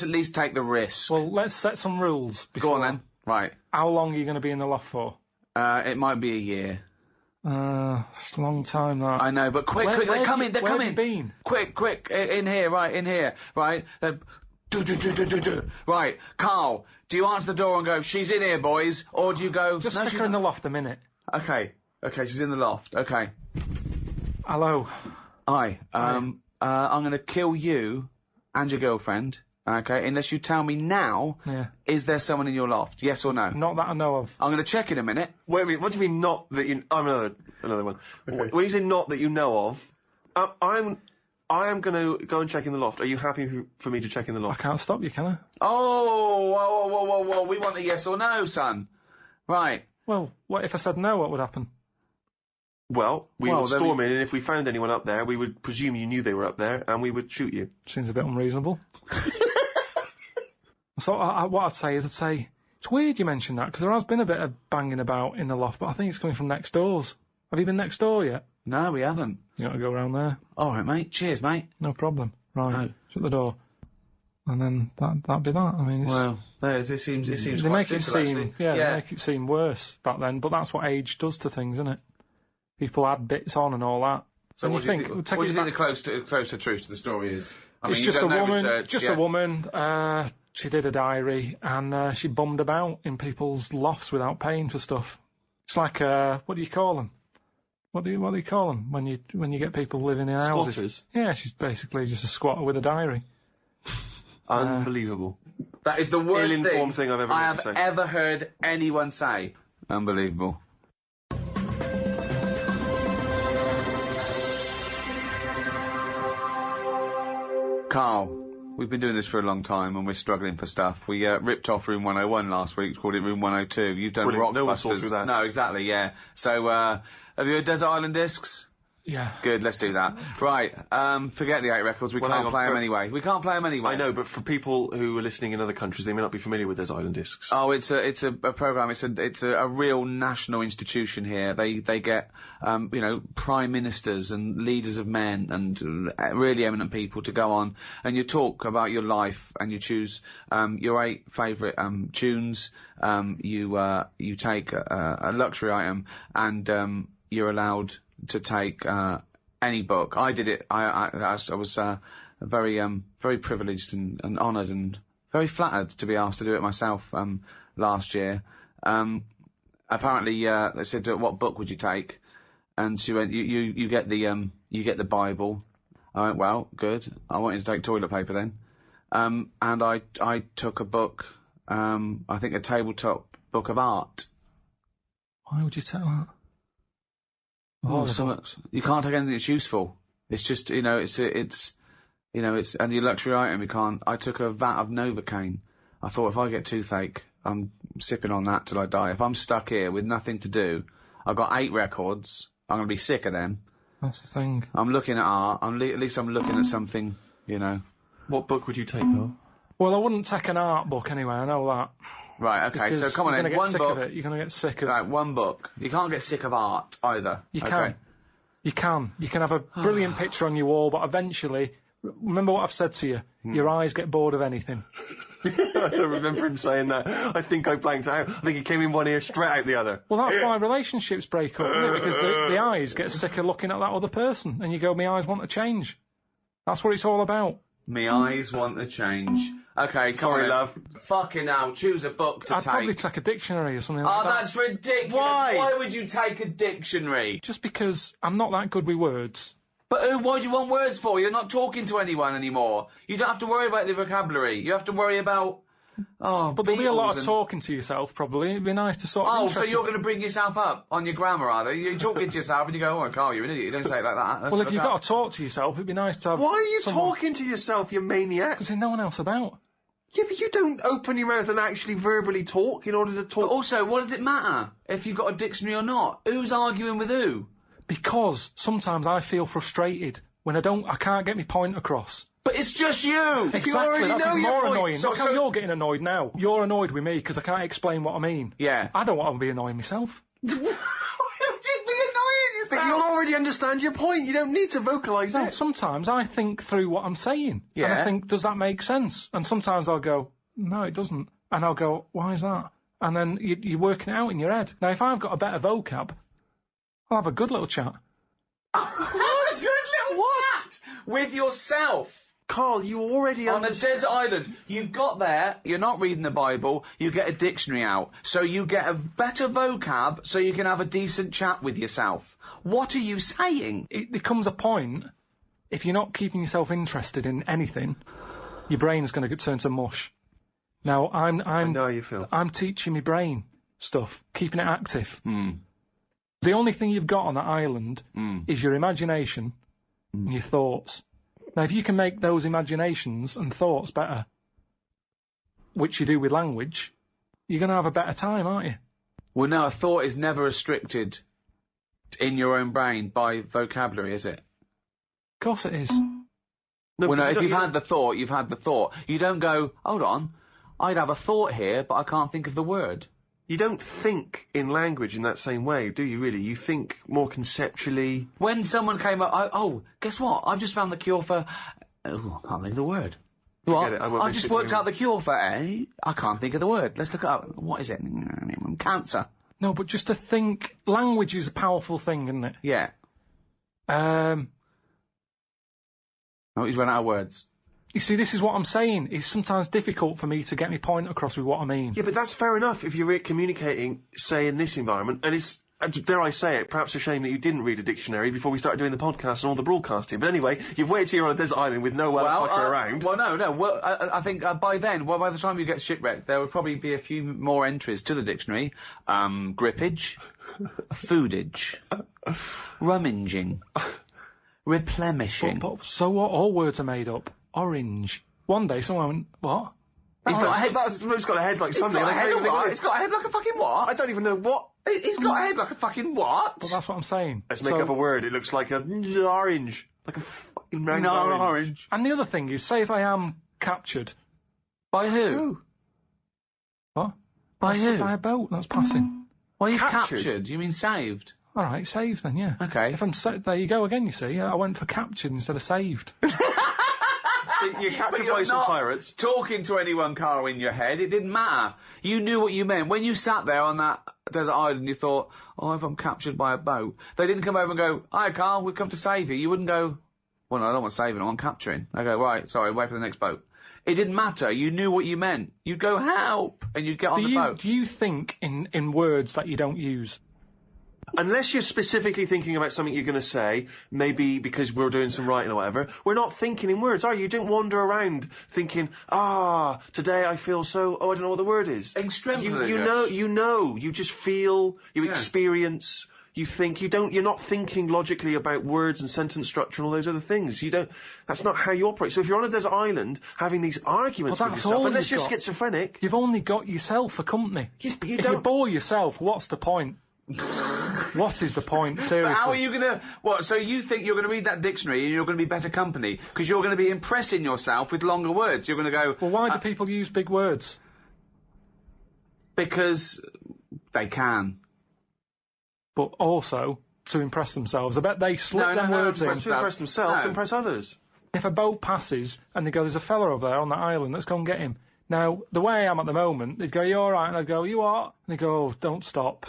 S6: least take the risk.
S3: Well, let's set some rules.
S6: Go
S3: Before.
S6: on then. Right.
S3: How long are you going to be in the loft for?
S6: It might be a year.
S3: It's a long time, that.
S6: I know, but quick,
S3: Where
S6: they're
S3: have
S6: coming,
S3: you-
S6: they're
S3: where have
S6: coming.
S3: you been?
S6: Quick, in here, right? Right, Karl, do you answer the door and go, she's in here, boys, or do you go,
S3: Just
S6: no,
S3: stick
S6: she's
S3: her in the
S6: not.
S3: loft a minute.
S6: Okay, she's in the loft, okay.
S3: Hello.
S6: Hi, I'm gonna kill you and your girlfriend, okay, unless you tell me now,
S3: Yeah.
S6: is there someone in your loft, yes or no?
S3: Not that I know of.
S6: I'm gonna check in a minute.
S4: Wait a minute. What do you mean? Not that you. I'm another one.
S3: Okay.
S4: When you say not that you know of, I am going to go and check in the loft. Are you happy for me to check in the
S3: I
S4: loft?
S3: can't stop you, can I?
S6: Oh, whoa, we want a yes or no, son. Right.
S3: Well, what if I said no? What would happen?
S4: Well, we
S6: Well,
S4: would
S6: then
S4: storm in, and if we found anyone up there, we would presume you knew they were up there, and we would shoot you.
S3: Seems a bit unreasonable. So what I'd say it's weird you mentioned that, because there has been a bit of banging about in the loft, but I think it's coming from next doors. Have you been next door yet?
S6: No, we haven't.
S3: You got to go around there.
S6: All right, mate. Cheers, mate.
S3: No problem. Right.
S6: No.
S3: Shut the door. And then that'd be that. I mean, it's,
S6: Well, it seems
S3: they
S6: quite
S3: make it
S6: simple,
S3: seem,
S6: actually.
S3: they make it seem worse back then, but that's what age does to things, isn't it? People add bits on and all that.
S6: So
S3: And
S6: what do you think?
S3: take
S6: What do
S3: it
S6: you think
S3: back-
S6: the close to truth to the story is? I
S3: It's
S6: mean,
S3: just
S6: you've
S3: a
S6: done no
S3: woman.
S6: research,
S3: Just
S6: yeah.
S3: a woman. She did a diary and she bummed about in people's lofts without paying for stuff. It's like what do you call them? What do you call them when you get people living in houses?
S4: Squatters.
S3: Yeah, she's basically just a squatter with a diary.
S4: Unbelievable.
S6: That is the worst
S4: Ill-informed thing I've ever
S6: I
S4: heard
S6: have
S4: you say.
S6: ever heard anyone say. Unbelievable. Karl, we've been doing this for a long time and we're struggling for stuff. We ripped off Room 101 last week, called it Room 102. You've done
S4: Brilliant. No one saw
S6: Rockbusters.
S4: through that.
S6: No, exactly, yeah. So, have you heard Desert Island Discs?
S3: Yeah.
S6: Good, let's do that. Right, forget the 8 records, we
S4: Well, hang
S6: can't
S4: on,
S6: play them
S4: for-
S6: anyway. We can't play them anyway.
S4: I know, but for people who are listening in other countries, they may not be familiar with those island discs.
S6: Oh, it's a program. It's a real national institution here. They get prime ministers and leaders of men and really eminent people to go on, and you talk about your life and you choose your 8 favourite tunes. You take a luxury item and you're allowed to take any book. I did it. I was very privileged and honoured and very flattered to be asked to do it myself last year. Apparently, they said, "What book would you take?" And she went, "You get the Bible." I went, "Well, good. I want you to take toilet paper then." And I took a book. I think a tabletop book of art.
S3: Why would you take that?
S6: You can't take anything that's useful. It's just, it's and your luxury item, you can't. I took a vat of Novocaine. I thought if I get toothache, I'm sipping on that till I die. If I'm stuck here with nothing to do, I've got 8 records, I'm going to be sick of them.
S3: That's the thing.
S6: I'm looking at art, at least I'm looking at something,
S4: What book would you take, Karl?
S3: Well, I wouldn't take an art book anyway, I know that.
S6: Right, okay,
S3: Because
S6: so come on
S3: you're
S6: then,
S3: gonna
S6: one
S3: get sick
S6: book.
S3: of it. You're going to get sick of it.
S6: Right, one book. You can't get sick of art either.
S3: You
S6: Okay.
S3: can. You can. You can have a brilliant picture on your wall, but eventually, remember what I've said to you, your eyes get bored of anything.
S4: I don't remember him saying that. I think I blanked out. I think he came in one ear, straight out the other.
S3: Well, that's why relationships break up, isn't it? Because the eyes get sick of looking at that other person, and you go, my eyes want to change. That's what it's all about.
S6: Me eyes want to change. Okay, come
S4: Sorry,
S6: on,
S4: love.
S6: Fucking hell, choose a book to
S3: I'd
S6: take.
S3: probably take a dictionary or something like
S6: Oh,
S3: that.
S6: that's ridiculous. Why would you take a dictionary?
S3: Just because I'm not that good with words.
S6: But what do you want words for? You're not talking to anyone anymore. You don't have to worry about the vocabulary. You have to worry about... Oh,
S3: But there'll be a lot of
S6: and...
S3: talking to yourself, probably. It'd be nice to sort of...
S6: Oh, so you're going to bring yourself up on your grammar, are they? You're talking to yourself and you go, oh, Karl, you're an idiot. You don't say it like that. Let's
S3: Well, if
S6: look
S3: you've
S6: up.
S3: got to talk to yourself, it'd be nice to have...
S4: Why are you
S3: someone...
S4: talking to yourself, you maniac?
S3: Because there's no one else about.
S4: Yeah, but you don't open your mouth and actually verbally talk in order to
S6: But
S4: talk.
S6: also, what does it matter if you've got a dictionary or not? Who's arguing with who?
S3: Because sometimes I feel frustrated when I can't get my point across.
S6: But it's just you!
S3: Exactly,
S4: already
S3: that's
S4: know your
S3: more
S4: point.
S3: annoying.
S6: So-
S3: Look how
S6: so-
S3: you're getting annoyed now. You're annoyed with me because I can't explain what I mean.
S6: Yeah.
S3: I don't want to be annoying myself.
S6: Why would you be annoying yourself?
S4: But you'll already understand your point. You don't need to vocalise
S3: No,
S4: it.
S3: sometimes I think through what I'm saying. And
S6: Yeah.
S3: I think, does that make sense? And sometimes I'll go, no, it doesn't. And I'll go, why is that? And then you're working it out in your head. Now, if I've got a better vocab, I'll have a good little chat.
S6: What? Good little chat with yourself.
S4: Karl, you already
S6: On a
S4: understand.
S6: desert island, you've got there, you're not reading the Bible, you get a dictionary out, so you get a better vocab so you can have a decent chat with yourself. What are you saying?
S3: It becomes a point, if you're not keeping yourself interested in anything, your brain's going to turn to mush. Now,
S4: I know how you feel.
S3: I'm teaching my brain stuff, keeping it active. The only thing you've got on that island is your imagination and your thoughts. Now, if you can make those imaginations and thoughts better, which you do with language, you're going to have a better time, aren't you?
S6: Well, no, a thought is never restricted in your own brain by vocabulary, is it?
S3: Of course it is.
S4: No,
S6: Well, no,
S4: but
S6: if
S4: you
S6: you've
S4: don't-
S6: had the thought, you've had the thought. You don't go, hold on, I'd have a thought here, but I can't think of the word.
S4: You don't think in language in that same way, do you really? You think more conceptually.
S6: When someone came up, guess what? I've just found the cure for... Oh, I can't think of the word. What?
S4: it, I won't
S6: I've
S4: mention
S6: just
S4: it to
S6: worked
S4: anyone.
S6: out the cure for I can't think of the word. Let's look it up. What is it? Cancer.
S3: No, but just to think, language is a powerful thing, isn't it?
S6: Yeah. Oh, he's run out of words.
S3: You see, this is what I'm saying. It's sometimes difficult for me to get my point across with what I mean.
S4: Yeah, but that's fair enough if you're communicating, say, in this environment, and it's, dare I say it, perhaps a shame that you didn't read a dictionary before we started doing the podcast and all the broadcasting. But anyway, you've waited here on a desert island with no fucker around.
S6: Well, no. Well, I think by then, by the time you get shipwrecked, there would probably be a few more entries to the dictionary. Grippage, foodage, rummaging, replenishing.
S3: But so what? All words are made up. Orange. one day someone went, what?
S4: He's got a head like something.
S6: It's got a head like a fucking what?
S4: I don't even know what.
S6: He's got a head like a fucking what?
S3: Well, that's what I'm saying.
S4: Let's make up a word. It looks like an orange. Like a fucking round orange.
S3: And the other thing is, say if I am captured.
S6: By who?
S3: What?
S6: By who?
S3: By a boat that's passing.
S6: Why are you
S4: Captured?
S6: captured? You mean saved?
S3: All right, saved then, yeah.
S6: Okay.
S3: If I'm there you go again, you see. I went for captured instead of saved.
S4: You're captured by some pirates.
S6: Talking to anyone, Karl, in your head, it didn't matter. You knew what you meant. When you sat there on that desert island, you thought, oh, if I'm captured by a boat. They didn't come over and go, hi, Karl, we've come to save you. You wouldn't go, well, no, I don't want saving, I want capturing. I go, right, sorry, wait for the next boat. It didn't matter. You knew what you meant. You'd go, help, and you'd get on the boat.
S3: Do you think in words that you don't use?
S4: Unless you're specifically thinking about something you're going to say, maybe because we're doing some writing or whatever, we're not thinking in words, are you? You don't wander around thinking, today I feel so, I don't know what the word is.
S6: Extemporaneous.
S4: You know, you just feel, you experience, you think, you're not thinking logically about words and sentence structure and all those other things. That's not how you operate. So if you're on a desert island having these arguments with yourself, unless you're schizophrenic.
S3: You've only got yourself for company.
S4: Yes, but
S3: if you bore yourself, what's the point? What is the point, seriously?
S6: But how are you gonna... What, so you think you're gonna read that dictionary and you're gonna be better company? Because you're gonna be impressing yourself with longer words. You're gonna go...
S3: Well, why do people use big words?
S6: Because they can.
S3: But also to impress themselves. I bet they slip them words in.
S4: To impress themselves, impress others.
S3: If a boat passes and they go, there's a fella over there on that island, let's go and get him. Now, the way I am at the moment, they'd go, you all right? And I'd go, you what? And they'd go, oh, don't stop.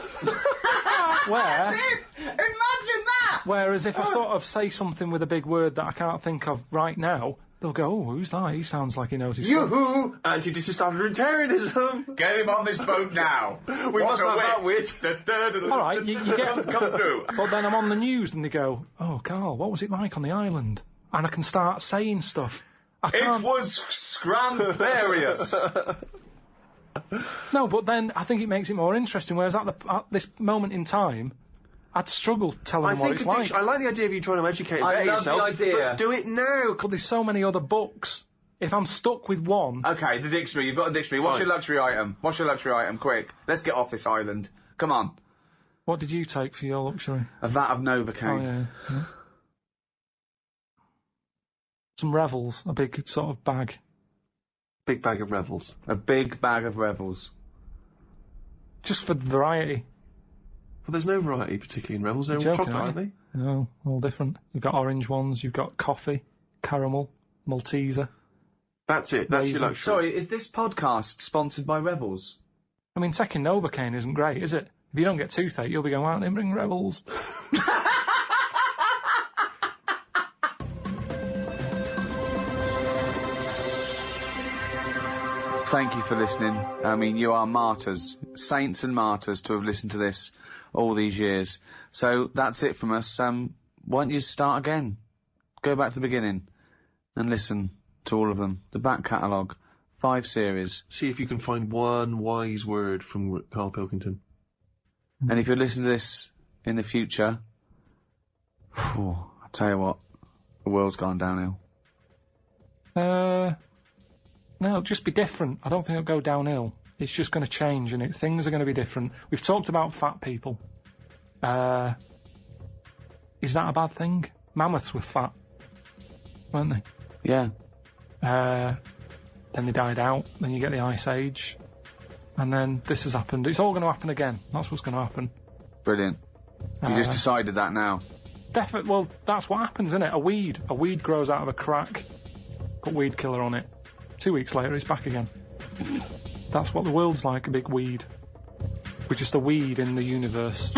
S6: Imagine that!
S3: Whereas if I sort of say something with a big word that I can't think of right now, they'll go, oh, who's that? He sounds like he knows his stuff.
S4: Yoo-hoo! Anti-disestablishmentarianism!
S6: Get him on this boat now!
S4: We must have that wit!
S3: All right, you get...
S6: Come through.
S3: But then I'm on the news and they go, oh, Karl, what was it like on the island? And I can start saying stuff.
S6: It was scramblerious.
S3: No, but then I think it makes it more interesting, whereas at this moment in time, I'd struggle telling them what it's like.
S4: I like the idea of you trying to educate and better yourself.
S6: I love the idea.
S4: But do it now.
S3: But there's so many other books. If I'm stuck with one...
S6: Okay, the dictionary. You've got a dictionary. What's your luxury item? Quick. Let's get off this island. Come on.
S3: What did you take for your luxury?
S6: A vat of Novocaine.
S3: Oh, yeah. Some Revels, a big sort of bag.
S4: Big bag of Revels.
S6: A big bag of Revels.
S3: Just for variety.
S4: Well, there's no variety particularly in Revels. They're all chocolate, aren't they?
S3: No, all different. You've got orange ones, you've got coffee, caramel, Malteser.
S4: That's it. That's your luxury.
S6: Sorry, is this podcast sponsored by Revels?
S3: I mean, taking Novocaine isn't great, is it? If you don't get toothache, you'll be going, why don't they bring Revels?
S6: Thank you for listening. I mean, you are martyrs, saints and martyrs to have listened to this all these years. So that's it from us. Why don't you start again? Go back to the beginning and listen to all of them. The back catalogue, 5 series.
S4: See if you can find one wise word from Karl Pilkington.
S6: And if you're listening to this in the future, I'll tell you what, the world's gone downhill.
S3: No, it'll just be different. I don't think it'll go downhill. It's just going to change, and things are going to be different. We've talked about fat people. Is that a bad thing? Mammoths were fat, weren't they?
S6: Yeah.
S3: Then they died out. Then you get the Ice Age. And then this has happened. It's all going to happen again. That's what's going to happen.
S6: Brilliant. You just decided that now.
S3: Definitely. Well, that's what happens, isn't it? A weed grows out of a crack. Put weed killer on it. 2 weeks later, it's back again. That's what the world's like, a big weed. We're just a weed in the universe.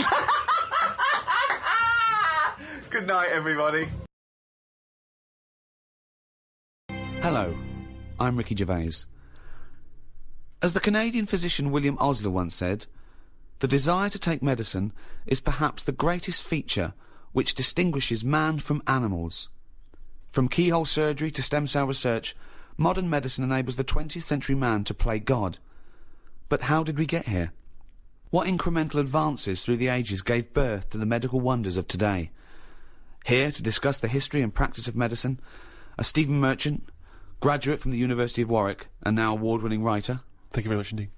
S6: Good night, everybody.
S1: Hello, I'm Ricky Gervais. As the Canadian physician William Osler once said, the desire to take medicine is perhaps the greatest feature which distinguishes man from animals. From keyhole surgery to stem cell research, modern medicine enables the 20th century man to play God. But how did we get here? What incremental advances through the ages gave birth to the medical wonders of today? Here to discuss the history and practice of medicine are Stephen Merchant,
S6: graduate from the University of Warwick, and now award-winning writer.
S2: Thank you very much indeed.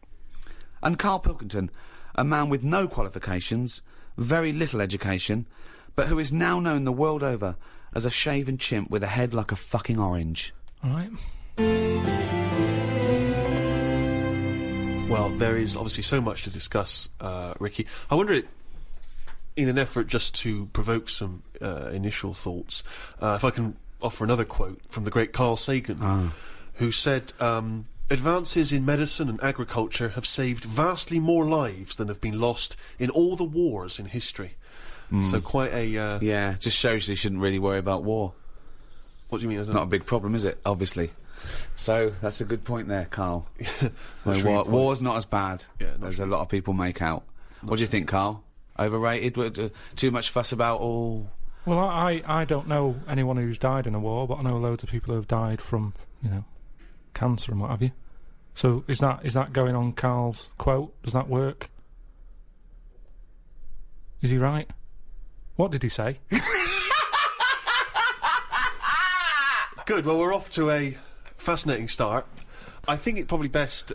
S6: And Karl Pilkington, a man with no qualifications, very little education, but who is now known the world over as a shaven chimp with a head like a fucking orange.
S3: Alright.
S2: Well, there is obviously so much to discuss, Ricky. I wonder, in an effort just to provoke some initial thoughts, if I can offer another quote from the great Carl Sagan, who said, advances in medicine and agriculture have saved vastly more lives than have been lost in all the wars in history. So quite a...
S6: Yeah, just shows you shouldn't really worry about war.
S2: What do you mean?
S6: It's not a big problem, is it? Obviously. So, that's a good point there, Karl. War's not as bad as a lot of people make out. What do you think, Karl? Overrated? Too much fuss about all...
S3: Well, I don't know anyone who's died in a war, but I know loads of people who have died from, cancer and what have you. So, is that going on Karl's quote? Does that work? Is he right? What did he say?
S2: Good, well, we're off to a fascinating start. I think it's probably best,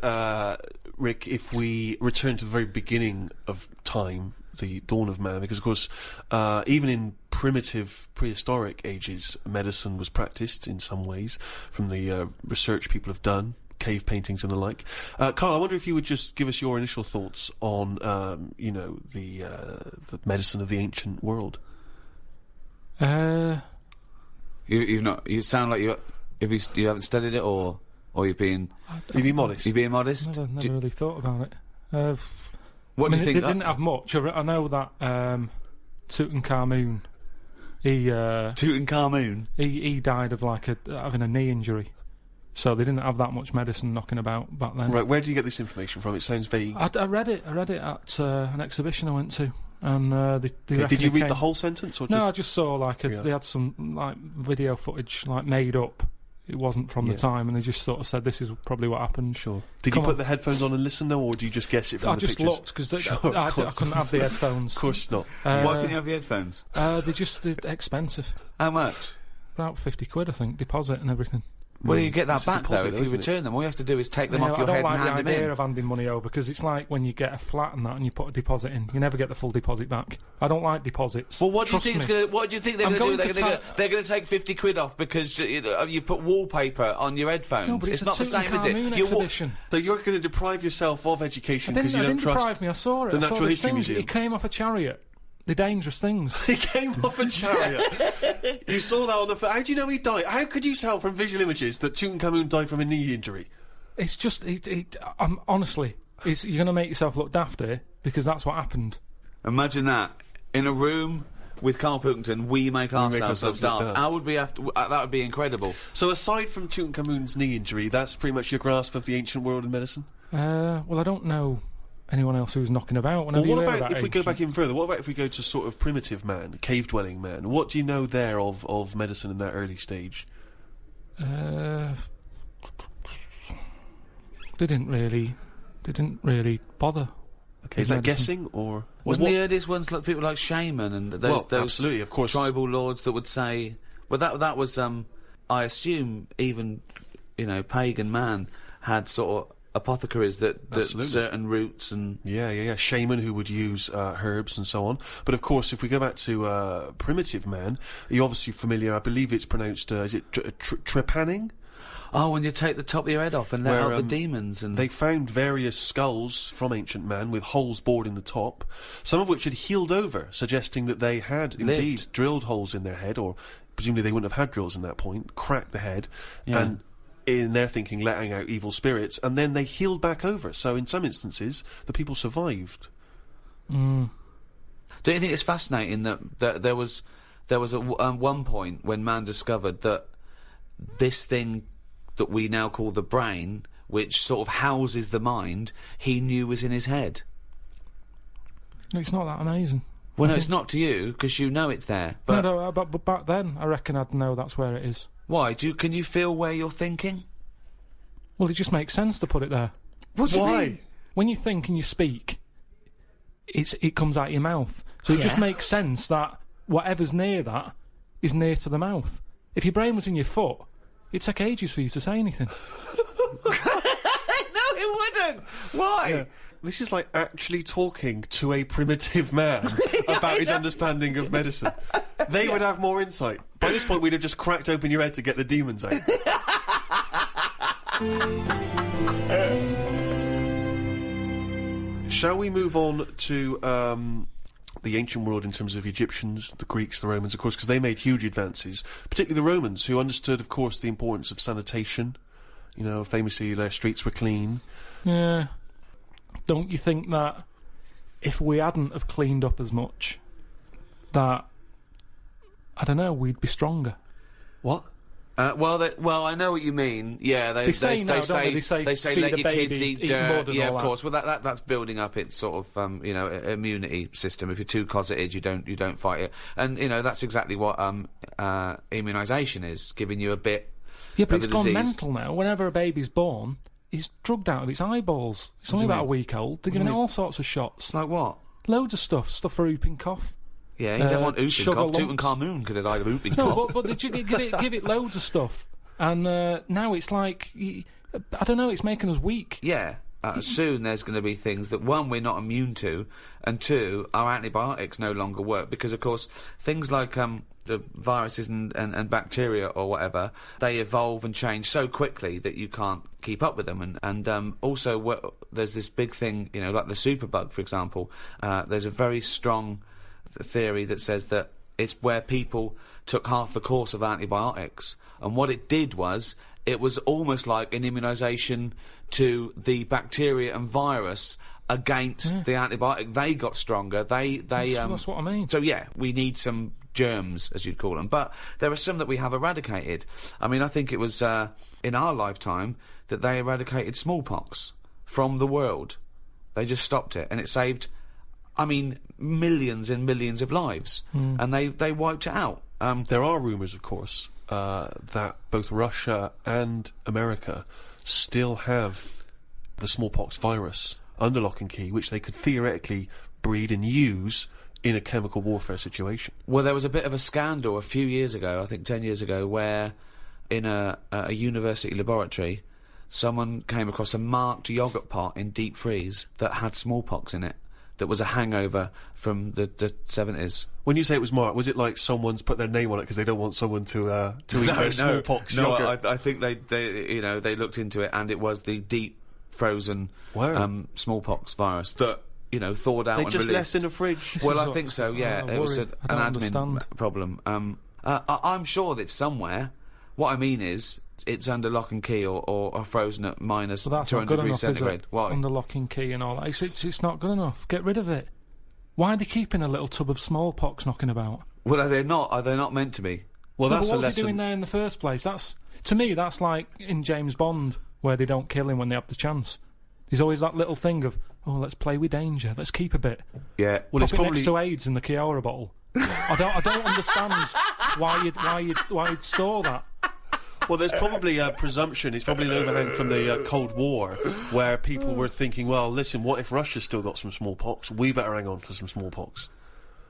S2: Rick, if we return to the very beginning of time, the dawn of man, because, of course, even in primitive, prehistoric ages, medicine was practiced in some ways, from the research people have done, cave paintings and the like. Karl, I wonder if you would just give us your initial thoughts on, the medicine of the ancient world.
S6: You've not... You sound like you haven't studied it, or you've been...
S2: You're being modest.
S6: You're being modest?
S3: Never really thought about it.
S6: What do you think?
S3: They didn't have much. I know that Tutankhamun, he died of having a knee injury. So they didn't have that much medicine knocking about back then.
S2: Right, where do you get this information from? It sounds vague.
S3: I read it at an exhibition I went to, and
S2: did you read the whole sentence, or just...
S3: No, I just saw they had some video footage made up. It wasn't from the time, and they just sort of said this is probably what happened.
S2: Sure. Did you put the headphones on and listen, though, or do you just guess it from the pictures?
S3: I just looked because I couldn't have the headphones.
S2: Of course not.
S6: Why couldn't you have the headphones?
S3: They're expensive.
S6: How much?
S3: About £50, I think, deposit and everything.
S6: Well, you get that back,
S2: deposit,
S6: though, if you return them. All you have to do is take them off your head and hand them in.
S3: I don't like the idea of handing money over, because it's like when you get a flat and that and you put a deposit in, you never get the full deposit back. I don't like deposits.
S6: Well, what do you think they're going to do? They're going to take £50 off because you put wallpaper on your headphones.
S3: No, but it's
S6: not the same, is it?
S3: Exhibition.
S2: So you're going to deprive yourself of education because you don't trust...
S3: deprive me, I saw it.
S2: The Natural History Museum.
S3: It came off a chariot. The dangerous things.
S2: He came off a chariot. You saw that on the... How do you know he died? How could you tell from visual images that Tutankhamun died from a knee injury?
S3: It's just... honestly, you're going to make yourself look daft here, because that's what happened.
S6: Imagine that. In a room with Karl Pilkington, we make ourselves look daft. How would we have to... that would be incredible.
S2: So aside from Tutankhamun's knee injury, that's pretty much your grasp of the ancient world in medicine?
S3: Well, I don't know anyone else who's knocking about.
S2: Well, what about if we go back even further? What about if we go to sort of primitive man, cave-dwelling man? What do you know there of medicine in that early stage?
S3: They didn't really bother.
S2: Okay, is that guessing, or...
S6: Wasn't the earliest ones like people like shaman and those
S2: absolutely, of course,
S6: tribal lords that would say... Well, that was, I assume, even, pagan man had sort of apothecaries that certain roots and...
S2: Yeah. Shaman who would use herbs and so on. But of course, if we go back to primitive man, you're obviously familiar, I believe it's pronounced, is it trepanning?
S6: Oh, when you take the top of your head off and let out the demons. And
S2: they found various skulls from ancient man with holes bored in the top, some of which had healed over, suggesting that they had indeed drilled holes in their head, or presumably they wouldn't have had drills in that point, cracked the head, and in their thinking letting out evil spirits, and then they healed back over. So in some instances, the people survived.
S6: Don't you think it's fascinating that there was at one point when man discovered that this thing that we now call the brain, which sort of houses the mind, he knew was in his head?
S3: It's not that amazing.
S6: Well, no, it's not to you, because you know it's there. But
S3: but back then, I reckon I'd know that's where it is.
S6: Why? Can you feel where you're thinking?
S3: Well, it just makes sense to put it there.
S6: What do you mean?
S3: When you think and you speak, it comes out your mouth. So it just makes sense that whatever's near that is near to the mouth. If your brain was in your foot, it'd take ages for you to say anything.
S6: No, it wouldn't. Why?
S2: Yeah. This is like actually talking to a primitive man about his understanding of medicine. They would have more insight. By this point, we'd have just cracked open your head to get the demons out. Shall we move on to the ancient world in terms of Egyptians, the Greeks, the Romans, of course, because they made huge advances, particularly the Romans, who understood, of course, the importance of sanitation. You know, famously, their streets were clean.
S3: Yeah. Don't you think that if we hadn't have cleaned up as much, that, I don't know, we'd be stronger?
S2: What?
S6: Well, I know what you mean. Yeah, they
S3: say now, don't they? They say
S6: let
S3: feed
S6: your
S3: a baby,
S6: kids eat
S3: eat
S6: dirt.
S3: mud and
S6: Yeah,
S3: all
S6: of
S3: that.
S6: course. Well, that's building up its sort of immunity system. If you're too cosseted, you don't fight it. And that's exactly what immunisation is, giving you a bit.
S3: Yeah, but
S6: of
S3: it's
S6: the
S3: gone
S6: disease.
S3: mental now. Whenever a baby's born, he's drugged out of its eyeballs. It's only
S6: do you
S3: about
S6: mean?
S3: a week old. They're giving it all sorts of shots.
S6: Like what?
S3: Loads of stuff for whooping cough.
S6: Yeah, you don't want whooping
S3: sugar
S6: cough.
S3: lumps.
S6: Tutankhamun could have died of whooping
S3: No,
S6: cough.
S3: but give it loads of stuff. And now it's like, I don't know, it's making us weak.
S6: Yeah. Soon there's going to be things that, one, we're not immune to, and two, our antibiotics no longer work, because, of course, things like the viruses and bacteria or whatever, they evolve and change so quickly that you can't keep up with them. And also, there's this big thing, like the superbug, for example. There's a very strong theory that says that it's where people took half the course of antibiotics, and what it did was, it was almost like an immunisation to the bacteria and virus against the antibiotic. They got stronger.
S3: That's what I mean.
S6: So yeah, we need some germs, as you'd call them. But there are some that we have eradicated. I mean, I think it was in our lifetime that they eradicated smallpox from the world. They just stopped it, and it saved, millions and millions of lives. And they wiped it out.
S2: There are rumours, of course, that both Russia and America still have the smallpox virus under lock and key, which they could theoretically breed and use in a chemical warfare situation.
S6: Well, there was a bit of a scandal a few years ago, I think 10 years ago, where in a university laboratory, someone came across a marked yoghurt pot in deep freeze that had smallpox in it. That was a hangover from the 70s.
S2: When you say it was marked, was it like someone's put their name on it because they don't want someone to eat their smallpox yogurt?
S6: I think they looked into it, and it was the deep frozen smallpox virus that thawed out.
S2: They
S6: and
S2: just
S6: released.
S2: left in a fridge.
S6: Well, I think so. Yeah, it was an admin problem. I'm sure that it's somewhere. What I mean is, it's under lock and key or frozen at minus 200 degrees centigrade. Why?
S3: Under lock and key and all that. It's not good enough. Get rid of it. Why are they keeping a little tub of smallpox knocking about?
S6: Well, are they not? Are they not meant to be?
S2: Well, that's
S3: but
S2: a
S3: what's he
S2: lesson.
S3: doing there in the first place? To me, that's like in James Bond, where they don't kill him when they have the chance. There's always that little thing of, let's play with danger. Let's keep a bit.
S6: Yeah.
S2: Well, it's
S3: Pop it
S2: probably
S3: next to AIDS in the Chiara bottle. I don't understand why you'd store that.
S2: Well, there's probably a presumption, it's probably an overhang from the Cold War, where people were thinking, well, listen, what if Russia's still got some smallpox? We better hang on to some smallpox.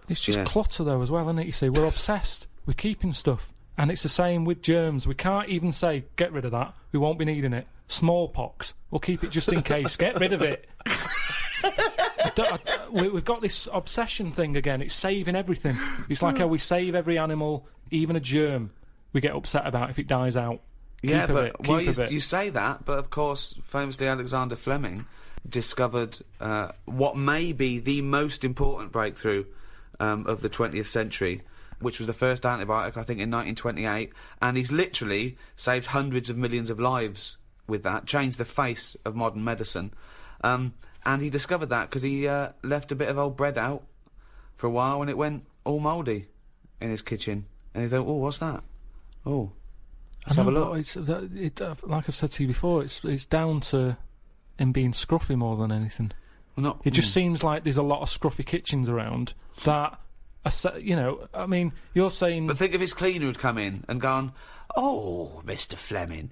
S3: It's just clutter, though, as well, isn't it? You see, we're obsessed. We're keeping stuff. And it's the same with germs. We can't even say, get rid of that. We won't be needing it. Smallpox. We'll keep it just in case. Get rid of it. We've got this obsession thing again. It's saving everything. It's like how we save every animal, even a germ. We get upset about if it dies out.
S6: Yeah, but you say that, but of course, famously Alexander Fleming discovered what may be the most important breakthrough of the 20th century, which was the first antibiotic, I think, in 1928, and he's literally saved hundreds of millions of lives with that, changed the face of modern medicine. And he discovered that because he left a bit of old bread out for a while, and it went all mouldy in his kitchen. And he thought, oh, what's that? Oh, let's have a look.
S3: Like I've said to you before, it's down to him being scruffy more than anything.
S6: Well,
S3: it just seems like there's a lot of scruffy kitchens around that, you're saying...
S6: But think if his cleaner had come in and gone, oh, Mr. Fleming,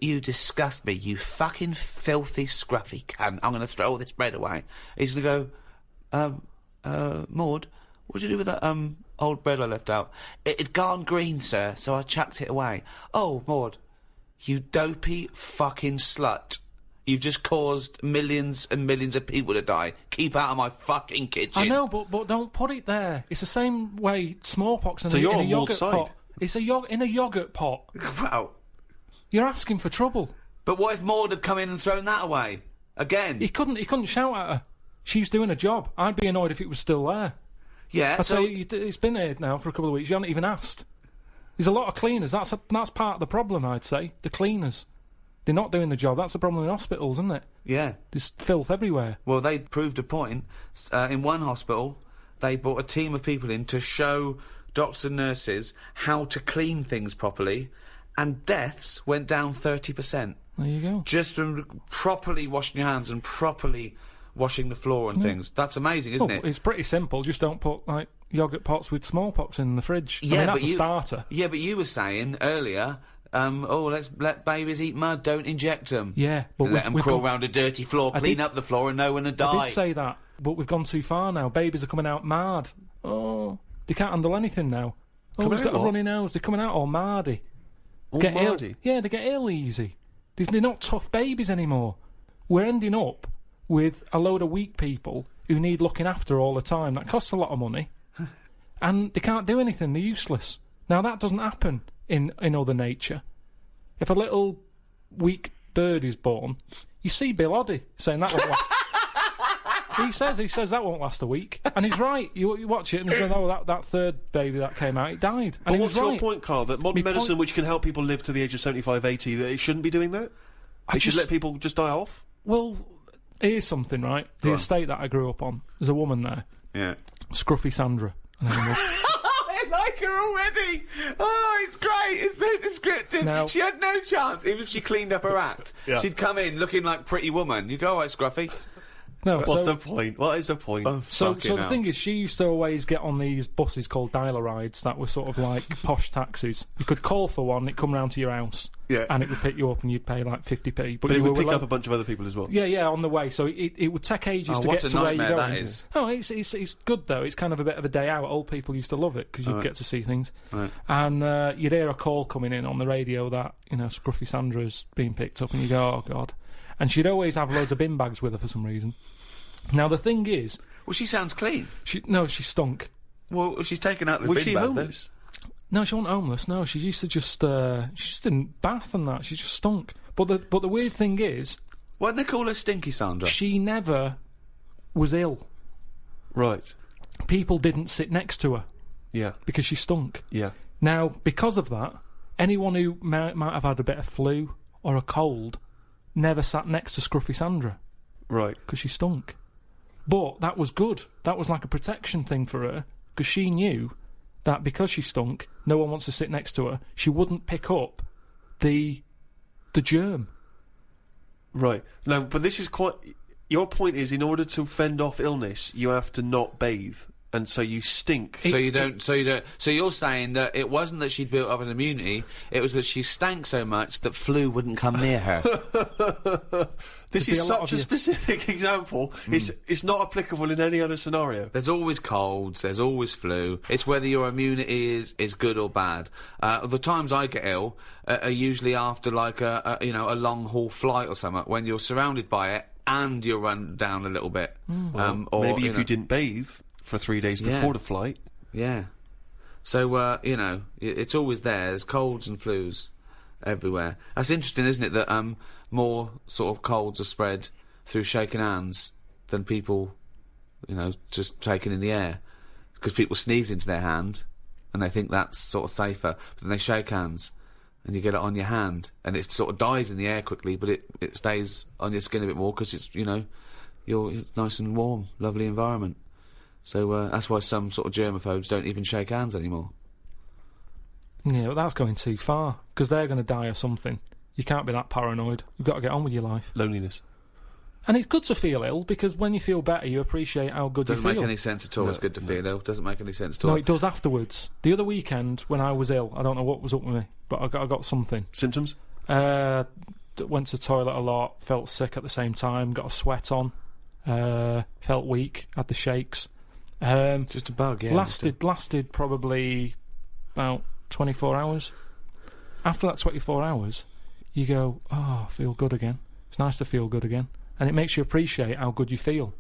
S6: you disgust me, you fucking filthy scruffy cunt, I'm going to throw all this bread away. He's going to go, Maud,
S1: What did you do with that, old bread I left out? It'd gone green, sir, so I chucked it away. Oh, Maud, you dopey fucking slut. You've just caused millions and millions of people to die. Keep out of my fucking kitchen.
S3: I know, but don't put it there. It's the same way smallpox in,
S2: So
S3: in
S2: you're
S3: a
S2: on
S3: yogurt
S2: Maud's side.
S3: pot. It's in a yogurt pot.
S1: Well,
S3: You're asking for trouble.
S1: but what if Maud had come in and thrown that away? Again?
S3: He couldn't shout at her. She's doing a job. I'd be annoyed if it was still there.
S1: Yeah,
S3: I'd
S1: so...
S3: say it's been here now for a couple of weeks. You haven't even asked. There's a lot of cleaners. That's part of the problem, I'd say. The cleaners. They're not doing the job. That's the problem in hospitals, isn't it?
S1: Yeah.
S3: There's filth everywhere.
S1: Well, they proved a point. In one hospital, they brought a team of people in to show doctors and nurses how to clean things properly, and deaths went down 30%.
S3: There you go.
S1: Just from properly washing your hands and properly washing the floor and things. That's amazing, isn't it?
S3: It's pretty simple. Just don't put, like, yogurt pots with smallpox in the fridge.
S1: Yeah,
S3: I mean, that's
S1: but
S3: a starter.
S1: Yeah, but you were saying earlier, let's let babies eat mud, don't inject them.
S3: Yeah, but
S1: let them crawl around a dirty floor, clean up the floor, and no one will die.
S3: I did say that, but we've gone too far now. Babies are coming out mad. Oh, they can't handle anything now. Oh,
S2: Coming
S3: he's got
S2: out
S3: a
S2: what?
S3: runny nose. They're coming out all mardy.
S2: All
S3: Get ill.
S2: mardy?
S3: Yeah, they get ill easy. They're not tough babies anymore. We're ending up with a load of weak people who need looking after all the time. That costs a lot of money, and they can't do anything. They're useless. Now that doesn't happen in other nature. If a little weak bird is born, you see Bill Oddie saying that won't last. He says that won't last a week, and he's right. You watch it and he says, "Oh, that third baby that came out, it died." And
S2: But
S3: he
S2: what's
S3: was
S2: your
S3: right.
S2: point, Karl? That modern
S3: My
S2: medicine,
S3: point-
S2: which can help people live to the age of 75, 80, that it shouldn't be doing that? They should let people just die off?
S3: Well, here's something, right? The estate that I grew up on, there's a woman there,
S1: Yeah.
S3: Scruffy Sandra. her name was.
S1: I like her already. Oh, it's great. It's so descriptive.
S3: Now-
S1: She had no chance, even if she cleaned up her act.
S2: Yeah.
S1: She'd come in looking like Pretty Woman. You go, all right, Scruffy.
S3: No,
S2: What's
S3: so,
S2: the point? What is the point?
S3: so the thing is, she used to always get on these buses called dialer rides that were sort of like posh taxis. You could call for one, it'd come round to your house,
S2: Yeah.
S3: and it would pick you up, and you'd pay like 50p.
S2: But it
S3: you
S2: would
S3: were
S2: pick up a bunch of other people as well.
S3: Yeah, on the way. So it would take ages
S1: Oh,
S3: to
S1: what
S3: get
S1: a
S3: to where you're
S1: nightmare
S3: going.
S1: that is.
S3: Oh, it's good though. It's kind of a bit of a day out. Old people used to love it because you'd get to see things.
S1: Right.
S3: And you'd hear a call coming in on the radio that Scruffy Sandra's being picked up, and you go, oh god. And she'd always have loads of bin bags with her for some reason. Now the thing is,
S1: Well, she sounds clean.
S3: she stunk.
S1: Well, she's taken out the
S2: Was
S1: bin
S2: she
S1: bag,
S2: homeless?
S3: No, she wasn't homeless. No, she used to just she just didn't bath and that. She just stunk. But the weird thing is,
S1: Why didn't they call her Stinky Sandra?
S3: she never was ill.
S2: Right.
S3: People didn't sit next to her
S2: Yeah.
S3: because she stunk.
S2: Yeah.
S3: Now, because of that, anyone who might have had a bit of flu or a cold never sat next to Scruffy Sandra
S2: Right.
S3: because she stunk. But that was good. That was like a protection thing for her because she knew that because she stunk, no one wants to sit next to her. She wouldn't pick up the germ.
S2: Right. Now, but this is quite... Your point is, in order to fend off illness, you have to not bathe. And so you stink.
S1: So you're saying that it wasn't that she'd built up an immunity, it was that she stank so much that flu wouldn't come near her.
S2: This
S3: There'd be
S2: is
S3: a lot
S2: such
S3: of
S2: a specific example. It's not applicable in any other scenario.
S1: There's always colds, there's always flu. It's whether your immunity is good or bad. The times I get ill are usually after like a long haul flight or something, when you're surrounded by it and you're run down a little bit. Or
S2: Maybe if you didn't bathe for 3 days before the flight.
S1: Yeah. So, it's always there. There's colds and flus everywhere. That's interesting, isn't it, that more sort of colds are spread through shaking hands than people, just taking in the air. Because people sneeze into their hand, and they think that's sort of safer. But then they shake hands, and you get it on your hand, and it sort of dies in the air quickly, but it stays on your skin a bit more, because it's, it's nice and warm, lovely environment. So that's why some sort of germaphobes don't even shake hands anymore.
S3: Yeah, but that's going too far because they're going to die of something. You can't be that paranoid. You've got to get on with your life.
S2: Loneliness.
S3: And it's good to feel ill because when you feel better, you appreciate how good
S1: Doesn't
S3: you feel.
S1: make any sense at all. It's good to feel ill. Doesn't make any sense at all.
S3: No, it does afterwards. The other weekend when I was ill, I don't know what was up with me, but I got something.
S2: Symptoms?
S3: Went to the toilet a lot, felt sick at the same time, got a sweat on, felt weak, had the shakes.
S6: Just a bug, yeah.
S3: Lasted probably about 24 hours. After that 24 hours, you go, oh, I feel good again. It's nice to feel good again. And it makes you appreciate how good you feel.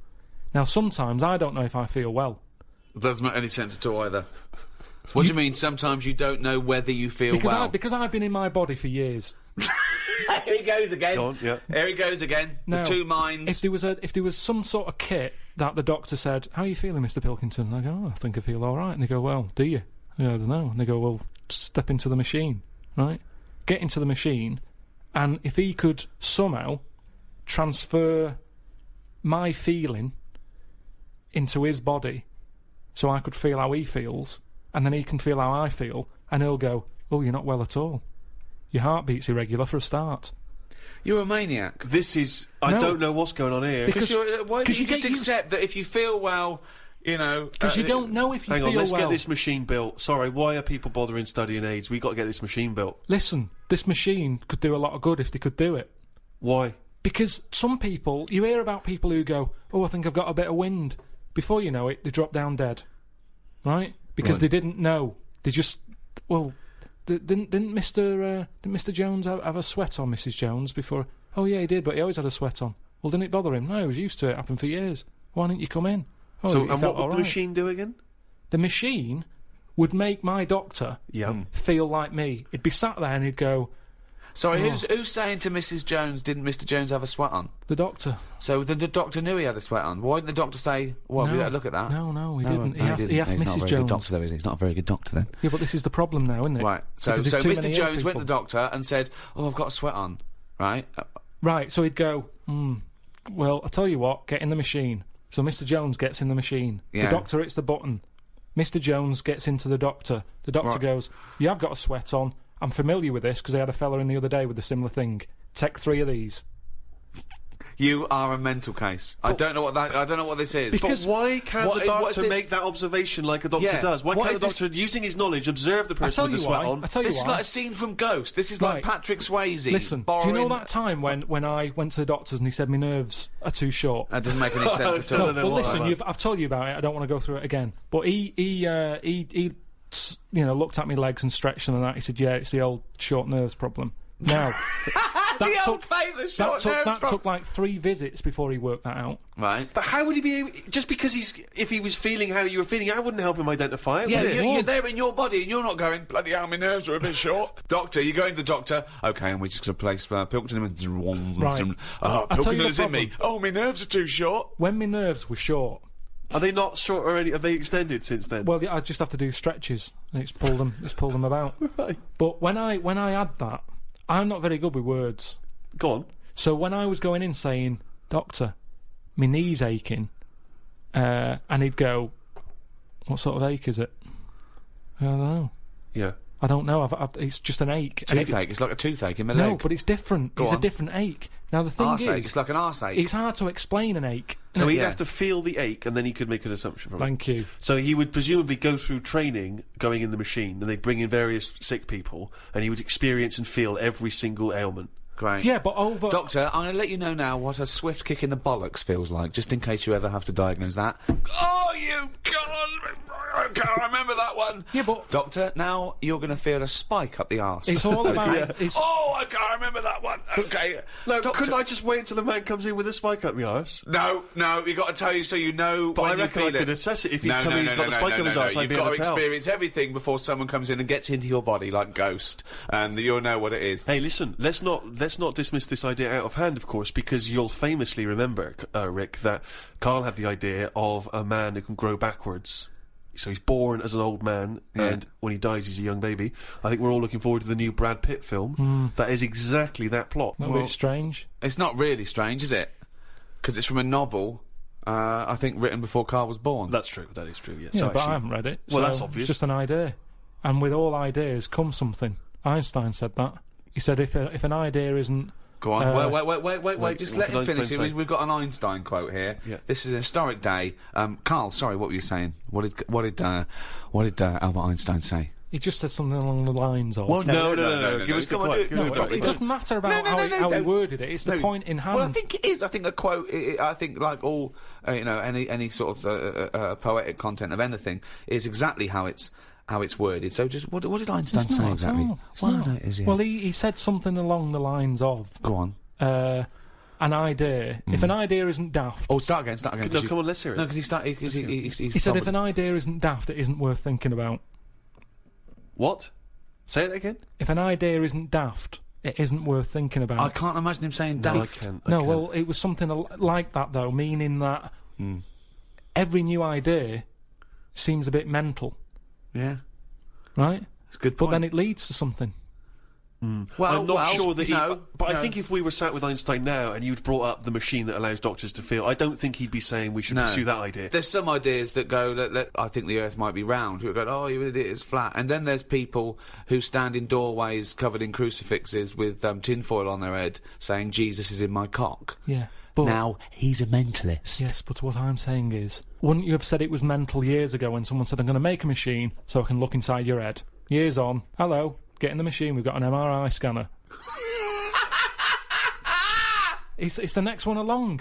S3: Now, sometimes I don't know if I feel well.
S6: It doesn't make any sense at all either. What do you mean, sometimes you don't know whether you feel well?
S3: Because I've been in my body for years.
S6: Here he goes again.
S2: Go on, yeah.
S6: Here he goes again.
S3: Now,
S6: the two minds.
S3: If there was some sort of kit that the doctor said, how are you feeling, Mr. Pilkington? And I go, I think I feel all right. And they go, well, do you? I don't know. And they go, well, step into the machine, right? Get into the machine, and if he could somehow transfer my feeling into his body, so I could feel how he feels, and then he can feel how I feel, and he'll go, oh, you're not well at all. Your heartbeat's irregular for a start.
S6: You're a maniac.
S2: This is... I don't know what's going on here.
S3: Because
S6: why don't you
S3: get
S6: just accept that if you feel well, you know...
S3: Because you don't know if you feel well.
S2: Hang on, let's get this machine built. Sorry, why are people bothering studying AIDS? We've got to get this machine built.
S3: Listen, this machine could do a lot of good if they could do it.
S2: Why?
S3: Because some people... You hear about people who go, oh, I think I've got a bit of wind. Before you know it, they drop down dead. Right? Because they didn't know. They just... Well... Didn't Mr. Jones have a sweat on, Mrs. Jones, before? Oh yeah, he did, but he always had a sweat on. Well, didn't it bother him? No, he was used to it. Happened for years. Why didn't you come in? Oh,
S2: So,
S3: he
S2: and
S3: felt
S2: what would
S3: all
S2: the
S3: right.
S2: machine do again?
S3: The machine would make my doctor feel like me. He'd be sat there and he'd go...
S6: Sorry, who's saying to Mrs. Jones, didn't Mr. Jones have a sweat on?
S3: The doctor.
S6: So the doctor knew he had a sweat on. Why didn't the doctor say, well,
S3: No.
S6: we better look at that?
S3: No, he didn't. He asked
S6: He's not a
S3: Mrs.
S6: very
S3: Jones.
S6: good doctor, though, is he? He's not a very good doctor, then.
S3: Yeah, but this is the problem now, isn't it?
S6: Right. So
S3: Because there's too
S6: Mr.
S3: many
S6: Jones
S3: ill
S6: went to the
S3: people.
S6: doctor and said, oh, I've got a sweat on. Right?
S3: Right, so he'd go, well, I'll tell you what, get in the machine. So Mr. Jones gets in the machine.
S6: Yeah.
S3: The doctor hits the button. Mr. Jones gets into the doctor. The doctor goes, you have got a sweat on. I'm familiar with this because I had a fella in the other day with a similar thing. Take 3 of these.
S6: You are a mental case. I don't know what this is.
S3: Because-
S2: But why can't
S6: what-
S2: the
S6: what
S2: doctor
S6: is this-
S2: make that observation like a doctor
S6: Yeah.
S2: does? Why
S6: What
S2: can't
S6: is
S2: the
S6: this-
S2: doctor, using his knowledge, observe the
S3: I
S2: person
S3: tell
S2: with the
S3: you
S2: sweat
S3: why.
S2: on?
S3: I tell you
S6: This is
S3: why.
S6: like a scene from Ghost. This is like
S3: Right.
S6: Patrick Swayze.
S3: Listen, do you
S6: borrowing...
S3: know that time when I went to the doctors and he said my nerves are too short?
S6: That doesn't make any sense at
S2: No,
S6: all.
S2: no, no.
S3: Well,
S2: what
S3: listen,
S2: that was.
S3: I've told you about it. I don't want to go through it again. But he looked at my legs and stretched them and that. He said, yeah, it's the old short nerves problem. Now,
S6: The old famous short nerves
S3: that
S6: problem.
S3: took like 3 visits before he worked that out.
S6: Right.
S2: But how would he be able... Just because if he was feeling how you were feeling, I wouldn't help him identify it,
S6: Yeah,
S2: would it?
S6: you're there in your body and you're not going, bloody hell, my nerves are a bit short. Doctor, you're going to the doctor. Okay, and we're just going to place Pilkington with
S3: Right.
S6: some...
S3: I'll tell you
S6: Pilkington
S3: the
S6: is in me. Oh, my nerves are too short.
S3: When my nerves were short,
S2: Are they not short already? Have they extended since then?
S3: well, I just have to do stretches and it's pull them about.
S2: Right.
S3: But when I had that, I'm not very good with words.
S2: Go on.
S3: So when I was going in saying, Doctor, my knee's aching, and he'd go, what sort of ache is it? I don't know.
S2: Yeah.
S3: I don't know. It's just an ache. And
S6: Toothache. It's like a toothache in my leg.
S3: no, but it's different.
S6: Go
S3: It's
S6: on.
S3: a different ache. Now the thing
S6: Arseache.
S3: is,
S6: It's like an arseache.
S3: it's hard to explain an ache.
S2: So he'd
S6: Yeah.
S2: have to feel the ache, and then he could make an assumption from it.
S3: Thank you.
S2: So he would presumably go through training, going in the machine, and they'd bring in various sick people, and he would experience and feel every single ailment.
S6: Great.
S3: Yeah, but over.
S6: Doctor, I'm going to let you know now what a swift kick in the bollocks feels like, just in case you ever have to diagnose that. Oh, you God! I remember that one.
S3: Yeah, but
S6: Doctor, now you're going to feel a spike up the arse.
S3: it's all about. It's,
S6: Oh, I can't remember that one. Okay.
S2: No,
S6: Doctor-
S2: couldn't I just wait until the man comes in with a spike up my arse?
S6: No, you got to tell you so you know
S2: But
S6: when
S2: I
S6: you
S2: reckon
S6: feel
S2: I could
S6: it.
S2: assess it. If he's coming, he's got the spike up his arse, I'd be
S6: You've
S2: able
S6: got
S2: to
S6: to
S2: tell.
S6: experience everything before someone comes in and gets into your body like Ghost, and you'll know what it is.
S2: Hey, listen, let's not dismiss this idea out of hand, of course, because you'll famously remember, Rick, that Karl had the idea of a man who can grow backwards. So he's born as an old man, and when he dies, he's a young baby. I think we're all looking forward to the new Brad Pitt film. That is exactly that plot.
S3: a bit strange.
S6: It's not really strange, is it? Because it's from a novel, I think written before Karl was born.
S2: That's true. That is true. Yes.
S3: Yeah,
S2: So
S3: but I
S2: actually-
S3: haven't read it.
S2: Well,
S3: so
S2: that's obvious.
S3: It's just an idea, and with all ideas comes something. Einstein said that. He said if an idea isn't
S6: Go on. Wait. Just
S2: what
S6: let
S2: did
S6: him finish.
S2: Einstein say?
S6: We've got an Einstein quote here.
S2: Yeah.
S6: This is a historic day. Karl, sorry, what were you saying? What did Albert Einstein say?
S3: He just said something along the lines of.
S2: Well, no. Give us the
S6: Come on,
S2: quote.
S6: do it.
S2: Give us the
S3: No,
S2: quote.
S3: it doesn't matter about how he
S6: don't.
S3: worded it. It's the point in hand.
S6: Well, I think it is. I think a quote. I think like all, any sort of poetic content of anything is exactly how it's worded. So just what did Einstein
S3: It's
S6: say
S3: not
S6: exactly?
S3: at all. It's
S6: Well,
S3: not.
S6: no, it is, yeah.
S3: Well, he said something along the lines of
S6: Go on.
S3: an idea. If an idea isn't daft,
S6: Oh, start again.
S2: No, come on, let's hear it.
S6: No, because he started. Because
S3: he said if an idea isn't daft, it isn't worth thinking about.
S2: What? Say it again.
S3: If an idea isn't daft, it isn't worth thinking about.
S6: I can't imagine him saying
S2: No, I
S6: daft.
S2: can.
S3: No, well, it was something like that though, meaning that every new idea seems a bit mental,
S6: Yeah,
S3: right?
S6: it's a good
S3: But
S6: point.
S3: then it leads to something.
S6: well,
S2: I'm not sure that but
S6: no.
S2: I think if we were sat with Einstein now and you'd brought up the machine that allows doctors to feel, I don't think he'd be saying we should
S6: No.
S2: pursue that idea.
S6: There's some ideas that go, that I think the Earth might be round. Who go, oh, you idiot, it's flat. And then there's people who stand in doorways covered in crucifixes with tinfoil on their head, saying Jesus is in my cock.
S3: Yeah. But
S6: Now he's a mentalist.
S3: yes, but what I'm saying is, wouldn't you have said it was mental years ago when someone said, I'm going to make a machine so I can look inside your head? Years on, hello, get in the machine, we've got an MRI scanner. It's the next one along.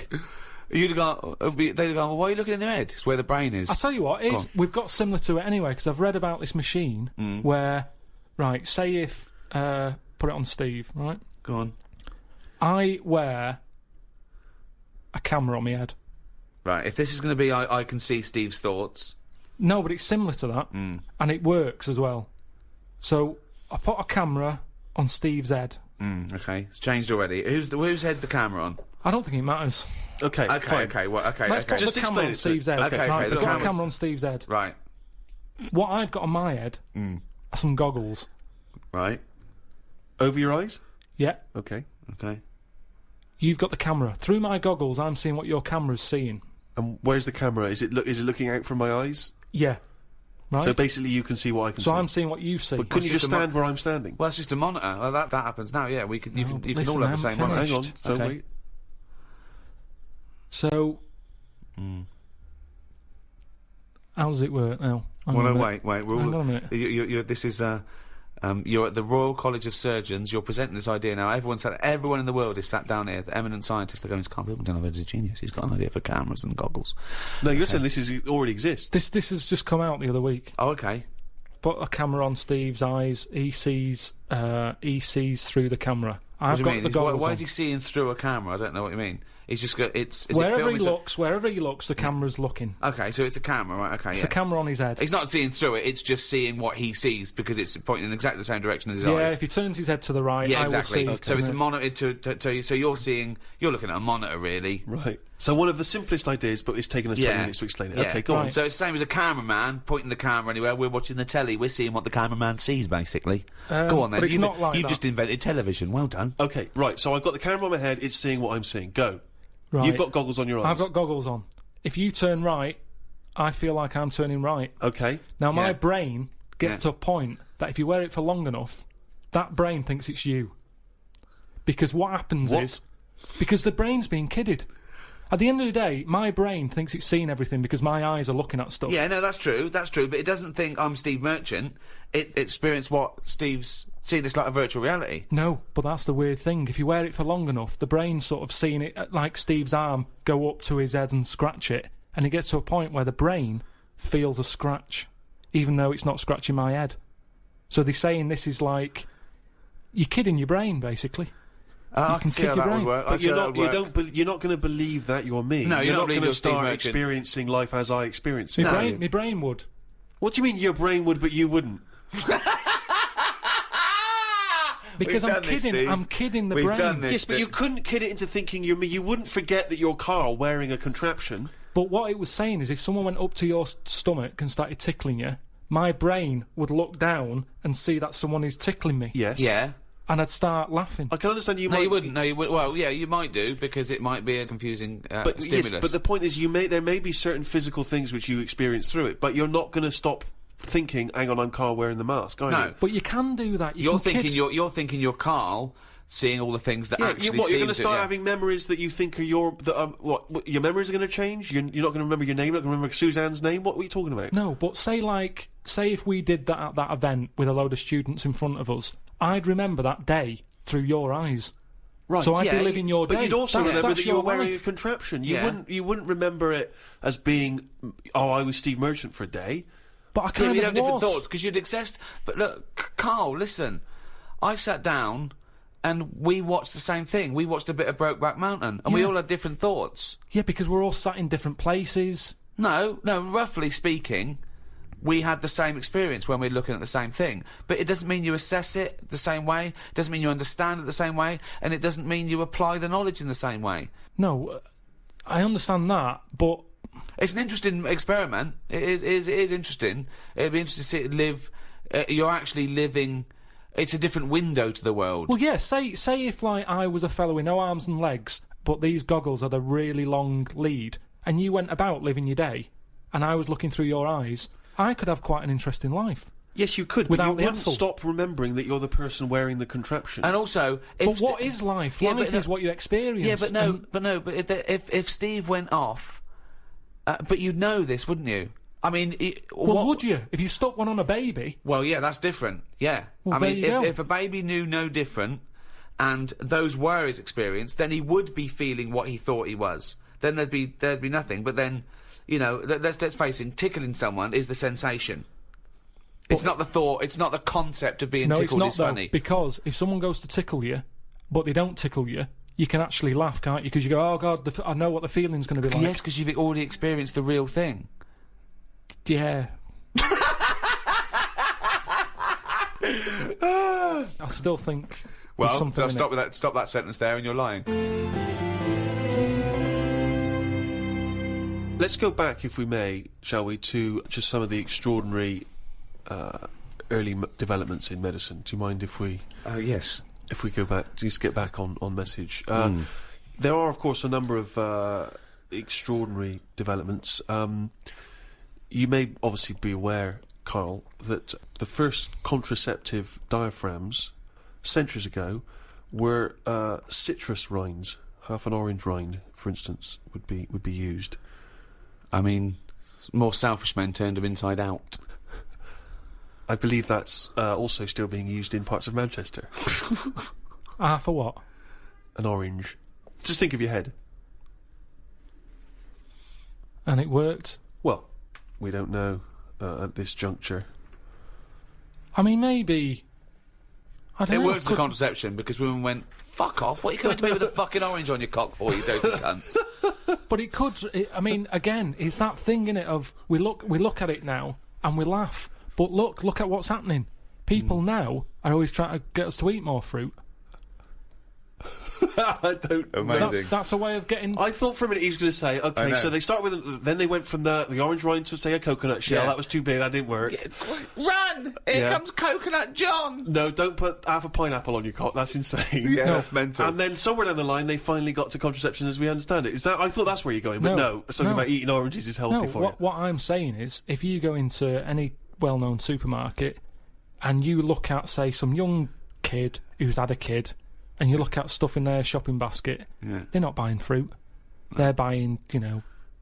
S6: You'd go, they'd go, well, why are you looking in their head? It's where the brain is.
S3: I'll tell you what,
S6: Go on.
S3: we've got similar to it anyway, because I've read about this machine where, right, say if, put it on Steve, right?
S6: Go on.
S3: I wear a camera on my head.
S6: Right, if this is going to be I can see Steve's thoughts.
S3: No, but it's similar to that, and it works as well. So, I put a camera on Steve's head.
S6: Okay, it's changed already. Whose head's the camera on?
S3: I don't think it matters.
S2: Okay,
S6: Okay,
S2: fine.
S6: okay, well, okay,
S3: Let's
S6: okay.
S3: put
S2: Just
S3: the
S2: explain
S3: camera on
S2: it to
S3: Steve's
S2: me.
S3: head.
S6: Okay,
S3: Right,
S6: okay,
S3: I've
S6: the
S3: got a
S6: camera's-
S3: camera on Steve's head.
S6: Right,
S3: What I've got on my head are some goggles.
S6: right,
S2: Over your eyes?
S3: Yeah.
S2: Okay.
S6: okay.
S3: You've got the camera. Through my goggles, I'm seeing what your camera's seeing.
S2: And where's the camera? Is it looking out from my eyes?
S3: Yeah. Right?
S2: So basically you can see what I can
S3: So
S2: see.
S3: I'm seeing what you see.
S2: But couldn't you
S6: That's
S2: just
S6: just a
S2: stand where I'm standing?
S6: Well, it's just a monitor. Well, that happens now. Yeah, you can
S3: but
S6: all
S3: listen,
S6: have
S3: I
S6: the same
S3: haven't
S6: monitor.
S2: Hang on.
S3: finished.
S2: So
S6: Okay.
S2: wait.
S3: So, how does it work now? Hang
S6: Well,
S3: on a
S6: no,
S3: minute.
S6: wait.
S3: Hang on a minute.
S6: This is you're at the Royal College of Surgeons. You're presenting this idea now. Everyone in the world is sat down here. The eminent scientists are going, "Carl Pilkington is a genius. He's got an idea for cameras and goggles."
S2: No, you're saying it already exists.
S3: This has just come out the other week.
S6: Oh, okay.
S3: Put a camera on Steve's eyes. He sees through the camera.
S6: What
S3: I've
S6: do you
S3: got
S6: mean?
S3: the goggles
S6: Why
S3: on.
S6: is he seeing through a camera? I don't know what you mean. He's just got it's. Is it
S3: Wherever
S6: filming
S3: he looks, the camera's looking.
S6: Okay, so it's a camera, right? Okay,
S3: It's
S6: yeah.
S3: a camera on his head.
S6: He's not seeing through it. It's just seeing what he sees because it's pointing in exactly the same direction as his
S3: Yeah,
S6: eyes.
S3: if he turns his head to the right,
S6: Yeah,
S3: I
S6: exactly.
S3: will see.
S6: So it's monitored to you. So you're looking at a monitor, really.
S2: Right. So one of the simplest ideas, but it's taken us 20 minutes to explain it.
S6: Yeah.
S2: Okay, go on.
S3: Right.
S6: So it's the same as a cameraman pointing the camera anywhere. We're watching the telly. We're seeing what the cameraman sees, basically. Go on then.
S3: but it's not like
S6: you've
S3: that.
S6: just invented television. Well done.
S2: Okay, right. So I've got the camera on my head. It's seeing what I'm seeing. Go.
S3: Right.
S2: You've got goggles on your eyes.
S3: I've got goggles on. If you turn right, I feel like I'm turning right.
S2: Okay.
S3: Now my
S6: Yeah.
S3: brain gets
S6: Yeah.
S3: to a point that if you wear it for long enough, that brain thinks it's you. Because what happens
S2: What?
S3: is, because the brain's being kidded. At the end of the day, my brain thinks it's seeing everything because my eyes are looking at stuff.
S6: Yeah, no, that's true. That's true. But it doesn't think I'm Steve Merchant. It experienced what Steve's seeing. It's like a virtual reality.
S3: No, but that's the weird thing. If you wear it for long enough, the brain's sort of seeing it like Steve's arm go up to his head and scratch it, and it gets to a point where the brain feels a scratch, even though it's not scratching my head. So they're saying this is like you're kidding your brain, basically.
S6: I
S3: can
S6: see
S3: kick
S6: how
S3: your
S6: that would
S3: brain.
S6: work. I
S2: But
S6: see
S2: you're
S6: how
S2: not.
S6: that would
S2: You
S6: work.
S2: don't. You're not going to believe that you're me.
S6: No, you're not
S2: not
S6: believing
S2: going to
S6: you're Steve
S2: start
S6: Merchant.
S2: experiencing life as I experience it.
S3: My brain would.
S2: What do you mean your brain would, but you wouldn't?
S3: Because
S6: We've
S3: I'm
S6: done this,
S3: kidding.
S6: Steve.
S3: I'm kidding the
S6: We've
S3: brain.
S6: done this.
S2: Yes, but you couldn't kid it into thinking you're me. You wouldn't forget that you're Karl wearing a contraption.
S3: But what it was saying is if someone went up to your stomach and started tickling you, my brain would look down and see that someone is tickling me.
S2: Yes.
S6: Yeah.
S3: And I'd start laughing.
S2: I can understand you
S6: No,
S2: might.
S6: you wouldn't. No, you would. Well, yeah, you might do because it might be a confusing
S2: But
S6: stimulus.
S2: yes, but the point is, there may be certain physical things which you experience through it, but you're not going to stop thinking, "Hang on, I'm Karl wearing the mask." Are
S6: No.
S2: you?
S3: But you can do that. You're
S6: thinking you're Karl seeing all the things that actually
S2: you're going
S6: Steve
S2: to
S6: did,
S2: start
S6: yeah.
S2: having memories that you think are your your memories are going to change? You're not going to remember your name, you're not going to remember Suzanne's name? What were you talking about?
S3: No, but say if we did that at that event with a load of students in front of us, I'd remember that day through your eyes.
S2: Right.
S3: So I'd be living your day.
S2: But you'd also remember that you were wearing a
S3: life.
S2: contraption. You
S6: Yeah.
S2: wouldn't remember it as being, I was Steve Merchant for a day.
S3: But I
S6: Yeah,
S3: kind
S6: you'd
S3: of
S6: have different
S3: was.
S6: thoughts because you'd access. But look, Karl, listen. I sat down and we watched the same thing. We watched a bit of Brokeback Mountain, and we
S3: Yeah.
S6: all had different thoughts.
S3: Yeah, because we're all sat in different places.
S6: No, roughly speaking, we had the same experience when we're looking at the same thing. But it doesn't mean you assess it the same way, it doesn't mean you understand it the same way, and it doesn't mean you apply the knowledge in the same way.
S3: No, I understand that, but
S6: It's an interesting experiment. It is interesting. It'd be interesting to see it live. You're actually living. It's a different window to the world.
S3: well, yeah. Say if like I was a fellow with no arms and legs, but these goggles had a really long lead, and you went about living your day, and I was looking through your eyes, I could have quite an interesting life.
S2: Yes, you could,
S3: Without
S2: but you
S3: the
S2: wouldn't
S3: hassle.
S2: stop remembering that you're the person wearing the contraption.
S6: And also,
S3: But what is life?
S6: Yeah, but
S3: Life
S6: no-
S3: is what you experience.
S6: Yeah, but no,
S3: and-
S6: if Steve went off, but you'd know this, wouldn't you? I mean,
S3: Well, would you? If you stuck one on a baby?
S6: Well, yeah, that's different. Yeah,
S3: Well,
S6: I
S3: there
S6: mean,
S3: you go.
S6: if a baby knew no different, and those were his experience, then he would be feeling what he thought he was. Then there'd be nothing. But then, let's face it, tickling someone is the sensation. It's not the thought. It's not the concept of being
S3: No, it's
S6: tickled
S3: not
S6: is
S3: though,
S6: funny.
S3: because if someone goes to tickle you, but they don't tickle you, you can actually laugh, can't you? Because you go, oh God, I know what the feeling's going to be like.
S6: Yes, because you've already experienced the real thing.
S3: Yeah. I still think there's something in it.
S6: with that. Stop that sentence there, and you're lying.
S2: Let's go back, if we may, shall we, to just some of the extraordinary early developments in medicine. Do you mind if we
S6: Yes.
S2: go back, just get back on message? There are, of course, a number of extraordinary developments. You may obviously be aware, Karl, that the first contraceptive diaphragms, centuries ago, were citrus rinds. Half an orange rind, for instance, would be used.
S6: I mean, more selfish men turned them inside out.
S2: I believe that's also still being used in parts of Manchester.
S3: For what?
S2: An orange. Just think of your head.
S3: And it worked.
S2: Well, we don't know at this juncture.
S3: I mean, maybe. I don't
S6: It
S3: know.
S6: worked as a contraception because women went, fuck off, what are you coming to me with a fucking orange on your cock for, you dirty cunt?
S3: But it could. I mean, again, it's that thing in it of we look at it now and we laugh. But look at what's happening. People now are always trying to get us to eat more fruit.
S2: I don't.
S1: Amazing.
S3: That's a way of getting.
S2: I thought for a minute he was going to say, okay,
S1: know.
S2: so they start with, then they went from the orange rind to, say, a coconut shell.
S6: Yeah.
S2: That was too big, that didn't work.
S6: Run! Here
S2: Yeah.
S6: comes Coconut John!
S2: No, don't put half a pineapple on your cock, that's insane.
S1: Yeah, that's mental.
S2: And then somewhere down the line, they finally got to contraception as we understand it. I thought that's where you're going, but no, something about eating oranges is healthy
S3: No,
S2: for you.
S3: what I'm saying is, if you go into any well-known supermarket and you look at, say, some young kid who's had a kid, and you look at stuff in their shopping basket, they're not buying fruit. They're buying,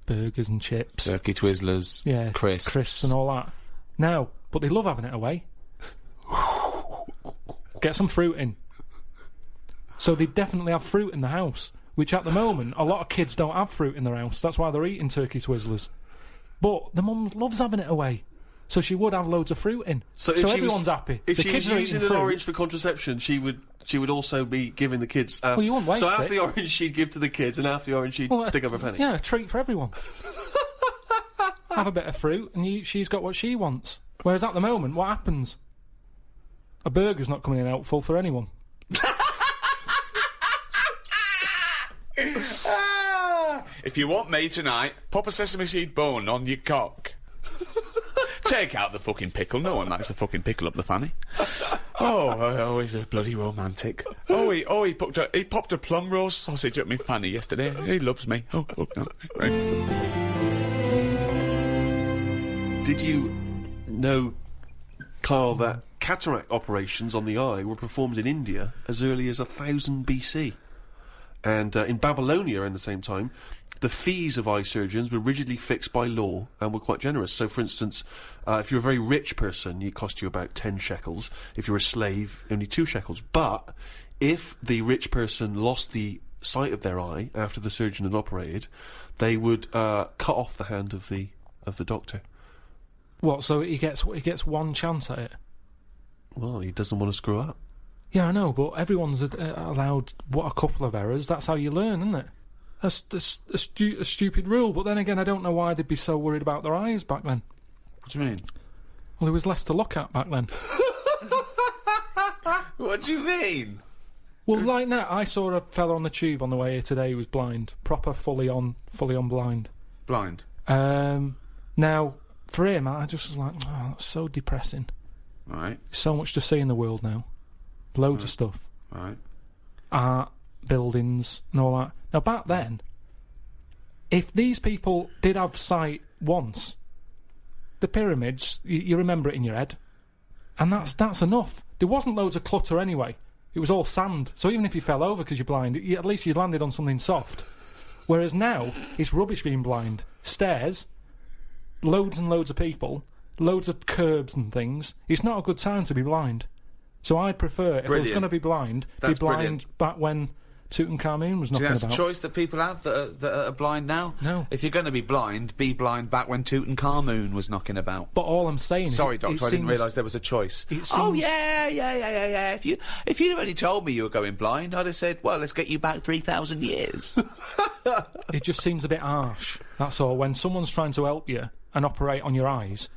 S3: burgers and chips.
S6: Turkey Twizzlers,
S3: Yeah,
S6: crisps
S3: and all that. Now, but they love having it away. Get some fruit in. So they definitely have fruit in the house, which at the moment, a lot of kids don't have fruit in their house. That's why they're eating Turkey Twizzlers. But the mum loves having it away. So she would have loads of fruit in.
S2: So if she
S3: everyone's
S2: was,
S3: happy.
S2: If
S3: the
S2: she
S3: kids
S2: was
S3: are
S2: using
S3: eating
S2: an
S3: fruit.
S2: orange for contraception, she would also be giving the kids half.
S3: Well, you wouldn't waste
S2: so half
S3: it.
S2: the orange she'd give to the kids, and half the orange she'd stick up her penny.
S3: Yeah, a treat for everyone. Have a bit of fruit, and she's got what she wants. Whereas at the moment, what happens? A burger's not coming in helpful for anyone.
S6: If you want me tonight, pop a sesame seed bone on your cock. Take out the fucking pickle. No one likes a fucking pickle up the fanny. Oh, he's a bloody romantic. He popped a plum roast sausage up my fanny yesterday. He loves me. Oh no. Right.
S2: Did you know, Karl, that cataract operations on the eye were performed in India as early as 1000 BC. And in Babylonia, in the same time, the fees of eye surgeons were rigidly fixed by law and were quite generous. So, for instance, if you're a very rich person, it cost you about 10 shekels. If you're a slave, only 2 shekels. But if the rich person lost the sight of their eye after the surgeon had operated, they would cut off the hand of the doctor.
S3: What? So he gets one chance at it?
S2: Well, he doesn't want to screw up.
S3: Yeah, I know, but everyone's allowed a couple of errors. That's how you learn, isn't it? That's a stupid rule. But then again, I don't know why they'd be so worried about their eyes back then.
S6: What do you mean?
S3: Well, there was less to look at back then.
S6: What do you mean?
S3: Well, like now, I saw a fella on the tube on the way here today who was blind. Proper, fully on blind.
S6: Blind?
S3: Now, for him, I just was like, oh, that's so depressing.
S6: Right.
S3: So much to see in the world now. Loads of stuff.
S6: Right.
S3: Art, buildings, and all that. Now, back then, if these people did have sight once, the pyramids, you remember it in your head, and that's enough. There wasn't loads of clutter anyway. It was all sand, so even if you fell over because you're blind, at least you landed on something soft. Whereas now, it's rubbish being blind. Stairs, loads and loads of people, loads of curbs and things. It's not a good time to be blind. So I'd prefer, if I was going to be blind,
S6: That's
S3: be blind
S6: brilliant.
S3: back when Tutankhamun was knocking
S6: See, that's
S3: about.
S6: a choice that people have that are blind now?
S3: No.
S6: If you're going to be blind back when Tutankhamun was knocking about.
S3: But all I'm saying
S6: Sorry,
S3: is...
S6: Doctor, I didn't realise there was a choice. Oh,
S3: seems-
S6: yeah. If you'd only told me you were going blind, I'd have said, well, let's get you back 3,000 years.
S3: It just seems a bit harsh, that's all. When someone's trying to help you and operate on your eyes,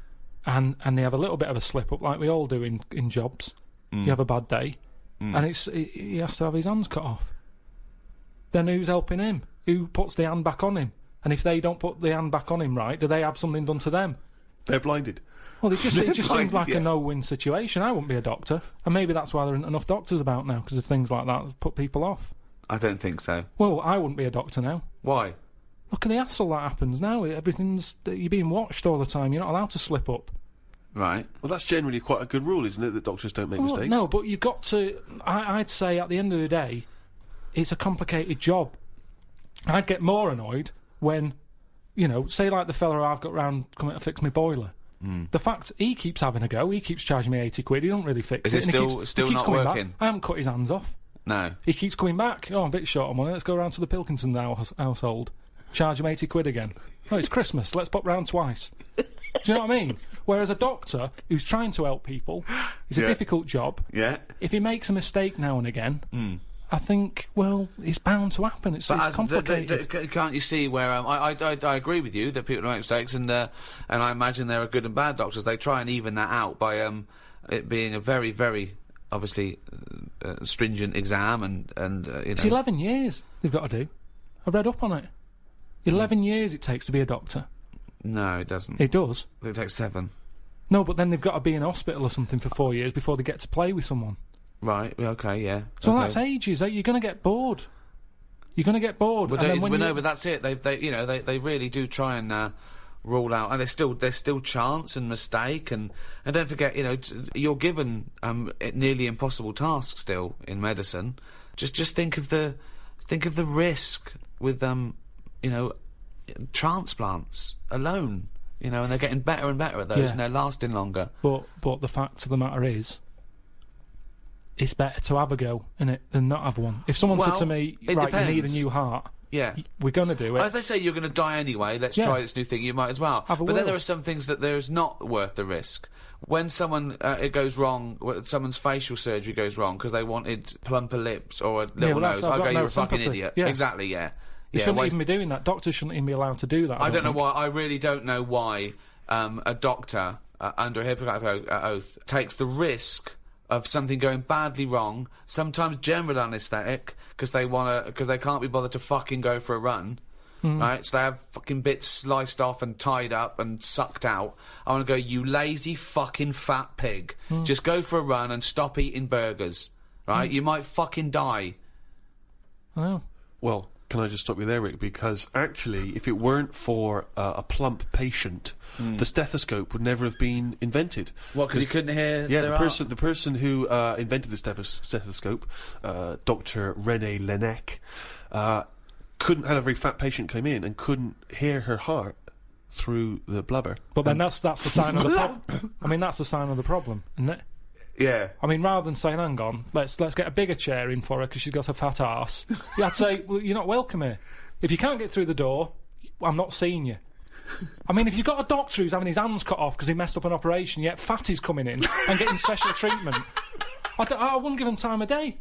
S3: and they have a little bit of a slip-up, like we all do in jobs. You have a bad day, and he has to have his hands cut off. Then who's helping him? Who puts the hand back on him? And if they don't put the hand back on him right, do they have something done to them?
S2: They're blinded.
S3: Well, it just seems
S6: blinded,
S3: like
S6: yeah.
S3: a no-win situation. I wouldn't be a doctor, and maybe that's why there aren't enough doctors about now, because of things like that put people off.
S6: I don't think so.
S3: Well, I wouldn't be a doctor now.
S6: Why?
S3: Look at the hassle that happens now. You're being watched all the time. You're not allowed to slip up.
S6: Right.
S2: Well, that's generally quite a good rule, isn't it, that doctors don't make mistakes?
S3: No, but you've got to... I'd say, at the end of the day, it's a complicated job. I'd get more annoyed when, say like the fella I've got round coming to fix my boiler. The fact he keeps having a go, he keeps charging me 80 quid, he don't really fix it.
S6: Is it
S3: and
S6: still
S3: he keeps
S6: not
S3: coming
S6: working?
S3: Back. I haven't cut his hands off.
S6: No.
S3: He keeps coming back. Oh, I'm a bit short on money, let's go round to the Pilkington household. Charge him 80 quid again. Oh, it's Christmas, let's pop round twice. Do you know what I mean? Whereas a doctor who's trying to help people, it's a difficult job.
S6: Yeah.
S3: If he makes a mistake now and again, I think, well, it's bound to happen. It's complicated.
S6: Can't you see where I agree with you that people make mistakes, and I imagine there are good and bad doctors. They try and even that out by it being a very, very obviously stringent exam and
S3: It's 11 years they've got to do. I read up on it. 11 years it takes to be a doctor.
S6: No, it doesn't.
S3: It does.
S6: It takes 7.
S3: No, but then they've got to be in a hospital or something for 4 years before they get to play with someone.
S6: Right. Okay. Yeah.
S3: So
S6: okay.
S3: that's ages. You're going to get bored. You're going to get bored.
S6: Well,
S3: and then when
S6: no, but that's it. They really do try and rule out, and there's still chance and mistake, and don't forget, you're given nearly impossible tasks still in medicine. Just think of the risk with transplants alone. And they're getting better and better at those, and they're lasting longer.
S3: But the fact of the matter is, it's better to have a go, innit, than not have one. If someone said to me, right, you need a new heart,
S6: yeah,
S3: we're going to do it.
S6: If they say you're going to die anyway, let's try this new thing, you might as well.
S3: Have a
S6: but then
S3: whirl.
S6: there are some things that there is not worth the risk. When someone, it goes wrong, someone's facial surgery goes wrong because they wanted plumper lips or a little nose,
S3: I've
S6: I'll
S3: got
S6: go,
S3: no
S6: you're a fucking
S3: sympathy.
S6: idiot.
S3: Yeah.
S6: Exactly, yeah.
S3: They shouldn't even be doing that. Doctors shouldn't even be allowed to do that.
S6: I don't know why. I really don't know why a doctor under a Hippocratic oath takes the risk of something going badly wrong. Sometimes general anaesthetic because they can't be bothered to fucking go for a run. Right, so they have fucking bits sliced off and tied up and sucked out. I want to go, you lazy fucking fat pig. Just go for a run and stop eating burgers. Right, you might fucking die.
S3: I know.
S2: Well, can I just stop you there, Rick? Because actually, if it weren't for a plump patient, the stethoscope would never have been invented.
S6: What? Because you couldn't hear.
S2: Yeah,
S6: their
S2: the person who invented the stethoscope, Dr. René Laennec, had a very fat patient come in and couldn't hear her heart through the blubber.
S3: But then that's the sign of the problem. I mean, that's the sign of the problem, isn't it?
S6: Yeah.
S3: I mean, rather than saying, hang on, let's get a bigger chair in for her because she's got a fat arse, I'd say, well, you're not welcome here. If you can't get through the door, I'm not seeing you. I mean, if you've got a doctor who's having his hands cut off because he messed up an operation, yet fatty's coming in and getting special treatment, I wouldn't give him time of day.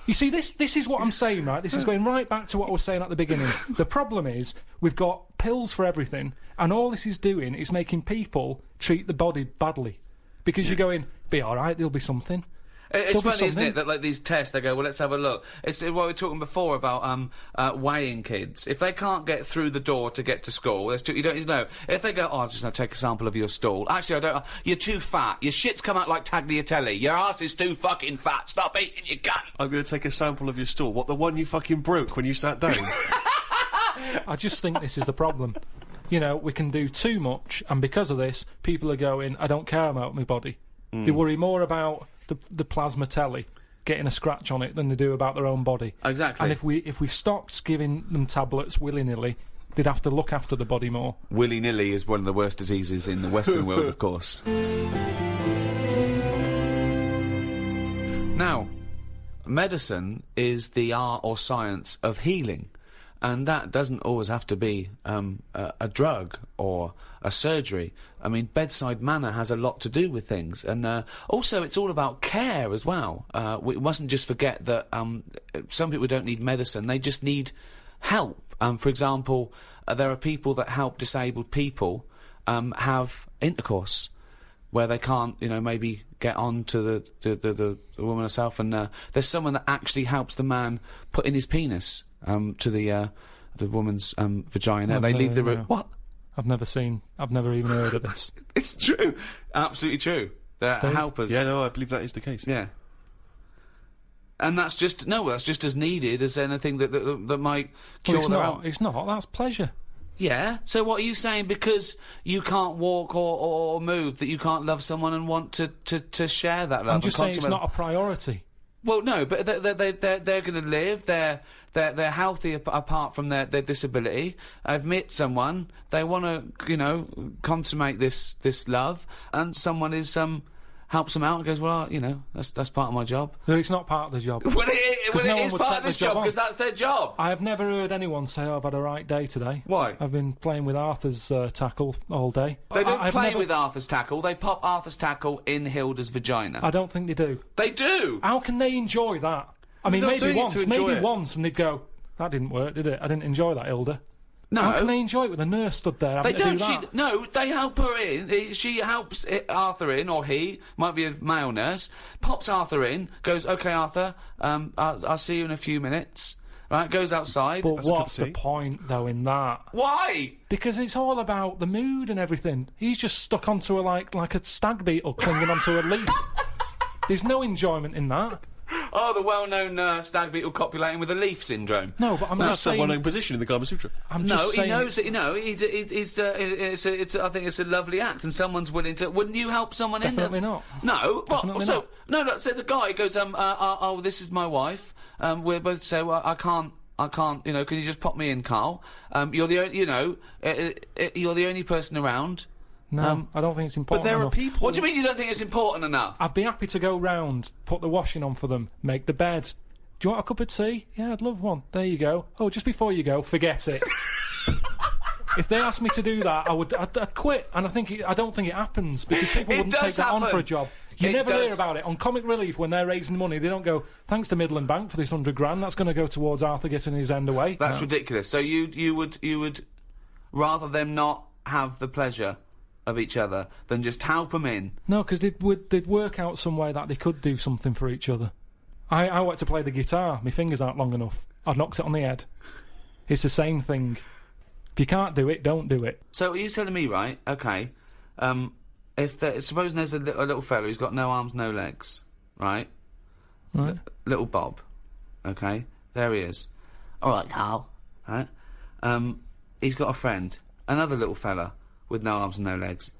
S3: You see, this is what I'm saying, right? This is going right back to what I was saying at the beginning. The problem is, we've got pills for everything, and all this is doing is making people treat the body badly. Because you're going, be alright, there'll be something.
S6: It's funny, isn't it, that like these tests, they go, well, let's have a look. It's what we were talking before about weighing kids. If they can't get through the door to get to school, you don't know. If they go, oh, I'm just going to take a sample of your stool. Actually, I don't. You're too fat. Your shit's come out like tagliatelle. Your ass is too fucking fat. Stop eating your gut.
S2: I'm going to take a sample of your stool. What, the one you fucking broke when you sat down?
S3: I just think this is the problem. You know, we can do too much, and because of this, people are going, I don't care about my body. They worry more about the plasma telly getting a scratch on it than they do about their own body.
S6: Exactly.
S3: And if we've stopped giving them tablets willy-nilly, they'd have to look after the body more.
S6: Willy-nilly is one of the worst diseases in the Western world, of course. Now, medicine is the art or science of healing. And that doesn't always have to be a drug or a surgery. I mean, bedside manner has a lot to do with things. And also, it's all about care as well. We mustn't just forget that some people don't need medicine. They just need help. For example, there are people that help disabled people have intercourse where they can't, you know, maybe get on to the woman herself. And there's someone that actually helps the man put in his penis to the woman's vagina. They leave the room. What?
S3: I've never even heard of this.
S6: It's true. Absolutely true. They're helpers.
S2: Yeah, no, I believe that is the case.
S6: Yeah. And that's just as needed as anything that might cure their own.
S3: It's not. That's pleasure.
S6: Yeah. So what are you saying? Because you can't walk or move, that you can't love someone and want to share that love?
S3: I'm just saying it's not a priority.
S6: Well, no, but they're going to live. They're healthy apart from their disability. I've met someone. They want to, you know, consummate this love, and someone helps them out and goes, well, you know, that's part of my job.
S3: No, it's not part of the job.
S6: Well, it is part of this job because that's their job.
S3: I have never heard anyone say, oh, I've had a right day today.
S6: Why?
S3: I've been playing with Arthur's tackle all day.
S6: They don't play with Arthur's tackle. They pop Arthur's tackle in Hilda's vagina.
S3: I don't think they do.
S6: They do.
S3: How can they enjoy that? I mean, maybe once, and they'd go, that didn't work, did it? I didn't enjoy that, Hilda.
S6: No.
S3: How can they enjoy it with a nurse stood there having to do that?
S6: No, they help her in. She helps Arthur in, or he, might be a male nurse, pops Arthur in, goes, OK, Arthur, I'll see you in a few minutes. Right, goes outside.
S3: But what's the point, though, in that?
S6: Why?
S3: Because it's all about the mood and everything. He's just stuck onto like a stag beetle clinging onto a leaf. There's no enjoyment in that.
S6: Oh, the well-known stag beetle copulating with a leaf syndrome.
S3: No, but I'm not saying...
S2: That's a well-known position in the Kama Sutra.
S3: I'm just saying...
S6: he knows that, you know, I think it's a lovely act, and someone's willing to... Wouldn't you help someone
S3: Definitely
S6: in there?
S3: not.
S6: No?
S3: Definitely not.
S6: No, so the guy goes, oh, this is my wife, we're both say, well, I can't, you know, can you just pop me in, Karl? You're the only, you know, you're the only person around.
S3: No, I don't think it's important
S2: But there
S3: enough.
S2: are people...
S6: What do you mean you don't think it's important enough?
S3: I'd be happy to go round, put the washing on for them, make the bed. Do you want a cup of tea? Yeah, I'd love one. There you go. Oh, just before you go, forget it. If they asked me to do that, I'd quit. And I don't think it happens, because people wouldn't take that on for a job. You never hear about it. On Comic Relief, when they're raising money, they don't go, thanks to Midland Bank for this £100, that's going to go towards Arthur getting his end away.
S6: That's ridiculous. So you would rather them not have the pleasure of each other than just help them in?
S3: No, because they'd work out some way that they could do something for each other. I want to play the guitar. My fingers aren't long enough. I've knocked it on the head. It's the same thing. If you can't do it, don't do it.
S6: So are you telling me, right? Okay. Supposing there's a little fella who's got no arms, no legs, right?
S3: Right.
S6: Little Bob. Okay. There he is. All right, Karl.
S1: right? He's got a friend, another little fella with no arms and no legs.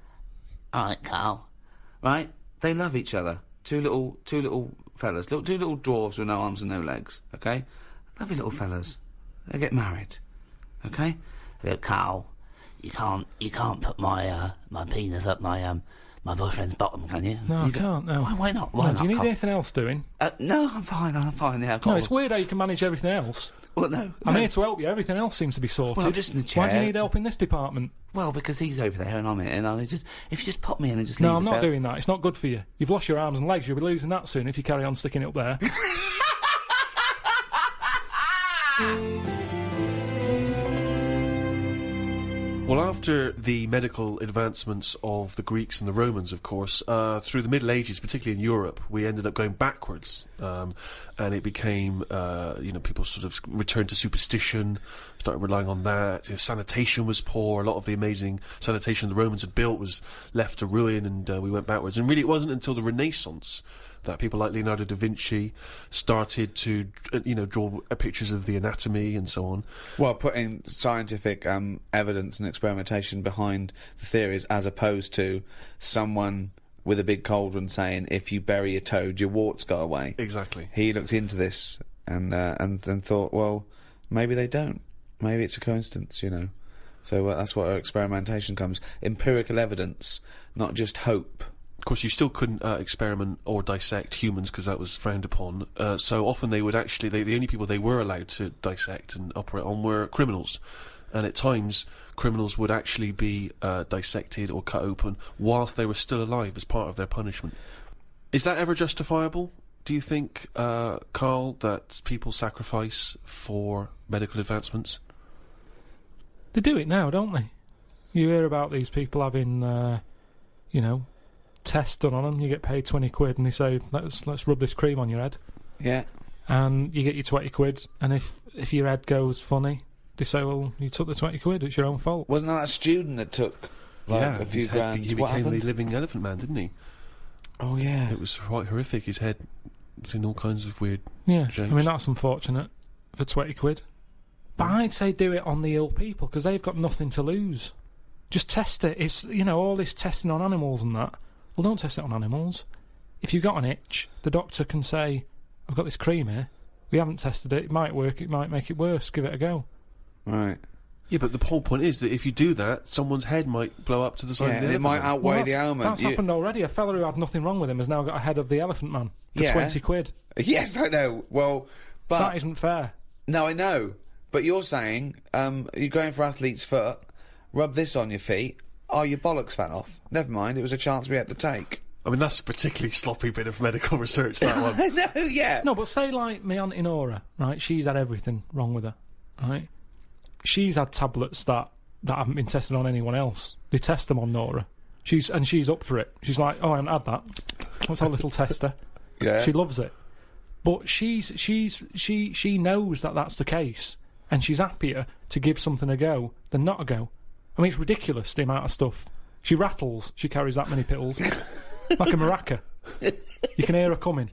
S1: All right, Karl. Right? They love each other. Two little fellas, two little dwarves with no arms and no legs. Okay, lovely little fellas. They get married. Okay. Look, Karl, you can't put my penis up my boyfriend's bottom, can you?
S3: No, I can't. No.
S1: Why not?
S3: No, do you need anything else doing?
S1: No, I'm fine. Yeah,
S3: No, it's weird how you can manage everything else.
S1: Well, no.
S3: I'm here to help you. Everything else seems to be sorted.
S1: Well, just in the chair.
S3: Why do you need help in this department?
S1: Well, because he's over there and I'm here, and if you just pop me in and just leave
S3: No, I'm
S1: us
S3: not
S1: there.
S3: doing that. It's not good for you. You've lost your arms and legs. You'll be losing that soon if you carry on sticking it up there.
S2: Well, after the medical advancements of the Greeks and the Romans, of course, through the Middle Ages, particularly in Europe, we ended up going backwards, and it became, people sort of returned to superstition, started relying on that. Sanitation was poor. A lot of the amazing sanitation the Romans had built was left to ruin, and we went backwards. And really, it wasn't until the Renaissance that people like Leonardo da Vinci started to, draw pictures of the anatomy and so on.
S1: Well, putting scientific evidence and experimentation behind the theories, as opposed to someone with a big cauldron saying, if you bury a toad, your warts go away.
S2: Exactly.
S1: He looked into this and then thought, well, maybe they don't. Maybe it's a coincidence, So that's where experimentation comes. Empirical evidence, not just hope.
S2: Of course, you still couldn't experiment or dissect humans because that was frowned upon. So often they would actually, the only people they were allowed to dissect and operate on were criminals. And at times, criminals would actually be dissected or cut open whilst they were still alive as part of their punishment. Is that ever justifiable? Do you think, Karl, that people sacrifice for medical advancements?
S3: They do it now, don't they? You hear about these people having, tests done on them. You get paid 20 quid and they say, let's rub this cream on your head.
S1: Yeah.
S3: And you get your 20 quid, and if your head goes funny, they say, well, you took the 20 quid, it's your own fault.
S1: Wasn't that student that took a few grand?
S2: He became the living elephant man, didn't he?
S1: Oh, yeah.
S2: It was quite horrific. His head was in all kinds of weird shapes.
S3: I mean, that's unfortunate for 20 quid. But I'd say do it on the ill people, because they've got nothing to lose. Just test it. It's, all this testing on animals and that. Well, don't test it on animals. If you've got an itch, the doctor can say, I've got this cream here. We haven't tested it. It might work. It might make it worse. Give it a go.
S1: Right.
S2: Yeah, but the whole point is that if you do that, someone's head might blow up to the side of the elephant.
S1: It might outweigh the ailment.
S3: That's happened already. A fella who had nothing wrong with him has now got a head of the elephant man for 20 quid.
S1: Yes, I know. Well, but...
S3: So that isn't fair.
S1: No, I know. But you're saying, you're going for athlete's foot, rub this on your feet, your bollocks fell off. Never mind, it was a chance we had to take.
S2: I mean, that's a particularly sloppy bit of medical research, that one.
S1: No, yeah.
S3: No, but say like my Auntie Nora, right? She's had everything wrong with her, right? She's had tablets that haven't been tested on anyone else. They test them on Nora. She's up for it. She's like, oh, I haven't had that. What's our little tester?
S1: Yeah.
S3: She loves it. But she knows that that's the case, and she's happier to give something a go than not a go. I mean, it's ridiculous, the amount of stuff. She rattles. She carries that many pills. Like a maraca. You can hear her coming.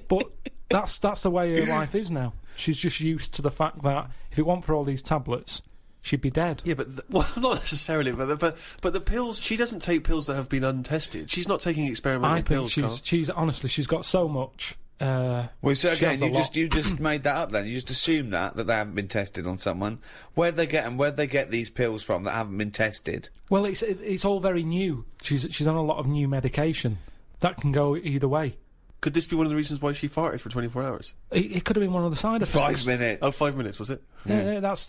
S3: But that's the way her life is now. She's just used to the fact that if it weren't for all these tablets, she'd be dead.
S2: Yeah, but well, not necessarily. But the pills. She doesn't take pills that have been untested. She's not taking experimental pills.
S3: I think she's honestly, she's got so much.
S1: Well, so again, you just made that up. Then you just assume that they haven't been tested on someone. Where'd they get them? Where'd they get these pills from that haven't been tested?
S3: Well, it's all very new. She's on a lot of new medication. That can go either way.
S2: Could this be one of the reasons why she farted for 24 hours?
S3: It could have been one of the side effects.
S1: 5 minutes.
S2: Oh, 5 minutes, was it?
S3: Yeah, that's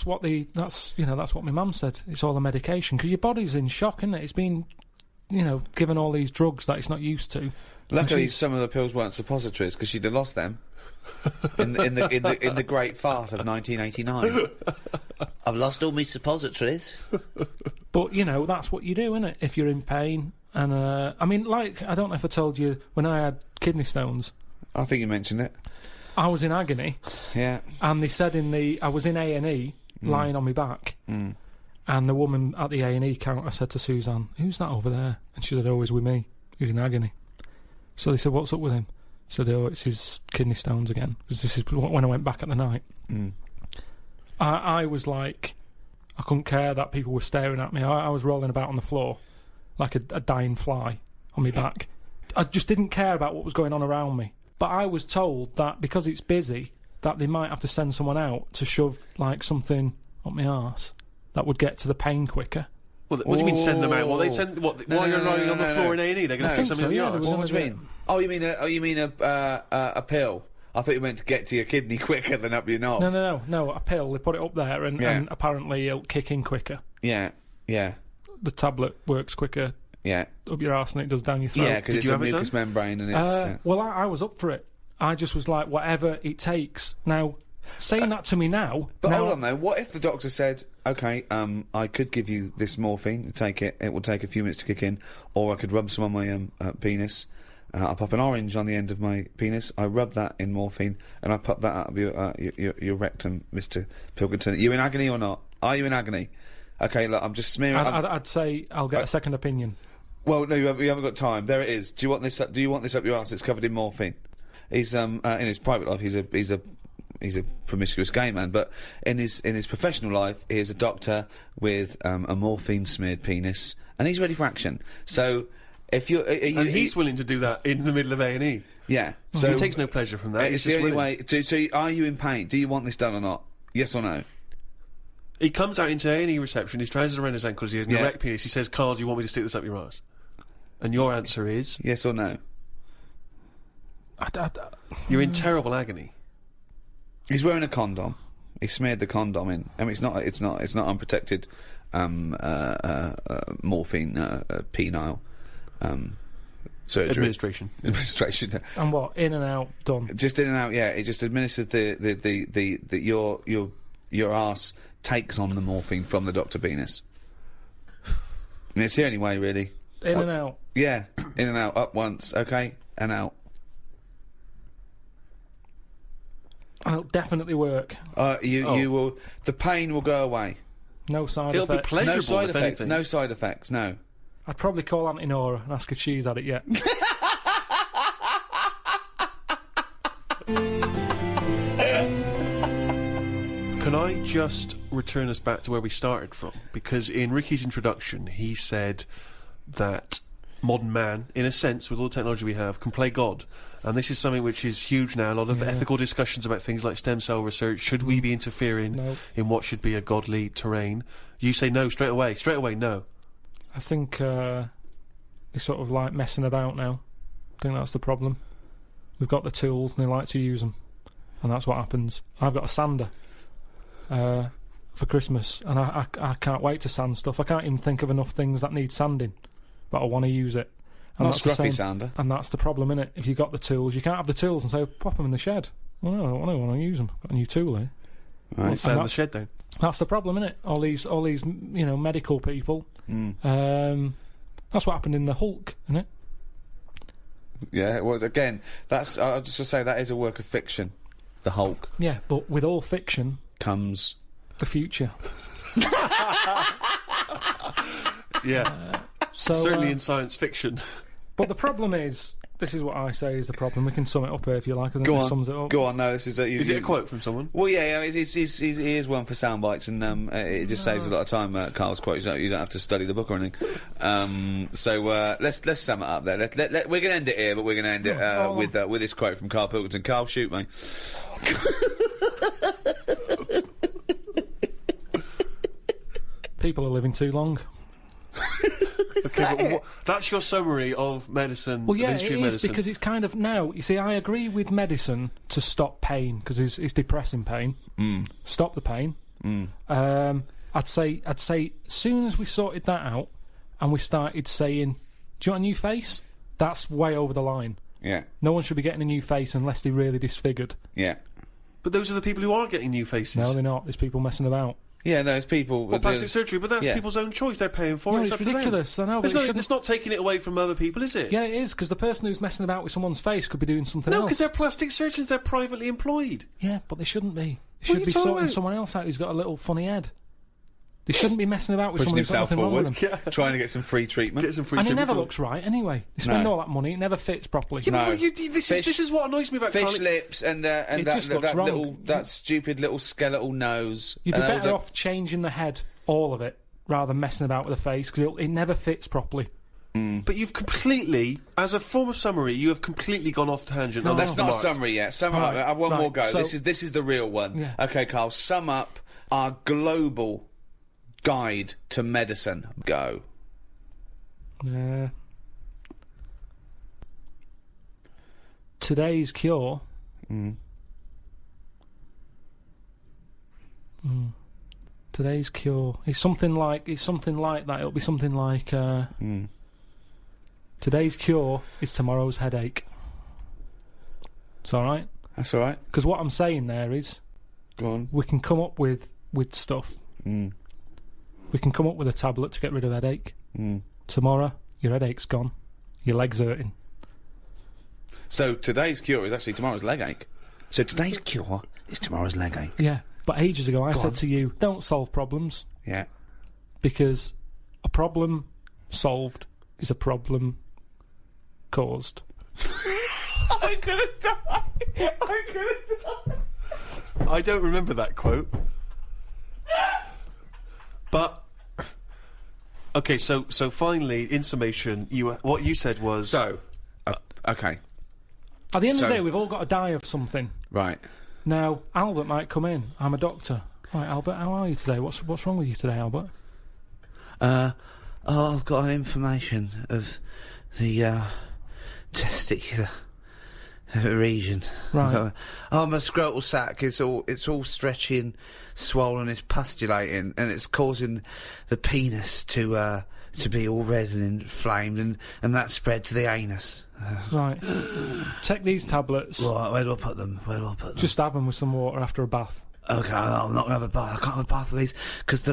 S3: what my mum said. It's all the medication, because your body's in shock, isn't it? It's been, given all these drugs that it's not used to.
S1: Luckily, some of the pills weren't suppositories, because she'd have lost them in the great fart of 1989. I've lost all my suppositories.
S3: But that's what you do, innit? If you're in pain. And, I mean, I don't know if I told you, when I had kidney stones.
S1: I think you mentioned it.
S3: I was in agony.
S1: Yeah.
S3: And they said I was in A&E, lying on my back.
S1: Mm.
S3: And the woman at the A&E counter said to Suzanne, who's that over there? And she said, oh, he's with me. He's in agony. So they said, what's up with him? I said, oh, it's his kidney stones again. Because this is when I went back at the night.
S1: Mm.
S3: I was like, I couldn't care that people were staring at me. I was rolling about on the floor like a dying fly on my back. I just didn't care about what was going on around me. But I was told that because it's busy, that they might have to send someone out to shove like something up my arse that would get to the pain quicker.
S2: Well, what do you mean send them out? Well, they send while you're lying on the floor in A&E, they're going to stick something in your arse.
S1: What do you mean? Oh, you mean a pill? I thought you meant to get to your kidney quicker than up your knob.
S3: No, a pill. They put it up there, and apparently it'll kick in quicker.
S1: Yeah.
S3: The tablet works quicker.
S1: Yeah.
S3: Up your arse than it does down your throat.
S1: Yeah, because it's a mucous membrane and it's...
S3: Well, I was up for it. I just was like, whatever it takes. Now, saying that to me now...
S1: But hold on, though. What if the doctor said, OK, I could give you this morphine, take it, it will take a few minutes to kick in, or I could rub some on my penis, I pop an orange on the end of my penis, I rub that in morphine, and I pop that out of your rectum, Mr. Pilkington. Are you in agony or not? Are you in agony? OK, look, I'm just smearing...
S3: I'd say I'll get a second opinion.
S1: Well, no, you haven't got time. There it is. Do you want this up your arse? It's covered in morphine. He's in his private life he's a promiscuous gay man, but in his professional life he is a doctor with a morphine smeared penis, and he's ready for action. So if you're
S2: he's willing to do that in the middle of A&E.
S1: Yeah. So
S2: he takes no pleasure from that.
S1: It's the only way. So are you in pain? Do you want this done or not? Yes or no?
S2: He comes out into A&E reception, his trousers around his ankles, he has an erect penis, he says, Karl, do you want me to stick this up your arse? And your answer is?
S1: Yes or no?
S2: You're in terrible agony.
S1: He's wearing a condom. He smeared the condom in. I mean, it's not unprotected morphine penile surgery.
S2: Administration.
S1: And
S3: what? In and out, done.
S1: Just in and out. Yeah. It just administered your arse takes on the morphine from the Dr. Penis. And it's the only way, really.
S3: In and out.
S1: Yeah, in and out. Up once, okay, and out.
S3: It'll definitely work.
S1: You will. The pain will go away.
S3: No side
S2: It'll
S3: effects.
S2: be pleasurable.
S1: No side effects.
S2: Anything.
S1: No side effects. No.
S3: I'd probably call Auntie Nora and ask if she's had it yet.
S2: Can I just return us back to where we started from? Because in Ricky's introduction, he said that modern man, in a sense, with all the technology we have, can play God. And this is something which is huge now. A lot of ethical discussions about things like stem cell research. Should we be interfering in what should be a godly terrain? You say no straight away. Straight away, no.
S3: I think they're sort of like messing about now. I think that's the problem. We've got the tools and they like to use them. And that's what happens. I've got a sander. For Christmas, and I can't wait to sand stuff. I can't even think of enough things that need sanding, but I want to use it. And
S1: not scruffy sander.
S3: And that's the problem, innit? If you've got the tools, you can't have the tools and say, pop them in the shed. Well, no, I don't want to use them. Got a new tool here.
S1: Right.
S2: Sand the shed down.
S3: That's the problem, innit? All these, medical people. That's what happened in the Hulk, innit?
S1: Yeah. Well, again, I'll just say that is a work of fiction. The Hulk.
S3: Yeah, but with all fiction
S1: comes
S3: the future.
S2: Yeah. Certainly in science fiction.
S3: But the problem is, this is what I say is the problem. We can sum it up here if you like. I think
S1: Go
S3: this
S1: on.
S3: sums it up.
S1: Go on. No, this is.
S2: Is it a quote from someone?
S1: Well, yeah. He is one for sound bites, and it just saves a lot of time. Karl's quote. You don't have to study the book or anything. So let's sum it up there. We're gonna end it here, but we're gonna end it with this quote from Karl Pilkington. Karl, shoot me.
S3: People are living too long.
S2: Okay, but that's your summary of medicine.
S3: Well, yeah,
S2: the history
S3: it
S2: of
S3: is
S2: medicine.
S3: because it's kind of now. You see, I agree with medicine to stop pain because it's depressing pain. Stop the pain. I'd say, as soon as we sorted that out and we started saying, "Do you want a new face?" That's way over the line.
S1: Yeah.
S3: No one should be getting a new face unless they're really disfigured.
S1: Yeah.
S2: But those are the people who are getting new faces.
S3: No, they're not. There's people messing about.
S1: Yeah, no, it's people.
S2: Well, plastic surgery, but that's people's own choice. They're paying for it.
S3: No,
S2: It's
S3: it's
S2: up to them.
S3: ridiculous. I know, but
S2: It's not taking it away from other people, is it?
S3: Yeah, it is, because the person who's messing about with someone's face could be doing something
S2: No,
S3: else.
S2: because they're plastic surgeons. They're privately employed.
S3: Yeah, but they shouldn't be. They
S2: What are
S3: should
S2: you
S3: be
S2: talking
S3: sorting
S2: about?
S3: someone else out who's got a little funny head. They shouldn't be messing about with
S1: Pushing
S3: someone who's got
S1: himself
S3: nothing wrong with
S1: forward,
S3: them.
S1: trying to get some free treatment.
S2: Get some free
S3: And it
S2: treatment
S3: never
S2: for-
S3: looks right anyway. They spend
S1: No.
S3: all that money, it never fits properly.
S2: Yeah, but
S1: No.
S2: this is what annoys me about
S1: Fish
S2: Karl.
S1: lips and
S3: It
S1: that,
S3: just looks
S1: that
S3: wrong.
S1: little that stupid little skeletal nose.
S3: You'd be
S1: and all
S3: better off changing the head, all of it, rather than messing about with the face, because it never fits properly.
S2: But you've completely, as a form of summary, you have completely gone off tangent.
S3: No,
S2: on
S1: That's
S2: the
S1: not a
S2: mark.
S1: summary yet. Sum
S3: Right,
S1: up. One
S3: right,
S1: more go.
S3: so-
S1: This is the real one.
S3: Yeah.
S1: Okay, Karl. Sum up our global guide to medicine. Go.
S3: Today's cure. Today's cure. It's something like that. It'll be something like. Today's cure is tomorrow's headache. It's all right.
S1: That's all right.
S3: Because what I'm saying there is,
S1: Go on.
S3: we can come up with stuff. We can come up with a tablet to get rid of headache. Tomorrow, your headache's gone. Your leg's hurting.
S1: So today's cure is actually tomorrow's leg ache. So today's cure is tomorrow's leg ache.
S3: Yeah, but ages ago I
S1: Go
S3: said
S1: on.
S3: to you, don't solve problems,
S1: Yeah.
S3: because a problem solved is a problem caused.
S1: I'm gonna die. I'm gonna die.
S2: I don't remember that quote. But okay, so finally, in summation, what you said was
S1: So, okay,
S3: At the end of
S1: So-
S3: the day, we've all got to die of something.
S1: right.
S3: Now, Albert might come in. I'm a doctor. Right, Albert, how are you today? What's wrong with you today, Albert?
S1: I've got an inflammation of the testicular region.
S3: Right.
S1: Oh, my scrotal sac is all stretchy and swollen. It's pustulating, and it's causing the penis to be all red and inflamed, and that spread to the anus.
S3: Right. Take these tablets.
S1: Right, where do I put them?
S3: Just have them with some water after a bath.
S1: Okay, I'm not gonna have a bath. I can't have a bath of these because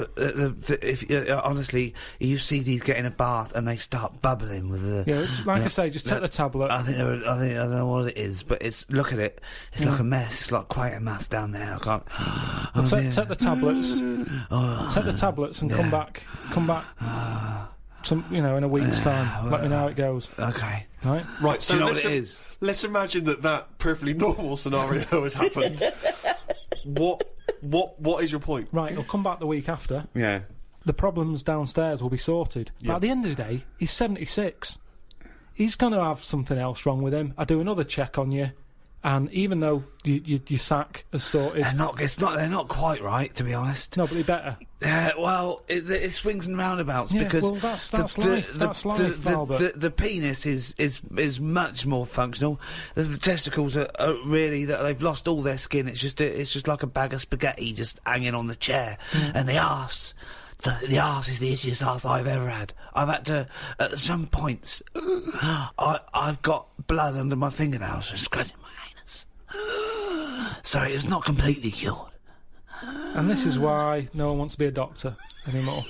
S1: honestly, you see these get in a bath and they start bubbling with the.
S3: Yeah, like I say, just take the tablet.
S1: I don't know what it is, but look at it. It's like a mess. It's like quite a mess down there. I can't. Oh, dear.
S3: Take the tablets.
S1: Oh,
S3: Take the tablets and
S1: yeah.
S3: come back. In a week's time. Let me know how it goes.
S1: Okay.
S3: Right?
S2: right.
S1: Do
S2: So
S1: you know
S2: let's
S1: what it is?
S2: Let's imagine that perfectly normal scenario has happened. What is your point?
S3: Right, he'll come back the week after.
S1: Yeah.
S3: The problems downstairs will be sorted. But at the end of the day, he's 76. He's going to have something else wrong with him. I do another check on you, and even though your sack is sorted...
S1: They're not quite right, to be honest.
S3: No, but they're better.
S1: Well, it swings and roundabouts
S3: Yeah,
S1: because
S3: well, that's life. That's life, Albert.
S1: the penis is much more functional. The testicles are really they've lost all their skin. It's just like a bag of spaghetti just hanging on the chair. And the arse. The arse is the itchiest arse I've ever had. I've had to, at some points, I've got blood under my fingernails and scratching my anus. So it's not completely cured.
S3: And this is why no one wants to be a doctor anymore.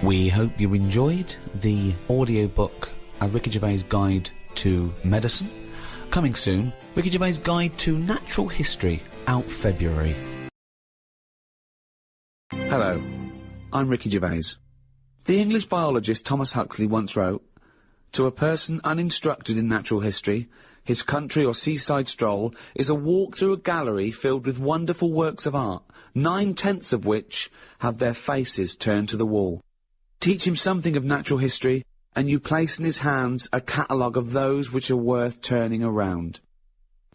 S6: We hope you enjoyed the audiobook A Ricky Gervais Guide to Medicine. Coming soon, Ricky Gervais Guide to Natural History, out February. Hello, I'm Ricky Gervais. The English biologist Thomas Huxley once wrote, "To a person uninstructed in natural history, his country or seaside stroll is a walk through a gallery filled with wonderful works of art, 9/10 of which have their faces turned to the wall. Teach him something of natural history, and you place in his hands a catalogue of those which are worth turning around.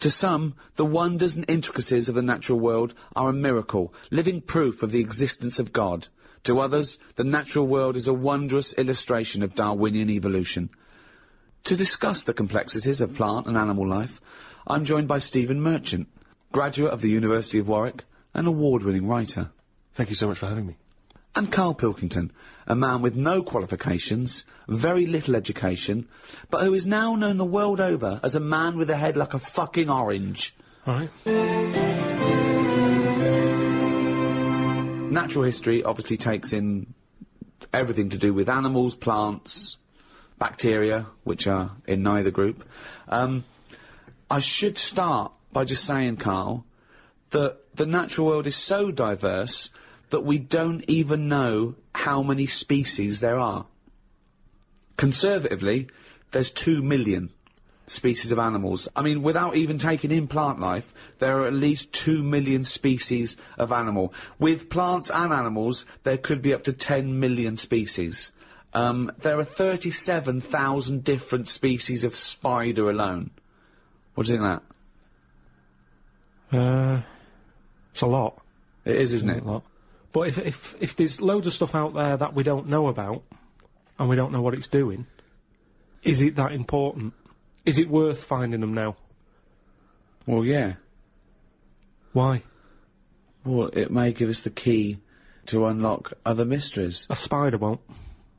S6: To some, the wonders and intricacies of the natural world are a miracle, living proof of the existence of God. To others, the natural world is a wondrous illustration of Darwinian evolution." To discuss the complexities of plant and animal life, I'm joined by Stephen Merchant, graduate of the University of Warwick and award-winning writer.
S2: Thank you so much for having me.
S6: And Karl Pilkington, a man with no qualifications, very little education, but who is now known the world over as a man with a head like a fucking orange.
S3: Alright.
S6: Natural history obviously takes in everything to do with animals, plants, bacteria, which are in neither group. I should start by just saying, Karl, that the natural world is so diverse that we don't even know how many species there are. Conservatively, there's 2 million species of animals. I mean, without even taking in plant life, there are at least 2 million species of animal. With plants and animals, there could be up to 10 million species. There are 37,000 different species of spider alone. What do you think of that?
S3: It's a lot.
S6: It is, isn't it?
S3: A lot. But if there's loads of stuff out there that we don't know about, and we don't know what it's doing, is it that important? Is it worth finding them now?
S6: Well, yeah.
S3: Why?
S6: Well, it may give us the key to unlock other mysteries.
S3: A spider won't.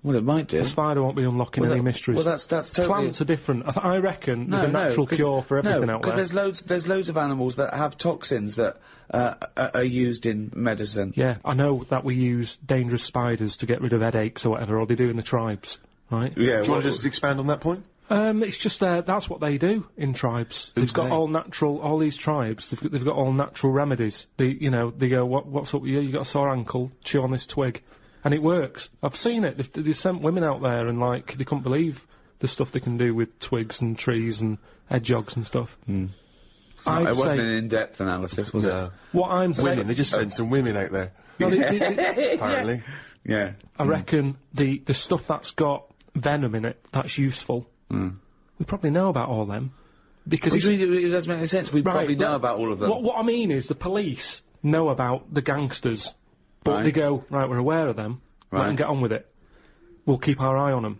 S6: Well, it might do.
S3: A spider won't be unlocking any mysteries.
S6: Well, that's totally...
S3: Plants are different. I reckon there's a natural cure for everything out there.
S6: Because there's loads of animals that have toxins that are used in medicine.
S3: Yeah, I know that we use dangerous spiders to get rid of headaches or whatever, or they do in the tribes, right?
S4: Do
S6: Yeah.
S4: you want to just expand on that point?
S3: It's just that's what they do in tribes. They've got all these tribes. They've got all natural remedies. They go, what's up with you? You got a sore ankle? Chew on this twig. And it works. I've seen it. They've sent women out there and, like, they couldn't believe the stuff they can do with twigs and trees and hedgehogs and stuff.
S6: It wasn't an in-depth analysis, was it?
S3: What I'm saying...
S4: Women, they just sent some women out there.
S3: No,
S4: Apparently.
S6: Yeah.
S3: I reckon the stuff that's got venom in it, that's useful, we probably know about all them. Because
S6: it doesn't make any sense. We probably know about all of them.
S3: What I mean is the police know about the gangsters. But they go, right, we're aware of them, let them get on with it. We'll keep our eye on them.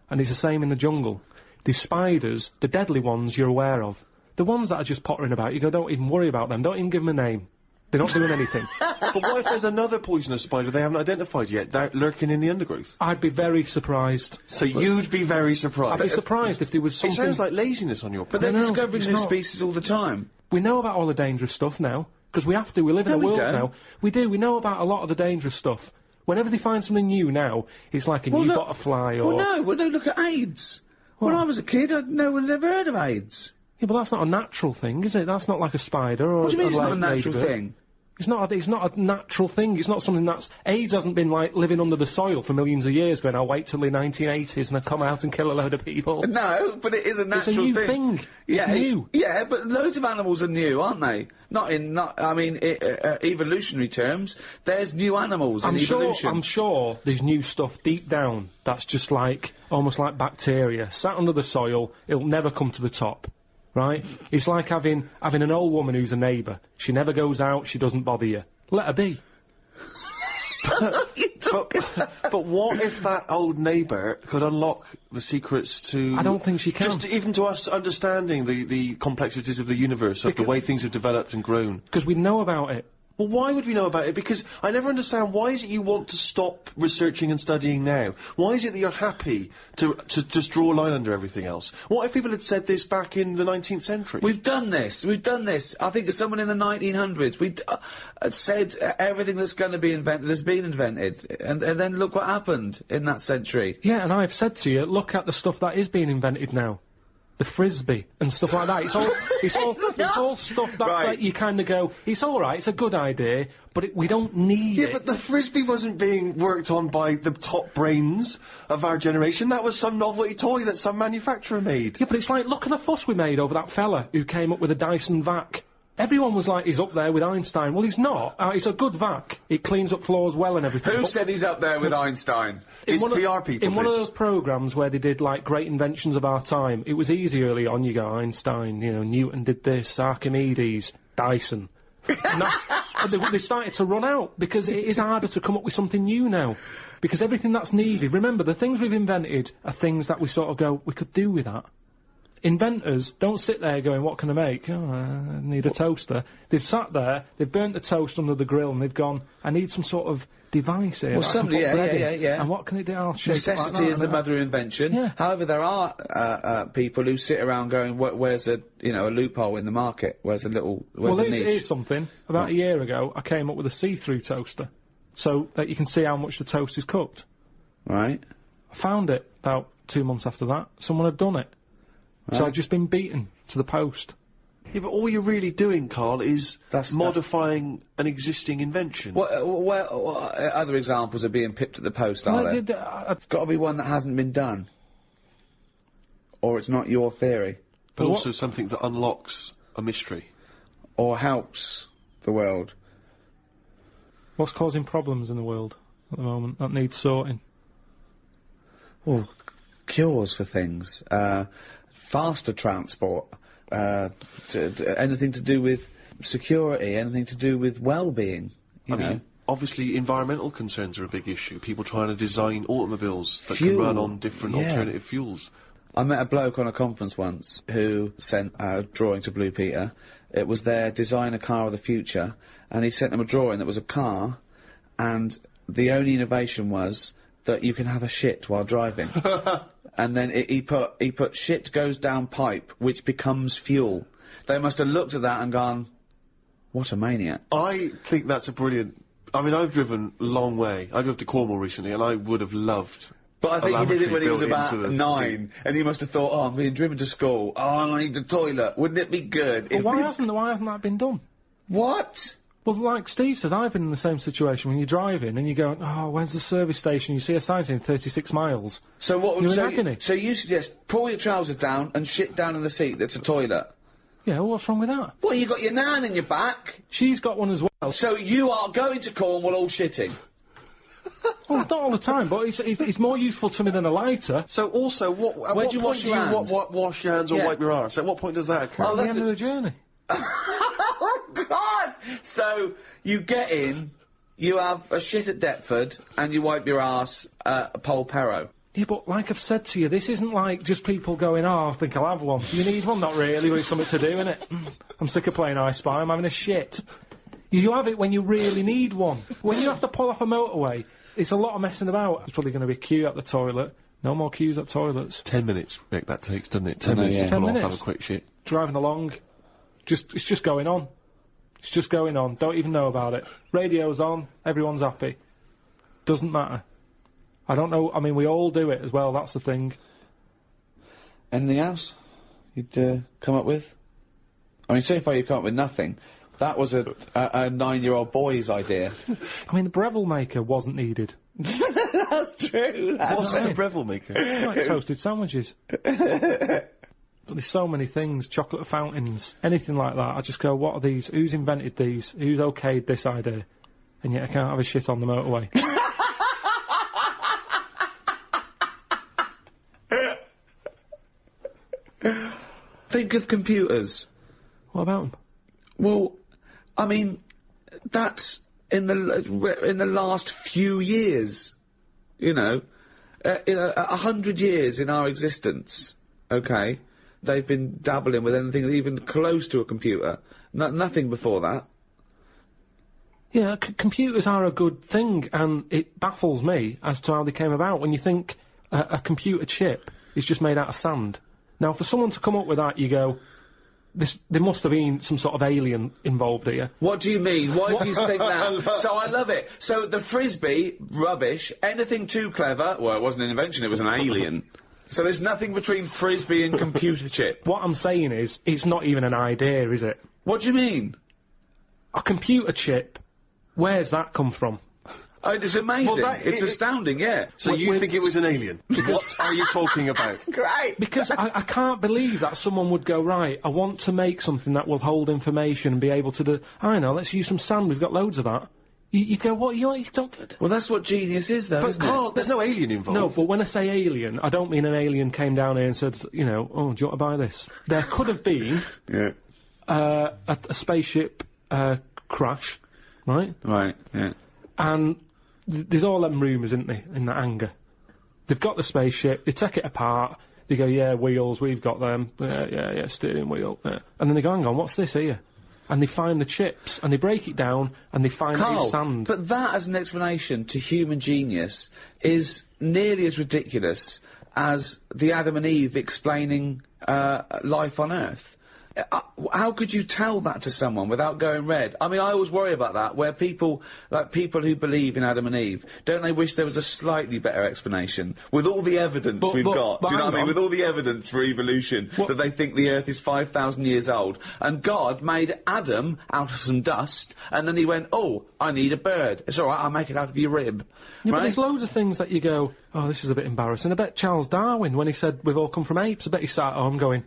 S3: And it's the same in the jungle. These spiders, the deadly ones you're aware of, the ones that are just pottering about, you go, don't even worry about them, don't even give them a name. They're not doing anything.
S4: But what if there's another poisonous spider they haven't identified yet, that lurking in the undergrowth?
S3: I'd be very surprised.
S4: So you'd be very surprised?
S3: I'd be surprised if there was something...
S4: It sounds like laziness on your part.
S6: But they're discovering new species all the time.
S3: We know about all the dangerous stuff now. Because we have to, we live in a world now. We do, we know about a lot of the dangerous stuff. Whenever they find something new now, it's like a new butterfly or...
S6: Well, no, look at AIDS. When I was a kid, no one had ever heard of AIDS.
S3: Yeah, but that's not a natural thing, is it? That's not like a spider or
S6: What do you mean it's not a natural thing?
S3: It's not a natural thing. It's not something that's... AIDS hasn't been, like, living under the soil for millions of years going, I'll wait till the 1980s and I'll come out and kill a load of people.
S6: No, but it is a natural thing.
S3: It's a new thing. It's new.
S6: Yeah, but loads of animals are new, aren't they? Evolutionary terms, there's new animals in evolution.
S3: I'm sure there's new stuff deep down that's just like, almost like bacteria, sat under the soil, it'll never come to the top. Right? It's like having an old woman who's a neighbour. She never goes out, she doesn't bother you. Let her be.
S4: But what if that old neighbour could unlock the secrets to...
S3: I don't think she can.
S4: Just even to us understanding the complexities of the universe, of the way things have developed and grown.
S3: Because we know about it.
S4: Well, why would we know about it? Because I never understand, why is it you want to stop researching and studying now? Why is it that you're happy to just draw a line under everything else? What if people had said this back in the 19th century?
S6: We've done this. I think someone in the 1900s, said everything that's going to be invented has been invented. And then look what happened in that century.
S3: Yeah, and I've said to you, look at the stuff that is being invented now. The frisbee and stuff like that. It's all stuff that you kind of go, it's all right, it's a good idea, but we don't need it.
S4: Yeah, but the frisbee wasn't being worked on by the top brains of our generation. That was some novelty toy that some manufacturer made.
S3: Yeah, but it's like, look at the fuss we made over that fella who came up with a Dyson vac. Everyone was like, he's up there with Einstein. Well, he's not. It's a good vac. It cleans up floors well and everything.
S6: Who said he's up there with Einstein?
S4: It's PR people.
S3: In one of those programmes where they did, like, great inventions of our time, it was easy early on. You go, Einstein, Newton did this, Archimedes, Dyson. And they started to run out, because it is harder to come up with something new now. Because everything that's needed, remember, the things we've invented are things that we sort of go, we could do with that. Inventors don't sit there going, what can I make? Oh, I need a toaster. They've sat there, they've burnt the toast under the grill, and they've gone, I need some sort of device here.
S6: Well, somebody, yeah.
S3: And what can it do? I'll shape
S6: Necessity
S3: it like that,
S6: is the mother of invention.
S3: Yeah.
S6: However, there are people who sit around going, where's a loophole in the market? Where's a niche?
S3: Here's something. About a year ago, I came up with a see-through toaster, so that you can see how much the toast is cooked.
S1: Right.
S3: I found it about 2 months after that. Someone had done it. So
S1: Right.
S3: I'd just been beaten to the post.
S2: Yeah, but all you're really doing, Karl, is
S1: That's-
S2: modifying an existing invention.
S1: What other examples of being pipped at the post are there? It's got to be one that hasn't been done. Or it's not your theory.
S2: But
S3: Well,
S2: also something that unlocks a mystery.
S1: Or helps the world.
S3: What's causing problems in the world at the moment that needs sorting?
S1: Well, cures for things. Faster transport. Anything to do with security. Anything to do with well-being. You know.
S2: Obviously, environmental concerns are a big issue. People trying to design automobiles that
S1: Fuel.
S2: can run on different
S1: Yeah.
S2: alternative fuels.
S1: I met a bloke on a conference once who sent a drawing to Blue Peter. It was their design a car of the future, and he sent them a drawing that was a car, and the only innovation was that you can have a shit while driving. And then he put shit goes down pipe, which becomes fuel. They must have looked at that and gone, what a maniac.
S2: I think that's a brilliant... I mean, I've driven a long way. I drove to Cornwall recently, and I would have loved...
S1: But I think he did it when he was
S2: lavatory
S1: about
S2: built into the
S1: 9, and he must have thought, oh, I'm being driven to school. Oh, I need the toilet. Wouldn't it be good?
S3: Well,
S1: if
S3: why
S1: this-
S3: hasn't that been done?
S1: What?
S3: Well, like Steve says, I've been in the same situation when you're driving and you go, oh, where's the service station? You see a sign saying 36 miles.
S1: So what would
S3: You're in agony.
S1: so you suggest pull your trousers down and shit down in the seat that's a toilet?
S3: Yeah, well, what's wrong with that?
S1: Well, you got your nan in your back,
S3: She's got one as well.
S1: so you are going to Cornwall all shitting.
S3: Well, not all the time, but it's more useful to me than a lighter.
S2: So also, at
S1: Where'd
S2: what
S1: you
S2: point
S1: wash
S2: do
S1: your
S2: you
S1: hands?
S2: wash your hands or
S1: Yeah.
S2: wipe your arse? At what point does that occur?
S1: Oh,
S3: At the
S1: that's
S3: end of the journey.
S1: Oh, God! So, you get in, you have a shit at Deptford, and you wipe your arse at Polperro.
S3: Yeah, but like I've said to you, this isn't like just people going, oh, I think I'll have one. You need one? Not really, but it's something to do, innit? I'm sick of playing I Spy, I'm having a shit. You have it when you really need one. When you have to pull off a motorway, it's a lot of messing about. There's probably going to be a queue at the toilet. No more queues at toilets.
S2: 10 minutes, Rick, that takes, doesn't it? 10
S1: know,
S2: minutes
S1: yeah.
S2: to
S3: 10
S2: pull off,
S3: minutes.
S2: have a quick shit.
S3: Driving along. It's just going on. It's just going on. Don't even know about it. Radio's on. Everyone's happy. Doesn't matter. I don't know. I mean, we all do it as well. That's the thing.
S1: Anything else you'd come up with? I mean, so far you come up with nothing. That was a 9-year-old boy's idea.
S3: I mean, the Breville maker wasn't needed.
S1: That's true.
S2: What's the Breville maker?
S3: Like toasted sandwiches. But there's so many things. Chocolate fountains. Anything like that. I just go, what are these? Who's invented these? Who's okayed this idea? And yet I can't have a shit on the motorway.
S1: Think of computers.
S3: What about them?
S1: Well, I mean, that's in the last few years, you know, 100 years in our existence. Okay, they've been dabbling with anything even close to a computer. Nothing before that.
S3: Yeah, computers are a good thing, and it baffles me as to how they came about. When you think a computer chip is just made out of sand. Now, for someone to come up with that, you go, there must have been some sort of alien involved here.
S1: What do you mean? Why do you think that? So I love it. So the frisbee, rubbish. Anything too clever? Well, it wasn't an invention, it was an alien. So there's nothing between frisbee and computer chip.
S3: What I'm saying is, it's not even an idea, is it?
S1: What do you mean?
S3: A computer chip, where's that come from?
S1: Oh, it's amazing.
S2: Well,
S1: it's astounding, yeah.
S2: So you think it was an alien? What are you talking about?
S1: Great.
S3: Because I can't believe that someone would go, right, I want to make something that will hold information and be able to do... I know, let's use some sand, we've got loads of that. You go, what, you don't...
S1: Well, that's what genius is, though,
S2: But
S1: isn't
S2: Karl,
S1: it?
S2: there's no alien involved.
S3: No, but when I say alien, I don't mean an alien came down here and said, you know, oh, do you want to buy this? There could have been
S1: Yeah.
S3: a spaceship crash, right?
S1: Right, yeah.
S3: And there's all them rumours, isn't there, in that hangar. They've got the spaceship, they take it apart, they go, yeah, wheels, we've got them, yeah, steering wheel, yeah. And then they go, hang on, what's this here? And they find the chips, and they break it down, and they find that it's sand.
S1: But that as an explanation to human genius is nearly as ridiculous as the Adam and Eve explaining life on Earth.
S6: how could you tell that to someone without going red? I mean, I always worry about that, where people who believe in Adam and Eve, don't they wish there was a slightly better explanation? With all the evidence we've got, do you know what I mean? With all the evidence for evolution, that they think the Earth is 5,000 years old, and God made Adam out of some dust, and then he went, oh, I need a bird. It's alright, I'll make it out of your rib.
S3: Yeah,
S6: right?
S3: but there's loads of things that you go, oh, this is a bit embarrassing. I bet Charles Darwin, when he said we've all come from apes, I bet he sat at home going,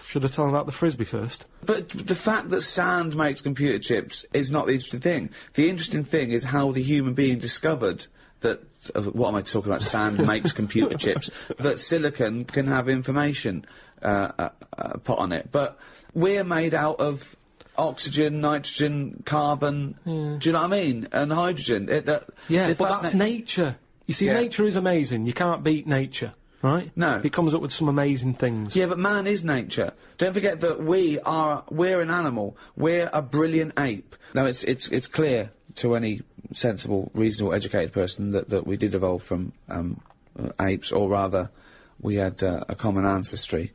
S3: should I tell him about the frisbee first?
S6: But the fact that sand makes computer chips is not the interesting thing. The interesting thing is how the human being discovered that, what am I talking about, sand makes computer chips, that silicon can have information put on it. But we're made out of oxygen, nitrogen, carbon, do you know what I mean? And hydrogen.
S3: But that's nature. You see, nature is amazing. You can't beat nature. Right?
S6: No.
S3: It comes up with some amazing things.
S6: Yeah, but man is nature. Don't forget that we're an animal. We're a brilliant ape. Now, it's clear to any sensible, reasonable, educated person that we did evolve from, apes, or rather, we had, a common ancestry,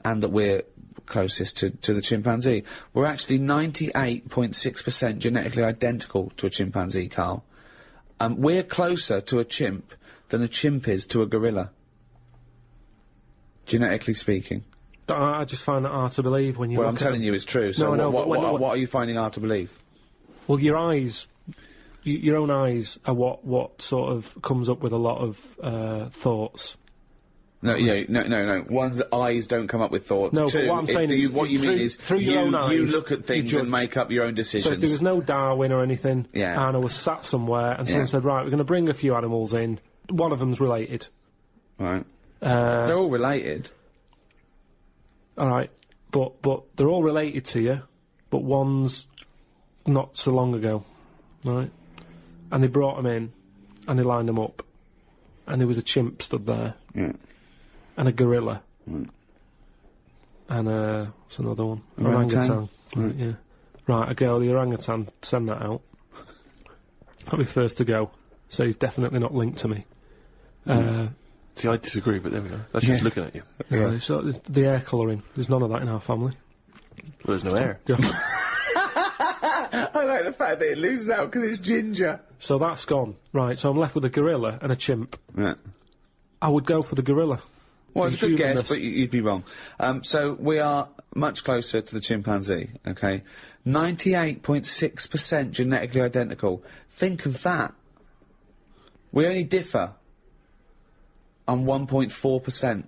S6: and that we're closest to the chimpanzee. We're actually 98.6% genetically identical to a chimpanzee, Karl. We're closer to a chimp than a chimp is to a gorilla. Genetically speaking.
S3: I just find that hard to believe when you
S6: Well,
S3: look
S6: I'm
S3: at
S6: telling you it's true, so what are you finding hard to believe?
S3: Well, your eyes, your own eyes are what sort of comes up with a lot of thoughts.
S6: No, no. One's eyes don't come up with thoughts.
S3: No,
S6: Two,
S3: but what I'm saying is,
S6: what you mean is
S3: through your own eyes,
S6: you look at things and make up your own decisions.
S3: So if there was no Darwin or anything,
S6: and
S3: I was sat somewhere and someone said, right, we're going to bring a few animals in, one of them's related.
S6: Right. They're all related.
S3: Alright, but they're all related to you, but one's not so long ago, right? And they brought them in, and they lined them up, and there was a chimp stood there, and a gorilla, and what's another one? Orangutan. Right, yeah. Right, I go, the orangutan, send that out. I'll be first to go, so he's definitely not linked to me.
S2: See, I disagree, but there we go. That's just looking at you.
S3: Yeah. So the hair colouring, there's none of that in our family.
S2: Well, there's no hair.
S3: Yeah.
S6: I like the fact that it loses out because it's ginger.
S3: So that's gone. Right, so I'm left with a gorilla and a chimp.
S6: Yeah.
S3: I would go for the gorilla.
S6: Well, it's a good guess, but you'd be wrong. So we are much closer to the chimpanzee, okay? 98.6% genetically identical. Think of that. We only differ on 1.4%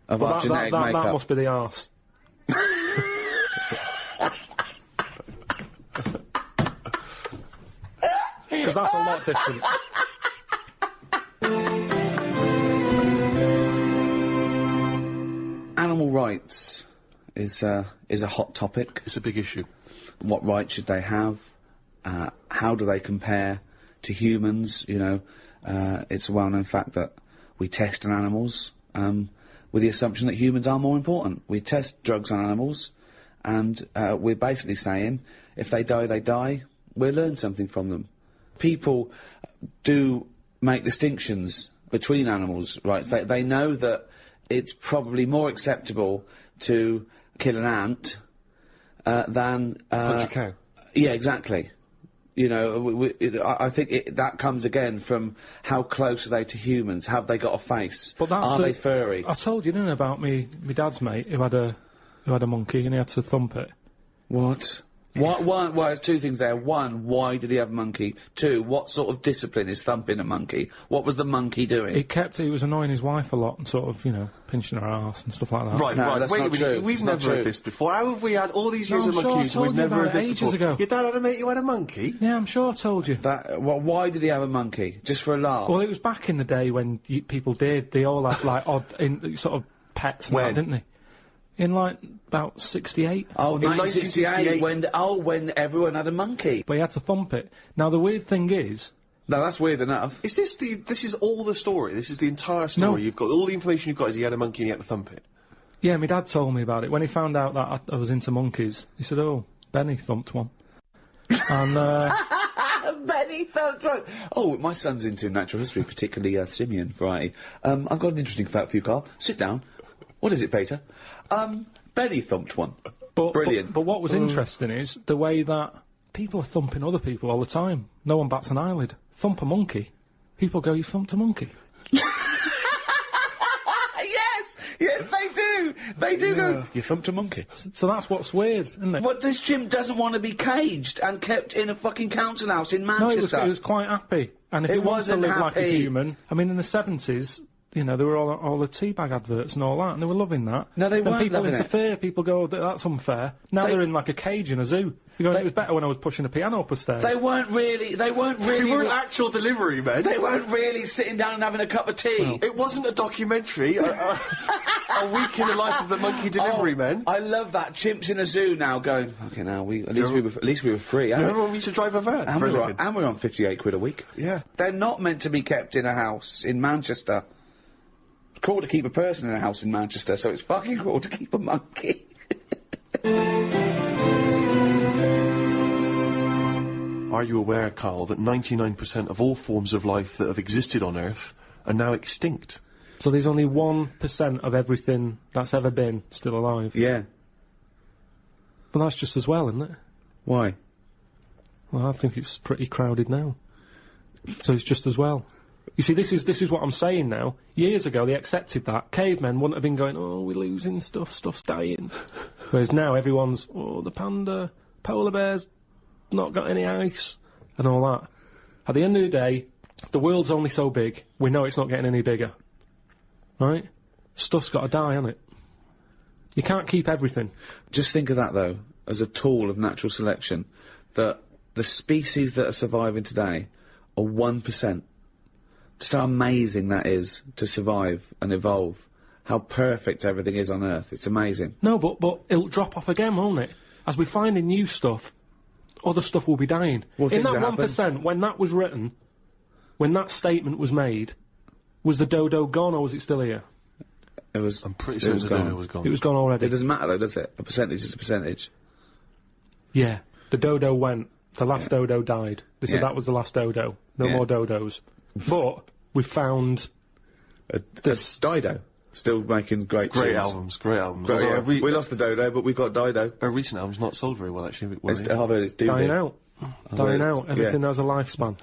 S6: of our genetic makeup.
S3: That must be the arse. Because that's a lot different.
S6: Animal rights is a hot topic.
S2: It's a big issue.
S6: What rights should they have? How do they compare to humans? You know, it's a well-known fact that we test on animals with the assumption that humans are more important. We test drugs on animals, and we're basically saying if they die, they die. We'll learn something from them. People do make distinctions between animals, right? They know that it's probably more acceptable to kill an ant than
S2: punch a cow.
S6: Yeah, exactly. You know, I think that comes again from how close are they to humans? Have they got a face?
S3: But that's
S6: are they furry?
S3: I told you, didn't I, about me dad's mate who had a monkey and he had to thump it.
S6: What? Well, there's two things there. One, why did he have a monkey? Two, what sort of discipline is thumping a monkey? What was the monkey doing?
S3: He was annoying his wife a lot and sort of, you know, pinching her arse and stuff like that.
S2: Right,
S6: No, that's
S2: wait
S6: not
S2: a minute,
S6: true.
S2: we've never heard this before. How have we had all these years
S3: No,
S2: of
S3: I'm sure
S2: monkeys
S3: I
S2: and we've
S3: told you
S2: never
S3: about
S2: heard this
S3: it ages
S2: before?
S3: ago.
S2: Your dad had a mate who had a monkey?
S3: Yeah, I'm sure I told you.
S6: Well, why did he have a monkey? Just for a laugh?
S3: Well, it was back in the day when people did. They all had, like, odd, sort of pets and that, didn't they? In, like, about 68.
S6: Oh,
S2: in
S6: 1968, when everyone had a monkey.
S3: But he had to thump it. Now, the weird thing is...
S6: No, that's weird enough.
S2: Is this is all the story? This is the entire story?
S3: No.
S2: You've got, all the information you've got is he had a monkey and he had to thump it?
S3: Yeah, my dad told me about it. When he found out that I was into monkeys, he said, oh, Benny thumped one. And,
S6: Benny thumped one! Oh, my son's into natural history, particularly, simian variety. I've got an interesting fact for you, Karl. Sit down. What is it, Peter? Benny thumped one.
S3: But,
S6: Brilliant.
S3: But what was interesting is the way that people are thumping other people all the time. No one bats an eyelid. Thump a monkey. People go, you thumped a monkey.
S6: Yes, they do. They do go, you thumped a monkey.
S3: So that's what's weird, isn't it?
S6: But this chimp doesn't want to be caged and kept in a fucking council house in
S3: No,
S6: Manchester.
S3: it was quite happy. And if
S6: It
S3: he wants to
S6: wasn't
S3: live like a
S6: happy.
S3: human, I mean, in the 70s, you know, there were all the teabag adverts and all that, and they were loving that.
S6: No, they
S3: and
S6: weren't
S3: people
S6: loving it.
S3: interfere, people go, that's unfair. Now they're in like a cage in a zoo. You're going, it was better when I was pushing a piano up the stairs.
S6: They weren't really.
S2: They weren't actual delivery men.
S6: They weren't really sitting down and having a cup of tea.
S2: It wasn't a documentary. A week in the life of the monkey delivery men.
S6: I love that. Chimps in a zoo now going, fucking hell, at least we were free.
S2: Remember when we used to drive a van?
S6: And
S2: for a
S6: we were
S2: living?
S6: on 58 quid a week.
S2: Yeah.
S6: They're not meant to be kept in a house in Manchester. It's cool to keep a person in a house in Manchester, so it's fucking cool to keep a monkey.
S2: Are you aware, Karl, that 99% of all forms of life that have existed on Earth are now extinct?
S3: So there's only 1% of everything that's ever been still alive.
S6: Yeah.
S3: But that's just as well, isn't it?
S6: Why?
S3: Well, I think it's pretty crowded now. So it's just as well. You see, this is what I'm saying now. Years ago, they accepted that. Cavemen wouldn't have been going, oh, we're losing stuff's dying. Whereas now, everyone's, oh, the panda, polar bears, not got any ice, and all that. At the end of the day, the world's only so big, we know it's not getting any bigger. Right? Stuff's got to die, hasn't it? You can't keep everything.
S6: Just think of that, though, as a tool of natural selection, that the species that are surviving today are 1%. Just how amazing that is to survive and evolve. How perfect everything is on Earth. It's amazing.
S3: No, but it'll drop off again, won't it? As we find in new stuff, other stuff will be dying.
S6: Well,
S3: in
S6: things
S3: that
S6: happen.
S3: 1%, when that was written, when that statement was made, was the dodo gone or was it still here?
S6: It was.
S2: I'm pretty certain the dodo was gone.
S3: It was gone already.
S6: It doesn't matter, though, does it? A percentage is a percentage.
S3: Yeah, the dodo went. The last dodo died. They said
S6: Yeah.
S3: that was the last dodo. No
S6: Yeah.
S3: more dodos. But we found
S6: This Dido. Still making great tunes.
S2: albums, great albums.
S6: Great,
S2: Although
S6: yeah. We lost the Dodo, but we got Dido.
S2: a recent album's not sold very well, actually. were they?
S6: I've heard it's doing
S3: dying out. Dying out. Everything
S6: yeah.
S3: has a lifespan.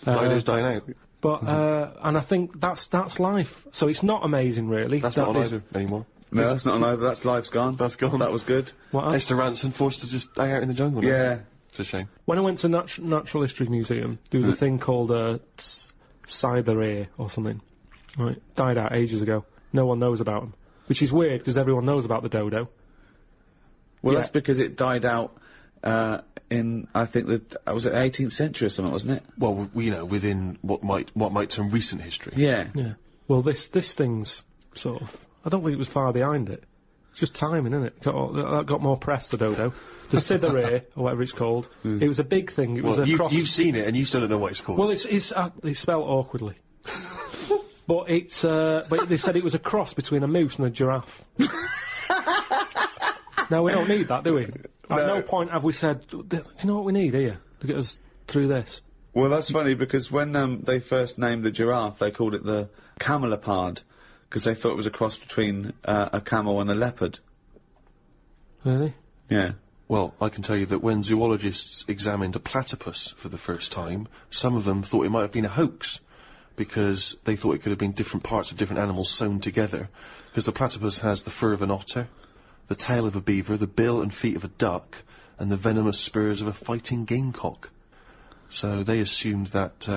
S2: Dido's dying out.
S3: But and I think that's life. So it's not amazing, really.
S2: That's
S3: That
S2: not on
S3: is-
S2: either anymore.
S6: No, that's not over. That's life's gone.
S2: That's gone.
S6: That was good.
S3: What else?
S2: Esther Ranson forced to just die out in the jungle. now.
S6: Yeah.
S2: It's a shame.
S3: When I went to Natural History Museum, there was a thing called Cytherea or something. Right, died out ages ago. No one knows about them, which is weird because everyone knows about the dodo.
S6: Well,
S3: Yeah.
S6: that's because it died out in, I think, was it 18th century or something, wasn't it?
S2: Well, you know, within what might term recent history.
S6: Yeah.
S3: Yeah. Well, this thing's sort of. I don't think it was far behind it. It's just timing, isn't it? Got more press, the dodo. The Cytherea, or whatever it's called. It was a big thing. It was
S2: Well,
S3: a cross.
S2: you've seen it and you still don't know what it's called.
S3: Well, it's spelled awkwardly. But it's but they said it was a cross between a moose and a giraffe. Now we don't need that, do we? At no point have we said, do you know what we need here to get us through this?
S6: Well, that's funny because when they first named the giraffe, they called it the camelopard because they thought it was a cross between a camel and a leopard.
S3: Really?
S6: Yeah.
S2: Well, I can tell you that when zoologists examined a platypus for the first time, some of them thought it might have been a hoax, because they thought it could have been different parts of different animals sewn together. Because the platypus has the fur of an otter, the tail of a beaver, the bill and feet of a duck, and the venomous spurs of a fighting gamecock. So they assumed that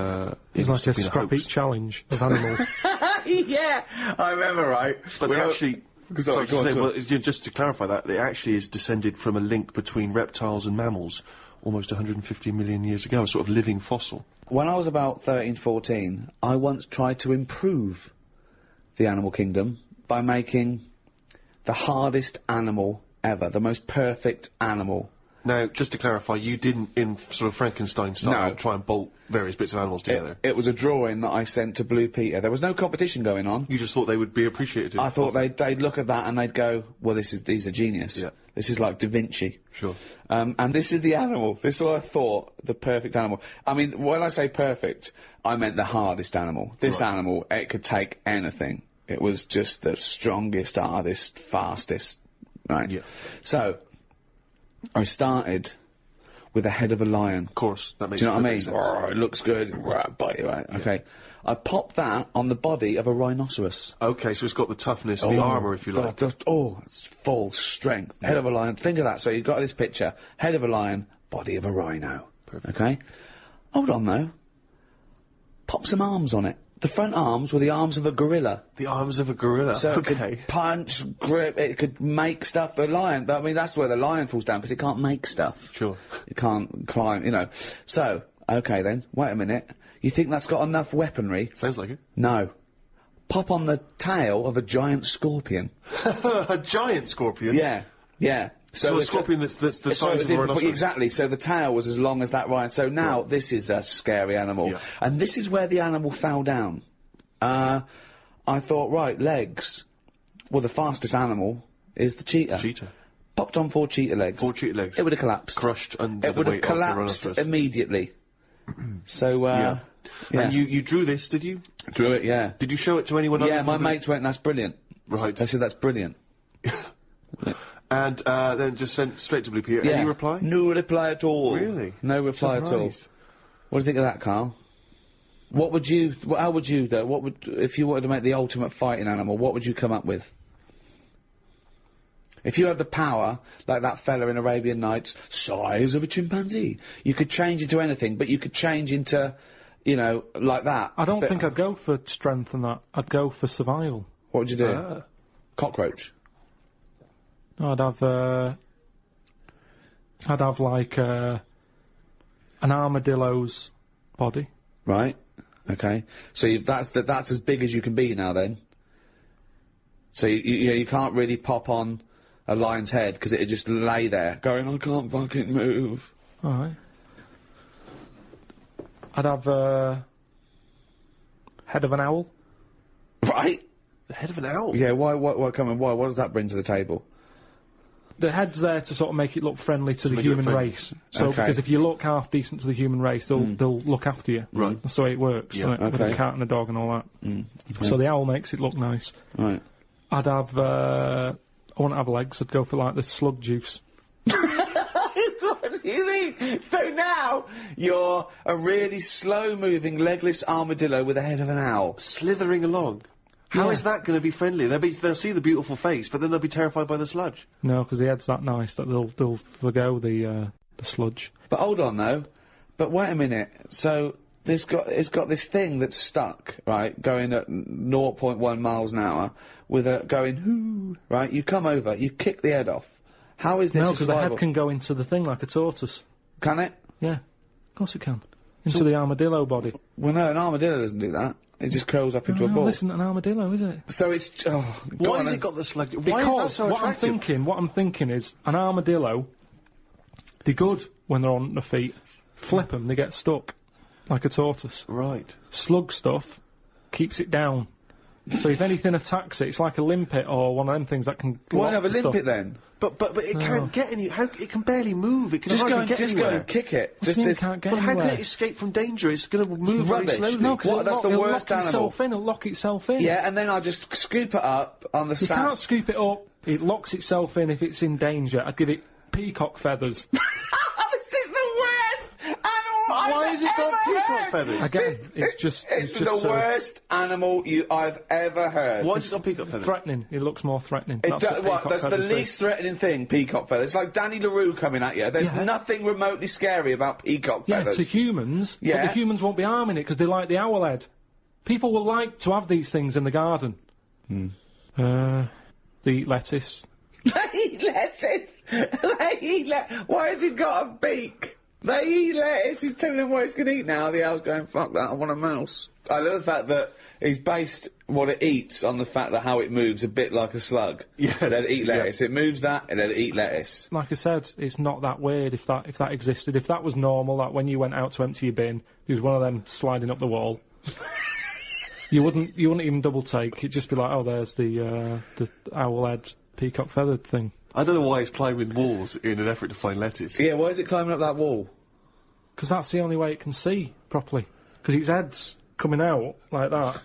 S3: It
S2: it must
S3: was like
S2: have
S3: a
S2: been a
S3: scrap
S2: hoax.
S3: heap challenge of animals.
S6: Yeah, I remember, right?
S2: But they actually...
S6: Sorry, go on, sorry.
S2: well, just to clarify that, it actually is descended from a link between reptiles and mammals almost 150 million years ago, a sort of living fossil.
S6: When I was about 13, 14, I once tried to improve the animal kingdom by making the hardest animal ever, the most perfect animal.
S2: Now, just to clarify, you didn't, in sort of Frankenstein style,
S6: No.
S2: try and bolt various bits of animals together.
S6: It was a drawing that I sent to Blue Peter. There was no competition going on.
S2: You just thought they would be appreciated.
S6: I thought they'd look at that and they'd go, well, these are genius.
S2: Yeah.
S6: This is like Da Vinci.
S2: Sure.
S6: And this is the animal. This is what I thought, the perfect animal. I mean, when I say perfect, I meant the hardest animal. This animal, it could take anything. It was just the strongest, hardest, fastest, right?
S2: Yeah.
S6: So, I started with the head of a lion.
S2: Of course, that makes
S6: Do you know what I mean?
S2: perfect sense.
S6: Roar, it looks good. Roar, bite you, right? Okay. I popped that on the body of a rhinoceros.
S2: Okay, so it's got the toughness, the armour, if you like.
S6: It's full strength. Head of a lion. Think of that. So you've got this picture. Head of a lion, body of a rhino.
S2: Perfect.
S6: Okay? Hold on, though. Pop some arms on it. The front arms were the arms of a gorilla.
S2: The arms of a gorilla.
S6: So it
S2: okay.
S6: could punch, grip, it could make stuff. The lion, I mean, that's where the lion falls down, because it can't make stuff.
S2: Sure.
S6: It can't climb, you know. So, okay then, wait a minute. You think that's got enough weaponry?
S2: Sounds like it.
S6: No. Pop on the tail of a giant scorpion.
S2: A giant scorpion?
S6: Yeah, yeah.
S2: So a
S6: it's
S2: scorpion that's the
S6: so
S2: size
S6: it's
S2: of a rhinoceros?
S6: exactly. So the tail was as long as that lion. So now this is a scary animal,
S2: Yeah.
S6: and this is where the animal fell down. I thought, right, legs. Well, the fastest animal is the cheetah.
S2: Cheetah.
S6: Popped on 4 cheetah legs.
S2: 4 cheetah legs.
S6: It would have collapsed.
S2: Crushed under
S6: It
S2: the
S6: would have
S2: weight of the
S6: collapsed
S2: rhinoceros.
S6: immediately. So,
S2: Yeah.
S6: yeah.
S2: And you drew this, did you?
S6: Drew it, yeah.
S2: Did you show it to anyone other
S6: Yeah,
S2: than
S6: my
S2: the-
S6: mates went, that's brilliant.
S2: Right.
S6: I said, that's brilliant.
S2: And then just sent straight to Blue Peter.
S6: Yeah.
S2: Any reply?
S6: No reply at all.
S2: Really?
S6: No reply at all.
S2: Surprised.
S6: What do you think of that, Karl? What would you, how would you do, what would, if you wanted to make the ultimate fighting animal, what would you come up with? If you had the power, like that fella in Arabian Nights, size of a chimpanzee, you could change into anything, but you could change into, you know, like that.
S3: I don't
S6: But
S3: think I'd go for strength and that. I'd go for survival.
S6: What would you do?
S2: Ah.
S6: Cockroach.
S3: No, I'd have like an armadillo's body.
S6: Right. Okay. So that's as big as you can be now then. So you can't really pop on a lion's head because it'd just lay there going, I can't fucking move.
S3: All right. I'd have head of an owl.
S6: Right?
S2: The head of an owl?
S6: Yeah, why come on, why? What does that bring to the table?
S3: The head's there to sort of make it look friendly to the
S2: make it look
S3: human
S2: friendly.
S3: race. So
S6: Okay.
S3: because if you look half decent to the human race, they'll look after you.
S2: Right.
S3: That's the way it works.
S2: Yeah,
S3: isn't it? With
S6: okay.
S3: a cat and a dog and all that.
S6: Okay.
S3: So the owl makes it look nice.
S6: Right.
S3: I'd have. I wouldn't have legs. I'd go for like the slug juice.
S6: What do you think? So now you're a really slow-moving, legless armadillo with the head of an owl.
S2: Slithering along. How
S3: Yeah.
S2: is that going to be friendly? They'll see the beautiful face, but then they'll be terrified by the sludge.
S3: No, because the head's that nice that they'll forgo the sludge.
S6: But hold on though. But wait a minute. So it's got this thing that's stuck, right, going at 0.1 miles an hour, with a going hoo, right? You come over, you kick the head off. How is this?
S3: No,
S6: a
S3: because the
S6: survival?
S3: head can go into the thing like a tortoise.
S6: Can it?
S3: Yeah, of course it can. Into the armadillo body.
S6: Well, no, an armadillo doesn't do that. It just curls up into a
S3: No,
S6: ball.
S3: this isn't an armadillo, is it?
S6: So it's go
S2: Why
S6: on
S2: has
S6: then.
S2: it got the sludge? Why is
S3: Because
S2: that so attractive?
S3: what I'm thinking is an armadillo. They're good when they're on their feet. Flip them, they get stuck like a tortoise.
S2: Right.
S3: Slug stuff keeps it down. So if anything attacks it, it's like a limpet or one of them things that can.
S6: Why
S3: lock
S6: have a
S3: the stuff.
S6: limpet then?
S2: But it can't get any. How it can barely move. It can
S6: Just
S2: hardly get
S6: go
S2: anywhere.
S6: and kick it.
S3: What do you mean
S6: this-
S3: it can't get
S2: Well, how
S3: anywhere?
S2: can it escape from danger? It's going to move very
S6: rubbish.
S2: slowly.
S3: No, 'cause
S6: What, that's the
S3: it'll
S6: worst
S3: lock
S6: animal.
S3: itself in. It'll lock itself in.
S6: Yeah, and then I just scoop it up on the
S3: You
S6: sand.
S3: can't scoop it up. It locks itself in if it's in danger. I'd give it peacock feathers.
S6: This is the worst animal
S2: Why has it got peacock
S6: heard.
S2: feathers?
S3: Again, it's just
S6: It's the
S3: so
S6: worst animal I've ever heard.
S2: Why has it got peacock feathers?
S3: threatening. It looks more threatening.
S6: It
S3: That's
S6: do-
S3: what
S6: what,
S3: peacock
S6: that's the
S3: feathers do.
S6: least threatening thing, peacock feathers. It's like Danny LaRue coming at you. There's
S3: Yeah.
S6: nothing remotely scary about peacock
S3: Yeah,
S6: feathers.
S3: to humans, but
S6: Yeah.
S3: the humans won't be harming it because they like the owl head. People will like to have these things in the garden. They eat lettuce.
S6: They eat lettuce. They eat Why has it got a beak? They eat lettuce. He's telling them what it's going to eat now. The owl's going, fuck that, I want a mouse. I love the fact that he's based what it eats on the fact that how it moves a bit like a slug.
S2: Yes,
S6: It'll eat
S2: yeah.
S6: lettuce. It moves that, and it'll eat lettuce.
S3: Like I said, it's not that weird if that existed. If that was normal, like when you went out to empty your bin, there was one of them sliding up the wall. You wouldn't even double take. It'd just be like, oh, there's the owl head peacock feathered thing.
S2: I don't know why it's climbing walls in an effort to find lettuce.
S6: Yeah, why is it climbing up that wall?
S3: Because that's the only way it can see properly. Because its head's coming out like that.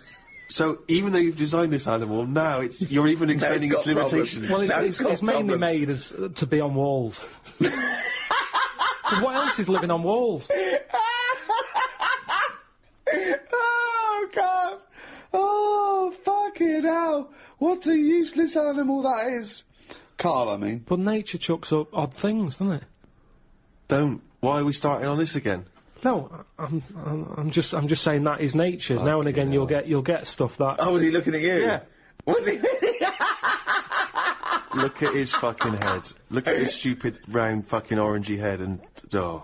S4: So even though you've designed this animal, now you're even explaining its
S6: got problems.
S4: limitations.
S3: Well,
S6: Now
S3: it's mainly made as to be on walls. 'Cause what else is living on walls?
S1: Oh, God. Oh, fucking hell. What a useless animal that is. Karl, I mean.
S3: But nature chucks up odd things, doesn't it?
S4: Don't. Why are we starting on this again?
S3: No, I'm just saying that is nature. Now and again, you'll get stuff that.
S6: Oh, was he looking at you?
S4: Yeah.
S6: Was he?
S4: Look at his fucking head. Look at his stupid round fucking orangey head and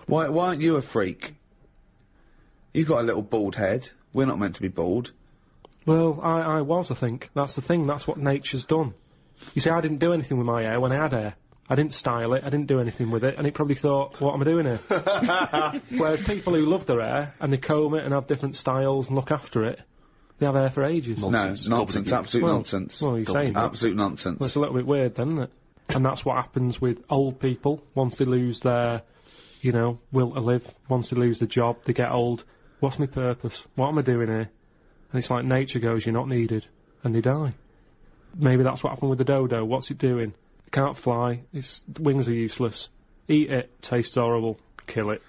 S1: Why aren't you a freak? You've got a little bald head. We're not meant to be bald.
S3: Well, I was, I think. That's the thing. That's what nature's done. You see, I didn't do anything with my hair when I had hair. I didn't style it, I didn't do anything with it, and it probably thought, what am I doing here? Whereas people who love their hair, and they comb it and have different styles and look after it, they have hair for ages.
S4: Nonsense.
S1: No, nonsense, absolute nonsense.
S3: Well, you're saying that.
S1: Absolute nonsense.
S3: Well, it's a little bit weird then, isn't it? And that's what happens with old people. Once they lose their, will to live, once they lose the job, they get old. What's my purpose? What am I doing here? And it's like nature goes, you're not needed. And they die. Maybe that's what happened with the dodo. What's it doing? It can't fly. Its wings are useless. Eat it. Tastes horrible. Kill it.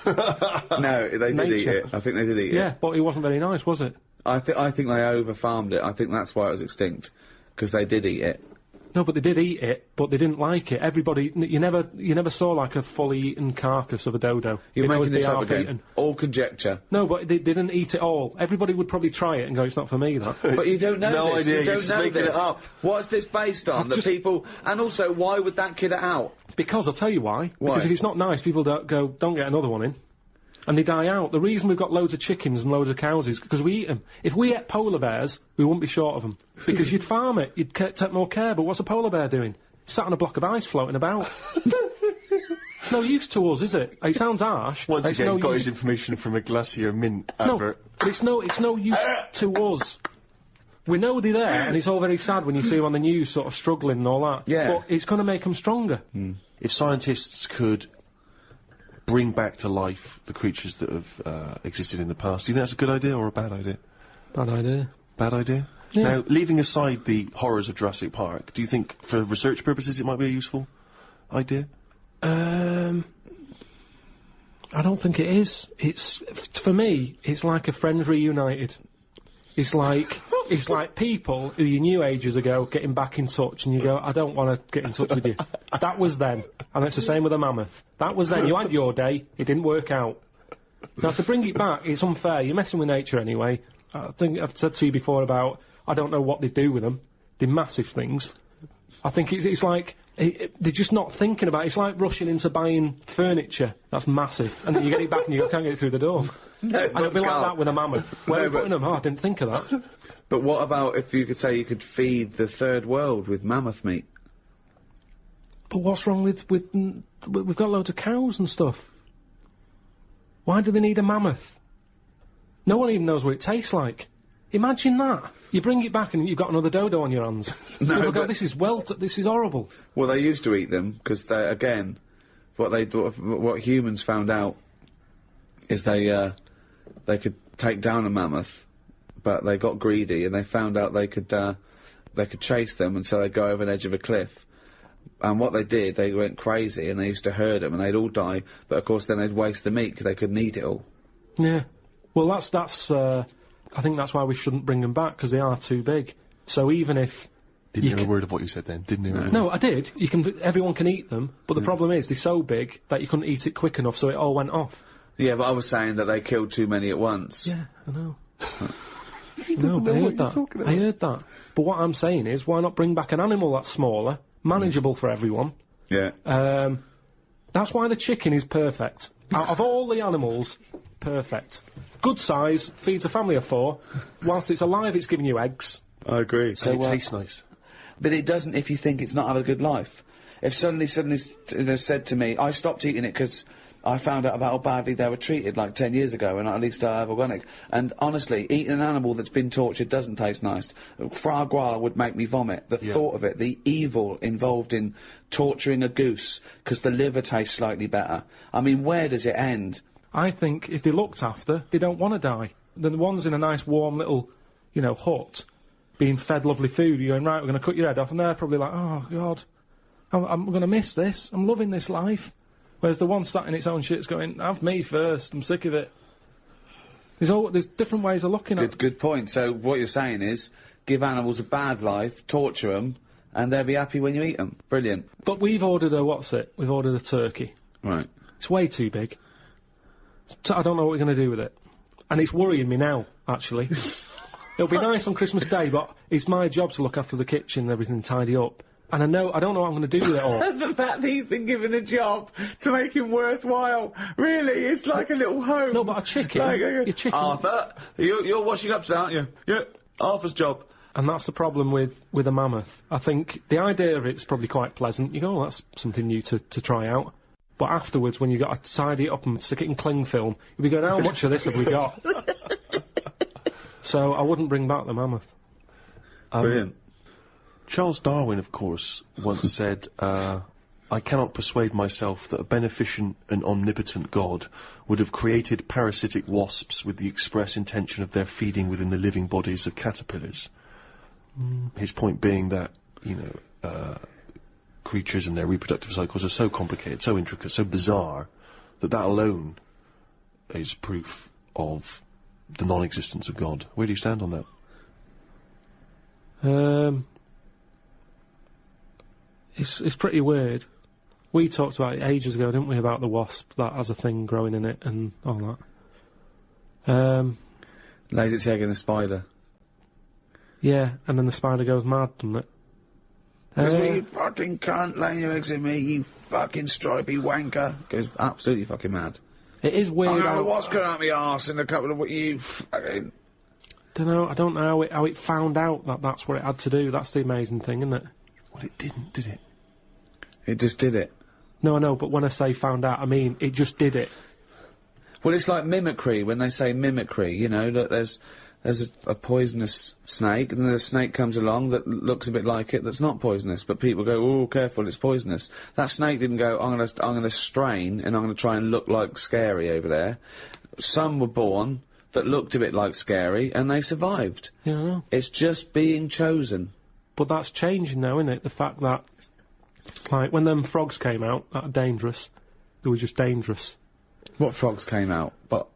S1: No, they did eat it. I think they did eat it.
S3: Yeah, but it wasn't very nice, was it?
S1: I think they over-farmed it. I think that's why it was extinct. Because they did eat it.
S3: No, but they did eat it, but they didn't like it. Everybody, you never saw like a fully eaten carcass of a dodo.
S1: You're
S3: It
S1: making
S3: would be
S1: this up
S3: half
S1: again.
S3: eaten.
S1: All conjecture.
S3: No, but they didn't eat it all. Everybody would probably try it and go, it's not for me, that.
S1: But you don't know
S4: No
S1: this.
S4: idea,
S1: You
S4: you're
S1: don't
S4: just
S1: know
S4: making
S1: this.
S4: it up.
S1: What's this based on? The people... And also, why would that kid it out?
S3: Because I'll tell you why.
S1: Why?
S3: Because if it's not nice, people don't get another one in. And they die out. The reason we've got loads of chickens and loads of cows is because we eat them. If we ate polar bears, we wouldn't be short of them. Because you'd farm it, you'd take more care, but what's a polar bear doing? Sat on a block of ice floating about. It's no use to us, is it? It sounds harsh.
S4: once
S3: It's
S4: again
S3: no
S4: got
S3: use.
S4: his information from a Glacier Mint
S3: No,
S4: advert.
S3: but it's no use to us. We know they're there, and it's all very sad when you see them on the news sort of struggling and all that.
S1: Yeah.
S3: But it's going to make them stronger.
S4: If scientists could bring back to life the creatures that have existed in the past, do you think that's a good idea or a bad idea?
S3: Bad idea.
S4: Bad idea?
S3: Yeah.
S4: Now, leaving aside the horrors of Jurassic Park, do you think for research purposes it might be a useful idea?
S3: I don't think it is. For me, it's like a Friends reunited. It's like people who you knew ages ago getting back in touch, and you go, I don't want to get in touch with you. That was then, and it's the same with a mammoth. That was then. You had your day. It didn't work out. Now to bring it back, it's unfair. You're messing with nature anyway. I think I've said to you before about I don't know what they do with them. They're massive things. I think it's like they're just not thinking about it. It's like rushing into buying furniture that's massive, and then you get it back and you can't get it through the door.
S1: No,
S3: And it'll be like that with a mammoth. Where are you putting them? Oh, I didn't think of that.
S1: But what about if you could say you could feed the third world with mammoth meat?
S3: But what's wrong with we've got loads of cows and stuff. Why do they need a mammoth? No one even knows what it tastes like. Imagine that. You bring it back and you've got another dodo on your hands.
S1: No,
S3: People go,
S1: but-
S3: this is horrible.
S1: Well, they used to eat them because they, again, what humans found out is they could take down a mammoth, but they got greedy and they found out they could chase them, and so they'd go over an edge of a cliff. And what they did, they went crazy and they used to herd them and they'd all die, but of course then they'd waste the meat because they couldn't eat it all.
S3: Yeah. Well, that's. I think that's why we shouldn't bring them back because they are too big. So even if
S4: Didn't hear a word of what you said then, didn't hear a word.
S3: no, I did. Everyone can eat them, but the problem is they're so big that you couldn't eat it quick enough, so it all went off.
S1: Yeah, but I was saying that they killed too many at once.
S3: Yeah, I know.
S4: He doesn't know
S3: I
S4: what
S3: heard
S4: you're
S3: that.
S4: talking about.
S3: I heard that. But what I'm saying is, why not bring back an animal that's smaller, manageable for everyone?
S1: Yeah.
S3: That's why the chicken is perfect. Out of all the animals, perfect. Good size, feeds a family of 4. Whilst it's alive, it's giving you eggs.
S1: I agree.
S4: And it tastes nice.
S1: But it doesn't if you think it's not having a good life. If suddenly said to me, I stopped eating it because I found out about how badly they were treated like 10 years ago, and at least I have organic. And honestly, eating an animal that's been tortured doesn't taste nice. Foie gras would make me vomit. The thought of it, the evil involved in torturing a goose because the liver tastes slightly better. I mean, where does it end?
S3: I think if they're looked after, they don't want to die. The ones in a nice warm little, hut, being fed lovely food, you're going, right, we're going to cut your head off, and they're probably like, oh, God, I'm going to miss this. I'm loving this life. Whereas the one sat in its own shit's going, have me first, I'm sick of it. There's different ways of looking at it.
S6: Good point. So what you're saying is, give animals a bad life, torture them, and they'll be happy when you eat them. Brilliant.
S3: But we've ordered we've ordered a turkey.
S6: Right.
S3: It's way too big. So I don't know what we're going to do with it. And it's worrying me now, actually. It'll be nice on Christmas Day, but it's my job to look after the kitchen and everything, tidy up. And I don't know what I'm going to do with it all.
S6: The fact that he's been given a job to make him worthwhile, really, it's like a little home.
S3: No, but a chicken, your chicken...
S6: Arthur, you're washing up today, aren't you? Yeah, Arthur's job.
S3: And that's the problem with a mammoth. I think the idea of it's probably quite pleasant. You go, oh, that's something new to try out. But afterwards, when you've got to tidy it up and stick it in cling film, you'll be going, how much of this have we got? So I wouldn't bring back the mammoth.
S6: Brilliant.
S4: Charles Darwin, of course, once said, I cannot persuade myself that a beneficent and omnipotent God would have created parasitic wasps with the express intention of their feeding within the living bodies of caterpillars. His point being that, creatures and their reproductive cycles are so complicated, so intricate, so bizarre, that alone is proof of the non-existence of God. Where do you stand on that?
S3: It's pretty weird. We talked about it ages ago, didn't we, about the wasp that has a thing growing in it and all that.
S6: Lays its egg in a spider.
S3: Yeah, and then the spider goes mad, doesn't it?
S6: You fucking cunt laying your eggs in me, you fucking stripy wanker. Goes absolutely fucking mad.
S3: It is weird.
S6: I know what's going up my arse in a couple of you fucking...
S3: I don't know how it found out that that's what it had to do. That's the amazing thing, isn't it?
S4: Well, it didn't, did it?
S6: It just did it.
S3: No, I know, but when I say found out, I mean it just did it.
S6: Well, it's like mimicry, when they say mimicry, that there's a poisonous snake, and then a snake comes along that looks a bit like it that's not poisonous, but people go, oh, careful, it's poisonous. That snake didn't go, I'm gonna strain, and I'm gonna try and look like Scary over there. Some were born that looked a bit like Scary, and they survived.
S3: Yeah, I know.
S6: It's just being chosen.
S3: But that's changing now, isn't it? The fact that, like, when them frogs came out, that are dangerous, they were just dangerous.
S6: What frogs came out? But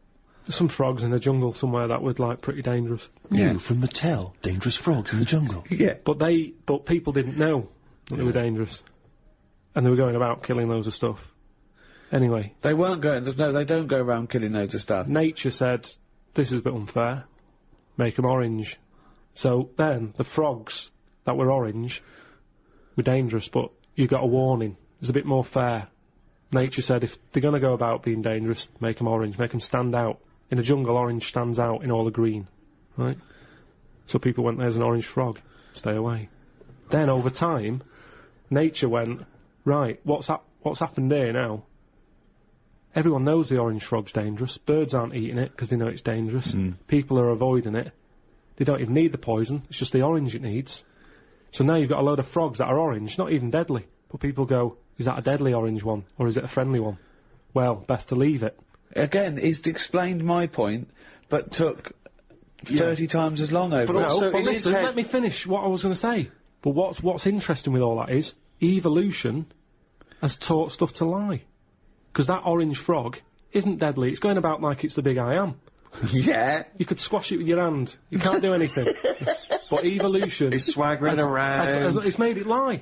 S3: some frogs in the jungle somewhere that were, like, pretty dangerous.
S4: New from Mattel, dangerous frogs in the jungle.
S6: Yeah.
S3: But people didn't know that they were dangerous. And they were going about killing loads of stuff. Anyway.
S6: They weren't going, no, they don't go around killing loads of stuff.
S3: Nature said, this is a bit unfair. Make them orange. So then, the frogs that were orange were dangerous, but you got a warning. It was a bit more fair. Nature said, if they're going to go about being dangerous, make them orange, make them stand out. In a jungle, orange stands out in all the green, right? So people went, there's an orange frog, stay away. Then, over time, nature went, right, what's happened here now? Everyone knows the orange frog's dangerous. Birds aren't eating it because they know it's dangerous. People are avoiding it. They don't even need the poison, it's just the orange it needs. So now you've got a load of frogs that are orange, not even deadly. But people go, is that a deadly orange one, or is it a friendly one? Well, best to leave it.
S6: Again, he's explained my point, but took 30 times as long over.
S3: But
S6: it.
S3: also, but listen, let me finish what I was going to say. But what's interesting with all that is, evolution has taught stuff to lie. Because that orange frog isn't deadly, it's going about like it's the big I am.
S6: Yeah.
S3: You could squash it with your hand, you can't do anything. But evolution...
S4: It's swaggering around.
S3: It's made it lie.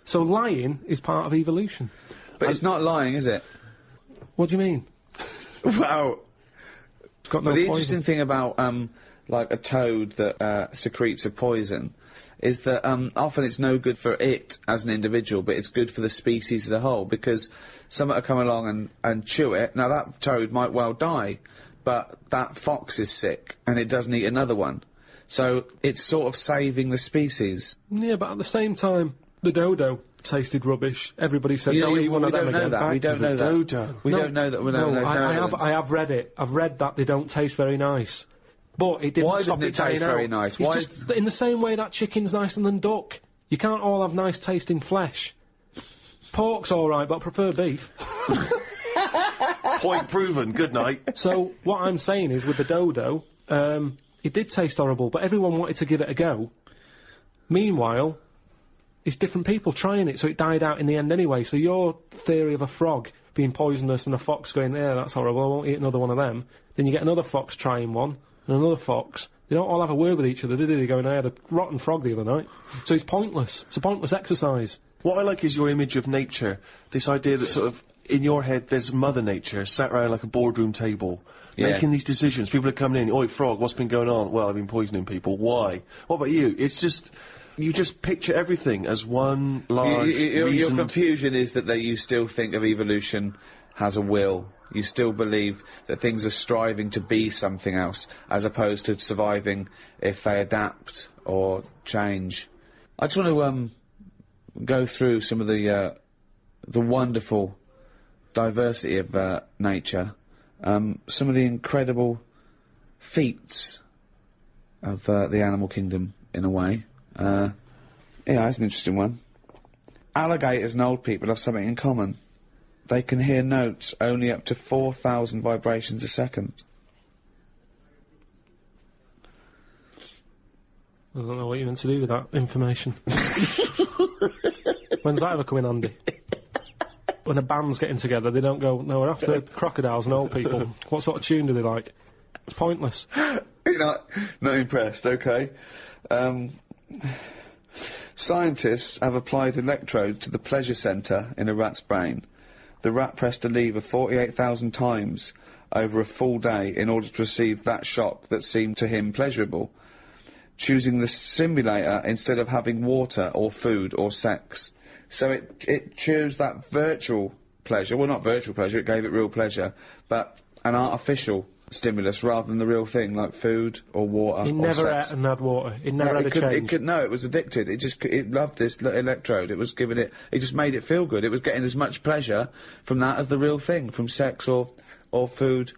S3: So lying is part of evolution.
S6: But it's not lying, is it?
S3: What do you mean?
S6: Well...
S3: It's got no
S6: the
S3: poison.
S6: interesting thing about, like, a toad that secretes a poison is that often it's no good for it as an individual, but it's good for the species as a whole, because someone will come along and chew it. Now, that toad might well die, but that fox is sick, and it doesn't eat another one. So it's sort of saving the species.
S3: Yeah, but at the same time, the dodo tasted rubbish. Everybody said, don't eat one of them again.
S6: We don't know that. We don't know that.
S3: I have read it. I've read that they don't taste very nice. But it didn't stop it taste
S6: very nice?
S3: It's just in the same way that chicken's nicer than duck. You can't all have nice tasting flesh. Pork's alright, but I prefer beef.
S4: Point proven, good night.
S3: So, what I'm saying is, with the dodo,
S7: it did taste horrible, but everyone wanted to give it a go. Meanwhile, it's different people trying it, so it died out in the end anyway. So your theory of a frog being poisonous and a fox going, yeah, that's horrible, I won't eat another one of them. Then you get another fox trying one, and another fox. They don't all have a word with each other, do they? They go, I had a rotten frog the other night. So it's pointless. It's a pointless exercise.
S4: What I like is your image of nature. This idea that sort of, in your head, there's Mother Nature sat around like a boardroom table, making these decisions. People are coming in, oi, frog, what's been going on? Well, I've been poisoning people. Why? What about you? It's just, you just picture everything as one large
S1: Your confusion is that you still think of evolution has a will. You still believe that things are striving to be something else, as opposed to surviving if they adapt or change. I just want to go through some of the wonderful diversity of nature, some of the incredible feats of the animal kingdom, in a way. Yeah, that's an interesting one. Alligators and old people have something in common. They can hear notes only up to 4,000 vibrations a second.
S7: I don't know what you're meant to do with that information. When's that ever come in handy? When a band's getting together, they don't go, no, we're after crocodiles and old people. What sort of tune do they like? It's pointless.
S1: You're not impressed, okay. Scientists have applied electrodes to the pleasure centre in a rat's brain. The rat pressed a lever 48,000 times over a full day in order to receive that shock that seemed to him pleasurable, choosing the simulator instead of having water or food or sex. So it chose that virtual pleasure, well, not virtual pleasure, it gave it real pleasure, but an artificial stimulus rather than the real thing, like food or water or sex.
S7: It never ate and had water. It never had a change.
S1: No, it was addicted. It loved this electrode. It was giving it just made it feel good. It was getting as much pleasure from that as the real thing, from sex or food.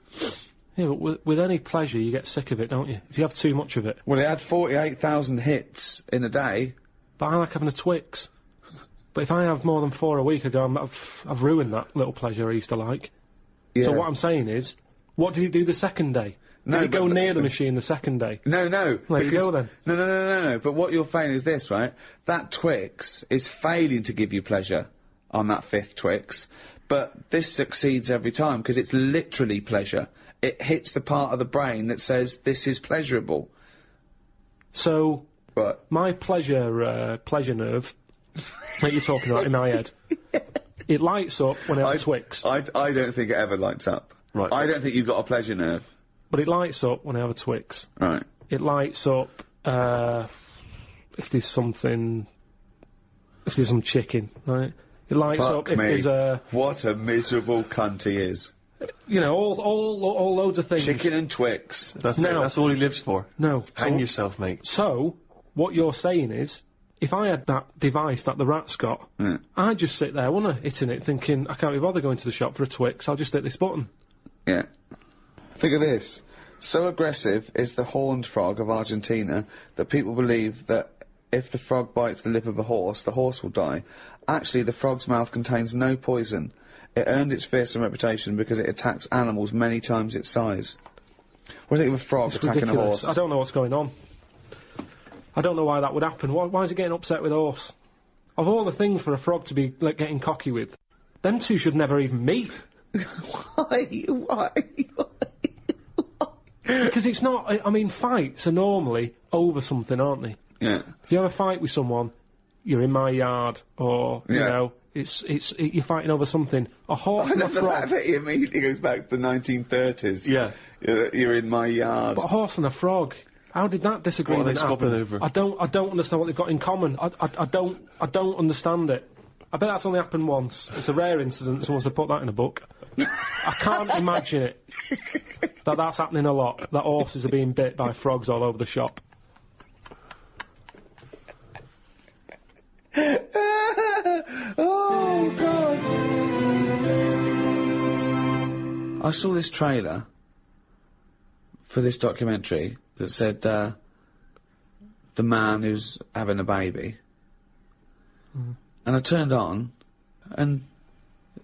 S7: Yeah, but with any pleasure, you get sick of it, don't you? If you have too much of it.
S1: Well, it had 48,000 hits in a day.
S7: But I like having a Twix. But if I have more than 4 a week, I go, I've ruined that little pleasure I used to like. Yeah. So what I'm saying is, what did you do the second day? Did you go near the machine the second day?
S1: No.
S7: There you go then.
S1: No. But what you're saying is this, right? That Twix is failing to give you pleasure on that 5th Twix, but this succeeds every time because it's literally pleasure. It hits the part of the brain that says this is pleasurable.
S7: So,
S1: but
S7: my pleasure nerve that you're talking about in my head, it lights up when I have a Twix.
S1: I don't think it ever lights up.
S2: Right.
S1: I don't think you've got a pleasure nerve.
S7: But it lights up when I have a Twix.
S1: Right.
S7: It lights up if there's some chicken, right? It lights up if there's a...
S1: What a miserable cunt he is.
S7: You know, all loads of things.
S1: Chicken and Twix.
S2: That's it. That's all he lives for.
S7: No.
S2: Hang yourself, mate.
S7: So, what you're saying is, if I had that device that the rat's got, I'd just sit there, wouldn't I, hitting it, thinking, I can't be bothered going to the shop for a Twix, I'll just hit this button.
S1: Yeah. Think of this. So aggressive is the horned frog of Argentina that people believe that if the frog bites the lip of a horse, the horse will die. Actually, the frog's mouth contains no poison. It earned its fearsome reputation because it attacks animals many times its size. What do you think of a frog attacking
S7: ridiculous.
S1: a horse?
S7: I don't know what's going on. I don't know why that would happen. Why is it getting upset with a horse? Of all the things for a frog to be, like, getting cocky with, them two should never even meet.
S1: Why?
S7: Because it's not... I mean, fights are normally over something, aren't they?
S1: Yeah.
S7: If you have a fight with someone, you're in my yard, or, you know, you're fighting over something. A horse and a frog...
S1: The fact that he immediately goes back to the 1930s.
S2: Yeah.
S1: You're in my yard.
S7: But a horse and a frog... How did that disagreement
S2: What are they swapping over?
S7: I don't understand what they've got in common. I don't understand it. I bet that's only happened once. It's a rare incident. Someone's to put that in a book. I can't imagine it. That's happening a lot. That horses are being bit by frogs all over the shop.
S1: Oh, God. I saw this trailer for this documentary that said the man who's having a baby. And I turned on, and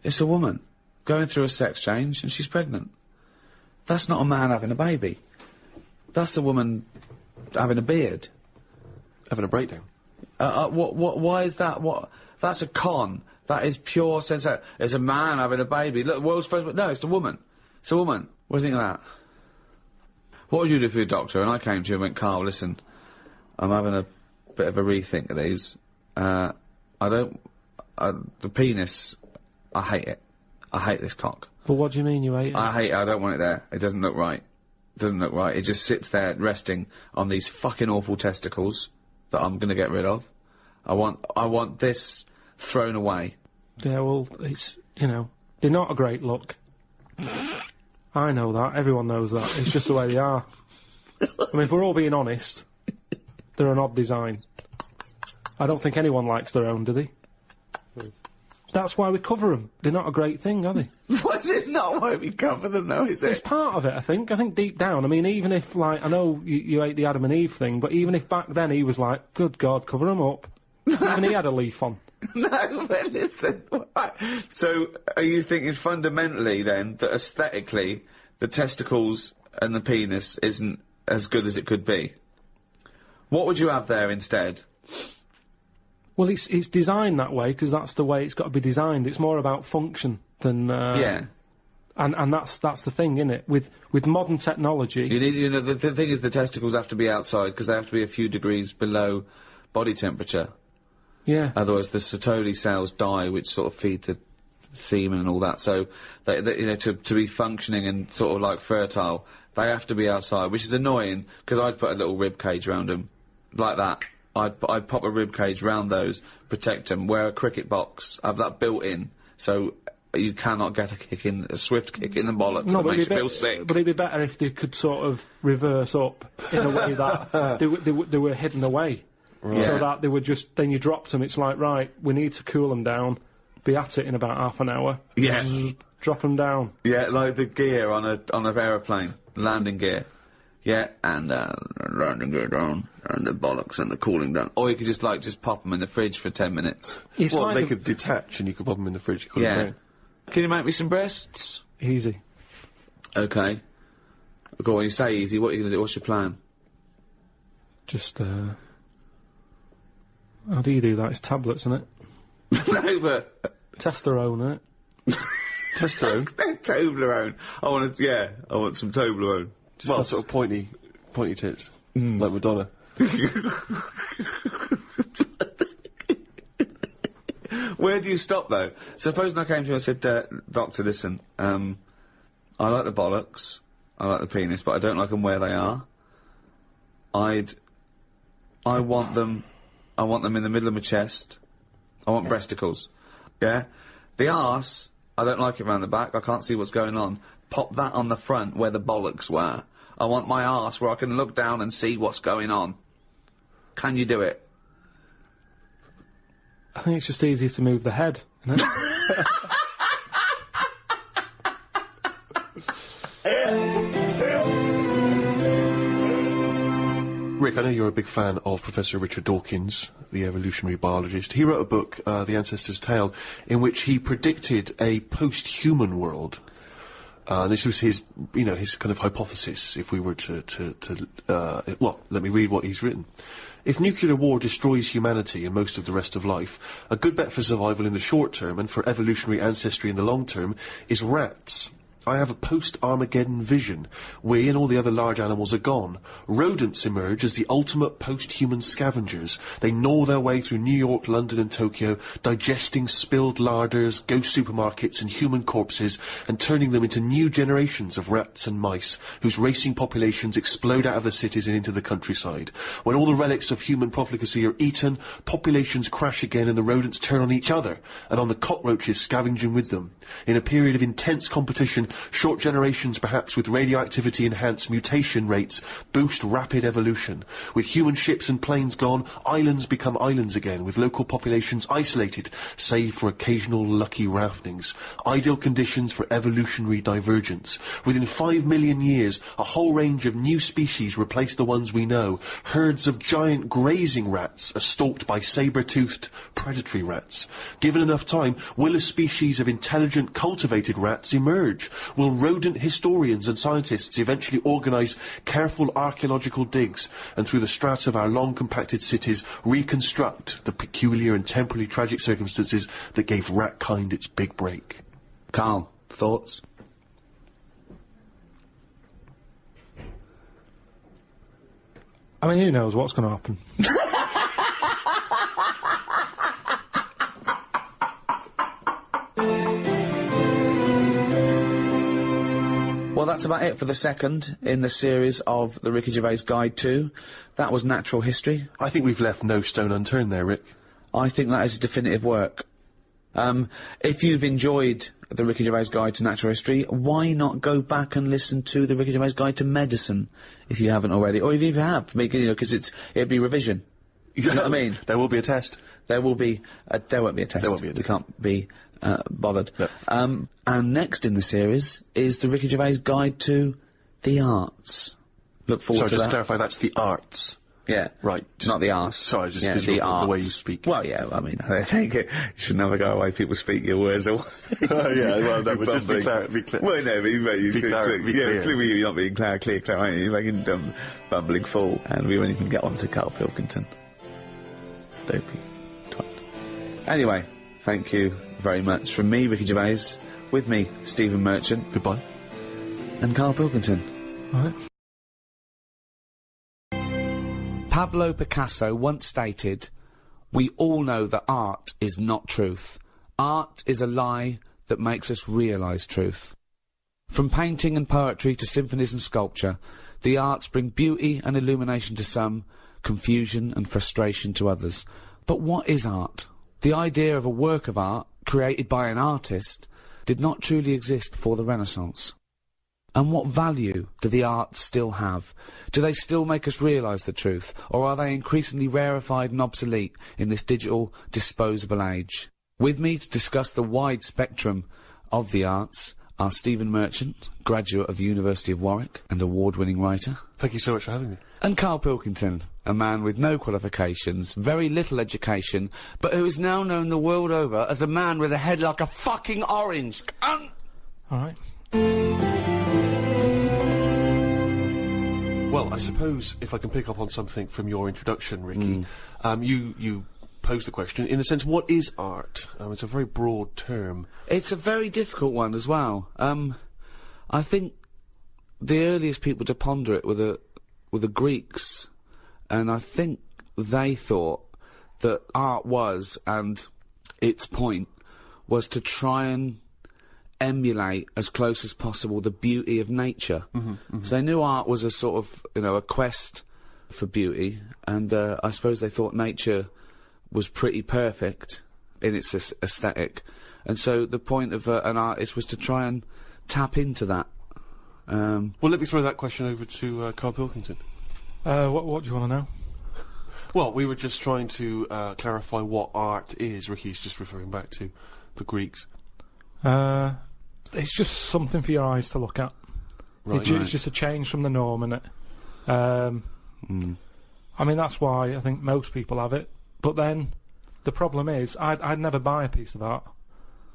S1: it's a woman going through a sex change, and she's pregnant. That's not a man having a baby.
S6: That's a woman having a beard.
S2: Having a breakdown.
S6: Why is that? That's a con. That is pure sense. It's a man having a baby. Look, the world's first. No, it's a woman. It's a woman. What do you think of that? What would you do for your doctor? And I came to you and went, Karl, listen, I'm having a bit of a rethink of these. The penis, I hate it. I hate this cock.
S3: But what do you mean you hate it?
S6: I hate it. I don't want it there. It doesn't look right. It doesn't look right. It just sits there resting on these fucking awful testicles that I'm going to get rid of. I want this thrown away.
S3: Yeah, well, it's, you know, they're not a great look. I know that. Everyone knows that. It's just the way they are. I mean, if we're all being honest, they're an odd design. I don't think anyone likes their own, do they? That's why we cover them. They're not a great thing, are they?
S6: What's this not why we cover them, though, is it?
S3: It's part of it, I think. I think deep down, I mean, even if, like, I know you hate the Adam and Eve thing, but even if back then he was like, good God, cover them up. Even he had a leaf on.
S6: No, but listen. So, are you thinking fundamentally, then, that aesthetically, the testicles and the penis isn't as good as it could be? What would you have there instead?
S3: Well, it's designed that way because that's the way it's got to be designed. It's more about function than
S6: yeah.
S3: And that's the thing, isn't it? With modern technology,
S6: the thing is, the testicles have to be outside because they have to be a few degrees below body temperature.
S3: Yeah.
S6: Otherwise, the Sertoli cells die, which sort of feed the semen and all that. So, they to be functioning and sort of like fertile, they have to be outside, which is annoying because I'd put a little rib cage around them, like that. I'd pop a rib cage round those, protect them, wear a cricket box, have that built in, so you cannot get a swift kick in the bollocks that makes you feel sick.
S3: But it'd be better if they could sort of reverse up in a way that they were hidden away. Right. So that they were just, then you dropped them, it's like, right, we need to cool them down, be at it in about half an hour.
S6: Yeah.
S3: Drop them down.
S6: Yeah, like the gear on an aeroplane, landing gear. Yeah, and landing gear down, and the bollocks and the cooling down. Or you could just pop them in the fridge for 10 minutes.
S2: Well, like they could detach and you could pop them in the fridge.
S6: Yeah. Can you make me some breasts?
S3: Easy.
S6: Okay. Go on, you say easy, what are you going to do? What's your plan?
S3: Just, how do you do that? It's tablets, isn't it?
S6: No, but...
S3: Testosterone, isn't it?
S6: Testosterone? Toblerone. I want some Toblerone.
S2: Well, sort of pointy tits. Like Madonna.
S6: Where do you stop, though? Supposing I came to you and said, Doctor, listen, I like the bollocks, I like the penis, but I don't like them where they are. I want them in the middle of my chest. I want breasticles. Yeah? The arse, I don't like it round the back, I can't see what's going on. Pop that on the front where the bollocks were. I want my arse where I can look down and see what's going on. Can you do it?
S3: I think it's just easier to move the head, isn't it?
S2: Rick, I know you're a big fan of Professor Richard Dawkins, the evolutionary biologist. He wrote a book, The Ancestor's Tale, in which he predicted a post-human world. This was his kind of hypothesis, if we were well, let me read what he's written. If nuclear war destroys humanity and most of the rest of life, a good bet for survival in the short term and for evolutionary ancestry in the long term is rats. I have a post-Armageddon vision. We and all the other large animals are gone. Rodents emerge as the ultimate post-human scavengers. They gnaw their way through New York, London and Tokyo, digesting spilled larders, ghost supermarkets and human corpses, and turning them into new generations of rats and mice, whose racing populations explode out of the cities and into the countryside. When all the relics of human profligacy are eaten, populations crash again and the rodents turn on each other, and on the cockroaches scavenging with them. In a period of intense competition, short generations, perhaps with radioactivity-enhanced mutation rates, boost rapid evolution. With human ships and planes gone, islands become islands again, with local populations isolated, save for occasional lucky raftings. Ideal conditions for evolutionary divergence. Within 5 million years, a whole range of new species replace the ones we know. Herds of giant grazing rats are stalked by saber-toothed predatory rats. Given enough time, will a species of intelligent, cultivated rats emerge?
S4: will rodent historians and scientists eventually organise careful archaeological digs and through the strata of our long compacted cities reconstruct the peculiar and temporally tragic circumstances that gave rat-kind its big break.
S6: Karl, thoughts?
S7: I mean, who knows what's going to happen?
S6: Well, that's about it for the second in the series of the Ricky Gervais Guide to. That was Natural History.
S4: I think we've left no stone unturned there, Rick.
S6: I think that is a definitive work. If you've enjoyed the Ricky Gervais Guide to Natural History, why not go back and listen to the Ricky Gervais Guide to Medicine, if you haven't already, or if you have, make it, you know, because it'd be revision. You know what I mean?
S4: There will be a test.
S6: There will be. There won't be a test.
S4: There won't be a test.
S6: We can't be bothered.
S4: No.
S6: And next in the series is the Ricky Gervais Guide to the Arts. Look forward
S4: Sorry,
S6: to
S4: just
S6: that.
S4: to clarify, that's the arts.
S6: Yeah.
S4: Right.
S6: Not the arse.
S4: Sorry, just
S6: yeah,
S4: because
S6: the
S4: of the way you
S6: arts.
S4: speak.
S6: Well, yeah, I mean, I think you should never go away people speak your words or...
S4: Oh, yeah, well, no, but just be clear.
S6: Well, no, but you
S4: Be clear, be clear.
S6: clearly you're not being clear, aren't you? You're making dumb, bumbling fool. And we won't even get on to Karl Pilkington. Dopey twat. Anyway, thank you very much from me, Ricky Gervais, with me, Stephen Merchant.
S4: Goodbye.
S6: And Karl Pilkington.
S7: All right.
S1: Pablo Picasso once stated, "We all know that art is not truth. Art is a lie that makes us realise truth." From painting and poetry to symphonies and sculpture, the arts bring beauty and illumination to some, confusion and frustration to others. But what is art? The idea of a work of art, created by an artist, did not truly exist before the Renaissance. And what value do the arts still have? Do they still make us realise the truth, or are they increasingly rarefied and obsolete in this digital, disposable age? With me to discuss the wide spectrum of the arts are Stephen Merchant, graduate of the University of Warwick and award-winning writer,
S2: Thank you so much for having me.
S1: and Karl Pilkington, a man with no qualifications, very little education, but who is now known the world over as a man with a head like a fucking orange.
S3: All right.
S2: Well, I suppose if I can pick up on something from your introduction, Ricky, you posed the question, in a sense, what is art? It's a very broad term.
S1: It's a very difficult one as well. I think the earliest people to ponder it were the Greeks, and I think they thought that art was, and its point was to try and emulate as close as possible the beauty of nature. So they knew art was a sort of, you know, a quest for beauty, and I suppose they thought nature was pretty perfect in its aesthetic, and so the point of an artist was to try and tap into that.
S2: Well, let me throw that question over to Karl Pilkington.
S3: What do you want to know?
S2: Well, we were just trying to clarify what art is. Ricky's just referring back to the Greeks.
S3: It's just something for your eyes to look at.
S2: Right.
S3: It's just a change from the norm, innit? I mean, that's why I think most people have it. But then, the problem is, I'd never buy a piece of art.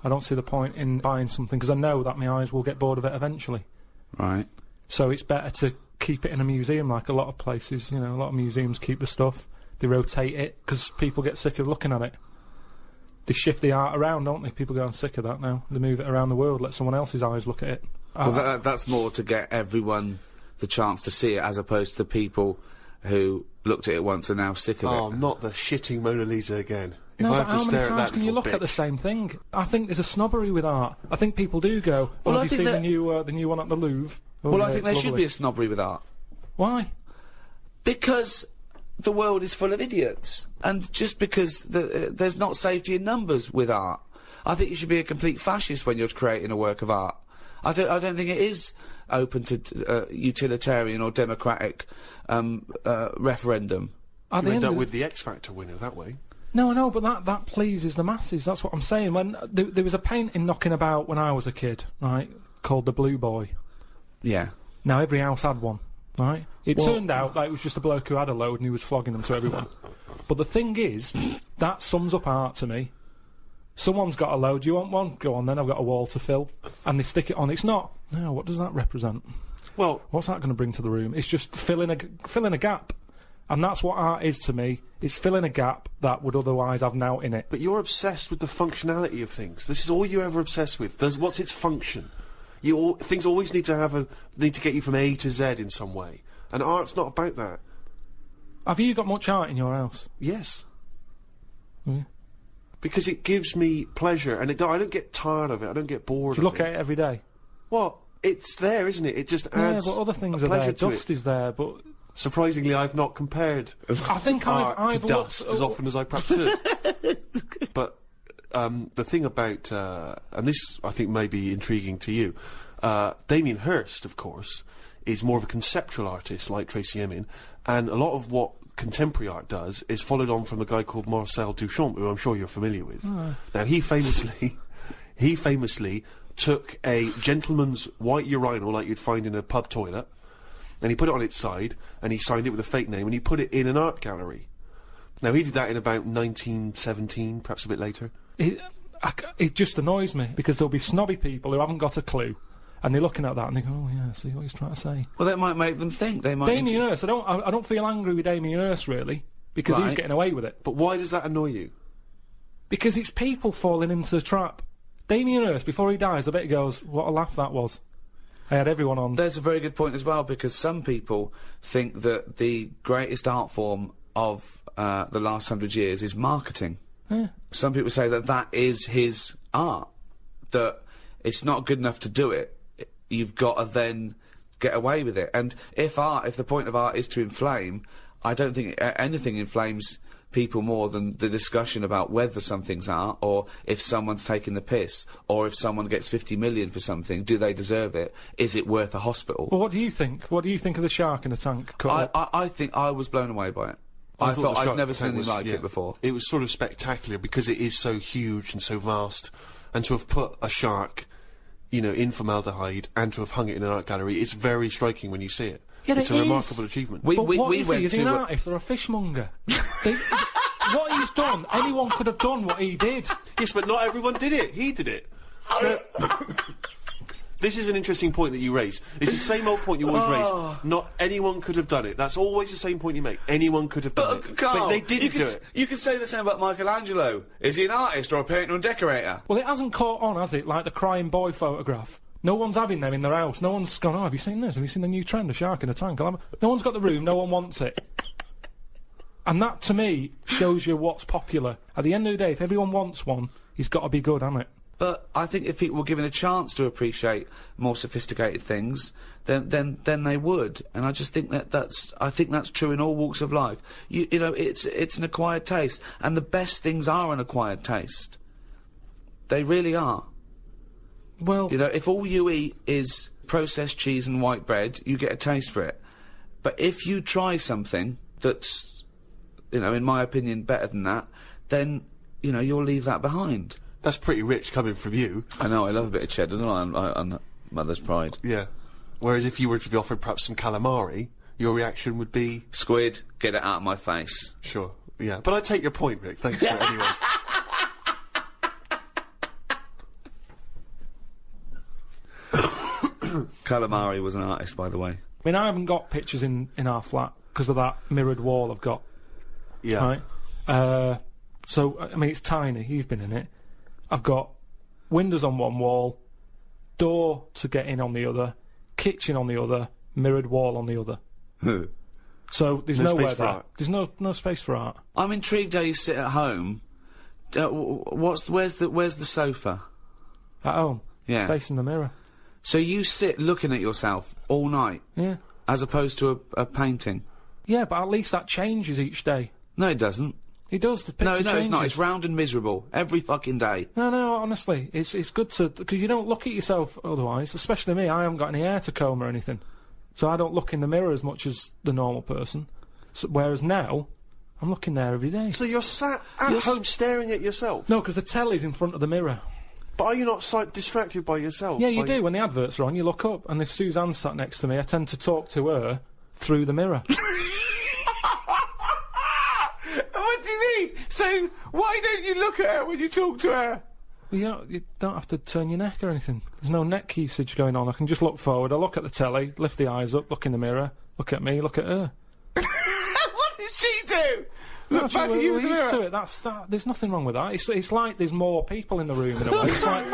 S3: I don't see the point in buying something, because I know that my eyes will get bored of it eventually.
S1: Right.
S3: So it's better to keep it in a museum, like a lot of places, you know, a lot of museums keep the stuff, they rotate it, because people get sick of looking at it. They shift the art around, don't they? People go, I'm sick of that now. They move it around the world, let someone else's eyes look at it.
S1: Well, that's more to get everyone the chance to see it, as opposed to the people who looked at it once and now sick of
S2: Oh,
S1: it.
S2: not the shitting Mona Lisa again. If
S3: No,
S2: I
S3: but
S2: have to
S3: how many
S2: stare at
S3: times
S2: that
S3: can you
S2: little
S3: look at the
S2: bitch.
S3: same thing? I think there's a snobbery with art. I think people do go,
S1: Well, I
S3: have you
S1: think
S3: seen
S1: that-
S3: the new one at the Louvre? Oh,
S1: Well,
S3: yeah,
S1: I think
S3: it's
S1: there should
S3: lovely.
S1: be a snobbery with art.
S3: Why?
S1: Because the world is full of idiots. And just because there's not safety in numbers with art. I think you should be a complete fascist when you're creating a work of art. I don't think it is open to utilitarian or democratic referendum.
S3: At the
S2: You end
S3: end
S2: up
S3: of
S2: with the X Factor winner that way.
S3: No, I know, but that pleases the masses. That's what I'm saying. When there was a painting knocking about when I was a kid, right, called The Blue Boy.
S1: Yeah.
S3: Now every house had one, right? It turned out that it was just a bloke who had a load and he was flogging them to everyone. But the thing is, that sums up art to me. Someone's got a load. Do you want one? Go on, then I've got a wall to fill. And they stick it on. It's not. No, what does that represent?
S2: Well,
S3: What's that going to bring to the room? It's just filling a gap. And that's what art is to me. It's filling a gap that would otherwise have nought in it.
S2: but you're obsessed with the functionality of things. This is all you're ever obsessed with. What's its function? Things always need to get you from A to Z in some way. And art's not about that.
S3: Have you got much art in your house?
S2: Yes.
S3: Yeah.
S2: Because it gives me pleasure, and I don't get tired of it. I don't get bored
S3: Do you
S2: of
S3: look at it every day?
S2: Well, it's there, isn't it? It just
S3: Yeah,
S2: adds
S3: but other things
S2: a
S3: are
S2: pleasure
S3: there.
S2: to
S3: Dust
S2: it.
S3: is there, but
S2: Surprisingly, I've not compared
S3: I think
S2: art
S3: I've
S2: to dust
S3: looked,
S2: as often as I perhaps should. But the thing about, and this I think may be intriguing to you, Damien Hirst, of course, is more of a conceptual artist like Tracy Emin, and a lot of what contemporary art does is followed on from a guy called Marcel Duchamp, who I'm sure you're familiar with. Now, he famously took a gentleman's white urinal like you'd find in a pub toilet, and he put it on its side, and he signed it with a fake name, and he put it in an art gallery. Now, he did that in about 1917, perhaps a bit later.
S3: it just annoys me because there'll be snobby people who haven't got a clue, and they're looking at that and they go, "Oh yeah, see what he's trying to say."
S6: Well, that might make them think. They might.
S3: Damien Hirst, I don't feel angry with Damien Hirst really because he's
S6: Right.
S3: getting away with it.
S2: But why does that annoy you?
S3: Because it's people falling into the trap. Damien Hirst, before he dies, I bet he goes, "What a laugh that was." I had everyone on.
S6: There's a very good point as well, because some people think that the greatest art form of the last 100 years is marketing.
S3: Yeah.
S6: Some people say that that is his art, that it's not good enough to do it. You've got to then get away with it. And if the point of art is to inflame, I don't think anything inflames people more than the discussion about whether something's art, or if someone's taking the piss, or if someone gets 50 million for something, do they deserve it? Is it worth a hospital?
S3: Well, what do you think? What do you think of the shark in a tank? cut up?
S6: I think I was blown away by it. I thought
S2: the
S6: I'd
S2: shark
S6: never
S2: tank
S6: seen anything like
S2: yeah.
S6: it before.
S2: It was sort of spectacular because it is so huge and so vast, and to have put a shark, in formaldehyde and to have hung it in an art gallery, it's very striking when you see it.
S3: Yeah,
S2: it's
S3: it
S2: a
S3: is.
S2: remarkable achievement.
S3: But what is he?
S6: went
S3: Is he an
S6: to
S3: artist or a fishmonger? What he's done, anyone could have done what he did.
S2: Yes, but not everyone did it. He did it. This is an interesting point that you raise. It's the same old point you always raise. Not anyone could have done it. That's always the same point you make. Anyone could have done it.
S6: Karl,
S2: But they didn't do it.
S6: You could say the same about Michelangelo. Is he an artist or a painter and decorator?
S3: Well, it hasn't caught on, has it? Like the crying boy photograph. No one's having them in their house. No one's gone, "Oh, have you seen this? Have you seen the new trend, a shark in a tank?" No one's got the room. No one wants it. And that, to me, shows you what's popular. At the end of the day, if everyone wants one, he's got to be good, hasn't it?
S6: But I think if people were given a chance to appreciate more sophisticated things, then they would. And I just think that's true in all walks of life. It's an acquired taste, and the best things are an acquired taste. They really are.
S3: Well,
S6: If all you eat is processed cheese and white bread, you get a taste for it. But if you try something that's, in my opinion, better than that, then, you'll leave that behind.
S2: That's pretty rich coming from you.
S6: I know, I love a bit of cheddar, don't I, on Mother's Pride.
S2: Yeah. Whereas if you were to be offered perhaps some calamari, your reaction would be...
S6: Squid, get it out of my face.
S2: Sure, yeah. But I take your point, Rick. Thanks for it anyway.
S6: Calamari was an artist, by the way.
S3: I mean, I haven't got pictures in our flat because of that mirrored wall I've got.
S2: Yeah.
S3: Right? So, I mean, it's tiny. You've been in it. I've got windows on one wall, door to get in on the other, kitchen on the other, mirrored wall on the other. So there's
S2: No
S3: nowhere
S2: space for
S3: there.
S2: art.
S3: There's no space for art.
S6: I'm intrigued how you sit at home. Where's the sofa?
S3: At home.
S6: Yeah.
S3: Facing the mirror.
S6: So you sit looking at yourself all night,
S3: Yeah.
S6: as opposed to a painting?
S3: Yeah, but at least that changes each day.
S6: No, it doesn't.
S3: It does. The picture
S6: No,
S3: changes.
S6: it's not. It's round and miserable every fucking day.
S3: No, honestly, it's good to, because you don't look at yourself otherwise, especially me. I haven't got any hair to comb or anything, so I don't look in the mirror as much as the normal person. Whereas now, I'm looking there every day.
S2: So you're sat at home staring at yourself?
S3: No, because the telly's in front of the mirror.
S2: But are you not distracted by yourself?
S3: Yeah, you do. When the adverts are on, you look up, and if Suzanne's sat next to me, I tend to talk to her through the mirror.
S6: What do you mean? So why don't you look at her when you talk to her?
S3: Well, you don't have to turn your neck or anything. There's no neck usage going on. I can just look forward. I look at the telly, lift the eyes up, look in the mirror, look at me, look at her.
S1: What did she do?
S3: No,
S1: Look back at you
S3: we're
S1: in the
S3: used
S1: mirror.
S3: to it. There's nothing wrong with that. It's like there's more people in the room in a way. It's like,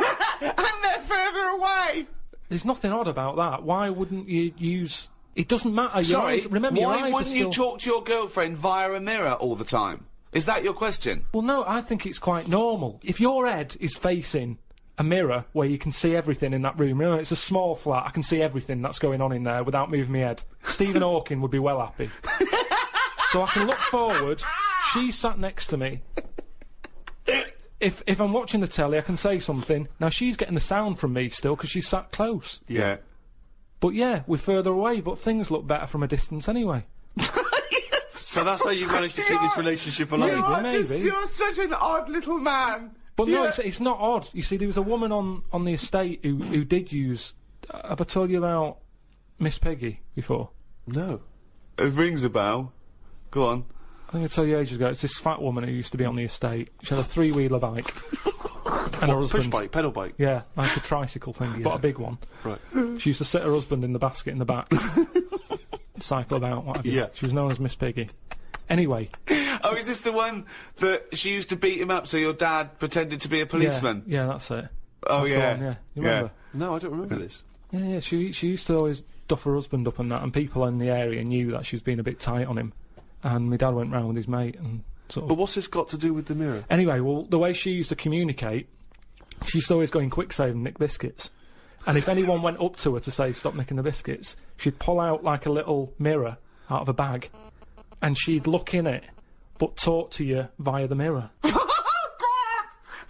S1: And they're further away.
S3: there's nothing odd about that. Why wouldn't you use... It doesn't matter. Your
S1: Sorry,
S3: eyes, remember, your
S1: why
S3: eyes
S1: wouldn't
S3: are
S1: you
S3: still...
S1: talk to your girlfriend via a mirror all the time? Is that your question?
S3: Well, no, I think it's quite normal. If your head is facing a mirror where you can see everything in that room, remember, it's a small flat, I can see everything that's going on in there without moving my head. Stephen Hawking would be well happy. So I can look forward, she's sat next to me. If I'm watching the telly, I can say something. Now, she's getting the sound from me still, because she's sat close.
S1: Yeah.
S3: But yeah, we're further away, but things look better from a distance anyway.
S2: So that's how you've managed to keep this relationship alive.
S3: Maybe.
S1: You're such an odd little man.
S3: But no, it's not odd. You see, there was a woman on the estate who did use... have I told you about Miss Peggy before?
S2: No.
S1: It rings a bell. Go on.
S3: I think I told you ages ago, it's this fat woman who used to be on the estate. She had a three-wheeler bike. And her
S2: Push
S3: husband...
S2: bike, pedal bike.
S3: Yeah, like a tricycle thing, but a big one.
S2: Right.
S3: She used to sit her husband in the basket in the back. Cycle about, what have you.
S2: Yeah.
S3: She was known as Miss Piggy. Anyway.
S1: Oh, is this the one that she used to beat him up so your dad pretended to be a policeman?
S3: Yeah, that's it.
S1: Oh,
S3: That's the
S1: yeah.
S3: one, yeah. You remember?
S2: No, I don't remember this.
S3: Yeah, she used to always duff her husband up and that, and people in the area knew that she was being a bit tight on him. And my dad went round with his mate and sort of...
S2: But what's this got to do with the mirror?
S3: Anyway, well, the way she used to communicate, she used to always go in quick save and nick biscuits. And if anyone went up to her to say, stop nicking the biscuits, she'd pull out like a little mirror out of a bag, and she'd look in it, but talk to you via the mirror.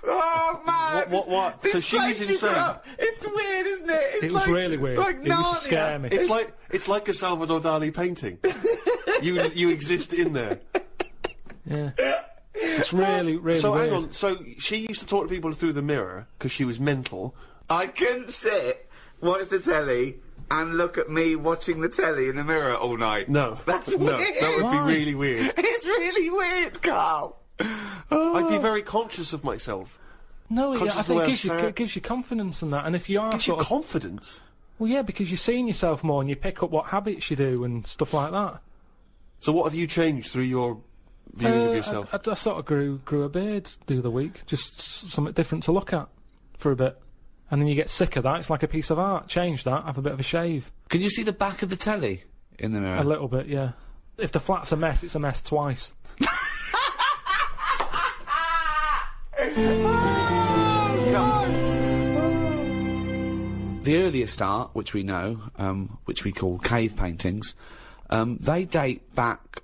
S1: Oh, man!
S2: What?
S1: This
S2: So she's
S1: place you
S2: insane.
S1: grew up- It's weird, isn't it? It's
S3: It was really weird.
S1: Like
S3: It used to scare me.
S2: It's like a Salvador Dali painting. you exist in there.
S3: Yeah. It's really, really
S2: So
S3: weird.
S2: hang on. So she used to talk to people through the mirror because she was mental.
S1: I couldn't sit, watch the telly, and look at me watching the telly in the mirror all night.
S2: No,
S1: That's
S2: no,
S1: weird.
S2: that would be
S3: Why?
S2: really weird.
S1: It's really weird, Carl.
S2: I'd be very conscious of myself.
S3: No, yeah,
S2: Conscious
S3: I
S2: of the
S3: think
S2: way
S3: it
S2: I'm
S3: gives you,
S2: sat.
S3: it gives you confidence and that, and if you are
S2: Gives you
S3: sort of...
S2: confidence.
S3: Well, yeah, because you're seeing yourself more and you pick up what habits you do and stuff like that.
S2: So what have you changed through your viewing of yourself?
S3: I sort of grew a beard the other week, just something different to look at for a bit. And then you get sick of that, it's like a piece of art. Change that, have a bit of a shave.
S1: Can you see the back of the telly in the mirror?
S3: A little bit, yeah. If the flat's a mess, it's a mess twice.
S1: The earliest art, which we know, which we call cave paintings, they date back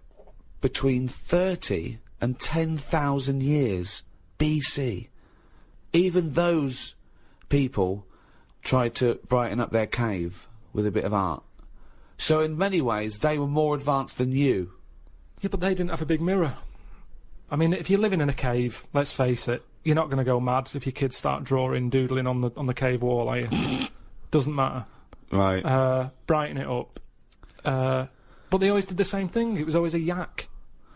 S1: between 30 and 10,000 years BC. Even those people tried to brighten up their cave with a bit of art. So in many ways, they were more advanced than you.
S3: Yeah, but they didn't have a big mirror. I mean, if you're living in a cave, let's face it, you're not going to go mad if your kids start drawing, doodling on the cave wall, are you? Doesn't matter.
S1: Right.
S3: Brighten it up. But they always did the same thing. It was always a yak,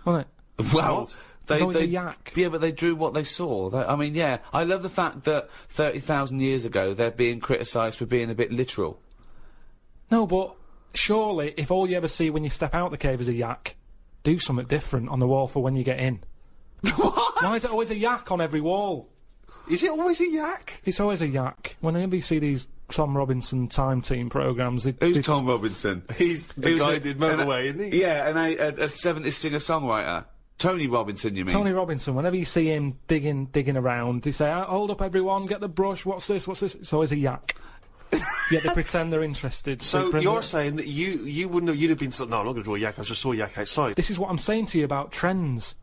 S3: wasn't it?
S1: Well,
S3: There's always a yak.
S1: Yeah, but they drew what they saw. I mean, yeah, I love the fact that 30,000 years ago they're being criticised for being a bit literal.
S3: No, but surely, if all you ever see when you step out the cave is a yak, do something different on the wall for when you get in.
S1: What?
S3: Why is it always a yak on every wall?
S2: Is it always a yak?
S3: It's always a yak. Whenever you see these Tom Robinson Time Team programmes...
S1: Who's Tom Robinson?
S2: He's the
S1: Who's
S2: guy
S1: a-
S2: who did Motorway, isn't he?
S1: Yeah, and a 70s singer-songwriter. Tony Robinson, you mean?
S3: Tony Robinson, whenever you see him digging around, they say, hold up everyone, get the brush, what's this? It's always a yak. Yet they pretend they're interested.
S2: So
S3: They
S2: you're saying that you wouldn't have, you'd have been no, I'm not going to draw a yak, I just saw a yak outside.
S3: This is what I'm saying to you about trends.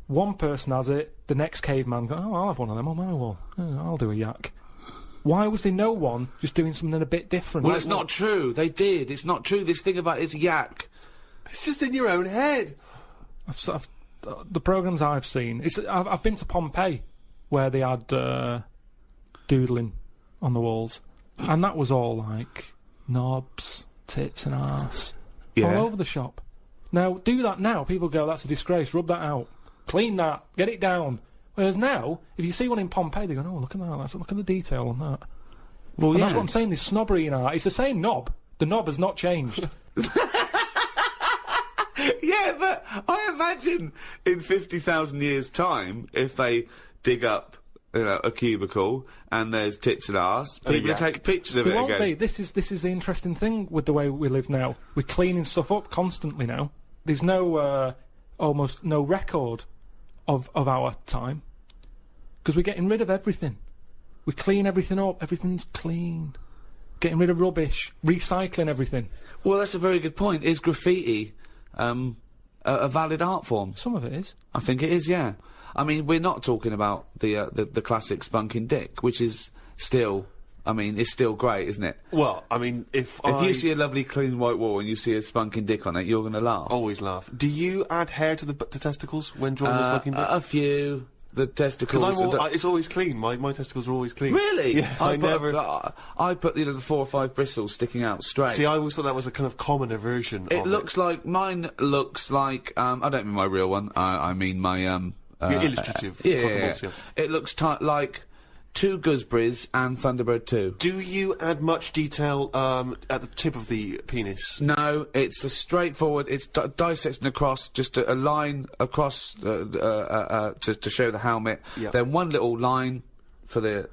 S3: One person has it, the next caveman goes, I'll have one of them on my wall. I'll do a yak. Why was there no one just doing something a bit different?
S1: Well,
S3: Like
S1: it's not true. They did. It's not true. This thing about it's yak.
S2: It's just in your own head.
S3: The programmes I've seen, I've been to Pompeii, where they had doodling on the walls, and that was all like knobs, tits and arse,
S1: Yeah.
S3: all over the shop. Now, do that now, people go, that's a disgrace, rub that out. Clean that, get it down. Whereas now, if you see one in Pompeii, they go, "Oh, look at that! Look at the detail on that."
S1: Well,
S3: And
S1: yeah.
S3: that's what I'm saying. There's snobbery in art. It's the same knob. The knob has not changed.
S1: Yeah, but I imagine in 50,000 years' time, if they dig up, a cubicle and there's tits and arse, people will take pictures of
S3: It
S1: it
S3: won't
S1: again.
S3: be. This is the interesting thing with the way we live now. We're cleaning stuff up constantly now. There's no almost no record of our time because we're getting rid of everything. We clean everything up. Everything's clean. Getting rid of rubbish. Recycling everything.
S1: Well, that's a very good point. Is graffiti a valid art form?
S3: Some of it is.
S1: I think it is, yeah. I mean, we're not talking about the classic spunking dick, which is still, it's still great, isn't it?
S2: Well, I mean, if
S1: you see a lovely clean white wall and you see a spunking dick on it, you're going to laugh.
S2: Always laugh. Do you add hair to the testicles when drawing the spunking dick?
S1: A few. The testicles.
S2: Because it's always clean. My testicles are always clean.
S1: Really?
S2: Yeah, I never.
S1: I put the 4 or 5 bristles sticking out straight.
S2: See, I always thought that was a kind of commoner version.
S1: It looks like mine looks like. I don't mean my real one. I mean my
S2: Your illustrative.
S1: Yeah. It looks like 2 gooseberries and Thunderbird 2.
S2: Do you add much detail at the tip of the penis?
S1: No, it's a straightforward. It's dissecting across, just a line across to show the helmet.
S2: Yep.
S1: Then one little line for the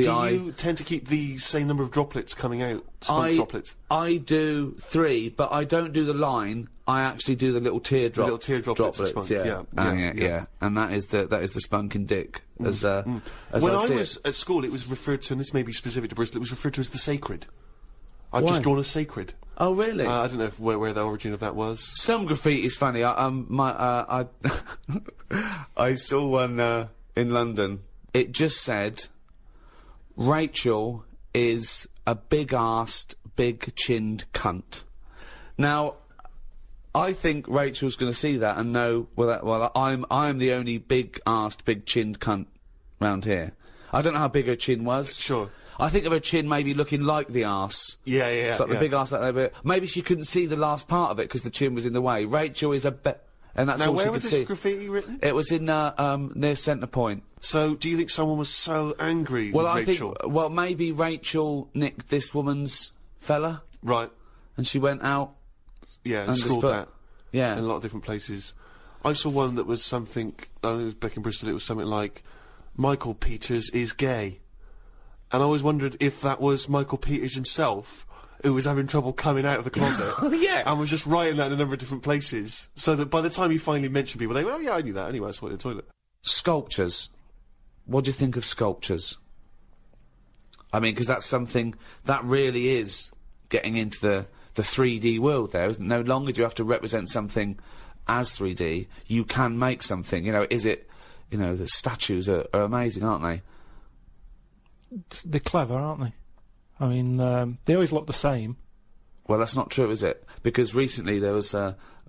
S1: eye.
S2: Do you tend to keep the same number of droplets coming out? Spunk droplets.
S1: I do 3, but I don't do the line. I actually do the little teardrop.
S2: The little teardrop droplets.
S1: droplets.
S2: Yeah.
S1: Yeah. And that is the spunking dick. As
S2: When
S1: I
S2: was at school, it was referred to, and this may be specific to Bristol, it was referred to as the sacred. I've
S1: Why?
S2: just drawn a sacred.
S1: Oh, really?
S2: I don't know where the origin of that was.
S1: Some graffiti is funny. I saw one in London. It just said, "Rachel is a big-arsed, big-chinned cunt." Now, I think Rachel's going to see that and know, I'm the only big-arsed, big-chinned cunt round here. I don't know how big her chin was.
S2: Sure.
S1: I think of her chin maybe looking like the arse.
S2: Yeah.
S1: It's like the big arse like that, but maybe she couldn't see the last part of it because the chin was in the way. Rachel is and that's
S2: Now,
S1: all she
S2: where
S1: could
S2: was
S1: see.
S2: this graffiti written?
S1: It was in near Centre Point.
S2: So, do you think someone was so angry
S1: Well,
S2: with
S1: I
S2: Rachel?
S1: think maybe Rachel nicked this woman's fella,
S2: Right.
S1: and she went out.
S2: Yeah,
S1: And
S2: and
S1: just
S2: scored
S1: put-
S2: that
S1: Yeah.
S2: in a lot of different places. I saw one that was something, I think it was back in Bristol, it was something like, Michael Peters is gay. And I always wondered if that was Michael Peters himself, who was having trouble coming out of the closet.
S1: Yeah.
S2: And was just writing that in a number of different places. So that by the time he finally mentioned people, they went, "Oh yeah, I knew that anyway, I saw it in the toilet."
S1: Sculptures. What do you think of sculptures? I mean, because that's something that really is getting into the 3D world there, isn't it? No longer do you have to represent something as 3D. You can make something. The statues are amazing, aren't they?
S3: They're clever, aren't they? I mean, they always look the same.
S1: Well, that's not true, is it? Because recently there was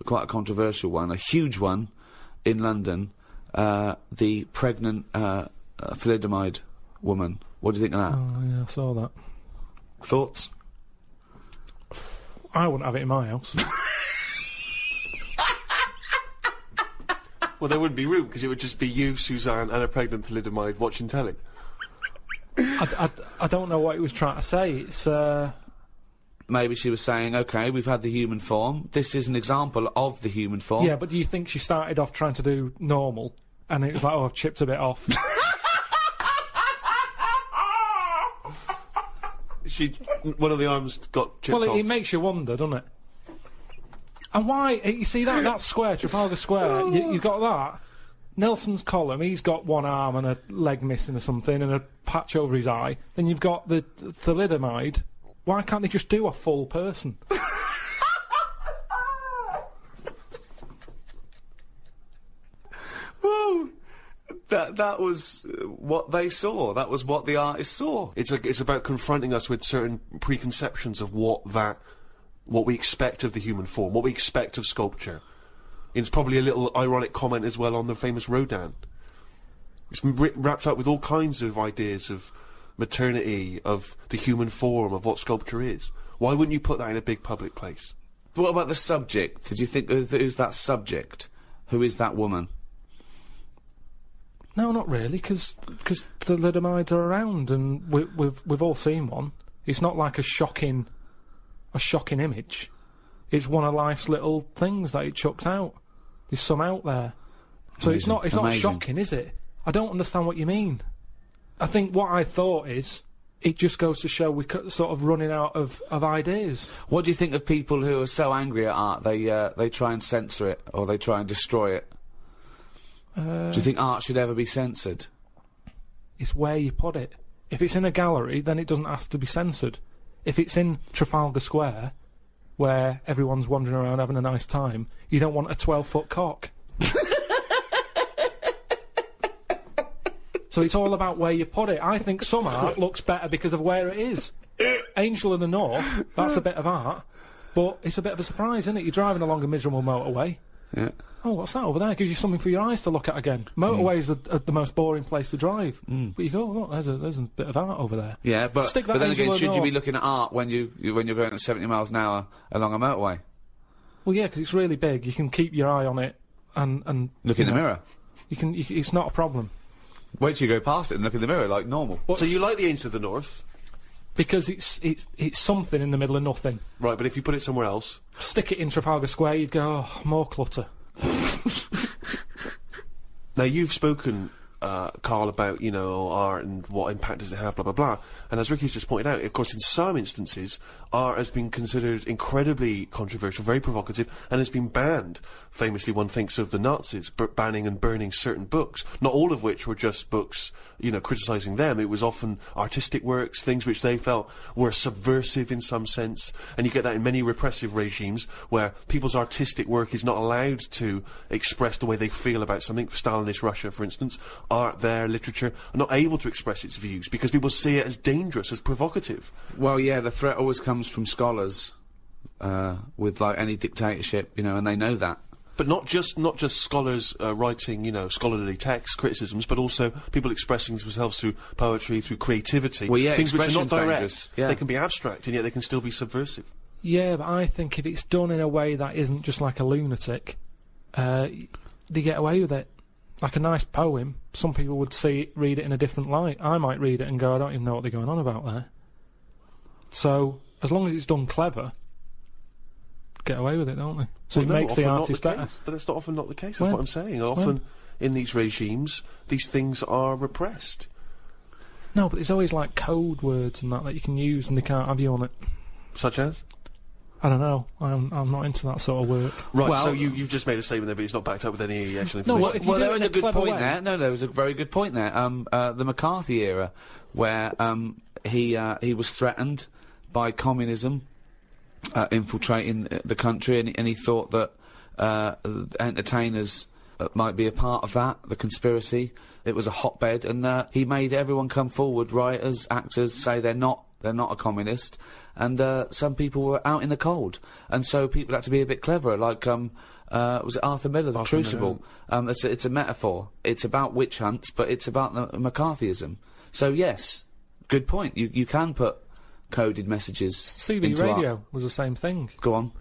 S1: quite a controversial one, a huge one, in London. The pregnant thalidomide woman. What do you think of that?
S3: Oh, yeah, I saw that.
S1: Thoughts?
S3: I wouldn't have it in my house.
S2: Well, there wouldn't be room, because it would just be you, Suzanne, and a pregnant thalidomide watching telly.
S3: I don't know what he was trying to say. It's,
S1: Maybe she was saying, okay, we've had the human form. This is an example of the human form.
S3: yeah, but do you think she started off trying to do normal, and it was like, oh, I've chipped a bit off?
S2: One of the arms got chipped
S3: Well,
S2: off.
S3: it makes you wonder, doesn't it? And why, you see that square, Trafalgar Square, you got that? Nelson's column, he's got one arm and a leg missing or something, and a patch over his eye. Then you've got the thalidomide. Why can't they just do a full person?
S1: Well, that was what they saw. That was what the artist saw.
S2: It's about confronting us with certain preconceptions of what we expect of the human form, what we expect of sculpture. It's probably a little ironic comment as well on the famous Rodin. It's wrapped up with all kinds of ideas of maternity, of the human form, of what sculpture is. Why wouldn't you put that in a big public place?
S1: But what about the subject? Did you think who's that subject? Who is that woman?
S3: No, not really, because the thalidomides are around, and we've all seen one. It's not like a shocking image. It's one of life's little things that it chucks out. There's some out there, so
S1: Amazing.
S3: it's not
S1: Amazing.
S3: shocking, is it? I don't understand what you mean. I think what I thought is it just goes to show we're sort of running out of ideas.
S1: What do you think of people who are so angry at art they try and censor it or they try and destroy it? Do you think art should ever be censored?
S3: It's where you put it. If it's in a gallery, then it doesn't have to be censored. If it's in Trafalgar Square, where everyone's wandering around having a nice time, you don't want a 12-foot cock. So it's all about where you put it. I think some art looks better because of where it is. Angel of the North, that's a bit of art, but it's a bit of a surprise, isn't it? You're driving along a miserable motorway.
S1: Yeah.
S3: Oh, what's that over there? Gives you something for your eyes to look at again. Motorways are the most boring place to drive. But you go, oh, look, there's a bit of art over there.
S1: Yeah, but
S3: Stick that
S1: then
S3: Angel
S1: again,
S3: of the
S1: should you be
S3: North.
S1: looking at art when you're going at 70 miles an hour along a motorway?
S3: Well, yeah, because it's really big. You can keep your eye on it and
S1: Look in the mirror.
S3: it's not a problem.
S1: Wait till you go past it and look in the mirror like normal.
S2: So you like the Angel of the North,
S3: Because it's something in the middle of nothing.
S2: right? But if you put it somewhere else,
S3: Stick it in Trafalgar Square, you'd go, oh, more clutter.
S2: now you've spoken, Karl, about art and what impact does it have, blah blah blah. And as Ricky's just pointed out, of course, in some instances, art has been considered incredibly controversial, very provocative, and has been banned. Famously, one thinks of the Nazis banning and burning certain books, not all of which were just books, criticising them. It was often artistic works, things which they felt were subversive in some sense. And you get that in many repressive regimes where people's artistic work is not allowed to express the way they feel about something. Stalinist Russia, for instance, art there, literature, are not able to express its views because people see it as dangerous, as provocative.
S1: Well, yeah, the threat always comes from scholars with like any dictatorship, and they know that.
S2: But not just scholars writing, scholarly texts, criticisms, but also people expressing themselves through poetry, through creativity.
S1: Well, yeah,
S2: things which are not
S1: expression's
S2: direct.
S1: dangerous, yeah.
S2: They can be abstract, and yet they can still be subversive.
S3: Yeah, but I think if it's done in a way that isn't just like a lunatic, they get away with it. Like a nice poem, some people would read it in a different light. I might read it and go, I don't even know what they're going on about there. So, as long as it's done clever, get away with it, don't they? So
S2: Well,
S3: it
S2: no,
S3: makes the
S2: often not
S3: artist
S2: the
S3: better.
S2: case. But that's not often not the case,
S3: When?
S2: that's what I'm saying. Often, in these regimes, these things are repressed.
S3: No, but there's always like code words and that you can use and they can't have you on it.
S2: Such as?
S3: I don't know. I'm not into that sort of work.
S2: Right,
S1: Well-
S2: so you've just made a statement there, but it's not backed up with any actual
S3: No,
S2: information.
S3: what if you
S1: Well,
S3: do
S1: there
S3: it
S1: was
S3: in
S1: a
S3: a
S1: good
S3: clever
S1: point
S3: way?
S1: there. No, there was a very good point there. The McCarthy era, where he was threatened by communism infiltrating the country, and he thought that entertainers might be a part of that, the conspiracy. It was a hotbed, and he made everyone come forward, writers, actors, say they're not a communist, and some people were out in the cold, and so people had to be a bit cleverer, like was it Arthur Miller, The
S2: Arthur
S1: Crucible? It's a metaphor. It's about witch hunts, but it's about the McCarthyism. So yes, good point. You can put coded messages
S3: CB
S1: into
S3: radio
S1: art.
S3: was the same thing.
S1: Go on.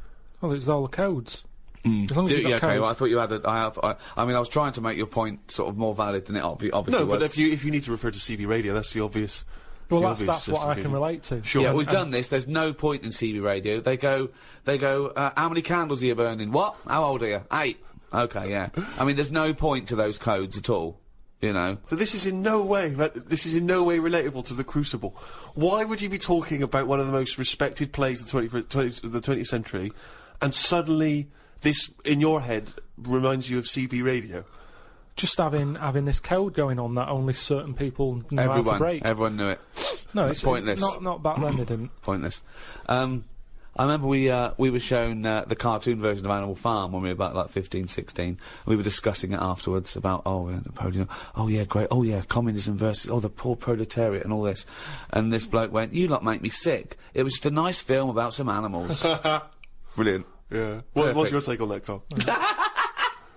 S3: Well, it's all the codes. As long as you've got
S1: Yeah, okay,
S3: codes.
S1: well, I thought you had I mean, I was trying to make your point sort of more valid than it obviously
S2: No,
S1: was.
S2: but if you need to refer to CB radio, that's the obvious.
S3: Well,
S2: the
S3: that's
S2: obvious
S3: what I can
S2: justification.
S3: relate to.
S2: Sure.
S1: Yeah,
S2: And-
S1: we've done this. There's no point in CB radio. They go, how many candles are you burning? What? How old are you? 8. Okay, yeah. I mean, there's no point to those codes at all,
S2: So this is in no way relatable to The Crucible. Why would you be talking about one of the most respected plays of the 20th century, and suddenly this, in your head, reminds you of CB radio?
S3: Just having this code going on that only certain people know how to break.
S1: Everyone knew it.
S3: No, it's
S1: pointless.
S3: Not back then. They didn't.
S1: Pointless. I remember we were shown the cartoon version of Animal Farm when we were about like 15, 16. We were discussing it afterwards about communism versus the poor proletariat and all this. And this bloke went, "You lot make me sick. It was just a nice film about some animals." Brilliant.
S2: Yeah.
S1: Perfect.
S2: What's your take on that, Carl?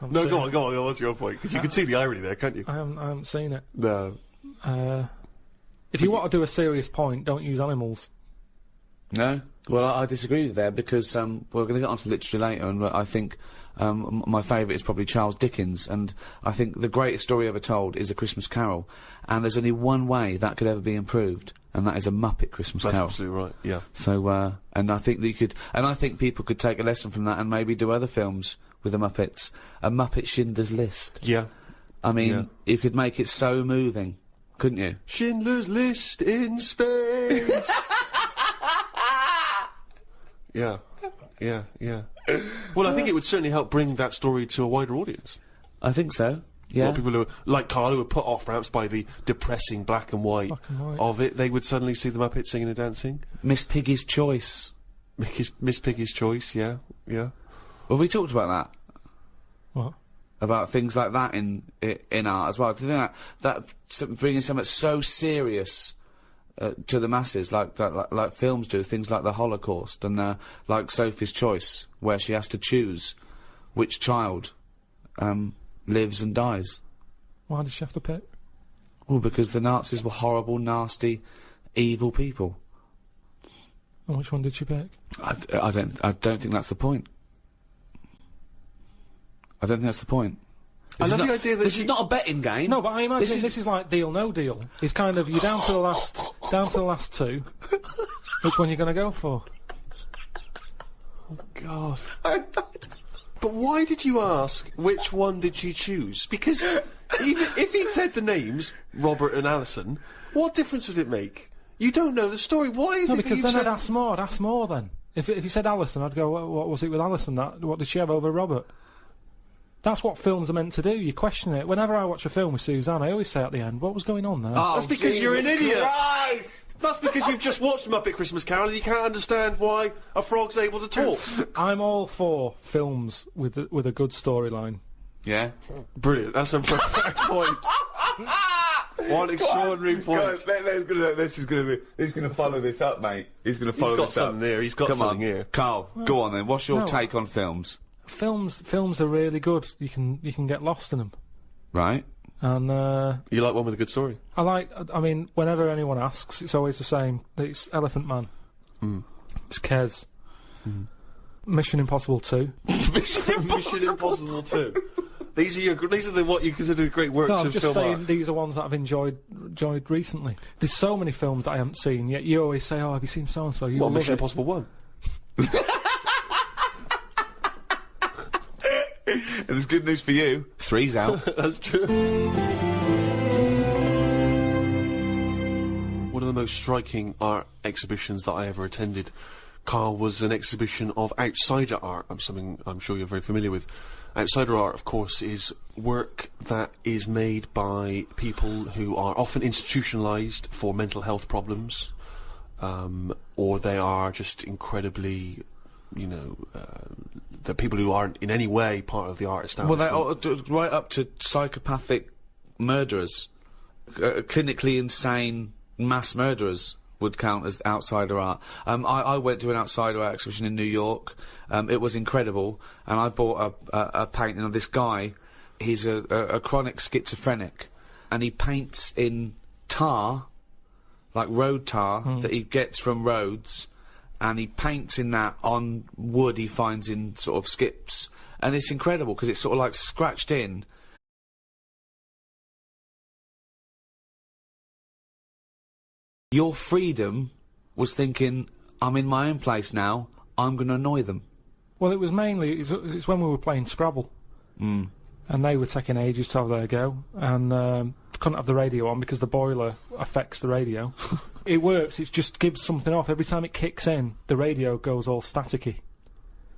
S2: No, go on. What's your point? Because you can see the irony there, can't you?
S3: I haven't seen it.
S2: No.
S3: If you want to do a serious point, don't use animals.
S1: No? Well, I disagree with that because we're going to get onto literature later, and I think My favourite is probably Charles Dickens, and I think the greatest story ever told is A Christmas Carol. And there's only one way that could ever be improved, and that is a Muppet Christmas
S2: That's
S1: Carol.
S2: absolutely right. Yeah.
S1: So, and I think that you could, and I think people could take a lesson from that and maybe do other films with the Muppets. A Muppet Schindler's List.
S2: Yeah.
S1: I mean,
S2: Yeah.
S1: you could make it so moving, couldn't you?
S2: Schindler's List in space. Yeah. Yeah. Yeah. Well, I think it would certainly help bring that story to a wider audience.
S1: I think so.
S2: A lot
S1: Yeah.
S2: of people who, like Karl, who were put off perhaps by the depressing black and white, of it, they would suddenly see the Muppets singing and dancing.
S1: Miss Piggy's Choice.
S2: Miss Piggy's Choice, yeah, yeah.
S1: Well, we talked about that.
S3: What?
S1: About things like that in art as well. Do you think that bringing something so serious to the masses, like films do, things like the Holocaust and like Sophie's Choice, where she has to choose which child lives and dies.
S3: Why did she have to pick?
S1: Well, because the Nazis were horrible, nasty, evil people.
S3: And which one did she pick?
S1: I don't think that's the point. I don't think that's the point.
S2: I love the idea that
S1: this is not a betting game.
S3: No, but I imagine this is like Deal No Deal. It's kind of, you're down to the last two. Which one you going to go for?
S2: God. But why did you ask which one did she choose? Because even if he'd said the names, Robert and Alison, what difference would it make? You don't know the story. Why is
S3: No,
S2: it
S3: because
S2: that
S3: then
S2: you've
S3: I'd ask more then. If you said Alison, I'd go, what was it with Alison? What did she have over Robert? That's what films are meant to do. You question it. Whenever I watch a film with Suzanne, I always say at the end, what was going on there?
S1: Oh,
S2: That's because you're an
S1: Jesus
S2: idiot.
S1: Christ!
S2: That's because you've just watched Muppet Christmas Carol and you can't understand why a frog's able to talk.
S3: I'm all for films with a good storyline.
S1: Yeah.
S2: Brilliant. That's a perfect point. One extraordinary point.
S1: He's gonna follow this up, mate. He's gonna follow
S2: He's got
S1: this up.
S2: something there. He's got
S1: Come
S2: something
S1: on,
S2: here.
S1: Karl. Go on then. What's your
S3: No.
S1: take on films?
S3: Films are really good. You can get lost in them.
S1: Right.
S3: And
S2: You like one with a good story?
S3: I mean, whenever anyone asks, it's always the same. It's Elephant Man. It's Kez. Mission Impossible 2.
S2: Mission Impossible 2. These are what you consider great works
S3: No, I'm
S2: of
S3: just
S2: film
S3: saying
S2: art.
S3: these are ones that I've enjoyed recently. There's so many films that I haven't seen, yet you always say, oh, have you seen so-and-so? You
S2: What,
S3: love
S2: Mission
S3: it.
S2: Impossible 1?
S1: And there's good news for you. 3's out.
S2: That's true. One of the most striking art exhibitions that I ever attended, Karl, was an exhibition of outsider art. Something I'm sure you're very familiar with. Outsider art, of course, is work that is made by people who are often institutionalised for mental health problems, or they are just incredibly, the people who aren't in any way part of the art establishment.
S1: Well, right up to psychopathic murderers, clinically insane mass murderers would count as outsider art. I went to an outsider art exhibition in New York. It was incredible, and I bought a painting of this guy. He's a chronic schizophrenic, and he paints in tar, like road tar, that he gets from roads, and he paints in that on wood he finds in sort of skips, and it's incredible because it's sort of like scratched in. Your freedom was thinking, I'm in my own place now, I'm going to annoy them.
S3: Well, it was mainly, it's when we were playing Scrabble. And they were taking ages to have their go, and couldn't have the radio on because the boiler affects the radio. It works, it just gives something off. Every time it kicks in, the radio goes all staticky.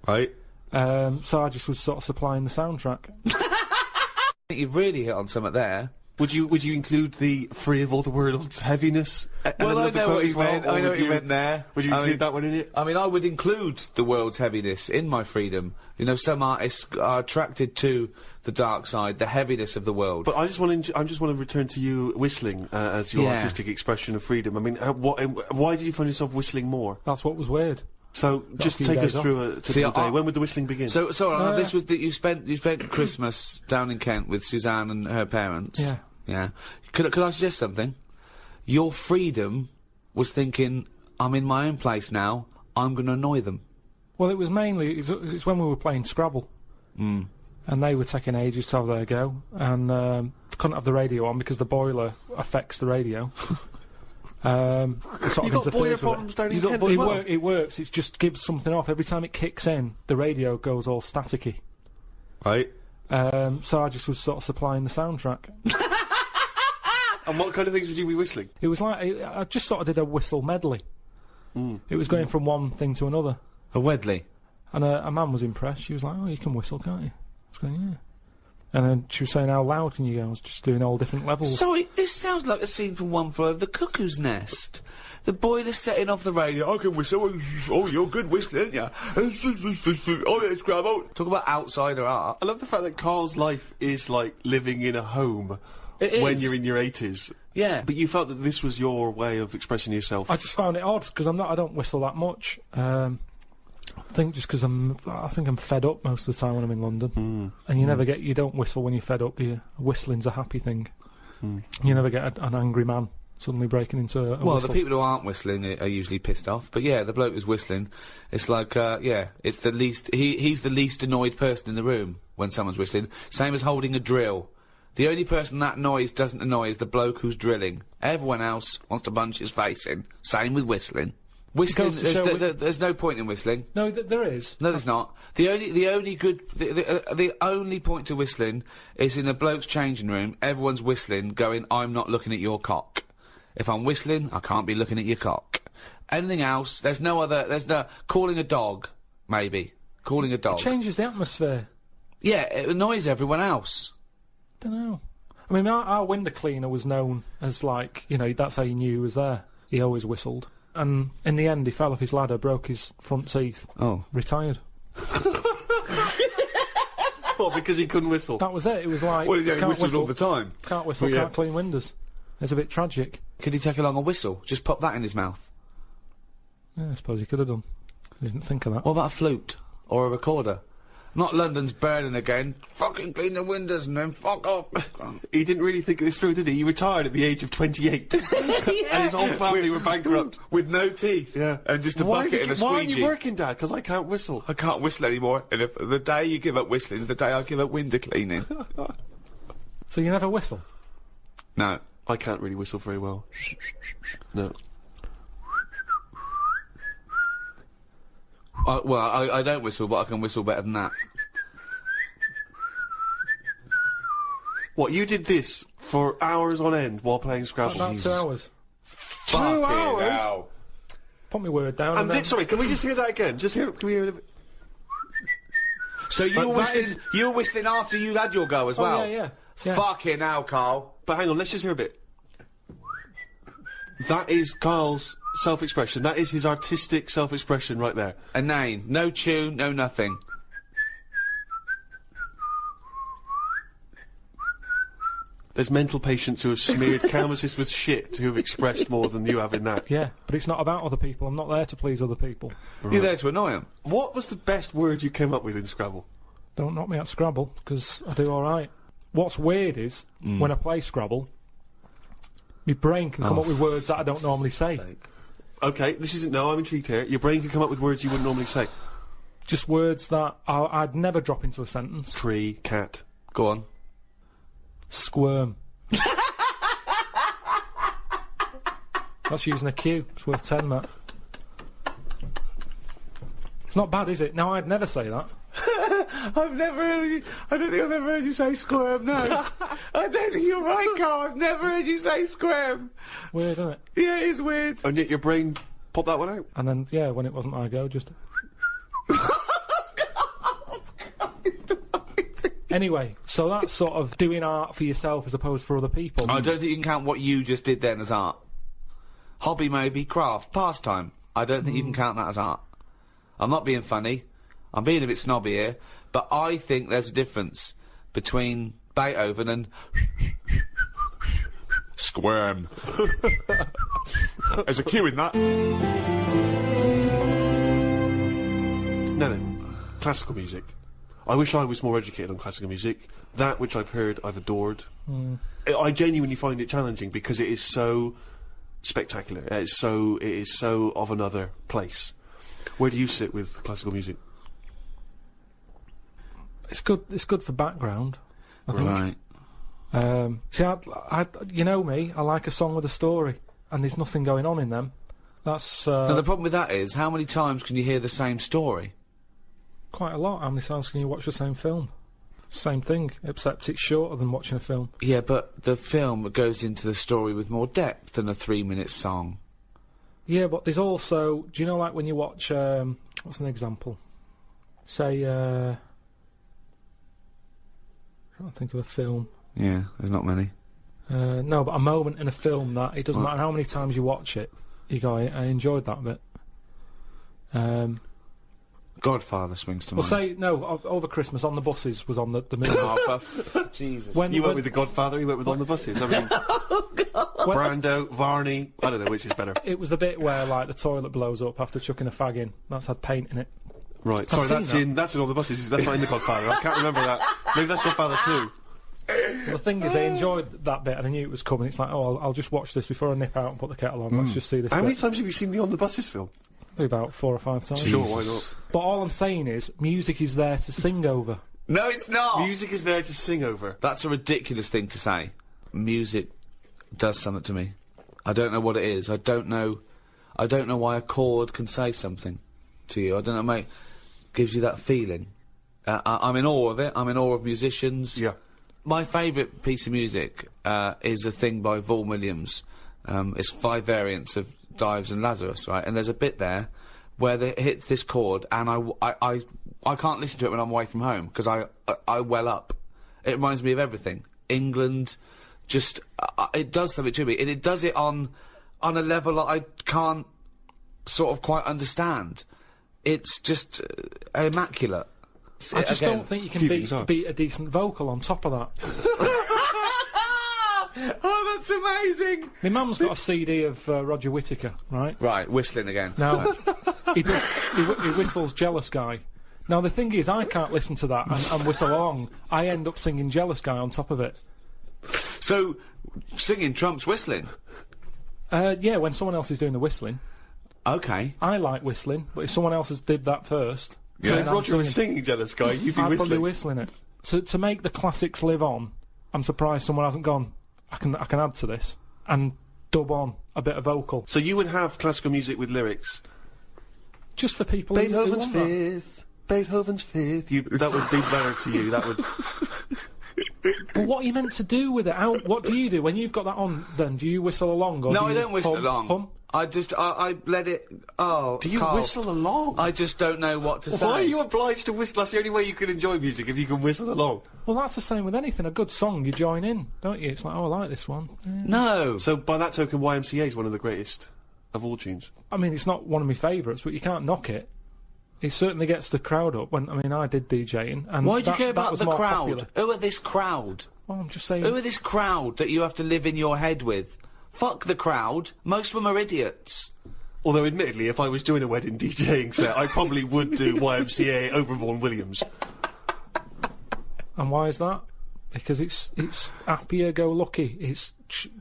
S1: Right.
S3: So I just was sort of supplying the soundtrack.
S1: I think you've really hit on something there.
S2: Would you include the free of all the world's heaviness?
S1: Well, I know what you meant. I know what you meant there.
S2: Would you include that one in it?
S1: I mean, I would include the world's heaviness in my freedom. You know, some artists are attracted to the dark side, the heaviness of the world.
S2: But I just want to return to you whistling as your
S1: Yeah.
S2: artistic expression of freedom. I mean, why did you find yourself whistling more?
S3: That's what was weird.
S2: So just
S3: few
S2: take us
S3: days off.
S2: through a
S1: See,
S2: typical day. When would the whistling begin?
S1: So this was that you spent Christmas down in Kent with Suzanne and her parents.
S3: Yeah.
S1: Yeah. Could I suggest something? Your freedom was thinking, I'm in my own place now, I'm going to annoy them.
S3: Well, it was mainly, it's when we were playing Scrabble. and they were taking ages to have their go, and couldn't have the radio on because the boiler affects the radio.
S2: You've got boiler problems down in Kent as well?
S3: It works. It just gives something off every time it kicks in. The radio goes all staticky.
S2: Right.
S3: So I just was sort of supplying the soundtrack.
S2: And what kind of things would you be whistling?
S3: It was like I just sort of did a whistle medley. It was going from one thing to another.
S1: A Wedley.
S3: And a man was impressed. She was like, "Oh, you can whistle, can't you?" I was going, "Yeah." And then she was saying, "How loud can you go?" I was just doing all different levels.
S1: Sorry, this sounds like a scene from One Flew Over the Cuckoo's Nest. The boiler's setting off the radio. I can whistle. Oh, you're good whistling, aren't you? Oh, let's grab out. Talk about outsider art.
S2: I love the fact that Karl's life is like living in a home
S1: It
S2: when
S1: is.
S2: you're in your 80s.
S1: Yeah.
S2: But you felt that this was your way of expressing yourself.
S3: I just found it odd because I don't whistle that much. I think just because I think I'm fed up most of the time when I'm in London, and you don't whistle when you're fed up. Whistling's a happy thing. You never get an angry man suddenly breaking into a
S1: Well,
S3: whistle.
S1: the people who aren't whistling are usually pissed off. But yeah, the bloke who's whistling, it's like, it's the least. He's the least annoyed person in the room when someone's whistling. Same as holding a drill. The only person that noise doesn't annoy is the bloke who's drilling. Everyone else wants to punch his face in. Same with whistling. Whistling,
S3: Goes to show
S1: there's no point in whistling.
S3: No, there is.
S1: No, there's not. The only point to whistling is in a bloke's changing room. Everyone's whistling, going, "I'm not looking at your cock." If I'm whistling, I can't be looking at your cock. Anything else, there's no calling a dog, maybe. Calling a dog.
S3: It changes the atmosphere.
S1: Yeah, it annoys everyone else.
S3: Don't know. I mean, our window cleaner was known as like, that's how you knew he was there. He always whistled. And in the end, he fell off his ladder, broke his front teeth.
S1: Oh.
S3: Retired.
S2: What, because he couldn't whistle?
S3: That was it. It was like,
S1: Well, yeah, he
S3: can't
S1: whistles
S3: whistle
S1: all the time.
S3: Can't whistle,
S2: Well, yeah.
S3: can't clean windows. It's a bit tragic.
S1: Could he take along a whistle? Just pop that in his mouth.
S3: Yeah, I suppose he could have done. I didn't think of that.
S1: What about a flute? Or a recorder? Not London's burning again. Fucking clean the windows and then fuck off.
S2: He didn't really think this through, did he? He retired at the age of 28. And his whole family were bankrupt.
S1: With no teeth.
S2: Yeah.
S1: And just a
S2: Why
S1: bucket and a
S2: aren't
S1: squeegee.
S2: you working, Dad? Because I can't whistle.
S1: I can't whistle anymore, and if the day you give up whistling is the day I give up window cleaning.
S3: So you never whistle?
S1: No.
S2: I can't really whistle very well. No.
S1: I don't whistle, but I can whistle better than that.
S2: What, you did this for hours on end while playing Scrabble?
S3: About 2 hours.
S2: 2 hours?
S1: Hell.
S3: Put my word down. And then
S2: Sorry, can we just hear that again? Can we hear it?
S1: So you were whistling, you were whistling after you'd had your go as well?
S3: yeah.
S1: Fucking hell, Karl.
S2: But hang on, let's just hear a bit. That is Karl's self-expression. That is his artistic self-expression right there.
S1: A name. No tune, no nothing.
S2: There's mental patients who have smeared canvases with shit who have expressed more than you have in that.
S3: Yeah, but it's not about other people. I'm not there to please other people.
S1: You're there to annoy them.
S2: What was the best word you came up with in Scrabble?
S3: Don't knock me at Scrabble, because I do alright. What's weird is, when I play Scrabble, my brain can come up with words that I don't normally say.
S2: Okay, this isn't... No, I'm intrigued here. Your brain can come up with words you wouldn't normally say.
S3: Just words that I'd never drop into a sentence.
S2: Tree, cat.
S1: Go on.
S3: Squirm. That's using a Q. It's worth 10, Matt. It's not bad, is it? No, I'd never say that.
S1: I've never heard you... I don't think I've ever heard you say squirm, no. I don't think you're right, Karl. I've never heard you say squirm.
S3: Weird, isn't it?
S1: Yeah, it is weird.
S2: And yet your brain popped that one out.
S3: And then, yeah, when it wasn't my go, just... Anyway, so that's sort of doing art for yourself as opposed for other people.
S1: I don't think you can count what you just did then as art. Hobby maybe, craft, pastime. I don't think you can count that as art. I'm not being funny. I'm being a bit snobby here. But I think there's a difference between Beethoven and... Squirm. There's a Q in that.
S2: No. Classical music. I wish I was more educated on classical music. That which I've heard, I've adored. I genuinely find it challenging because it is so spectacular. It is so of another place. Where do you sit with classical music?
S3: It's good. It's good for background, I think.
S1: Right.
S3: See, you know me. I like a song with a story, and there's nothing going on in them. That's
S1: Now, the problem with that is, how many times can you hear the same story?
S3: quite a lot. How many times can you watch the same film? Same thing, except it's shorter than watching a film.
S1: Yeah, but the film goes into the story with more depth than a 3-minute song.
S3: Yeah, but there's also, do you know, like when you watch, what's an example? Say, I can't think of a film.
S1: Yeah, there's not many.
S3: No, but a moment in a film that it doesn't matter how many times you watch it, you go, I enjoyed that bit.
S1: Godfather springs to
S3: Well,
S1: mind.
S3: say, no, over Christmas on the buses was on the movie.
S1: Jesus.
S2: You went with The Godfather, you went with On the Buses. I mean, Brando, Varney, I don't know which is better.
S3: It was the bit where, like, the toilet blows up after chucking a fag in. That's had paint in it.
S2: Right, sorry, that's in On the Buses, that's not in The Godfather. I can't remember that. Maybe that's Godfather 2.
S3: Well, the thing is, I enjoyed that bit and I knew it was coming. It's like, oh, I'll just watch this before I nip out and put the kettle on. Let's just see this
S2: How
S3: bit.
S2: many times have you seen the On the Buses film?
S3: Probably about 4 or 5 times.
S2: Sure, why not?
S3: But all I'm saying is, music is there to sing over.
S1: No, it's not!
S2: Music is there to sing over.
S1: That's a ridiculous thing to say. Music does something to me. I don't know what it is. I don't know why a chord can say something to you. I don't know, mate. Gives you that feeling. I'm in awe of it. I'm in awe of musicians.
S2: Yeah.
S1: My favourite piece of music is a thing by Vaughan Williams. It's 5 variants of Dives and Lazarus, right? And there's a bit there where it hits this chord, and I can't listen to it when I'm away from home because I well up. It reminds me of everything. England, just it does something to me, and it does it on a level that I can't sort of quite understand. It's just immaculate.
S3: I just don't think you can beat a decent vocal on top of that.
S1: Oh, that's amazing!
S3: My mum's got a CD of Roger Whittaker, right?
S1: Right, whistling again.
S3: Now, he whistles Jealous Guy. Now, the thing is, I can't listen to that and whistle along. I end up singing Jealous Guy on top of it.
S1: So, singing trumps whistling?
S3: Yeah, when someone else is doing the whistling.
S1: Okay.
S3: I like whistling, but if someone else did that first...
S2: So
S3: then
S2: if
S3: I'm
S2: Roger was singing Jealous Guy, you'd be
S3: I'd probably
S2: whistling.
S3: whistling it. To make the classics live on, I'm surprised someone hasn't gone, I can add to this, and dub on a bit of vocal.
S2: So you would have classical music with lyrics.
S3: Just for people
S2: Beethoven's
S3: who want
S2: Fifth. Beethoven's Fifth. That would be better to you. That would.
S3: But what are you meant to do with it? What do you do when you've got that on? Then do you whistle along? Or
S1: No,
S3: do
S1: I
S3: you
S1: don't whistle
S3: hum,
S1: along.
S3: Hum?
S1: I let it. Oh,
S2: Do you
S1: Karl,
S2: whistle along?
S1: I just don't know what to say.
S2: Why are you obliged to whistle? That's the only way you can enjoy music, if you can whistle along.
S3: Well, that's the same with anything. A good song, you join in, don't you? It's like, oh, I like this one. Yeah.
S1: No.
S2: So by that token, YMCA is one of the greatest of all tunes.
S3: I mean, it's not one of my favourites, but you can't knock it. It certainly gets the crowd up. I did DJing, and
S1: Why do you care
S3: that
S1: about
S3: was
S1: the
S3: more
S1: crowd?
S3: popular.
S1: Who are this crowd?
S3: Well, I'm just saying.
S1: Who are this crowd that you have to live in your head with? Fuck the crowd. Most of them are idiots.
S2: Although, admittedly, if I was doing a wedding DJing set, I probably would do YMCA over Vaughan Williams.
S3: And why is that? Because it's happier-go-lucky. It's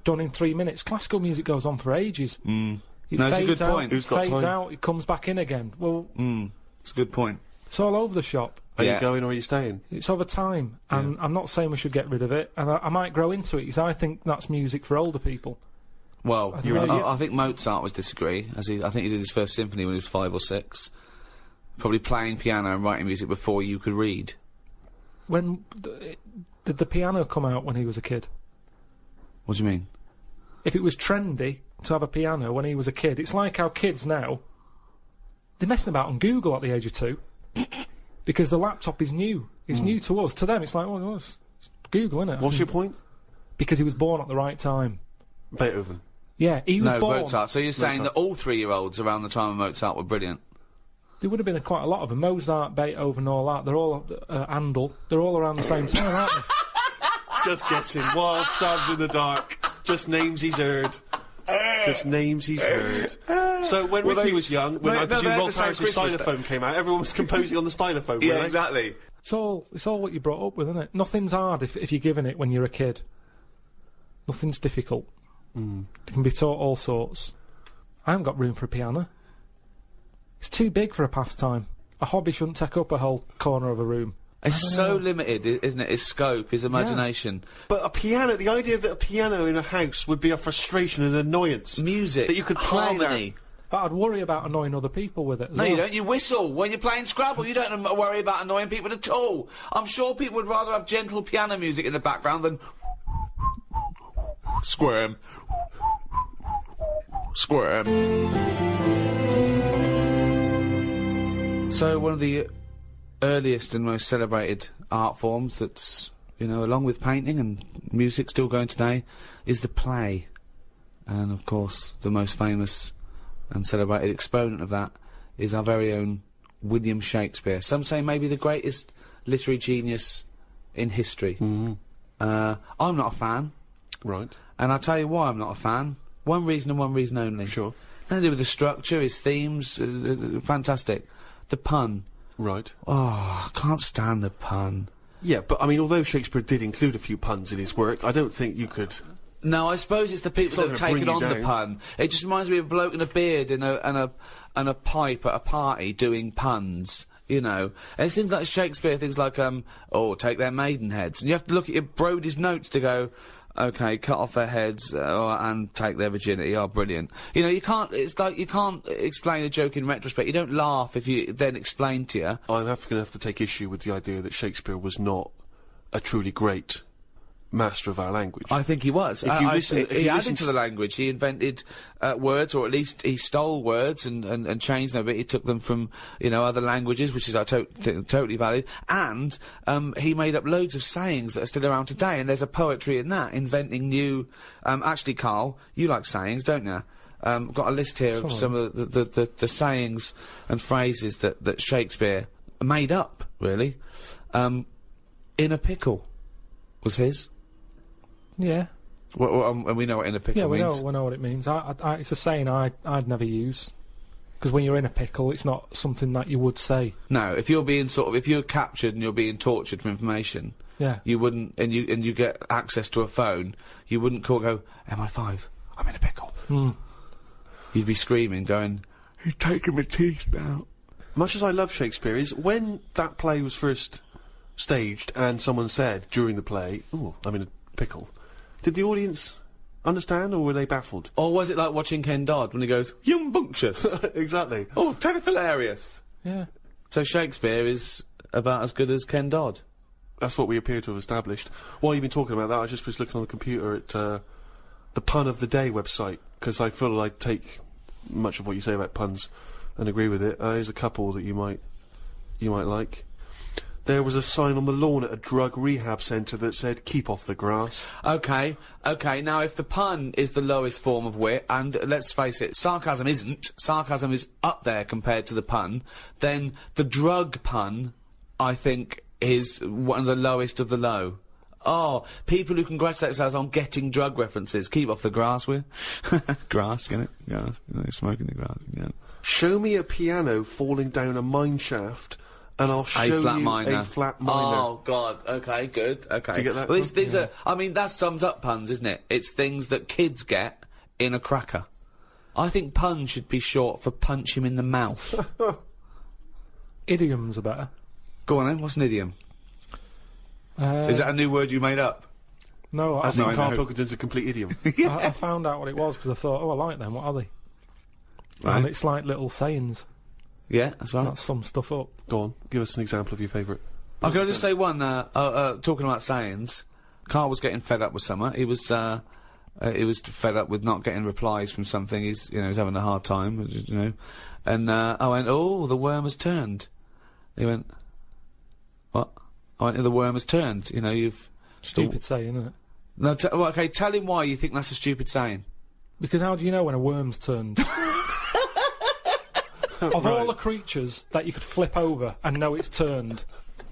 S3: done in 3 minutes. Classical music goes on for ages. It
S1: No, that's a
S3: fades
S1: good point.
S2: Who's got
S3: fades
S2: time?
S3: out, it comes back in again. Well,
S1: It's a good point.
S3: it's all over the shop.
S2: Are
S1: Yeah.
S2: you going or are you staying?
S3: It's over time, and I'm not saying we should get rid of it, and I might grow into it, because I think that's music for older people.
S1: Well,
S3: think-
S1: I think Mozart would disagree. I think he did his first symphony when he was 5 or 6. Probably playing piano and writing music before you could read.
S3: When did the piano come out when he was a kid?
S1: What do you mean?
S3: If it was trendy to have a piano when he was a kid, it's like how kids now, they're messing about on Google at the age of 2 because the laptop is new. It's new to us. To them, it's like, well, it's Google, innit?
S2: What's your point?
S3: Because he was born at the right time.
S2: Beethoven.
S3: Yeah, he was
S1: No,
S3: born.
S1: Mozart. So you're saying
S2: Mozart.
S1: that all 3-year-olds around the time of Mozart were brilliant?
S3: There would have been quite a lot of them. Mozart, Beethoven, all that. They're all Handel. They're all around the same time, aren't they?
S2: Just guessing. Wild stabs in the dark. Just names he's heard. Just names he's heard. So when Ricky was young, when I presume Rolf Harris's xylophone came out, everyone was composing on the stylophone,
S1: Yeah,
S2: weren't they?
S1: exactly.
S3: It's all what you brought up with, isn't it? Nothing's hard if you're given it when you're a kid. Nothing's difficult. It can be taught all sorts. I haven't got room for a piano. It's too big for a pastime. A hobby shouldn't take up a whole corner of a room.
S1: It's so limited, isn't it? His scope, his imagination.
S2: But a piano, the idea that a piano in a house would be a frustration and annoyance.
S1: Music.
S2: That you could play
S1: harmony.
S3: But I'd worry about annoying other people with it as
S1: No,
S3: well.
S1: you don't. You whistle when you're playing Scrabble. You don't worry about annoying people at all. I'm sure people would rather have gentle piano music in the background than squirm. Squirm. So one of the earliest and most celebrated art forms that's, along with painting and music still going today, is the play. And of course, the most famous and celebrated exponent of that is our very own William Shakespeare. Some say maybe the greatest literary genius in history.
S2: Mm-hmm.
S1: I'm not a fan.
S2: Right.
S1: And I'll tell you why I'm not a fan. One reason and one reason only.
S2: Sure.
S1: Nothing to do with the structure, his themes, fantastic. The pun.
S2: Right.
S1: Oh, I can't stand the pun.
S2: Yeah, but I mean, although Shakespeare did include a few puns in his work, I don't think you could...
S1: No, I suppose it's the people that have taken on the pun. It just reminds me of a bloke in a beard and a pipe at a party doing puns, And it's things like Shakespeare, things like, take their maidenheads. And you have to look at your Brody's notes to go, okay, cut off their heads and take their virginity. Oh, brilliant. You can't, it's like you can't explain a joke in retrospect. You don't laugh if you then explain to you.
S2: I'm going to have to take issue with the idea that Shakespeare was not a truly great master of our language.
S1: I think he was.
S2: If you listen,
S1: he added to the language. He invented words, or at least he stole words and changed them a bit. He took them from other languages, which is totally valid. And he made up loads of sayings that are still around today. And there's a poetry in that, inventing new. Actually, Karl, you like sayings, don't you? I've got a list here of some of the sayings and phrases that Shakespeare made up. Really, in a pickle was his.
S3: Yeah.
S1: And we know what in a pickle means.
S3: We know what it means. It's a saying I'd never use. Because when you're in a pickle, it's not something that you would say.
S1: No, if you're being if you're captured and you're being tortured for information, you wouldn't, and you get access to a phone, you wouldn't go, MI5, I'm in a pickle. You'd be screaming, going, he's taking my teeth out.
S2: Much as I love Shakespeare, is when that play was first staged and someone said during the play, "Ooh, I'm in a pickle," did the audience understand, or were they baffled?
S1: Or was it like watching Ken Dodd when he goes, "Young bunctious"?
S2: Exactly.
S1: Oh, totally hilarious.
S3: Yeah.
S1: So Shakespeare is about as good as Ken Dodd.
S2: That's what we appear to have established. While you've been talking about that, I just was looking on the computer at the Pun of the Day website, because I feel I take much of what you say about puns and agree with it. Here's a couple that you might like. There was a sign on the lawn at a drug rehab centre that said, "Keep off the grass."
S1: Okay, now if the pun is the lowest form of wit, and let's face it, sarcasm isn't, sarcasm is up there compared to the pun, then the drug pun, I think, is one of the lowest of the low. Oh, people who congratulate themselves on getting drug references. Keep off the grass, will you? Grass, get it? Grass. Smoking the grass, yeah.
S2: Show me a piano falling down a mine shaft, and I'll show you a flat minor.
S1: Oh, God. Okay, good. Okay.
S2: Do you get that?
S1: Well, these are... I mean, that sums up puns, isn't it? It's things that kids get in a cracker. I think pun should be short for punch him in the mouth.
S3: Idioms are better.
S1: Go on, then. What's an idiom? Is that a new word you made up?
S3: No,
S2: I think Karl Pilkington's a complete idiom.
S3: I found out what it was because I thought, I like them. What are they?
S1: Right.
S3: And it's like little sayings.
S1: Yeah, that's right.
S3: That sums stuff up.
S2: Go on, give us an example of your favourite.
S1: Oh, can I just say one, talking about sayings, Karl was getting fed up with something. He was fed up with not getting replies from something. He's having a hard time, And, I went, "Oh, the worm has turned." He went, "What?" I went, "The worm has turned. You've..."
S3: Stupid saying, isn't it?
S1: No, okay, tell him why you think that's a stupid saying.
S3: Because how do you know when a worm's turned? Of all the creatures that you could flip over and know it's turned,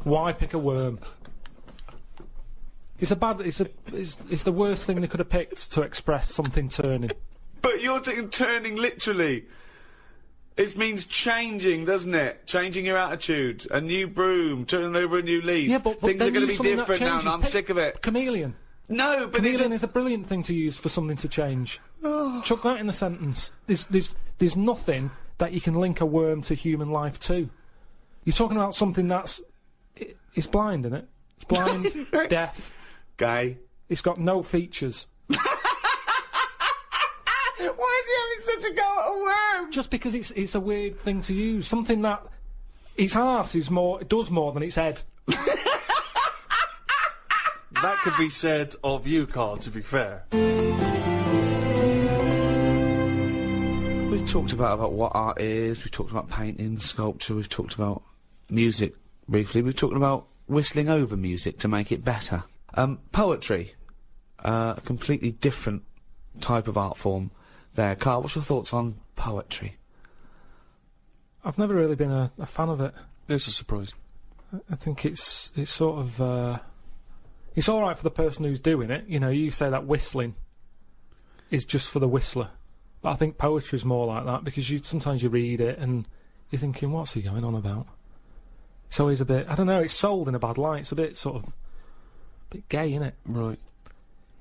S3: why pick a worm? It's the worst thing they could have picked to express something turning.
S1: But you're taking turning literally. It means changing, doesn't it? Changing your attitude. A new broom, turning over a new leaf.
S3: Yeah, but
S1: things are going to be different now, and
S3: changes.
S1: I'm sick of it.
S3: Chameleon.
S1: No, but
S3: chameleon is a brilliant thing to use for something to change. Chuck that in a sentence. There's nothing that you can link a worm to human life to. You're talking about something that's It's blind, isn't it? It's blind, it's deaf,
S1: Gay.
S3: it's got no features.
S1: Why is he having such a go at a worm?
S3: Just because it's a weird thing to use. Something that its arse is more, it does more than its head.
S2: That could be said of you, Karl, to be fair.
S1: We've talked about what art is, we've talked about painting, sculpture, we've talked about music briefly, we've talked about whistling over music to make it better. Poetry. A completely different type of art form there. Karl, what's your thoughts on poetry?
S3: I've never really been a fan of it.
S2: There's a surprise.
S3: I think it's sort of, it's alright for the person who's doing it. You know, you say that whistling is just for the whistler. But I think poetry's more like that, because sometimes you read it and you're thinking, what's he going on about? It's always a bit, I don't know, it's sold in a bad light. It's a bit sort of, a bit gay, innit?
S2: Right.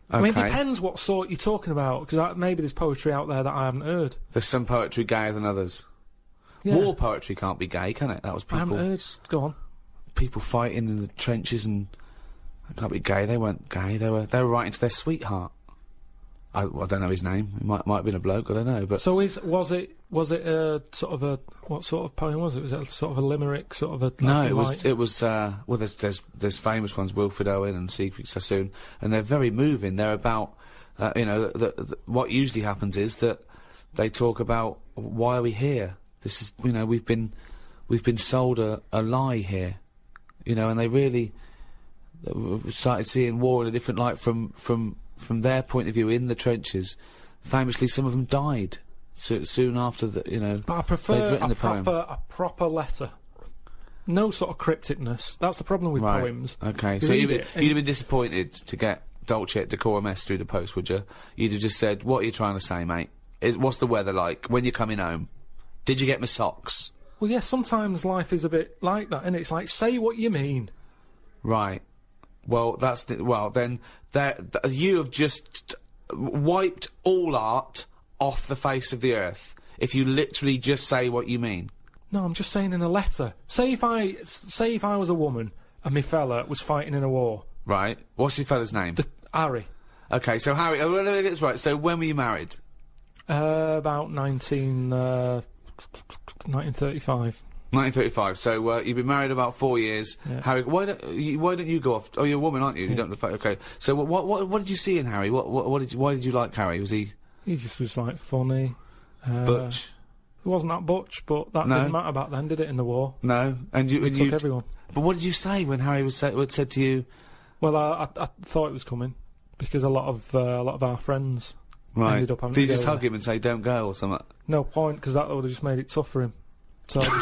S3: I mean, it depends what sort you're talking about, because maybe there's poetry out there that I haven't heard.
S1: There's some poetry gayer than others.
S3: Yeah.
S1: War poetry can't be gay, can it? That was
S3: I haven't
S1: people...
S3: heard, go on.
S1: People fighting in the trenches and... It can't be gay, they weren't gay, they were writing to their sweetheart. I don't know his name, it might have been a bloke, I don't know, but...
S3: So was it a sort of a, what sort of poem was it? Was it sort of a limerick, sort of a...
S1: No, it was, well, there's famous ones, Wilfred Owen and Siegfried Sassoon, and they're very moving. They're about, you know, what usually happens is that they talk about, why are we here? This is, you know, we've been sold a lie here, you know, and they really started seeing war in a different light from their point of view in the trenches. Famously, some of them died soon after the, you know.
S3: But I prefer
S1: they'd written the poem.
S3: a proper letter. No sort of crypticness. That's the problem with
S1: Right.
S3: poems.
S1: Okay,
S3: You
S1: so
S3: read
S1: you'd
S3: it
S1: have been disappointed to get Dolce et Decorum S through the post, would you? You'd have just said, "What are you trying to say, mate? What's the weather like? When you're coming home? Did you get my socks?"
S3: Well, yeah, sometimes life is a bit like that, and it's like, say what you mean.
S1: Right. Well, then you have just wiped all art off the face of the earth if you literally just say what you mean.
S3: No, I'm just saying in a letter. Say if I was a woman and my fella was fighting in a war.
S1: Right. What's your fella's name?
S3: Harry.
S1: Okay, so Harry, let me get this right. So when were you married?
S3: About 1935.
S1: 1935. So you've been married about 4 years.
S3: Yeah.
S1: Harry, why don't you go off? Oh, you're a woman, aren't you? You don't look like, okay. So what did you see in Harry? Why did you like Harry? Was he?
S3: He just was like funny.
S1: Butch?
S3: He wasn't that butch, but that
S1: No.
S3: didn't matter back then, did it? In the war,
S1: No. And
S3: he took everyone.
S1: But what did you say when Harry said to you?
S3: Well, I thought it was coming because a lot of our friends ended up having
S1: Did
S3: to
S1: you
S3: go
S1: just hug
S3: there.
S1: him and say don't go or something?
S3: No point, because that would have just made it tough for him. So I just,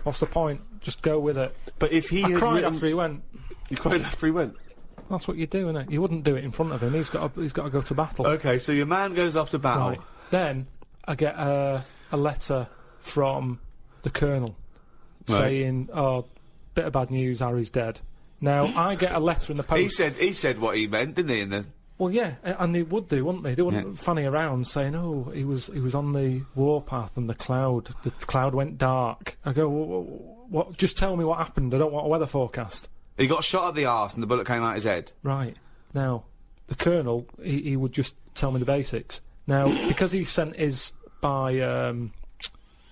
S3: what's the point? Just go with it.
S2: But if he
S3: I
S2: had
S3: cried
S2: written...
S3: after he went.
S2: You cried after he went?
S3: That's what you do, innit? You wouldn't do it in front of him. He's got to go to battle.
S1: Okay, so your man goes off to battle.
S3: Right. Then I get a letter from the Colonel saying, "Oh, bit of bad news. Harry's dead." Now I get a letter in the post.
S1: He said what he meant, didn't he? In the
S3: Well, yeah, and they would do, wouldn't they? They wouldn't fanny around saying, "Oh, he was on the warpath and the cloud went dark." I go, "What? Just tell me what happened. I don't want a weather forecast."
S1: He got shot up the arse and the bullet came out his head.
S3: Right. Now, the Colonel, he would just tell me the basics. Now, because he sent his by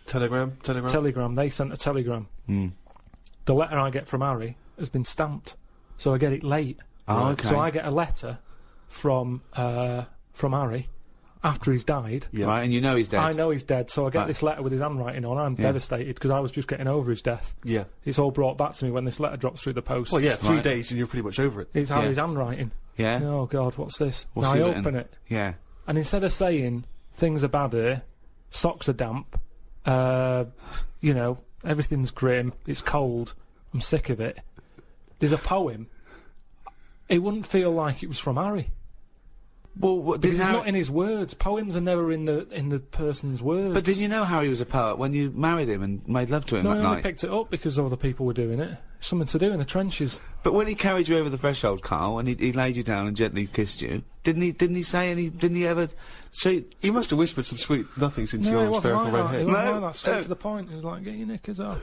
S2: Telegram?
S3: telegram, they sent a telegram. The letter I get from Harry has been stamped, so I get it late.
S1: Oh, okay.
S3: So I get a letter from Harry after he's died.
S1: Yeah. Right, and you know he's dead.
S3: I know he's dead, so I get
S1: Right.
S3: this letter with his handwriting on. I'm devastated because I was just getting over his death.
S2: Yeah.
S3: It's all brought back to me when this letter drops through the post.
S2: Well, yeah, 3
S1: Right.
S2: days and you're pretty much over it.
S3: It's Harry's handwrining.
S1: Yeah?
S3: Oh, God, what's this?
S1: What's
S3: Now
S1: he
S3: I
S1: written?
S3: open it,
S1: Yeah.
S3: and instead of saying, things are bad here, socks are damp, you know, everything's grim, it's cold, I'm sick of it, there's a poem. It wouldn't feel like it was from Harry.
S1: Well, what,
S3: Because it's not in his words. Poems are never in the person's words.
S1: But did you know Harry was a poet when you married him and made love to him
S3: No,
S1: that
S3: I only
S1: night?
S3: picked it up because other people were doing it. Something to do in the trenches.
S1: But when he carried you over the threshold, Karl, and he laid you down and gently kissed you, didn't he say any? Didn't he ever?
S2: He must have whispered some sweet nothings into
S3: No,
S2: your
S3: it wasn't
S2: hysterical
S3: like
S2: red
S3: that.
S2: head.
S3: It wasn't
S1: No,
S3: like that. Straight
S1: no.
S3: to the point. It was like, get your knickers off.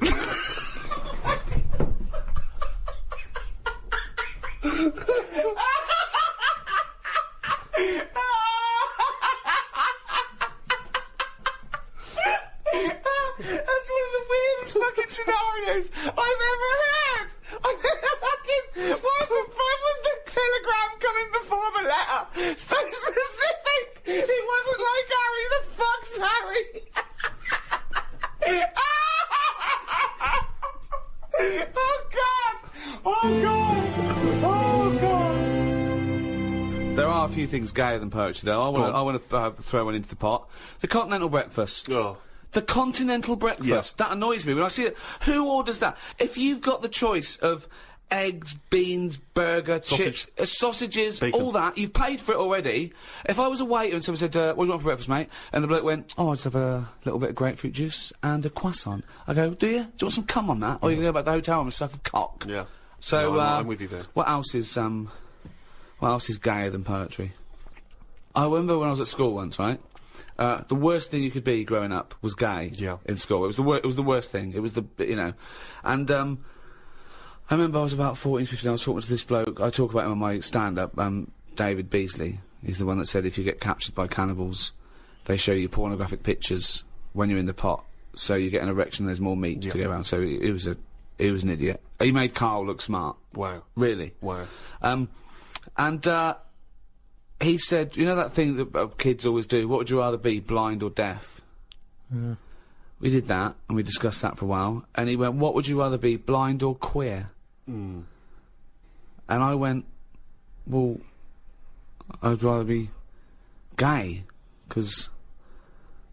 S1: That's one of the weirdest fucking scenarios I've ever heard. Why the fuck was the telegram coming before the letter? So specific. It wasn't like Harry. The fuck's Harry? Oh God! Oh God! Oh God! There are a few things gayer than poetry, though. I want to throw one into the pot. The continental breakfast.
S2: Oh.
S1: The continental breakfast. That annoys me when I see it. Who orders that? If you've got the choice of eggs, beans, burger, chips, sausages,
S2: Bacon.
S1: all that, you've paid for it already. If I was a waiter and someone said, what do you want for breakfast, mate? And the bloke went, I just have a little bit of grapefruit juice and a croissant. I go, do you? Do you want some cum on that? Or you can go back to the hotel and suck a cock?
S2: Yeah.
S1: So,
S2: No, I'm with you there.
S1: What else is gayer than poetry? I remember when I was at school once, right? The worst thing you could be growing up was gay.
S2: Yeah.
S1: In school, it was the worst thing. It was and I remember I was about 14, 15. I was talking to this bloke. I talk about him on my stand-up. David Beasley. He's the one that said if you get captured by cannibals, they show you pornographic pictures when you're in the pot, so you get an erection. There's more meat to go around. So he was an idiot. He made Karl look smart.
S2: Wow.
S1: Really.
S2: Wow.
S1: He said, you know that thing that kids always do, what would you rather be, blind or deaf?
S3: Yeah.
S1: We did that, and we discussed that for a while, and he went, what would you rather be, blind or queer? And I went, well, I'd rather be gay, because...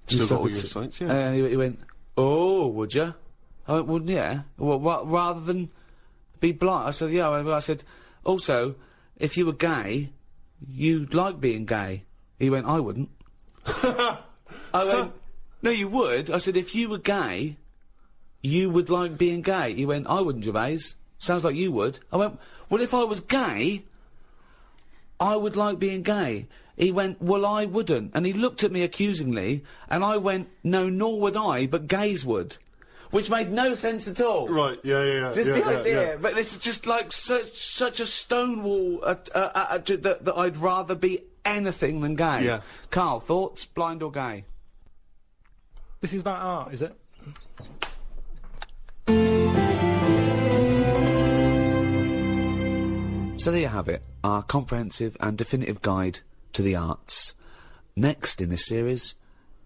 S2: Still got all your sights, yeah.
S1: And he went, oh, would you? I went, well, yeah. Well, rather than be blind? I said, yeah. I said, also, if you were gay... you'd like being gay. He went, I wouldn't. I went, no, you would. I said, if you were gay, you would like being gay. He went, I wouldn't, Gervais. Sounds like you would. I went, well, if I was gay, I would like being gay. He went, well, I wouldn't. And he looked at me accusingly, and I went, no, nor would I, but gays would. Which made no sense at all.
S2: Right, yeah.
S1: Just the idea. But this is just like such a stonewall that I'd rather be anything than gay.
S2: Yeah.
S1: Karl, thoughts? Blind or gay?
S3: This is about art, is it?
S1: So there you have it, our comprehensive and definitive guide to the arts. Next in this series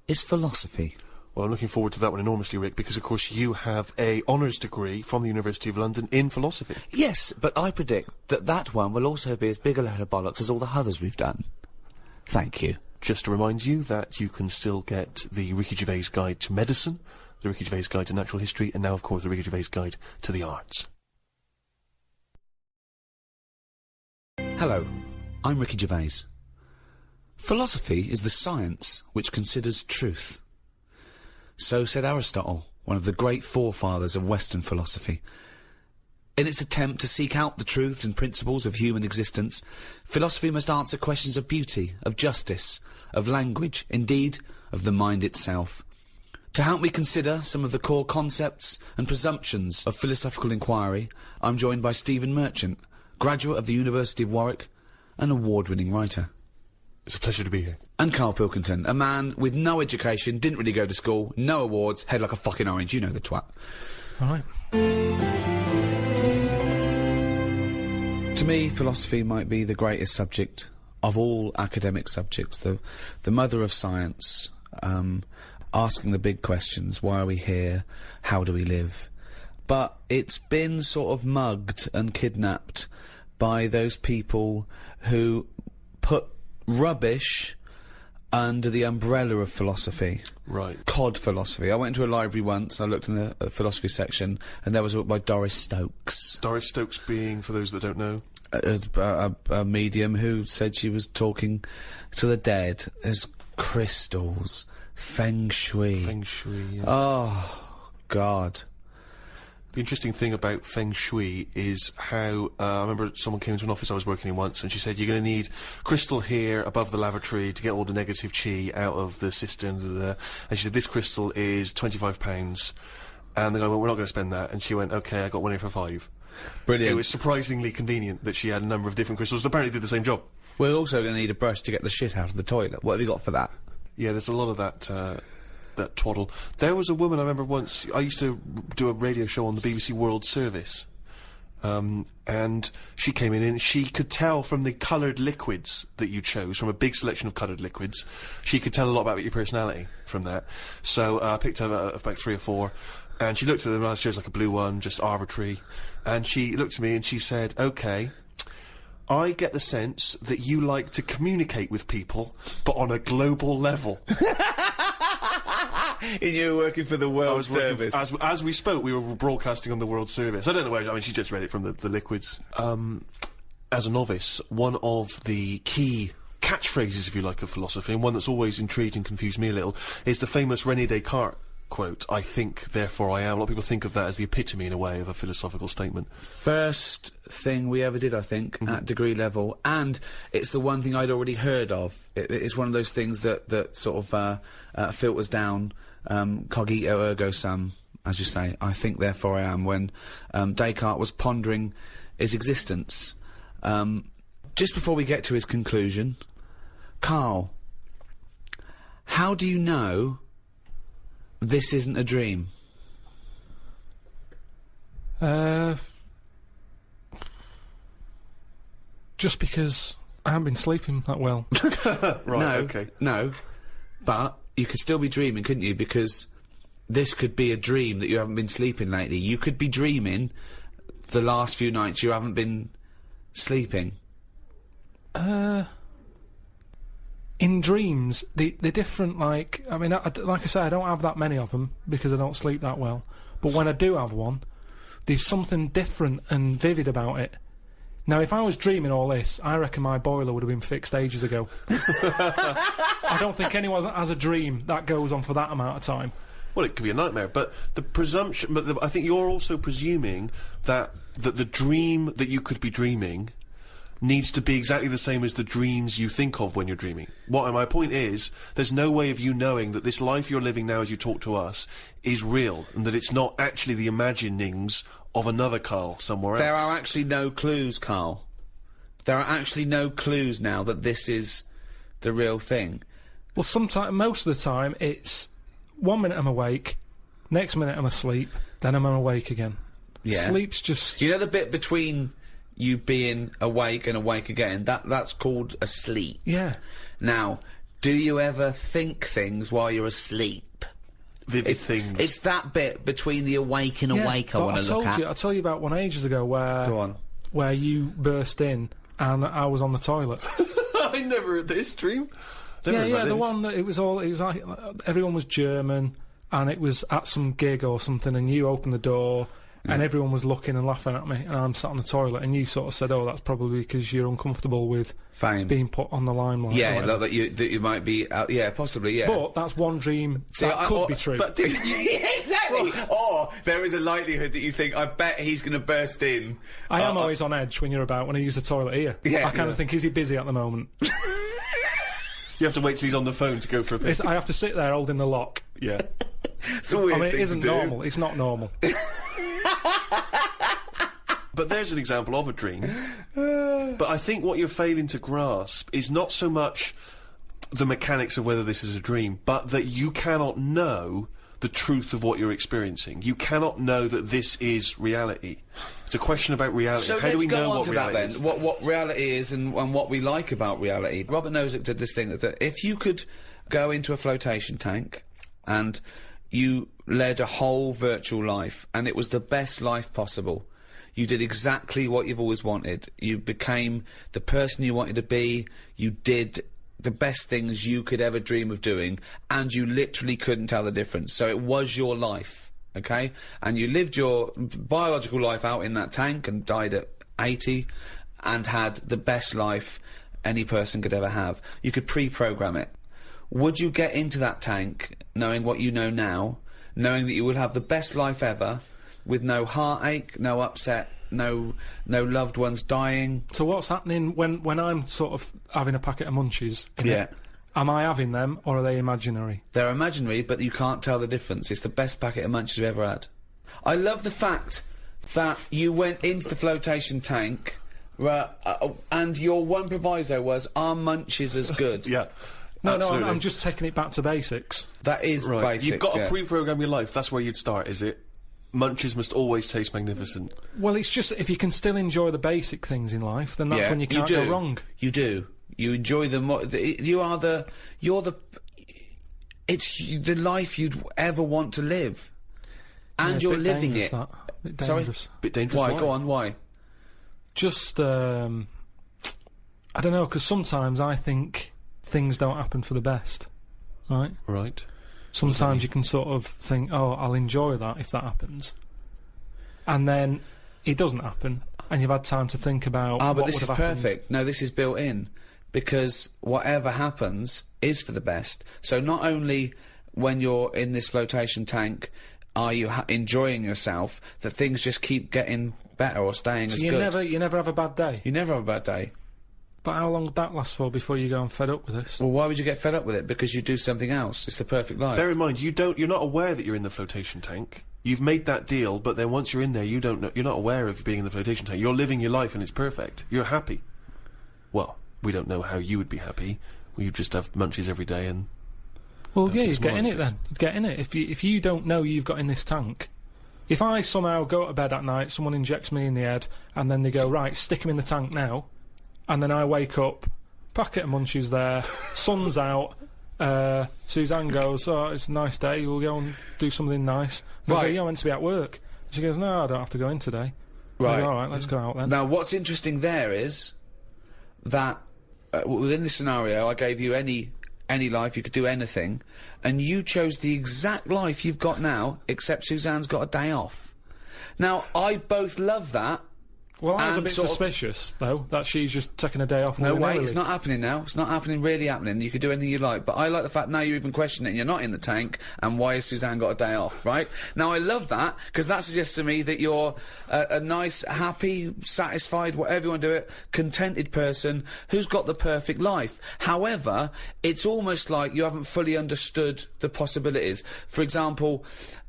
S1: is philosophy.
S2: Well, I'm looking forward to that one enormously, Rick, because, of course, you have a honours degree from the University of London in philosophy.
S1: Yes, but I predict that that one will also be as big a load of bollocks as all the others we've done. Thank you.
S2: Just to remind you that you can still get the Ricky Gervais Guide to Medicine, the Ricky Gervais Guide to Natural History, and now, of course, the Ricky Gervais Guide to the Arts.
S1: Hello, I'm Ricky Gervais. Philosophy is the science which considers truth. So said Aristotle, one of the great forefathers of Western philosophy. In its attempt to seek out the truths and principles of human existence, philosophy must answer questions of beauty, of justice, of language, indeed, of the mind itself. To help me consider some of the core concepts and presumptions of philosophical inquiry, I'm joined by Stephen Merchant, graduate of the University of Warwick, an award-winning writer.
S2: It's a pleasure to be here.
S1: And Karl Pilkington, a man with no education, didn't really go to school, no awards, head like a fucking orange, you know the twat.
S3: Right.
S1: To me, philosophy might be the greatest subject of all academic subjects, the mother of science, asking the big questions, why are we here, how do we live? But it's been sort of mugged and kidnapped by those people who put rubbish under the umbrella of philosophy.
S2: Right.
S1: Cod philosophy. I went into a library once, I looked in the philosophy section, and there was a book by Doris Stokes.
S2: Doris Stokes being, for those that don't know...
S1: A medium who said she was talking to the dead. There's crystals, feng shui.
S2: Feng shui, yeah.
S1: Oh, God.
S2: The interesting thing about feng shui is how, I remember someone came into an office I was working in once and she said, you're going to need crystal here above the lavatory to get all the negative chi out of the cistern. And she said, this crystal is £25. And the guy went, we're not going to spend that. And she went, okay, I got one here for £5.
S1: Brilliant.
S2: It was surprisingly convenient that she had a number of different crystals that apparently did the same job.
S1: We're also going to need a brush to get the shit out of the toilet. What have you got for that?
S2: Yeah, there's a lot of that twaddle. There was a woman I remember once. I used to do a radio show on the BBC World Service, and she came in and she could tell from the coloured liquids that you chose, from a big selection of coloured liquids, she could tell a lot about your personality from that. So I picked up about 3 or 4, and she looked at them and I chose like a blue one, just arbitrary, and she looked at me and she said, "Okay, I get the sense that you like to communicate with people, but on a global level."
S1: And you were working for the World Service.
S2: As we spoke, we were broadcasting on the World Service. I don't know where, I mean, she just read it from the liquids. As a novice, one of the key catchphrases, if you like, of philosophy, and one that's always intrigued and confused me a little, is the famous René Descartes quote, "I think, therefore I am." A lot of people think of that as the epitome, in a way, of a philosophical statement.
S1: First thing we ever did, I think, at degree level, and it's the one thing I'd already heard of. It's one of those things that sort of filters down, cogito ergo sum, as you say. I think, therefore I am, when Descartes was pondering his existence. Just before we get to his conclusion, Karl, how do you know this isn't a dream?
S3: Just because I haven't been sleeping that well.
S2: Right, okay.
S1: No, but you could still be dreaming, couldn't you? Because this could be a dream that you haven't been sleeping lately. You could be dreaming the last few nights you haven't been sleeping.
S3: In dreams, they're different, like, I mean, like I say, I don't have that many of them because I don't sleep that well. But when I do have one, there's something different and vivid about it. Now, if I was dreaming all this, I reckon my boiler would have been fixed ages ago. I don't think anyone has a dream that goes on for that amount of time.
S2: Well, it could be a nightmare, but the presumption... But I think you're also presuming that the dream that you could be dreaming needs to be exactly the same as the dreams you think of when you're dreaming. My point is, there's no way of you knowing that this life you're living now as you talk to us is real, and that it's not actually the imaginings of another Karl somewhere else.
S1: There are actually no clues, Karl. There are actually no clues now that this is the real thing.
S3: Well, most of the time, it's 1 minute I'm awake, next minute I'm asleep, then I'm awake again.
S1: Yeah.
S3: Sleep's just...
S1: You know the bit between you being awake and awake again? That's called a sleep.
S3: Yeah.
S1: Now, do you ever think things while you're asleep?
S2: Vivid things.
S1: It's that bit between the awake and awake I want to look at.
S3: I told you about one ages ago where...
S1: Go on.
S3: Where you burst in and I was on the toilet.
S2: I never heard this dream.
S3: The one that it was like everyone was German and it was at some gig or something, and you opened the door and everyone was looking and laughing at me, and I'm sat on the toilet, and you sort of said, "Oh, that's probably because you're uncomfortable with
S1: fame
S3: being put on the limelight."
S1: Yeah, that you might be. Yeah, possibly. Yeah,
S3: but that's one dream that could be true.
S1: But yeah, exactly. Or there is a likelihood that you think, "I bet he's going to burst in."
S3: I am always on edge when I use the toilet here.
S1: Yeah,
S3: I kind of think, is he busy at the moment?
S2: You have to wait till he's on the phone to go for a piss.
S3: I have to sit there holding the lock.
S2: Yeah.
S1: It's a weird thing
S3: it isn't
S1: to do.
S3: normal. It's not normal.
S2: But there's an example of a dream. But I think what you're failing to grasp is not so much the mechanics of whether this is a dream, but that you cannot know the truth of what you're experiencing. You cannot know that this is reality. It's a question about reality.
S1: So
S2: How do we know what reality
S1: then.
S2: is?
S1: What reality is and what we like about reality. Robert Nozick did this thing that if you could go into a flotation tank and you led a whole virtual life and it was the best life possible, you did exactly what you've always wanted. You became the person you wanted to be. You did the best things you could ever dream of doing, and you literally couldn't tell the difference. So it was your life, okay? And you lived your biological life out in that tank and died at 80 and had the best life any person could ever have. You could pre-program it. Would you get into that tank knowing what you know now, knowing that you would have the best life ever, with no heartache, no upset, no loved ones dying?
S3: So what's happening when I'm sort of having a packet of munchies?
S1: Yeah.
S3: Am I having them, or are they imaginary?
S1: They're imaginary, but you can't tell the difference. It's the best packet of munchies you've ever had. I love the fact that you went into the flotation tank, and your one proviso was, "Are munchies as good?"
S2: Yeah.
S3: No,
S2: absolutely.
S3: I'm just taking it back to basics.
S1: That is
S2: Right.
S1: basic.
S2: You've got
S1: yeah.
S2: to pre-program your life. That's where you'd start, is it? Munchies must always taste magnificent.
S3: Well, it's just if you can still enjoy the basic things in life, then that's
S1: Yeah,
S3: when you can't go wrong.
S1: You do. You enjoy them. You're the. It's the life you'd ever want to live, and
S3: Yeah,
S1: you're
S3: bit
S1: living
S3: dangerous,
S1: it.
S3: that. Bit
S1: Sorry?
S3: dangerous.
S2: Bit dangerous.
S1: Why? Go on. Why?
S3: Just, I don't know, because sometimes I think things don't happen for the best, right?
S2: Right.
S3: Sometimes you can sort of think, oh, I'll enjoy that if that happens. And then it doesn't happen, and you've had time to think about
S1: But
S3: what
S1: this
S3: would
S1: is
S3: have happened.
S1: perfect. No, this is built in. Because whatever happens is for the best. So not only when you're in this flotation tank are you enjoying yourself, that things just keep getting better or staying as
S3: So
S1: good.
S3: you never have a bad day.
S1: You never have a bad day.
S3: But how long would that last for before you go and fed up with this?
S1: Well, why would you get fed up with it? Because you do something else. It's the perfect life.
S2: Bear in mind, you're not aware that you're in the flotation tank. You've made that deal, but then once you're in there, you don't know. You're not aware of being in the flotation tank. You're living your life, and it's perfect. You're happy. Well, we don't know how you would be happy. Well, you just have munchies every day, and
S3: Well,
S2: Don't
S3: yeah,
S2: think
S3: you'd
S2: it's
S3: get in it
S2: warranted.
S3: then. You'd get in it. If you don't know you've got in this tank, if I somehow go to bed at night, someone injects me in the head, and then they go, right, stick him in the tank now, and then I wake up, packet of munchies there, sun's out, Suzanne goes, oh, it's a nice day, we'll go and do something nice. And I go,
S1: Right.
S3: yeah, I'm meant to be at work. She goes, no, I don't have to go in today. I
S1: Right.
S3: go, all right, let's go out then.
S1: Now, what's interesting there is that within this scenario, I gave you any life, you could do anything, and you chose the exact life you've got now, except Suzanne's got a day off. Now, I both love that.
S3: Well, I was a
S1: and
S3: bit
S1: sort of-
S3: suspicious, though, that she's just taking a day off.
S1: No way,
S3: willy-nilly.
S1: it's not happening now. It's not happening, really happening. You could do anything you like. But I like the fact now you're even questioning it. You're not in the tank, and why has Suzanne got a day off, right? Now, I love that, because that suggests to me that you're a nice, happy, satisfied, whatever you want to do it, contented person who's got the perfect life. However, it's almost like you haven't fully understood the possibilities. For example,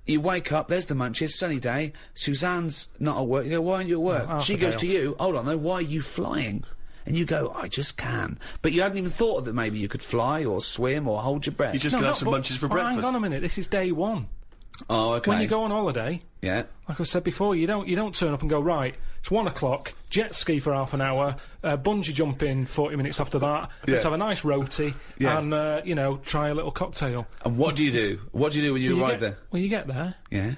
S1: you wake up, there's the munchies, sunny day, Suzanne's not at work, you go, why aren't you at work?
S3: half
S1: She
S3: a
S1: goes
S3: day
S1: to
S3: off.
S1: you, hold on though, why are you flying? And you go, I just can. But you hadn't even thought that maybe you could fly or swim or hold your breath.
S2: you just could have some
S3: but-
S2: munchies for
S3: but
S2: breakfast.
S3: Hang on a minute, this is day one.
S1: Oh, okay.
S3: When you go on holiday,
S1: Yeah.
S3: like I've said before, you don't turn up and go, right, it's 1 o'clock, jet ski for half an hour, bungee jumping 40 minutes after that, let's
S1: Yeah.
S3: have a nice roti,
S1: Yeah.
S3: and, you know, try a little cocktail.
S1: And what do you do? What do you do when you arrive there?
S3: Well, you get there,
S1: Yeah.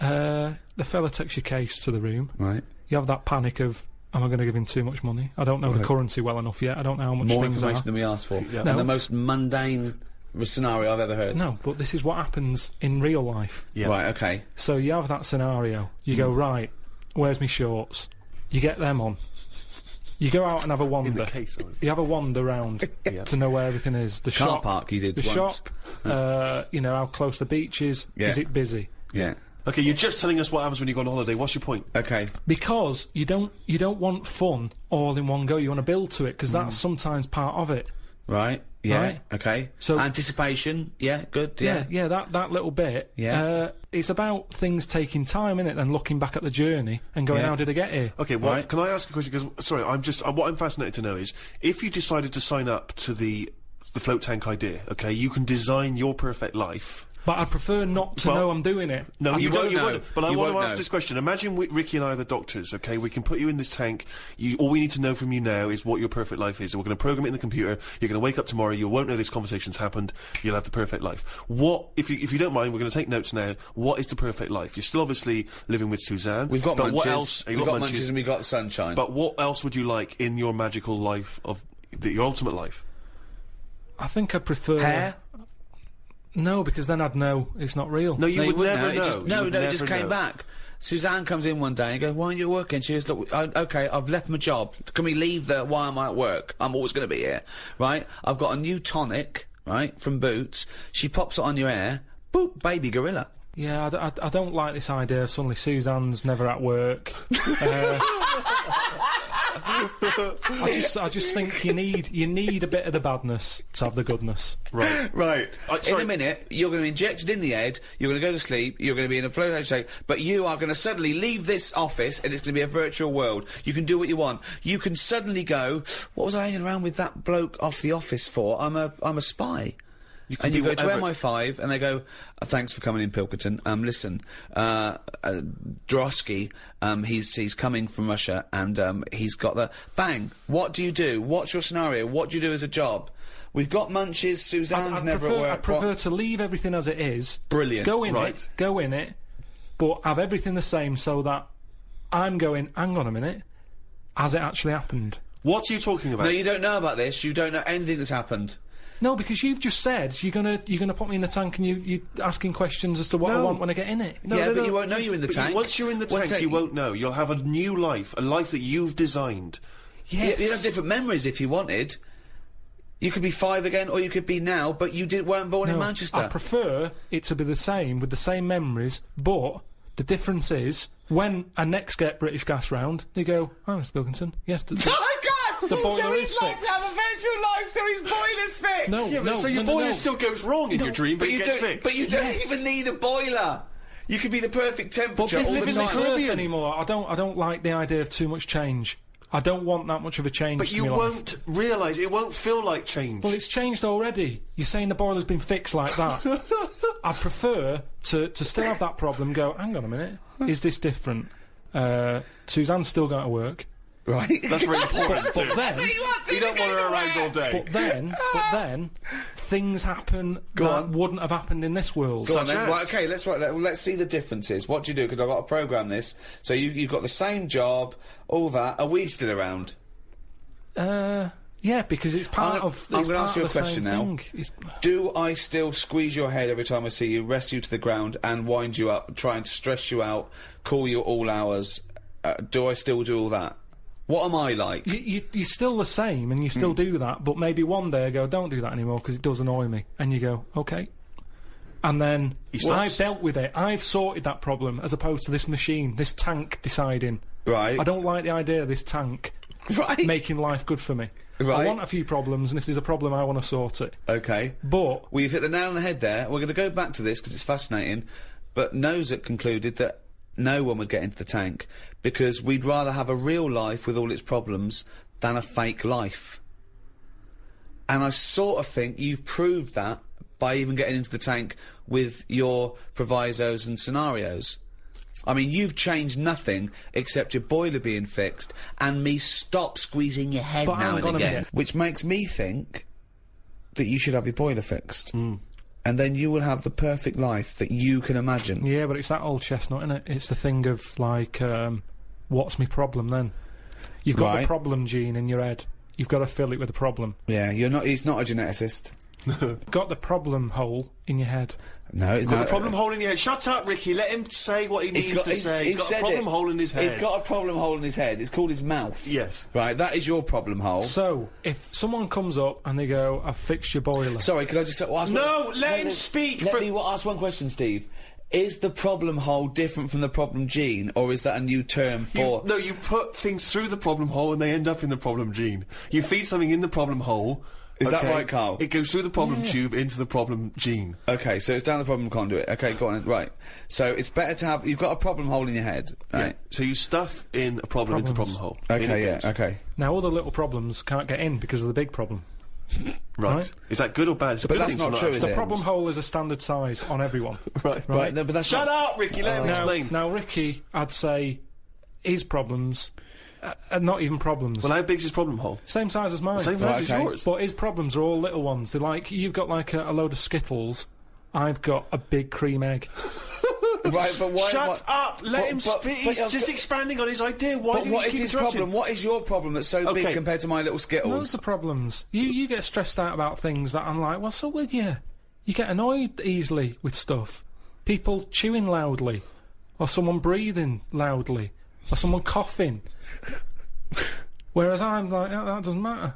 S3: the fella takes your case to the room,
S1: Right.
S3: you have that panic of, am I going to give him too much money? I don't know the currency well enough yet, I don't know how much
S1: More
S3: things
S1: information
S3: are.
S1: than we asked for.
S2: Yeah.
S1: And
S3: No.
S1: the most mundane scenario I've ever heard.
S3: No, but this is what happens in real life.
S2: Yeah.
S1: Right, okay.
S3: So you have that scenario. You go, right, where's my shorts? You get them on. You go out and have a
S2: In
S3: wander.
S2: the case, I was-
S3: You have a wander round
S2: Yeah.
S3: to know where everything is. The
S1: Car
S3: shop,
S1: park you did
S3: the
S1: once.
S3: shop. You know how close the beach is.
S1: Yeah.
S3: Is it busy?
S1: Yeah.
S2: Okay, you're just telling us what happens when you go on holiday. What's your point?
S1: Okay.
S3: Because you don't want fun all in one go. You want to build to it because that's sometimes part of it.
S1: Right. Yeah.
S3: Right.
S1: Okay.
S3: So-
S1: Anticipation. Yeah. Good. Yeah.
S3: Yeah. That little bit.
S1: Yeah.
S3: It's about things taking time in it, and looking back at the journey and going,
S1: Yeah.
S3: how did I get here?
S2: Okay, well,
S1: Right.
S2: can I ask a question? Because sorry, what I'm fascinated to know is if you decided to sign up to the float tank idea. Okay, you can design your perfect life.
S3: But I'd prefer not to
S2: Well,
S3: know I'm doing it.
S2: No,
S1: You
S2: you
S1: won't
S2: don't. You
S1: know.
S2: won't. But I
S1: You
S2: want to
S1: won't
S2: ask
S1: know.
S2: this question. Imagine Ricky and I are the doctors. Okay, we can put you in this tank. All we need to know from you now is what your perfect life is. And we're going to program it in the computer. You're going to wake up tomorrow. You won't know this conversation's happened. You'll have the perfect life. What, if you don't mind, we're going to take notes now. What is the perfect life? You're still obviously living with Suzanne.
S1: We've got
S2: but
S1: munchies.
S2: What else?
S1: We've got munchies and we've got sunshine.
S2: But what else would you like in your magical life your ultimate life?
S3: I think I'd prefer...
S1: hair?
S3: No, because then I'd know it's not real.
S2: No, you
S1: No,
S2: would
S1: wouldn't
S2: never know.
S1: It just,
S2: You
S1: no,
S2: would
S1: no, it
S2: never
S1: just came
S2: know.
S1: back. Suzanne comes in one day and goes, why aren't you working? She goes, look, okay, I've left my job. Can we leave the why am I at work? I'm always going to be here, right? I've got a new tonic, right, from Boots. She pops it on your hair. Boop, baby gorilla.
S3: Yeah, I don't like this idea of suddenly Suzanne's never at work. I just think you need a bit of the badness to have the goodness.
S2: Right.
S1: Right. In
S2: sorry.
S1: a minute, you're going to be injected in the head, you're going to go to sleep, you're going to be in a floating state, but you are going to suddenly leave this office and it's going to be a virtual world. You can do what you want. You can suddenly go, what was I hanging around with that bloke off the office for? I'm a spy. And you go to MI5 and they go, thanks for coming in, Pilkington. Listen, Drosky, he's coming from Russia and he's got the... Bang! What do you do? What's your scenario? What do you do as a job? We've got Munches, Suzanne's never at work.
S3: I prefer to leave everything as it is.
S1: Brilliant.
S3: Go in it, but have everything the same so that I'm going, hang on a minute, has it actually happened?
S2: What are you talking about?
S1: No, you don't know about this. You don't know anything that's happened.
S3: No, because you've just said you're gonna put me in the tank and you're asking questions as to what I want when I get in it.
S1: But you won't know you're in the tank.
S2: Once you're in the tank, you won't know. You'll have a new life, a life that you've designed.
S3: Yes.
S1: You'd have different memories if you wanted. You could be 5 again, or you could be now, but you weren't born in Manchester.
S3: I prefer it to be the same, with the same memories, but the difference is, when I next get British Gas round, they go, oh, Mr. Pilkington, yes,
S1: Oh my God!
S3: the boiler
S1: so
S3: is
S1: he's like
S3: fixed.
S1: to have a virtual life, so his boiler's fixed!
S3: No,
S2: So your boiler still goes wrong in your dream, but it gets fixed.
S1: But you don't even need a boiler! You could be the perfect temperature all the
S3: This isn't
S1: time.
S3: Earth anymore. I don't like the idea of too much change. I don't want that much of a change.
S2: But
S3: to
S2: you
S3: my life.
S2: won't realise, it won't feel like change.
S3: Well, it's changed already. You're saying the boiler's been fixed like that. I prefer to still have that problem. Go, hang on a minute, is this different? Suzanne's still going to work.
S1: Right.
S2: That's very important
S3: But
S2: too.
S3: then,
S2: You don't want her around all day.
S3: but then, things happen that wouldn't have happened in this world.
S1: Go on then.
S2: as?
S1: Right, okay, let's write that. Well, let's see the differences. What do you do? Because I've got to program this. So you've got the same job, all that. Are we still around?
S3: Yeah, because it's part of.
S1: I'm
S3: it's
S1: going to ask
S3: part
S1: you a
S3: of the
S1: question
S3: same
S1: now.
S3: thing. It's-
S1: Do I still squeeze your head every time I see you, rest you to the ground, and wind you up, try and stress you out, call you at all hours? Do I still do all that? What am I like?
S3: You're still the same, and you still do that, but maybe one day I go, don't do that anymore because it does annoy me, and you go, okay. And then I've dealt with it. I've sorted that problem, as opposed to this machine, this tank deciding.
S1: Right.
S3: I don't like the idea of this tank
S1: Right.
S3: making life good for me.
S1: Right.
S3: I want a few problems, and if there's a problem, I want to sort it.
S1: Okay.
S3: But
S1: Well, you've hit the nail on the head there. We're going to go back to this because it's fascinating. But Nozak concluded that no one would get into the tank because we'd rather have a real life with all its problems than a fake life. And I sort of think you've proved that by even getting into the tank with your provisos and scenarios. I mean, you've changed nothing except your boiler being fixed and me stop squeezing your head
S3: But
S1: now
S3: hang
S1: and
S3: on a
S1: again.
S3: minute.
S1: Which makes me think that you should have your boiler fixed. And then you will have the perfect life that you can imagine.
S3: yeah, but it's that old chestnut, isn't it? It's the thing of like, what's my problem then? You've got
S1: Right.
S3: the problem gene in your head. You've got to fill it with a problem.
S1: Yeah, he's not a geneticist.
S3: Got the problem hole in your head.
S1: No, it's
S2: Got
S1: not.
S2: a problem hole in your head. Shut up, Ricky. Let him say what he needs to say. He's got a
S1: said
S2: problem
S1: it.
S2: hole in his head.
S1: He's got a problem hole in his head. It's called his mouth.
S2: Yes.
S1: Right, that is your problem hole.
S3: So, if someone comes up and they go, I've fixed your boiler.
S1: Sorry, could I just ask
S2: No, let him speak
S1: Let
S2: for-
S1: me ask one question, Steve. Is the problem hole different from the problem gene, or is that a new term for...
S2: No, you put things through the problem hole and they end up in the problem gene. You feed something in the problem hole.
S1: Is that
S2: okay,
S1: right, Karl?
S2: It goes through the problem tube into the problem gene.
S1: Okay, so it's down the problem conduit. Okay, go on. Right. So it's better to have... You've got a problem hole in your head, right?
S2: Yeah. So you stuff in a problem into the problem hole. In
S1: Okay,
S2: it
S1: yeah,
S2: goes.
S1: okay.
S3: Now, all the little problems can't get in because of the big problem.
S2: Right.
S3: Right.
S2: Is that good or bad? It's a
S1: But
S2: good
S1: that's
S2: thing to
S1: not true,
S2: have.
S1: is
S3: The
S1: it?
S3: problem hole is a standard size on everyone.
S2: Right.
S1: Right, no, but that's
S2: Shut
S1: not...
S2: up, Ricky. Let him explain.
S3: Now, Ricky, I'd say his problems are not even problems.
S2: Well, how big's his problem hole?
S3: Same size as mine.
S2: Same
S1: Right,
S2: size as
S1: okay.
S2: yours.
S3: But his problems are all little ones. They're like, you've got like a load of Skittles. I've got a big cream egg.
S1: Right, but why...
S2: Shut up! Let him
S1: but-
S2: speak.
S1: but
S2: He's
S1: I've
S2: just
S1: got-
S2: expanding on his idea. Why
S1: But
S2: do you
S1: what is
S2: keep
S1: his
S2: interrupting?
S1: problem? What is your problem that's so big
S2: Okay.
S1: compared to my little
S3: Loads
S1: Skittles?
S3: of problems. You get stressed out about things that I'm like, well, so would you? You get annoyed easily with stuff. People chewing loudly, or someone breathing loudly, or someone coughing. Whereas I'm like, that doesn't matter.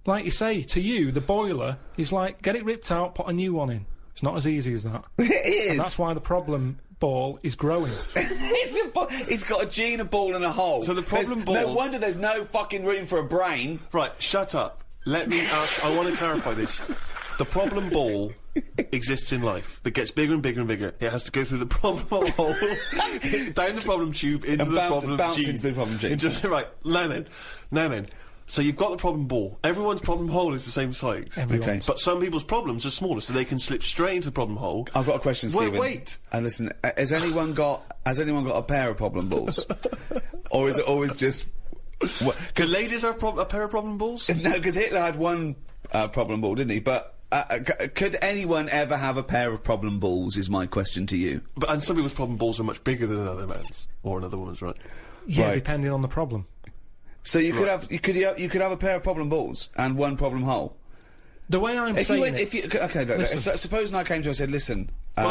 S3: Like you say, to you, the boiler is like, get it ripped out, put a new one in. It's not as easy as that.
S1: It
S3: And
S1: is.
S3: that's why the problem
S7: ball is growing.
S1: He's got a gene, a ball, and a hole.
S2: So the problem ball.
S1: No wonder there's no fucking room for a brain.
S2: Right, shut up. Let me ask. I want to clarify this. The problem ball exists in life. That gets bigger and bigger and bigger. It has to go through the problem hole, down the problem tube, into
S1: And
S2: the
S1: bounce
S2: problem gene.
S1: into the problem gene.
S2: Right, now then. So you've got the problem ball. Everyone's problem hole is the same size.
S7: Everyone's.
S2: But some people's problems are smaller, so they can slip straight into the problem hole.
S1: I've got a question, Stephen.
S2: Wait.
S1: And listen, has anyone got a pair of problem balls, or is it always just?
S2: Because ladies have a pair of problem balls.
S1: No, because Hitler had one problem ball, didn't he? But could anyone ever have a pair of problem balls? Is my question to you.
S2: And some people's problem balls are much bigger than another man's or another woman's, right?
S7: Yeah,
S1: Right.
S7: depending on the problem.
S1: So you could have you could have a pair of problem balls and one problem hole.
S7: The way I'm
S1: If
S7: saying
S1: you went,
S7: it,
S1: if you okay, look,
S7: Listen.
S1: so, supposing I came to you and said, listen,
S2: But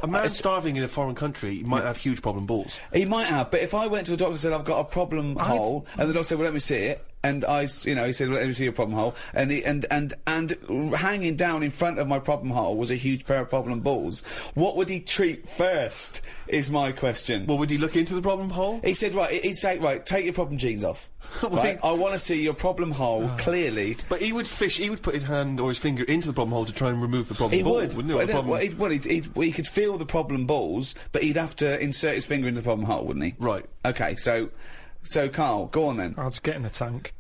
S2: a man
S1: it's-
S2: starving in a foreign country might have huge problem balls.
S1: he might have, but if I went to a doctor and said I've got a problem hole, and the doctor said, well, let me see it, and he said, well, let me see your problem hole, and hanging down in front of my problem hole was a huge pair of problem balls. What would he treat first? Is my question.
S2: Well, would he look into the problem hole?
S1: He said, he'd say, right, take your problem genes off. Right, I want to see your problem hole clearly.
S2: But he would put his hand or his finger into the problem hole to try and remove the problem
S1: He
S2: ball,
S1: would.
S2: wouldn't he? Or the problem-
S1: He could feel the problem balls, but he'd have to insert his finger into the problem hole, wouldn't he?
S2: Right.
S1: Okay, so Karl, go on then.
S7: I'll just get in the tank.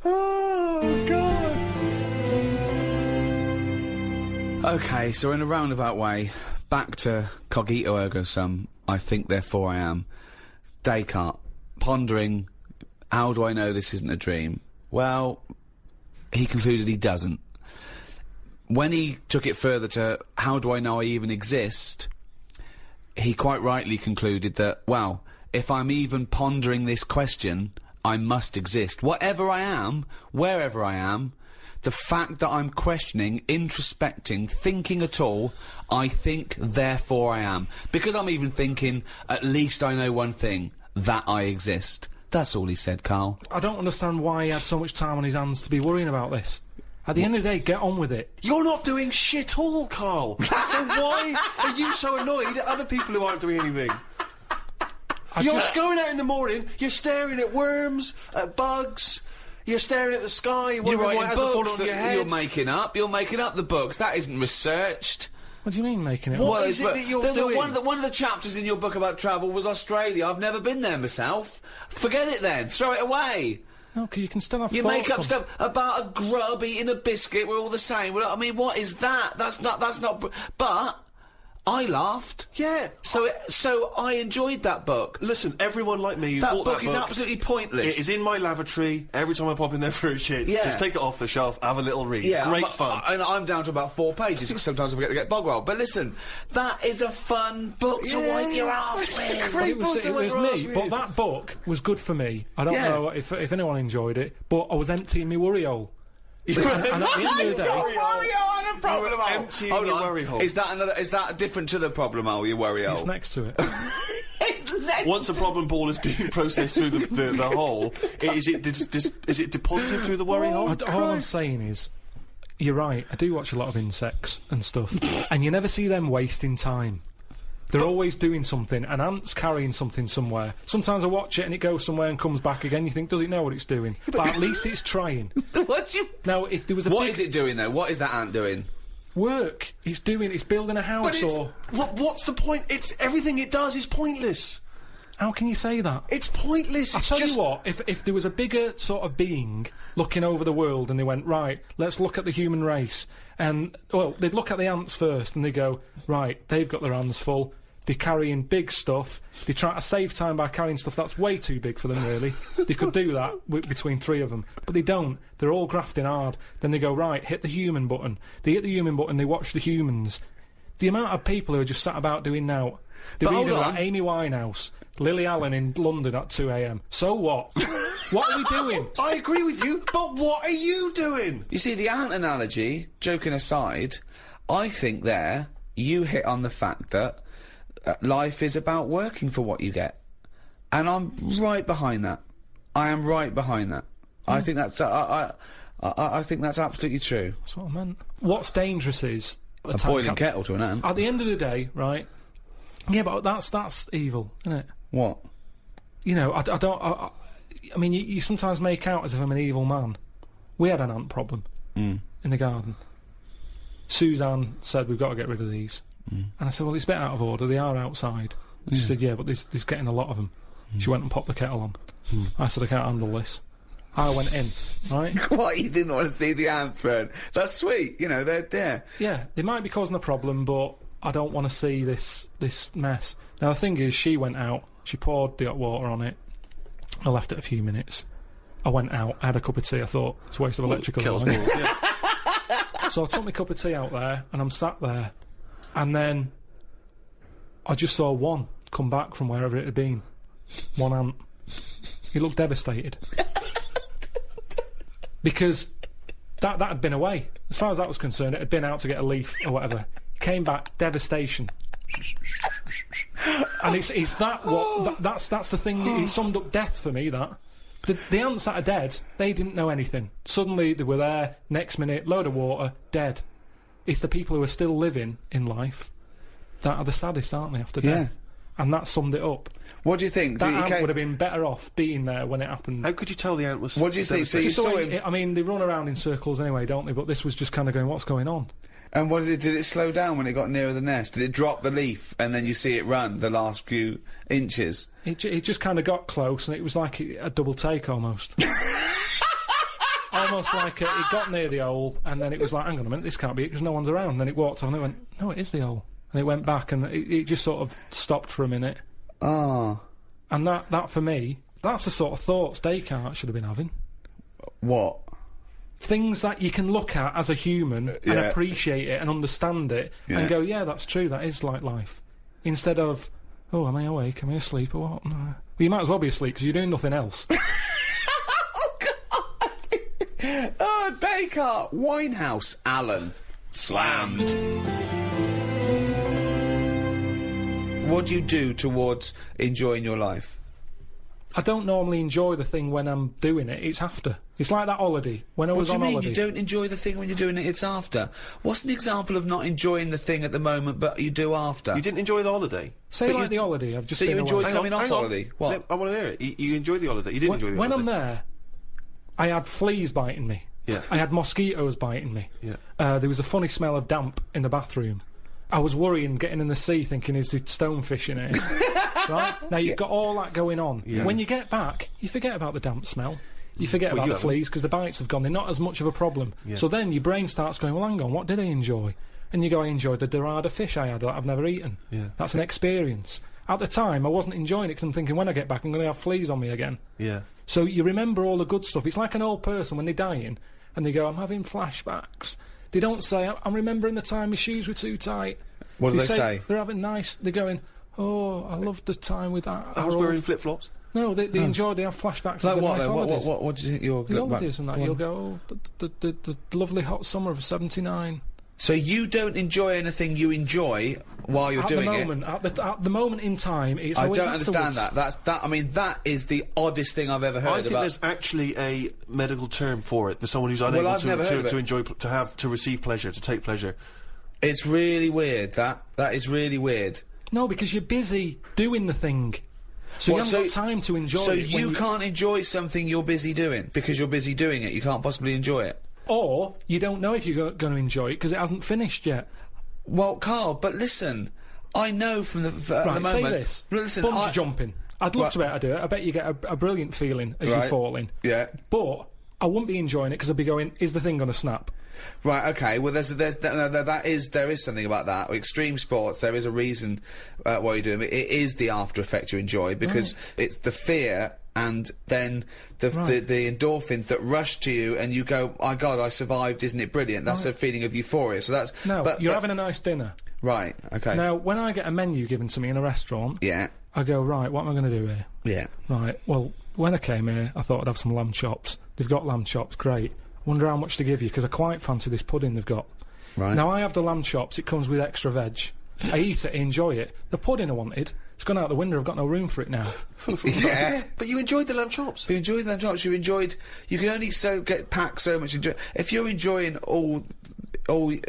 S1: Oh, God. Okay, so in a roundabout way, back to cogito ergo sum, I think therefore I am. Descartes, pondering, how do I know this isn't a dream? Well, he concluded he doesn't. When he took it further to, how do I know I even exist, he quite rightly concluded that, well, if I'm even pondering this question, I must exist. Whatever I am, wherever I am, the fact that I'm questioning, introspecting, thinking at all, I think, therefore I am. Because I'm even thinking, at least I know one thing, that I exist. That's all he said, Karl.
S7: I don't understand why he had so much time on his hands to be worrying about this. At the end of the day, get on with it.
S2: You're not doing shit all, Karl. So why are you so annoyed at other people who aren't doing anything? You're going out in the morning, you're staring at worms, at bugs, you're staring at the sky,
S1: You're
S2: wondering why it
S1: writing
S2: hasn't fallen
S1: books
S2: on
S1: that
S2: your head.
S1: you're making up the books. That isn't researched.
S7: What do you mean making it?
S2: What
S7: up?
S2: is it that you're doing?
S1: One of the chapters in your book about travel was Australia. I've never been there myself. Forget it then. Throw it away.
S7: No, because you can still have
S1: You
S7: thoughts
S1: make up
S7: on-
S1: stuff about a grub eating a biscuit. We're all the same. Well, I mean, what is that? That's not. But I laughed.
S2: Yeah.
S1: So I enjoyed that book.
S2: Listen, everyone like me who
S1: That
S2: bought
S1: book
S2: that
S1: is
S2: book,
S1: absolutely pointless.
S2: it is in my lavatory. Every time I pop in there for a shit,
S1: Yeah.
S2: just take it off the shelf, have a little read.
S1: Yeah,
S2: Great
S1: I'm,
S2: fun.
S1: And I'm down to about 4 pages because sometimes I forget to get bog roll. But listen, that is a fun book to wipe your ass
S2: It's
S1: with.
S2: a great
S7: It
S2: book
S7: was,
S2: to
S7: it
S2: wipe
S7: was
S2: your ass
S7: me,
S2: with.
S7: but that book was good for me. I don't
S1: Yeah.
S7: know if anyone enjoyed it, but I was emptying my worry hole. and at the end of the day,
S2: emptying
S1: Hold
S2: your
S1: on.
S2: worry hole.
S1: Is that different to the problem hole? Your worry hole.
S7: it's next to it.
S2: Once the problem ball is being processed through the hole, is it deposited through the worry hole?
S7: All I'm saying is, you're right, I do watch a lot of insects and stuff, and you never see them wasting time. They're always doing something. An ant's carrying something somewhere. Sometimes I watch it and it goes somewhere and comes back again. You think, does it know what it's doing? But at least it's trying.
S1: What do you?
S7: Now, if there was a
S1: What
S7: big
S1: is it doing though? What is that ant doing?
S7: work, it's building a house,
S2: But it's,
S7: or
S2: what's the point? It's everything it does is pointless.
S7: how can you say that?
S2: It's pointless.
S7: I'll
S2: It's
S7: tell
S2: just
S7: you what, if there was a bigger sort of being looking over the world and they went, right, let's look at the human race, and, well, they'd look at the ants first and they go, right, they've got their hands full, they're carrying big stuff, they try to save time by carrying stuff that's way too big for them, really. They could do that between 3 of them, but they don't. They're all grafting hard. Then they go, right, hit the human button. They hit the human button, they watch the humans. The amount of people who are just sat about doing now. They're
S1: But hold
S7: reading
S1: on.
S7: about Amy Winehouse, Lily Allen in London at 2 a.m. So what? What are we doing?
S2: I agree with you, but what are you doing?
S1: You see, the ant analogy, joking aside, I think there you hit on the fact that life is about working for what you get. And I'm right behind that. I am right behind that. I think that's I think that's absolutely true.
S3: That's what I meant. What's dangerous is
S1: A boiling kettle to an ant.
S3: at the end of the day, right? Yeah, but that's evil, isn't it?
S1: What?
S3: You know, I mean, you sometimes make out as if I'm an evil man. We had an ant problem in the garden. Suzanne said, we've got to get rid of these. And I said, well, it's a bit out of order. They are outside. She said, yeah, but there's getting a lot of them. She went and popped the kettle on. I said, I can't handle this. I went in, right?
S1: What? You didn't want to see the ants, Fred? That's sweet. You know, they're there.
S3: Yeah, they might be causing a problem, but I don't want to see this mess. Now, the thing is, she went out. She poured the hot water on it. I left it a few minutes. I went out. I had a cup of tea. I thought, it's a waste of electrical. So I took my cup of tea out there, and I'm sat there. And then I just saw one come back from wherever it had been. One ant. He looked devastated. Because that had been away. As far as that was concerned, it had been out to get a leaf or whatever. Came back, devastation. And it's that's the thing. It summed up death for me. That the ants that are dead, they didn't know anything. Suddenly they were there. Next minute, load of water, dead. It's the people who are still living in life that are the saddest, aren't they? After death, and that summed it up.
S1: What do you think?
S3: That ant would have been better off being there when it happened.
S2: How could you tell the ant was...
S1: What do you think? So you saw him...
S3: I mean, they run around in circles anyway, don't they? But this was just kind of going, what's going on?
S1: And what did it slow down when it got nearer the nest? Did it drop the leaf and then you see it run the last few inches?
S3: It just kind of got close, and it was like a double take almost. Almost like it got near the hole, and then it was like, hang on a minute, this can't be it because no one's around. And then it walked on, and it went, no, it is the hole. And it went back, and it just sort of stopped for a minute.
S1: Ah.
S3: And that for me, that's the sort of thoughts Descartes should have been having.
S1: What?
S3: Things that you can look at as a human and appreciate it and understand it and go, yeah, that's true, that is like life. Instead of, oh, am I awake, am I asleep or what? No. Well, you might as well be asleep because you're doing nothing else.
S1: Oh, God! Oh, Descartes! Winehouse, Alan. Slammed. What do you do towards enjoying your life?
S3: I don't normally enjoy the thing when I'm doing it, it's after. It's like that holiday. When I was on holiday.
S1: What do you mean? You don't enjoy the thing when you're doing it, it's after? What's an example of not enjoying the thing at the moment, but you do after?
S2: You didn't enjoy the holiday?
S3: Say like the holiday, I've just been
S1: you enjoyed
S3: away.
S1: coming off holiday? What?
S2: I want to hear it. You enjoyed the holiday. You didn't enjoy the
S3: when
S2: holiday.
S3: I'm there, I had fleas biting me.
S2: Yeah.
S3: I had mosquitoes biting me.
S2: Yeah.
S3: There was a funny smell of damp in the bathroom. I was worrying, getting in the sea, thinking, is there stonefish in it? Right? Now, you've got all that going on.
S2: Yeah.
S3: When you get back, you forget about the damp smell. You forget about the fleas, because the bites have gone. They're not as much of a problem.
S2: Yeah.
S3: So then your brain starts going, well, hang on, what did I enjoy? And you go, I enjoyed the dorada fish I had that I've never eaten.
S2: Yeah.
S3: That's an experience. At the time, I wasn't enjoying it, because I'm thinking, when I get back, I'm going to have fleas on me again.
S2: Yeah.
S3: So you remember all the good stuff. It's like an old person when they're dying, and they go, I'm having flashbacks. They don't say, I'm remembering the time my shoes were too tight.
S1: What do they say?
S3: They're having nice... They're going, oh, I loved the time with that.
S2: I was wearing flip-flops.
S3: No, they enjoy. They have flashbacks.
S1: Like
S3: of the
S1: what?
S3: nice holidays.
S1: What do you think you'll
S3: the
S1: look back?
S3: holidays and that. You'll go, oh, the lovely hot summer of '79.
S1: So you don't enjoy anything you enjoy while you're doing it?
S3: At the moment in time, it's
S1: I
S3: always
S1: don't understand
S3: afterwards.
S1: that. I mean, that is the oddest thing I've ever heard
S2: I think
S1: about.
S2: there's actually a medical term for it. There's someone who's unable
S1: I've never heard of
S2: to
S1: it.
S2: enjoy, to receive pleasure, to take pleasure.
S1: It's really weird. That is really weird.
S3: No, because you're busy doing the thing. So you haven't got time to enjoy it.
S1: So you can't enjoy something you're busy doing because you're busy doing it. You can't possibly enjoy it.
S3: Or you don't know if you're going to enjoy it because it hasn't finished yet.
S1: Well, Karl, but listen, I know from the
S3: Right,
S1: moment.
S3: say this.
S1: Listen,
S3: Bungee jumping. I'd love to be able to do it. I bet you get a brilliant feeling as you're falling.
S1: Yeah.
S3: But I wouldn't be enjoying it because I'd be going, is the thing going to snap?
S1: Right, okay, well there is something about that. Extreme sports, there is a reason why you're doing it. It is the after effect you enjoy because it's the fear and then the endorphins that rush to you and you go, my God, I survived, isn't it brilliant? That's a feeling of euphoria. So that's...
S3: No, you're having a nice dinner.
S1: Right, okay.
S3: Now, when I get a menu given to me in a restaurant, I go, right, what am I going to do here?
S1: Yeah.
S3: Right, well, when I came here, I thought I'd have some lamb chops. They've got lamb chops, great. Wonder how much to give you, because I quite fancy this pudding they've got.
S1: Right.
S3: Now, I have the lamb chops, it comes with extra veg. I eat it, I enjoy it. The pudding I wanted
S7: It's gone out the window. I've got no room for it now.
S1: Yeah.
S2: But you enjoyed the lamb chops.
S1: You enjoyed the lamb chops. You can only get packed so much. If you're enjoying all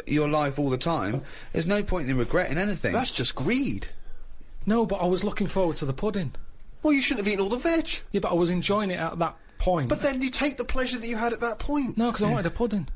S1: your life all the time, there's no point in regretting anything.
S2: That's just greed.
S7: No, but I was looking forward to the pudding.
S2: Well, you shouldn't have eaten all the veg.
S7: Yeah, but I was enjoying it at that point.
S2: But then you take the pleasure that you had at that point.
S7: No, because I wanted a pudding.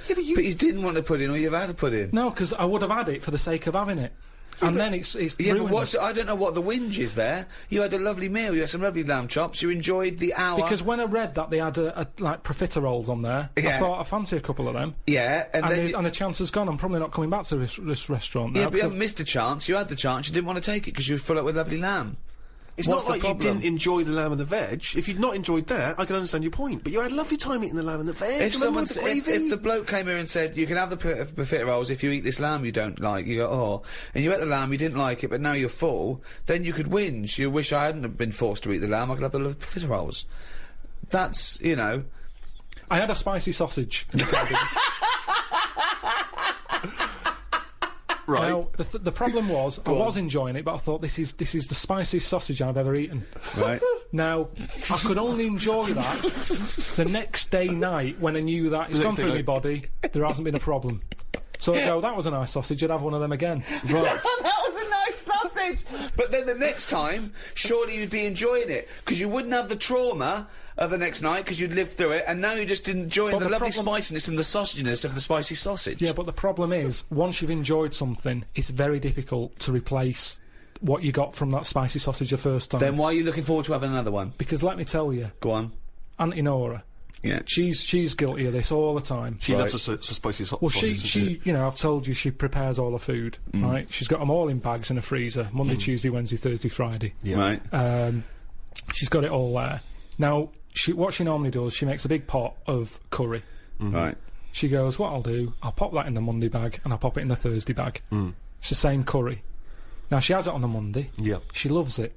S2: Yeah, but
S1: But you didn't want a pudding, or you've had a pudding.
S7: No, because I would have had it for the sake of having it. And then it's
S1: Yeah,
S7: ruined.
S1: but I don't know what the whinge is there. You had a lovely meal. You had some lovely lamb chops. You enjoyed the hour.
S7: Because when I read that they had like profiteroles on there, I
S1: Yeah.
S7: thought I fancy a couple of them.
S1: Yeah, and then
S7: And the chance has gone. I'm probably not coming back to this restaurant now.
S1: yeah, but you
S7: because
S1: haven't missed a chance. You had the chance. You didn't want to take it because you were full up with lovely lamb.
S2: It's
S1: What's
S2: not like
S1: the
S2: you
S1: problem?
S2: didn't enjoy the lamb and the veg. If you'd not enjoyed that, I can understand your point. But you had a lovely time eating the lamb and the veg.
S1: If
S2: Remember with the gravy?
S1: if the bloke came here and said you can have the profiteroles if you eat this lamb you don't like, you go and you ate the lamb you didn't like it, but now you're full, then you could whinge. You wish I hadn't have been forced to eat the lamb. I could have the profiteroles. That's
S7: I had a spicy sausage. In the garden.
S2: Right.
S7: Now the problem was I was enjoying it, but I thought this is the spiciest sausage I've ever eaten.
S1: right.
S7: Now I could only enjoy that the next day night when I knew that it's
S2: The
S7: gone
S2: next day
S7: through my
S2: night.
S7: body. There hasn't been a problem. So I go, that was a nice sausage. I'd have one of them again.
S1: Right. That was a nice sausage. But then the next time, surely you'd be enjoying it because you wouldn't have the trauma of the next night because you'd lived through it, and now you're just enjoying
S7: But
S1: the
S7: the
S1: lovely
S7: problem-
S1: spiciness and the sausaginess of the spicy sausage.
S7: Yeah, but the problem is, once you've enjoyed something, it's very difficult to replace what you got from that spicy sausage the first time.
S1: Then why are you looking forward to having another one?
S7: Because let me tell you,
S1: Go on.
S7: Auntie Nora,
S1: Yeah.
S7: she's guilty of this all the time.
S2: She
S1: Right.
S2: loves a spicy
S7: Well,
S2: sausage.
S7: she, I've told you, she prepares all her food, right? She's got them all in bags in a freezer, Monday, Tuesday, Wednesday, Thursday, Friday.
S1: Right.
S7: She's got it all there. Now, what she normally does, she makes a big pot of curry.
S1: Right.
S7: She goes, what I'll do, I'll pop that in the Monday bag and I'll pop it in the Thursday bag. It's the same curry. Now, she has it on the Monday.
S2: Yeah.
S7: She loves it.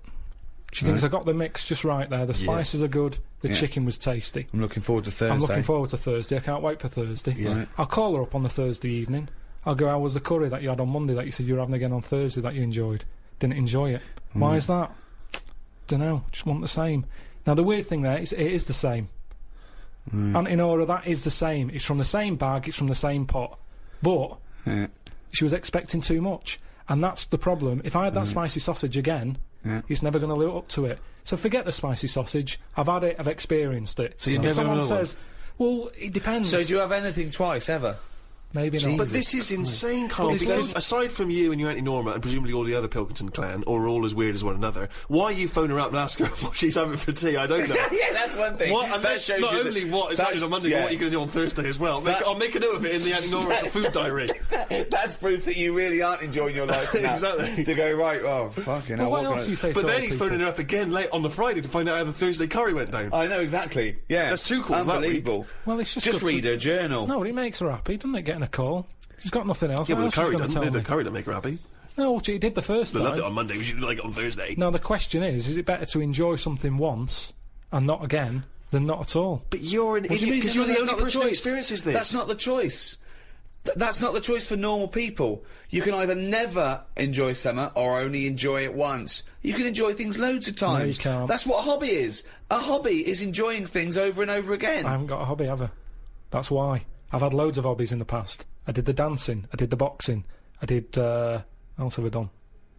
S7: She thinks I got the mix just right there. The spices are good. The
S1: Yeah.
S7: chicken was tasty.
S1: I'm looking forward to Thursday.
S7: I'm looking forward to Thursday. I can't wait for Thursday.
S2: Yeah. Right.
S7: I'll call her up on the Thursday evening. I'll go, how was the curry that you had on Monday that you said you were having again on Thursday that you enjoyed? Didn't enjoy it. Why is that? Dunno. Just want the same. Now, the weird thing there is it is the same. Auntie Nora, that is the same. It's from the same bag. It's from the same pot. But
S1: Yeah.
S7: she was expecting too much. And that's the problem. If I had that spicy sausage again, it's never going to live up to it. So forget the spicy sausage. I've had it. I've experienced it.
S2: So you
S7: if
S2: never
S7: someone
S2: have another
S7: says, well, it depends.
S1: So do you have anything twice ever?
S7: Maybe not.
S2: But this is insane, Karl,
S7: But
S2: because aside from you and your Auntie Norma and presumably all the other Pilkington clan, or all as weird as one another, why you phone her up and ask her what she's having for tea, I don't know.
S1: Yeah, that's one thing.
S2: What, and
S1: That shows
S2: not
S1: you
S2: only
S1: that-
S2: what is
S1: that-
S2: happening on Monday, but what you're going to do on Thursday as well. I'll make a note of it in the Auntie Norma food diary.
S1: That's proof that you really aren't enjoying your life. now.
S2: Exactly.
S1: To go, right, oh, fucking
S7: But
S1: hell.
S7: what
S1: what
S7: else
S1: can
S7: do you say
S2: But
S7: to
S2: then
S7: old
S2: he's
S7: people?
S2: phoning her up again late on the Friday to find out how the Thursday curry went down.
S1: I know, exactly. Yeah.
S2: That's two calls that week.
S1: Unbelievable.
S7: Well, it's just
S1: Just
S7: good to-
S1: read her journal.
S7: No, it makes her happy, doesn't it, getting a call? She's got nothing else.
S2: Yeah,
S7: What
S2: but the
S7: else
S2: curry
S7: is she
S2: doesn't.
S7: gonna
S2: The
S7: tell me?
S2: curry don't make her happy.
S7: No, she did the first
S2: They loved it
S7: time.
S2: on Monday. We should like it on Thursday.
S7: Now, the question is it better to enjoy something once and not again than not at all?
S2: But you're an
S1: What do you
S2: idiot
S1: mean?
S2: because
S1: No,
S2: you're the
S1: that's
S2: only
S1: not the
S2: person who
S1: choice.
S2: experiences this.
S1: That's not the choice. That's not the choice for normal people. You can either never enjoy summer or only enjoy it once. You can enjoy things loads of times.
S7: you can't.
S1: That's what a hobby is. A hobby is enjoying things over and over again.
S7: I haven't got a hobby, have I? That's why. I've had loads of hobbies in the past. I did the dancing, I did the boxing, I did, what else have I done?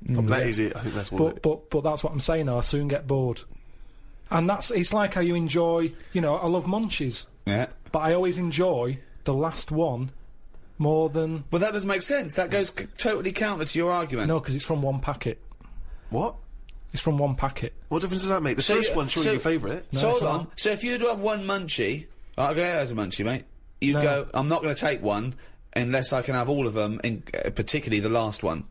S2: That is it. I think that's what.
S7: But that's what I'm saying now, I soon get bored. And it's like how you enjoy, I love munchies,
S1: Yeah.
S7: but I always enjoy the last one more than...
S1: Well, that doesn't make sense. That goes totally counter to your argument.
S7: No, because it's from one packet.
S2: What?
S7: It's from one packet.
S2: What difference does that make? The
S1: So
S2: first
S1: you-
S2: one's surely
S1: so-
S2: your favourite.
S1: So
S7: it's
S1: hold on.
S7: not.
S1: So if you were to have one munchie, I'll go as a munchie, mate. You
S7: No.
S1: go, I'm not going to take one unless I can have all of them, particularly the last one.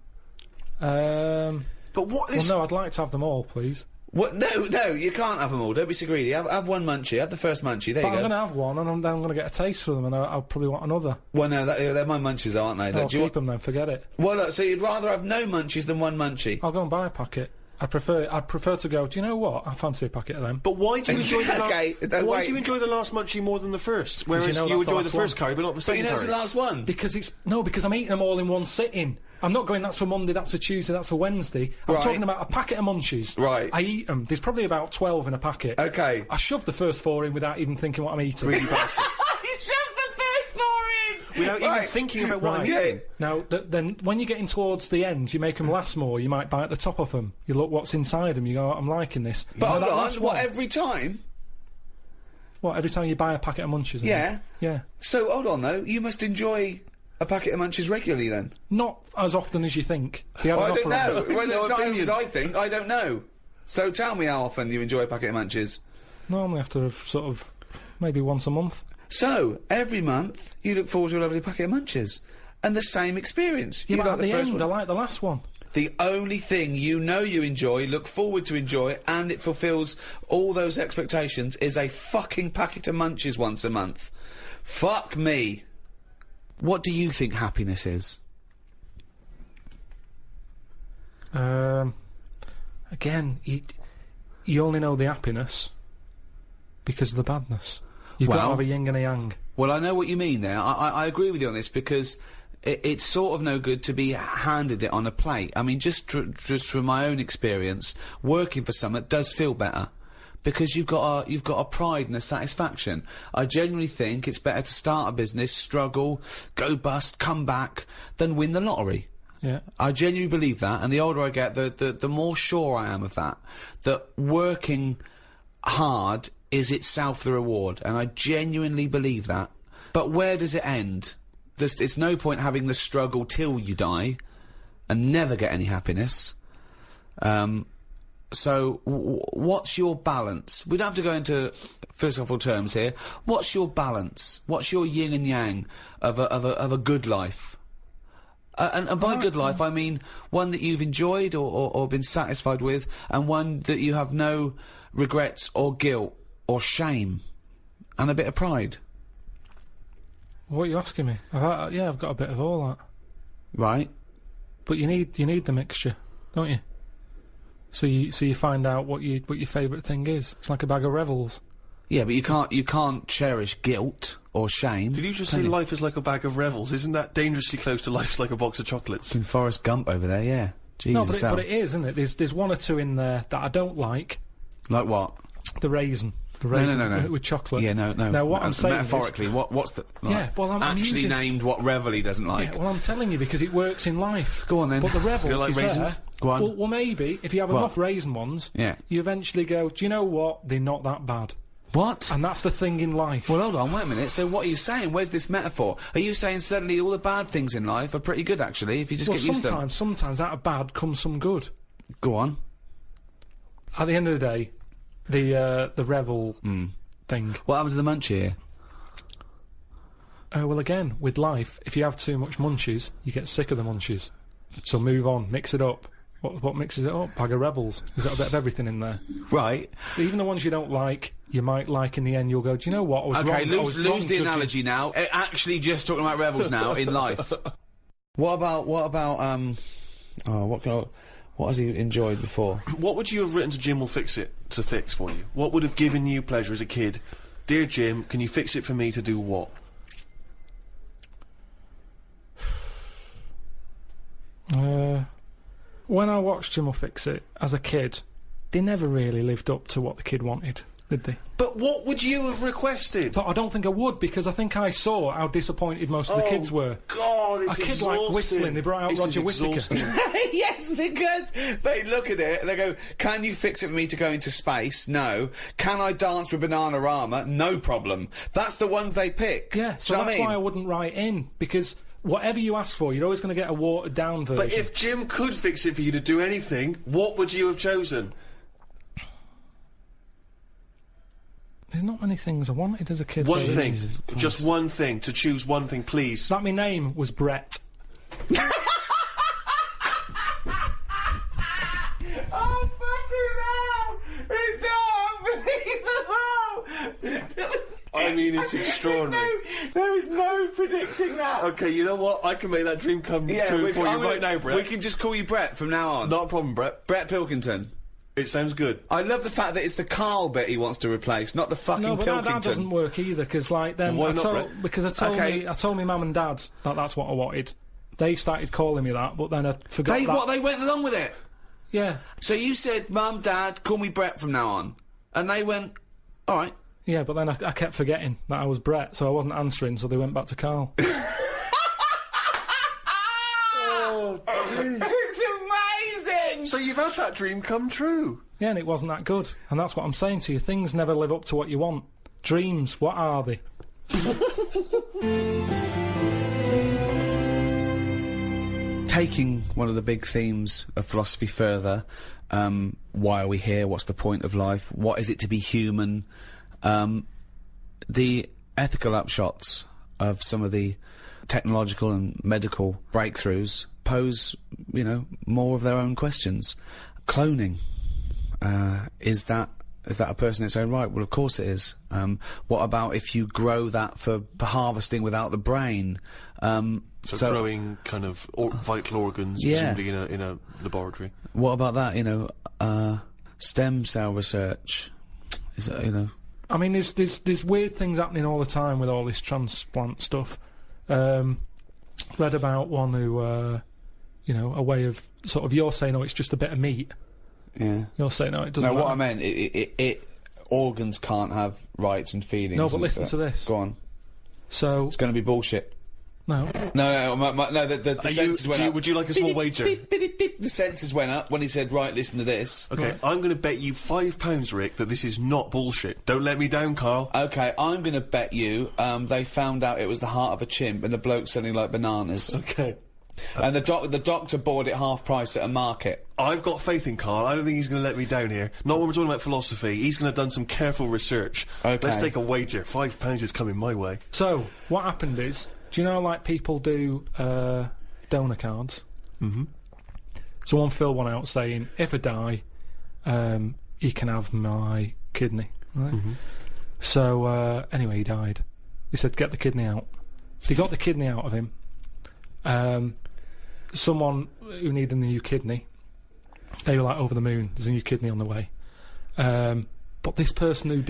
S2: But what
S7: Well,
S2: is?
S7: no, I'd like to have them all, please.
S1: What? No, you can't have them all. Don't be so greedy. Have one munchie. Have the first munchie. There
S7: But
S1: you
S7: I'm
S1: go.
S7: going to have one, and then I'm going to get a taste for them, and I'll probably want another.
S1: Well, no, they're my munchies, though, aren't they?
S7: I'll
S1: Do you
S7: keep them then, forget it.
S1: Well, look, so you'd rather have no munchies than one munchie?
S7: I'll go and buy a packet. I'd prefer to go, do you know what? I fancy a packet of them.
S2: But why do you enjoy the
S1: Okay,
S2: why
S1: wait.
S2: do you enjoy the last munchie more than the first? Whereas
S7: you know
S2: you
S7: that's the
S2: enjoy the
S7: last
S2: first
S7: one.
S2: curry, but not the
S1: But
S2: second
S1: you know it's
S2: curry.
S1: the last one.
S7: Because I'm eating them all in one sitting.
S3: I'm not going, that's for Monday, that's for Tuesday, that's for Wednesday. I'm
S1: Right.
S3: talking about a packet of Munchies.
S1: Right.
S3: I eat them. There's probably about 12 in a packet.
S1: Okay.
S3: I shove the first 4 in without even thinking what I'm eating.
S2: Greedy bastard.
S1: You shoved the first 4 in!
S2: Without even thinking about what I'm eating.
S3: Now, then, when you're getting towards the end, you make them last more, you might bite the top of them. You look what's inside them, you go, I'm liking this.
S1: But
S3: You know
S1: hold
S3: that
S1: on,
S3: last
S1: what,
S3: one?
S1: every time?
S3: What, every time you buy a packet of Munchies?
S1: Yeah.
S3: Yeah.
S1: So, hold on, though. You must enjoy a packet of Munchies regularly, then?
S3: Not as often as you think. They have
S1: I
S3: an
S1: don't
S3: offer on
S1: know.
S3: them.
S1: Well,
S2: No
S1: it's not
S2: opinion.
S1: as I think. I don't know. So tell me how often you enjoy a packet of Munchies.
S3: Normally after sort of, maybe once a month.
S1: So, every month, you look forward to a lovely packet of Munchies. And the same experience.
S3: Yeah,
S1: You
S3: but
S1: like
S3: at
S1: the
S3: the
S1: first
S3: end, I
S1: one.
S3: like the last one.
S1: The only thing you know you enjoy, look forward to enjoy, and it fulfills all those expectations is a fucking packet of Munchies once a month. Fuck me. What do you think happiness is?
S3: Again, you only know the happiness because of the badness. You've got to
S1: Well-
S3: have a yin and a yang.
S1: Well, I know what you mean there. I agree with you on this because it's sort of no good to be handed it on a plate. I mean, just from my own experience, working for someone does feel better because you've got a pride and a satisfaction. I genuinely think it's better to start a business, struggle, go bust, come back, than win the lottery.
S3: Yeah.
S1: I genuinely believe that, and the older I get, the more sure I am of that. That working hard is itself the reward, and I genuinely believe that. But where does it end? It's no point having the struggle till you die, and never get any happiness. So, what's your balance? We don't have to go into philosophical terms here. What's your balance? What's your yin and yang of a good life? And by good life, I mean one that you've enjoyed or been satisfied with, and one that you have no regrets or guilt or shame, and a bit of pride.
S3: What are you asking me? I've got a bit of all that.
S1: Right.
S3: But you need the mixture, don't you? So you find out what your favourite thing is. It's like a bag of Revels.
S1: Yeah, but you can't cherish guilt or shame.
S2: Did you just
S1: can
S2: say life is like a bag of Revels? Isn't that dangerously close to life's like a box of chocolates?
S1: In Forrest Gump over there, yeah. Jesus,
S3: No, but it is, isn't it? There's one or two in there that I don't like.
S1: like what?
S3: The raisin. The
S1: No,
S3: raisin
S1: no.
S3: with chocolate.
S1: Yeah, no.
S3: Now what I'm saying is,
S1: metaphorically, what's the
S3: Yeah, well, I'm
S1: actually
S3: using-
S1: named what Revel he doesn't like?
S3: yeah, well, I'm telling you because it works in life.
S1: Go on then.
S3: But the Revel
S2: You like
S3: is
S2: raisins?
S3: there.
S1: Go on.
S3: Well, maybe if you have
S1: What?
S3: enough raisin ones,
S1: Yeah.
S3: you eventually go, do you know what? They're not that bad.
S1: What?
S3: And that's the thing in life.
S1: Well, hold on, wait a minute. So what are you saying? Where's this metaphor? Are you saying suddenly all the bad things in life are pretty good, actually, if you just
S3: Well,
S1: get used to them?
S3: sometimes out of bad comes some good.
S1: Go on.
S3: At the end of the day, the Revel thing.
S1: What happened to the munchie here?
S3: Well, again, with life, if you have too much munchies, you get sick of the munchies. So move on, mix it up. What mixes it up? Bag of Rebels. You've got a bit of everything in there.
S1: Right.
S3: Even the ones you don't like, you might like in the end. You'll go, do you know what? I was
S1: Okay,
S3: wrong. I
S1: lose
S3: was wrong
S1: the
S3: judging."
S1: analogy now. Actually just talking about rebels now in life. What about what has he enjoyed before?
S2: What would you have written to Jim will fix it to fix for you? What would have given you pleasure as a kid? Dear Jim, can you fix it for me to do what?
S3: When I watched Jim will Fix It as a kid, they never really lived up to what the kid wanted, did they?
S2: But what would you have requested?
S3: But I don't think I would, because I think I saw how disappointed most of the kids were.
S2: God, it's
S3: A kid like whistling, they brought out
S2: This is
S3: Roger Whittaker.
S2: exhausting.
S1: Yes, because they look at it and they go, can you fix it for me to go into space? No. Can I dance with Bananarama? No problem. That's the ones they pick.
S3: Yeah, so
S1: Do you know
S3: that's
S1: what I
S3: why I
S1: mean?
S3: wouldn't write in, because whatever you ask for, you're always going to get a watered-down version.
S2: But if Jim could fix it for you to do anything, what would you have chosen?
S3: There's not many things I wanted as a kid.
S2: One
S3: really.
S2: thing.
S1: Jesus Christ.
S2: Just one thing. To choose one thing, please.
S3: That my name was Brett.
S1: Oh, fucking hell! It's not unbelievable!
S2: I mean, it's extraordinary.
S1: There is no predicting that.
S2: Okay, you know what? I can make that dream come true for you right now, Brett.
S1: We can just call you Brett from now on.
S2: Not a problem, Brett.
S1: Brett Pilkington.
S2: It sounds good.
S1: I love the fact that it's the Karl bit he wants to replace, not the fucking
S3: No, but
S1: Pilkington.
S3: that doesn't work either, because like then
S2: Why
S3: I
S2: not,
S3: told
S2: Brett?
S3: because I told
S1: Okay.
S3: me I told me mum and dad that that's what I wanted. they started calling me that, but then I forgot that.
S1: They went along with it?
S3: Yeah.
S1: So you said, Mum, Dad, call me Brett from now on. And they went, all right.
S3: Yeah, but then I kept forgetting that I was Brett, so I wasn't answering, so they went back to Karl.
S1: It's amazing!
S2: So you've had that dream come true.
S3: Yeah, and it wasn't that good. And that's what I'm saying to you. Things never live up to what you want. Dreams, what are they?
S1: Taking one of the big themes of philosophy further, why are we here? What's the point of life? What is it to be human? The ethical upshots of some of the technological and medical breakthroughs pose, more of their own questions. Cloning, is that a person in its own right? Well, of course it is. What about if you grow that for harvesting without the brain?
S2: So growing kind of vital organs,
S1: Yeah.
S2: presumably in a laboratory.
S1: What about that? Stem cell research. Is that,
S3: I mean, there's weird things happening all the time with all this transplant stuff. Read about one who, a way of sort of, you're saying, oh, it's just a bit of meat.
S1: Yeah.
S3: You're saying, no, it doesn't
S1: No,
S3: matter.
S1: what I meant, organs can't have rights and feelings.
S3: No, but
S1: and
S3: listen to this.
S1: Go on.
S3: So,
S1: It's going to be bullshit.
S3: no.
S1: No, the sensors went up.
S2: Would you like a small wager?
S1: Beep, beep, beep, beep. The sensors went up when he said, right, listen to this.
S2: Okay, I'm going to bet you £5, Rick, that this is not bullshit. Don't let me down, Karl.
S1: Okay, I'm going to bet you they found out it was the heart of a chimp and the bloke's selling like bananas.
S2: Okay.
S1: And the doctor bought it half price at a market.
S2: I've got faith in Karl. I don't think he's going to let me down here. Not when we're talking about philosophy. He's going to have done some careful research.
S1: Okay.
S2: Let's take a wager. £5 is coming my way.
S3: So, what happened is, do you know, like, people do donor cards?
S2: Mm-hmm.
S3: Someone filled one out saying, if I die, you can have my kidney. Right?
S2: Mm-hmm.
S3: So, anyway, he died. He said, get the kidney out. They got the kidney out of him. Someone who needed a new kidney, they were like, over the moon, there's a new kidney on the way. But this person who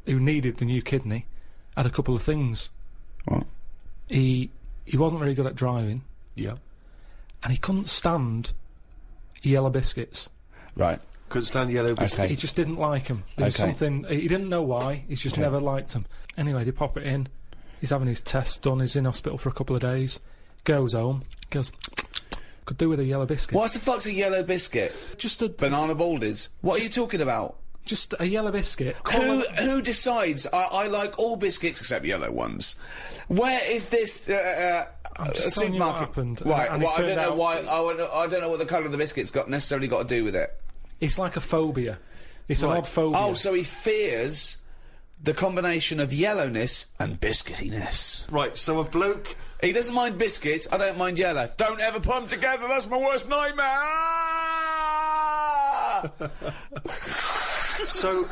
S3: who needed the new kidney had a couple of things.
S1: What?
S3: He wasn't very good at driving,
S2: Yeah.
S3: and he couldn't stand yellow biscuits.
S1: Right.
S2: Couldn't stand yellow biscuits.
S1: Okay.
S3: He just didn't like them. There was
S1: Okay.
S3: something, he didn't know why, he's just never liked them. Anyway, they pop it in, he's having his tests done, he's in hospital for a couple of days, goes home, goes, could do with a yellow biscuit.
S1: What the fuck's a yellow biscuit?
S3: Just a
S1: Banana baldies. What are you talking about?
S3: Just a yellow biscuit.
S1: Who decides I like all biscuits except yellow ones? Where is this
S3: I'm just telling you what
S1: supermarket?
S3: happened,
S1: Right.
S3: and it
S1: Well, I don't
S3: turned
S1: know
S3: out-
S1: why. I don't know what the colour of the biscuits necessarily got to do with it.
S3: It's like a phobia. It's an
S2: Right.
S3: odd phobia.
S1: Oh, so he fears the combination of yellowness and biscuitiness.
S2: Right, so a bloke...
S1: He doesn't mind biscuits. I don't mind yellow. Don't ever put them together. That's my worst nightmare.
S2: So,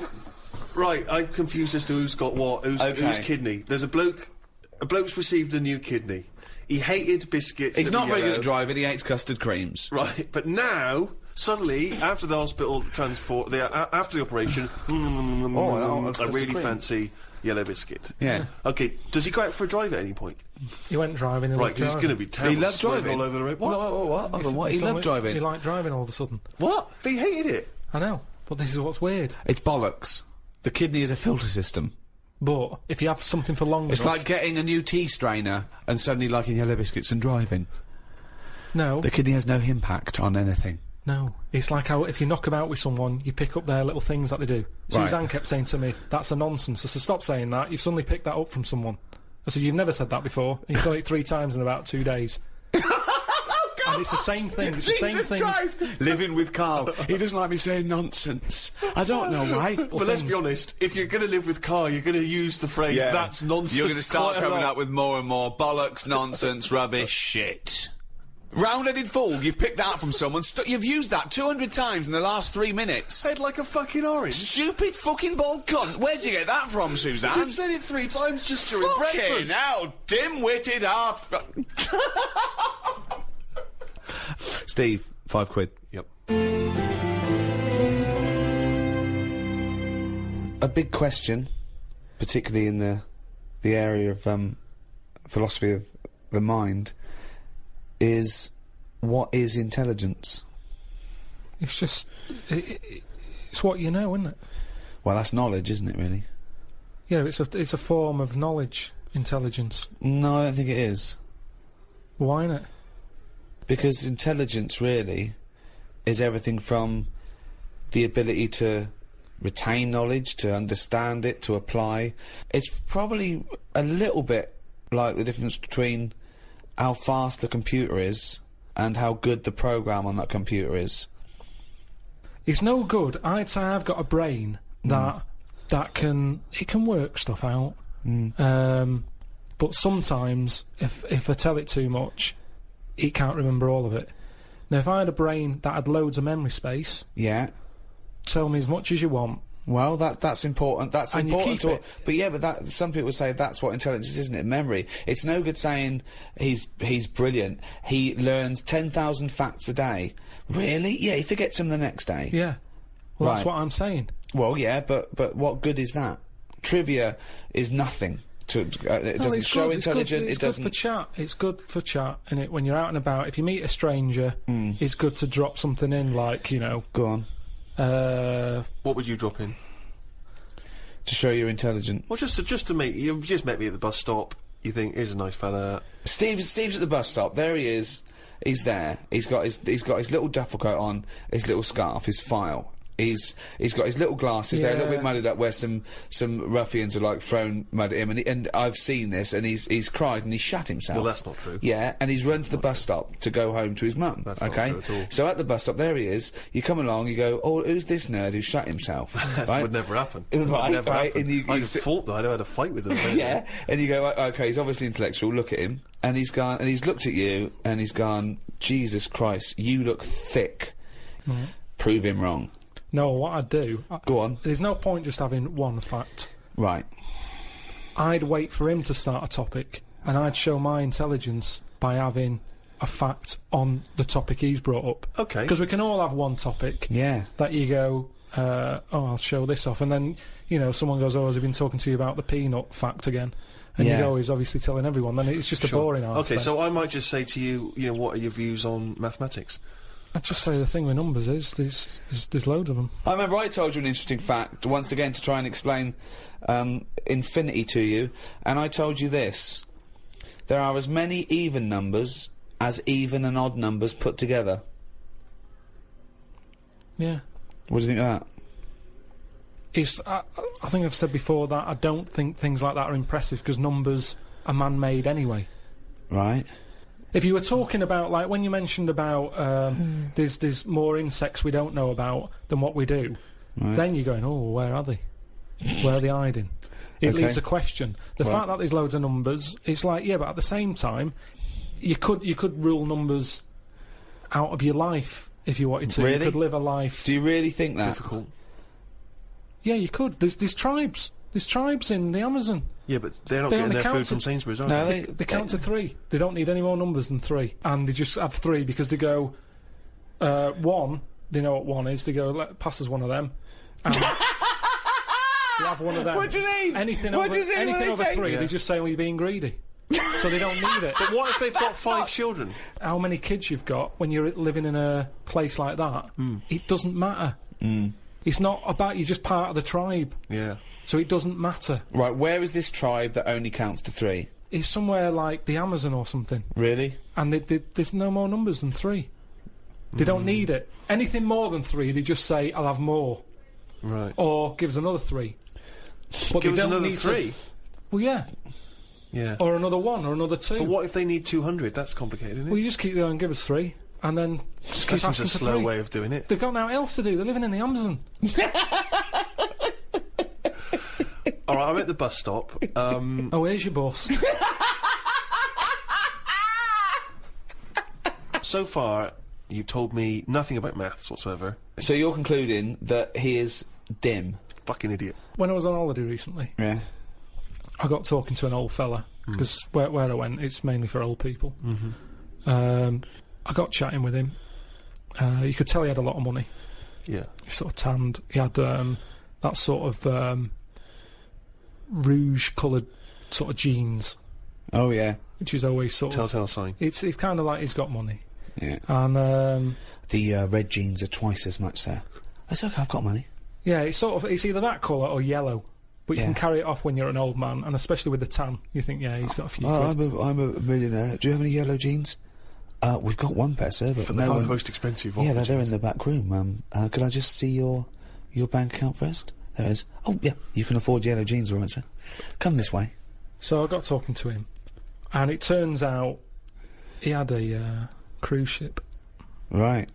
S2: right, I'm confused as to who's got what, whose kidney. There's a bloke's received a new kidney. He hated biscuits.
S1: He's
S2: that
S1: not
S2: were
S1: very good
S2: yellow.
S1: at driving. He hates custard creams.
S2: Right, but now, suddenly, after the hospital transport, after the operation, I really fancy yellow biscuit.
S1: Yeah.
S2: Okay, does he go out for a drive at any point?
S3: He went driving. He
S2: Right,
S3: loved
S2: because it's
S3: driving.
S2: going to be terrible.
S1: He loved
S2: swerving
S1: driving.
S2: all over the road. What?
S1: What? Hold on, what? He
S3: It's
S1: loved
S3: only-
S1: driving.
S3: He liked driving all of a sudden.
S2: What? But he hated it.
S3: I know, but this is what's weird.
S1: It's bollocks. The kidney is a filter system.
S3: But if you have something for long
S1: It's
S3: enough,
S1: like getting a new tea strainer and suddenly liking yellow biscuits and driving.
S3: no,
S1: The kidney has no impact on anything.
S3: no. It's like how if you knock about with someone, you pick up their little things that they do.
S1: Right.
S3: Suzanne kept saying to me, "That's a nonsense." I said, "Stop saying that. You've suddenly picked that up from someone." I said, "You've never said that before. And you've done it 3 times in about 2 days." And it's the same thing. It's the same thing.
S1: Living with Karl. He doesn't like me saying nonsense. I don't know why.
S2: But let's be honest, if you're going to live with Karl, you're going to use the phrase, that's nonsense.
S1: You're going to start
S2: quite a
S1: coming
S2: lot.
S1: up with more and more bollocks, nonsense, rubbish, shit. Round-headed fool, you've picked that up from someone. You've used that 200 times in the last 3 minutes.
S2: Head like a fucking orange.
S1: Stupid fucking bald cunt. Where'd you get that from, Suzanne?
S2: You've said it 3 times just during
S1: Fucking
S2: breakfast.
S1: hell, dim-witted half... Steve, £5.
S2: Yep.
S1: A big question, particularly in the area of philosophy of the mind, is, what is intelligence?
S3: It's just... it's what you know, isn't it?
S1: Well, that's knowledge, isn't it, really?
S3: Yeah, it's a form of knowledge, intelligence.
S1: No, I don't think it is.
S3: Why not?
S1: Because intelligence, really, is everything from the ability to retain knowledge, to understand it, to apply. It's probably a little bit like the difference between how fast the computer is and how good the program on that computer is.
S3: It's no good. I'd say I've got a brain that can work stuff out. But sometimes, if I tell it too much, it can't remember all of it. Now, if I had a brain that had loads of memory space,
S1: Yeah.
S3: tell me as much as you want.
S1: Well, that's important. That's
S3: And you
S1: important
S3: keep
S1: to
S3: it.
S1: But yeah, but some people say that's what intelligence is, isn't it? Memory. It's no good saying he's brilliant. He learns 10,000 facts a day. Really? Yeah, he forgets them the next day.
S3: Yeah. Well, that's
S1: Right.
S3: what I'm saying.
S1: Well, yeah, but what good is that? Trivia is nothing. It
S3: No,
S1: doesn't
S3: it's
S1: show
S3: good,
S1: intelligent.
S3: It's good for chat. It's good for chat, innit? When you're out and about, if you meet a stranger, it's good to drop something in, like, you know,
S1: Go on.
S2: What would you drop in?
S1: To show you're intelligent.
S2: Well, just to meet you've just met me at the bus stop. You think here's a nice fella.
S1: Steve's at the bus stop. There he is. He's there. He's got his little duffel coat on, his little scarf, his file. He's got his little glasses. They're a little
S3: Yeah.
S1: bit mudded up where some ruffians have like thrown mud at him, and I've seen this, and he's cried and he shat himself.
S2: Well, that's not true.
S1: Yeah, and he's run to the bus stop to go home to his mum.
S2: That's not
S1: okay,
S2: true at all.
S1: so at the bus stop, there he is. You come along, you go, oh, who's this nerd who shut himself?
S2: That
S1: right?
S2: would never happen.
S1: Right,
S2: Would never
S1: right,
S2: happen.
S1: and you
S2: I'd
S1: sit-
S2: fought though. I'd had a fight with them.
S1: Yeah, and you go, okay, he's obviously intellectual, look at him. And he's gone, and he's looked at you, and he's gone, Jesus Christ, you look thick. Prove him wrong.
S3: no, what I'd do...
S1: Go on.
S3: There's no point just having one fact.
S1: Right.
S3: I'd wait for him to start a topic, and I'd show my intelligence by having a fact on the topic he's brought up.
S2: Okay.
S3: Because we can all have one topic
S1: Yeah.
S3: that you go, oh, I'll show this off, and then, you know, someone goes, oh, has he been talking to you about the peanut fact again? And
S1: Yeah.
S3: you go, he's obviously telling everyone, then it's just a boring answer.
S2: Okay, so I might just say to you, you know, what are your views on mathematics?
S3: I'd just say the thing with numbers is there's loads of them.
S1: I remember I told you an interesting fact, once again, to try and explain infinity to you, and I told you this. There are as many even numbers as even and odd numbers put together.
S3: Yeah.
S1: What do you think of that?
S3: I think I've said before that I don't think things like that are impressive because numbers are man-made anyway.
S1: Right.
S3: If you were talking about, like, when you mentioned about there's more insects we don't know about than what we do, then you're going, oh, where are they? Where are they hiding? It
S1: Okay.
S3: leaves a question. The fact that there's loads of numbers, it's like, yeah, but at the same time, you could rule numbers out of your life if you wanted to.
S1: Really?
S3: You could live a life.
S1: Do you really think that?
S2: Difficult.
S3: Yeah, you could. There's tribes. There's tribes in the Amazon.
S2: Yeah, but they're not
S3: They
S2: getting
S3: only
S2: their food
S3: counted-
S2: from Sainsbury's, are
S1: No,
S2: they?
S3: They count to 3. They don't need any more numbers than 3. And they just have 3 because they go, 1, they know what 1 is, they go, pass us one of them. And they have one of them.
S1: What do you mean?
S3: Anything
S1: What
S3: over,
S1: do you think
S3: anything
S1: when they
S3: over
S1: say-
S3: 3,
S2: Yeah.
S3: they just say, well, you're being greedy. So they don't need it.
S2: But what if they've got 5 children?
S3: How many kids you've got when you're living in a place like that, it doesn't matter. It's not about you're just part of the tribe.
S2: Yeah.
S3: So it doesn't matter.
S1: Right, where is this tribe that only counts to 3?
S3: It's somewhere like the Amazon or something.
S1: Really?
S3: And there's no more numbers than 3. They don't need it. Anything more than 3, they just say, I'll have more.
S2: Right.
S3: Or gives another 3. But
S2: Give
S3: they
S2: us
S3: don't
S2: another
S3: need
S2: 3.
S3: To, well, yeah.
S2: Yeah.
S3: Or another 1 or another 2.
S2: But what if they need 200? That's complicated, isn't it?
S3: Well, you just keep going, give us 3. And then just
S2: That
S3: keep
S2: seems
S3: asking
S2: a
S3: for
S2: slow
S3: 3.
S2: way of doing it.
S3: They've got nothing else to do. They're living in the Amazon.
S2: All right, I'm at the bus stop.
S3: Oh, here's your bust.
S2: So far, you've told me nothing about maths whatsoever.
S1: So you're concluding that he is dim?
S2: Fucking idiot.
S3: When I was on holiday recently,
S1: Yeah.
S3: I got talking to an old fella, because where I went, it's mainly for old people. I got chatting with him. You could tell he had a lot of money.
S2: Yeah.
S3: He sort of tanned. He had that sort of rouge-coloured sort of jeans.
S1: Oh yeah.
S3: which is always sort of...
S2: Telltale sign.
S3: It's kind of like he's got money.
S1: Yeah.
S3: And,
S1: The red jeans are twice as much, sir. That's okay, I've got money.
S3: yeah, it's either that colour or yellow. But you
S1: Yeah.
S3: can carry it off when you're an old man, and especially with the tan, you think, yeah, he's got a few quid.
S1: I'm a millionaire. Do you have any yellow jeans? We've got one pair, sir, but
S2: For
S1: no
S2: the
S1: one...
S2: most expensive.
S1: Yeah,
S2: offers.
S1: they're in the back room. Could I just see your bank account first? There it is. Oh, yeah, you can afford yellow jeans, all right, sir. Come this way.
S3: So I got talking to him, and it turns out he had a cruise ship.
S1: Right.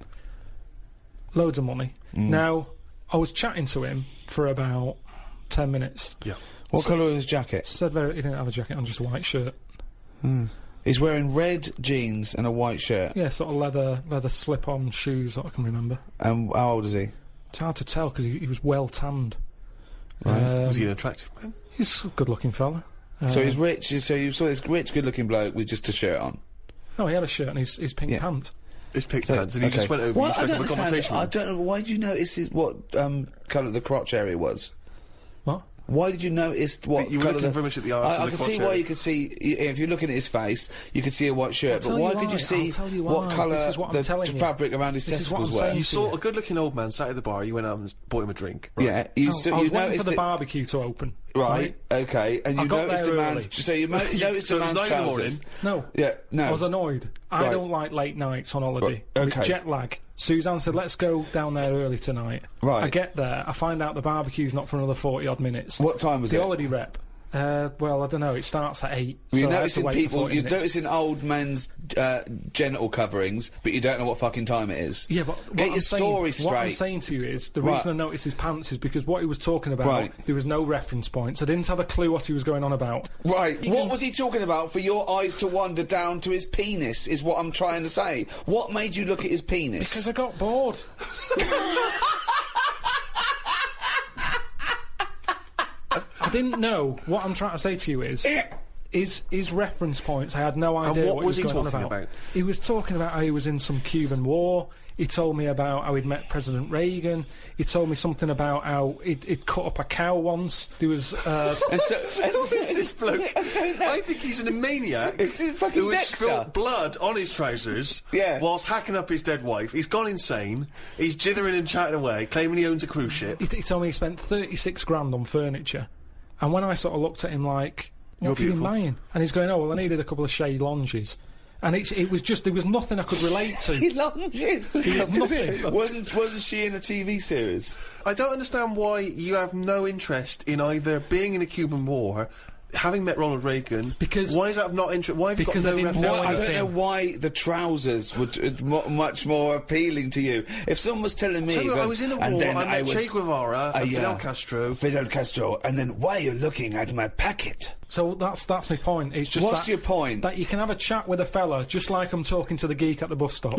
S3: Loads of money. Now, I was chatting to him for about 10 minutes.
S2: Yeah.
S1: What colour was his jacket?
S3: Said he didn't have a jacket on, just a white shirt.
S1: He's wearing red jeans and a white shirt.
S3: Yeah, sort of leather slip-on shoes that I can remember.
S1: And how old is he?
S3: It's hard to tell because he was well tanned.
S1: Right.
S2: Was he an attractive man?
S3: He's a good-looking fella.
S1: So he's rich. So you saw this rich, good-looking bloke with just a shirt on.
S3: No, he had a shirt and his pink
S1: Yeah.
S3: pants.
S2: His picture hands, and he just went over and struck up a conversation.
S1: I don't know. Why did you notice what colour the crotch area was?
S3: What?
S1: Why did you notice what
S2: You were
S1: colour
S2: looking
S1: the...
S2: very much at the arse
S1: I
S2: and
S1: can
S2: the
S1: see
S2: crotch
S1: why
S2: area.
S1: you could see... If you're looking at his face, you could see a white shirt.
S3: I'll
S1: But
S3: tell
S1: why
S3: you
S1: could you
S3: why,
S1: see
S3: I'll tell you
S1: what
S3: why.
S1: colour
S3: This is what I'm telling you.
S1: fabric around his
S3: This is what
S1: testicles
S3: I'm
S1: were?
S3: saying.
S2: You saw a good-looking old man sat at the bar. You went out and bought him a drink.
S1: Yeah, you
S3: I
S1: so
S3: was
S1: you
S3: waiting
S1: noticed
S3: for the
S1: that...
S3: barbecue to open.
S1: Right, okay, and
S3: I
S1: you
S3: got
S1: noticed
S3: there
S1: a man's...
S3: early.
S1: So you noticed
S2: So
S1: a
S2: it was
S1: man's
S2: 9 in the morning.
S1: trousers.
S3: No.
S1: Yeah, no.
S3: I was annoyed. I
S1: Right.
S3: don't like late nights on holiday.
S1: Right, okay.
S3: With jet lag. Suzanne said, let's go down there early tonight.
S1: Right.
S3: I get there, I find out the barbecue's not for another 40-odd minutes.
S1: What time was
S3: the
S1: it?
S3: holiday rep. Well, I don't know, it starts at 8.
S1: You're
S3: so I have to
S1: noticing
S3: wait for
S1: people...
S3: 40
S1: You're
S3: minutes.
S1: noticing old men's genital coverings, but you don't know what fucking time it is.
S3: Yeah, but what
S1: Get
S3: I'm
S1: your
S3: saying-
S1: story
S3: What I'm
S1: straight.
S3: saying to you is, the
S1: Right.
S3: reason I noticed his pants is because what he was talking about,
S1: Right.
S3: there was no reference points. I didn't have a clue what he was going on about.
S1: Right, what was he talking about for your eyes to wander down to his penis, is what I'm trying to say. What made you look at his penis?
S3: Because I got bored. I didn't know. What I'm trying to say to you is his reference points. I had no idea
S2: what
S3: what
S2: was
S3: he
S2: he
S3: was going
S2: talking
S3: on about.
S2: about?
S3: He was talking about how he was in some Cuban war. He told me about how he'd met President Reagan. He told me something about how he'd cut up a cow once. There was...
S1: And so,
S2: Who is this bloke? I think he's a maniac
S1: It's fucking
S2: who has
S1: Dexter.
S2: spilt blood on his trousers
S1: Yeah.
S2: whilst hacking up his dead wife. He's gone insane. He's jithering and chatting away, claiming he owns a cruise ship.
S3: he told me he spent 36 grand on furniture. And when I sort of looked at him like, what have you been
S2: beautiful.
S3: buying? And he's going, oh, well, I needed a couple of shade lounges. And it was just, there was nothing I could relate to.
S1: lunges.
S3: nothing.
S1: Wasn't she in a TV series?
S2: I don't understand why you have no interest in either being in a Cuban war, having met Ronald Reagan.
S3: Because-
S2: why is that not interesting? Why have
S3: because
S2: you
S3: I
S2: got
S3: didn't
S2: no
S3: know
S2: reference?
S1: I don't
S3: anything.
S1: know why the trousers were much more appealing to you. If someone was telling me,
S2: Tell you what,
S1: that-
S2: I was in a
S1: and
S2: war,
S1: then
S2: I met
S1: was-
S2: Che Guevara and Fidel Castro.
S1: Fidel Castro, and then why are you looking at my packet?
S3: So that's my point. It's just
S1: What's
S3: that,
S1: your point?
S3: That you can have a chat with a fella just like I'm talking to the geek at the bus stop.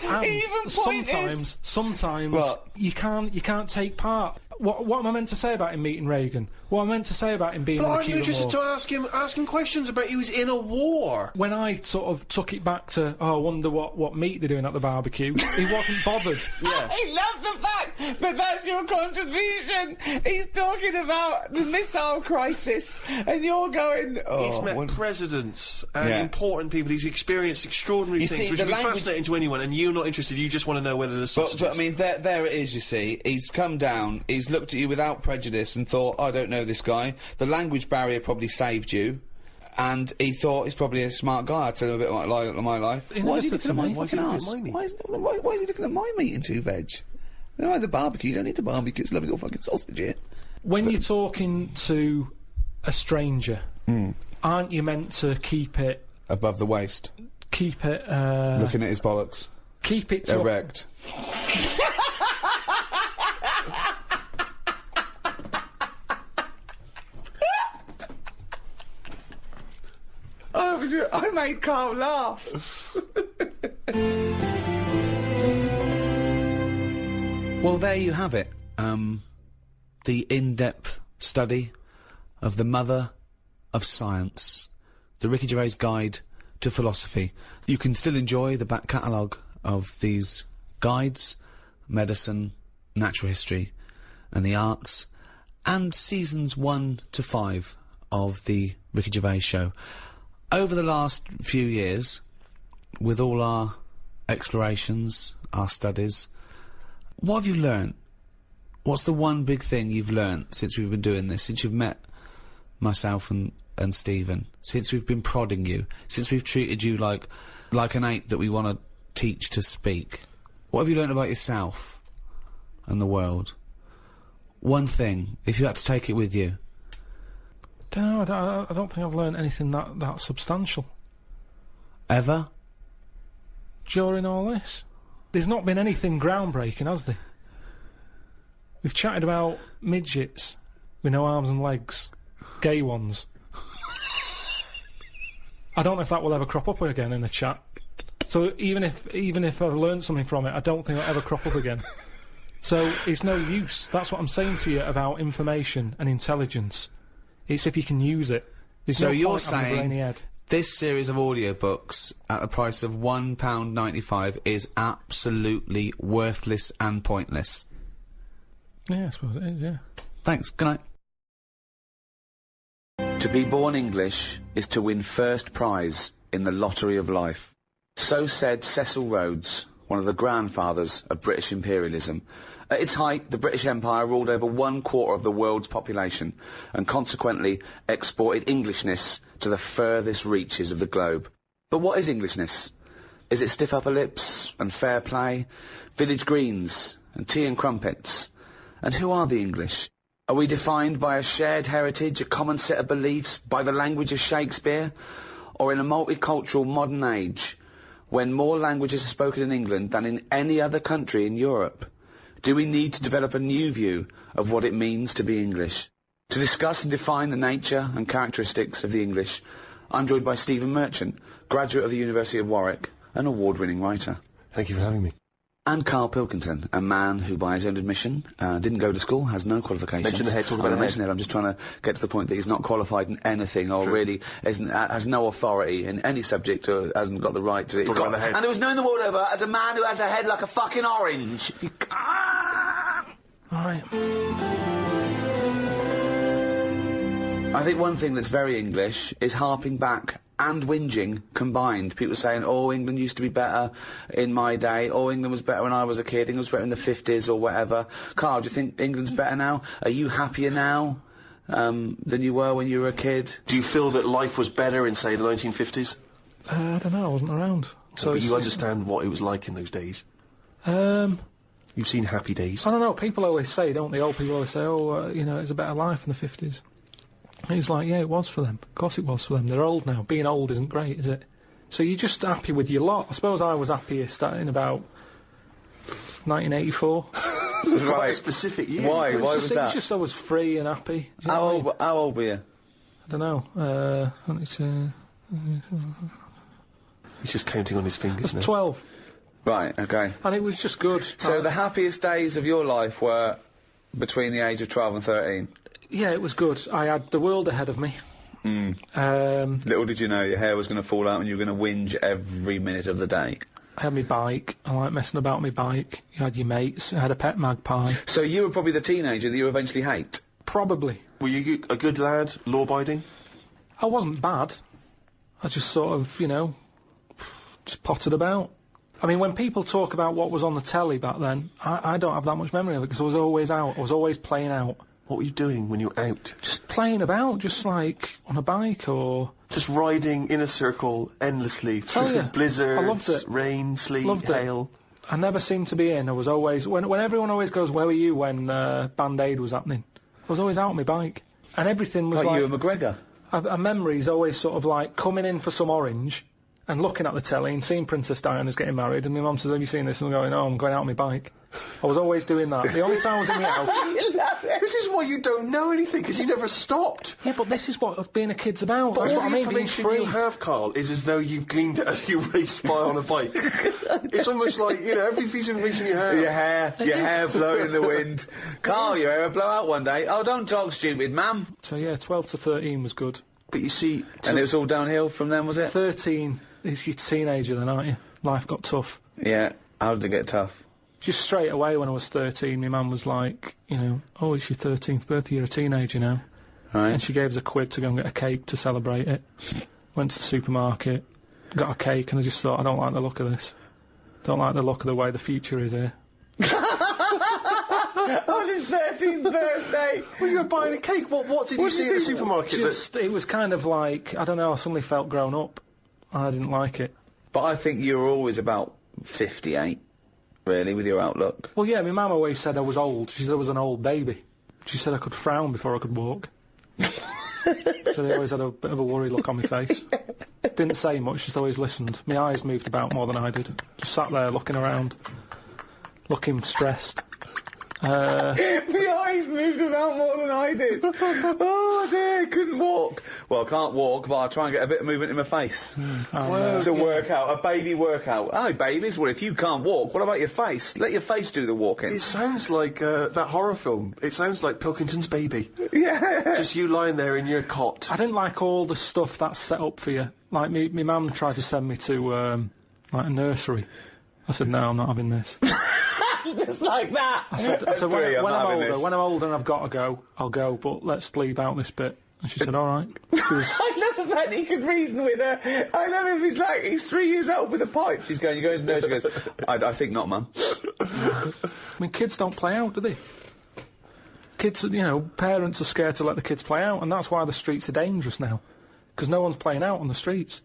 S3: And
S1: Even pointed.
S3: sometimes
S1: What?
S3: you can't take part. What am I meant to say about him meeting Reagan? What am I meant to say about him being
S2: But
S3: in the
S2: aren't you
S3: Cuban
S2: interested
S3: War?
S2: to ask him questions about he was in a war?
S3: When I sort of took it back to, I wonder what meat they're doing at the barbecue, he wasn't bothered.
S2: Yeah.
S1: I love the fact that that's your contribution. He's talking about the missile crisis, and you're going. Oh,
S2: He's met
S1: well-
S2: presidents and
S1: Yeah.
S2: important people. He's experienced extraordinary
S1: You
S2: things,
S1: see,
S2: which
S1: the
S2: would be
S1: language-
S2: fascinating to anyone. And you're not interested. You just want to know whether the sausage.
S1: But I mean, there it is. You see, he's come down. He's looked at you without prejudice and thought, I don't know this guy. The language barrier probably saved you, and he thought he's probably a smart guy. I tell him a bit about my life.
S3: He
S1: Why
S3: never
S1: is he
S3: said
S1: looking at
S3: to
S1: my
S3: me.
S2: Why is
S1: fucking
S2: he looking
S1: ass?
S2: at my meat?
S1: Why is he looking at my meat and two veg? You know, the barbecue. You don't need the barbecue. It's a lovely little fucking sausage here.
S3: When you're talking to a stranger, aren't you meant to keep it
S1: Above the waist,
S3: keep it
S1: looking at his bollocks,
S3: to
S1: erect. I made Karl laugh. Well, there you have it. The in-depth study of the mother of science, the Ricky Gervais Guide to Philosophy. You can still enjoy the back catalogue of these guides, medicine, natural history, and the arts, and seasons 1 to 5 of the Ricky Gervais show. Over the last few years, with all our explorations, our studies, what have you learnt? What's the one big thing you've learnt since we've been doing this, since you've met myself and Stephen, since we've been prodding you, since we've treated you like an ape that we want to teach to speak? What have you learnt about yourself and the world? One thing, if you had to take it with you.
S3: I don't think I've learned anything that substantial.
S1: Ever?
S3: During all this? There's not been anything groundbreaking, has there? We've chatted about midgets with no arms and legs. Gay ones. I don't know if that will ever crop up again in a chat. So even if I've learned something from it, I don't think it'll ever crop up again. So it's no use. That's what I'm saying to you about information and intelligence. It's if you can use it. There's
S1: So
S3: no
S1: you're
S3: point having a brainy
S1: saying
S3: head.
S1: this series of audiobooks at the price of £1.95 is absolutely worthless and pointless?
S3: Yeah, I suppose it is, yeah.
S1: Thanks. Good night.
S6: To be born English is to win first prize in the lottery of life. So said Cecil Rhodes, one of the grandfathers of British imperialism. At its height, the British Empire ruled over 1/4 of the world's population and consequently exported Englishness to the furthest reaches of the globe. But what is Englishness? Is it stiff upper lips and fair play, village greens and tea and crumpets? And who are the English? Are we defined by a shared heritage, a common set of beliefs, by the language of Shakespeare? Or in a multicultural modern age, when more languages are spoken in England than in any other country in Europe, do we need to develop a new view of what it means to be English? To discuss and define the nature and characteristics of the English, I'm joined by Stephen Merchant, graduate of the University of Warwick, an award-winning writer.
S4: Thank you for having me.
S6: And Karl Pilkington, a man who, by his own admission, didn't go to school, has no qualifications.
S4: Mention the head, talk about the
S6: mention it. I'm just trying to get to the point that he's not qualified in anything, or really has no authority in any subject, or hasn't got the right to it.
S4: Talk about the head.
S6: And it was known the world over as a man who has a head like a fucking orange.
S3: Alright.
S6: I think one thing that's very English is harping back and whinging combined. People saying, oh, England used to be better in my day, oh, England was better when I was a kid, England was better in the 50s or whatever. Karl, do you think England's better now? Are you happier now than you were when you were a kid?
S4: Do you feel that life was better in, say, the 1950s?
S3: I don't know, I wasn't around. So
S4: but you understand what it was like in those days? You've seen happy days.
S3: I don't know, people always say, don't they? Old people always say, oh, you know, it was a better life in the 50s. And he's like, yeah, it was for them. Of course it was for them. They're old now. Being old isn't great, is it? So you're just happy with your lot. I suppose I was happiest in about 1984.
S4: Quite a specific year.
S6: Why? Why was
S3: It
S6: that?
S3: was just I was free and happy. Do you know what I mean?
S6: How old were you?
S3: I don't know.
S4: He's just counting on his fingers now.
S3: 12.
S6: Right, okay.
S3: And it was just good.
S6: So the happiest days of your life were between the age of 12 and 13?
S3: Yeah, it was good. I had the world ahead of me.
S6: Little did you know your hair was going to fall out and you were going to whinge every minute of the day.
S3: I had my bike. I like messing about my bike. You had your mates. I had a pet magpie.
S6: So you were probably the teenager that you eventually hate?
S3: Probably.
S4: Were you a good lad, law-abiding?
S3: I wasn't bad. I just sort of, you know, just potted about. I mean, when people talk about what was on the telly back then, I don't have that much memory of it because I was always out. I was always playing out.
S4: What were you doing when you were out?
S3: Just playing about, just like on a bike or...
S4: Just riding in a circle endlessly
S3: Tell
S4: through
S3: ya,
S4: blizzards,
S3: I loved it.
S4: rain, sleet,
S3: Loved it.
S4: hail.
S3: I never seemed to be in. I was always... When everyone always goes, where were you when Band-Aid was happening? I was always out on my bike. And everything was
S6: Like
S3: like...
S6: you and McGregor?
S3: A memory's always sort of like coming in for some orange and looking at the telly and seeing Princess Diana's getting married and my mum says, have you seen this? And I'm going, oh, I'm going out on my bike. I was always doing that. The only time I was in the house...
S4: This is why you don't know anything, because you never stopped.
S3: Yeah, but this is what being a kid's about.
S4: But
S3: That's
S4: all
S3: what
S4: the
S3: I mean, being
S4: information
S3: free.
S4: you have, Karl, is as though you've gleaned it as you raced by on a bike. It's almost like, you know, every piece of information you have.
S6: Your hair blowing in the wind. Karl, your hair will blow out one day. Oh, don't talk stupid, ma'am.
S3: So yeah, 12 to 13 was good.
S4: But you see...
S6: And it was all downhill from then, was it?
S3: 13 is your teenager then, aren't you? Life got tough.
S6: Yeah. How did it get tough?
S3: Just straight away when I was 13, my mum was like, you know, oh, it's your 13th birthday, you're a teenager now.
S6: Right.
S3: And she gave us £1 to go and get a cake to celebrate it. Went to the supermarket, got a cake, and I just thought, I don't like the look of this. Don't like the look of the way the future is here.
S6: On his 13th birthday!
S4: Well, you were buying a cake. What did you see at the supermarket?
S3: It was kind of like, I don't know, I suddenly felt grown up. I didn't like it.
S6: But I think you were always about 58, really, with your outlook.
S3: Well, yeah, my mum always said I was old. She said I was an old baby. She said I could frown before I could walk. So they always had a bit of a worried look on my face. Didn't say much, just always listened. My eyes moved about more than I did. Just sat there looking around, looking stressed.
S6: My eyes moved about more than I did. Oh dear, couldn't walk. Well, I can't walk, but I'll try and get a bit of movement in my face. It's a workout, a baby workout. Oh, babies, well, if you can't walk, what about your face? Let your face do the walking.
S4: It sounds like that horror film. It sounds like Pilkington's Baby.
S6: Yeah.
S4: Just you lying there in your cot.
S3: I didn't like all the stuff that's set up for you. Like, my mum tried to send me to, like, a nursery. I said, no, I'm not having this.
S6: Just like that.
S3: I said when I'm older and I've got to go, I'll go, but let's leave out this bit. And she said, all right.
S6: I love the fact he could reason with her. I love him. He's 3 years old with a pipe. She's going, you're going to nursery. She goes, I think not, Mum.
S3: I mean, kids don't play out, do they? Kids, parents are scared to let the kids play out, and that's why the streets are dangerous now. Because no one's playing out on the streets.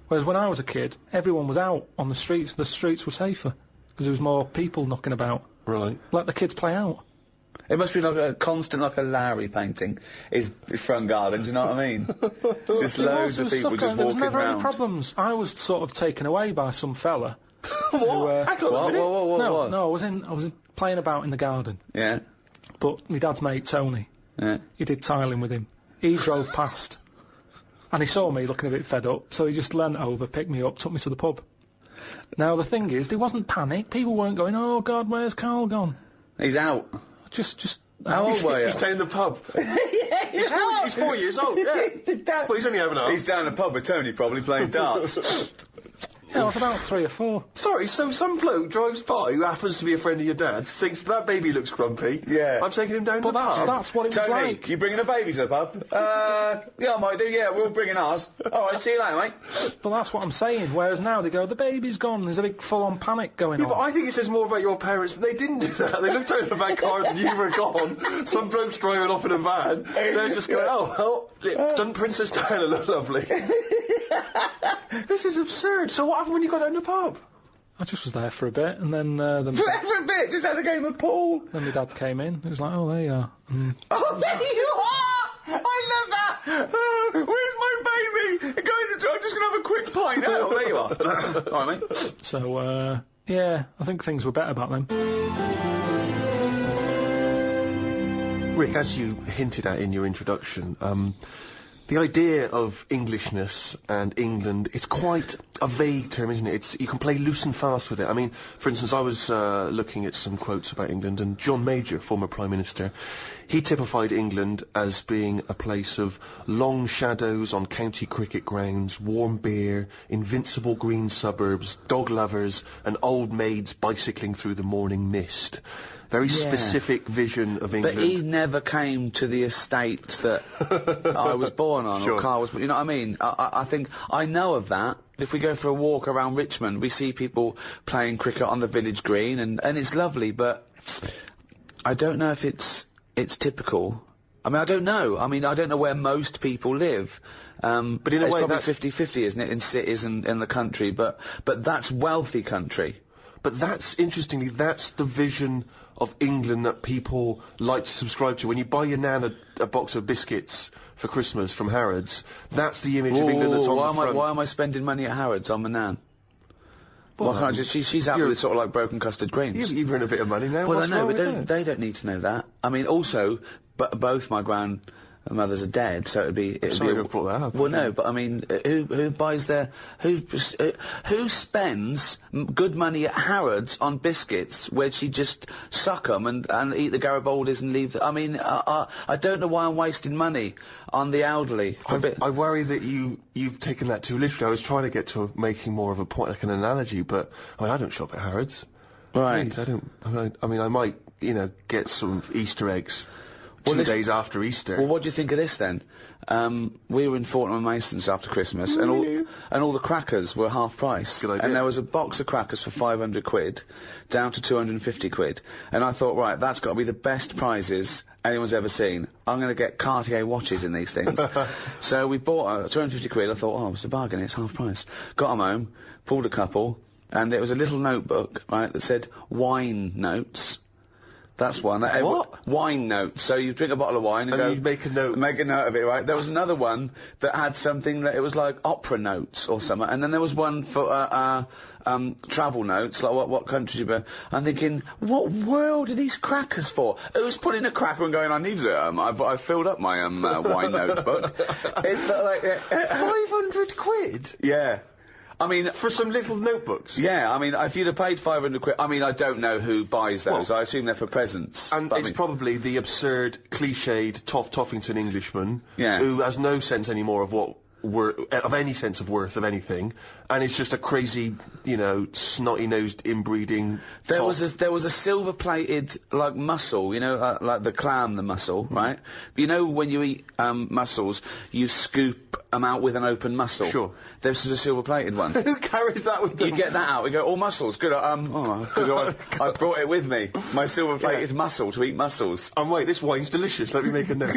S3: Whereas when I was a kid, everyone was out on the streets were safer. Because there was more people knocking about.
S4: Right.
S3: Let the kids play out.
S6: It must be like a constant, like a Lowry painting, his front garden, do you know what I mean? Just loads of people just walking around.
S3: There was never any problems. I was sort of taken away by some fella.
S4: What?
S6: Whoa.
S3: No, I was playing about in the garden.
S6: Yeah.
S3: But my dad's mate, Tony, he did tiling with him. He drove past. And he saw me looking a bit fed up, so he just leant over, picked me up, took me to the pub. Now, the thing is, there wasn't panic. People weren't going, oh, God, where's Karl gone?
S6: He's out.
S3: Just...
S6: How old were you?
S4: He's down the pub.
S6: Yeah,
S4: he's 4 years old, yeah. Well, he's only having a...
S6: He's down the pub with Tony, probably, playing darts.
S3: Yeah, I was about 3 or 4.
S4: Sorry, so some bloke drives by who happens to be a friend of your dad's, thinks that baby looks grumpy.
S6: Yeah.
S4: I'm taking him down to the pub.
S3: That's what it was
S6: Tony,
S3: like.
S6: you bringing a baby to the pub? Yeah, I might do, yeah, we're all bringing ours. Alright, see you later, mate.
S3: But that's what I'm saying, whereas now they go, the baby's gone, there's a big full-on panic going on.
S4: But I think it says more about your parents than they didn't do that. They looked over the back car and you were gone. Some bloke's driving off in a van. They're just going, oh, well, doesn't Princess Diana look lovely? This is absurd. So what happened when you got down the pub?
S3: I just was there for a bit, and then...
S6: For a bit, just had a game of pool.
S3: Then my dad came in, it was like, oh, there you are.
S6: Oh, there you are! I love that! Where's my baby? I'm just going to have a quick pint. Oh, there you are. All right, mate.
S3: So, yeah, I think things were better back then.
S4: Rick, as you hinted at in your introduction, the idea of Englishness and England, it's quite a vague term, isn't it? You can play loose and fast with it. I mean, for instance, I was looking at some quotes about England, and John Major, former Prime Minister, he typified England as being a place of long shadows on county cricket grounds, warm beer, invincible green suburbs, dog lovers, and old maids bicycling through the morning mist. Very specific vision of England.
S6: But he never came to the estate that I was born on, or Karl was, you know what I mean? I think, I know of that. If we go for a walk around Richmond, we see people playing cricket on the village green, and it's lovely, but I don't know if it's typical. I mean, I don't know. I mean, I don't know where most people live. But in a way, it's probably 50-50, isn't it, in cities and in the country, but that's wealthy country.
S4: But that's, interestingly, that's the vision of England that people like to subscribe to. When you buy your nan a box of biscuits for Christmas from Harrods, that's the image of England that's on the front.
S6: Why am I spending money at Harrods on my nan? Why can't I just, she's out with sort of like broken custard creams.
S4: You've earned a bit of money now.
S6: Well,
S4: What's
S6: I know,
S4: wrong
S6: but
S4: with
S6: they don't need to know that. I mean, also, both my grandmothers are dead, so it'd be...
S4: Sorry to have brought that up.
S6: Well, no, but I mean, who buys who spends good money at Harrods on biscuits where she just suck them and eat the Garibaldis and leave... I mean, I don't know why I'm wasting money on the elderly.
S4: I worry that you've taken that too literally. I was trying to get to making more of a point, like an analogy, but I mean, I don't shop at Harrods.
S6: Right.
S4: Please, I mean, I might, get some Easter eggs. 2 days after Easter.
S6: Well, what do you think of this then? We were in Fortnum & Mason's after Christmas, and all the crackers were half price.
S4: Good idea.
S6: And there was a box of crackers for 500 quid, down to 250 quid. And I thought, right, that's got to be the best prizes anyone's ever seen. I'm going to get Cartier watches in these things. So we bought 250 quid. I thought, oh, it's a bargain. It's half price. Got them home, pulled a couple, and there was a little notebook, right, that said wine notes. That's one.
S4: What?
S6: Wine notes. So you drink a bottle of wine and
S4: you make a note.
S6: Make a note of it, right? There was another one that had something that it was like opera notes or something. And then there was one for, travel notes, like what country you been. I'm thinking, what world are these crackers for? Who's putting a cracker and going, I need it, I've filled up my, wine notebook. It's like,
S4: 500 quid?
S6: yeah. I mean,
S4: For some little notebooks?
S6: yeah, I mean, if you'd have paid 500 quid, I mean, I don't know who buys those. I assume they're for presents.
S4: And
S6: but I
S4: it's
S6: mean-
S4: probably the absurd, cliched Toffington Englishman
S6: Yeah.
S4: who has no sense anymore of of any sense of worth of anything, and it's just a crazy, snotty-nosed inbreeding.
S6: There was a silver-plated, like, mussel, like the clam, the mussel, right? You know when you eat, mussels, you scoop them out with an open mussel?
S4: Sure.
S6: There's a silver-plated one.
S4: Who carries that with them?
S6: You get that out, we go, all mussels, good, 'cause I brought it with me, my silver-plated mussel, to eat mussels.
S4: And wait, this wine's delicious, let me make a note.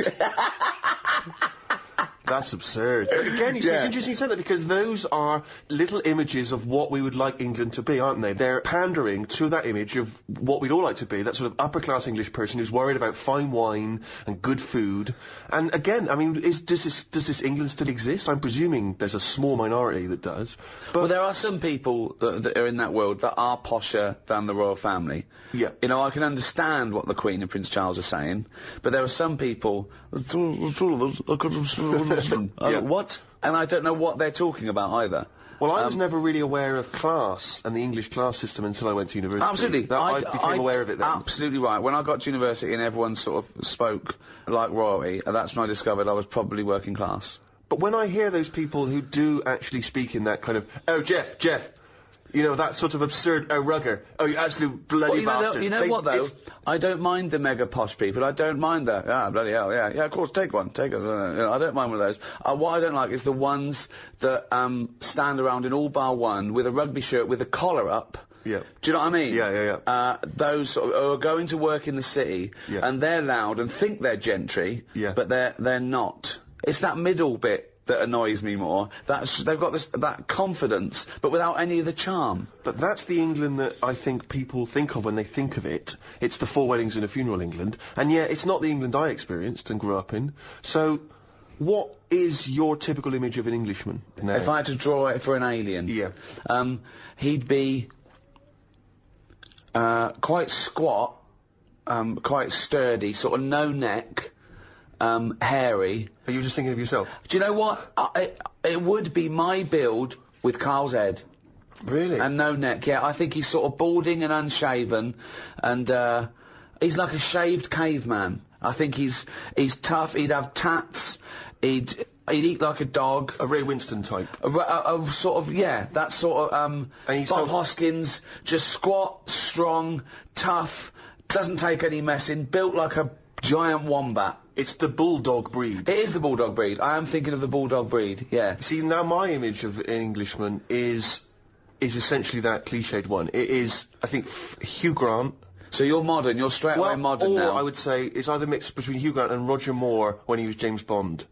S4: That's absurd. But again, it's interesting you said that, because those are little images of what we would like England to be, aren't they? They're pandering to that image of what we'd all like to be, that sort of upper-class English person who's worried about fine wine and good food. And again, I mean, does this England still exist? I'm presuming there's a small minority that does. But
S6: Well, there are some people that are in that world that are posher than the royal family.
S4: Yeah.
S6: I can understand what the Queen and Prince Charles are saying, but there are some people... What? And I don't know what they're talking about either.
S4: Well, I was never really aware of class and the English class system until I went to university.
S6: Absolutely.
S4: I became aware of it then.
S6: Absolutely right. When I got to university and everyone sort of spoke like royalty, that's when I discovered I was probably working class.
S4: But when I hear those people who do actually speak in that kind of, oh, Jeff, that sort of absurd, oh, rugger, oh, you absolute bloody bastard.
S6: You know what, though? I don't mind the mega posh people. I don't mind the, bloody hell, yeah, of course, take one. I don't mind one of those. What I don't like is the ones that stand around in all bar one with a rugby shirt with a collar up.
S4: Yeah.
S6: Do you know what I mean?
S4: Yeah.
S6: Those sort of, who are going to work in the city, and they're loud and think they're gentry, but they're not. It's that middle bit that annoys me more. They've got that confidence, but without any of the charm.
S4: But that's the England that I think people think of when they think of it. It's the 4 weddings and a funeral England. And yet, it's not the England I experienced and grew up in. So, what is your typical image of an Englishman now?
S6: If I had to draw it for an alien, he'd be quite squat, quite sturdy, sort of no neck, hairy.
S4: Are you just thinking of yourself?
S6: Do you know what? It would be my build with Karl's head.
S4: Really?
S6: And no neck, yeah. I think he's sort of balding and unshaven, and he's like a shaved caveman. I think he's tough, he'd have tats, he'd eat like a dog.
S4: A Ray Winston type.
S6: A sort of, that sort of,
S4: and he's
S6: Bob Hoskins, just squat, strong, tough, doesn't take any messing, built like a giant wombat.
S4: It's the bulldog breed.
S6: It is the bulldog breed. I am thinking of the bulldog breed, yeah.
S4: See, now my image of an Englishman is essentially that cliched one. It is, I think, Hugh Grant.
S6: So you're modern, you're straight away modern now.
S4: I would say it's either mixed between Hugh Grant and Roger Moore when he was James Bond.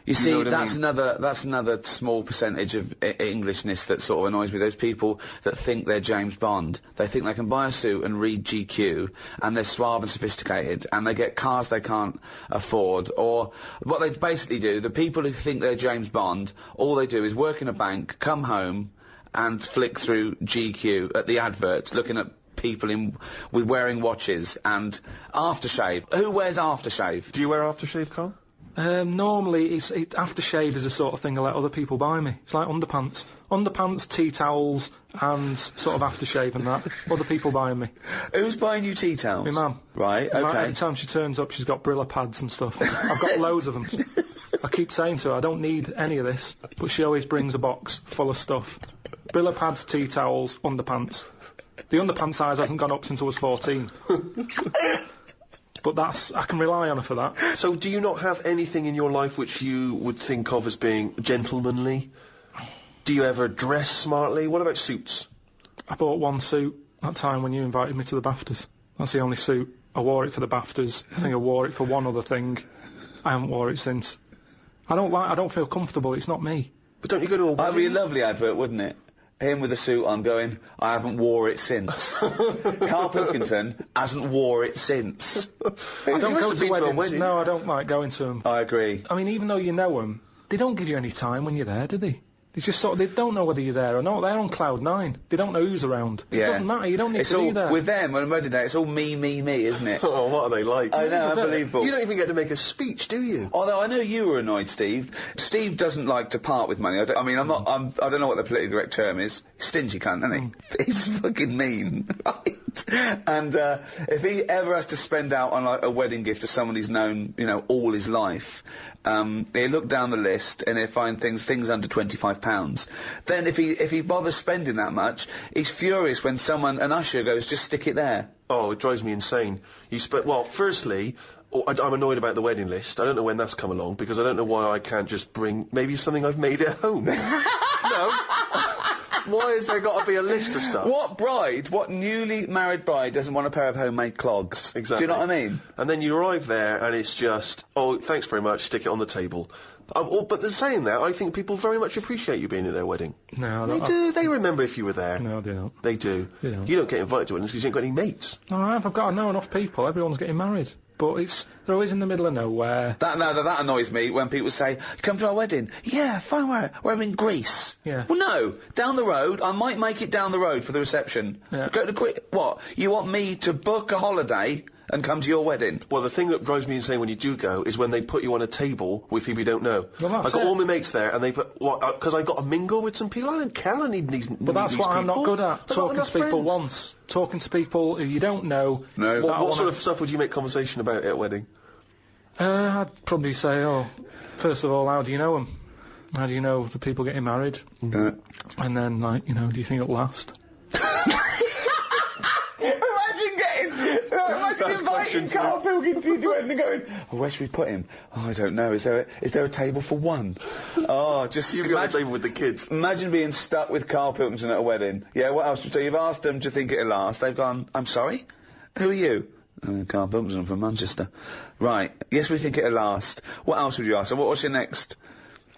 S6: You see,
S4: know what I mean?
S6: that's another small percentage of Englishness that sort of annoys me. Those people that think they're James Bond, they think they can buy a suit and read GQ, and they're suave and sophisticated, and they get cars they can't afford, or what they basically do, the people who think they're James Bond, all they do is work in a bank, come home, and flick through GQ at the adverts, looking at people with wearing watches, and aftershave. Who wears aftershave?
S4: Do you wear aftershave, Karl?
S7: Normally, aftershave is the sort of thing I let other people buy me. It's like underpants. Underpants, tea towels, and sort of aftershave and that. Other people buying me.
S6: Who's buying you tea towels?
S7: My mum.
S6: Right,
S7: My
S6: okay.
S7: Every time she turns up, she's got Brilla pads and stuff. I've got loads of them. I keep saying to her, I don't need any of this, but she always brings a box full of stuff. Brilla pads, tea towels, underpants. The underpants size hasn't gone up since I was 14. But I can rely on her for that.
S4: So do you not have anything in your life which you would think of as being gentlemanly? Do you ever dress smartly? What about suits?
S7: I bought one suit that time when you invited me to the BAFTAs. That's the only suit. I wore it for the BAFTAs. I think I wore it for one other thing. I haven't wore it since. I don't feel comfortable. It's not me.
S4: But don't you go to a wedding?
S6: That'd be a lovely advert, wouldn't it? Him with a suit on going, I haven't wore it since. Karl Pilkington hasn't wore it since.
S7: I don't go to
S4: been to a
S7: weddings.
S4: wedding.
S7: No, I don't like going to them.
S6: I agree.
S7: I mean, even though you know them, they don't give you any time when you're there, do they? They just they don't know whether you're there or not. They're on cloud 9. They don't know who's around. It doesn't matter. You don't need to be there.
S6: With them, on a wedding day, it's all me, isn't it?
S4: Oh, what are they like?
S6: I know, unbelievable.
S4: You don't even get to make a speech, do you?
S6: Although I know you were annoyed, Steve. Steve doesn't like to part with money. I don't know what the politically correct term is. Stingy cunt, isn't he? He's fucking mean, right? And if he ever has to spend out on like a wedding gift to someone he's known, all his life, he'll look down the list and he'll find things under £25. Then if he bothers spending that much, he's furious when an usher goes, just stick it there.
S4: Oh, it drives me insane. Well, firstly, I'm annoyed about the wedding list. I don't know when that's come along, because I don't know why I can't just bring maybe something I've made at home. No. Why has there got to be a list of stuff?
S6: What newly married bride doesn't want a pair of homemade clogs?
S4: Exactly.
S6: Do you know what I mean?
S4: And then you arrive there and it's just, oh, thanks very much, stick it on the table. But they're saying that, I think people very much appreciate you being at their wedding.
S7: No,
S4: they do. They remember if you were there.
S7: No, they don't.
S4: They do.
S7: They don't.
S4: You don't get invited to weddings because you ain't got any mates.
S7: No, I've got to know enough people. Everyone's getting married. But they're always in the middle of nowhere.
S6: That annoys me when people say, you come to our wedding? Yeah, fine, we're in Greece.
S7: Yeah.
S6: Well, no, down the road, I might make it down the road for the reception.
S7: Yeah.
S6: Go to what? You want me to book a holiday and come to your wedding?
S4: Well, the thing that drives me insane when you do go is when they put you on a table with people you don't know.
S7: Well,
S4: I've got all my mates there, and they put, because I've got to mingle with some people. I don't care, I need these.
S7: But that's what I'm not good at. Talking to people once. Talking to people who you don't know.
S6: No.
S4: What sort of stuff would you make conversation about at a wedding?
S7: I'd probably say, first of all, how do you know them? How do you know the people getting married? And then, do you think it'll last?
S6: Imagine inviting Karl Pilkington to it and going, where should we put him? Oh, I don't know. Is there a table for one? Oh, just
S4: you've got a table with the kids.
S6: Imagine being stuck with Karl Pilkington at a wedding. Yeah, what else? So you've asked them to think it'll last. They've gone, I'm sorry? Who are you? Karl Pilkington from Manchester. Right. Yes, we think it'll last. What else would you ask? So what's your next?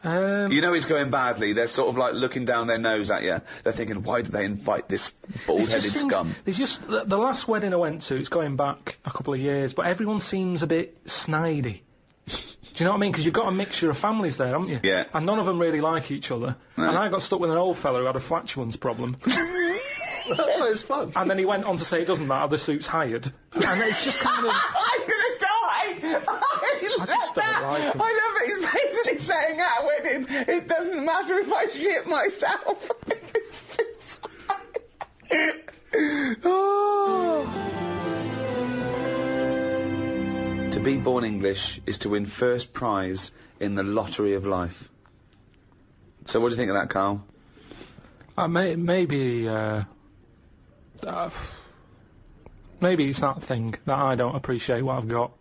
S6: He's going badly. They're sort of like looking down their nose at you. They're thinking, why did they invite this bald-headed scum?
S7: There's just the last wedding I went to. It's going back a couple of years, but everyone seems a bit snidey. Do you know what I mean? Because you've got a mixture of families there, haven't you?
S6: Yeah.
S7: And none of them really like each other. No. And I got stuck with an old fella who had a flatulence problem.
S4: That sounds fun.
S7: And then he went on to say it doesn't matter, the suit's hired. And it's just kind of...
S6: I'm gonna die!
S7: I just don't like him.
S6: I love it. He's basically saying at a wedding, it doesn't matter if I shit myself. To be born English is to win first prize in the lottery of life. So what do you think of that, Karl?
S7: Maybe it's that thing that I don't appreciate what I've got.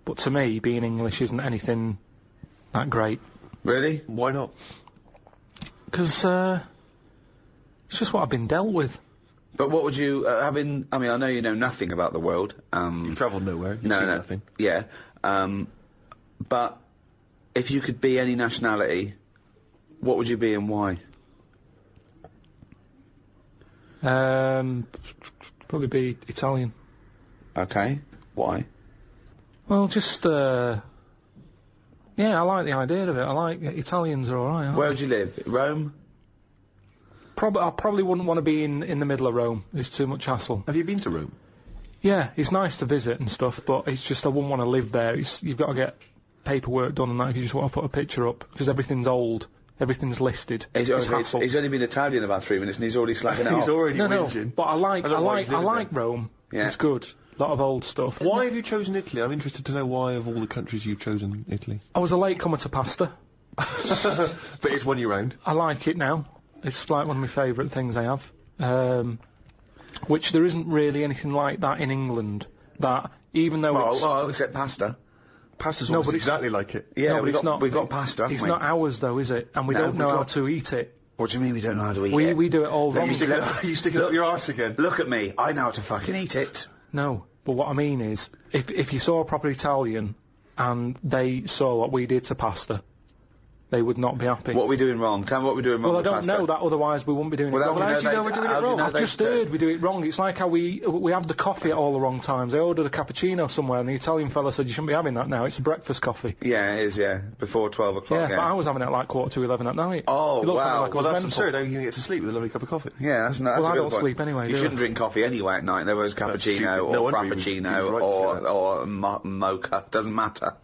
S7: But to me, being English isn't anything that great.
S6: Really?
S4: Why not?
S7: Because it's just what I've been dealt with.
S6: But what would you, I know you know nothing about the world.
S4: You've travelled nowhere. You've seen nothing.
S6: Yeah. But if you could be any nationality, what would you be and why?
S7: Probably be Italian.
S6: Okay. Why?
S7: Well, just, I like the idea of it. I like Italians are alright.
S6: Where would you live? Rome?
S7: I probably wouldn't want to be in the middle of Rome. It's too much hassle.
S4: Have you been to Rome?
S7: Yeah, it's nice to visit and stuff, but it's just I wouldn't want to live there. You've got to get paperwork done and that if you just want to put a picture up, because everything's old. Everything's listed.
S6: He's only been Italian about 3 minutes and he's already slacking it off.
S4: He's already
S7: whinging. But I like Rome.
S6: Yeah.
S7: It's good. A lot of old stuff.
S4: Why have you chosen Italy? I'm interested to know why of all the countries you've chosen Italy.
S7: I was a late comer to pasta.
S4: But it's won you round.
S7: I like it now. It's like one of my favourite things I have. Which there isn't really anything like that in England. that even though it's...
S6: Well, except pasta.
S4: Pasta's
S7: No,
S4: almost
S7: but it's-
S4: exactly like it.
S6: Yeah,
S7: No, but
S6: we've
S7: it's
S6: got,
S7: not-
S6: we've got pasta, haven't
S7: It's
S6: we?
S7: not ours, though, is it? And we
S6: No,
S7: don't know
S6: we've
S7: how
S6: got-
S7: to eat it.
S6: What do you mean we don't know how to eat it?
S7: We do it all
S6: Then
S7: wrong.
S6: you stick it-
S4: You stick it up your arse again.
S6: Look at me. I know how to fucking eat it.
S7: No, but what I mean is, if you saw a proper Italian and they saw what we did to pasta, they would not be happy.
S6: What are we doing wrong? Tell me what we're doing wrong
S7: Well, I
S6: with
S7: don't
S6: pasta.
S7: know that, otherwise we wouldn't be doing
S6: Well,
S7: it wrong.
S6: how do you know
S4: we're doing it
S6: how do you
S4: wrong?
S6: know
S7: I've
S6: they
S7: just
S6: said-
S7: heard we do it wrong. It's like how we have the coffee at all the wrong times. I ordered a cappuccino somewhere and the Italian fella said you shouldn't be having that now. It's a breakfast coffee.
S6: Yeah, it is, yeah. Before 12 o'clock,
S7: Yeah, but I was having it at like 11:15 at night.
S6: Oh,
S7: It looks
S6: wow.
S7: like I
S4: Well,
S7: was
S4: that's
S7: mental.
S4: absurd. How are you going to get to sleep with a lovely cup of coffee?
S6: Yeah, that's
S7: Well,
S6: a
S7: I
S6: good
S7: don't
S6: point.
S7: sleep anyway,
S6: You
S7: do
S6: shouldn't
S7: I?
S6: drink coffee anyway at night. There was cappuccino
S4: stupid.
S6: or
S4: No wonder he was
S6: frappuccino
S4: right to say
S6: or mocha. Doesn't matter.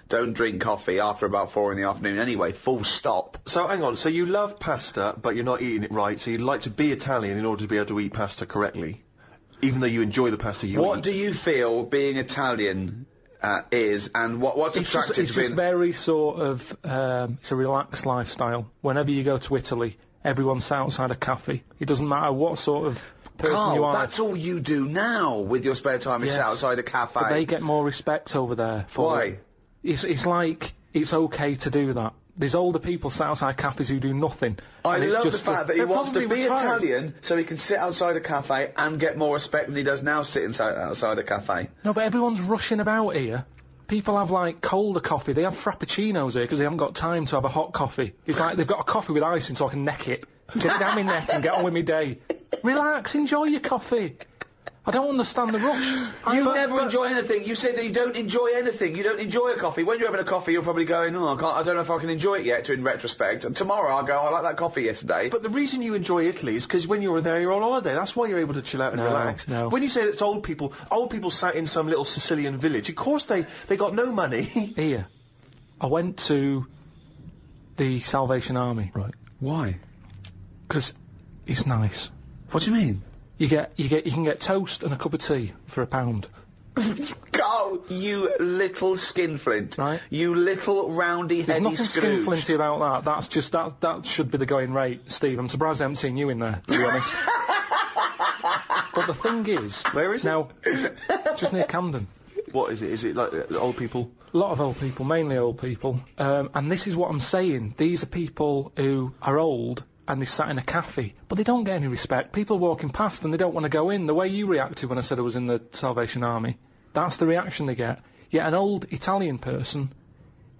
S6: Don't drink coffee after about 4 in the afternoon anyway. Full stop.
S4: So, hang on. So you love pasta, but you're not eating it right, so you'd like to be Italian in order to be able to eat pasta correctly, even though you enjoy the pasta you
S6: What
S4: eat.
S6: do you feel being Italian is, and what's
S7: It's just,
S6: attractive
S7: it's
S6: to
S7: just
S6: being...
S7: very sort of, it's a relaxed lifestyle. Whenever you go to Italy, everyone's sat outside a cafe. It doesn't matter what sort of person
S6: Carl,
S7: you are.
S6: that's all you do now with your spare time is
S7: Yes.
S6: sit outside a cafe.
S7: But they get more respect over there. For
S6: Why?
S7: it. It's like, it's okay to do that. There's older people sat outside cafes who do nothing.
S6: I
S7: and it's
S6: love the
S7: just
S6: fact that he
S7: they're
S6: wants to
S7: probably
S6: be
S7: retired.
S6: Italian so he can sit outside a cafe and get more respect than he does now sitting outside a cafe.
S7: No, but everyone's rushing about here. People have like colder coffee. They have frappuccinos here because they haven't got time to have a hot coffee. It's like they've got a coffee with ice in so I can neck it. Get it down my neck and get on with my day. Relax, enjoy your coffee. I don't understand the rush.
S6: You never enjoy anything. You said that you don't enjoy anything. You don't enjoy a coffee. When you're having a coffee, you're probably going, oh, I don't know if I can enjoy it yet, in retrospect. And tomorrow I'll go, I like that coffee yesterday.
S4: But the reason you enjoy Italy is because when you were there, you're on holiday. That's why you're able to chill out and
S7: No,
S4: relax.
S7: no.
S4: When you say it's old people sat in some little Sicilian village. Of course they got no money.
S7: Here, I went to the Salvation Army.
S4: Right.
S6: Why?
S7: Because it's nice.
S6: What do you mean?
S7: You can get toast and a cup of tea for £1.
S6: Go, you little skinflint.
S7: Right.
S6: You little roundy
S7: There's
S6: heady
S7: nothing
S6: Scrooge.
S7: skinflinty about that. That's just that should be the going rate, Steve. I'm surprised I haven't seen you in there, to be honest. But the thing is,
S4: Where is it?
S7: now, just near Camden.
S4: What is it? Is it like old people?
S7: A lot of old people, mainly old people. And this is what I'm saying. These are people who are old and they sat in a cafe, but they don't get any respect. People are walking past and they don't want to go in. The way you reacted when I said I was in the Salvation Army, that's the reaction they get. Yet an old Italian person,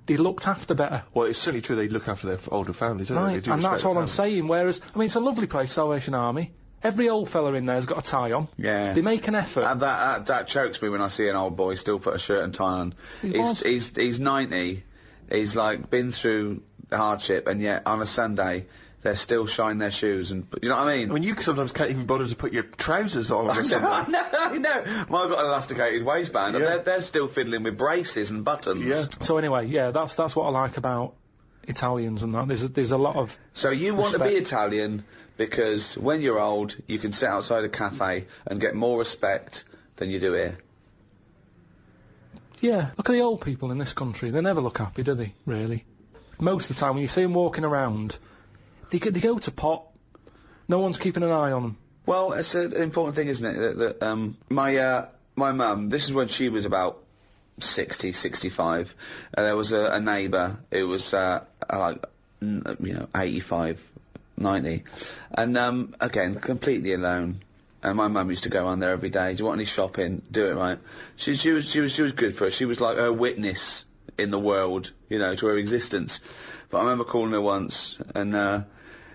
S7: they looked after better.
S4: Well, it's certainly true they look after their older families, don't they? They
S7: Right,
S4: do
S7: and
S4: respect
S7: that's
S4: their
S7: all I'm
S4: families.
S7: saying. Whereas, I mean, it's a lovely place, Salvation Army. Every old fella in there's got a tie on.
S6: Yeah.
S7: They make an effort.
S6: And that chokes me when I see an old boy still put a shirt and tie on.
S7: was.
S6: He's 90. He's like been through hardship, and yet on a Sunday they're still shining their shoes. And you know what I mean?
S4: I mean, you sometimes can't even bother to put your trousers on or something.
S6: I know. I've got an elasticated waistband,
S4: Yeah.
S6: and they're still fiddling with braces and buttons.
S4: Yeah.
S7: So anyway, yeah, that's what I like about Italians and that. There's a lot of
S6: So you want to be
S7: Respect.
S6: Italian because when you're old, you can sit outside a cafe and get more respect than you do here.
S7: yeah. Look at the old people in this country. They never look happy, do they? Really. Most of the time, when you see them walking around, they go to pot. No one's keeping an eye on them.
S6: Well, it's an important thing, isn't it? That my mum, this is when she was about 60, 65. There was a neighbour who was like, 85, 90, and again completely alone. And my mum used to go on there every day. Do you want any shopping? Do it, right? She was good for her. She was like her witness in the world, to her existence. But I remember calling her once, and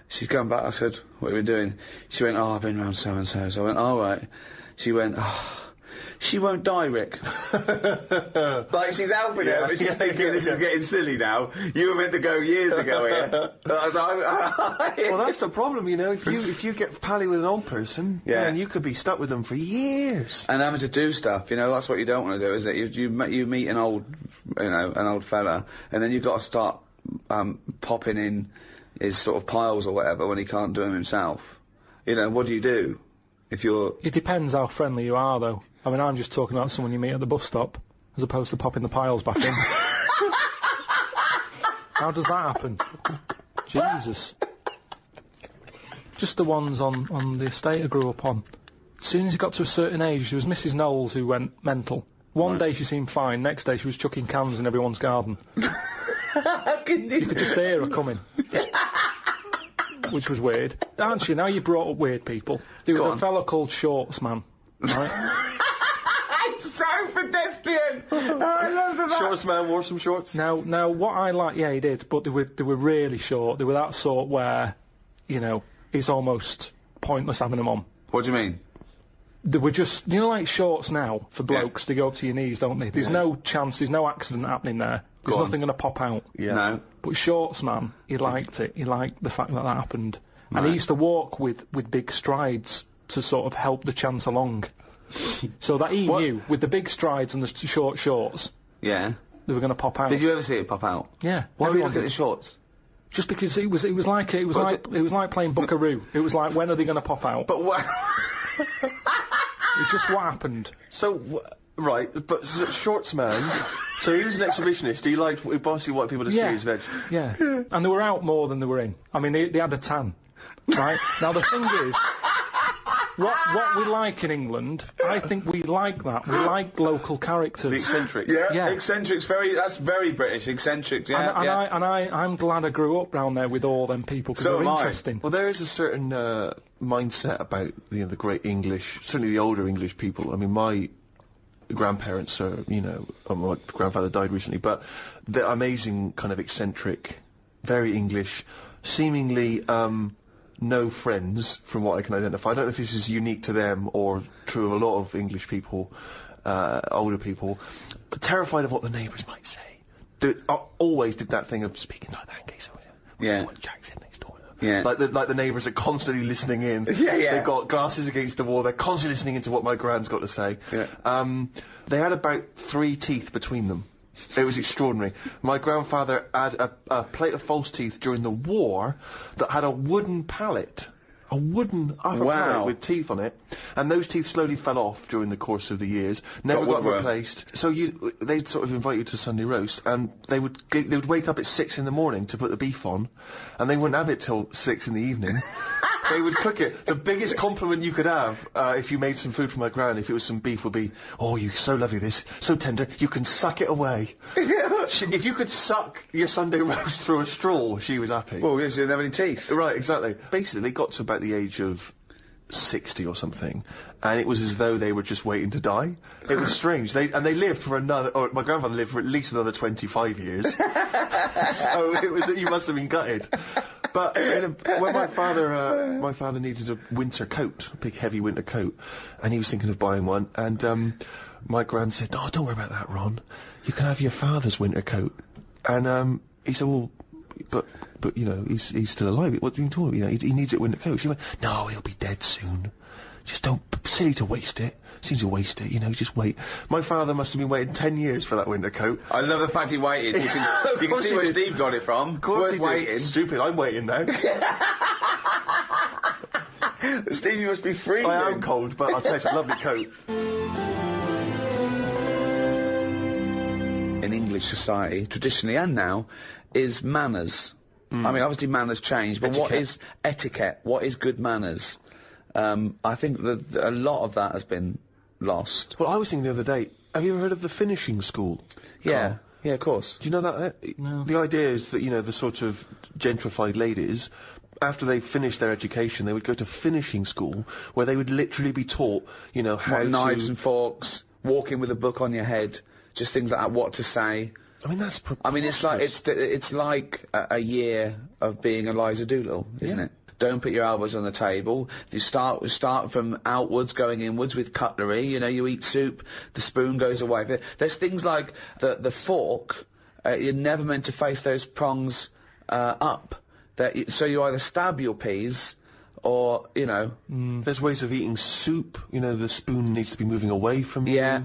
S6: she'd come back. I said, "What have you been doing?" She went, "Oh, I've been round so and so." So I went, "All right." She went, "Oh, she won't die, Rick." Like she's helping her, but she's thinking this is getting silly now. You were meant to go years ago here. I was like,
S4: Well, that's the problem, if you get pally with an old person,
S6: Yeah.
S4: then you could be stuck with them for years.
S6: and having to do stuff, that's what you don't want to do, isn't it? You meet an old, an old fella, and then you've got to start popping in his sort of piles or whatever when he can't do them himself. What do you do if you're?
S7: It depends how friendly you are, though. I mean, I'm just talking about someone you meet at the bus stop, as opposed to popping the piles back in. How does that happen? Jesus. Just the ones on the estate I grew up on. As soon as he got to a certain age, there was Mrs. Knowles who went mental. One day she seemed fine, next day she was chucking cans in everyone's garden. You could just hear her coming. Which was weird. Aren't you? Now you brought up weird people. There was a fellow called Shorts Man, right?
S6: It's so pedestrian! I love that.
S2: Shorts man wore some shorts.
S7: Now, what I like, yeah, he did, but they were really short. They were that sort where, you know, it's almost pointless having them on.
S6: What do you mean?
S7: They were just, you know, like shorts now for blokes. They go up to your knees, don't they? There's no chance. There's no accident happening there. There's nothing going to pop out.
S2: Yeah.
S6: No.
S7: But Shorts Man, he liked it. He liked the fact that happened. And he used to walk with big strides to sort of help the chance along. So that he knew, with the big strides and the short shorts,
S6: Yeah.
S7: they were going to pop out.
S6: Did you ever see it pop out?
S7: Yeah.
S6: Why were you
S7: everyone
S6: looking at
S7: did.
S6: the shorts?
S7: Just because it was like playing Buckaroo. It was like, when are they going to pop out?
S6: But what?
S7: It's just what happened.
S2: So, right, but Shorts man, so he was an exhibitionist, he basically wanted people to see his veg.
S7: Yeah. And they were out more than they were in. I mean, they had a tan. Right? Now, the thing is, what we like in England, I think we like that. We like local characters.
S2: The eccentric.
S7: Yeah.
S6: Eccentric's that's very British. Eccentrics, yeah.
S7: I'm glad I grew up round there with all them people, because
S6: So
S7: they're
S6: am I.
S7: interesting.
S2: Well, there is a certain mindset about the great English, certainly the older English people. I mean, my grandparents are, my grandfather died recently, but they're amazing, kind of eccentric, very English, seemingly no friends, from what I can identify. I don't know if this is unique to them or true of a lot of English people, older people, terrified of what the neighbours might say. They always did that thing of speaking like that in case Jack's in next door.
S6: Yeah.
S2: Like the neighbours are constantly listening in.
S6: Yeah.
S2: They've got glasses against the wall. They're constantly listening into what my gran's got to say.
S6: Yeah.
S2: They had about 3 teeth between them. It was extraordinary. My grandfather had a plate of false teeth during the war that had a wooden pallet. A wooden upper pallet with teeth on it, and those teeth slowly fell off during the course of the years. Never got replaced. So they'd sort of invite you to Sunday roast, and they would wake up at 6 in the morning to put the beef on, and they wouldn't have it till 6 in the evening. They would cook it. The biggest compliment you could have if you made some food for my gran, if it was some beef, would be, "Oh, you're so lovely, this, so tender, you can suck it away." If you could suck your Sunday roast through a straw, she was happy.
S6: Well, she didn't have any teeth.
S2: Right, exactly. Basically, they got to about the age of 60 or something, and it was as though they were just waiting to die. It was strange. They lived for my grandfather lived for at least another 25 years. So it was, you must have been gutted. But when my father needed a winter coat, a big heavy winter coat, and he was thinking of buying one, and my gran said, "Oh, don't worry about that, Ron. You can have your father's winter coat." And he said, "Well, but he's still alive. What do you talk about? He needs it winter coat." She went, "No, he'll be dead soon. Just don't, silly to waste it. Seems to waste it, just wait." My father must have been waiting 10 years for that winter coat.
S6: I love the fact he waited. You can see where Steve got it from.
S2: Of course he
S6: waiting.
S2: did. Stupid, I'm waiting now.
S6: Steve, you must be freezing.
S2: I am cold, but I'll tell you, it's a lovely coat.
S6: In English society, traditionally and now, is manners. I mean, obviously manners change, but what is etiquette? What is good manners? I think that a lot of that has been lost.
S2: Well, I was thinking the other day, have you ever heard of the finishing school?
S6: Yeah.
S2: Karl?
S6: Yeah, of course.
S2: Do you know that?
S7: No.
S2: The idea is that, the sort of gentrified ladies, after they finished their education, they would go to finishing school, where they would literally be taught, how
S6: knives and forks, walking with a book on your head, just things like that, what to say.
S2: I mean, that's
S6: I mean, it's like a year of being Eliza Doolittle, isn't it? Don't put your elbows on the table. You start from outwards, going inwards with cutlery. You eat soup, the spoon goes away. There's things like the fork. You're never meant to face those prongs up. So you either stab your peas, or
S2: There's ways of eating soup. The spoon needs to be moving away from you.
S6: Yeah.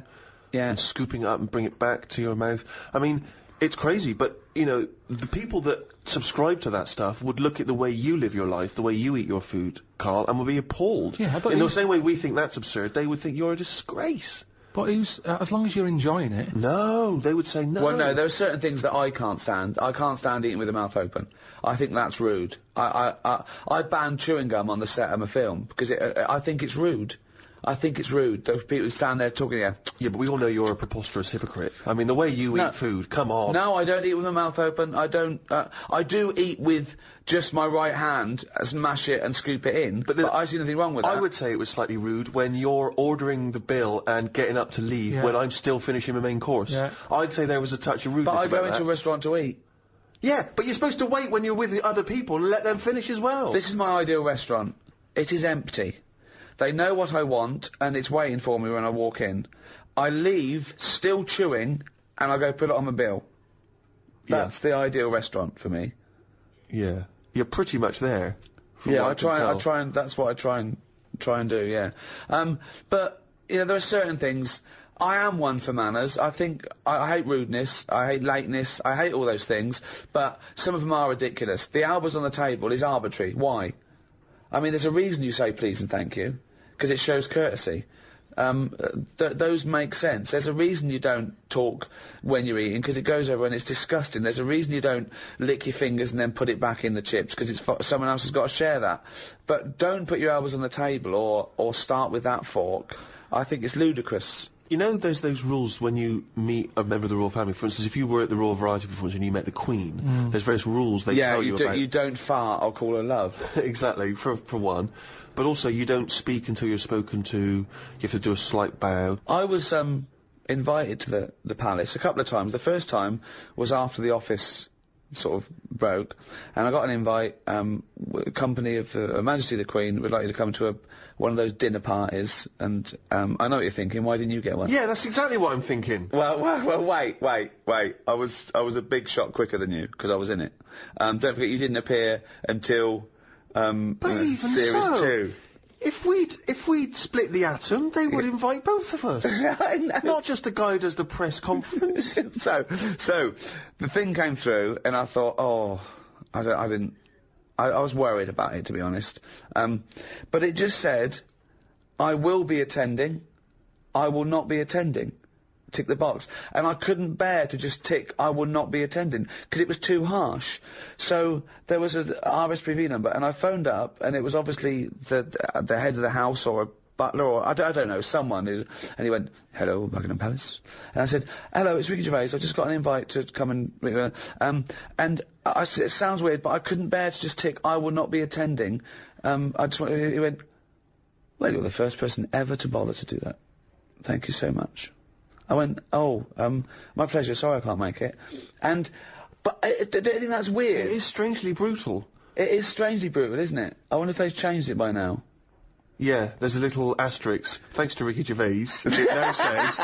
S2: And scooping it up and bring it back to your mouth. I mean, it's crazy, but, the people that subscribe to that stuff would look at the way you live your life, the way you eat your food, Karl, and would be appalled.
S7: Yeah, but
S2: in the same way we think that's absurd, they would think you're a disgrace.
S7: But as long as you're enjoying it.
S2: No, they would say no.
S6: Well, no, there are certain things that I can't stand. I can't stand eating with the mouth open. I think that's rude. I banned chewing gum on the set of my film, because I think it's rude. I think it's rude. Those people who stand there talking.
S4: Yeah, but we all know you're a preposterous hypocrite. I mean, the way you eat food, come on.
S6: No, I don't eat with my mouth open. I don't. I do eat with just my right hand, smash it and scoop it in. But I see nothing wrong with that.
S4: I would say it was slightly rude when you're ordering the bill and getting up to leave when I'm still finishing my main course.
S7: Yeah.
S4: I'd say there was a touch of rudeness.
S6: But I go
S4: about
S6: into a restaurant to eat.
S4: Yeah, but you're supposed to wait when you're with the other people and let them finish as well.
S6: This is my ideal restaurant. It is empty. They know what I want, and it's waiting for me when I walk in. I leave, still chewing, and I go put it on my bill. That's the ideal restaurant for me.
S4: Yeah. You're pretty much there.
S6: Yeah, I try and, that's what I try and do, yeah. But, you know, there are certain things. I am one for manners. I think, I hate rudeness, I hate lateness, I hate all those things, but some of them are ridiculous. The elbows on the table is arbitrary. Why? I mean, there's a reason you say please and thank you, because it shows courtesy. Those make sense. There's a reason you don't talk when you're eating, because it goes over and it's disgusting. There's a reason you don't lick your fingers and then put it back in the chips, because someone else has got to share that. But don't put your elbows on the table or start with that fork. I think it's ludicrous.
S4: You know, there's those rules when you meet a member of the royal family. For instance, if you were at the Royal Variety Performance and you met the Queen, there's various rules they tell you about.
S6: You don't fart, I'll call her love.
S4: Exactly, for one. But also, you don't speak until you're spoken to. You have to do a slight bow.
S6: I was invited to the palace a couple of times. The first time was after the office sort of broke, and I got an invite, company of Her Majesty the Queen would like you to come to one of those dinner parties, and I know what you're thinking, why didn't you get one?
S4: Yeah, that's exactly what I'm thinking.
S6: Well, wait. I was a big shot quicker than you, because I was in it. Don't forget, you didn't appear until, series 2.
S4: If we'd split the atom, they would invite both of us.
S6: I know.
S4: Not just the guy who does the press conference.
S6: So, the thing came through, and I thought, I was worried about it, to be honest. But it just said, I will be attending, I will not be attending. Tick the box. And I couldn't bear to just tick, I will not be attending, because it was too harsh. So there was a RSPV number, and I phoned up, and it was obviously the head of the house, or a butler, or I don't know, someone, and he went, hello, Buckingham Palace. And I said, hello, it's Ricky Gervais, I just got an invite to come and I said, it sounds weird, but I couldn't bear to just tick, I will not be attending. He went, well, you're the first person ever to bother to do that. Thank you so much. I went, my pleasure, sorry I can't make it. But I think that's weird.
S4: It is strangely brutal.
S6: It is strangely brutal, isn't it? I wonder if they've changed it by now.
S4: Yeah, there's a little asterisk. Thanks to Ricky Gervais, it now says,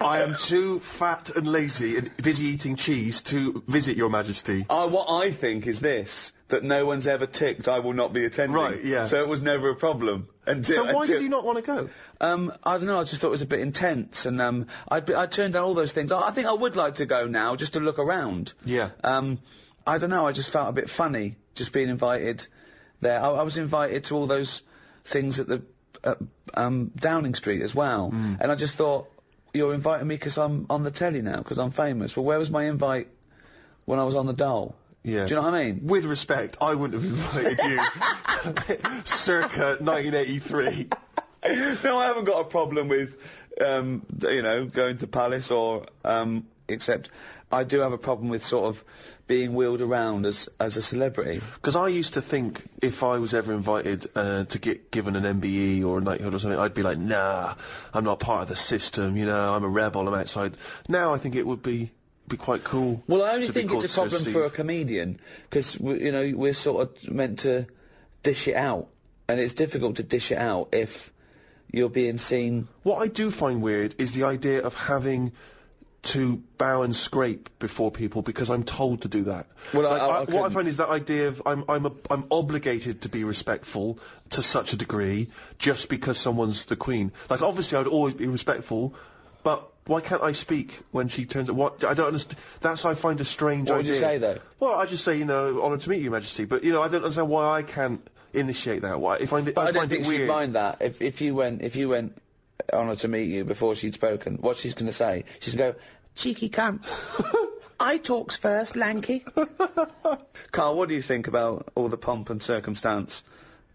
S4: I am too fat and lazy and busy eating cheese to visit your majesty.
S6: What I think is this, that no one's ever ticked, I will not be attending.
S4: Right, yeah.
S6: So it was never a problem.
S4: So why did you not want to go?
S6: I don't know, I just thought it was a bit intense, and I turned down all those things. I think I would like to go now, just to look around.
S4: Yeah.
S6: I don't know, I just felt a bit funny, just being invited there. I was invited to all those things at the Downing Street as well, and I just thought, you're inviting me because I'm on the telly now, because I'm famous. Well, where was my invite when I was on the dole?
S4: Yeah.
S6: Do you know what I mean?
S4: With respect, I wouldn't have invited you circa 1983.
S6: No, I haven't got a problem with, going to the palace or, except I do have a problem with sort of being wheeled around as a celebrity.
S4: Because I used to think if I was ever invited to get given an MBE or a knighthood or something, I'd be like, nah, I'm not part of the system, I'm a rebel, I'm outside. Now I think it would be quite cool.
S6: Well, I only think it's a problem for a comedian, because, we're sort of meant to dish it out, and it's difficult to dish it out if you're being seen.
S4: What I do find weird is the idea of having to bow and scrape before people because I'm told to do that. Well, what I find is that idea of I'm obligated to be respectful to such a degree just because someone's the Queen. Like, obviously I'd always be respectful, but why can't I speak when she turns up? What? I don't understand. That's I find a strange idea.
S6: What would you say, though?
S4: Well, I just say, honoured to meet you, Majesty. But, I don't understand why I can't initiate that. Why? I
S6: don't think she'd mind that. If you went, honoured to meet you before she'd spoken, what she's going to say? She's going to go, cheeky cunt. I talks first, lanky. Karl, what do you think about all the pomp and circumstance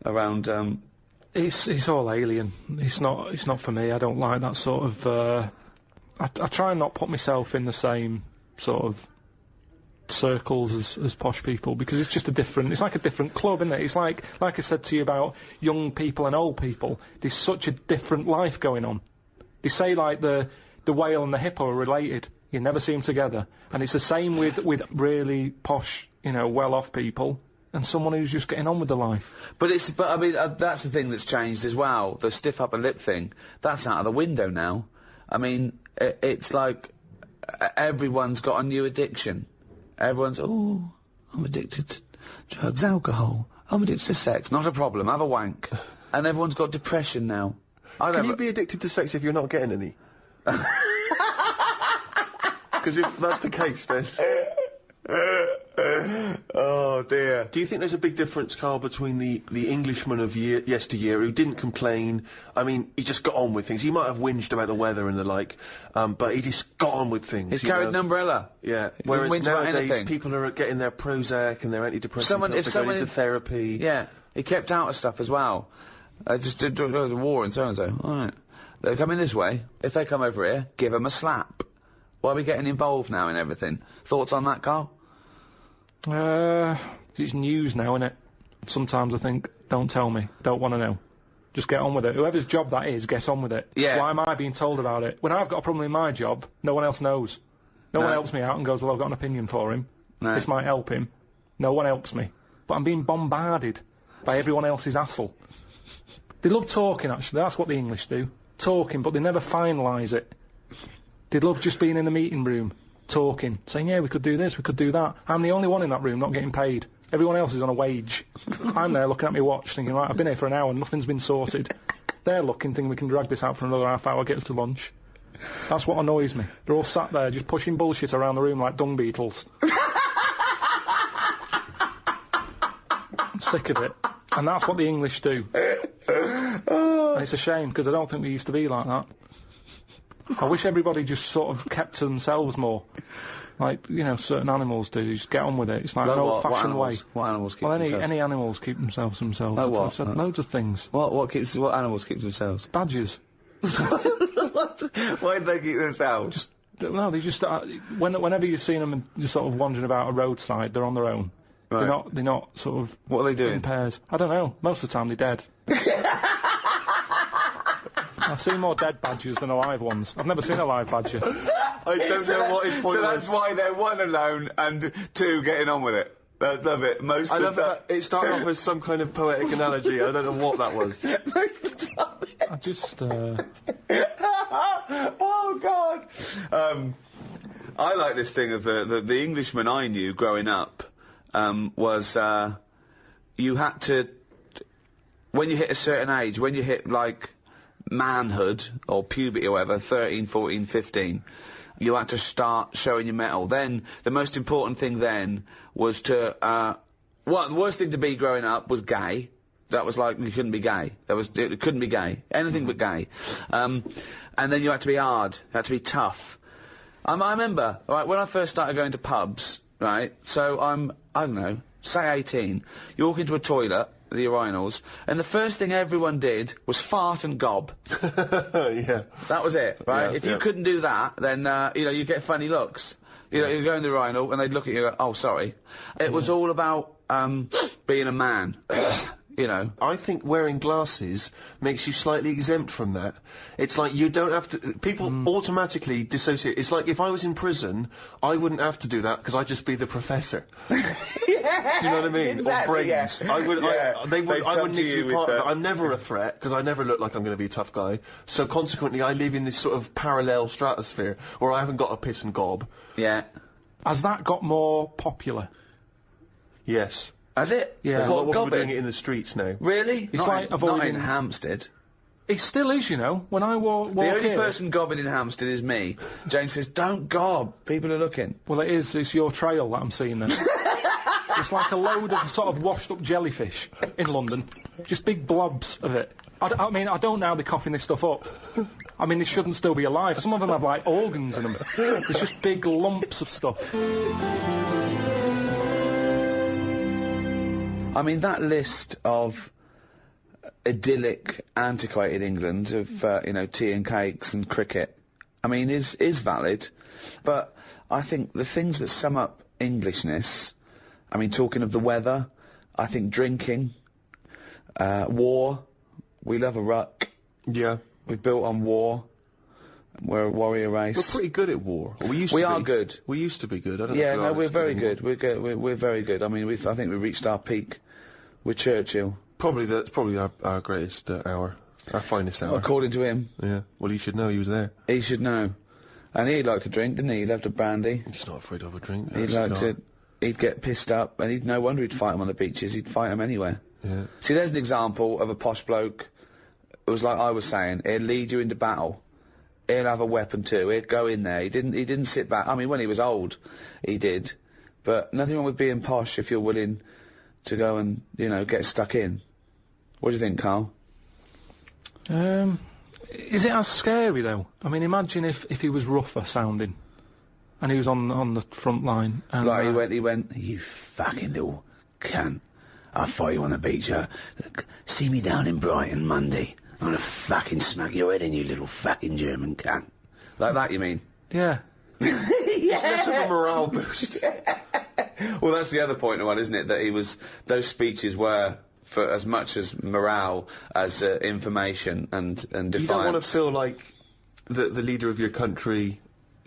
S6: around
S7: It's all alien. It's not for me. I don't like that sort of. I try and not put myself in the same sort of circles as posh people, because it's just it's like a different club, isn't it? It's like I said to you about young people and old people. There's such a different life going on. They say like the whale and the hippo are related. You never see them together, and it's the same with really posh, well-off people and someone who's just getting on with their life.
S6: But I mean, that's the thing that's changed as well. The stiff upper lip thing, that's out of the window now. I mean, it's like everyone's got a new addiction. Everyone's, I'm addicted to drugs, alcohol. I'm addicted to sex. Not a problem. Have a wank. And everyone's got depression now.
S4: Can you be addicted to sex if you're not getting any? Because if that's the case, then... Oh dear. Do you think there's a big difference, Karl, between the Englishman of yesteryear who didn't complain? I mean, he just got on with things. He might have whinged about the weather and the like, but he just got on with things.
S6: He carried an umbrella.
S4: Yeah.
S6: He
S4: Whereas
S6: didn't whinge about
S4: nowadays
S6: anything.
S4: people are getting their Prozac and their antidepressant pills, they're going into therapy.
S6: Yeah. He kept out of stuff as well. Just there was a war and so. All right. They're coming this way. If they come over here, give them a slap. Why are we getting involved now in everything? Thoughts on that, Karl?
S7: It's news now, innit? Sometimes I think, don't tell me, don't want to know. Just get on with it. Whoever's job that is, get on with it.
S6: Yeah.
S7: Why am I being told about it? When I've got a problem in my job, no one else knows. No one helps me out and goes, well, I've got an opinion for him.
S6: No.
S7: This might help him. No one helps me. But I'm being bombarded by everyone else's hassle. They love talking, actually. That's what the English do. Talking, but they never finalise it. They love just being in a meeting room, talking, saying, yeah, we could do this, we could do that. I'm the only one in that room not getting paid. Everyone else is on a wage. I'm there looking at my watch, thinking, right, I've been here for an hour and nothing's been sorted. They're looking, thinking we can drag this out for another half hour, get us to lunch. That's what annoys me. They're all sat there just pushing bullshit around the room like dung beetles. I'm sick of it. And that's what the English do. And it's a shame, because I don't think we used to be like that. I wish everybody just sort of kept to themselves more. Like, certain animals do. Just get on with it. It's like an old-fashioned way.
S6: What animals keep themselves?
S7: Any animals keep themselves to themselves.
S6: Like what?
S7: I've said loads of things.
S6: What animals keep themselves?
S7: Badgers.
S6: Why do they keep themselves?
S7: No, they just... whenever you've seen them just sort of wandering about a roadside, they're on their own.
S6: Right.
S7: They're not sort of...
S6: What are they doing?
S7: In pairs. I don't know. Most of the time they're dead. I've seen more dead badgers than alive ones. I've never seen a live badger.
S4: I don't know what his point was.
S6: So that's why they're one alone and two getting on with it. I love it. Most of the time.
S4: It started off as some kind of poetic analogy. I don't know what that was.
S6: Most of the time.
S7: I just...
S6: Oh, God. I like this thing of the Englishman I knew growing up, was, you had to, when you hit a certain age, when you hit, like, manhood, or puberty or whatever, 13, 14, 15, you had to start showing your mettle. Then, the most important thing then was to, the worst thing to be growing up was gay. That was like, you couldn't be gay. It couldn't be gay. Anything but gay. And then you had to be hard. You had to be tough. I remember, right, when I first started going to pubs, right, so I don't know, say 18, you walk into a toilet, the urinals, and the first thing everyone did was fart and gob.
S4: Yeah.
S6: That was it, right?
S4: Yeah,
S6: if you couldn't do that, then, you get funny looks. You go in the urinal, and they'd look at you and go, oh, sorry. It was all about, being a man.
S4: I think wearing glasses makes you slightly exempt from that. It's like you don't have to... People automatically dissociate. It's like if I was in prison, I wouldn't have to do that because I'd just be the professor.
S6: Yeah,
S4: do you know what I mean?
S6: exactly,
S4: or brains.
S6: yeah.
S4: I would.
S6: Yeah.
S4: I wouldn't need to be part of it. I'm never a threat because I never look like I'm going to be a tough guy. So consequently, I live in this sort of parallel stratosphere where I haven't got a piss and gob.
S6: Yeah.
S7: Has that got more popular?
S4: Yes.
S6: Has it?
S7: Yeah.
S4: There's a lot more people
S6: gobbing?
S4: doing it in the streets now.
S6: Really?
S7: It's like
S6: not
S7: avoiding...
S6: in Hampstead.
S7: It still is, When I walk
S6: The only
S7: here...
S6: person gobbing in Hampstead is me. Jane says, don't gob. People are looking.
S7: Well, it is. It's your trail that I'm seeing then. It's like a load of sort of washed-up jellyfish in London. Just big blobs of it. I mean, I don't know how they're coughing this stuff up. I mean, they shouldn't still be alive. Some of them have, like, organs in them. It's just big lumps of stuff.
S6: I mean, that list of
S1: idyllic, antiquated England of, tea and cakes and cricket, I mean, is valid. But I think the things that sum up Englishness, I mean, talking of the weather, I think drinking, war, we love a ruck.
S4: Yeah.
S1: We're built on war. We're a warrior race.
S4: We're pretty good at war.
S1: We are good.
S4: We used to be good. I don't know.
S1: Yeah,
S4: if we
S1: no,
S4: are
S1: we're very
S4: anymore.
S1: good. We're good. We're very good. I mean, I think we reached our peak with Churchill.
S4: That's probably our greatest hour. Our finest hour.
S1: According to him.
S4: Yeah. Well, he should know he was there.
S1: He should know. And he'd like to drink, didn't he? He loved a brandy.
S4: He's not afraid of a drink.
S1: He'd get pissed up, and no wonder he'd fight him on the beaches. He'd fight him anywhere.
S4: Yeah.
S1: See, there's an example of a posh bloke. It was like I was saying, he'd lead you into battle. He'll have a weapon too. He'd go in there. He didn't sit back. I mean, when he was old, he did. But nothing wrong with being posh if you're willing to go and, get stuck in. What do you think, Karl?
S3: Is it as scary though? I mean, imagine if he was rougher sounding, and he was on the front line. And,
S1: like he went, you fucking little cunt. I'll fight you on the beach. Look, see me down in Brighton Monday. I'm gonna fucking smack your head in, you little fucking German cunt. Like that, you mean?
S3: Yeah.
S4: It's less of a morale boost.
S1: Well, that's the other point of one, isn't it? That those speeches were for as much as morale as information and defiance.
S4: You don't want to feel like the leader of your country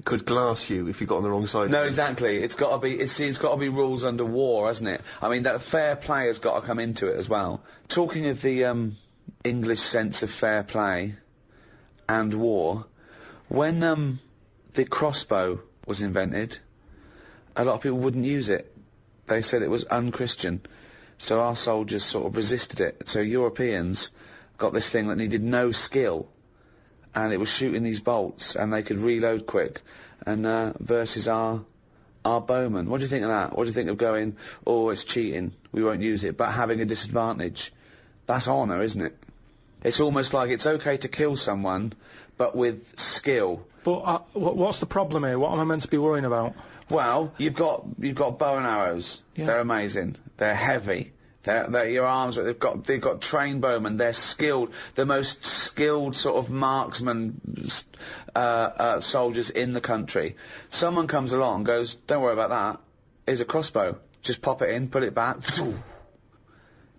S4: could glass you if you got on the wrong side.
S1: No, exactly. It's got to be rules under war, hasn't it? I mean, that fair play has got to come into it as well. Talking of the English sense of fair play and war, when the crossbow was invented, a lot of people wouldn't use it. They said it was unchristian. So our soldiers sort of resisted it. So Europeans got this thing that needed no skill, and it was shooting these bolts, and they could reload quick, and versus our bowmen. What do you think of that? What do you think of going, oh, it's cheating, we won't use it, but having a disadvantage? That's honour, isn't it? It's almost like it's okay to kill someone, but with skill.
S3: But what's the problem here? What am I meant to be worrying about?
S1: Well, you've got bow and arrows.
S3: Yeah.
S1: They're amazing. They're heavy. They're your arms. They've got trained bowmen. They're skilled. The most skilled sort of marksman soldiers in the country. Someone comes along, and goes, don't worry about that. Here's a crossbow. Just pop it in, put it back.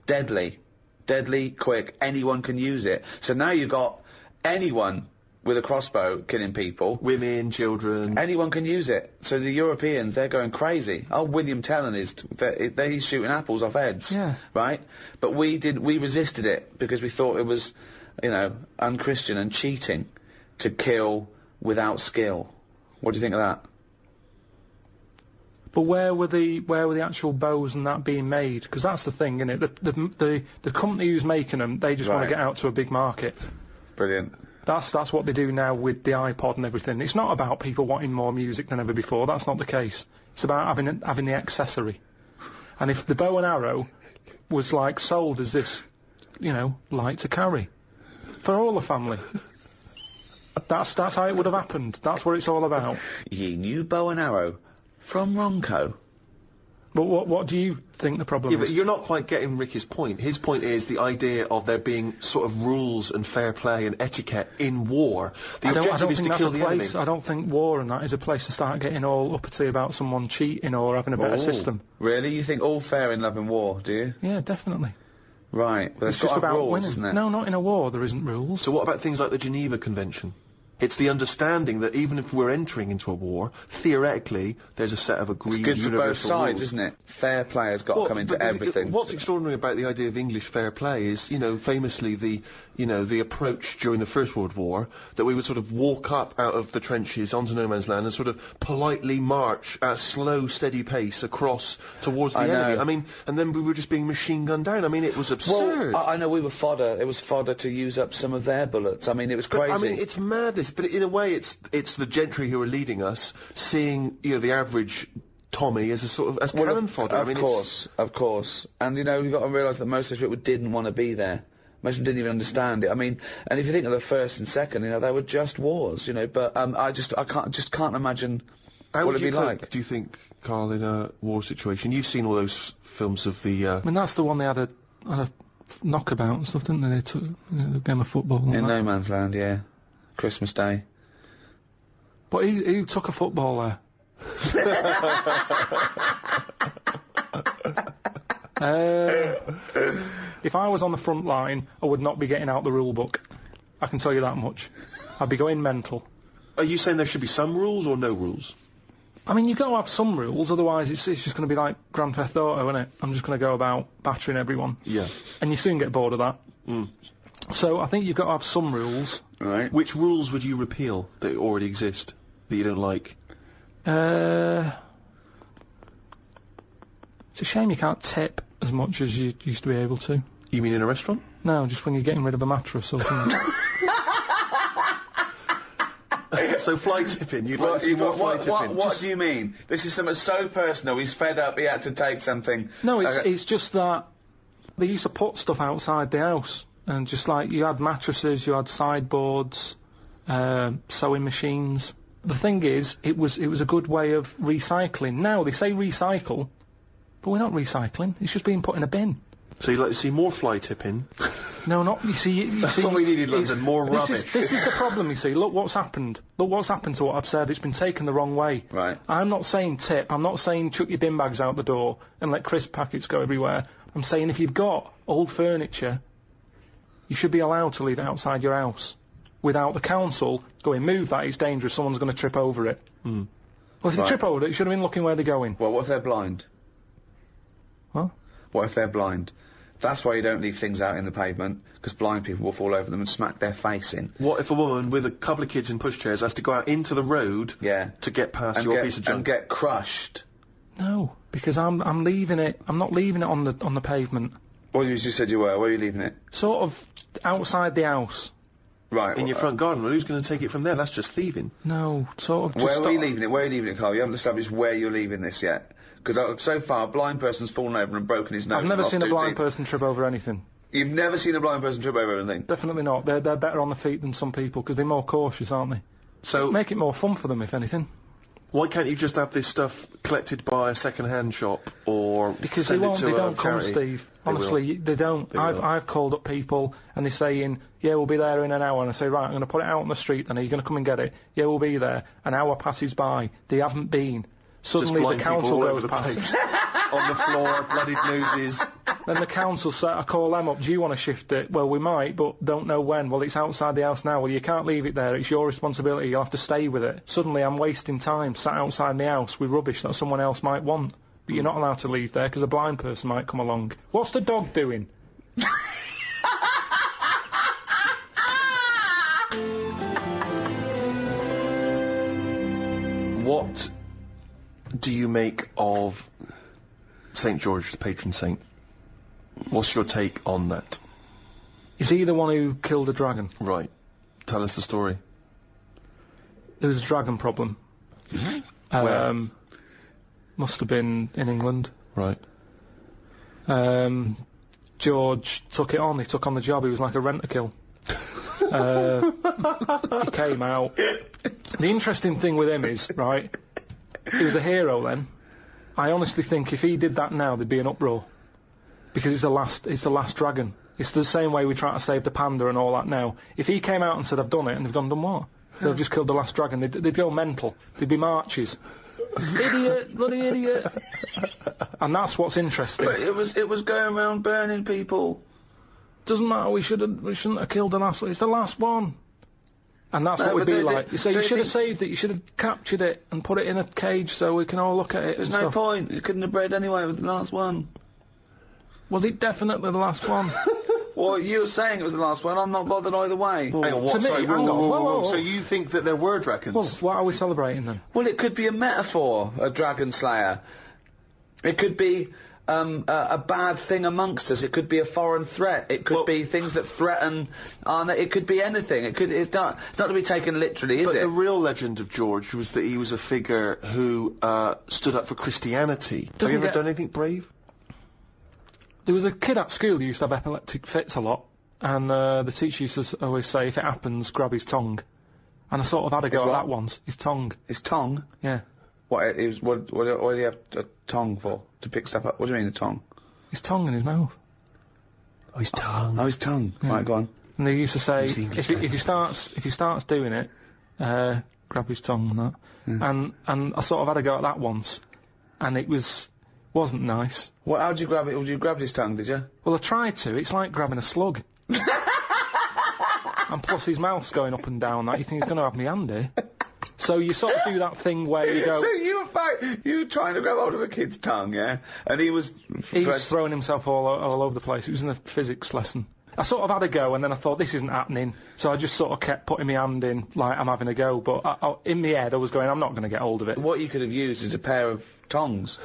S1: Deadly, quick. Anyone can use it. So now you've got anyone with a crossbow killing people.
S4: Women, children.
S1: Anyone can use it. So the Europeans, they're going crazy. Oh, William Tellon he's shooting apples off heads.
S3: Yeah.
S1: Right? But we resisted it because we thought it was, unchristian and cheating to kill without skill. What do you think of that?
S3: But where were the actual bows and that being made? Because that's the thing, isn't it? The company who's making them, they just want
S1: Right.
S3: to get out to a big market.
S1: Brilliant.
S3: That's what they do now with the iPod and everything. It's not about people wanting more music than ever before. That's not the case. It's about having the accessory. And if the bow and arrow was sold as this, light to carry for all the family, that's how it would have happened. That's what it's all about.
S1: Ye new bow and arrow from Ronco.
S3: But what do you think the problem
S4: Yeah,
S3: is?
S4: but you're not quite getting Ricky's point. His point is the idea of there being sort of rules and fair play and etiquette in war. The
S3: I don't
S4: objective is
S3: think
S4: to
S3: that's
S4: kill
S3: a
S4: the enemy.
S3: place. I don't think war and that is a place to start getting all uppity about someone cheating or having a better system.
S1: Really? You think all fair in love and war, do you?
S3: Yeah, definitely.
S1: Right. But
S3: It's
S1: it's
S3: just
S1: got to have
S3: about
S1: rules,
S3: winning.
S1: isn't it?
S3: No, not in a war. There isn't rules.
S4: So what about things like the Geneva Convention? It's the understanding that even if we're entering into a war, theoretically, there's a set of agreed
S1: It's good for both
S4: universal
S1: sides,
S4: rules.
S1: isn't it? Fair play has got to come into
S4: but
S1: everything.
S4: What's extraordinary about the idea of English fair play is, famously the approach during the First World War, that we would sort of walk up out of the trenches onto no man's land and sort of politely march at a slow, steady pace across towards the
S1: I know.
S4: enemy. I mean, and then we were just being machine gunned down. I mean, it was absurd.
S1: Well, I know we were fodder. It was fodder to use up some of their bullets. I mean, it was
S4: But,
S1: crazy.
S4: I mean, it's madness, but in a way it's the gentry who are leading us, seeing, the average Tommy as a sort of, as cannon fodder.
S1: Of course. And, you've got to realise that most of the people didn't want to be there. Most of them didn't even understand it. I mean, and if you think of the first and second, they were just wars, but, I can't imagine
S4: How
S1: what
S4: would
S1: it'd
S4: you
S1: be
S4: cope,
S1: like.
S4: do you think, Karl, in a war situation? You've seen all those films of the,
S3: I mean, that's the one they had a
S7: knockabout and stuff, didn't they? They took the game of football. And
S6: In
S7: that.
S6: no man's land, yeah. Christmas Day.
S7: But who took a football there? If I was on the front line, I would not be getting out the rule book. I can tell you that much. I'd be going mental.
S4: Are you saying there should be some rules or no rules?
S7: I mean, you've got to have some rules, otherwise it's just going to be like Grand Theft Auto, isn't it? I'm just going to go about battering everyone.
S4: Yeah.
S7: And you soon get bored of that.
S4: Mm.
S7: So I think you've got to have some rules.
S6: Right.
S4: Which rules would you repeal that already exist that you don't like?
S7: It's a shame you can't tip as much as you used to be able to.
S4: You mean in a restaurant?
S7: No, just when you're getting rid of a mattress or something.
S4: So fly tipping, you'd like to see more fly tipping.
S6: What do you mean? This is something so personal, he's fed up, he had to take something.
S7: No, it's just that they used to put stuff outside the house. And just like, you had mattresses, you had sideboards, sewing machines. The thing is, it was a good way of recycling. Now, they say recycle, but we're not recycling. It's just being put in a bin.
S4: So you'd like to see more fly tipping?
S7: No, not, you see...
S4: That's what we need in London, more rubbish.
S7: This is the problem, you see. Look what's happened. Look what's happened to what I've said. It's been taken the wrong way.
S6: Right.
S7: I'm not saying tip. I'm not saying chuck your bin bags out the door and let crisp packets go everywhere. I'm saying if you've got old furniture, you should be allowed to leave it outside your house without the council going, move that, it's dangerous, someone's going to trip over it.
S4: Mm.
S7: Well, if they trip over it, you should have been looking where they're going.
S6: Well, what if they're blind?
S7: What?
S6: What if they're blind? That's why you don't leave things out in the pavement, because blind people will fall over them and smack their face in.
S4: What if a woman with a couple of kids in pushchairs has to go out into the road to get past your piece of junk?
S6: And get crushed?
S7: No, because I'm leaving it. I'm not leaving it on the pavement.
S6: Well, you just said you were. Where are you leaving it?
S7: Sort of outside the house.
S6: Right.
S4: In your front garden. Well, who's going to take it from there? That's just thieving.
S7: No, sort of.
S6: Where are you leaving it? Where are you leaving it, Karl? You haven't established where you're leaving this yet. Because so far, a blind person's fallen over and broken his nose.
S7: I've never seen a blind person trip over anything.
S6: You've never seen a blind person trip over anything?
S7: Definitely not. They're better on the feet than some people because they're more cautious, aren't they?
S4: So
S7: make it more fun for them, if anything.
S4: Why can't you just have this stuff collected by a second-hand shop or
S7: because
S4: send
S7: they won't?
S4: it to
S7: They
S4: a
S7: don't come,
S4: charity?
S7: Steve. Honestly, they don't. I've called up people and they're saying, "Yeah, we'll be there in an hour." And I say, "Right, I'm going to put it out on the street. And are you going to come and get it?" "Yeah, we'll be there." An hour passes by. They haven't been. Suddenly the council goes past.
S4: On the floor, bloodied noses.
S7: Then the council said, I call them up, "Do you want to shift it?" "Well, we might, but don't know when." "Well, it's outside the house now." "Well, you can't leave it there, it's your responsibility, you'll have to stay with it." Suddenly I'm wasting time sat outside the house with rubbish that someone else might want. But you're not allowed to leave there because a blind person might come along. What's the dog doing?
S4: What do you make of St. George, the patron saint? What's your take on that?
S7: Is he the one who killed the dragon?
S4: Right. Tell us the story.
S7: There was a dragon problem. Must have been in England.
S4: Right.
S7: George took it on. He took on the job. He was like a rent-a-kill. He came out. The interesting thing with him is, right, he was a hero then. I honestly think if he did that now, there'd be an uproar. Because it's the last dragon. It's the same way we try to save the panda and all that now. If he came out and said, "I've done it," and they've done what? They've just killed the last dragon. They'd go mental. There'd be marches. Idiot, bloody idiot. And that's what's interesting.
S6: But it was going around burning people.
S7: Doesn't matter, we shouldn't have killed the last one. It's the last one. And that's what we'd be like. You say, you should have saved it, you should have captured it and put it in a cage so we can all look at it.
S6: There's no point. You couldn't have bred anyway, it was the last one.
S7: Was it definitely the last one?
S6: Well, you were saying it was the last one, I'm not bothered either way.
S4: Hang on, what?
S7: To me,
S4: Sorry,
S7: hang on, whoa.
S4: So you think that there were dragons?
S7: Well, what are we celebrating then?
S6: Well, it could be a metaphor, a dragon slayer. It could be a bad thing amongst us. It could be a foreign threat. It could be things that threaten. It could be anything. It's not to be taken literally, is it?
S4: But the real legend of George was that he was a figure who stood up for Christianity. Have you ever done anything brave?
S7: There was a kid at school who used to have epileptic fits a lot, and the teacher used to always say, if it happens, grab his tongue. And I sort of had a go at that once. His tongue.
S6: His tongue?
S7: Yeah.
S6: What do you have a tongue for? To pick stuff up? What do you mean, a tongue?
S7: His tongue in his mouth. Oh, his tongue.
S6: Oh, his tongue. Right, go on.
S3: And they used to say,
S4: Use the English
S3: if he starts doing it, grab his tongue and that. And I sort of had a go at that once, and it wasn't nice.
S6: Well, how'd you grab it? You grabbed his tongue, did you?
S3: Well, I tried to. It's like grabbing a slug. And plus his mouth's going up and down. That you think he's going to have me hand here. So you sort of do that thing where you go.
S6: So you were trying to grab hold of a kid's tongue, yeah? And he was.
S3: He's throwing himself all over the place. It was in a physics lesson. I sort of had a go, and then I thought, this isn't happening. So I just sort of kept putting my hand in, like I'm having a go. But in my head, I was going, I'm not going to get hold of it.
S6: What you could have used is a pair of tongs.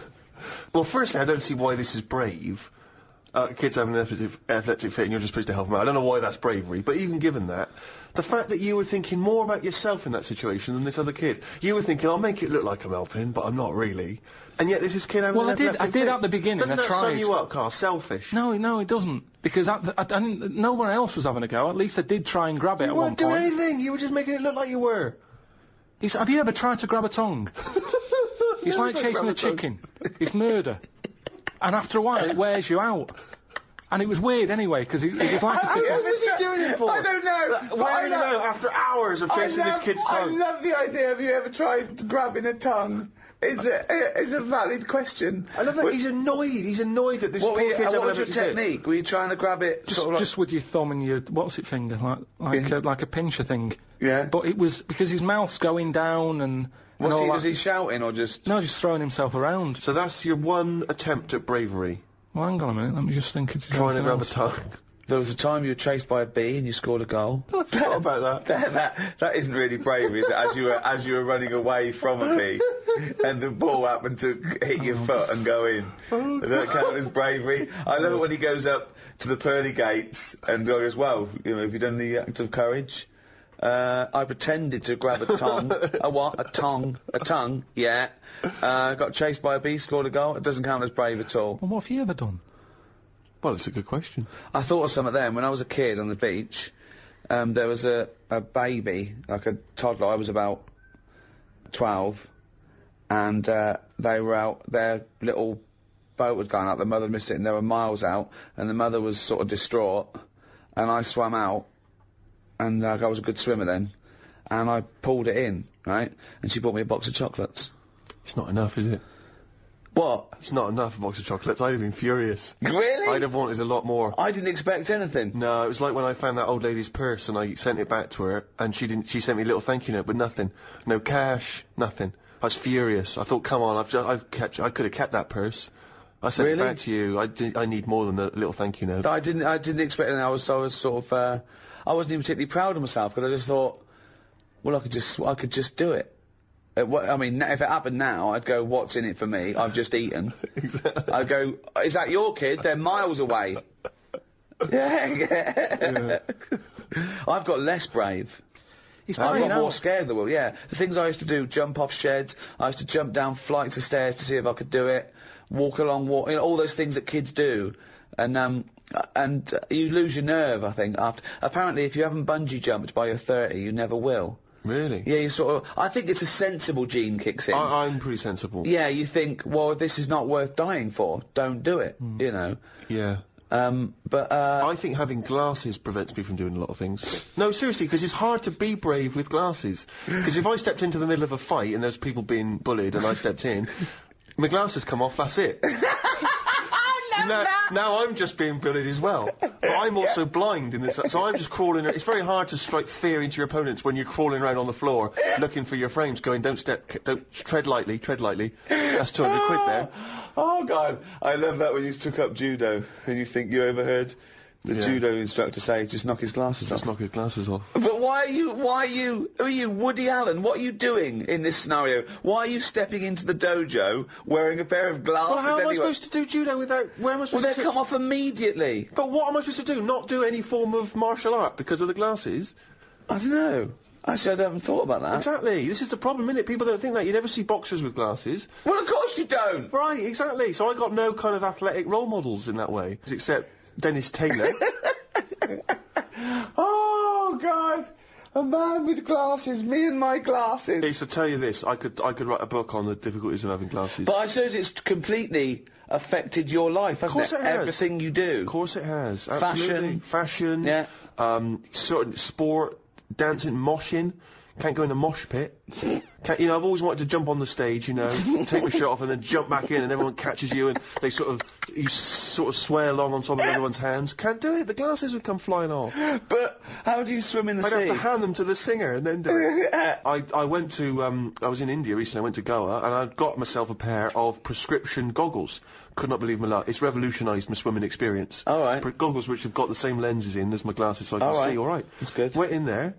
S4: Well, firstly, I don't see why this is brave. Kids having an athletic fit and you're just supposed to help them out. I don't know why that's bravery, but even given that, the fact that you were thinking more about yourself in that situation than this other kid. You were thinking, I'll make it look like I'm helping, but I'm not really. And yet this is kid having an athletic fit.
S3: I did at the beginning.
S4: Doesn't that sum you up, Karl? Selfish.
S3: No, it doesn't. Because no one else was having a go. At least I did try and grab it at one point.
S4: You weren't doing anything. You were just making it look like you were.
S3: Have you ever tried to grab a tongue? It's like chasing a chicken. It's murder. And after a while, it wears you out. And it was weird anyway, because it was like a...
S4: What was he doing it for?
S6: I don't know.
S4: Wearing him out after hours of chasing this kid's tongue.
S6: I love the idea of you ever tried grabbing a tongue. It's a valid question.
S4: I love that he's annoyed. He's annoyed that this poor kid's having
S6: what was your technique? Were you trying to grab it
S3: just with your thumb and your finger, like a pincher thing?
S6: Yeah.
S3: But it was because his mouth's going down and.
S6: Was he shouting or just?
S3: No, just throwing himself around.
S4: So that's your one attempt at bravery.
S3: Well, hang on a minute. Let me just think.
S4: Trying to grab a tongue.
S6: There was a time you were chased by a bee and you scored a goal.
S4: I forgot about that.
S6: That isn't really bravery, is it? As you were running away from a bee, and the ball happened to hit your foot and go in. Does that count as bravery? I love it when he goes up to the pearly gates and goes, "Well, have you done the act of courage?" I pretended to grab a tongue. A what? A tongue. Yeah. Got chased by a bee, scored a goal. It doesn't count as brave at all.
S3: Well, what have you ever done?
S4: Well, it's a good question.
S6: I thought of some of them when I was a kid on the beach. There was a baby, like a toddler. I was about 12, and they were out. Their little boat was going out. The mother missed it, and they were miles out. And the mother was sort of distraught. And I swam out, and I was a good swimmer then. And I pulled it in, right? And she bought me a box of chocolates.
S4: It's not enough, is it?
S6: What?
S4: It's not enough, a box of chocolates. I'd have been furious.
S6: Really?
S4: I'd have wanted a lot more.
S6: I didn't expect anything.
S4: No, it was like when I found that old lady's purse and I sent it back to her, and she sent me a little thank you note, but nothing. No cash, nothing. I was furious. I thought, come on, I could have kept that purse. I sent it back to you. I need more than a little thank you note.
S6: I didn't expect anything. I was sort of, I wasn't even particularly proud of myself, because I just thought, well, I could just do it. I mean, if it happened now, I'd go, what's in it for me? I've just eaten.
S4: Exactly.
S6: I'd go, is that your kid? They're miles away. Yeah. I've got less brave. I'm got more scared of the world, yeah. The things I used to do, jump off sheds, I used to jump down flights of stairs to see if I could do it, walk along, all those things that kids do. And you lose your nerve, I think, after. Apparently, if you haven't bungee jumped by your 30, you never will.
S4: Really?
S6: Yeah, you sort of. I think it's a sensible gene kicks in.
S4: I'm pretty sensible.
S6: Yeah, you think, well, this is not worth dying for. Don't do it. You know.
S4: Yeah.
S6: But
S4: I think having glasses prevents me from doing a lot of things. No, seriously, because it's hard to be brave with glasses. Because if I stepped into the middle of a fight and there's people being bullied and I stepped in, my glasses come off. That's it. Now I'm just being bullied as well. But I'm also blind in this, so I'm just crawling. It's very hard to strike fear into your opponents when you're crawling around on the floor looking for your frames, going, don't tread lightly. That's 200 quid there.
S6: Oh God, I love that when you took up judo and you think you overheard the judo instructor say, just knock his glasses off.
S4: Just knock his glasses off.
S6: But who are you, Woody Allen? What are you doing in this scenario? Why are you stepping into the dojo wearing a pair of glasses?
S4: Well, how am I supposed to do judo without, where am I supposed to?
S6: Well, they come off immediately.
S4: But what am I supposed to do? Not do any form of martial art because of the glasses?
S6: I don't know. Actually, I haven't thought about that.
S4: Exactly. This is the problem, isn't it? People don't think that. You never see boxers with glasses.
S6: Well, of course you don't.
S4: Right, exactly. So I got no kind of athletic role models in that way, except Dennis Taylor.
S6: Oh, God. A man with glasses, me and my glasses.
S4: It's to tell you this, I could write a book on the difficulties of having glasses.
S6: But I suppose it's completely affected your life, hasn't
S4: Course it has.
S6: Everything you do.
S4: Of course it has.
S6: Fashion.
S4: Absolutely. Fashion.
S6: Yeah.
S4: Sort of sport, dancing, moshing. Can't go in a mosh pit. Can't, I've always wanted to jump on the stage, take my shirt off and then jump back in and everyone catches you and they you sort of sway along on top of everyone's hands. Can't do it. The glasses would come flying off.
S6: But how do you swim in the
S4: I'd
S6: sea?
S4: have to hand them to the singer and then do it. I went to, I was in India recently, I went to Goa and I got myself a pair of prescription goggles. Could not believe my luck. It's revolutionised my swimming experience.
S6: All right.
S4: Goggles which have got the same lenses in as my glasses so I can see all right.
S6: That's good.
S4: Went in there.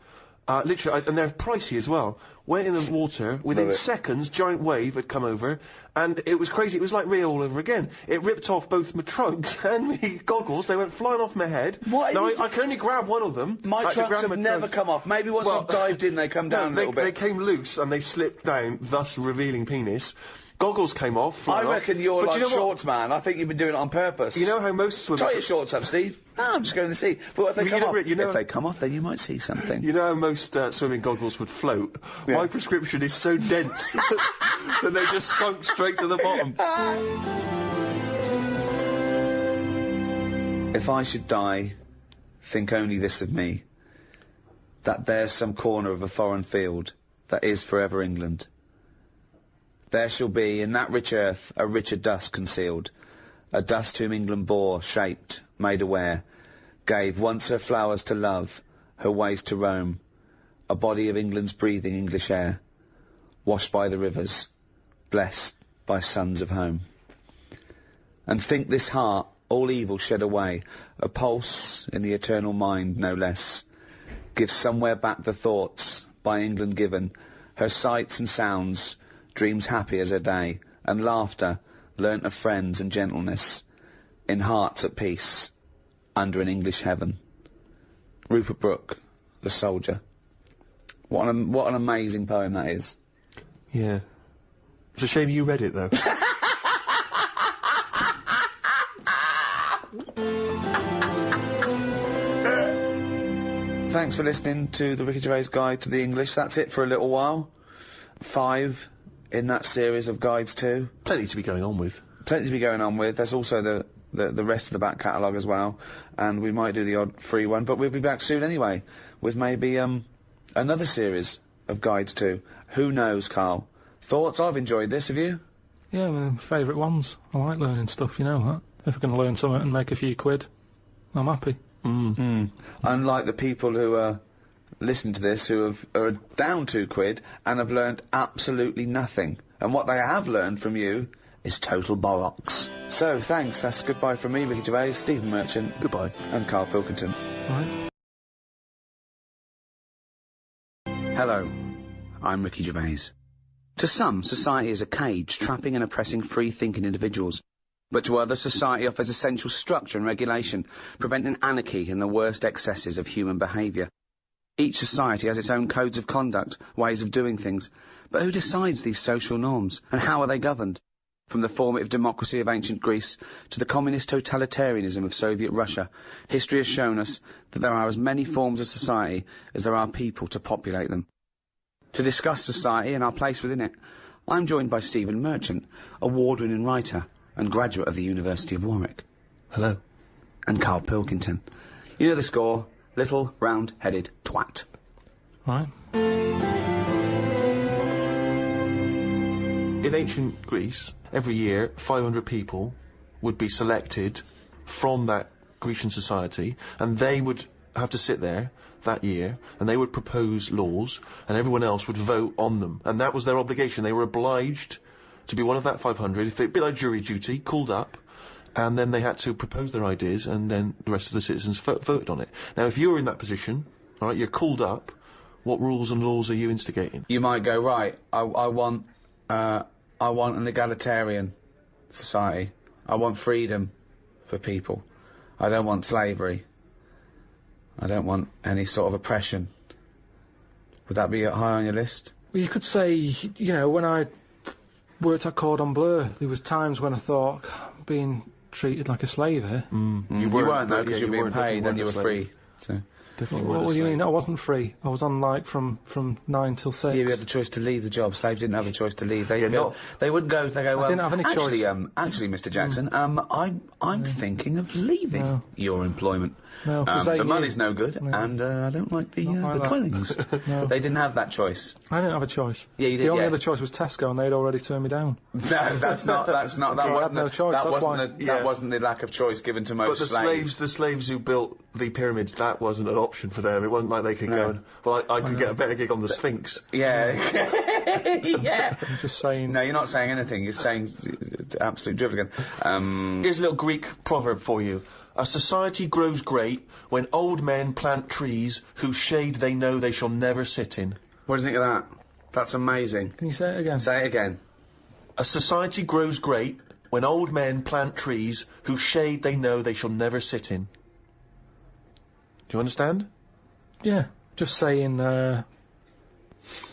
S4: Literally, and they're pricey as well. Went in the water, within seconds, giant wave had come over, and it was crazy. It was like Rio all over again. It ripped off both my trunks and my goggles. They went flying off my head.
S6: What?
S4: Now, I can only grab one of them.
S6: My trunks have never come off. Maybe once I've dived in, they come down a little bit.
S4: They came loose, and they slipped down, thus revealing penis. Goggles came off.
S6: I reckon you're
S4: but
S6: like shorts, man. I think you've been doing it on purpose.
S4: You know how most swimmers...
S6: Tie your shorts up, Steve. No, I'm just going to the sea. But if they come off, if they come off, then you might see something.
S4: You know how most swimming goggles would float? Yeah. My prescription is so dense that they just sunk straight to the bottom.
S6: If I should die, think only this of me, that there's some corner of a foreign field that is forever England. There shall be in that rich earth a richer dust concealed, a dust whom England bore, shaped, made aware, gave once her flowers to love, her ways to roam, a body of England's breathing English air, washed by the rivers, blessed by sons of home. And think this heart, all evil shed away, a pulse in the eternal mind no less, gives somewhere back the thoughts, by England given, her sights and sounds, dreams happy as her day, and laughter, learnt of friends and gentleness, in hearts at peace, under an English heaven. Rupert Brooke, The Soldier. What an amazing poem that is.
S4: Yeah. It's a shame you read it, though.
S6: Thanks for listening to the Ricky Gervais Guide to the English. That's it for a little while. 5 in that series of guides too.
S4: Plenty to be going on with.
S6: Plenty to be going on with. There's also the rest of the back catalogue as well. And we might do the odd free one, but we'll be back soon anyway, with maybe, another series of guides too. Who knows, Karl? Thoughts? I've enjoyed this, have you?
S3: Yeah, my favourite ones. I like learning stuff, you know that. If I can learn something and make a few quid, I'm happy.
S6: Unlike the people who are listening to this who are down £2 and have learned absolutely nothing. And what they have learned from you is total bollocks. So, thanks. That's goodbye from me, Ricky Gervais, Stephen Merchant.
S4: Goodbye.
S6: And Karl Pilkington.
S3: Right.
S6: Hello, I'm Ricky Gervais. To some, society is a cage trapping and oppressing free-thinking individuals. But to others, society offers essential structure and regulation, preventing anarchy and the worst excesses of human behaviour. Each society has its own codes of conduct, ways of doing things. But who decides these social norms, and how are they governed? From the formative democracy of ancient Greece to the communist totalitarianism of Soviet Russia, history has shown us that there are as many forms of society as there are people to populate them. To discuss society and our place within it, I'm joined by Stephen Merchant, award-winning writer and graduate of the University of Warwick.
S4: Hello.
S6: And Karl Pilkington. You know the score. Little, round-headed twat.
S3: Right.
S4: In ancient Greece, every year, 500 people would be selected from that Grecian society, and they would have to sit there that year, and they would propose laws, and everyone else would vote on them. And that was their obligation. They were obliged to be one of that 500, if they'd be like jury duty, called up, and then they had to propose their ideas, and then the rest of the citizens voted on it. Now, if you're in that position, all right, you're called up, what rules and laws are you instigating?
S6: You might go, right, I want an egalitarian society. I want freedom for people. I don't want slavery. I don't want any sort of oppression. Would that be high on your list?
S3: Well, you could say, you know, when I worked at Cordon Bleu, there was times when I thought, I'm being treated like a slave here.
S6: You weren't though, because you were being paid and you were free. So.
S2: Definitely
S7: What
S2: weren't
S7: do you
S2: a
S7: mean?
S2: slave.
S7: I wasn't free. I was on like from 9 till 6.
S6: Yeah, you had the choice to leave the job. Slaves didn't have the choice to leave. They
S4: Yeah,
S6: go,
S4: not-
S6: they wouldn't go. They go.
S7: didn't have any
S6: actually,
S7: choice.
S6: actually, Mr. Jackson, I'm thinking of leaving
S7: No.
S6: your employment.
S7: No, 'cause they
S6: the
S7: knew-
S6: money's no good,
S7: Yeah.
S6: and I don't like the
S7: Not like
S6: the
S7: that.
S6: dwellings.
S7: No.
S6: They didn't have that choice.
S7: I didn't have a choice.
S6: Yeah, you did.
S7: The only
S6: yeah.
S7: other choice was Tesco, and they'd already turned me down.
S6: No, that's not. That
S7: So I had
S6: wasn't.
S7: no choice,
S6: That
S7: that's
S6: wasn't.
S7: why.
S6: The,
S4: Yeah.
S6: That wasn't the lack of choice given to most
S4: But the slaves who built the pyramids, that wasn't an option for them. It wasn't like they could go and, well, I could get a better gig on the Sphinx.
S6: Yeah. Yeah.
S7: I'm just saying.
S6: No, you're not saying anything. You're saying absolute drivel again.
S4: Here's a little Greek proverb for you. A society grows great when old men plant trees whose shade they know they shall never sit in.
S6: What do you think of that? That's amazing.
S7: Can you say it again?
S6: Say it again.
S4: A society grows great when old men plant trees whose shade they know they shall never sit in. Do you understand?
S7: Yeah. Just saying, they're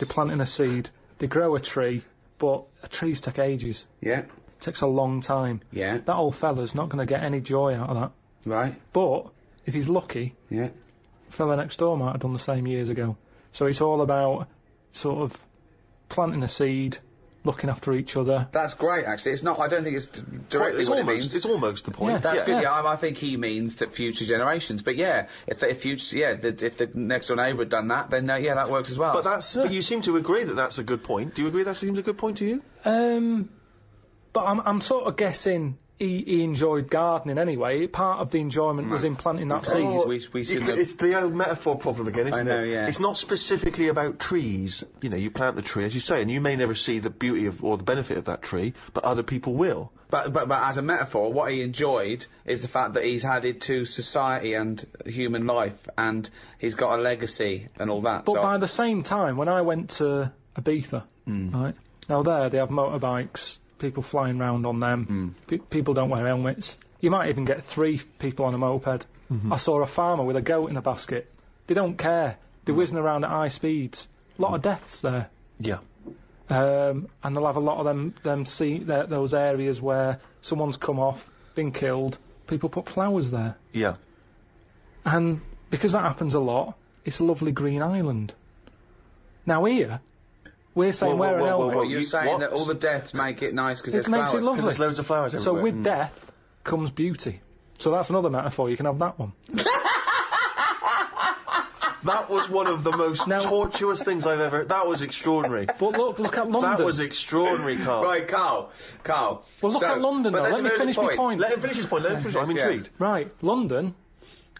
S7: planting a seed, they grow a tree, but trees take ages.
S6: Yeah.
S7: It takes a long time.
S6: Yeah.
S7: That old fella's not going to get any joy out of that.
S6: Right.
S7: But, if he's lucky,
S6: Yeah.
S7: the fella next door might have done the same years ago. So it's all about sort of planting a seed, looking after each other.
S6: That's great, actually. It's not. I don't think it's directly
S4: It's
S6: what
S4: almost,
S6: it means.
S4: it's almost the point.
S7: Yeah.
S6: That's
S7: Yeah.
S6: good. Yeah, I think he means to future generations. But yeah, if the next door neighbour had done that, then yeah, that works as well.
S4: But you seem to agree that that's a good point. Do you agree that seems a good point to you?
S7: But I'm sort of guessing he enjoyed gardening anyway. Part of the enjoyment was in planting that seed.
S6: we shouldn't have-
S4: It's the old metaphor problem again, isn't
S6: I know,
S4: it?
S6: yeah.
S4: It's not specifically about trees. You know, you plant the tree, as you say, and you may never see the beauty of or the benefit of that tree, but other people will.
S6: But as a metaphor, what he enjoyed is the fact that he's added to society and human life, and he's got a legacy and all that.
S7: But
S6: so
S7: by the same time, when I went to Ibiza, right, now there they have motorbikes, people flying round on them, people don't wear helmets. You might even get 3 people on a moped. I saw a farmer with a goat in a basket. They don't care. They're whizzing around at high speeds. A lot of deaths there.
S4: Yeah.
S7: And they'll have a lot of those areas where someone's come off, been killed, people put flowers there.
S4: Yeah.
S7: And because that happens a lot, it's a lovely green island. Now here, we're saying wear an helmet.
S6: What, you're saying
S4: what?
S6: that all the deaths make it nice because
S7: It
S6: there's
S7: makes it
S6: flowers.
S7: lovely.
S4: Because there's loads of flowers
S7: So
S4: everywhere.
S7: with death comes beauty. So that's another metaphor, you can have that one.
S4: That was one of the most
S7: Now-
S4: tortuous things I've ever... That was extraordinary.
S7: But look at London.
S4: That was extraordinary, Carl.
S6: Right, Carl.
S7: Well, look at London,
S6: but
S7: though.
S6: there's
S7: Let me
S6: another
S7: finish my point.
S4: Let him finish his point. I'm intrigued.
S7: Right, London,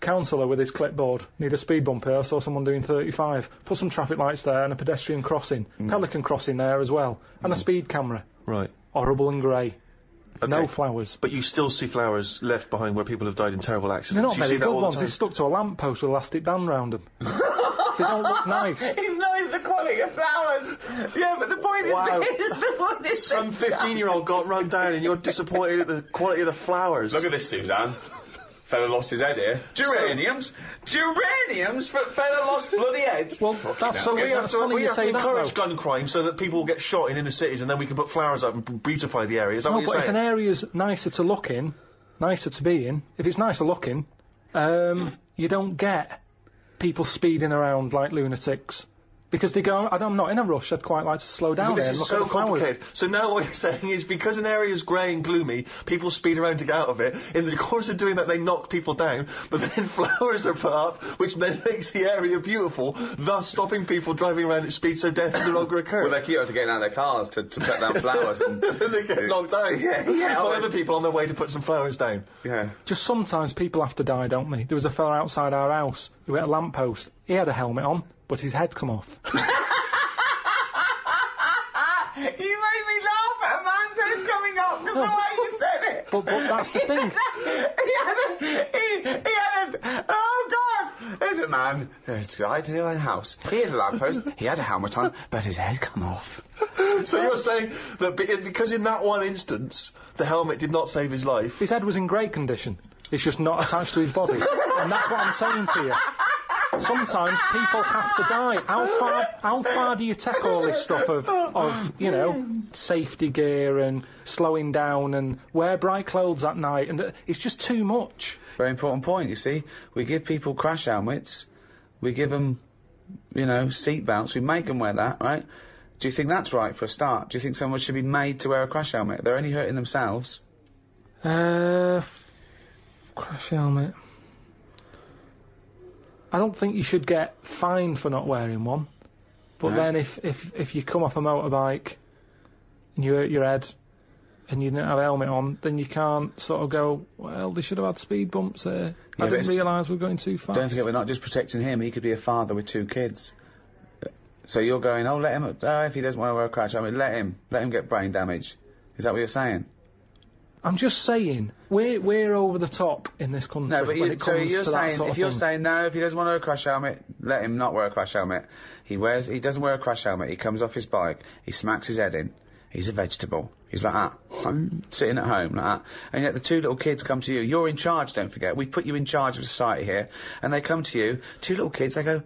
S7: councillor with his clipboard, need a speed bump here, I saw someone doing 35. Put some traffic lights there and a pedestrian crossing. Pelican crossing there as well. And a speed camera.
S4: Right.
S7: Horrible and grey. No
S4: Okay.
S7: flowers.
S4: But you still see flowers left behind where people have died in terrible accidents.
S7: They're not
S4: You see
S7: very
S4: that
S7: good
S4: all the
S7: ones.
S4: time.
S7: They're stuck to a lamppost with elastic band round them. They don't look nice.
S6: He's knows the quality of flowers. Yeah, but the point
S4: Wow.
S6: is
S4: Some 15-year-old got run down and you're disappointed at the quality of the flowers.
S6: Look at this, Suzanne. Fella lost his head here. Geraniums? Geraniums? Fella lost bloody head.
S7: Well, that's
S4: So we have
S7: that's
S4: to,
S7: funny
S4: we
S7: you
S4: have to
S7: say that,
S4: encourage
S7: though.
S4: gun crime so that people will get shot in inner cities and then we can put flowers up and beautify the area. Is that
S7: No,
S4: what
S7: but
S4: you're
S7: if an
S4: saying?
S7: area's nicer to look in, nicer to be in, if it's nicer looking, you don't get people speeding around like lunatics. Because they go, I'm not in a rush, I'd quite like to slow down
S4: This
S7: there and
S4: is
S7: look
S4: so
S7: at the flowers.
S4: complicated. So now what you're saying is because an area is grey and gloomy, people speed around to get out of it. In the course of doing that, they knock people down, but then flowers are put up, which then makes the area beautiful, thus stopping people driving around at speed so death no longer occurs.
S6: Well, they're cute to getting out of their cars to put down flowers. And
S4: they get knocked down.
S6: Yeah.
S4: By other people on their way to put some flowers down.
S6: Yeah.
S7: Just sometimes people have to die, don't they? There was a fella outside our house who hit a lamppost. He had a helmet on, but his head come off.
S6: You made me laugh at a man's head coming up because the way you said it.
S7: But that's the thing.
S6: he had a, oh God, there's a man, there's a guy in a house. He had a lamppost, he had a helmet on, but his head come off.
S4: So you're saying that because in that one instance, the helmet did not save his life.
S7: His head was in great condition. It's just not attached to his body. And that's what I'm saying to you. Sometimes people have to die. How far do you take all this stuff of you know, safety gear and slowing down and wear bright clothes at night? And it's just too much.
S6: Very important point, you see. We give people crash helmets, We give them, seatbelts. We make them wear that, right? Do you think that's right for a start? Do you think someone should be made to wear a crash helmet? They're only hurting themselves.
S7: Crash helmet. I don't think you should get fined for not wearing one. But then if you come off a motorbike and you hurt your head and you didn't have a helmet on, then you can't sort of go, well, they should have had speed bumps there. I didn't realise we were going too fast.
S6: Don't forget, we're not just protecting him. He could be a father with 2 kids. So you're going, let him, if he doesn't want to wear a crash helmet, let him get brain damage. Is that what you're saying?
S7: I'm just saying, we're over the top in this country.
S6: No, but
S7: when it comes to that sort of
S6: you're
S7: thing.
S6: saying no, if he doesn't want to wear a crash helmet, let him not wear a crash helmet. He doesn't wear a crash helmet. He comes off his bike, he smacks his head in. He's a vegetable. He's like that, sitting at home like that. And yet the 2 little kids come to you. You're in charge. Don't forget, we've put you in charge of society here. And they come to you, 2 little kids. They go,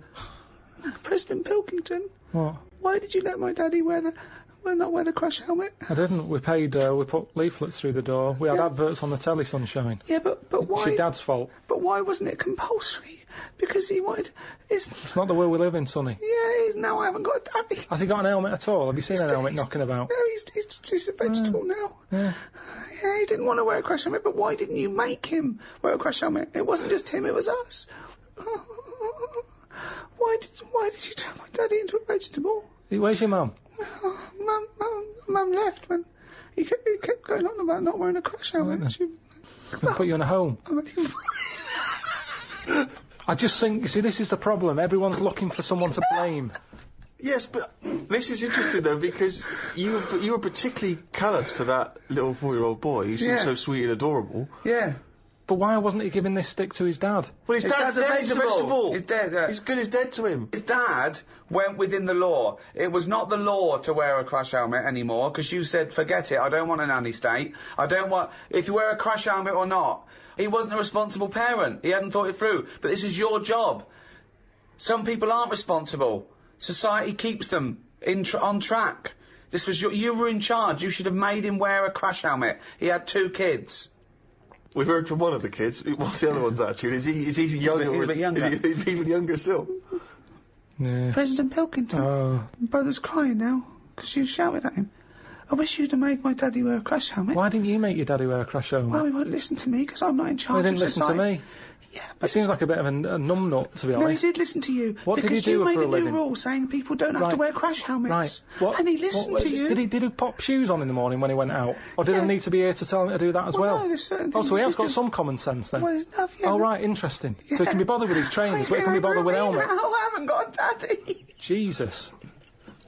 S6: President Pilkington.
S7: What?
S6: Why did you let my daddy not wear the crash helmet?
S7: I didn't. We paid, we put leaflets through the door. We had adverts on the telly, Sunshine.
S6: Yeah, but why?
S7: It's your dad's fault.
S6: But why wasn't it compulsory? Because he wanted...
S7: It's not the world we live in, Sonny.
S6: Yeah, now I haven't got a daddy.
S7: Has he got an helmet at all? Have you seen an helmet knocking about?
S6: No, he's a vegetable now.
S7: Yeah.
S6: Yeah, he didn't want to wear a crash helmet, but why didn't you make him wear a crash helmet? It wasn't just him, it was us. Why did you turn my daddy into a vegetable?
S7: Where's your mum?
S6: Mum left when he kept going on about not wearing a crash helmet.
S7: We'll put you in a home. I just think, you see, this is the problem. Everyone's looking for someone to blame.
S4: Yes, but this is interesting though, because you were particularly callous to that little 4-year-old boy who seemed so sweet and adorable.
S6: Yeah.
S7: But why wasn't he giving this stick to his dad?
S4: Well, his dad's dead. He's a vegetable.
S6: He's dead.
S4: He's good as dead to him.
S6: His dad went within the law. It was not the law to wear a crash helmet anymore, because you said, forget it, I don't want a nanny state. I don't want... If you wear a crash helmet or not. He wasn't a responsible parent. He hadn't thought it through. But this is your job. Some people aren't responsible. Society keeps them on track. This was you were in charge. You should have made him wear a crash helmet. He had 2 kids.
S4: We've heard from one of the kids. What's the other one's attitude? Is he younger?
S6: He's a bit younger.
S4: Is he even younger still?
S7: Yeah.
S6: President Pilkington.
S7: Oh.
S6: My brother's crying now because you shouted at him. I wish you'd have made my daddy wear a crash helmet.
S7: Why didn't you make your daddy wear a crash helmet?
S6: Well, he won't listen to me because I'm not in charge
S7: He didn't
S6: of
S7: listen
S6: society.
S7: to me.
S6: Yeah,
S7: He
S6: but...
S7: seems like a bit of a numbnut, to be
S6: No, he
S7: honest.
S6: did listen to you.
S7: What did
S6: because
S7: he do
S6: you made
S7: for a
S6: a new
S7: living?
S6: rule saying people don't have to wear crash helmets.
S7: Right.
S6: And he listened to you.
S7: Did he pop shoes on in the morning when he went out? Or did
S6: Yeah.
S7: I need to be here to tell him to do that as well?
S6: No, there's certain
S7: Oh,
S6: things
S7: so he
S6: that
S7: has
S6: you
S7: got
S6: just-
S7: some common sense then?
S6: Well, there's enough, yeah.
S7: Oh, right, interesting. So he can be bothered with his trainers, but he can be bothered with helmet.
S6: I haven't got a daddy.
S7: Jesus.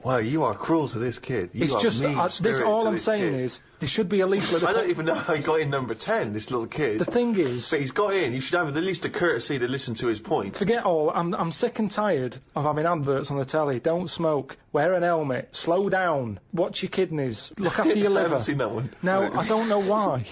S4: Wow, you are cruel to this kid. You
S7: It's
S4: are
S7: just,
S4: mean
S7: this all
S4: to
S7: I'm
S4: this
S7: saying
S4: kid.
S7: is, there should be a leaflet.
S4: I don't even know how he got in number 10, this little kid.
S7: The thing is,
S4: But he's got in. You should have at least the courtesy to listen to his point.
S7: forget all, I'm sick and tired of having adverts on the telly. Don't smoke, wear an helmet, slow down, watch your kidneys, look after your
S4: I
S7: liver.
S4: haven't seen that one.
S7: No, I don't know why.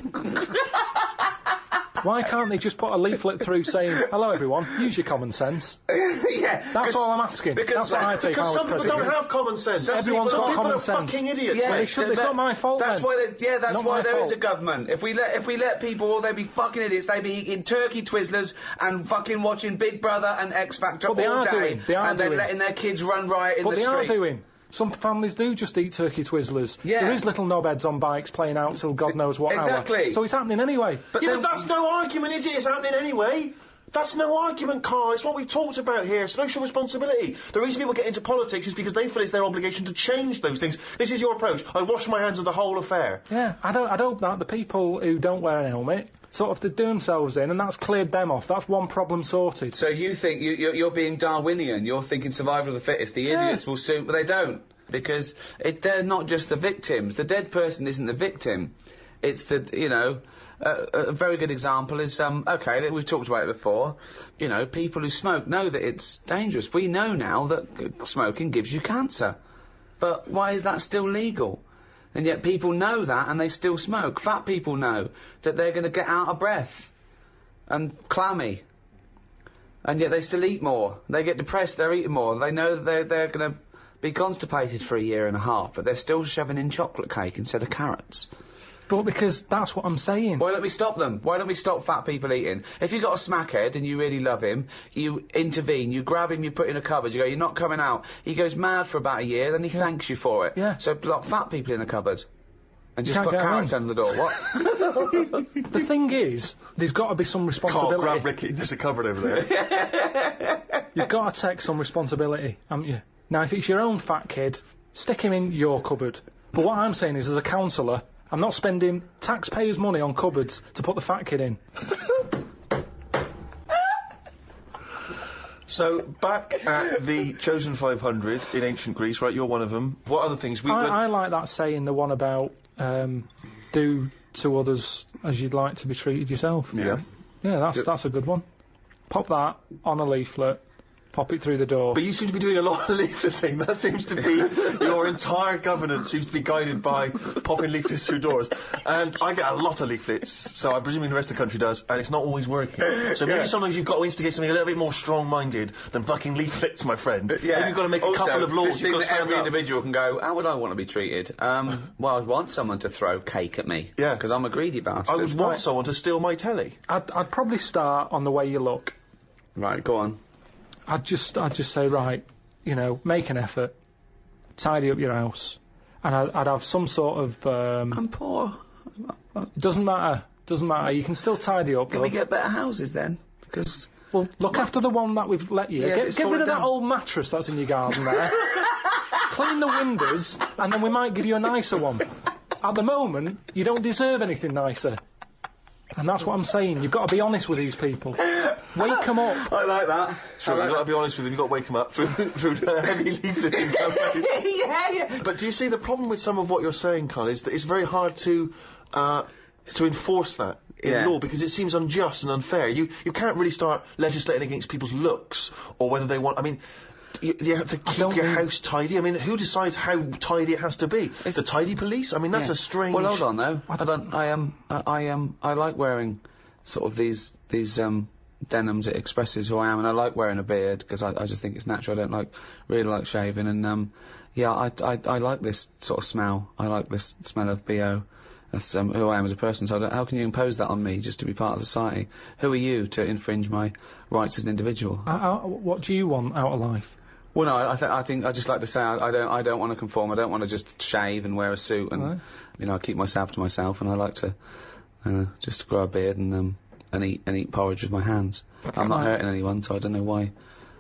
S7: Why can't they just put a leaflet through saying, hello everyone, use your common sense?
S6: Yeah.
S7: That's all I'm asking.
S6: because-
S7: That's what I take
S4: Because
S7: out
S4: some
S7: as
S4: people
S7: president.
S4: don't have common sense.
S7: Everyone's
S4: some
S7: got
S4: people
S7: common
S4: are
S7: sense.
S4: fucking idiots.
S6: Yeah,
S4: mate.
S7: It's not my fault
S6: That's
S7: then.
S6: why that's
S7: Not
S6: why
S7: my
S6: there is
S7: fault.
S6: a government. If we let people, they'd be fucking idiots. They'd be eating turkey Twizzlers and fucking watching Big Brother and X Factor
S7: But they
S6: all
S7: are
S6: day,
S7: doing. They are
S6: and they're
S7: doing.
S6: letting their kids run riot in
S7: But
S6: the
S7: they
S6: street.
S7: are doing. Some families do just eat turkey Twizzlers.
S6: Yeah.
S7: There is little knobheads on bikes playing out till God knows what
S6: Exactly.
S7: hour. So it's happening anyway.
S6: But
S4: Yeah,
S6: then-
S4: but that's no argument, is it? It's happening anyway. That's no argument, Karl. It's what we've talked about here. Social responsibility. The reason people get into politics is because they feel it's their obligation to change those things. This is your approach. I wash my hands of the whole affair.
S7: Yeah, I'd hope that the people who don't wear an helmet sort of they do themselves in, and that's cleared them off. That's one problem sorted.
S6: So you think you're being Darwinian? You're thinking survival of the fittest. The idiots will soon, but they don't, because they're not just the victims. The dead person isn't the victim. It's the a very good example is okay, we've talked about it before. People who smoke know that it's dangerous. We know now that smoking gives you cancer, but why is that still legal? And yet people know that and they still smoke. Fat people know that they're going to get out of breath and clammy, and yet they still eat more. They get depressed, they're eating more. They know that they're going to be constipated for a year and a half, but they're still shoving in chocolate cake instead of carrots.
S7: But because that's what I'm saying.
S6: Why don't we stop them? Why don't we stop fat people eating? If you've got a smackhead and you really love him, you intervene, you grab him, you put him in a cupboard, you go, you're not coming out. He goes mad for about a year, then he thanks you for it.
S7: Yeah.
S6: So lock fat people in a cupboard. And just
S7: Can't
S6: put
S7: get
S6: carrots
S7: in.
S6: under the door. What?
S7: The thing is, there's got to be some
S2: Carl,
S7: responsibility.
S2: grab Ricky. There's a cupboard over there.
S7: You've got to take some responsibility, haven't you? Now, if it's your own fat kid, stick him in your cupboard. But what I'm saying is, as a counsellor, I'm not spending taxpayers' money on cupboards to put the fat kid in.
S2: So, back at the Chosen 500 in ancient Greece, right, you're one of them. What other things?
S7: I like that saying, the one about do to others as you'd like to be treated yourself.
S2: Yeah.
S7: Yeah, that's a good one. Pop that on a leaflet, pop it through the door.
S2: But you seem to be doing a lot of leafleting. That seems to be your entire governance seems to be guided by popping leaflets through doors. And I get a lot of leaflets, so I'm presuming the rest of the country does, and it's not always working. So maybe sometimes you've got to instigate something a little bit more strong-minded than fucking leaflets, my friend.
S6: Yeah.
S2: Maybe you've got to make
S6: Also,
S2: a couple of laws.
S6: this
S2: You've
S6: thing
S2: got to
S6: that
S2: stand
S6: every
S2: up.
S6: individual can go, how would I want to be treated? Well, I'd want someone to throw cake at me.
S2: Yeah.
S6: Because I'm a greedy bastard.
S2: I would want someone to steal my telly.
S7: I'd probably start on the way you look.
S6: Right, go on.
S7: I'd just say, right, you know, make an effort, tidy up your house, and I'd have some sort of.
S6: I'm poor.
S7: Doesn't matter. You can still tidy up.
S6: Can we get better houses then? Because
S7: Well, look after the one that we've let you.
S6: Yeah,
S7: Get
S6: it's
S7: rid
S6: fallen
S7: of that
S6: down.
S7: old mattress that's in your garden there. Clean the windows, and then we might give you a nicer one. At the moment, you don't deserve anything nicer. And that's what I'm saying. You've got to be honest with these people. Wake them up.
S6: I like that.
S2: Sure, you've got to be honest with them. You've got to wake them up through heavy leafleting campaign.
S6: yeah.
S2: But do you see the problem with some of what you're saying, Karl, is that it's very hard to enforce that in
S6: Yeah.
S2: law because it seems unjust and unfair. You can't really start legislating against people's looks or whether they want. I mean, you have to keep your house tidy. I mean, who decides how tidy it has to be? It's the tidy police. I mean, that's a strange.
S6: Well, hold on though. I like wearing sort of these denims. It expresses who I am, and I like wearing a beard because I just think it's natural. I don't really like shaving, and I like this sort of smell. I like this smell of BO. That's who I am as a person. So how can you impose that on me just to be part of society? Who are you to infringe my rights as an individual?
S7: What do you want out of life?
S6: Well, no, I think I just like to say I don't want to conform. I don't want to just shave and wear a suit and I keep myself to myself, and I like to just grow a beard and eat porridge with my hands. I'm not hurting anyone, so I don't know why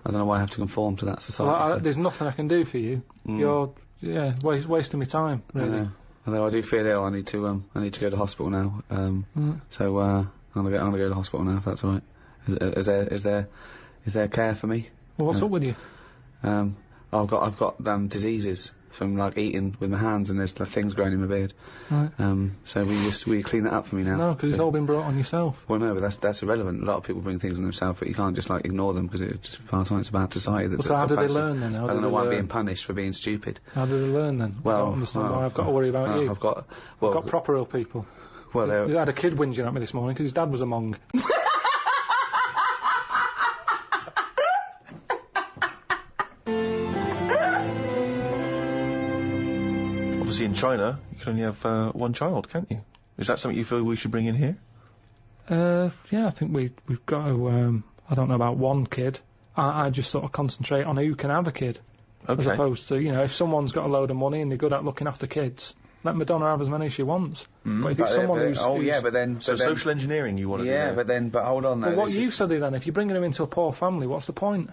S6: I have to conform to that society.
S7: Well, there's nothing I can do for you. You're wasting my time, really.
S6: Although I do feel ill, I need to go to hospital now. So I'm gonna go to hospital now if that's all right. Is there care for me?
S7: Well, what's up with you?
S6: I've got diseases from like eating with my hands, and there's things growing in my beard.
S7: Right.
S6: So will you clean that up for me now?
S7: No, because it's all been brought on yourself.
S6: Well, no, but that's irrelevant. A lot of people bring things on themselves, but you can't just like ignore them because it's just part of it's a bad society.
S7: So how do they learn then?
S6: I don't know why I'm being punished for being stupid.
S7: How do they learn then? I don't understand why I've got to worry about you.
S6: I've got
S7: proper ill people.
S6: Well,
S7: I had a kid whinging at me this morning because his dad was a Mong.
S2: Obviously, in China, you can only have one child, can't you? Is that something you feel we should bring in here?
S7: Yeah, I think we've got to. I don't know about one kid. I just sort of concentrate on who can have a kid, as opposed to if someone's got a load of money and they're good at looking after kids, let Madonna have as many as she wants. But if it's someone who's
S2: social engineering you want to do.
S6: Yeah, but hold on though.
S7: But what use are they then? If you're bringing them into a poor family, what's the point?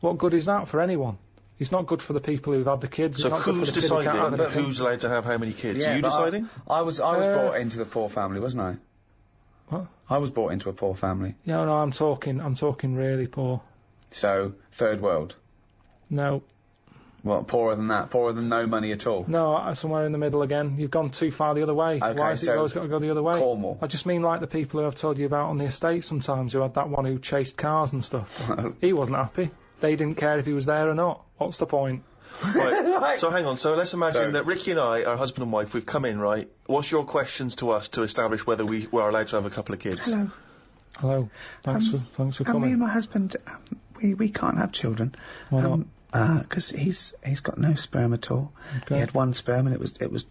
S7: What good is that for anyone? It's not good for the people who've had the kids.
S2: So who's deciding who's allowed to have how many kids? Are you deciding?
S6: I was brought into the poor family, wasn't I?
S7: What?
S6: I was brought into a poor family.
S7: Yeah, no, I'm talking really poor.
S6: So, third world?
S7: No.
S6: What, poorer than that? Poorer than no money at all?
S7: No, somewhere in the middle again. You've gone too far the other way.
S6: Okay,
S7: why has it always got to go the other way?
S6: Cornwall.
S7: I just mean like the people who I've told you about on the estate sometimes, who had that one who chased cars and stuff. He wasn't happy. They didn't care if he was there or not. What's the point?
S2: Right. So hang on. So let's imagine that Ricky and I are husband and wife. We've come in, right? What's your questions to us to establish whether we are allowed to have a couple of kids?
S7: Hello. Thanks for
S8: Me
S7: coming.
S8: and my husband, we can't have children.
S7: Why not?
S6: Because he's got no sperm at all.
S7: Okay.
S6: He had one sperm and it was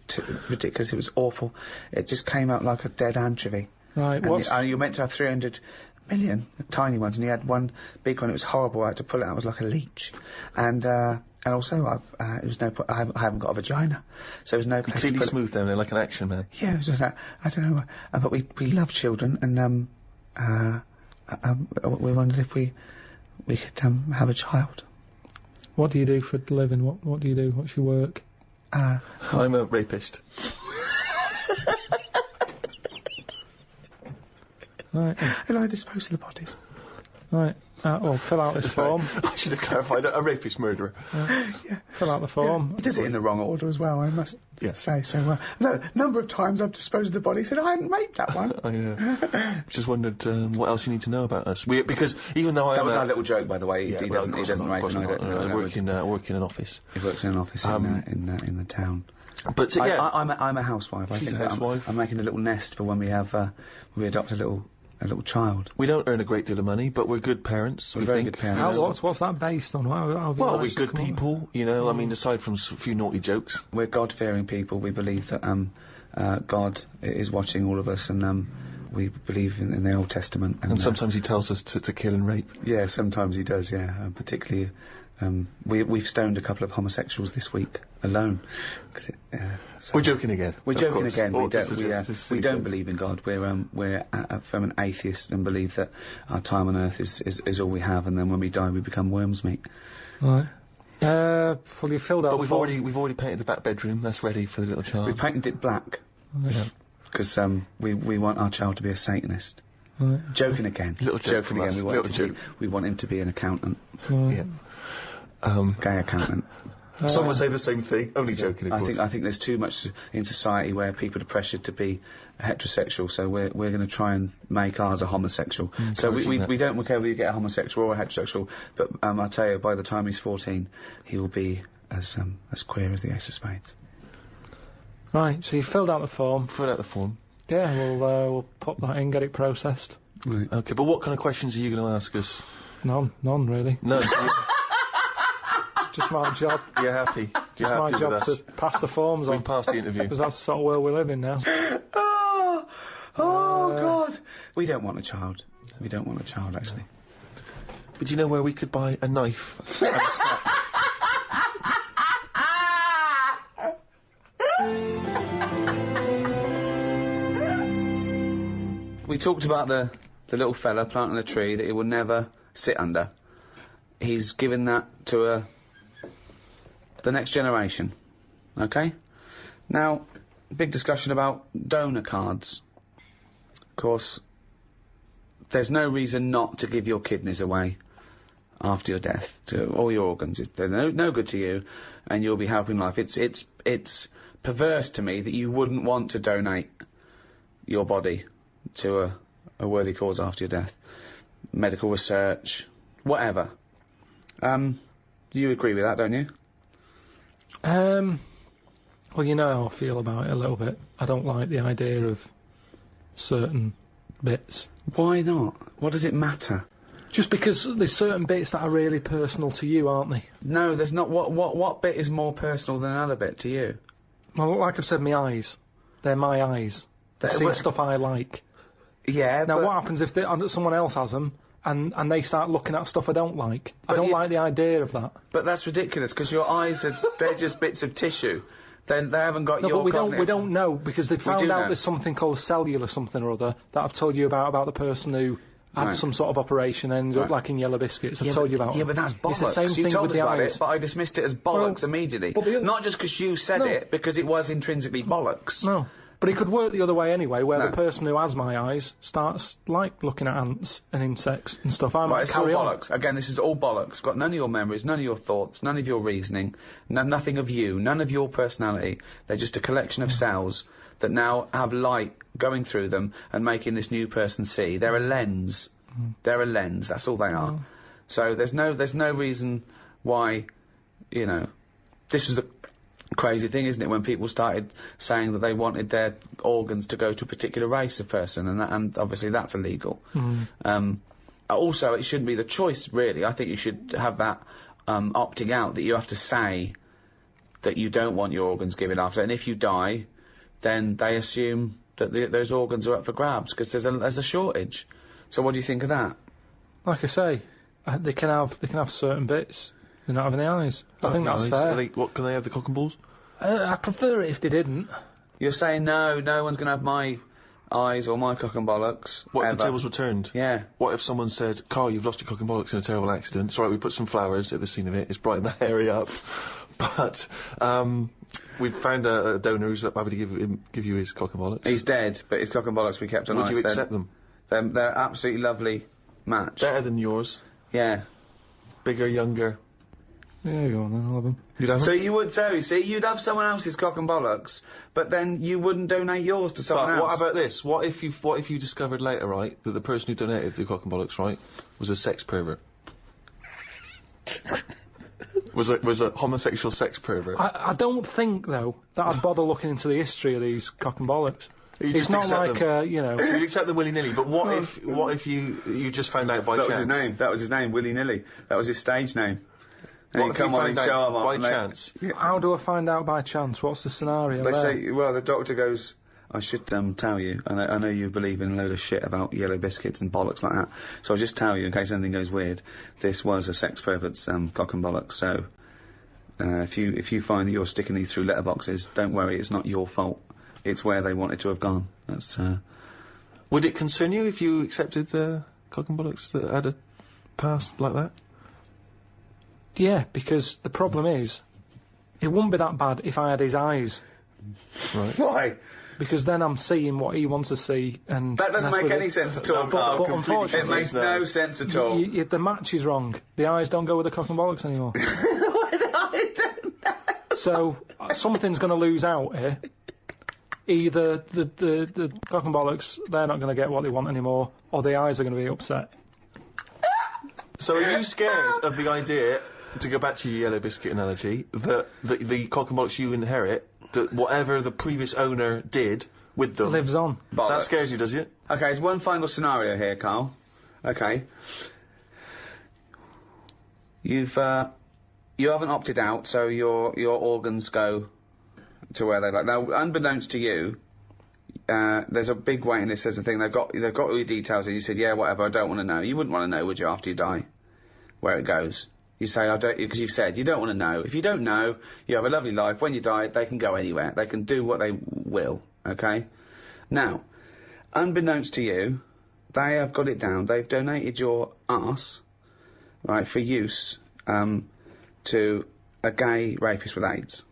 S6: ridiculous. It was awful. It just came out like a dead anchovy.
S7: Right.
S6: And you're meant to have 300 million tiny ones, and he had one big one. It was horrible. I had to pull it out. It was like a leech. And also, it was no. I haven't got a vagina, so there was no.
S4: Completely smooth down there, like an action man.
S6: Yeah, it was just that. I don't know. But we love children, and we wondered if we could have a child.
S7: What do you do for a living? What do you do? What's your work?
S4: I'm a rapist.
S7: Right.
S6: And I dispose of the bodies.
S7: Right. Well, fill out this form.
S4: I should have clarified. A rapist murderer.
S7: Fill out the form.
S6: He does it in the wrong order as well, I must say. So, no, number of times I've disposed of the body. He said, I hadn't made that one.
S4: I just wondered what else you need to know about us. Because even though
S6: that was our little joke, by the way. He doesn't rape, and
S4: I work in an office.
S6: He works in an office in the town.
S4: But yeah,
S6: I'm a housewife.
S4: She's a housewife.
S6: I'm making a little nest for when we adopt a little child.
S4: We don't earn a great deal of money, but we're good parents.
S6: We're very good parents.
S7: What's that based on? How
S4: Well, we're good people, you know. I mean, aside from a few naughty jokes,
S6: we're God-fearing people. We believe that God is watching all of us, and we believe in the Old Testament.
S4: And sometimes He tells us to kill and rape.
S6: Yeah, sometimes He does. Yeah, particularly. We've stoned a couple of homosexuals this week alone.
S4: We're joking again.
S6: We're joking again.
S4: We
S6: don't believe in God. We're from an atheist and believe that our time on earth is all we have, and then when we die, we become worms' meat.
S7: Right. Well, you filled out.
S4: But we've already painted the back bedroom. That's ready for the little child.
S6: We painted it black. Because we want our child to be a Satanist.
S7: Right.
S6: Joking again.
S4: Joking again.
S6: We want him to be an accountant.
S4: Yeah.
S6: Gay accountant.
S4: Some would say the same thing. Only joking, of course.
S6: I think there's too much in society where people are pressured to be heterosexual, so we're going to try and make ours a homosexual. So we don't care whether you get a homosexual or a heterosexual, but I tell you, by the time he's 14, he will be as queer as the Ace of Spades.
S7: Right. So you filled out the form.
S6: Yeah,
S7: we'll pop that in, get it processed.
S6: Right.
S4: Okay, but what kind of questions are you going to ask us?
S7: None really.
S4: No.
S7: Just my job.
S4: You're happy.
S7: Just my job to pass the forms on.
S4: We've passed the interview.
S7: Because that's the sort of world we live in now.
S6: Oh God! We don't want a child. We don't want a child, actually.
S4: But do you know where we could buy a knife and a sack?
S6: We talked about the little fella planting a tree that he will never sit under. He's given that to the next generation. Okay? Now, big discussion about donor cards. Of course, there's no reason not to give your kidneys away after your death, to all your organs. They're no good to you, and you'll be helping life. It's perverse to me that you wouldn't want to donate your body to a worthy cause after your death. Medical research, whatever. You agree with that, don't you?
S7: Well, you know how I feel about it a little bit. I don't like the idea of certain bits.
S6: Why not? What does it matter?
S7: Just because there's certain bits that are really personal to you, aren't they?
S6: No, there's not. What bit is more personal than another bit to you?
S7: Well, like I've said, my eyes. They're my eyes. They've seen stuff I like.
S6: Yeah,
S7: now, what happens if someone else has them, and they start looking at stuff I don't like? I don't like the idea of that.
S6: But that's ridiculous, because your eyes they're just bits of tissue. They haven't got your
S7: but we don't know, because they found out there's something called cellular something or other that I've told you about the person who had some sort of operation and ended up like in Yellow Biscuits. I've told you about.
S6: Yeah, but that's bollocks.
S7: It's the same
S6: you
S7: thing
S6: told
S7: with
S6: us
S7: the
S6: about
S7: eyes.
S6: it, but I dismissed it as bollocks immediately. Not just because you said it, because it was intrinsically bollocks.
S7: No. But it could work the other way anyway, where the person who has my eyes starts, like, looking at ants and insects and stuff. I might carry on.
S6: Bollocks. Again, this is all bollocks. Got none of your memories, none of your thoughts, none of your reasoning, nothing of you, none of your personality. They're just a collection of cells that now have light going through them and making this new person see. They're a lens. They're a lens. That's all they are. So there's no reason why, you know, this was the crazy thing, isn't it, when people started saying that they wanted their organs to go to a particular race of person, and obviously that's illegal. Also, it shouldn't be the choice, really. I think you should have that opting out, that you have to say that you don't want your organs given after, and if you die, then they assume that those organs are up for grabs because there's a shortage. So what do you think of that?
S7: Like I say, they can have certain bits. They're not having the eyes. I think that's fair.
S2: What can they have, the cock and balls?
S7: I'd prefer it if they didn't.
S6: You're saying no one's going to have my eyes or my cock and bollocks.
S2: What if
S6: ever.
S2: the tables were turned?
S6: Yeah.
S2: What if someone said, Karl, you've lost your cock and bollocks in a terrible accident. It's all right, we put some flowers at the scene of it. It's brightened the area up. But we've found a donor who's happy to give you his cock and bollocks.
S6: He's dead, but his cock and bollocks we kept on ice.
S2: Would you accept them?
S6: They're absolutely lovely match.
S2: Better than yours.
S6: Yeah.
S2: Bigger, younger.
S7: Yeah, go on then, I'll have them.
S2: You'd have
S6: So
S2: them?
S6: you would, you'd have someone else's cock and bollocks, but then you wouldn't donate yours to someone else.
S2: What about this? What if you discovered later, right, that the person who donated the cock and bollocks, right, was a sex pervert? was a homosexual sex pervert?
S7: I don't think, though, that I'd bother looking into the history of these cock and bollocks.
S2: You
S7: It's
S2: just
S7: not
S2: accept
S7: like,
S2: them.
S7: you know...
S2: You'd accept them willy-nilly, but what if you just found out by
S6: That
S2: chance?
S6: was his name. That was his name, willy-nilly. That was his stage name. And
S2: What
S6: he'd
S2: if you
S6: come on
S2: found
S6: and show
S2: out
S6: him up
S2: by
S6: and they-
S2: chance?
S7: How do I find out by chance? What's the scenario
S6: They
S7: there?
S6: say, well, the doctor goes, I should tell you, I know you believe in a load of shit about yellow biscuits and bollocks like that, so I'll just tell you, in case anything goes weird, this was a sex pervert's cock and bollocks, so if you find that you're sticking these through letterboxes, don't worry, it's not your fault. It's where they wanted to have gone. That's,
S2: Would it concern you if you accepted the cock and bollocks that had a past like that?
S7: Yeah, because the problem is, it wouldn't be that bad if I had his eyes,
S2: Right.
S6: why?
S7: because then I'm seeing what he wants to see, and...
S6: That doesn't
S7: mess
S6: make
S7: with
S6: any
S7: it.
S6: sense at all,
S7: But
S6: Karl. It
S7: unfortunately...
S6: makes no sense at all.
S7: The match is wrong. The eyes don't go with the cock and bollocks anymore.
S6: I don't know.
S7: So, something's going to lose out here. Either the cock and bollocks, they're not going to get what they want anymore, or the eyes are going to be upset.
S2: So are you scared of the idea, to go back to your yellow biscuit analogy, that the cock and bollocks you inherit, that whatever the previous owner did with them...
S7: Lives on.
S6: Bollocks.
S2: That scares you, does it?
S6: Okay, there's one final scenario here, Karl. Okay. You haven't opted out, so your organs go to where they like. Now, unbeknownst to you, there's a big waiting list. There's a thing. They've got all your details, and you said, yeah, whatever. I don't want to know. You wouldn't want to know, would you, after you die, where it goes? You say, I don't, because you've said you don't want to know. If you don't know, you have a lovely life. When you die, they can go anywhere. They can do what they will. Okay. Now, unbeknownst to you, they have got it down. They've donated your arse, right, for use to a gay rapist with AIDS.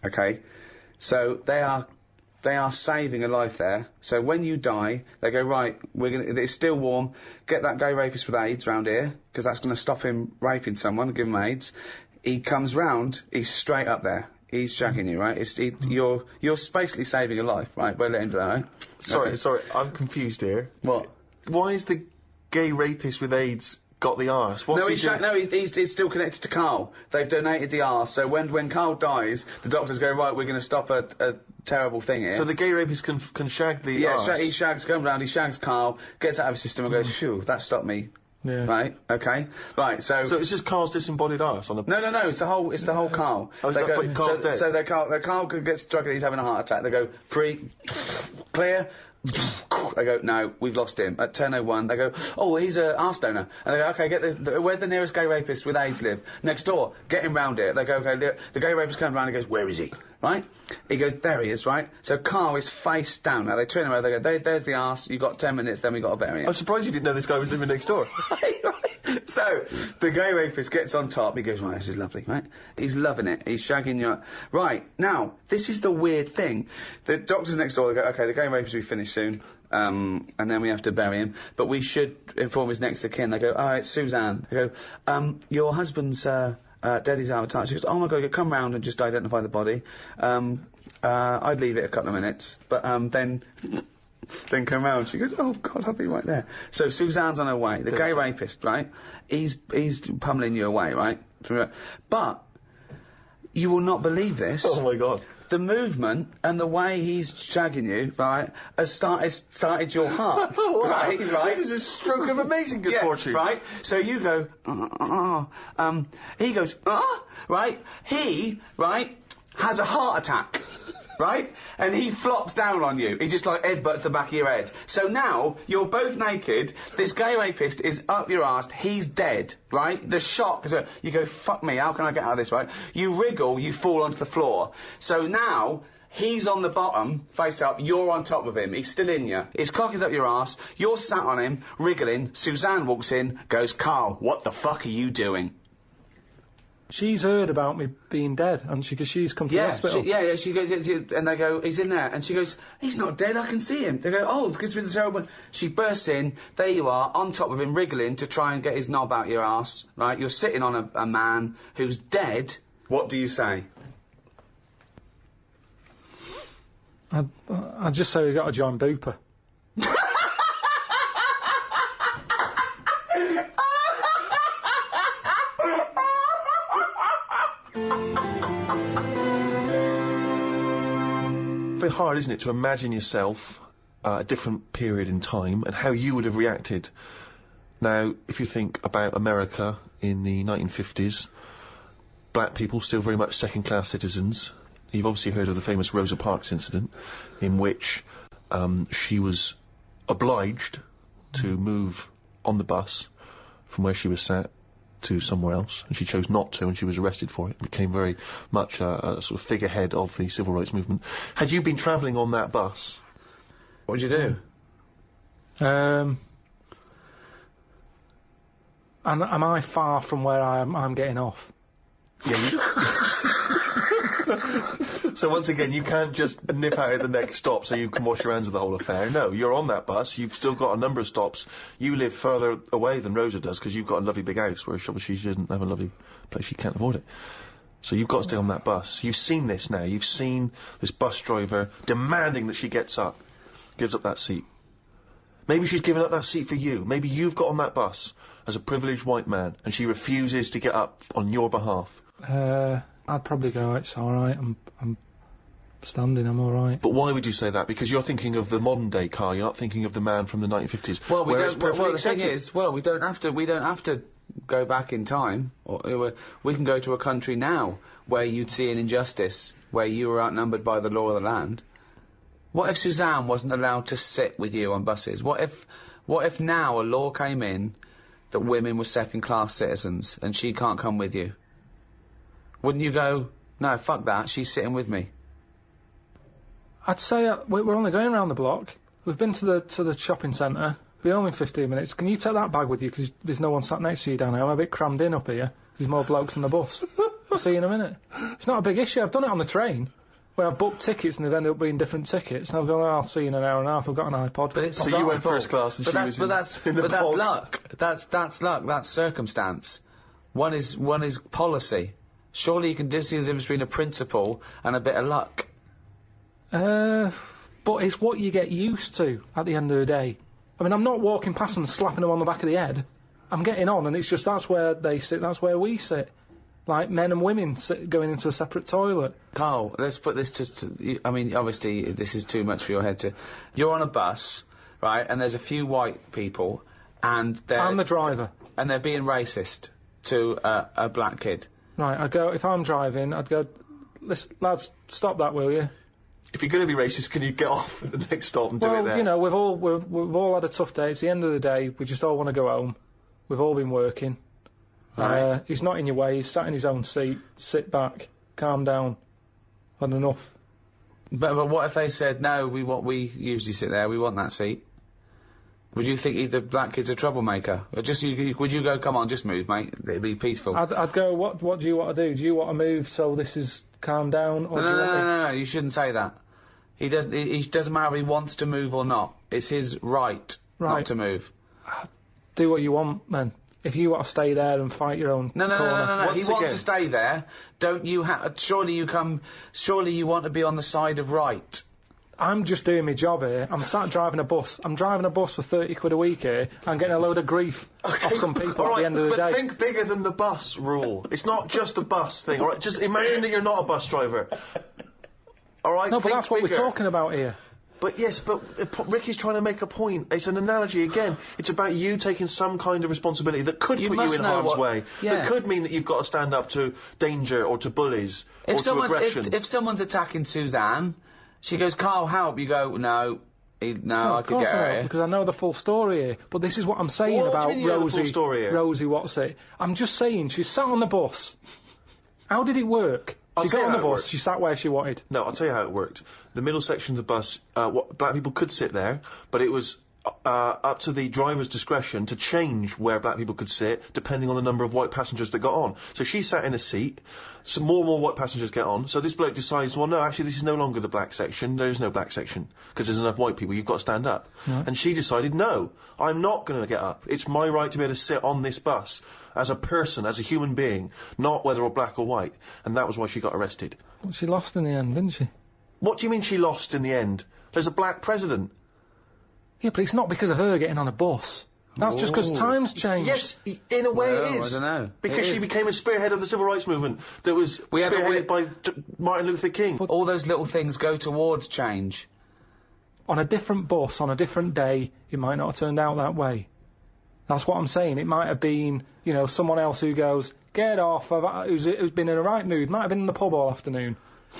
S6: Okay, so they are saving a life there. So when you die, they go, right, it's still warm, get that gay rapist with AIDS round here, because that's going to stop him raping someone and give him AIDS. He comes round, he's straight up there. He's shagging you, right? You're basically saving a life, right? By letting him do that, right?
S2: Sorry, I'm confused here.
S6: What?
S2: Why is the gay rapist with AIDS got the arse? What's
S6: No,
S2: he doing?
S6: he's still connected to Karl. They've donated the arse, so when Karl dies, the doctors go, right, we're going to stop a terrible thing here.
S2: So the gay rapist can shag the arse?
S6: Yeah, he shags, comes round, he shags Karl, gets out of his system and goes, phew, that stopped me.
S7: Yeah.
S6: Right, okay. Right, so
S2: So it's just Karl's disembodied arse on a...
S6: No, it's the whole Karl.
S2: Oh, is that what Karl's dead?
S6: So Karl gets struck and he's having a heart attack. They go, free, clear. They go, no, we've lost him. At 10:01, they go, oh, he's a arse donor. And they go, okay, where's the nearest gay rapist with AIDS live? Next door. Get him round here. They go, okay, the gay rapist comes round and goes, where is he? Right? He goes, there he is, right? So Karl is face down. Now they turn around, they go, there's the arse, you've got 10 minutes, then we got to bury him.
S2: I'm surprised you didn't know this guy was living next door.
S6: Right. So, the gay rapist gets on top, he goes, right, this is lovely, right? He's loving it, he's shagging you up. Right, now, this is the weird thing. The doctors next door, they go, okay, the gay rapist will be finished soon, and then we have to bury him, but we should inform his next of kin. They go, oh, it's Suzanne. They go, your husband's, dead, he's out of touch. She goes, oh my god, come round and just identify the body. I'd leave it a couple of minutes, but, then come round. She goes, oh god, I'll be right there. So Suzanne's on her way. The gay rapist, right? He's pummeling you away, right? But you will not believe this.
S2: Oh my god.
S6: the movement and the way he's shagging you, right, has started your heart. Right.
S4: This is a stroke of amazing good fortune.
S6: Right. So you go, he goes, right. He, right, has a heart attack. Right? And he flops down on you. He just like headbutts the back of your head. So now, you're both naked, this gay rapist is up your arse, he's dead, right? The shock, so you go, fuck me, how can I get out of this, right? You wriggle, you fall onto the floor. So now, he's on the bottom, face up, you're on top of him, he's still in you. His cock is up your arse, you're sat on him, wriggling, Suzanne walks in, goes, Karl, what the fuck are you doing?
S7: She's heard about me being dead, and because she's come to the hospital.
S6: She goes, and they go, he's in there, and she goes, he's not dead, I can see him. They go, oh, it's been terrible. She bursts in, there you are, on top of him, wriggling to try and get his knob out your ass, right? You're sitting on a man who's dead. What do you say?
S7: I'd just say we got to join Booper.
S4: Very hard, isn't it, to imagine yourself a different period in time and how you would have reacted. Now, if you think about America in the 1950s, black people still very much second-class citizens. You've obviously heard of the famous Rosa Parks incident, in which she was obliged to move on the bus from where she was sat to somewhere else, and she chose not to, and she was arrested for it. It became very much a sort of figurehead of the civil rights movement. Had you been travelling on that bus?
S6: What would you do?
S7: And am I far from where I'm getting off?
S4: Yeah. So once again, you can't just nip out at the next stop so you can wash your hands of the whole affair. No, you're on that bus. You've still got a number of stops. You live further away than Rosa does because you've got a lovely big house, whereas she doesn't have a lovely place. She can't afford it. So you've got to stay on that bus. You've seen this now. You've seen this bus driver demanding that she gets up, gives up that seat. Maybe she's given up that seat for you. Maybe you've got on that bus as a privileged white man and she refuses to get up on your behalf.
S7: I'd probably go, it's alright, I'm standing, I'm alright.
S4: But why would you say that? Because you're thinking of the modern day Karl, you're not thinking of the man from the 1950s.
S6: Well, the thing is, we don't have to go back in time. We can go to a country now where you'd see an injustice, where you were outnumbered by the law of the land. What if Suzanne wasn't allowed to sit with you on buses? What if now a law came in that women were second-class citizens and she can't come with you? Wouldn't you go, no, fuck that, she's sitting with me?
S7: I'd say we're only going around the block. We've been to the shopping centre. We'll be home in 15 minutes. Can you take that bag with you? Because there's no one sat next to you down here. I'm a bit crammed in up here. There's more blokes on the bus. I'll see you in a minute. It's not a big issue. I've done it on the train, where I've booked tickets and they've ended up being different tickets. And I've gone, I'll see you in an hour and a half. I've got an iPod.
S6: But
S4: so you went first class and that's
S6: luck. That's luck. That's circumstance. One is policy. Surely you can see the difference between a principle and a bit of luck.
S7: But it's what you get used to at the end of the day. I mean, I'm not walking past them and slapping them on the back of the head. I'm getting on, and it's just that's where they sit, that's where we sit. Like men and women going into a separate toilet.
S6: Karl, let's put this to I mean, obviously, this is too much for your head to... You're on a bus, right, and there's a few white people, and they're...
S7: I'm the driver.
S6: And they're being racist to a black kid.
S7: Right, I'd go, if I'm driving, I'd go, listen, lads, stop that, will you?
S4: If you're going to be racist, can you get off at the next stop and do it there?
S7: Well, you know, we've all had a tough day. It's the end of the day. We just all want to go home. We've all been working.
S6: Right.
S7: He's not in your way. He's sat in his own seat. Sit back. Calm down. Had enough.
S6: But what if they said, no, we usually sit there, we want that seat? Would you think the black kid's a troublemaker? Or would you go, come on, just move, mate, it'd be peaceful?
S7: I'd go, what do you want to do? Do you want to move so this is calm down? Or
S6: No, you shouldn't say that. He doesn't matter if he wants to move or not. It's his right not to move.
S7: Do what you want, then. If you want to stay there and fight your own corner.
S6: No. He wants to stay there. Don't you surely you want to be on the side of right.
S7: I'm just doing my job here. I'm sat driving a bus. I'm driving a bus for 30 quid a week here. I'm getting a load of grief off some people at the end of the day.
S4: But think bigger than the bus rule. It's not just a bus thing, alright? Just imagine that you're not a bus driver. All right.
S7: No, but
S4: think
S7: that's what
S4: bigger.
S7: we're talking about here.
S4: But yes, Ricky's trying to make a point. It's an analogy again. It's about you taking some kind of responsibility that could put you
S6: must
S4: in
S6: know
S4: harm's way.
S6: Yeah.
S4: That could mean that you've got to stand up to danger or to bullies or to aggression.
S6: If someone's attacking Suzanne, she goes, "Carl, help!" You go, "No, I could get her here."
S7: Because I know the full story here. But this is what I'm saying
S4: What do
S7: about
S4: you mean you know the full
S7: Rosie.
S4: story here?
S7: Rosie, what's it? I'm just saying, she sat on the bus. How did it work?
S4: I'll
S7: She
S4: tell
S7: got
S4: you
S7: on the
S4: how it
S7: bus.
S4: worked.
S7: She sat where she wanted.
S4: No, I'll tell you how it worked. The middle section of the bus, black people could sit there, but it was up to the driver's discretion to change where black people could sit, depending on the number of white passengers that got on. So she sat in a seat, some more and more white passengers get on, so this bloke decides, well, no, actually, this is no longer the black section, there is no black section, because there's enough white people, you've got to stand up. And she decided, no, I'm not going to get up. It's my right to be able to sit on this bus, as a person, as a human being, not whether or black or white. And that was why she got arrested.
S7: Well, she lost in the end, didn't she?
S4: What do you mean she lost in the end? There's a black president.
S7: Yeah, but it's not because of her getting on a bus. That's just because times changed.
S4: Yes, in a way
S6: Well,
S4: it is.
S6: I don't know.
S4: Because
S6: It
S4: she
S6: is.
S4: became a spearhead of the civil rights movement that was spearheaded by Martin Luther King.
S6: All those little things go towards change.
S7: On a different bus, on a different day, it might not have turned out that way. That's what I'm saying. It might have been, someone else who goes, get off, who's been in a right mood, might have been in the pub all afternoon.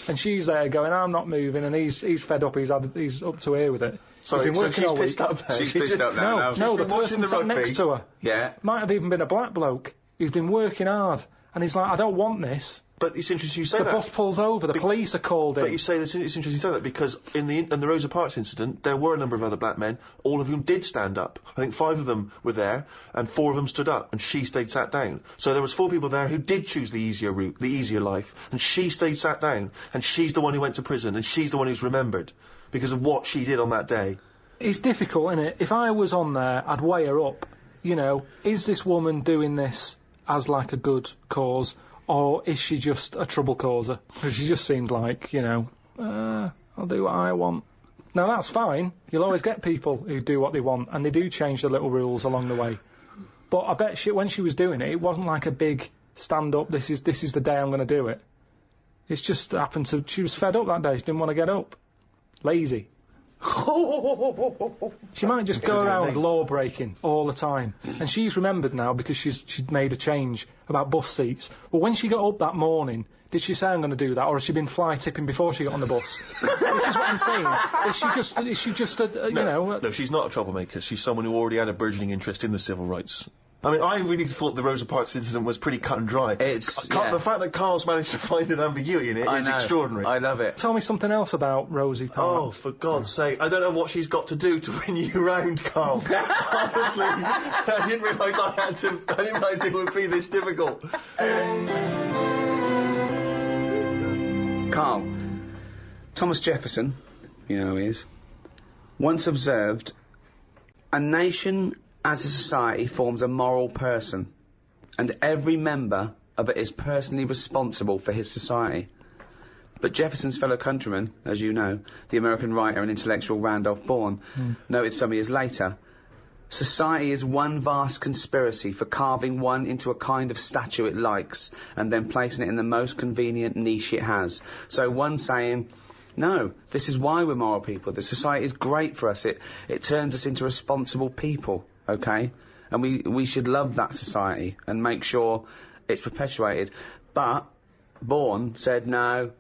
S7: And she's there going, I'm not moving, and he's fed up, he's up to here with it.
S4: Sorry,
S7: he's been working
S4: she's
S7: all week.
S4: pissed up now.
S6: She's pissed up now.
S7: No, the
S4: been watching
S7: person
S4: the
S7: sat
S4: rugby.
S7: next to her
S6: Yeah.
S7: might have even been a black bloke. He's been working hard, and he's like, I don't want this.
S4: But it's interesting you say
S7: The
S4: that.
S7: bus pulls over, the police are called in.
S4: But you say it's interesting you say that because in the Rosa Parks incident, there were a number of other black men, all of whom did stand up. I think 5 of them were there, and 4 of them stood up, and she stayed sat down. So there was 4 people there who did choose the easier route, the easier life, and she stayed sat down, and she's the one who went to prison, and she's the one who's remembered because of what she did on that day.
S7: It's difficult, isn't it? If I was on there, I'd weigh her up. Is this woman doing this as like a good cause, or is she just a trouble causer? Because she just seemed like, I'll do what I want. Now that's fine. You'll always get people who do what they want, and they do change the little rules along the way. But I bet when she was doing it, it wasn't like a big stand up. This is the day I'm going to do it. It's just happened to. She was fed up that day. She didn't want to get up. Lazy. She might just go around law breaking all the time, and she's remembered now because she'd made a change about bus seats. Well, when she got up that morning, did she say I'm going to do that, or has she been fly tipping before she got on the bus? This is what I'm saying. Is she just
S4: No, she's not a troublemaker. She's someone who already had a burgeoning interest in the civil rights. I mean, I really thought the Rosa Parks incident was pretty cut and dry. The fact that Karl's managed to find an ambiguity in it is extraordinary.
S6: I love it.
S7: Tell me something else about Rosie Parks.
S4: Oh, for God's sake. I don't know what she's got to do to win you round, Karl. Honestly, I didn't realise it would be this difficult.
S6: Karl, Thomas Jefferson, you know who he is, once observed, a nation as a society forms a moral person, and every member of it is personally responsible for his society. But Jefferson's fellow countryman, as you know, the American writer and intellectual Randolph Bourne, noted some years later, society is one vast conspiracy for carving one into a kind of statue it likes, and then placing it in the most convenient niche it has. So one saying, no, this is why we're moral people. The society is great for us. It turns us into responsible people, okay? And we should love that society and make sure it's perpetuated. But Bourne said, no,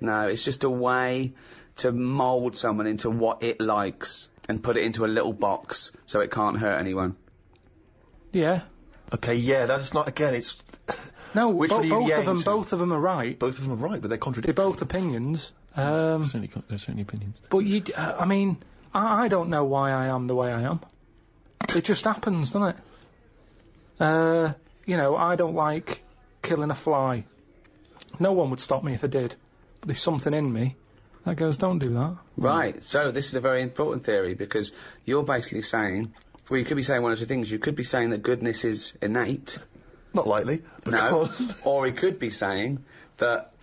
S6: it's just a way to mould someone into what it likes and put it into a little box so it can't hurt anyone.
S7: Yeah.
S4: Okay, yeah, that's not, again, it's...
S7: No,
S4: Which one are you yaying to?
S7: both of them are right.
S4: Both of them are right, but they're
S7: They're
S4: contradictory.
S7: both opinions.
S2: There's certainly opinions.
S7: But I don't know why I am the way I am. It just happens, doesn't it? I don't like killing a fly. No one would stop me if I did. But there's something in me that goes, don't do that.
S6: Right, so this is a very important theory, because you're basically saying, well, you could be saying one of two things. You could be saying that goodness is innate.
S4: Not likely. But
S6: No. Or he could be saying that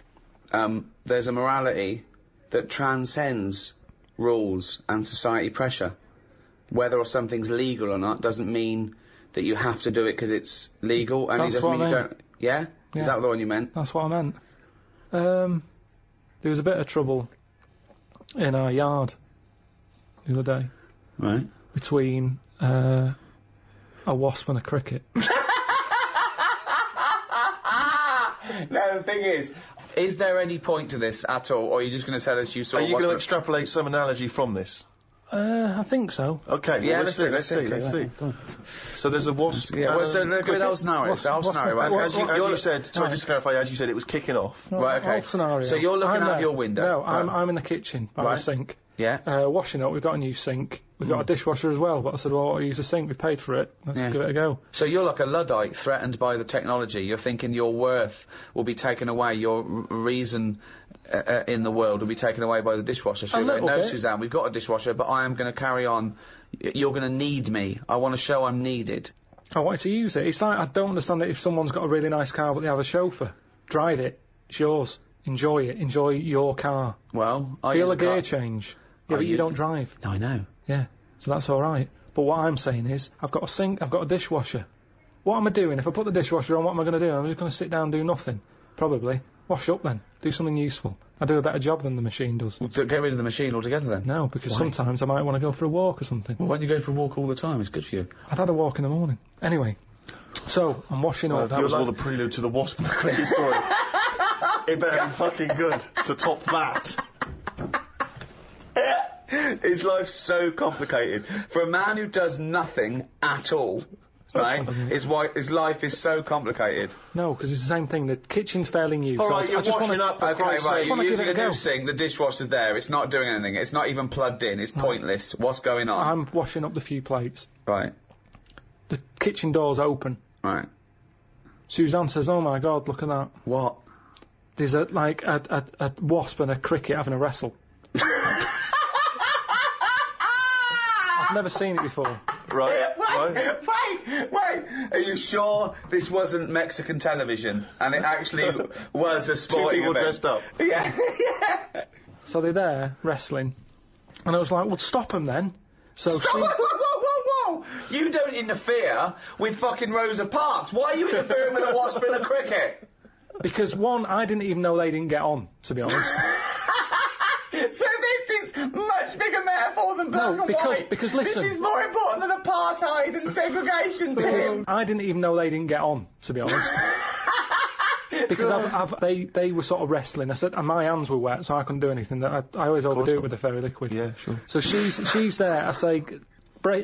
S6: there's a morality that transcends rules and society pressure. Whether or something's legal or not doesn't mean that you have to do it because it's legal, and it
S7: That's
S6: doesn't
S7: what
S6: mean
S7: I
S6: you
S7: mean.
S6: don't... Yeah?
S7: Yeah.
S6: Is that the one you meant?
S7: That's what I meant. There was a bit of trouble in our yard the other day
S6: Right.
S7: between a wasp and a cricket.
S6: No, the thing is there any point to this at all, or are you just going to tell us you saw?
S4: Are you going to
S6: wasp-
S4: extrapolate some analogy from this?
S7: I think so.
S4: Okay.
S6: Yeah,
S4: well,
S6: let's
S4: let's
S6: see.
S4: see. So there's a wasp.
S6: Yeah, well, so look at the whole scenario. It's the whole scenario, right?
S4: As you said, sorry, just to clarify, as you said, it was kicking off.
S6: Right, okay.
S7: Whole scenario.
S6: So you're looking
S7: I'm
S6: out
S7: there.
S6: your window.
S7: No,
S6: Right.
S7: I'm in the kitchen by
S6: Right.
S7: the sink.
S6: Yeah.
S7: Washing up, we've got a new sink. We've got a dishwasher as well, but I said, well, I'll use a sink, we've paid for it. Let's
S6: Yeah.
S7: give it a go.
S6: So you're like a Luddite threatened by the technology. You're thinking your worth will be taken away, your reason in the world will be taken away by the dishwasher. So
S7: A
S6: you're going,
S7: little
S6: no,
S7: bit.
S6: Suzanne, we've got a dishwasher, but I am going to carry on. You're going to need me. I want to show I'm needed.
S7: I wanted to use it. It's like, I don't understand it if someone's got a really nice car but they have a chauffeur. Drive it. It's yours. Enjoy it. Enjoy your car.
S6: Well, I
S7: Feel
S6: use
S7: a gear
S6: car-
S7: change. Yeah,
S6: I
S7: but you
S6: use-
S7: don't drive.
S6: No, I know.
S7: Yeah, so that's all right. But what I'm saying is, I've got a sink, I've got a dishwasher. What am I doing? If I put the dishwasher on, what am I going to do? I'm just going to sit down and do nothing. Probably. Wash up then. Do something useful. I do a better job than the machine does.
S6: Well, get rid of the machine altogether then.
S7: No, because
S6: Why?
S7: sometimes I might want to go for a walk or something.
S6: Well, why don't you go for a walk all the time? It's good for you.
S7: I've had a walk in the morning. Anyway, so I'm washing up.
S4: That was all the prelude to the wasp and the cricket story. It better be fucking good to top that.
S6: His life's so complicated. For a man who does nothing at all, right, his life is so complicated.
S7: No, because it's the same thing. The kitchen's failing you.
S4: All
S7: so
S4: right,
S7: I
S4: you're
S7: just
S4: washing
S7: wanna,
S4: up for
S6: Okay,
S4: Christ's
S6: right,
S4: sake.
S6: you're
S7: wanna give
S6: using
S7: it
S6: a
S7: a go.
S6: new sink, the dishwasher's there, it's not doing anything, it's not even plugged in, it's pointless. What's going on?
S7: I'm washing up the few plates.
S6: Right,
S7: The kitchen door's open.
S6: right.
S7: Suzanne says, "Oh my God, look at that!
S6: What?
S7: There's a wasp and a cricket having a wrestle." I've never seen it before.
S4: Right.
S6: Wait! Are you sure this wasn't Mexican television and it actually was a sporting
S4: people
S6: event?
S4: dressed up.
S6: Yeah, yeah.
S7: So they're there wrestling, and I was like, "Well, stop them then." So
S6: Stop!
S7: she,
S6: Whoa! You don't interfere with fucking Rosa Parks. Why are you interfering with a wasp and a cricket?
S7: because one, I didn't even know they didn't get on, to be honest.
S6: So this is much bigger metaphor than black and white.
S7: because listen.
S6: This is more important than apartheid and segregation.
S7: Because I didn't even know they didn't get on, to be honest. Because they were sort of wrestling. I said, and my hands were wet, so I couldn't do anything. I always overdo it with the fairy liquid.
S4: Yeah, sure.
S7: So she's there. I say,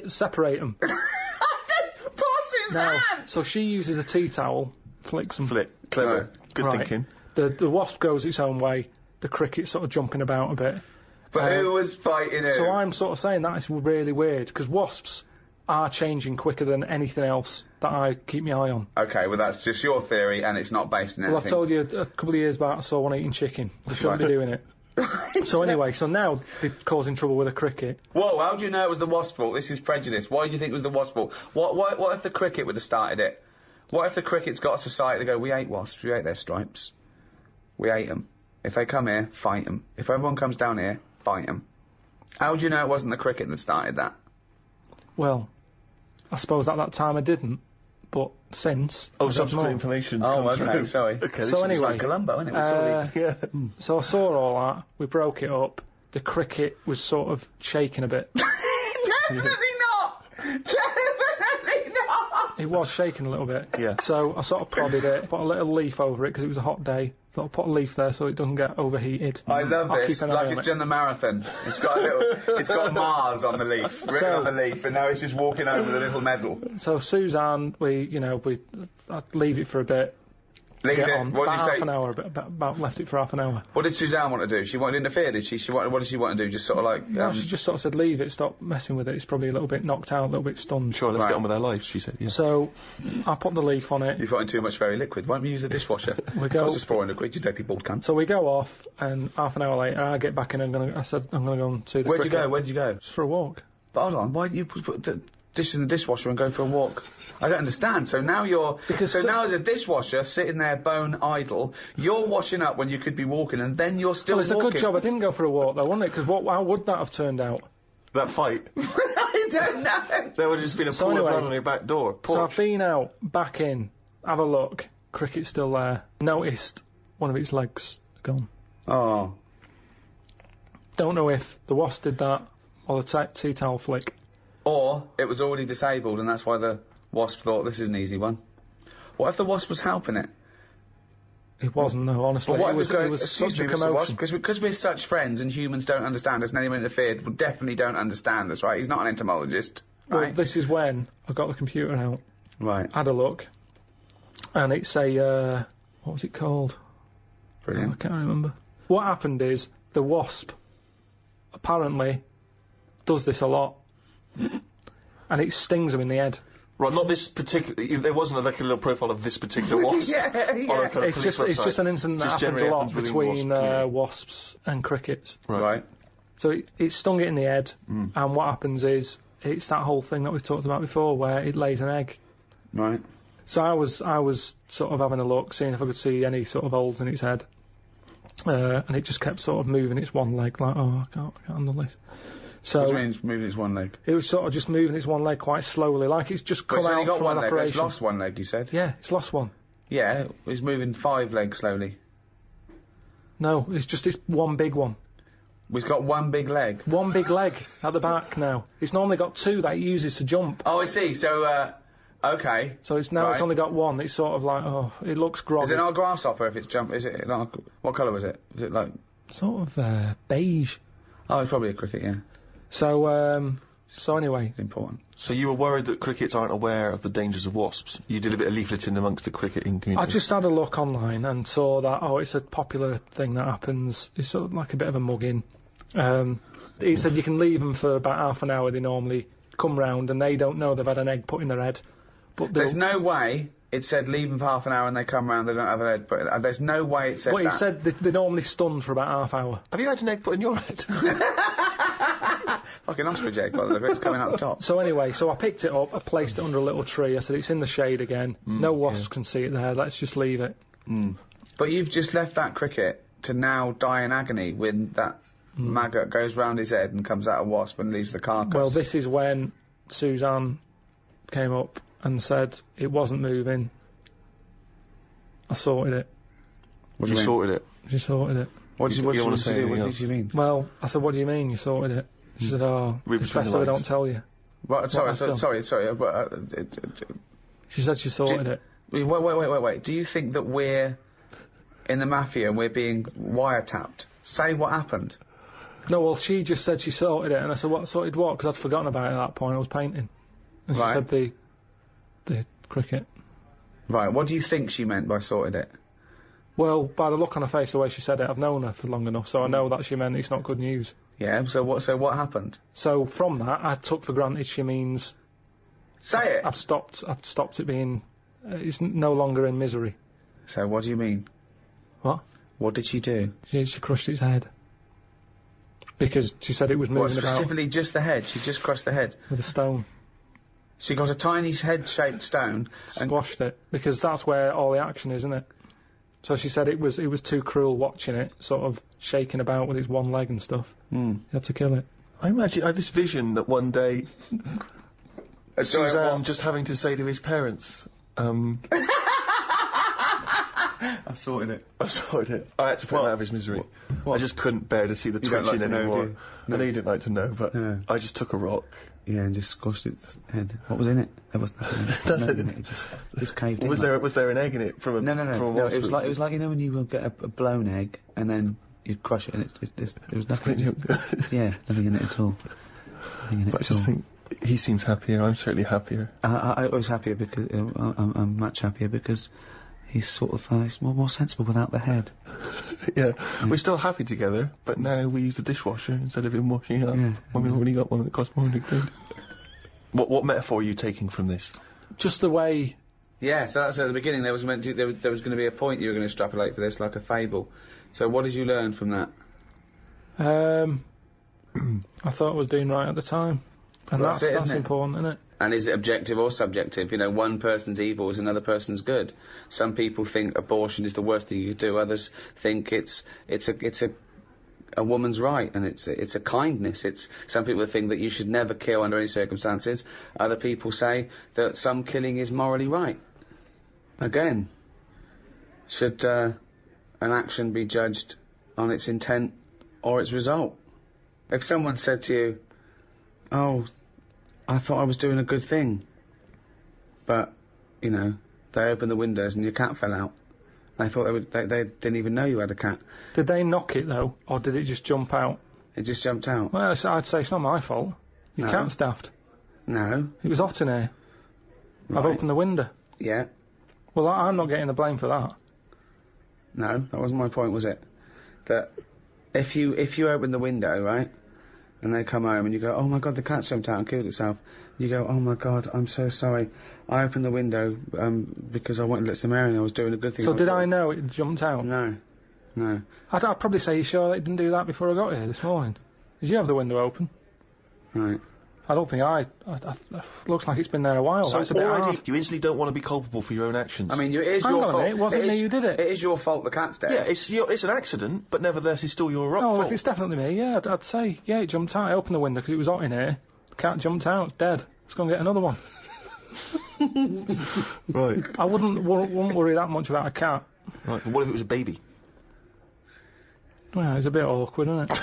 S7: separate them.
S6: Poor Suzanne!
S7: So she uses a tea towel, flicks them.
S4: Flick. Clever.
S6: Right.
S4: Good
S7: Right.
S4: thinking.
S7: The wasp goes its own way. The cricket's sort of jumping about a bit.
S6: But who was fighting who?
S7: So I'm sort of saying that is really weird because wasps are changing quicker than anything else that I keep my eye on.
S6: Okay, well that's just your theory and it's not based on
S7: Well, I
S6: anything.
S7: told you a couple of years back I saw one eating chicken. They shouldn't be doing it. So anyway, so now they're causing trouble with a cricket.
S6: Whoa, how do you know it was the wasp's fault? This is prejudice. Why do you think it was the wasp's fault? What if the cricket would have started it? What if the cricket's got a society that go, we hate wasps, we hate their stripes. We hate them. If they come here, fight them. If everyone comes down here, fight them. How do you know it wasn't the cricket that started that?
S7: Well, I suppose at that time I didn't, but since...
S4: Oh,
S7: I don't
S4: subsequent
S7: know.
S4: information's
S6: Oh,
S4: come
S6: okay,
S4: through.
S6: sorry.
S4: Okay,
S7: So anyway,
S6: Like Columbo, isn't it? We saw the-
S4: yeah.
S7: so I saw all that, we broke it up, the cricket was sort of shaking a bit.
S6: Definitely not! Definitely not!
S7: It was shaking a little bit.
S4: Yeah.
S7: So I sort of prodded it, put a little leaf over it because it was a hot day. Thought I'll put a leaf there so it doesn't get overheated.
S6: I love
S7: I'll
S6: this,
S7: keep an eye
S6: like
S7: on
S6: it's
S7: it.
S6: done the marathon. It's got a little, it's got Mars on the leaf, written
S7: So-
S6: on the leaf, and now it's just walking over the little medal.
S7: So Suzanne, I'd leave it for a bit.
S6: Leave
S7: Get
S6: it.
S7: on.
S6: What did
S7: About
S6: you
S7: half
S6: say?
S7: an hour, about left it for half an hour.
S6: What did Suzanne want to do? She wanted to interfere, did she? What did she want to do? Just sort of like...
S7: No, she just sort of said leave it, stop messing with it. It's probably a little bit knocked out, a little bit stunned.
S4: Sure, let's
S6: Right.
S4: get on with our lives, she said. Yeah.
S7: So I put the leaf on it.
S6: You've got in too much fairy liquid. Why don't we use the dishwasher?
S7: We go-
S6: Cost us 400 quid, you dirty bald cunt.
S7: So we go off, and half an hour later I get back in. I said I'm going to go and see the
S6: Where'd you
S7: cricket.
S6: go? Where'd you go?
S7: Just for a walk.
S6: But hold on, why didn't you put the dish in the dishwasher and go for a walk? I don't understand. So now now as a dishwasher sitting there bone idle, you're washing up when you could be walking, and then you're still
S7: Well, it's
S6: walking.
S7: a good job I didn't go for a walk though, wasn't it? Because how would that have turned out?
S4: That fight.
S6: I don't know.
S4: There would have just been a
S7: So
S4: pool
S7: anyway,
S4: of blood on your back door.
S7: So
S4: Porch.
S7: I've been out, back in, have a look. Cricket's still there. Noticed one of its legs gone.
S6: Oh.
S7: don't know if the wasp did that or the tea towel flick.
S6: Or it was already disabled, and that's why the wasp thought this is an easy one. What if the wasp was helping it?
S7: It wasn't, no, honestly.
S6: But what
S7: it
S6: if
S7: was,
S6: it's going,
S7: it was
S6: excuse
S7: such a
S6: me, Mr. Wasp,
S7: commotion.
S6: because we're such friends and humans don't understand us and anyone interfered will definitely don't understand us, right? He's not an entomologist,
S7: Well,
S6: right?
S7: this is when I got the computer out,
S6: Right.
S7: had a look, and it's a, what was it called?
S6: Brilliant.
S7: I can't remember. What happened is, the wasp apparently does this a lot, and it stings him in the head.
S2: Right, not this particular. There wasn't like a little profile of this particular wasp.
S6: Yeah.
S2: On a kind of
S7: It's just an incident that
S2: Just
S7: happens a
S2: generally
S7: lot
S2: happens within
S7: between
S2: wasps, yeah.
S7: wasps and crickets.
S6: Right.
S7: So it stung it in the head, and what happens is, it's that whole thing that we've talked about before, where it lays an egg.
S6: Right.
S7: So I was sort of having a look, seeing if I could see any sort of holes in its head, and it just kept sort of moving its one leg, like, oh, I can't handle this. So
S6: What do you mean it's moving its one leg?
S7: it was sort of just moving its one leg quite slowly, like it's just
S6: But
S7: come
S6: it's only
S7: out
S6: got
S7: from
S6: one
S7: an
S6: leg, but
S7: operation.
S6: it's lost one leg, you said?
S7: Yeah, it's lost one.
S6: Yeah, it's moving 5 legs slowly.
S7: No, it's one big one.
S6: We've got one big leg.
S7: One big leg at the back now. It's normally got 2 that it uses to jump.
S6: Oh, I see. So, okay.
S7: So it's now it's
S6: Right.
S7: only got one. It's sort of like, oh, it looks groggy.
S6: Is it not a grasshopper if it's jump? Is it not? What colour was it? Is it like?
S7: Sort of beige.
S6: Oh, it's probably a cricket. Yeah,
S7: So anyway,
S6: it's important.
S2: So you were worried that crickets aren't aware of the dangers of wasps. You did a bit of leafleting amongst the cricketing community.
S7: I just had a look online and saw that, it's a popular thing that happens. It's sort of like a bit of a mugging. He said you can leave them for about half an hour. They normally come round and they don't know they've had an egg put in their head. But
S6: There's no way it said leave them for half an hour and they come round. They don't have an egg. But there's no way it said
S7: Well,
S6: that.
S7: he said they're normally stunned for about half hour.
S2: Have you had an egg put in your head?
S6: Fucking ostrich egg, by the way. It's coming out the top.
S7: So anyway, I picked it up, I placed it under a little tree. I said it's in the shade again. No wasps can see it there. Let's just leave it.
S6: But you've just left that cricket to now die in agony when that maggot goes round his head and comes out a wasp and leaves the carcass.
S7: Well, this is when Suzanne came up and said it wasn't moving. I sorted it.
S6: What do
S2: You
S6: you mean?
S2: sorted it.
S7: She sorted it.
S6: What do you
S2: You
S6: want
S2: wanna
S6: to
S2: say
S6: do?
S2: anything
S6: What
S2: else?
S6: did you mean?
S7: Well, I said, what do you mean you sorted it? She said,
S2: Read
S7: it's
S2: between
S7: best
S2: the
S7: that I
S2: lines.
S7: don't tell you.
S6: Well, sorry.
S7: I've done. She said she sorted it.
S6: Wait. Do you think that we're in the mafia and we're being wiretapped? Say what happened.
S7: No, well, she just said she sorted it, and I said, what, sorted what? Because I'd forgotten about it at that point, I was painting. And she
S6: Right.
S7: said the cricket.
S6: Right. What do you think she meant by sorted it?
S7: Well, by the look on her face, the way she said it, I've known her for long enough, so I know that she meant it's not good news.
S6: Yeah. So what happened?
S7: So from that, I took for granted she means
S6: Say it.
S7: I've stopped it being, it's no longer in misery.
S6: So what do you mean?
S7: What?
S6: What did she do?
S7: She crushed its head. Because she said it was
S6: What,
S7: moving about
S6: specifically just the head? She just crushed the head.
S7: with a stone.
S6: She got a tiny head-shaped stone and
S7: Squashed it. Because that's where all the action is, isn't it? So she said it was too cruel watching it, sort of shaking about with its one leg and stuff. You had to kill it.
S2: I imagine I had this vision that one day Suzanne just having to say to his parents,
S6: I sorted it.
S2: I sorted it. I had to put him out of his misery. I just couldn't bear to see the
S6: You don't
S2: twitching
S6: like to know,
S2: anymore.
S6: do you?
S2: I know you didn't like to know, but
S6: No.
S2: I just took a rock.
S6: Yeah, and just squashed its head. What was in it? There was nothing in it. It just caved in.
S2: Was there an egg in it from a
S6: No.
S2: From a
S6: No,
S2: wasp?
S6: it was like you know when you get a blown egg and then you crush it and there was nothing. Yeah, nothing in it at all. Nothing in it
S2: But I
S6: at
S2: just
S6: all.
S2: think he seems happier. I'm certainly happier.
S6: I was happier because I'm much happier because he's sort of he's more sensible without the head.
S2: Yeah, we're still happy together, but now we use the dishwasher instead of him washing up.
S6: Yeah.
S2: When we've already got one that costs £400. What metaphor are you taking from this?
S7: Just the way...
S6: Yeah, so that's at the beginning. There was going to be a point you were going to extrapolate for this, like a fable. So what did you learn from that?
S7: I thought I was doing right at the time. And
S6: Well, that's it,
S7: that's
S6: isn't it?
S7: important, isn't it?
S6: And is it objective or subjective? You know, one person's evil is another person's good. Some people think abortion is the worst thing you could do. Others think it's a woman's right and it's a kindness. Some people think that you should never kill under any circumstances. Other people say that some killing is morally right. Again, should an action be judged on its intent or its result? if someone said to you, "Oh, I thought I was doing a good thing," but, you know, they opened the windows and your cat fell out. They thought they didn't even know you had a cat.
S3: Did they knock it, though, or did it just jump out?
S6: It just jumped out.
S3: Well, I'd say it's not my fault. Your
S6: No.
S3: cat's daft.
S6: No.
S3: It was hot in here. I've
S6: Right.
S3: opened the window.
S6: Yeah.
S3: Well, I'm not getting the blame for that.
S6: No, that wasn't my point, was it? That if you open the window, right, and they come home and you go, "Oh my God, the cat jumped out and killed itself," you go, "Oh my God, I'm so sorry. I opened the window because I wanted to let some air in. I was doing a good thing."
S3: So did I know it jumped out?
S6: No. No.
S3: I'd probably say, you sure that it didn't do that before I got here this morning? Did you have the window open?
S6: Right.
S3: I don't think looks like it's been there a while.
S2: So
S3: That's a bit
S2: already
S3: hard.
S2: you instantly don't want to be culpable for your own actions.
S6: I mean, it is
S3: Hang
S6: your
S3: on a
S6: fault.
S3: minute, wasn't me who did it?
S6: It is your fault the cat's dead.
S2: yeah, it's an accident, but nevertheless, it's still your fault.
S3: Oh, if it's definitely me, yeah, I'd say, yeah, it jumped out. I opened the window because it was hot in here. The cat jumped out, dead. Let's go and get another one.
S2: Right.
S3: I wouldn't worry that much about a cat.
S2: Right. But what if it was a baby?
S3: Well, it's a bit awkward, isn't it?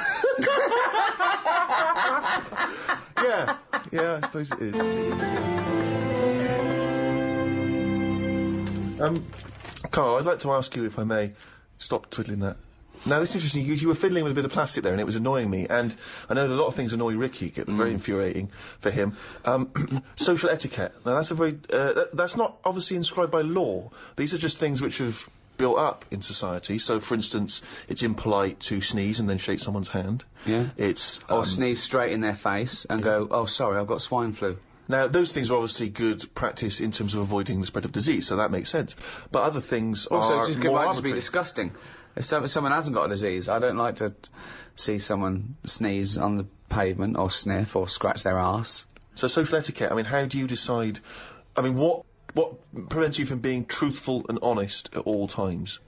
S2: Yeah, I suppose it is. Karl, I'd like to ask you, if I may, stop twiddling that. Now, this is interesting, because you were fiddling with a bit of plastic there, and it was annoying me, and I know that a lot of things annoy Ricky, get very infuriating for him. Social etiquette. Now, that's a very, that's not obviously inscribed by law. These are just things which have built up in society. So, for instance, it's impolite to sneeze and then shake someone's hand.
S6: Yeah.
S2: It's...
S6: Or sneeze straight in their face and go, "Oh, sorry, I've got swine flu."
S2: Now, those things are obviously good practice in terms of avoiding the spread of disease, so that makes sense. But other things
S6: Also,
S2: are
S6: it just
S2: more
S6: might just be
S2: arbitrary.
S6: disgusting. If someone hasn't got a disease, I don't like to see someone sneeze on the pavement or sniff or scratch their arse.
S2: So social etiquette, I mean, how do you decide... I mean, what prevents you from being truthful and honest at all times?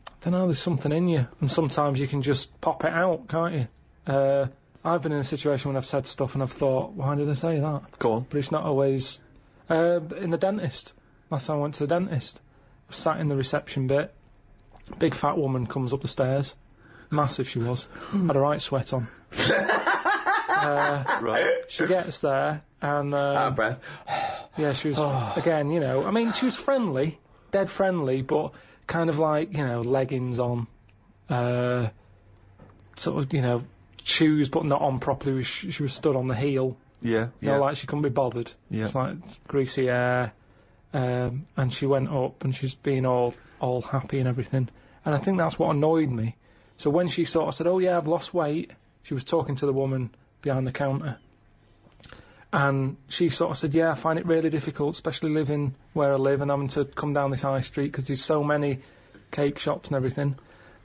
S3: I don't know, there's something in you, and sometimes you can just pop it out, can't you? I've been in a situation when I've said stuff and I've thought, why did I say that?
S2: Go on.
S3: But it's not always... in the dentist. Last time I went to the dentist, I sat in the reception bit, big fat woman comes up the stairs, massive she was, had a right sweat on.
S2: Right.
S3: She gets there, and...
S6: Out of breath.
S3: Yeah, she was, again, you know, I mean, she was friendly, dead friendly, but kind of like, you know, leggings on, sort of, you know, shoes but not on properly. She was stood on the heel,
S2: Yeah,
S3: you know, like she couldn't be bothered.
S2: Yeah.
S3: It's like greasy hair, and she went up and she's being all happy and everything. And I think that's what annoyed me. So when she sort of said, "Oh yeah, I've lost weight," she was talking to the woman behind the counter. And she sort of said, "Yeah, I find it really difficult, especially living where I live and having to come down this high street because there's so many cake shops and everything."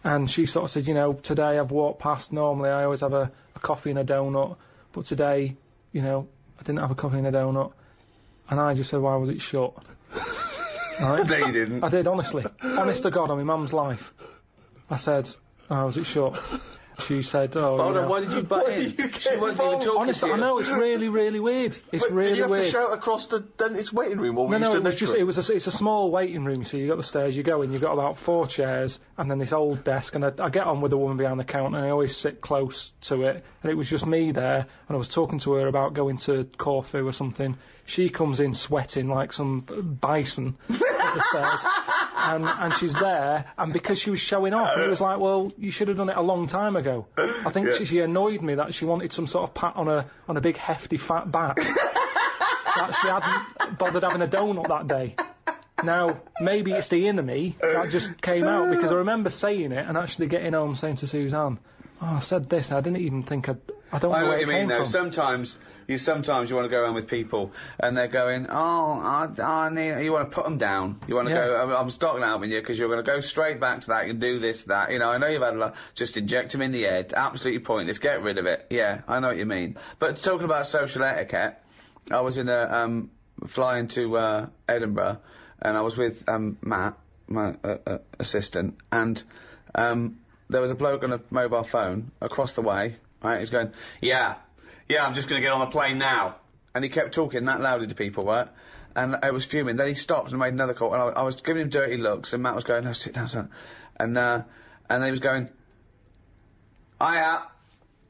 S3: And she sort of said, "You know, today I've walked past, normally I always have a coffee and a donut, but today, you know, I didn't have a coffee and a donut." And I just said, "Why was it shut?" Right?
S6: No, you didn't.
S3: I did, honestly. Honest to God, on my mum's life. I said, "Why was it shut?" She said, "Oh,
S6: Hold
S3: you
S6: on,
S3: know."
S6: why did you butt in? She wasn't even talking
S3: Honestly,
S6: to
S3: I
S6: you.
S3: know, it's really, really weird. It's
S2: But
S3: really
S2: did you have
S3: weird.
S2: to shout across the dentist waiting room, or were you
S3: No,
S2: stood
S3: it was
S2: next to
S3: just,
S2: it?
S3: it's a small waiting room, so you got the stairs, you go in, you've got about 4 chairs, and then this old desk, and I get on with the woman behind the counter, and I always sit close to it, and it was just me there, and I was talking to her about going to Corfu or something. She comes in sweating like some bison up the stairs, and she's there, and because she was showing off, and it was like, well, you should have done it a long time ago. I think she annoyed me that she wanted some sort of pat on a big hefty fat back. That she hadn't bothered having a donut that day. Now, maybe it's the inner me that just came out, because I remember saying it and actually getting home saying to Suzanne, "Oh, I said this, I didn't even think I don't know
S6: I know
S3: where
S6: what
S3: it
S6: you mean,
S3: came
S6: though.
S3: from."
S6: Sometimes you want to go around with people and they're going, "Oh, I need," you want to put them down. You want to
S3: Yeah.
S6: go, I'm stalking out with you because you're going to go straight back to that and do this, that. You know, I know you've had a lot. Just inject them in the head. Absolutely pointless. Get rid of it. Yeah, I know what you mean. But talking about social etiquette, I was in flying to Edinburgh, and I was with Matt, my assistant, and there was a bloke on a mobile phone across the way. Right, he's going, yeah, I'm just going to get on the plane now. And he kept talking that loudly to people, right? And I was fuming. Then he stopped and made another call, and I was giving him dirty looks, and Matt was going, "No, sit down, son." And then he was going, "Hiya,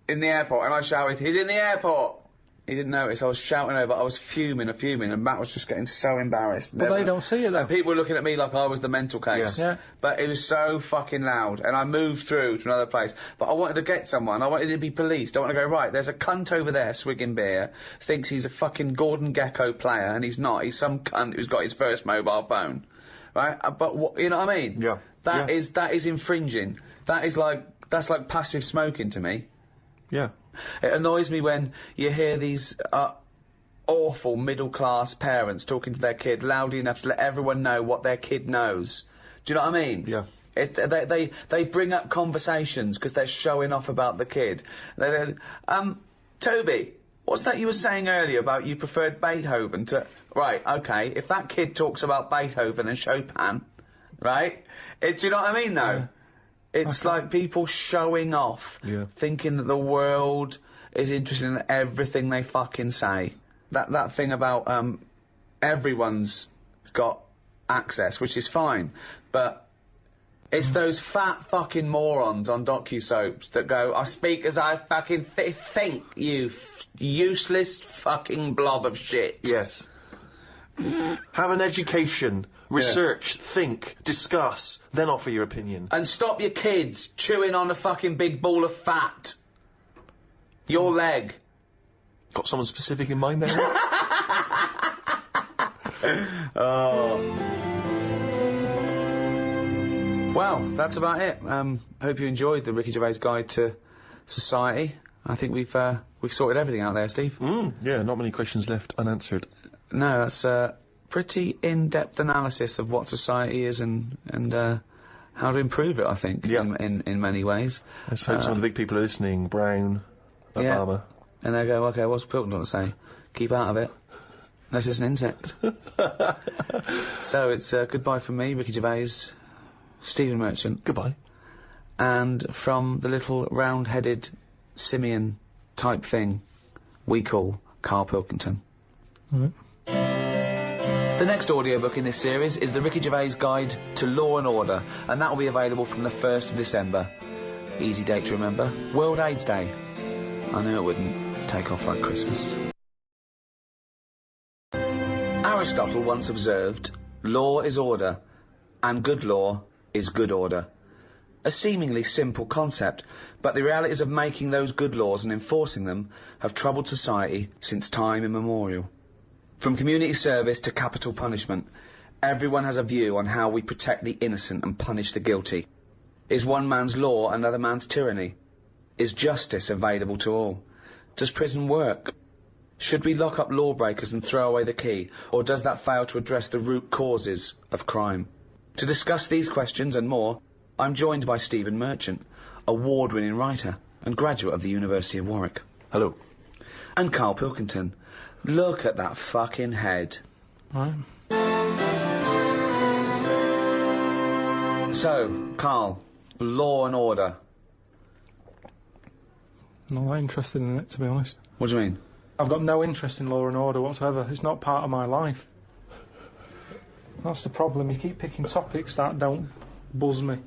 S6: in the airport, and I shouted, he's in the airport! He didn't notice, I was shouting over, I was fuming, and Matt was just getting so embarrassed.
S7: But they don't see it, though.
S6: And people were looking at me like I was the mental case.
S7: Yeah.
S6: But it was so fucking loud, and I moved through to another place. But I wanted to get someone, I wanted to be policed, I wanted to go, right, there's a cunt over there swigging beer, thinks he's a fucking Gordon Gekko player, and he's not, he's some cunt who's got his first mobile phone. Right? But you know what I mean?
S4: Yeah.
S6: That is infringing. That's like passive smoking to me.
S4: Yeah.
S6: It annoys me when you hear these awful middle-class parents talking to their kid loudly enough to let everyone know what their kid knows. Do you know what I mean?
S4: Yeah.
S6: They bring up conversations because they're showing off about the kid. Toby, what's that you were saying earlier about you preferred Beethoven to... Right, okay, if that kid talks about Beethoven and Chopin, right? Do you know what I mean, though?
S7: Yeah.
S6: It's like people showing off, thinking that the world is interested in everything they fucking say. That thing about everyone's got access, which is fine, but it's those fat fucking morons on docu-soaps that go, I speak as I fucking think, you useless fucking blob of shit.
S4: Yes. Have an education, research, think, discuss, then offer your opinion.
S6: And stop your kids chewing on a fucking big ball of fat. Your leg.
S4: Got someone specific in mind there?
S6: Well, that's about it. Hope you enjoyed the Ricky Gervais Guide to Society. I think we've sorted everything out there, Steve.
S4: Yeah, not many questions left unanswered.
S6: No, that's a pretty in-depth analysis of what society is and how to improve it, I think, in many ways.
S4: Let's hope some of the big people are listening. Brown, Obama.
S6: And they go, okay, what's Pilkington to say? Keep out of it. Unless it's an insect. So it's goodbye from me, Ricky Gervais, Stephen Merchant.
S4: Goodbye.
S6: And from the little round-headed simian type thing we call Karl Pilkington. The next audiobook in this series is the Ricky Gervais Guide to Law and Order, and that will be available from the 1st of December. Easy date to remember. World AIDS Day. I knew it wouldn't take off like Christmas. Aristotle once observed, law is order, and good law is good order. A seemingly simple concept, but the realities of making those good laws and enforcing them have troubled society since time immemorial. From community service to capital punishment, everyone has a view on how we protect the innocent and punish the guilty. Is one man's law another man's tyranny? Is justice available to all? Does prison work? Should we lock up lawbreakers and throw away the key, or does that fail to address the root causes of crime? To discuss these questions and more, I'm joined by Stephen Merchant, award-winning writer and graduate of the University of Warwick.
S4: Hello.
S6: And Karl Pilkington. Look at that fucking head.
S3: Right.
S6: So, Karl, law and order.
S3: Not that interested in it, to be honest.
S6: What do you mean?
S3: I've got no interest in law and order whatsoever. It's not part of my life. That's the problem. You keep picking topics that don't buzz me.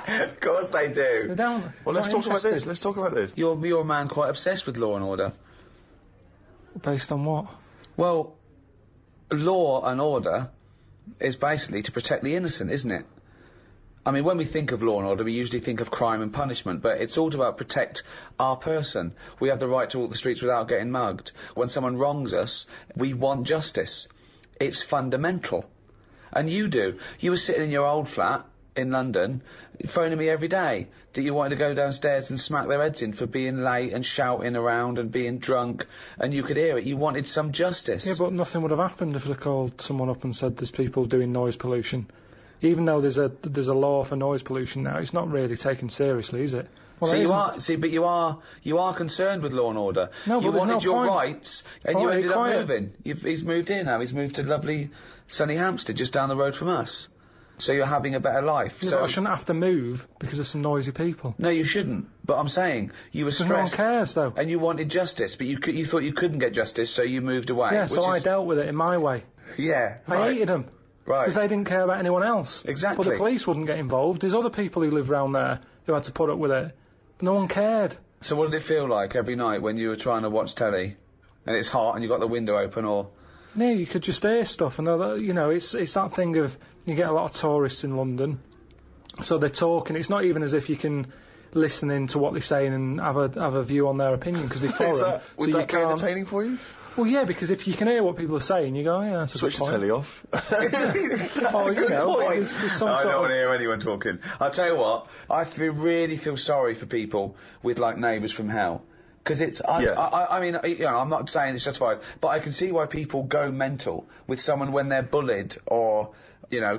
S6: Of course they do.
S3: They don't.
S4: Well, let's talk about this. Let's talk about this.
S6: You're a man quite obsessed with law and order.
S3: Based on what?
S6: Well, law and order is basically to protect the innocent, isn't it? I mean, when we think of law and order, we usually think of crime and punishment, but it's all about protect our person. We have the right to walk the streets without getting mugged. When someone wrongs us, we want justice. It's fundamental. And you do. You were sitting in your old flat in London, phoning me every day that you wanted to go downstairs and smack their heads in for being late and shouting around and being drunk, and you could hear it. You wanted some justice.
S3: Yeah, but nothing would have happened if I'd called someone up and said there's people doing noise pollution. Even though there's a law for noise pollution now, it's not really taken seriously, is it? Well,
S6: but you are concerned with law and order.
S3: No, but
S6: you
S3: there's
S6: wanted
S3: no
S6: your
S3: point.
S6: rights, and you ended up moving. He's moved here now. He's moved to lovely sunny Hampstead, just down the road from us. So you're having a better life.
S3: Yeah,
S6: so
S3: but I shouldn't have to move because of some noisy people.
S6: No, you shouldn't. But I'm saying you were
S3: Because no one
S6: stressed,
S3: cares, though.
S6: and you wanted justice, but you thought you couldn't get justice, so you moved away.
S3: Yeah, so I dealt with it in my way.
S6: Yeah,
S3: I hated them.
S6: Right.
S3: Because they didn't care about anyone else.
S6: Exactly.
S3: But the police wouldn't get involved. There's other people who live round there who had to put up with it.
S7: No one cared.
S6: So what did it feel like every night when you were trying to watch telly, and it's hot and you got the window open, or?
S7: No, you could just hear stuff, and it's that thing of you get a lot of tourists in London, so they're talking. It's not even as if you can listen in to what they're saying and have a view on their opinion because they're foreign.
S4: Would that be entertaining for you?
S7: Well, yeah, because if you can hear what people are saying, you go, yeah, that's a
S4: Switch
S7: good
S4: the
S7: point.
S4: telly off.
S7: There's some
S6: I
S7: sort
S6: don't
S7: of...
S6: want to hear anyone talking. I'll tell you what, I really feel sorry for people with, like, neighbours from hell. Because I mean, I'm not saying it's justified, but I can see why people go mental with someone when they're bullied or,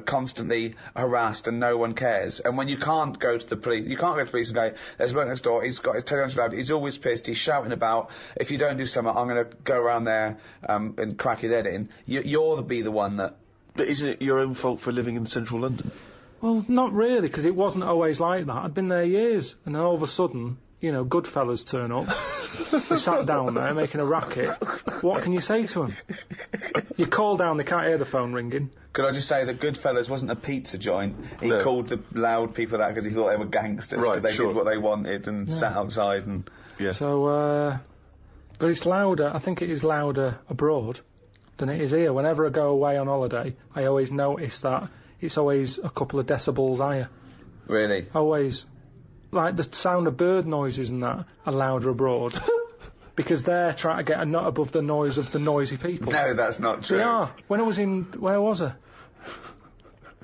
S6: constantly harassed and no one cares. And when you can't go to the police, and go, there's a bloke next door, he's got his telly on loud, he's always pissed, he's shouting about, if you don't do something, I'm going to go around there and crack his head in. You'll be the one that...
S4: But isn't it your own fault for living in central London?
S7: Well, not really, because it wasn't always like that. I'd been there years, and then all of a sudden... good fellas turn up. They sat down there making a racket. What can you say to them? You call down, they can't hear the phone ringing.
S6: Could I just say that Goodfellas wasn't a pizza joint? He called the loud people that because he thought they were gangsters.
S4: Right,
S6: because they did what they wanted and sat outside and...
S4: Yeah.
S7: So, but it's louder. I think it is louder abroad than it is here. Whenever I go away on holiday, I always notice that it's always a couple of decibels higher.
S6: Really?
S7: Always. Like the sound of bird noises and that are louder abroad. Because they're trying to get a nut above the noise of the noisy people.
S6: No, that's not true.
S7: They are. When I was where was I?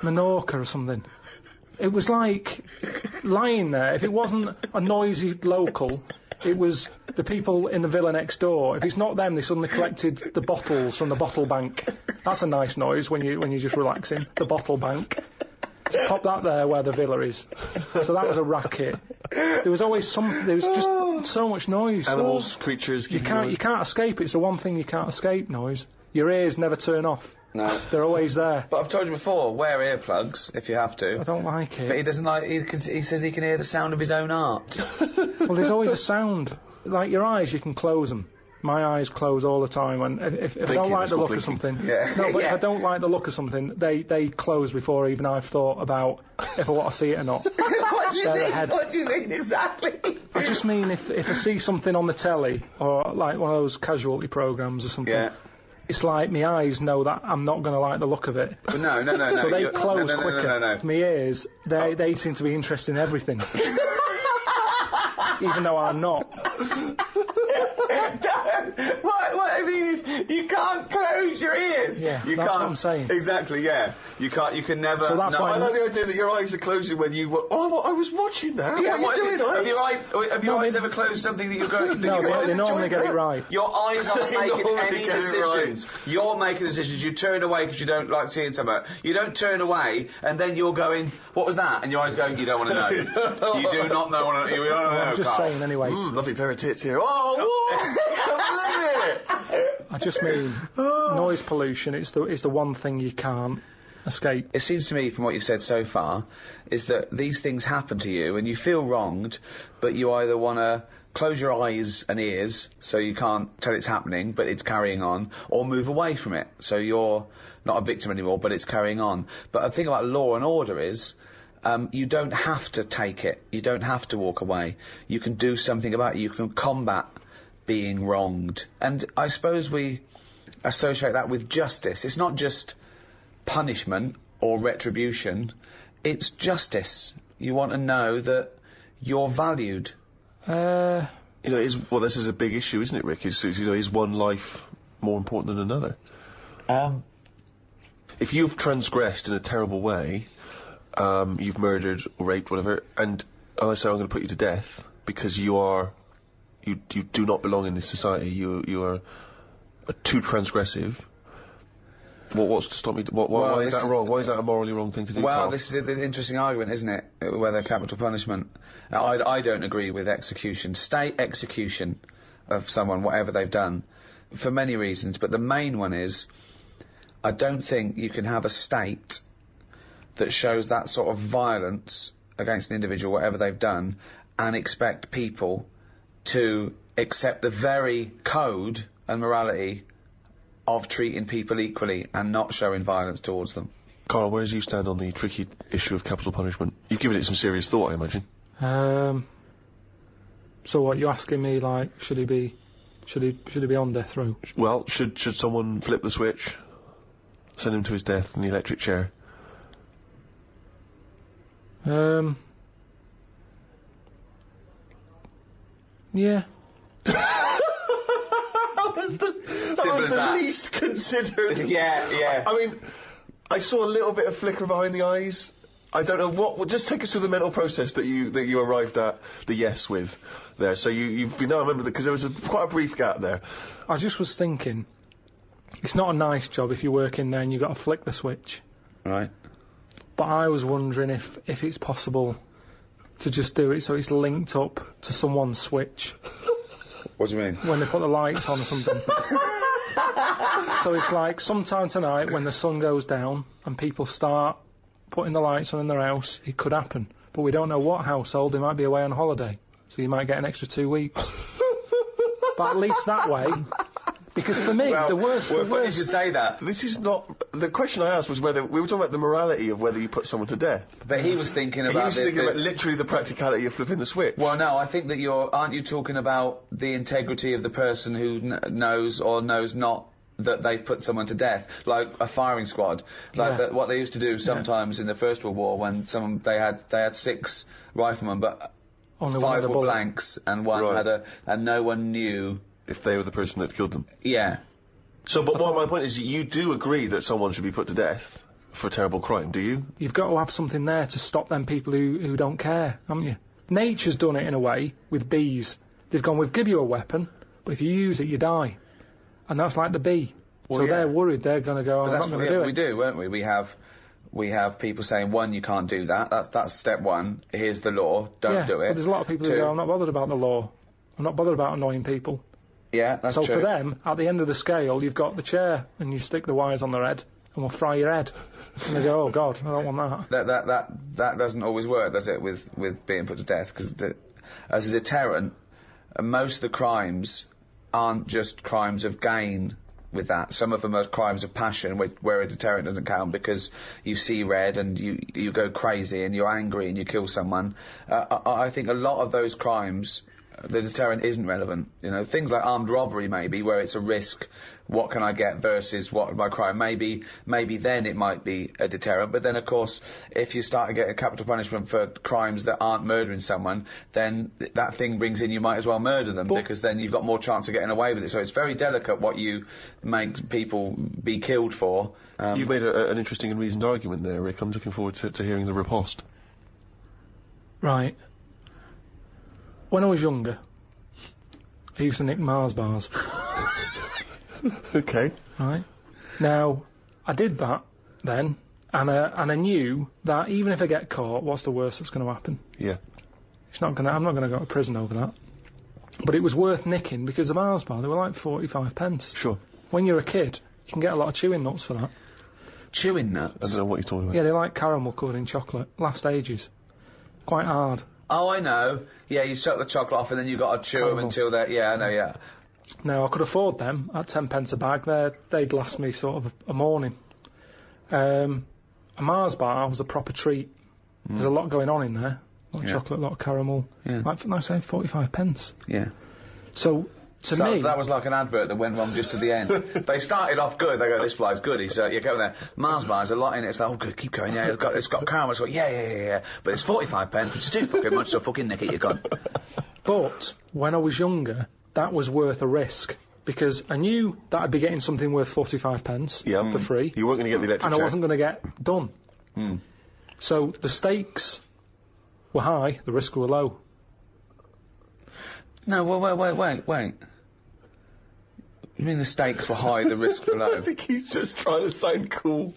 S7: Menorca or something. It was like lying there. If it wasn't a noisy local, it was the people in the villa next door. If it's not them, they suddenly collected the bottles from the bottle bank. That's a nice noise when you're just relaxing. The bottle bank. Just pop that there where the villa is. So that was a racket. There was always there was just so much noise.
S4: Animals, creatures.
S7: You can't escape. It's the one thing you can't escape. Noise. Your ears never turn off.
S6: No.
S7: They're always there.
S6: But I've told you before, wear earplugs if you have to.
S7: I don't like it.
S6: But he doesn't like. He says he can hear the sound of his own art.
S7: Well, there's always a sound. Like your eyes, you can close them. My eyes close all the time, and if I don't like the look of something,
S6: Yeah.
S7: no, but
S6: Yeah.
S7: if I don't like the look of something, they close before even I've thought about if I want to see it or not.
S6: What do you
S7: They're
S6: think?
S7: ahead.
S6: What do you think exactly?
S7: I just mean if I see something on the telly or like one of those casualty programs or something,
S6: Yeah.
S7: it's like my eyes know that I'm not going to like the look of it.
S6: But no.
S7: So they close
S6: no,
S7: quicker.
S6: No.
S7: My ears, they seem to be interested in everything. Even though I'm not.
S6: What I mean is, you can't close your ears.
S7: Yeah,
S6: you
S7: that's
S6: can't.
S7: what I'm saying.
S6: Exactly, yeah. You can't. You can never.
S7: So that's
S6: no,
S7: why
S4: I like the idea that your eyes are closing when you... I was watching that.
S6: Yeah,
S4: what are you doing,
S6: Have your eyes ever closed something that you're going?
S7: No, they normally get it right.
S6: Your eyes aren't
S4: They
S6: making
S4: normally
S6: any
S4: get it right.
S6: decisions. You're making decisions. You turn away because you don't like seeing something. You don't turn away and then you're going, what was that? And your eyes going, you don't want to know. You do not know. You don't want to know.
S7: I'm just
S6: Carl.
S7: saying anyway.
S4: Lovely pair of tits here. Oh, what? I can't believe it.
S7: I just mean noise pollution. It's the one thing you can't escape.
S6: It seems to me, from what you've said so far, is that these things happen to you and you feel wronged, but you either want to close your eyes and ears so you can't tell it's happening, but it's carrying on, or move away from it so you're not a victim anymore, but it's carrying on. But the thing about law and order is, you don't have to take it. You don't have to walk away. You can do something about it. You can combat being wronged. And I suppose we associate that with justice. It's not just punishment or retribution. It's justice. You want to know that you're valued.
S4: This is a big issue, isn't it, Rick? Is one life more important than another? If you've transgressed in a terrible way, you've murdered or raped, whatever, and I say I'm going to put you to death because you do not belong in this society. You are too transgressive. What's to stop me? Why is that wrong? Why is that a morally wrong thing to do?
S6: Well,
S4: Karl?
S6: this is an interesting argument, isn't it? Whether capital punishment. Now, I don't agree with execution. State execution of someone, whatever they've done, for many reasons. But the main one is, I don't think you can have a state that shows that sort of violence against an individual, whatever they've done, and expect people to accept the very code and morality of treating people equally and not showing violence towards them.
S4: Karl, where do you stand on the tricky issue of capital punishment? You've given it some serious thought, I imagine.
S7: So what, you asking me, like, should he be on death row?
S4: Well, should someone flip the switch, send him to his death in the electric chair?
S7: Yeah.
S4: That was the least considered.
S6: Yeah.
S4: I mean, I saw a little bit of flicker behind the eyes. I don't know what. Well, just take us through the mental process that you arrived at the yes with there. So you know, I remember because there was quite a brief gap there.
S7: I just was thinking, it's not a nice job if you work in there and you've got to flick the switch.
S1: Right.
S7: But I was wondering if it's possible to just do it so it's linked up to someone's switch.
S1: What do you mean?
S7: When they put the lights on or something. So it's like sometime tonight when the sun goes down and people start putting the lights on in their house, it could happen. But we don't know what household. They might be away on holiday. So you might get an extra 2 weeks. But at least that way, because for me, the worst...
S6: Well, you should say that.
S4: This is not... The question I asked was whether... We were talking about the morality of whether you put someone to death.
S6: But he was thinking about...
S4: He was thinking about literally the practicality of flipping the switch.
S6: Well, no, I think that aren't you talking about the integrity of the person who knows or knows not that they've put someone to death, like a firing squad, like what they used to do sometimes in the First World War when they had 6 riflemen, but
S7: only
S6: 5
S7: one
S6: were blanks and one had and no one knew
S4: if they were the person that killed them.
S6: Yeah.
S4: So, but my point is, you do agree that someone should be put to death for a terrible crime, do you?
S7: You've got to have something there to stop them people who don't care, haven't you? Nature's done it in a way with bees. They've gone, we'll give you a weapon, but if you use it, you die. And that's like the bee. So they're worried they're going to go, I'm not going to do it.
S6: We do, won't we? We have people saying, 1, you can't do that. That's step 1. Here's the law. Don't do it.
S7: But there's a lot of people who go, I'm not bothered about the law. I'm not bothered about annoying people.
S6: Yeah, that's true.
S7: So for them, at the end of the scale, you've got the chair and you stick the wires on their head and we'll fry your head. And they go, oh God, I don't want that.
S6: That doesn't always work, does it, with being put to death? Because as a deterrent, most of the crimes aren't just crimes of gain with that. Some of them are crimes of passion, where a deterrent doesn't count because you see red and you go crazy and you're angry and you kill someone. I think a lot of those crimes, the deterrent isn't relevant. You know, things like armed robbery maybe, where it's a risk, what can I get versus what my crime. Maybe then it might be a deterrent. But then, of course, if you start to get a capital punishment for crimes that aren't murdering someone, then that thing brings in you might as well murder them, because then you've got more chance of getting away with it. So it's very delicate what you make people be killed for.
S4: You've made an interesting and reasoned argument there, Rick. I'm looking forward to hearing the riposte.
S7: Right. When I was younger, I used to nick Mars bars.
S4: Okay.
S7: Right. Now, I did that then, and I knew that even if I get caught, what's the worst that's going to happen?
S4: Yeah.
S7: I'm not going to go to prison over that. But it was worth nicking because the Mars bar, they were like 45 pence.
S4: Sure.
S7: When you're a kid, you can get a lot of chewing nuts for that.
S6: Chewing nuts?
S4: I don't know what you're talking about.
S7: Yeah, they like caramel covered in chocolate. Last ages. Quite hard.
S6: Oh, I know. Yeah, you suck the chocolate off and then you got to chew them until they're... Yeah, I know, yeah.
S7: Now, I could afford them at 10 pence a bag. They'd last me sort of a morning. A Mars bar was a proper treat. There's a lot going on in there. A lot of chocolate, a lot of caramel.
S6: Yeah.
S7: Like I say, 45 pence.
S6: Yeah.
S7: So, to me...
S6: That was like an advert that went wrong just at the end. They started off good. They go, this fly's good. He's, you go there. Mars bars, a lot in it. It's like, oh, good, keep going. Yeah, it's got caramel. It's like, yeah. But it's 45 pence, which is too fucking much, so fucking nick it, you cunt.
S7: But, when I was younger, that was worth a risk. Because I knew that I'd be getting something worth 45 pence for free.
S4: You weren't going to get the electric
S7: and
S4: chair.
S7: I wasn't going to get done. So, the stakes were high, the risk were low.
S6: No, wait. You mean the stakes were high, the risks were low?
S4: I think he's just trying to sound cool.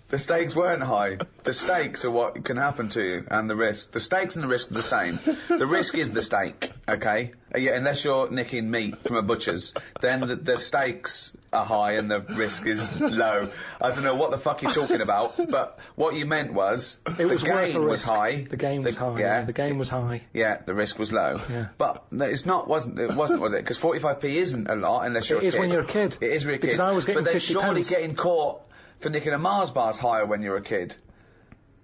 S6: The stakes weren't high. The stakes are what can happen to you, and the risk. The stakes and the risk are the same. The risk is the stake, okay? Yeah, unless you're nicking meat from a butcher's, then the stakes are high and the risk is low. I don't know what the fuck you're talking about, but what you meant was the gain was high.
S7: The gain was high. Yeah, the gain was high.
S6: Yeah, the risk was low.
S7: Yeah.
S6: But wasn't it? Was it? Because 45p isn't a lot unless you're a kid.
S7: It is when you're a kid.
S6: It is when you're a kid.
S7: Because I was getting 50 pence.
S6: But then surely getting caught for nicking a Mars bar's higher when you're a kid.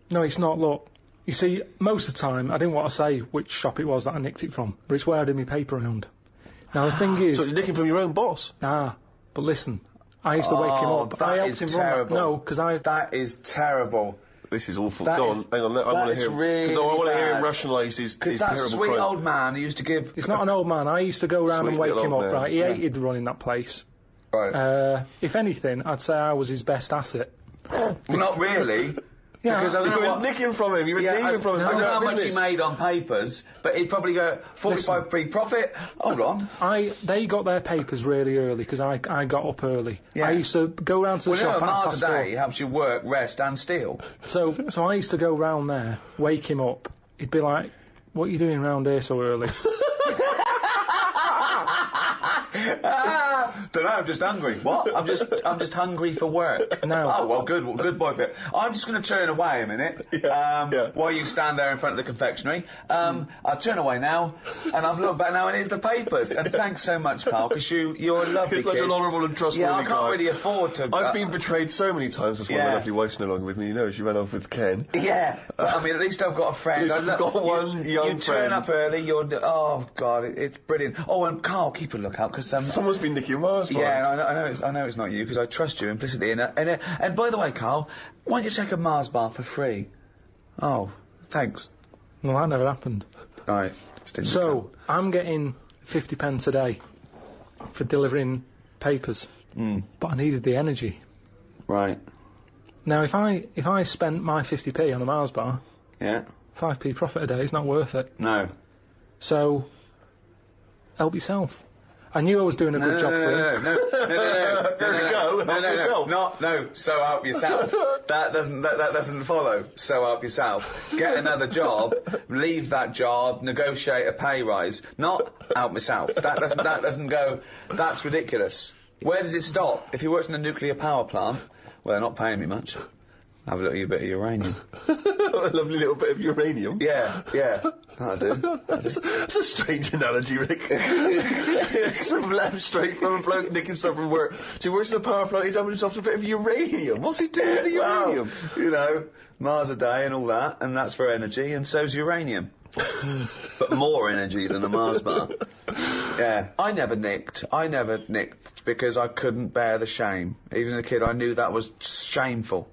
S7: No, it's not. Look, You see, most of the time, I didn't want to say which shop it was that I nicked it from, but it's where I did my paper round. Now, the thing is...
S4: So you're nicking from your own boss?
S7: but listen, I used to wake him up. I helped him
S6: terrible.
S7: run. No, because
S6: That is terrible.
S4: This is awful.
S6: That
S4: Go
S6: is-
S4: on, hang on, I want to
S6: is
S4: hear...
S6: really
S4: I want to hear him
S6: bad.
S4: rationalise his
S6: Because that
S4: terrible
S6: sweet
S4: crime.
S6: old man who used to give...
S7: He's not an old man. I used to go round and
S4: Sweet
S7: wake
S4: little
S7: him
S4: old
S7: up,
S4: man.
S7: right? He hated running that place.
S6: Right.
S7: If anything, I'd say I was his best asset.
S6: Well, not really.
S7: Yeah,
S6: Because I don't
S4: You
S6: know
S4: were
S6: what...
S4: nicking from him, you were
S6: Yeah,
S4: thieving from him.
S6: I don't know how much he
S4: business.
S6: made on papers, but he'd probably go 45p profit. Hold on.
S7: They got their papers really early because I got up early.
S6: Yeah.
S7: I used to go round to the
S6: Well, you know,
S7: shop at
S6: miles a
S7: 4:30.
S6: day helps you work, rest, and steal.
S7: So I used to go round there, wake him up. He'd be like, "What are you doing round here so early?"
S6: Don't know. I'm just hungry. What? I'm just hungry for work.
S7: No.
S6: Oh well, good boy. Pip. I'm just going to turn away a minute. While you stand there in front of the confectionery. I'll turn away now, and I've looked back now, and here's the papers. And thanks so much, Karl, because you're a lovely
S4: He's like
S6: kid.
S4: an honourable and trustworthy
S6: Yeah, I can't
S4: guy.
S6: really afford to.
S4: I've been betrayed so many times. That's why my
S6: Yeah.
S4: lovely wife's no longer with me. You know, she ran off with Ken.
S6: Yeah, but I mean, at least I've got a friend.
S4: At least you've got one young
S6: You turn
S4: friend.
S6: up early. Oh God, it's brilliant. Oh, and Karl, keep a lookout because
S4: Someone's been nicking Mars bars.
S6: Yeah, I know it's not you because I trust you implicitly. And by the way, Karl, why don't you take a Mars bar for free? Oh, thanks.
S7: Well, that never happened.
S6: All right.
S7: So I'm getting 50 pence a day for delivering papers, but I needed the energy.
S6: Right.
S7: Now, if I spent my 50p on a Mars bar,
S6: Yeah.
S7: 5p profit a day is not worth it.
S6: No.
S7: So help yourself. I knew I was doing a good job for him.
S6: No.
S4: There we go. Help yourself.
S6: No. So help yourself. That doesn't follow. So help yourself. Get another job. Leave that job. Negotiate a pay rise. Not help myself. That doesn't go. That's ridiculous. Where does it stop? If you worked in a nuclear power plant, well, they're not paying me much. Have a little bit of uranium.
S4: A lovely little bit of uranium.
S6: Yeah. I do.
S4: That's a strange analogy, Rick. Sort of left straight from a bloke nicking stuff from work. So he works in a power plant, he's having himself a bit of uranium. What's he doing with the uranium?
S6: Well, you know, Mars a day and all that, and that's for energy, and so's uranium. But more energy than a Mars bar. Yeah. I never nicked because I couldn't bear the shame. Even as a kid, I knew that was shameful.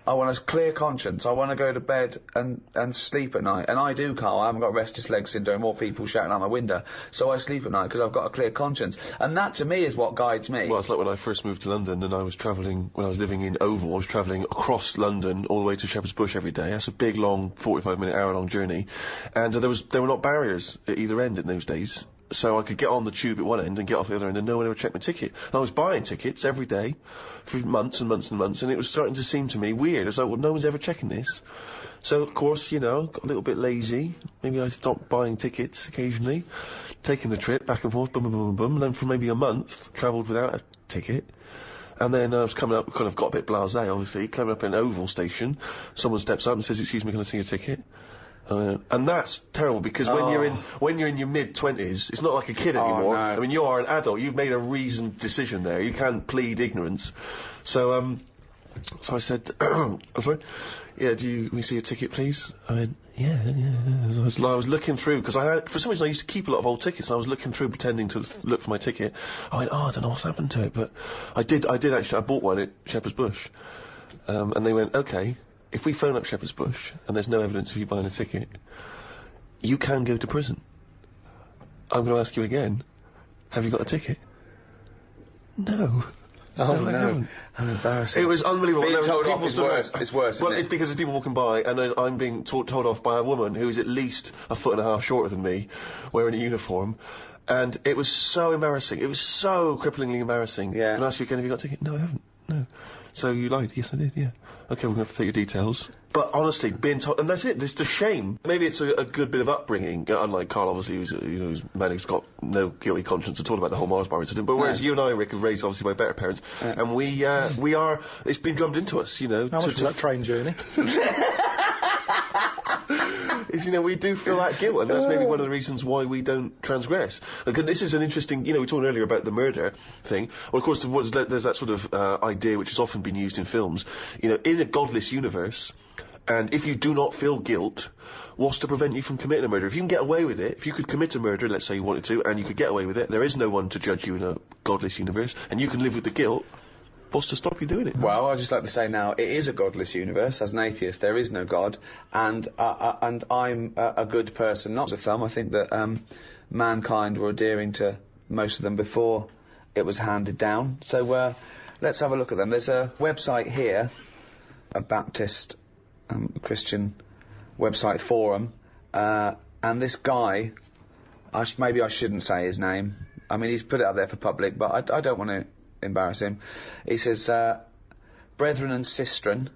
S6: I want a clear conscience. I want to go to bed and sleep at night. And I do, Karl. I haven't got restless leg syndrome or people shouting out my window. So I sleep at night because I've got a clear conscience. And that, to me, is what guides me.
S4: Well, it's like when I first moved to London and I was travelling, when I was living in Oval, I was travelling across London all the way to Shepherd's Bush every day. That's a big, long, 45-minute, hour-long journey. And there were not barriers at either end in those days. So I could get on the tube at one end and get off the other end and no one ever checked my ticket. And I was buying tickets every day for months and months and months, and it was starting to seem to me weird. I was like, well, no one's ever checking this. So, of course, you know, got a little bit lazy. Maybe I stopped buying tickets occasionally, taking the trip back and forth, boom, boom, boom, boom, boom, and then for maybe a month, travelled without a ticket. And then I was coming up, kind of got a bit blasé, obviously, coming up in Oval Station. Someone steps up and says, excuse me, can I see your ticket? And that's terrible because when you're in your mid-20s, it's not like a kid anymore.
S6: No.
S4: I mean, you are an adult. You've made a reasoned decision there. You can't plead ignorance. So I said, I'm sorry. Yeah, let me see your ticket, please? I went, yeah. I was looking through, because for some reason I used to keep a lot of old tickets, and I was looking through, pretending to look for my ticket. I went, I don't know what's happened to it, but I did actually, I bought one at Shepherd's Bush. And they went, okay, if we phone up Shepherd's Bush, and there's no evidence of you buying a ticket, you can go to prison. I'm going to ask you again, have you got a ticket? No.
S6: Oh,
S4: I
S6: no.
S4: haven't.
S6: How embarrassing.
S4: It was unbelievable.
S6: Being
S4: There
S6: told
S4: were
S6: off
S4: people
S6: is
S4: stood around-
S6: worse. It's worse,
S4: Well,
S6: isn't it?
S4: it's because there's people walking by, and I'm being told off by a woman who is at least a foot and a half shorter than me, wearing a uniform. And it was so embarrassing. It was so cripplingly embarrassing.
S6: Yeah.
S4: And I asked you again, have you got a ticket? No, I haven't. No. So you lied? Yes, I did, yeah. Okay, we're going to have to take your details. But honestly, being told, and that's it, there's the shame. Maybe it's a good bit of upbringing, unlike Karl, obviously, who's a man who's got no guilty conscience at all about the whole Mars bar incident. But whereas you and I, Rick, are raised obviously by better parents, and we are, it's been drummed into us, you know.
S7: How much was that train journey?
S4: Is, you know, we do feel that guilt, and that's maybe one of the reasons why we don't transgress. Because this is an interesting, you know, we talked earlier about the murder thing. Well, of course, there's that sort of idea which has often been used in films. You know, in a godless universe, And if you do not feel guilt, what's to prevent you from committing a murder? If you can get away with it, if you could commit a murder, let's say you wanted to, and you could get away with it, there is no one to judge you in a godless universe, and you can live with the guilt, what's to stop you doing it?
S6: Well, I'd just like to say now, it is a godless universe. As an atheist, there is no God, and I'm a good person. Not as a thumb. I think that mankind were adhering to most of them before it was handed down. So let's have a look at them. There's a website here, a Baptist Christian website forum, and this guy, maybe I shouldn't say his name. I mean, he's put it up there for public, but I don't want to embarrass him. He says, brethren and sistren.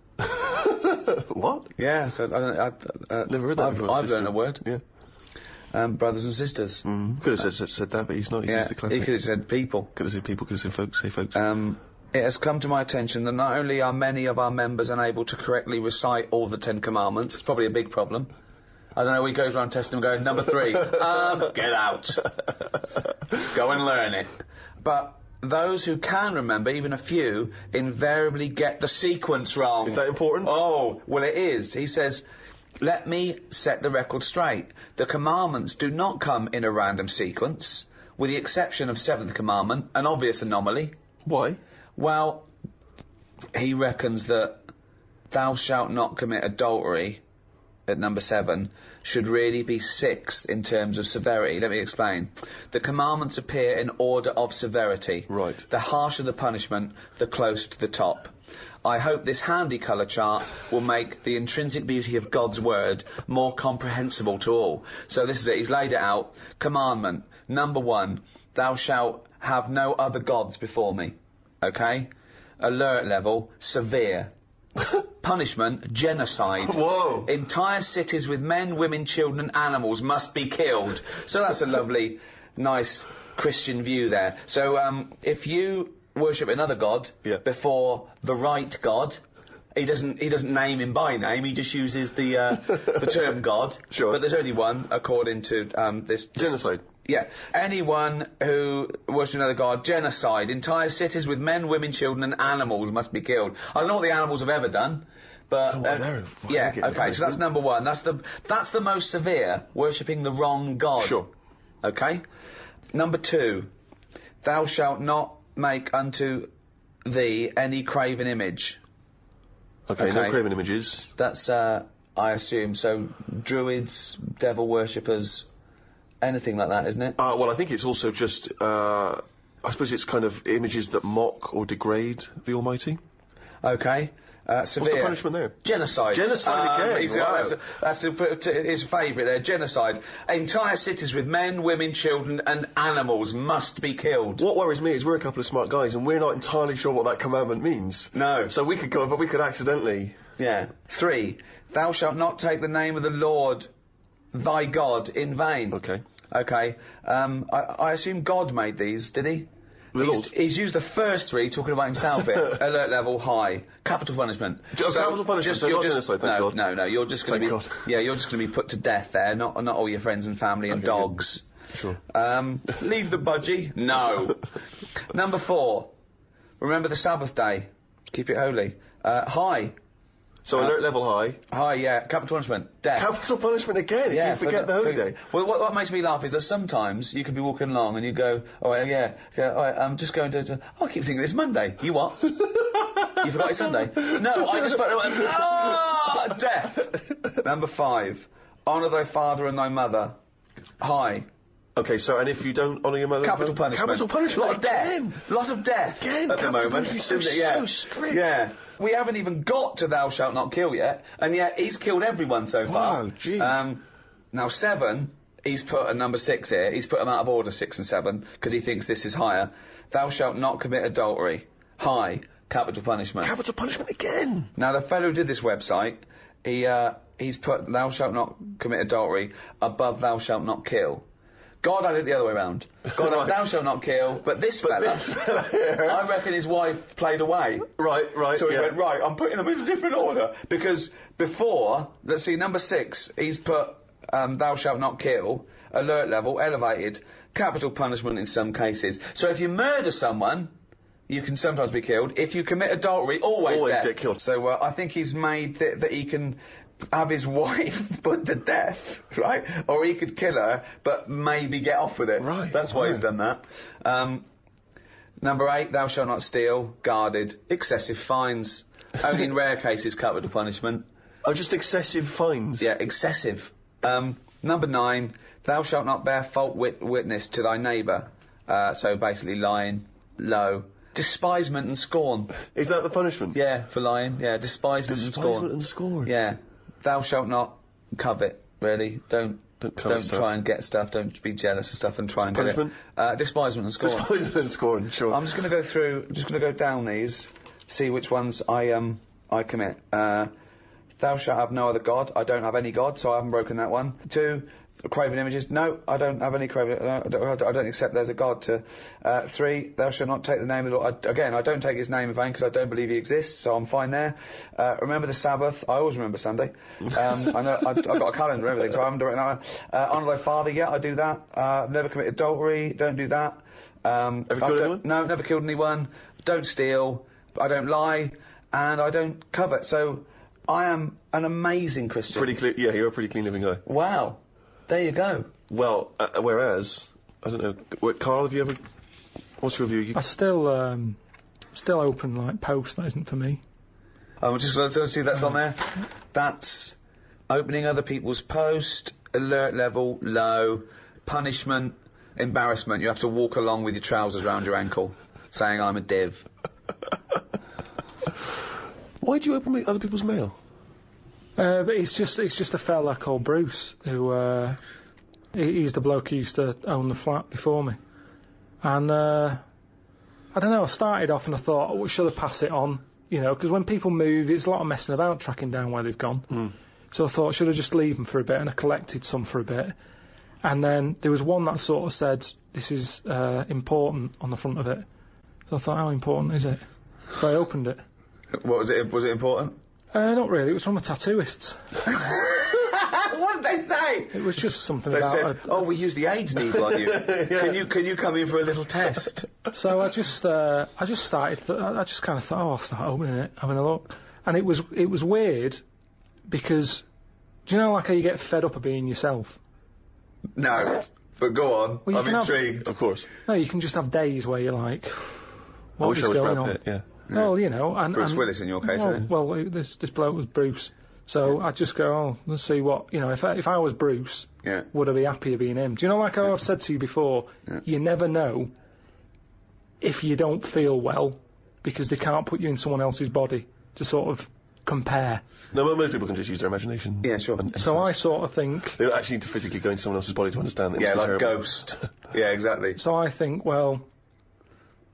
S4: What?
S6: Yeah, so
S4: Never heard that before.
S6: I've learned a word.
S4: Yeah.
S6: Brothers and sisters.
S4: Could have said that, but he's not. He's
S6: Yeah,
S4: used the classic.
S6: he could have said people.
S4: Could have said people, could have said folks, say folks.
S6: It has come to my attention that not only are many of our members unable to correctly recite all the 10 Commandments, it's probably a big problem. I don't know, he goes around testing them going, number 3, get out. Go and learn it. But those who can remember, even a few, invariably get the sequence wrong.
S4: Is that important?
S6: Oh, well it is. He says, let me set the record straight. The commandments do not come in a random sequence, with the exception of 7th commandment, an obvious anomaly.
S4: Why?
S6: Well, he reckons that thou shalt not commit adultery at number 7 should really be 6th in terms of severity. Let me explain. The commandments appear in order of severity.
S4: Right.
S6: The harsher the punishment, the closer to the top. I hope this handy colour chart will make the intrinsic beauty of God's word more comprehensible to all. So this is it. He's laid it out. Commandment. Number 1. Thou shalt have no other gods before me. Okay? Alert level, severe. Punishment, genocide.
S4: Whoa.
S6: Entire cities with men, women, children and animals must be killed. So that's a lovely, nice Christian view there. So if you worship another god before the right God, he doesn't name him by name, he just uses the term God.
S4: Sure.
S6: But there's only one according to this
S4: Genocide.
S6: Yeah. Anyone who worships another god, genocide. Entire cities with men, women, children and animals must be killed. I don't know what the animals have ever done, but yeah, okay, so that's number 1. That's the most severe, worshipping the wrong god.
S4: Sure.
S6: Okay? Number 2, thou shalt not make unto thee any graven image.
S4: Okay, no graven images.
S6: That's, I assume, so druids, devil worshippers, anything like that, isn't it?
S4: Well, I think it's also just, I suppose it's kind of images that mock or degrade the Almighty.
S6: Okay. Severe.
S4: What's the punishment there?
S6: Genocide.
S4: Genocide again. Wow.
S6: That's his favourite there. Genocide. Entire cities with men, women, children, and animals must be killed.
S4: What worries me is we're a couple of smart guys, and we're not entirely sure what that commandment means.
S6: No.
S4: So we could go, but we could accidentally.
S6: Yeah. 3. Thou shalt not take the name of the Lord thy God in vain.
S4: Okay.
S6: Okay. I assume God made these, did he? He's used the first 3 talking about himself here. Alert level high. Capital punishment.
S4: Capital punishment, so not genocide, thank God.
S6: No, you're just going to be...
S4: God.
S6: Yeah, you're just going to be put to death there, not all your friends and family and dogs.
S4: Sure.
S6: Leave the budgie? No. Number 4. Remember the Sabbath day. Keep it holy. High.
S4: So alert level high.
S6: High, yeah. Capital punishment. Death.
S4: Capital punishment again if you forget the holy day.
S6: Well, what makes me laugh is that sometimes you could be walking along and you go, all right, I'm just going to... I keep thinking it's Monday. You what? You forgot it's Sunday? No, I just... Death. Number 5. Honour thy father and thy mother. High.
S4: Okay, so, and if you don't honour your mother...
S6: Capital punishment.
S4: Capital punishment.
S6: Lot of death. Lot of death.
S4: Again,
S6: at the moment.
S4: So strict.
S6: Yeah. We haven't even got to thou shalt not kill yet, and yet he's killed everyone so far.
S4: Wow, jeez.
S6: Now 7, he's put a number 6 here. He's put them out of order, 6 and 7, because he thinks this is higher. Thou shalt not commit adultery. High. Capital punishment.
S4: Capital punishment again.
S6: Now the fellow who did this website, he's put thou shalt not commit adultery above thou shalt not kill. God had it the other way around. God had thou shalt not kill, but this fella
S4: here,
S6: I reckon his wife played away.
S4: Right.
S6: So he went, right, I'm putting them in a different order. Because before, let's see, number 6, he's put thou shalt not kill, alert level, elevated, capital punishment in some cases. So if you murder someone, you can sometimes be killed. If you commit adultery, always death.
S4: Get killed.
S6: So I think he's made that he can have his wife put to death, right? Or he could kill her, but maybe get off with it.
S4: Right,
S6: That's why he's done that. Number 8, thou shalt not steal, guarded, excessive fines. Only in rare cases cut with the punishment.
S4: Oh, just excessive fines?
S6: Yeah, excessive. Number 9, thou shalt not bear false witness to thy neighbour. So basically lying low. Despisement and scorn.
S4: Is that the punishment?
S6: Yeah, for lying. Yeah, despisement and scorn.
S4: Despisement and scorn.
S6: Yeah. Thou shalt not covet, really. Don't try and get stuff. Don't be jealous of stuff and try and
S4: punishment?
S6: get it. Despisement and scorn.
S4: Despisement and scorn, sure.
S6: I'm just going to go through, just going to go down these, see which ones I commit. Thou shalt have no other god. I don't have any god, so I haven't broken that one. 2, craven images. No, I don't have any craven. I don't accept there's a god. To 3, thou shalt not take the name of the Lord. Again, I don't take his name in vain because I don't believe he exists, so I'm fine there. Remember the Sabbath. I always remember Sunday. I know I've got a calendar and everything, so I haven't done it now. Honour thy father. Yeah, I do that. I've never committed adultery. Don't do that.
S4: Ever killed anyone?
S6: No, never killed anyone. Don't steal. I don't lie, and I don't covet. So I am an amazing Christian.
S4: Pretty clean. Yeah, you're a pretty clean living guy.
S6: Wow. There you go.
S4: Well, whereas, I don't know, Karl, have you ever... What's your view?
S3: I still open, like, post. That isn't for me.
S6: I'm just going to see that's on there. That's opening other people's post, alert level, low, punishment, embarrassment. You have to walk along with your trousers round your ankle, saying I'm a div.
S4: Why do you open other people's mail?
S3: But it's just a fella called Bruce who he's the bloke who used to own the flat before me, and I don't know. I started off and I thought, oh, should I pass it on? You know, because when people move, it's a lot of messing about tracking down where they've gone. So I thought, should I just leave them for a bit? And I collected some for a bit, and then there was one that sort of said, "This is important" on the front of it. So I thought, how important is it? So I opened it.
S6: What was it? Was it important?
S3: Not really. It was from a tattooist.
S6: What did they say?
S3: It was just something
S6: They
S3: about.
S6: said, "Oh, we used the AIDS needle on you. Can you come in for a little test?"
S3: So I just started. I just kind of thought, oh, I'll start opening it, having a look, and it was weird because, do you know like how you get fed up of being yourself?
S6: No, but go on.
S3: Well,
S6: I'm intrigued.
S4: Of course.
S3: No, you can just have days where you're like,
S4: I wish I was
S3: going
S4: Brad
S3: on?
S4: Pitt, yeah.
S3: Well, you know, and
S6: Bruce Willis in your case, isn't it?
S3: well, this bloke was Bruce, so I just go, oh, let's see what, you know, if I was Bruce, would I be happier being him? Do you know, like how I've said to you before, you never know if you don't feel well because they can't put you in someone else's body to sort of compare.
S4: No, most people can just use their imagination.
S6: Yeah, sure.
S3: So I sort of think,
S4: They don't actually need to physically go into someone else's body to understand that.
S6: Yeah,
S4: it's
S6: like
S4: terrible.
S6: Ghost. Yeah, exactly.
S3: so I think, well,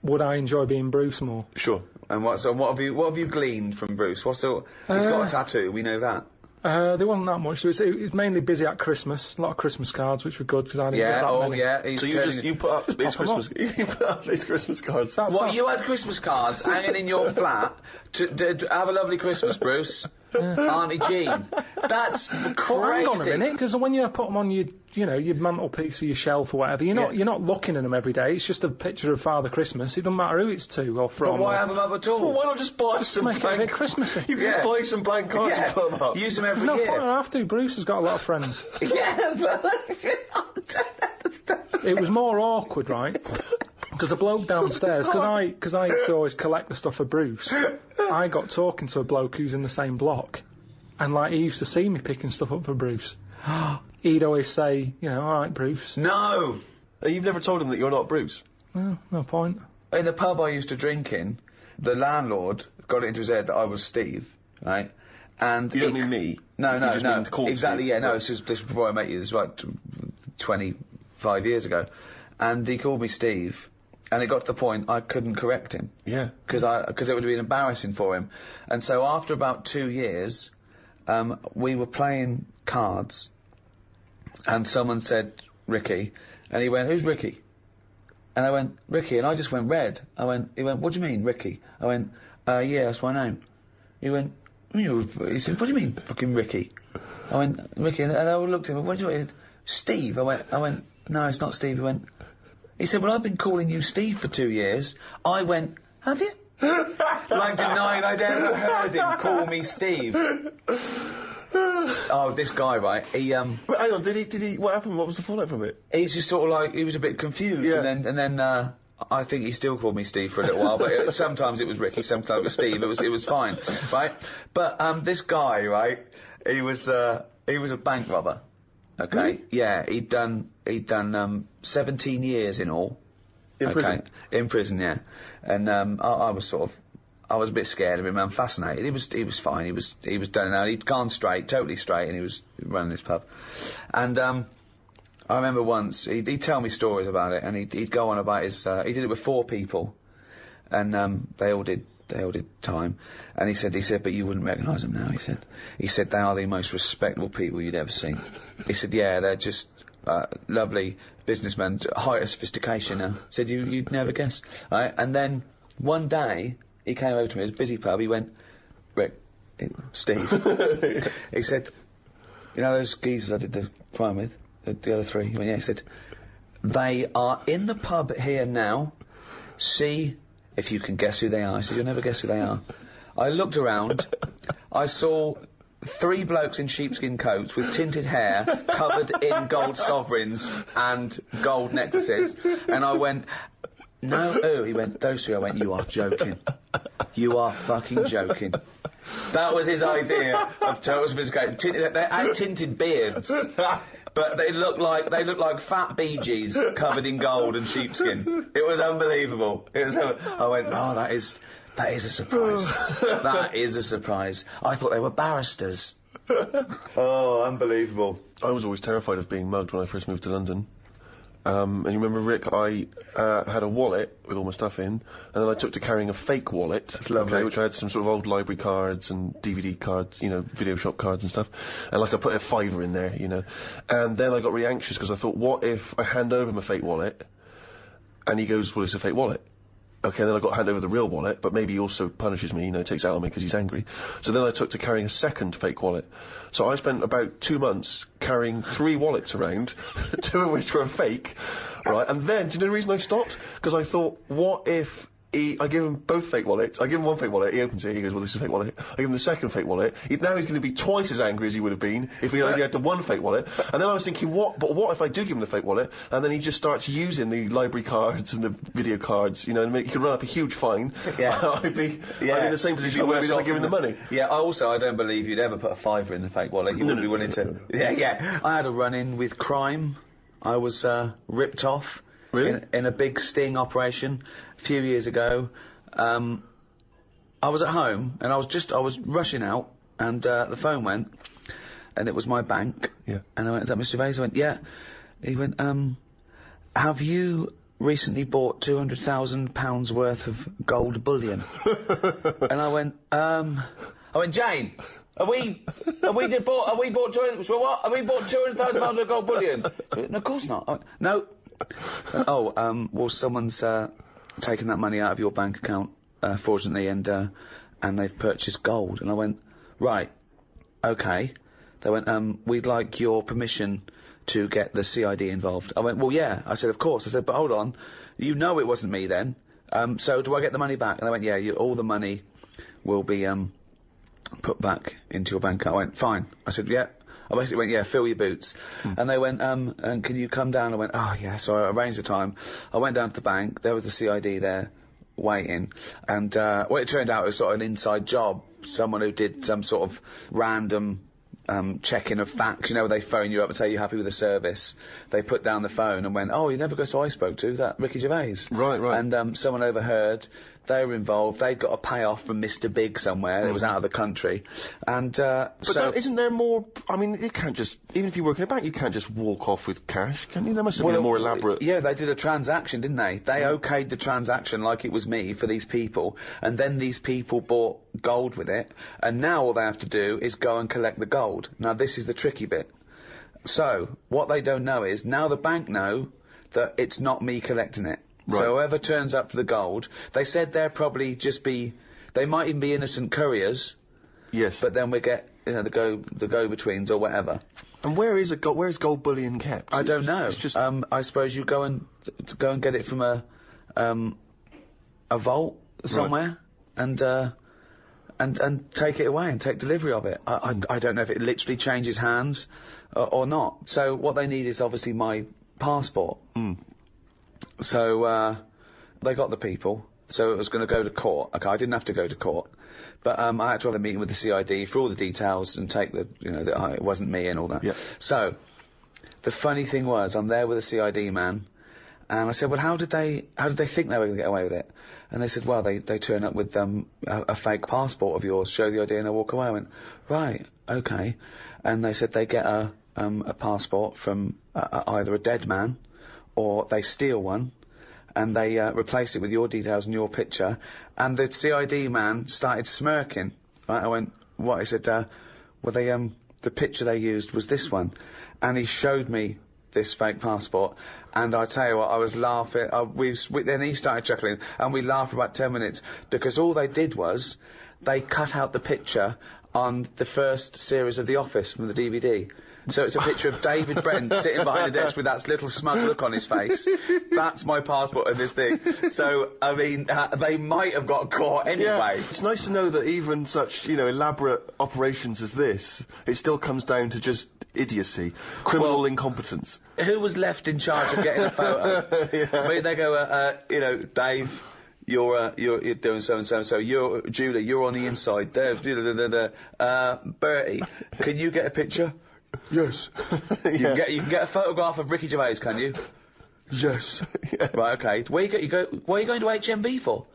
S3: would I enjoy being Bruce more?
S4: Sure.
S6: And what have you gleaned from Bruce? He's got a tattoo. We know that.
S3: There wasn't that much. It was mainly busy at Christmas. A lot of Christmas cards, which were good because I didn't get that many.
S6: He's
S4: So you put up these Christmas you put up these Christmas cards.
S3: That's-
S6: You had Christmas cards hanging in your flat to have a lovely Christmas, Bruce. Auntie Jean. That's crazy.
S3: Well, hang on a minute, because when you put them on your mantelpiece or your shelf or whatever, you're not looking at them every day. It's just a picture of Father Christmas. It doesn't matter who it's to or from.
S6: But why have them up at all?
S4: Well, why not just buy some
S3: make it a bit Christmassy?
S4: You can just buy some blank cards and put them up.
S6: Use them every
S3: No
S6: year.
S3: point. I have to. Bruce has got a lot of friends.
S6: Yeah, but
S3: It was more awkward, right? Because the bloke downstairs, because I used to always collect the stuff for Bruce, I got talking to a bloke who's in the same block, and like he used to see me picking stuff up for Bruce. He'd always say, all right, Bruce.
S6: No.
S4: You've never told him that you're not Bruce.
S3: Well, no point.
S6: In the pub I used to drink in, the landlord got it into his head that I was Steve, right? And
S4: You don't mean me.
S6: No,
S4: You just mean called
S6: exactly.
S4: Steve.
S6: Yeah, no.
S4: Right.
S6: This was before I met you. This was about 25 years ago, and he called me Steve. And it got to the point I couldn't correct him.
S4: Yeah.
S6: Because it would have been embarrassing for him. And so after about 2 years, we were playing cards, and someone said, Ricky, and he went, who's Ricky? And I went, Ricky, and I just went red. He went, what do you mean, Ricky? I went, yeah, that's my name. He went, he said, what do you mean, fucking Ricky? I went, Ricky, and I looked at him, what do you mean? Steve. I went, no, it's not Steve. He said, well, I've been calling you Steve for 2 years. I went, have you? Like denying I'd ever heard him call me Steve. Oh, this guy, right? He
S4: But hang on, did he? What happened? What was the fallout from it?
S6: he's just sort of like he was a bit confused,
S4: Yeah.
S6: and then I think he still called me Steve for a little while, but sometimes it was Ricky, sometimes it was Steve. It was fine, right? But this guy, right? He was a bank robber. Okay,
S4: Really?
S6: yeah, he'd done 17 years in all.
S4: In prison?
S6: In prison, yeah. And I was a bit scared of him. I'm fascinated. He was fine. He was done out. He'd gone straight, totally straight, and he was running this pub. And I remember once he'd tell me stories about it, and he'd go on about his. He did it with 4 people, and they all did time. And he said, but you wouldn't recognise them now. He said they are the most respectable people you'd ever seen. He said, yeah, they're just lovely businessmen, height of sophistication now. Said you'd never guess, right? And then one day he came over to me. It was a busy pub. He went, Rick, Steve. He said, you know those geezers I did the crime with, the other 3. He went, yeah. He said, they are in the pub here now. See if you can guess who they are. I said, you'll never guess who they are. I looked around. I saw 3 blokes in sheepskin coats with tinted hair covered in gold sovereigns and gold necklaces. And I went, no, who? He went, those 3. I went, you are joking. You are fucking joking. That was his idea of total sophistication. They had tinted beards. But they look like fat Bee Gees covered in gold and sheepskin. It was unbelievable. I went, oh, that is a surprise. That is a surprise. I thought they were barristers. Oh, unbelievable.
S4: I was always terrified of being mugged when I first moved to London. And you remember, Rick, I had a wallet with all my stuff in, and then I took to carrying a fake wallet. That's lovely. Okay, which I had some sort of old library cards and DVD cards, video shop cards and stuff. And like I put a £5 in there, And then I got really anxious because I thought, what if I hand over my fake wallet, and he goes, well, it's a fake wallet. Okay, then I got to hand over the real wallet, but maybe he also punishes me, takes out on me because he's angry. So then I took to carrying a second fake wallet. So I spent about 2 months carrying 3 wallets around, 2 of which were fake, right? And then, do you know the reason I stopped? Because I thought, what if I give him both fake wallets. I give him one fake wallet, he opens it, he goes, well, this is a fake wallet. I give him the second fake wallet. Now he's going to be twice as angry as he would have been if he only had the one fake wallet. And then I was thinking, what if I do give him the fake wallet, and then he just starts using the library cards and the video cards, he could run up a huge fine. Yeah. I'd be in the same position where I give him the money.
S6: Yeah, I don't believe you'd ever put a £5 in the fake wallet. You wouldn't be willing to. Yeah. I had a run-in with crime. I was ripped off.
S4: Really?
S6: In a big sting operation a few years ago. I was at home and I was rushing out, and the phone went, and it was my bank.
S4: Yeah.
S6: And I went, is that Mr. Gervais? I went, yeah. He went, have you recently bought £200,000 worth of gold bullion? And I went, Jane, have we bought £200,000 worth of gold bullion? No, of course not. I went, no. Well, someone's taken that money out of your bank account, fraudulently, and they've purchased gold. And I went, right, okay. They went, we'd like your permission to get the CID involved. I went, well, yeah. I said, of course. I said, but hold on, it wasn't me then. So do I get the money back? And they went, yeah, all the money will be put back into your bank account. I went, fine. I said, yeah. I basically went, yeah, fill your boots. And they went, and can you come down? I went, oh, yeah. So I arranged the time. I went down to the bank. There was the CID there waiting. And, it turned out it was sort of an inside job. Someone who did some sort of random checking of facts, where they phone you up and say you're happy with the service. They put down the phone and went, oh, you never guess who I spoke to? That Ricky Gervais.
S4: Right.
S6: And someone overheard. They were involved. They'd got a payoff from Mr. Big somewhere. It was out of the country. And,
S4: isn't there more... I mean, you can't just... Even if you work in a bank, you can't just walk off with cash, can you? There must have been a more elaborate...
S6: Yeah, they did a transaction, didn't they? They okayed the transaction like it was me for these people, and then these people bought gold with it, and now all they have to do is go and collect the gold. Now, this is the tricky bit. So, what they don't know is, now the bank know that it's not me collecting it. Right. So whoever turns up for the gold, they said they'll probably just be, they might even be innocent couriers.
S4: Yes.
S6: But then we get, the go-betweens or whatever.
S4: And where is gold bullion kept?
S6: I don't know.
S4: It's just...
S6: I suppose you go and get it from a vault somewhere, right. and take it away and take delivery of it. I don't know if it literally changes hands or not. So what they need is obviously my passport. So they got the people. So it was going to go to court. Okay, I didn't have to go to court, but I had to have a meeting with the CID for all the details and take the, that it wasn't me and all that.
S4: Yeah.
S6: So the funny thing was, I'm there with the CID man, and I said, well, how did they think they were going to get away with it? And they said, well, they turn up with a fake passport of yours, show the ID, and I walk away. I went, right, okay. And they said they get a passport from either a dead man, or they steal one, and they replace it with your details and your picture. And the CID man started smirking. Right? I went, what? He said, well, the picture they used was this one. And he showed me this fake passport, and I tell you what, I was laughing. Then he started chuckling, and we laughed for about 10 minutes, because all they did was they cut out the picture on the first series of The Office from the DVD. So it's a picture of David Brent sitting behind the desk with that little smug look on his face. That's my passport and this thing. So, I mean, they might have got caught anyway.
S4: Yeah, it's nice to know that even such, elaborate operations as this, it still comes down to just idiocy, criminal incompetence.
S6: Who was left in charge of getting a photo?
S4: Yeah.
S6: I mean, they go, Dave, you're doing so and so and so. Julie, you're on the inside. Dave, Bertie, can you get a picture?
S4: Yes.
S6: You can get a photograph of Ricky Gervais, can you?
S4: Yes. Yeah.
S6: Right, okay. Where are you going to HMV for?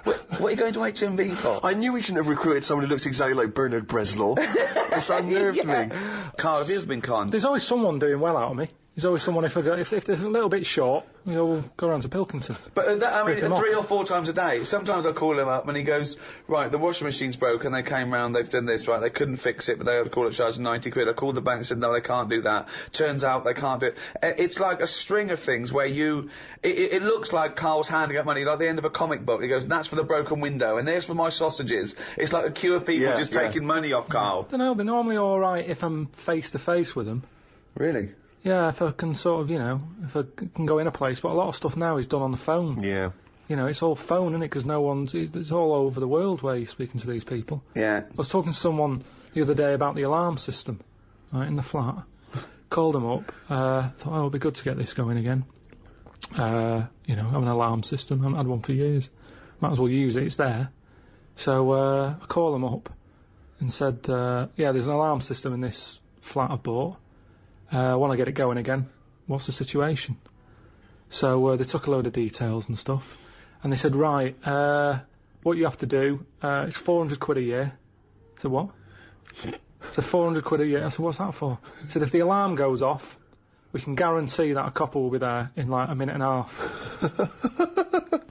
S6: What are you going to HMV for?
S4: I knew we shouldn't have recruited someone who looks exactly like Bernard Bresslaw. It's unnerved me.
S6: Karl, have you ever been conned?
S7: There's always someone doing well out of me. There's always someone, if they're a little bit short, we'll go around to Pilkington.
S6: But I mean,
S7: Rip him
S6: 3
S7: off.
S6: or 4 times a day. Sometimes I call him up and he goes, right, the washing machine's broken, they came round, they've done this, right, they couldn't fix it, but they had to call it, charge 90 quid. I called the bank and said, no, they can't do that. Turns out they can't do it. It's like a string of things where it looks like Karl's handing out money, like the end of a comic book. He goes, that's for the broken window, and there's for my sausages. It's like a queue of people just taking money off Karl.
S7: I don't know, they're normally alright if I'm face to face with them.
S6: Really?
S7: Yeah, if I can sort of, if I can go in a place, but a lot of stuff now is done on the phone.
S4: Yeah.
S7: It's all phone, isn't it? Because it's all over the world where you're speaking to these people.
S6: Yeah.
S7: I was talking to someone the other day about the alarm system, right, in the flat. Called them up, thought, it'd be good to get this going again. Have an alarm system, I haven't had one for years. Might as well use it, it's there. So, I called them up and said, there's an alarm system in this flat I've bought. I want to get it going again. What's the situation? So they took a load of details and stuff, and they said, right, what you have to do, it's 400 quid a year. I said, what? So 400 quid a year. I said, what's that for? I said, if the alarm goes off, we can guarantee that a couple will be there in like a minute and a half.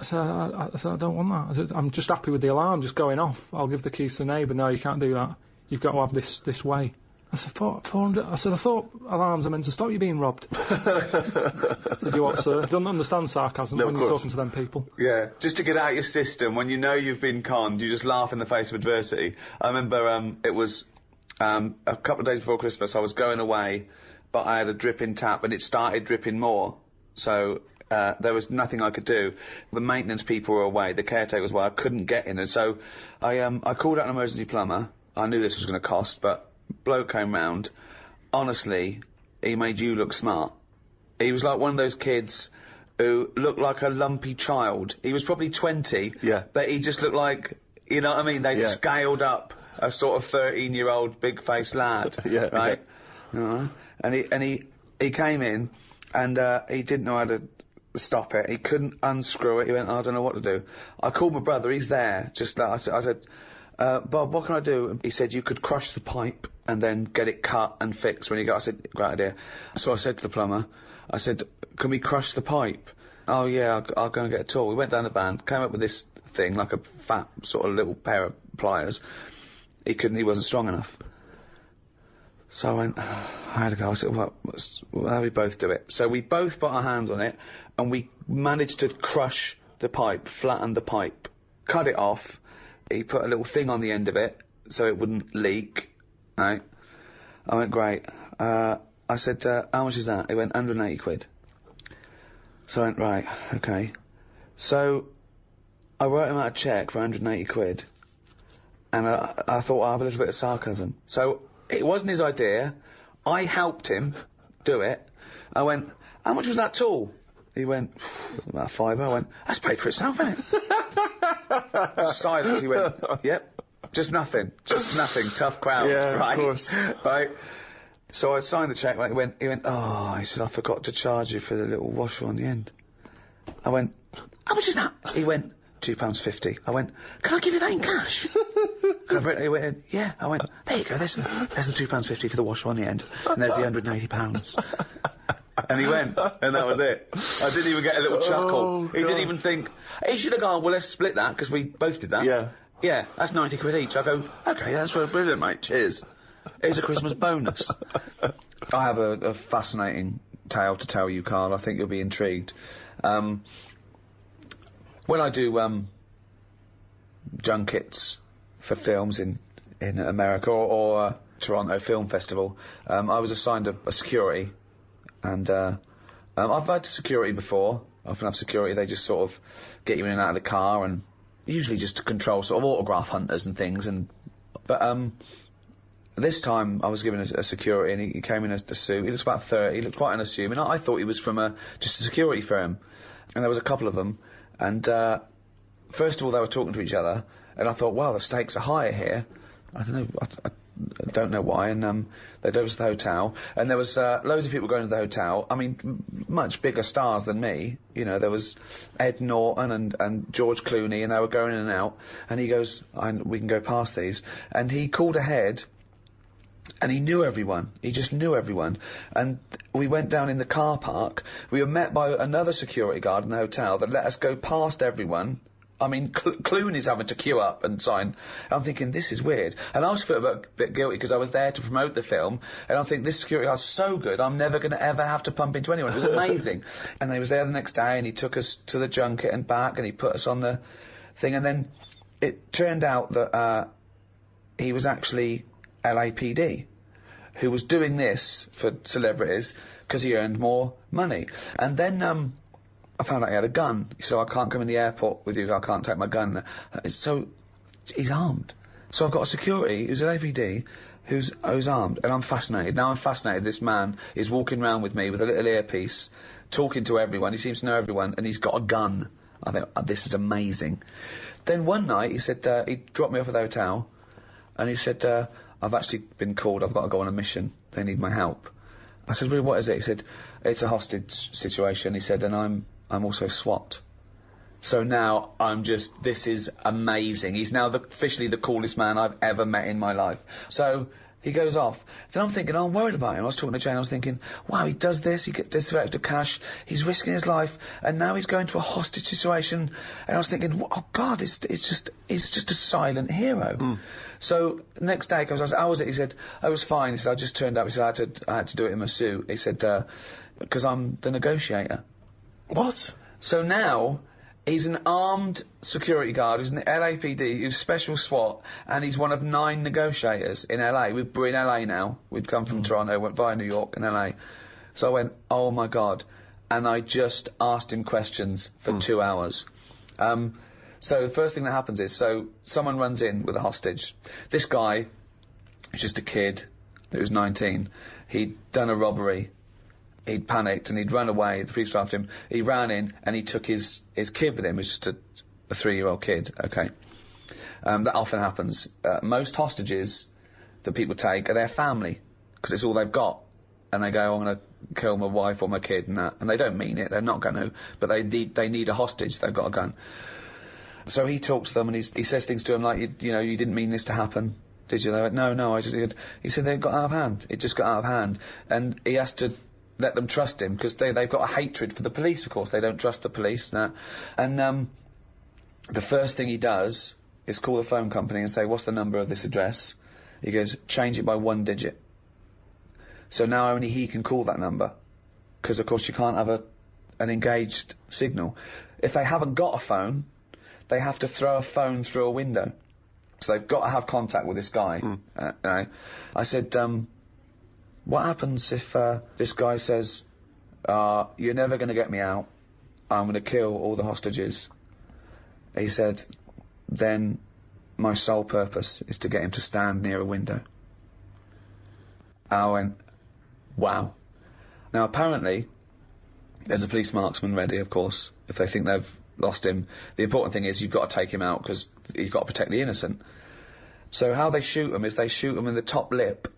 S7: I said, I don't want that. I said, I'm just happy with the alarm just going off. I'll give the keys to the neighbour. No, you can't do that. You've got to have this way. I said, 400. I said, I thought alarms are meant to stop you being robbed. Did you what, sir? Don't understand sarcasm when you're talking to them people.
S6: Yeah, just to get out your system, when you know you've been conned, you just laugh in the face of adversity. I remember it was a couple of days before Christmas, I was going away, but I had a dripping tap, and it started dripping more. So there was nothing I could do. The maintenance people were away, the caretakers were, I couldn't get in, and so I called out an emergency plumber. I knew this was going to cost, but bloke came round. Honestly, he made you look smart. He was like one of those kids who looked like a lumpy child. He was probably 20, but he just looked like, you know what I mean? They'd scaled up a sort of 13-year-old big-faced lad, right? Yeah. And he came in, and he didn't know how to stop it. He couldn't unscrew it. He went, I don't know what to do. I called my brother. He's there. Just that. I said, Bob, what can I do? He said, you could crush the pipe and then get it cut and fixed when you go. I said, great idea. So I said to the plumber, I said, can we crush the pipe? Oh yeah, I'll go and get a tool. We went down the van, came up with this thing, like a fat sort of little pair of pliers. He wasn't strong enough. So I went, I had to go. I said, well, how do we both do it? So we both put our hands on it, and we managed to crush the pipe, flatten the pipe, cut it off. He put a little thing on the end of it, so it wouldn't leak, right? I went, great. I said, how much is that? He went, 180 quid. So I went, right, okay. So I wrote him out a cheque for 180 quid, And I thought I'll have a little bit of sarcasm. So it wasn't his idea. I helped him do it. I went, how much was that tool? He went, about £5. I went, that's paid for itself, isn't it? Silence. He went, yep, just nothing. Tough crowd, right?
S4: Of course.
S6: Right. So I signed the cheque. Like, he went, oh, he said, I forgot to charge you for the little washer on the end. I went, how much is that? He went, £2.50. I went, can I give you that in cash? He went, yeah. I went, there you go, there's the £2.50 for the washer on the end, and there's the £180. And he went, and that was it. I didn't even get a little chuckle. He didn't even think, he should have gone, well, let's split that, because we both did that.
S4: Yeah.
S6: Yeah, that's 90 quid each. I go, okay, that's brilliant, mate, cheers. Here's a Christmas bonus. I have a fascinating tale to tell you, Karl. I think you'll be intrigued. When I do junkets for films in America or Toronto Film Festival, I was assigned a security, and I've had security before. I often have security. They just sort of get you in and out of the car, and usually just to control sort of autograph hunters and things. But this time I was given a security, and he came in a suit. He looks about 30. He looked quite unassuming. I thought he was from just a security firm, and there was a couple of them. And first of all, they were talking to each other, and I thought, well, the stakes are higher here. I don't know. I don't know why. And they drove us to the hotel, and there was loads of people going to the hotel. I mean, much bigger stars than me. You know, there was Ed Norton and George Clooney, and they were going in and out. And he goes, we can go past these. And he called ahead, and he knew everyone. He just knew everyone. And we went down in the car park. We were met by another security guard in the hotel that let us go past everyone. I mean, Clooney's having to queue up and sign. I'm thinking, this is weird. And I was feeling a bit guilty because I was there to promote the film. And I think, this security guard's so good, I'm never going to ever have to pump into anyone. It was amazing. And he was there the next day, and he took us to the junket and back, and he put us on the thing. And then it turned out that he was actually LAPD, who was doing this for celebrities because he earned more money. And then I found out he had a gun. He said, I can't come in the airport with you, I can't take my gun. So he's armed. So I've got a security who's an LAPD who's armed, and I'm fascinated. Now I'm fascinated. This man is walking around with me with a little earpiece, talking to everyone. He seems to know everyone, and he's got a gun. I think, this is amazing. Then one night, he said, he dropped me off at the hotel, and he said, I've actually been called, I've got to go on a mission, they need my help. I said, really, what is it? He said, it's a hostage situation. He said, and I'm also SWAT. So now this is amazing. He's now officially the coolest man I've ever met in my life. So he goes off. Then I'm thinking, I'm worried about him. I was talking to Jane, I was thinking, wow, he does this, he gets this extra cash, he's risking his life, and now he's going to a hostage situation. And I was thinking, oh God, he's just a silent hero. So next day he goes, how was it? He said, I was fine. He said, I just turned up. He said, I had to do it in my suit. He said, because I'm the negotiator.
S4: What?
S6: So now, he's an armed security guard who's an LAPD, who's special SWAT, and he's one of 9 negotiators in LA. We're in LA now. We've come from Toronto, went via New York and LA. So I went, oh my God. And I just asked him questions for 2 hours. So the first thing that happens is, someone runs in with a hostage. This guy, who's just a kid, who was 19, he'd done a robbery. He'd panicked and he'd run away. The police were after him. He ran in and he took his kid with him. It was just a 3-year-old kid. Okay. That often happens. Most hostages that people take are their family, because it's all they've got. And they go, I'm going to kill my wife or my kid and that. And they don't mean it. They're not going to. But they need a hostage. They've got a gun. So he talks to them and he says things to them like, you know, you didn't mean this to happen, did you? They went, no, he said they got out of hand. It just got out of hand. And he has to let them trust him, because they've got a hatred for the police, of course. They don't trust the police now. And the first thing he does is call the phone company and say, what's the number of this address? He goes, change it by 1 digit. So now only he can call that number, because of course you can't have an engaged signal. If they haven't got a phone, they have to throw a phone through a window. So they've got to have contact with this guy. I said, what happens if this guy says, you're never going to get me out, I'm going to kill all the hostages? He said, then my sole purpose is to get him to stand near a window. And I went, wow. Now, apparently, there's a police marksman ready, of course, if they think they've lost him. The important thing is you've got to take him out because you've got to protect the innocent. So how they shoot him is they shoot him in the top lip,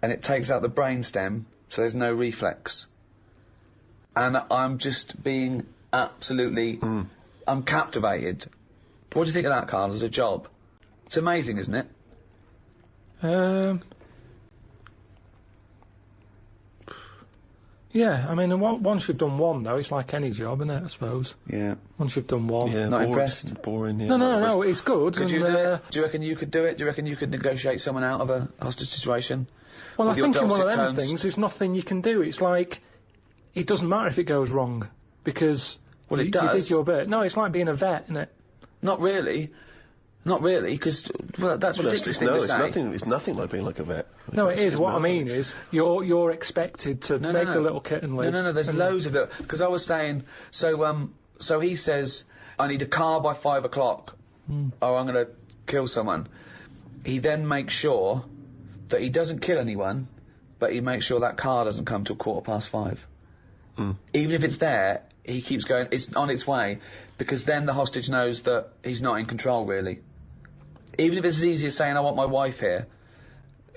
S6: and it takes out the brainstem, so there's no reflex. And I'm just being absolutely... I'm captivated. What do you think of that, Karl, as a job? It's amazing, isn't it?
S7: Yeah, I mean, once you've done one, though, it's like any job, isn't it, I suppose?
S6: Yeah.
S7: Once you've done one.
S2: Yeah,
S6: Not impressed?
S2: Boring, yeah.
S7: No, it's good.
S6: Could
S7: and,
S6: you do it? Do you reckon you could do it? Do you reckon you could negotiate someone out of a hostage situation?
S7: Well, I
S6: With your
S7: think in one of
S6: dulcet
S7: them
S6: tones?
S7: things, there's nothing you can do. It's like, it doesn't matter if it goes wrong, because
S6: Well, it
S7: you
S6: does.
S7: did your bit. No, it's like being a vet, isn't it?
S6: Not really. Not really, because that's ridiculous thing to say.
S2: It's nothing like being like a vet.
S7: No, it is. What I
S2: nothing.
S7: mean is, you're expected to make the little kitten live.
S6: No, there's loads of it. Because I was saying, so he says, I need a car by 5 o'clock, or I'm going to kill someone. He then makes sure that he doesn't kill anyone, but he makes sure that car doesn't come till 5:15. Even if it's there, he keeps going, it's on its way, because then the hostage knows that he's not in control, really. Even if it's as easy as saying, I want my wife here,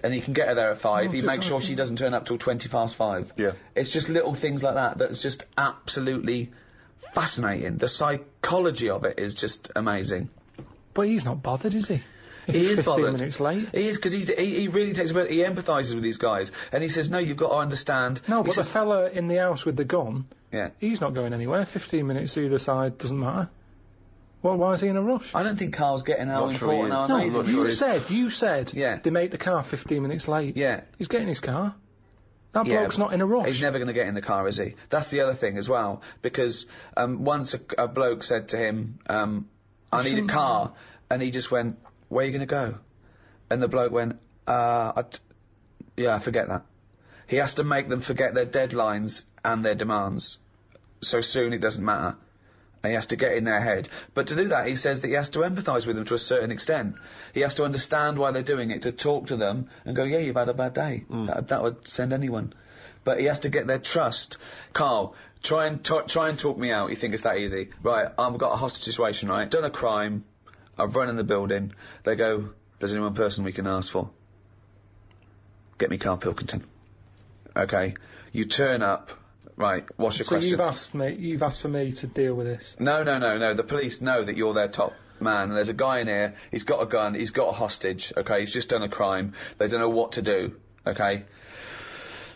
S6: and he can get her there at 5, he makes sure she doesn't turn up till 5:20.
S2: Yeah.
S6: It's just little things like that that's just absolutely fascinating. The psychology of it is just amazing.
S7: But he's not bothered, is he? If
S6: He
S7: it's
S6: is
S7: 15
S6: bothered.
S7: minutes late.
S6: He is, because he really takes about, he empathises with these guys, and he says, no, you've got to understand.
S7: No,
S6: He
S7: but the
S6: says-
S7: fella in the house with the gun,
S6: yeah.
S7: he's not going anywhere. 15 minutes either side doesn't matter. Well, why is he in a rush?
S6: I don't think Karl's getting how
S2: Not sure he
S6: important,
S2: is.
S6: how
S2: No,
S6: amazing
S2: I'm not
S6: he
S2: sure
S6: is.
S7: You said
S6: Yeah.
S7: they make the car 15 minutes late.
S6: Yeah.
S7: He's getting his car. That
S6: Yeah,
S7: bloke's not in a rush.
S6: He's never going to get in the car, is he? That's the other thing as well, because once a bloke said to him, I need a car, and he just went, where are you going to go? And the bloke went, forget that. He has to make them forget their deadlines and their demands. So soon it doesn't matter. And he has to get in their head. But to do that, he says that he has to empathise with them to a certain extent. He has to understand why they're doing it, to talk to them and go, yeah, you've had a bad day. That would send anyone. But he has to get their trust. Karl, try and talk me out. You think it's that easy? Right, I've got a hostage situation, right? Done a crime. I've run in the building. They go, there's only one person we can ask for. Get me Karl Pilkington. Okay. You turn up. Right, what's your questions?
S7: You've asked for me to deal with this.
S6: No. The police know that you're their top man. And there's a guy in here. He's got a gun. He's got a hostage. Okay, he's just done a crime. They don't know what to do. Okay.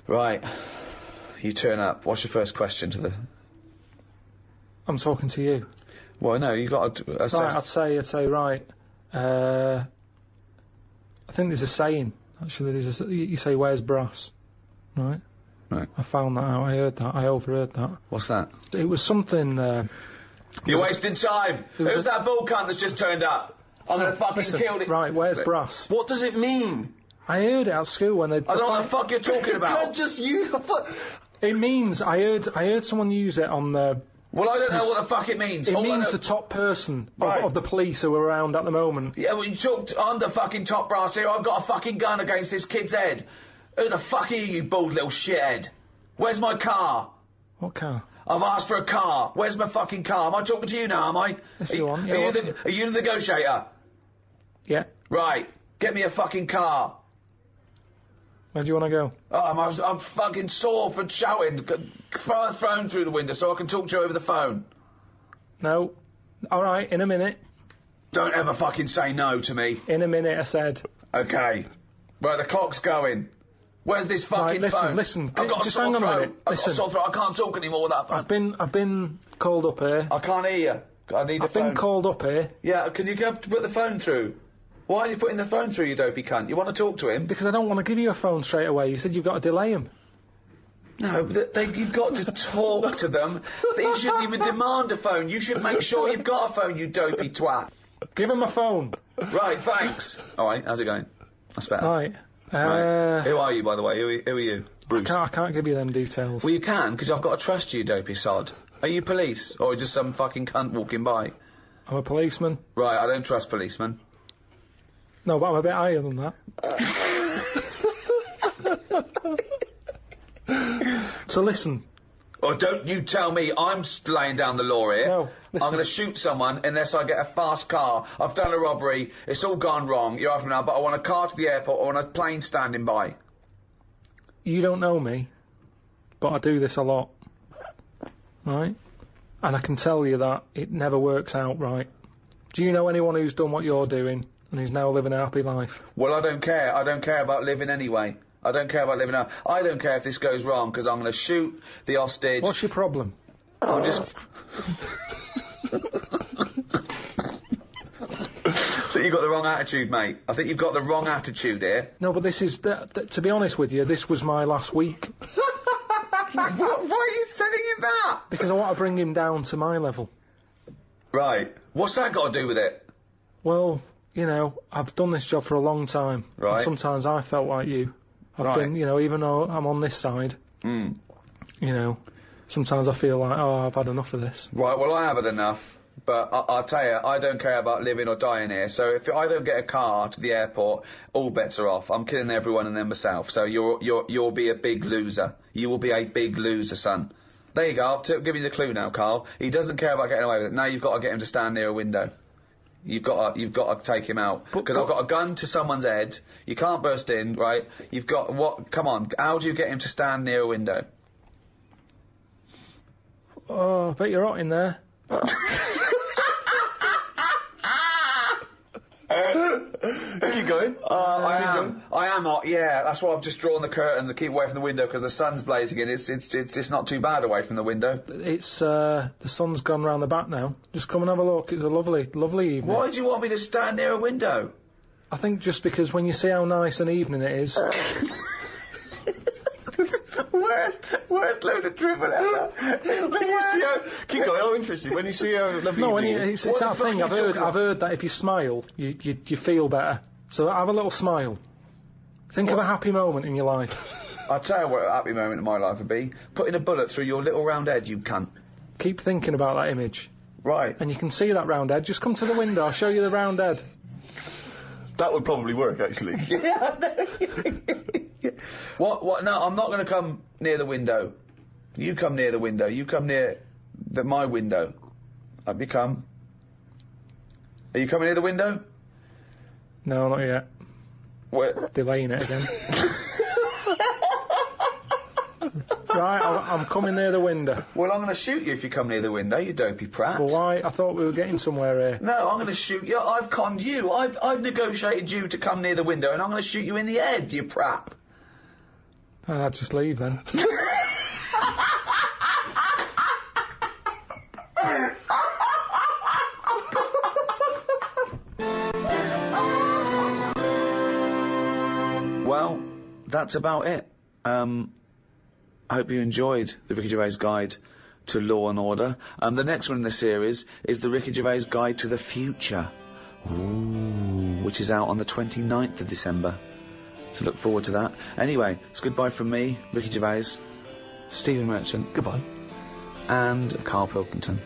S6: Right. You turn up. What's your first question to the?
S7: I'm talking to you.
S6: Well, no, you got to assess.
S7: Right, I'd say right. I think there's a saying. Actually, you say, "Where's brass?" Right.
S6: Right.
S7: I found that out. I heard that. I overheard that.
S6: What's that?
S7: It was something.
S6: You're wasting time. Who's that bull cunt that's just turned up? I'm gonna fucking kill it.
S7: Right, where's brass?
S2: What does it mean?
S7: I heard it at school when they.
S6: I don't know what the fuck you're talking about.
S2: God, just you.
S7: It means I heard someone use it on the.
S6: Well, I don't know what the fuck it means.
S7: It
S6: All I
S7: means
S6: know-
S7: the top person
S6: Right.
S7: of the police who are around at the moment.
S6: Yeah, well, you talked on the fucking top brass here. I've got a fucking gun against this kid's head. Who the fuck are you bald little shithead? Where's my car?
S7: What car?
S6: I've asked for a car. Where's my fucking car? Am I talking to you now, am I?
S7: If you want, yeah,
S6: Are you the negotiator?
S7: Yeah.
S6: Right. Get me a fucking car.
S7: Where do you want to go?
S6: Oh, I'm fucking sore from shouting. Throw a phone through the window so I can talk to you over the phone.
S7: No. All right, in a minute.
S6: Don't ever fucking say no to me.
S7: In a minute, I said.
S6: Okay. Right, the clock's going. Where's this fucking
S7: Right,
S6: phone?
S7: listen,
S6: I've got a
S7: just
S6: sore
S7: hang on a
S6: throat.
S7: minute.
S6: I've got a
S7: Listen.
S6: sore throat. I can't talk anymore with that phone.
S7: I've been called up here.
S6: I can't hear you. I need the
S7: I've
S6: phone.
S7: been called up here
S6: Yeah, can you go to put the phone through? Why are you putting the phone through, you dopey cunt? You want to talk to him?
S7: because I don't want to give you a phone straight away. You said you've got to delay him.
S6: No, but you've got to talk to them. You shouldn't even demand a phone. You should make sure you've got a phone, you dopey twat.
S7: Give him a phone.
S6: Right, thanks. All right, how's it going? That's better.
S7: Right.
S6: Right. Who are you, by the way? Who are you? Bruce.
S7: I can't give you them details.
S6: Well, you can, because I've got to trust you, dopey sod. Are you police, or just some fucking cunt walking by?
S7: I'm a policeman.
S6: Right, I don't trust policemen.
S7: No, but I'm a bit higher than that. So listen.
S6: Oh, don't you tell me I'm laying down the law here.
S7: No,
S6: I'm
S7: listen.
S6: going to shoot someone unless I get a fast car. I've done a robbery. It's all gone wrong. You're after me now, but I want a car to the airport. I want a plane standing by.
S7: You don't know me, but I do this a lot. Right? And I can tell you that it never works out right. Do you know anyone who's done what you're doing and is now living a happy life?
S6: Well, I don't care. I don't care about living anyway. I don't care about living now. I don't care if this goes wrong, because I'm going to shoot the hostage.
S7: What's your problem?
S6: I'm just... I think you've got the wrong attitude, mate. I think you've got the wrong attitude here.
S7: No, but this is... to be honest with you, this was my last week.
S6: Why are you telling him that?
S7: Because I want to bring him down to my level.
S6: Right. What's that got to do with it?
S7: Well, you know, I've done this job for a long time.
S6: Right.
S7: And sometimes I felt like you. I've been, you know, even though I'm on this side, you know, sometimes I feel like, oh, I've had enough of this.
S6: Right, well, I have had enough. But I'll tell you, I don't care about living or dying here. So if I don't get a car to the airport, all bets are off. I'm killing everyone and then myself. So you'll be a big loser. You will be a big loser, son. There you go. I've given you the clue now, Karl. He doesn't care about getting away with it. Now you've got to get him to stand near a window. You've got to take him out. Because I've got a gun to someone's head. You can't burst in, right? You've got what? Come on. How do you get him to stand near a window?
S7: Oh, I bet you're hot in there.
S4: Keep going.
S6: I am hot. Yeah, that's why I've just drawn the curtains and keep away from the window, because the sun's blazing in. It's not too bad away from the window.
S7: It's the sun's gone round the back now. Just come and have a look. It's a lovely evening.
S6: Why do you want me to stand near a window?
S7: I think just because when you see how nice an evening it is.
S6: Worst load of dribble ever.
S4: Keep going. I'm interested. When you see how lovely
S7: No,
S4: evening is.
S7: it's that
S6: the fuck
S7: thing.
S6: are you talking
S7: I've heard that if you smile, you feel better. So have a little smile. Think of a happy moment in your life.
S6: I'll tell you what a happy moment in my life would be. Putting a bullet through your little round head, you cunt.
S7: Keep thinking about that image.
S6: Right.
S7: And you can see that round head. Just come to the window. I'll show you the round head.
S4: That would probably work, actually.
S6: What? No, I'm not going to come near the window. You come near the window. You come near my window. Up you come. Are you coming near the window?
S7: No, not yet.
S6: Where?
S7: Delaying it again. Right, I'm coming near the window.
S6: Well, I'm going to shoot you if you come near the window, you dopey prat.
S7: Well, why? I thought we were getting somewhere here.
S6: No, I'm going to shoot you. I've conned you. I've negotiated you to come near the window, and I'm going to shoot you in the head, you prat.
S7: I'll just leave then.
S6: Well, that's about it. I hope you enjoyed the Ricky Gervais Guide to Law and Order. The next one in the series is the Ricky Gervais Guide to the Future, which is out on the 29th of December. So look forward to that. Anyway, it's goodbye from me, Ricky Gervais, Stephen Merchant.
S4: Goodbye.
S6: And Karl Pilkington.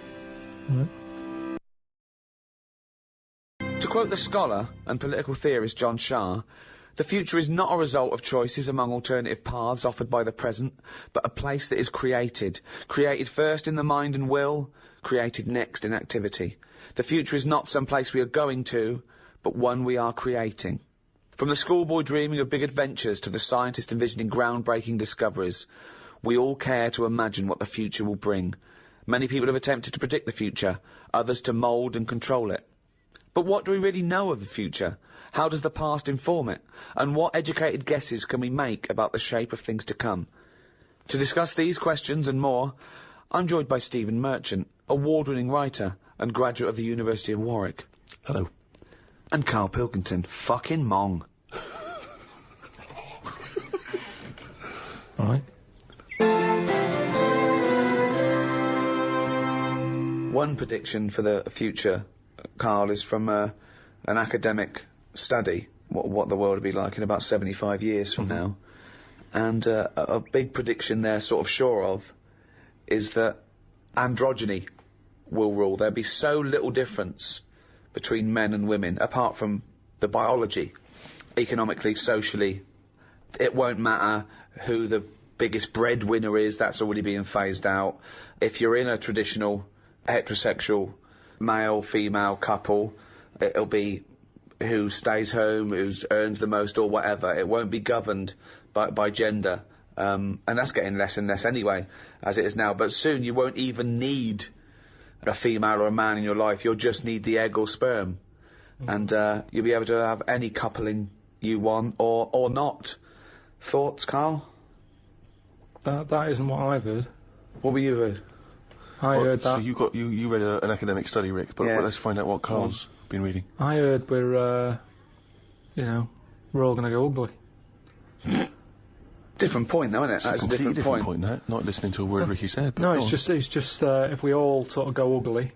S6: To quote the scholar and political theorist John Shah, the future is not a result of choices among alternative paths offered by the present, but a place that is created. Created first in the mind and will, created next in activity. The future is not some place we are going to, but one we are creating. From the schoolboy dreaming of big adventures to the scientist envisioning groundbreaking discoveries, we all care to imagine what the future will bring. Many people have attempted to predict the future, others to mould and control it. But what do we really know of the future? How does the past inform it? And what educated guesses can we make about the shape of things to come? To discuss these questions and more, I'm joined by Stephen Merchant, award-winning writer and graduate of the University of Warwick.
S4: Hello.
S6: And Karl Pilkington, fucking mong.
S7: All right.
S6: One prediction for the future, Karl, is from an academic study, what the world will be like in about 75 years from now. And a big prediction they're sort of sure of is that androgyny will rule. There'll be so little difference between men and women, apart from the biology, economically, socially. It won't matter who the biggest breadwinner is, that's already being phased out. If you're in a traditional heterosexual male-female couple, it'll be who stays home, who earns the most or whatever. It won't be governed by gender. And that's getting less and less anyway, as it is now. But soon you won't even need a female or a man in your life. You'll just need the egg or sperm. And you'll be able to have any coupling you want or not. Thoughts, Karl?
S7: That isn't what I've heard.
S6: What were you heard?
S7: I heard that.
S4: So you read an academic study, Rick, but let's find out what Karl's been reading.
S7: I heard we're all going to go ugly.
S6: Different point, though, isn't it?
S4: It's
S6: That's
S4: a
S6: a
S4: completely
S6: different point.
S4: that. Not listening to a word Ricky said. But
S7: No,
S4: go
S7: it's
S4: on.
S7: just if we all sort of go ugly,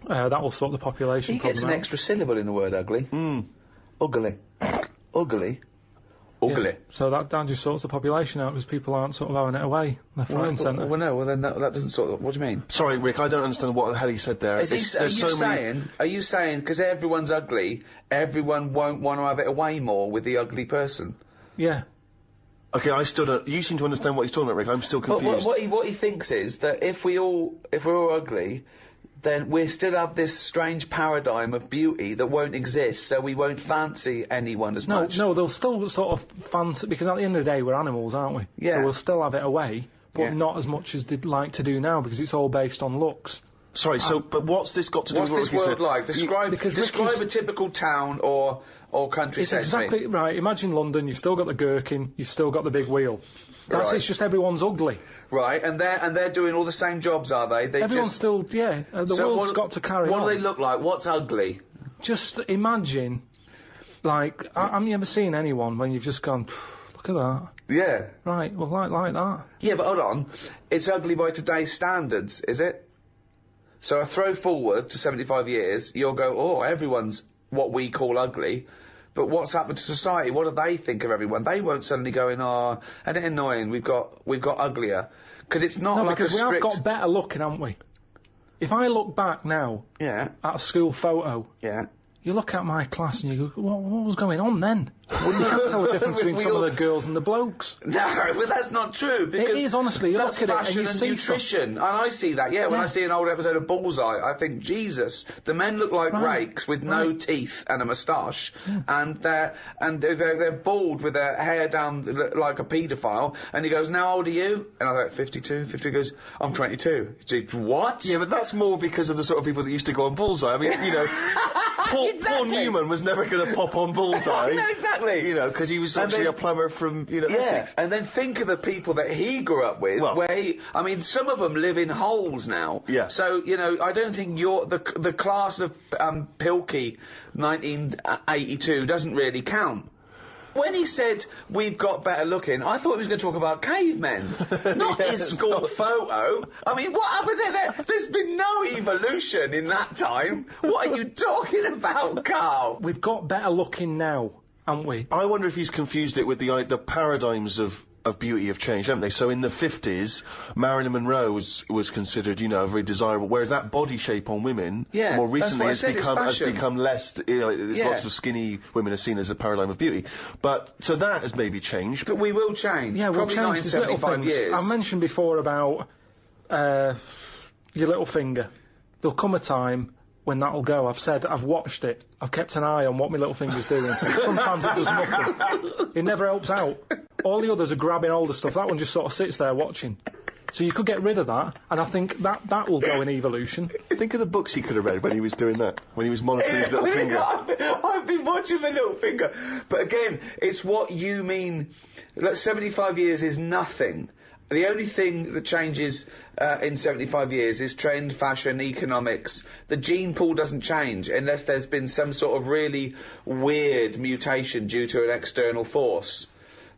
S7: that will sort the population
S6: He gets an
S7: problem out.
S6: extra syllable in the word ugly. Ugly. Ugly. Ugly.
S7: Yeah. So that just sorts the population out because people aren't sort of having it away left, right, and centre.
S6: Well, no, then that doesn't sort of... What do you mean?
S4: Sorry, Rick, I don't understand what the hell he said there.
S6: Are you saying, because everyone's ugly, everyone won't want to have it away more with the ugly person?
S7: Yeah.
S4: Okay, I still don't... You seem to understand what he's talking about, Rick. I'm still confused.
S6: But what he thinks is that if we're all ugly, then we still have this strange paradigm of beauty that won't exist, so we won't fancy anyone as much.
S7: No, they'll still sort of fancy, because at the end of the day, we're animals, aren't we?
S6: Yeah.
S7: So we'll still have it away, but not as much as they'd like to do now, because it's all based on looks.
S4: Sorry, but what's this got to do with what
S6: What's this
S4: Ricky
S6: world
S4: said?
S6: like? Describe a typical town or country
S7: It's
S6: setting.
S7: exactly right. Imagine London, you've still got the gherkin, you've still got the big wheel. That's
S6: Right.
S7: It's just everyone's ugly.
S6: Right, and they're doing all the same jobs, are they?
S7: Everyone's still, the world's got to carry on.
S6: What do they look like? What's ugly?
S7: Just imagine, like, have you ever seen anyone when you've just gone, look at that?
S6: Yeah.
S7: Right, well, like that.
S6: Yeah, but hold on. It's ugly by today's standards, is it? So I throw forward to 75 years, you'll go, oh, everyone's what we call ugly. But what's happened to society? What do they think of everyone? They won't suddenly go in, oh, isn't it annoying? We've got uglier. Because it's not like
S7: because
S6: a strict...
S7: we have got better looking, haven't we? If I look back now
S6: Yeah,
S7: at a school photo,
S6: yeah.
S7: you look at my class and you go, what was going on then? You can't tell the difference between some of the girls and the blokes.
S6: No, but that's not true. Because
S7: It is, honestly. You
S6: that's
S7: look at it
S6: fashion
S7: and you see
S6: nutrition. And I see that, when I see an old episode of Bullseye, I think, Jesus, the men look like rakes with no teeth and a moustache, and they're bald with their hair down like a paedophile, and he goes, now how old are you? And I thought, 52? 50 goes, I'm 22. He goes, what?
S4: Yeah, but that's more because of the sort of people that used to go on Bullseye. I mean, you know, Paul Newman was never going to pop on Bullseye.
S6: No, exactly.
S4: You know, because he was actually a plumber from, Essex.
S6: And then think of the people that he grew up with, some of them live in holes now.
S4: Yeah.
S6: So, I don't think the class of Pilkey 1982 doesn't really count. When he said, we've got better looking, I thought he was going to talk about cavemen, not his school photo. I mean, what happened there? There's been no evolution in that time. What are you talking about, Karl?
S7: We've got better looking now, haven't we?
S4: I wonder if he's confused it with the paradigms of beauty have changed, haven't they? So in the 50s, Marilyn Monroe was considered, very desirable, whereas that body shape on women, more recently has become less, there's lots of skinny women are seen as a paradigm of beauty. But, so that has maybe changed.
S6: But we will change.
S7: Yeah, we'll
S6: Probably
S7: change.
S6: not in
S7: There's little
S6: 75
S7: things.
S6: years.
S7: I mentioned before about your little finger. There'll come a time when that'll go. I've watched it. I've kept an eye on what my little finger's doing. Sometimes it does nothing. It never helps out. All the others are grabbing all the stuff. That one just sort of sits there watching. So you could get rid of that, and I think that will go in evolution.
S4: Think of the books he could have read when he was doing that, when he was monitoring his little finger.
S6: I've been watching my little finger. But again, it's what you mean. Like 75 years is nothing. The only thing that changes in 75 years is trend, fashion, economics. The gene pool doesn't change unless there's been some sort of really weird mutation due to an external force.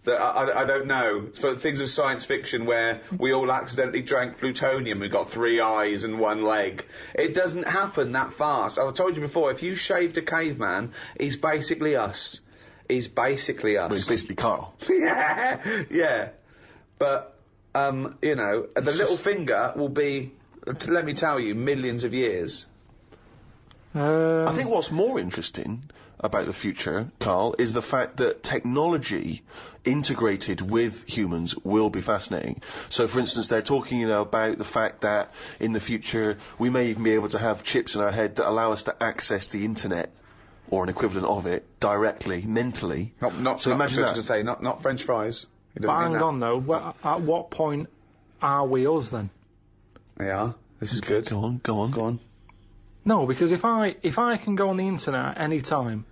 S6: That I don't know. For things of science fiction where we all accidentally drank plutonium and got 3 eyes and 1 leg. It doesn't happen that fast. I've told you before, if you shaved a caveman, he's basically us. He's basically us.
S4: Well, he's basically Karl.
S6: Yeah. But... the little finger will be let me tell you, millions of years.
S4: I think what's more interesting about the future, Karl, is the fact that technology integrated with humans will be fascinating. So, for instance, they're talking, about the fact that in the future we may even be able to have chips in our head that allow us to access the internet or an equivalent of it directly, mentally. So imagine that.
S6: To say, not French fries. It
S7: But
S6: doesn't mean
S7: hang
S6: that.
S7: on though, at what point are we us then?
S6: Yeah, this is good.
S4: Go on.
S7: No, because if I can go on the internet at any time,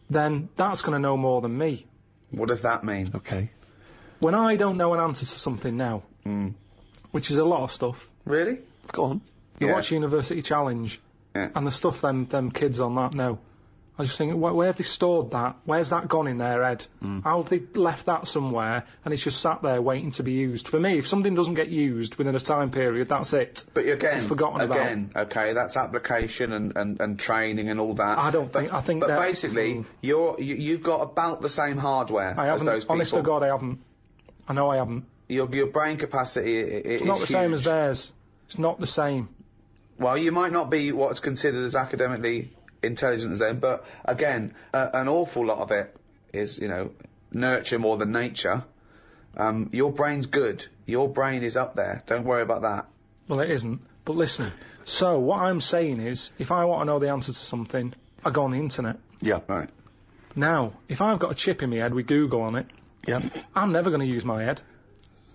S7: then that's going to know more than me.
S6: What does that mean?
S4: Okay.
S7: When I don't know an answer to something now, which is a lot of stuff,
S6: Really?
S4: Go on.
S7: you
S6: Yeah.
S7: watch University Challenge,
S6: Yeah.
S7: and the stuff them kids on that know. I was just thinking, where have they stored that? Where's that gone in their head? How have they left that somewhere, and it's just sat there waiting to be used? For me, if something doesn't get used within a time period, that's it.
S6: But again,
S7: It's forgotten about.
S6: okay, that's application and training and all that.
S7: I don't think. I think
S6: But
S7: that,
S6: basically, you've got about the same hardware
S7: I
S6: as
S7: haven't.
S6: those people.
S7: Honest to God, I haven't. I know I haven't.
S6: Your brain capacity is
S7: It's not the same as
S6: huge.
S7: theirs. It's not the same.
S6: Well, you might not be what's considered as academically intelligent as them, but again, an awful lot of it is, nurture more than nature. Your brain's good. Your brain is up there. Don't worry about that.
S7: Well, it isn't. But listen. So what I'm saying is, if I want to know the answer to something, I go on the internet.
S4: Yeah.
S6: Right.
S7: Now, if I've got a chip in my head with Google on it,
S4: Yeah.
S7: I'm never going to use my head.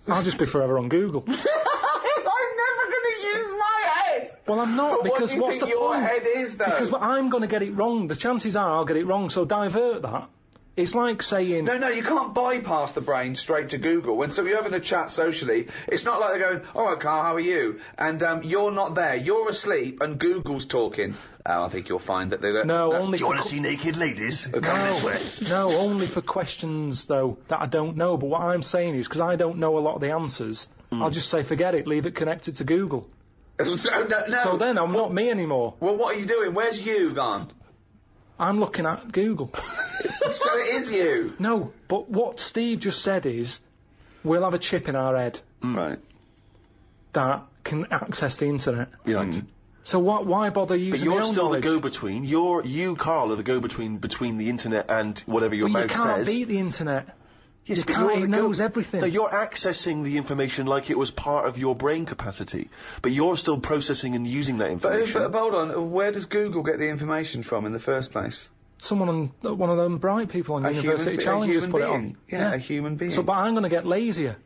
S7: I'll just be forever on Google.
S6: I'm never going to use my head.
S7: Well, I'm not,
S6: But
S7: because
S6: what do you
S7: what's
S6: think
S7: the
S6: your
S7: point?
S6: head is, though?
S7: Because I'm going to get it wrong. The chances are I'll get it wrong, so divert that. It's like saying...
S6: No, you can't bypass the brain straight to Google. When you're having a chat socially, it's not like they're going, all right, Karl, how are you? And you're not there. You're asleep and Google's talking. I think you'll find that they're...
S7: No, only
S4: Do you
S7: for...
S4: want to see naked ladies? Come this way.
S7: No, only for questions, though, that I don't know. But what I'm saying is, because I don't know a lot of the answers, I'll just say, forget it, leave it connected to Google.
S6: So, no.
S7: So then I'm not me anymore.
S6: Well, what are you doing? Where's you gone?
S7: I'm looking at Google.
S6: So it is you.
S7: No, but what Steve just said is, we'll have a chip in our head
S6: Right.
S7: that can access the internet.
S4: Right.
S7: So why bother
S4: But
S7: using my
S4: you're
S7: own
S4: still
S7: knowledge?
S4: the go-between. You, Karl, are the go-between between the internet and whatever your
S7: But you
S4: mouth
S7: can't
S4: says.
S7: beat the internet.
S4: Yes,
S7: You
S4: but
S7: can't,
S4: you're
S7: he
S4: the
S7: knows everything.
S4: No, you're accessing the information like it was part of your brain capacity, but you're still processing and using that information.
S6: But hold on, where does Google get the information from in the first place?
S7: Someone on one of them bright people on University Challenge has put it on.
S6: Yeah, a human being.
S7: So, but I'm going to get lazier.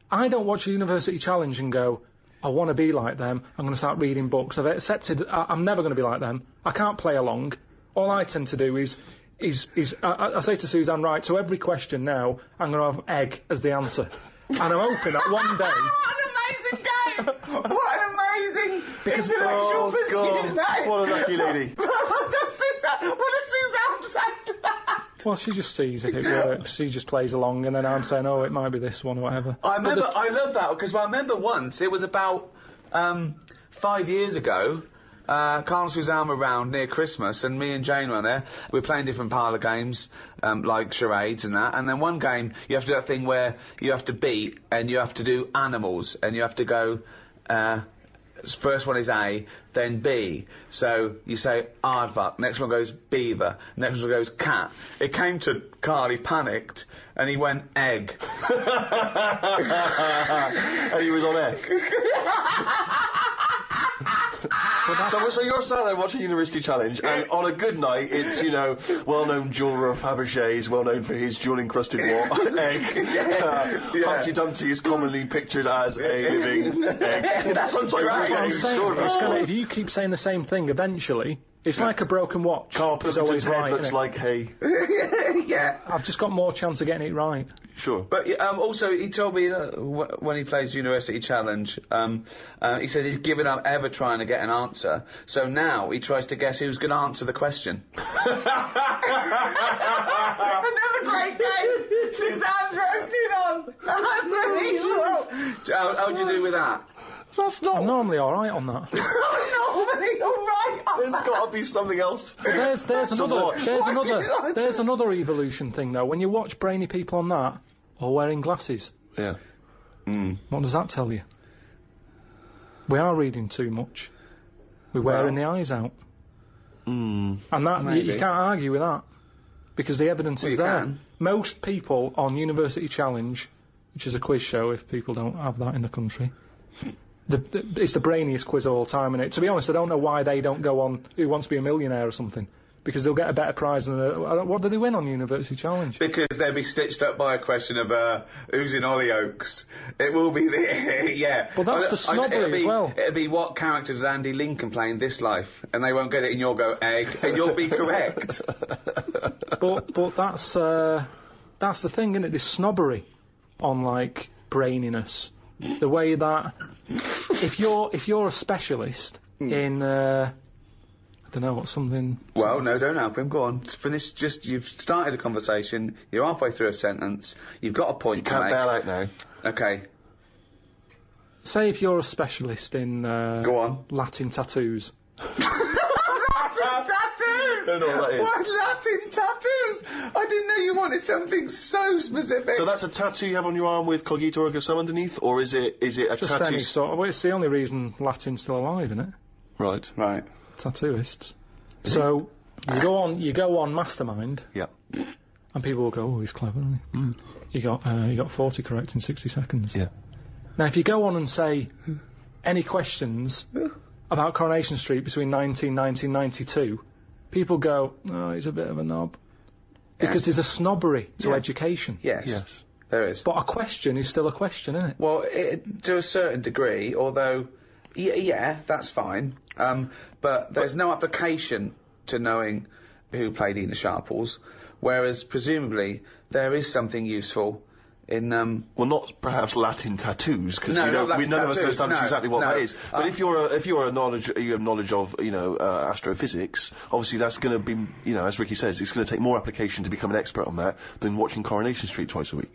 S7: I don't watch University Challenge and go, I want to be like them. I'm going to start reading books. I've accepted I'm never going to be like them. I can't play along. All I tend to do is I say to Suzanne, right, so every question now, I'm going to have egg as the answer. And I'm hoping that one day...
S6: What an amazing game! What an amazing intellectual pursuit
S4: God,
S6: that is!
S4: what a lucky lady.
S6: What does Suzanne say to that?
S7: Well, she just sees if it works. She just plays along, and then I'm saying, oh, it might be this one or whatever.
S6: I love that, because I remember once, it was about 5 years ago, Karl and Suzanne were round near Christmas, and me and Jane were there. We were playing different parlour games, like charades and that. And then one game, you have to do that thing where you have to beat, and you have to do animals, and you have to go, first one is A, then B. So you say aardvark, next one goes beaver, next one goes cat. It came to Karl, he panicked, and he went egg.
S4: And he was on egg. So you're sat there watching University Challenge, and on a good night, it's, well-known jeweller of Fabergé's, well-known for his jewel-encrusted egg. Humpty Dumpty is commonly pictured as a living egg. Sometimes
S6: great.
S4: it's
S7: That's what I'm saying. It's gonna,
S4: extraordinary.
S7: if you keep saying the same thing, eventually, it's like a broken watch.
S4: Karl
S7: It's
S4: Pilkington's
S7: always
S4: head
S7: right,
S4: looks
S7: innit?
S4: like hay.
S6: Yeah.
S7: I've just got more chance of getting it right.
S4: Sure.
S6: But also, he told me when he plays University Challenge, he says he's given up ever trying to get an answer. So now he tries to guess who's going to answer the question. Another great game. Suzanne's roped on. Unbelievable. How'd you do with that?
S4: That's
S7: I'm
S4: not...
S7: normally all right on that.
S6: Normally, all right.
S4: There's got to be something else.
S7: There's
S4: watch.
S7: there's another evolution thing though. When you watch brainy people on that, or wearing glasses,
S4: Yeah.
S7: what does that tell you?
S3: We are reading too much. We're wearing the eyes out. And that you can't argue with that. Because the evidence is there.
S6: Can.
S3: Most people on University Challenge, which is a quiz show if people don't have that in the country, it's the brainiest quiz of all time. And to be honest, I don't know why they don't go on Who Wants to Be a Millionaire or something. Because they'll get a better prize than what do they win on University Challenge?
S6: Because they'll be stitched up by a question of who's in Hollyoaks. It will be the
S3: But that's the snobbery as well.
S6: It'll be what character does Andy Lincoln play in this life, and they won't get it, and you'll go egg, and you'll be correct.
S3: But that's the thing, isn't it? This snobbery on like braininess, the way that if you're a specialist in I don't know what something.
S6: Well, no, don't help him. Go on, finish. You've started a conversation. You're halfway through a sentence. You've got a point.
S4: You can't bail out now.
S6: Okay.
S3: Say if you're a specialist in
S6: Go on.
S3: Latin tattoos.
S6: Tattoos!
S4: Don't know what that is.
S6: What Latin tattoos? I didn't know you wanted something so specific.
S4: So that's a tattoo you have on your arm with Cogito Ergo Sum underneath, or is it a
S3: Just
S4: tattoo?
S3: any sort of. Well, it's the only reason Latin's still alive, isn't it?
S4: Right.
S6: Right.
S3: Tattooists. So you go on Mastermind.
S4: Yeah.
S3: And people will go, oh, he's clever, isn't he? You got 40 correct in 60 seconds.
S4: Yeah.
S3: Now, if you go on and say any questions about Coronation Street between 1990 and 92, people go, oh, he's a bit of a knob. Because there's a snobbery to education.
S6: Yes. There is.
S3: But a question is still a question, isn't it?
S6: Well, to a certain degree, although, yeah, that's fine. But there's no application to knowing who played Enid Sharples, whereas presumably there is something useful in
S4: well, not perhaps Latin tattoos, because
S6: No, not Latin
S4: none of us
S6: tattoos,
S4: understand
S6: no,
S4: exactly what
S6: no.
S4: that is. But if you have knowledge of astrophysics, obviously that's going to be, as Ricky says, it's going to take more application to become an expert on that than watching Coronation Street twice a week.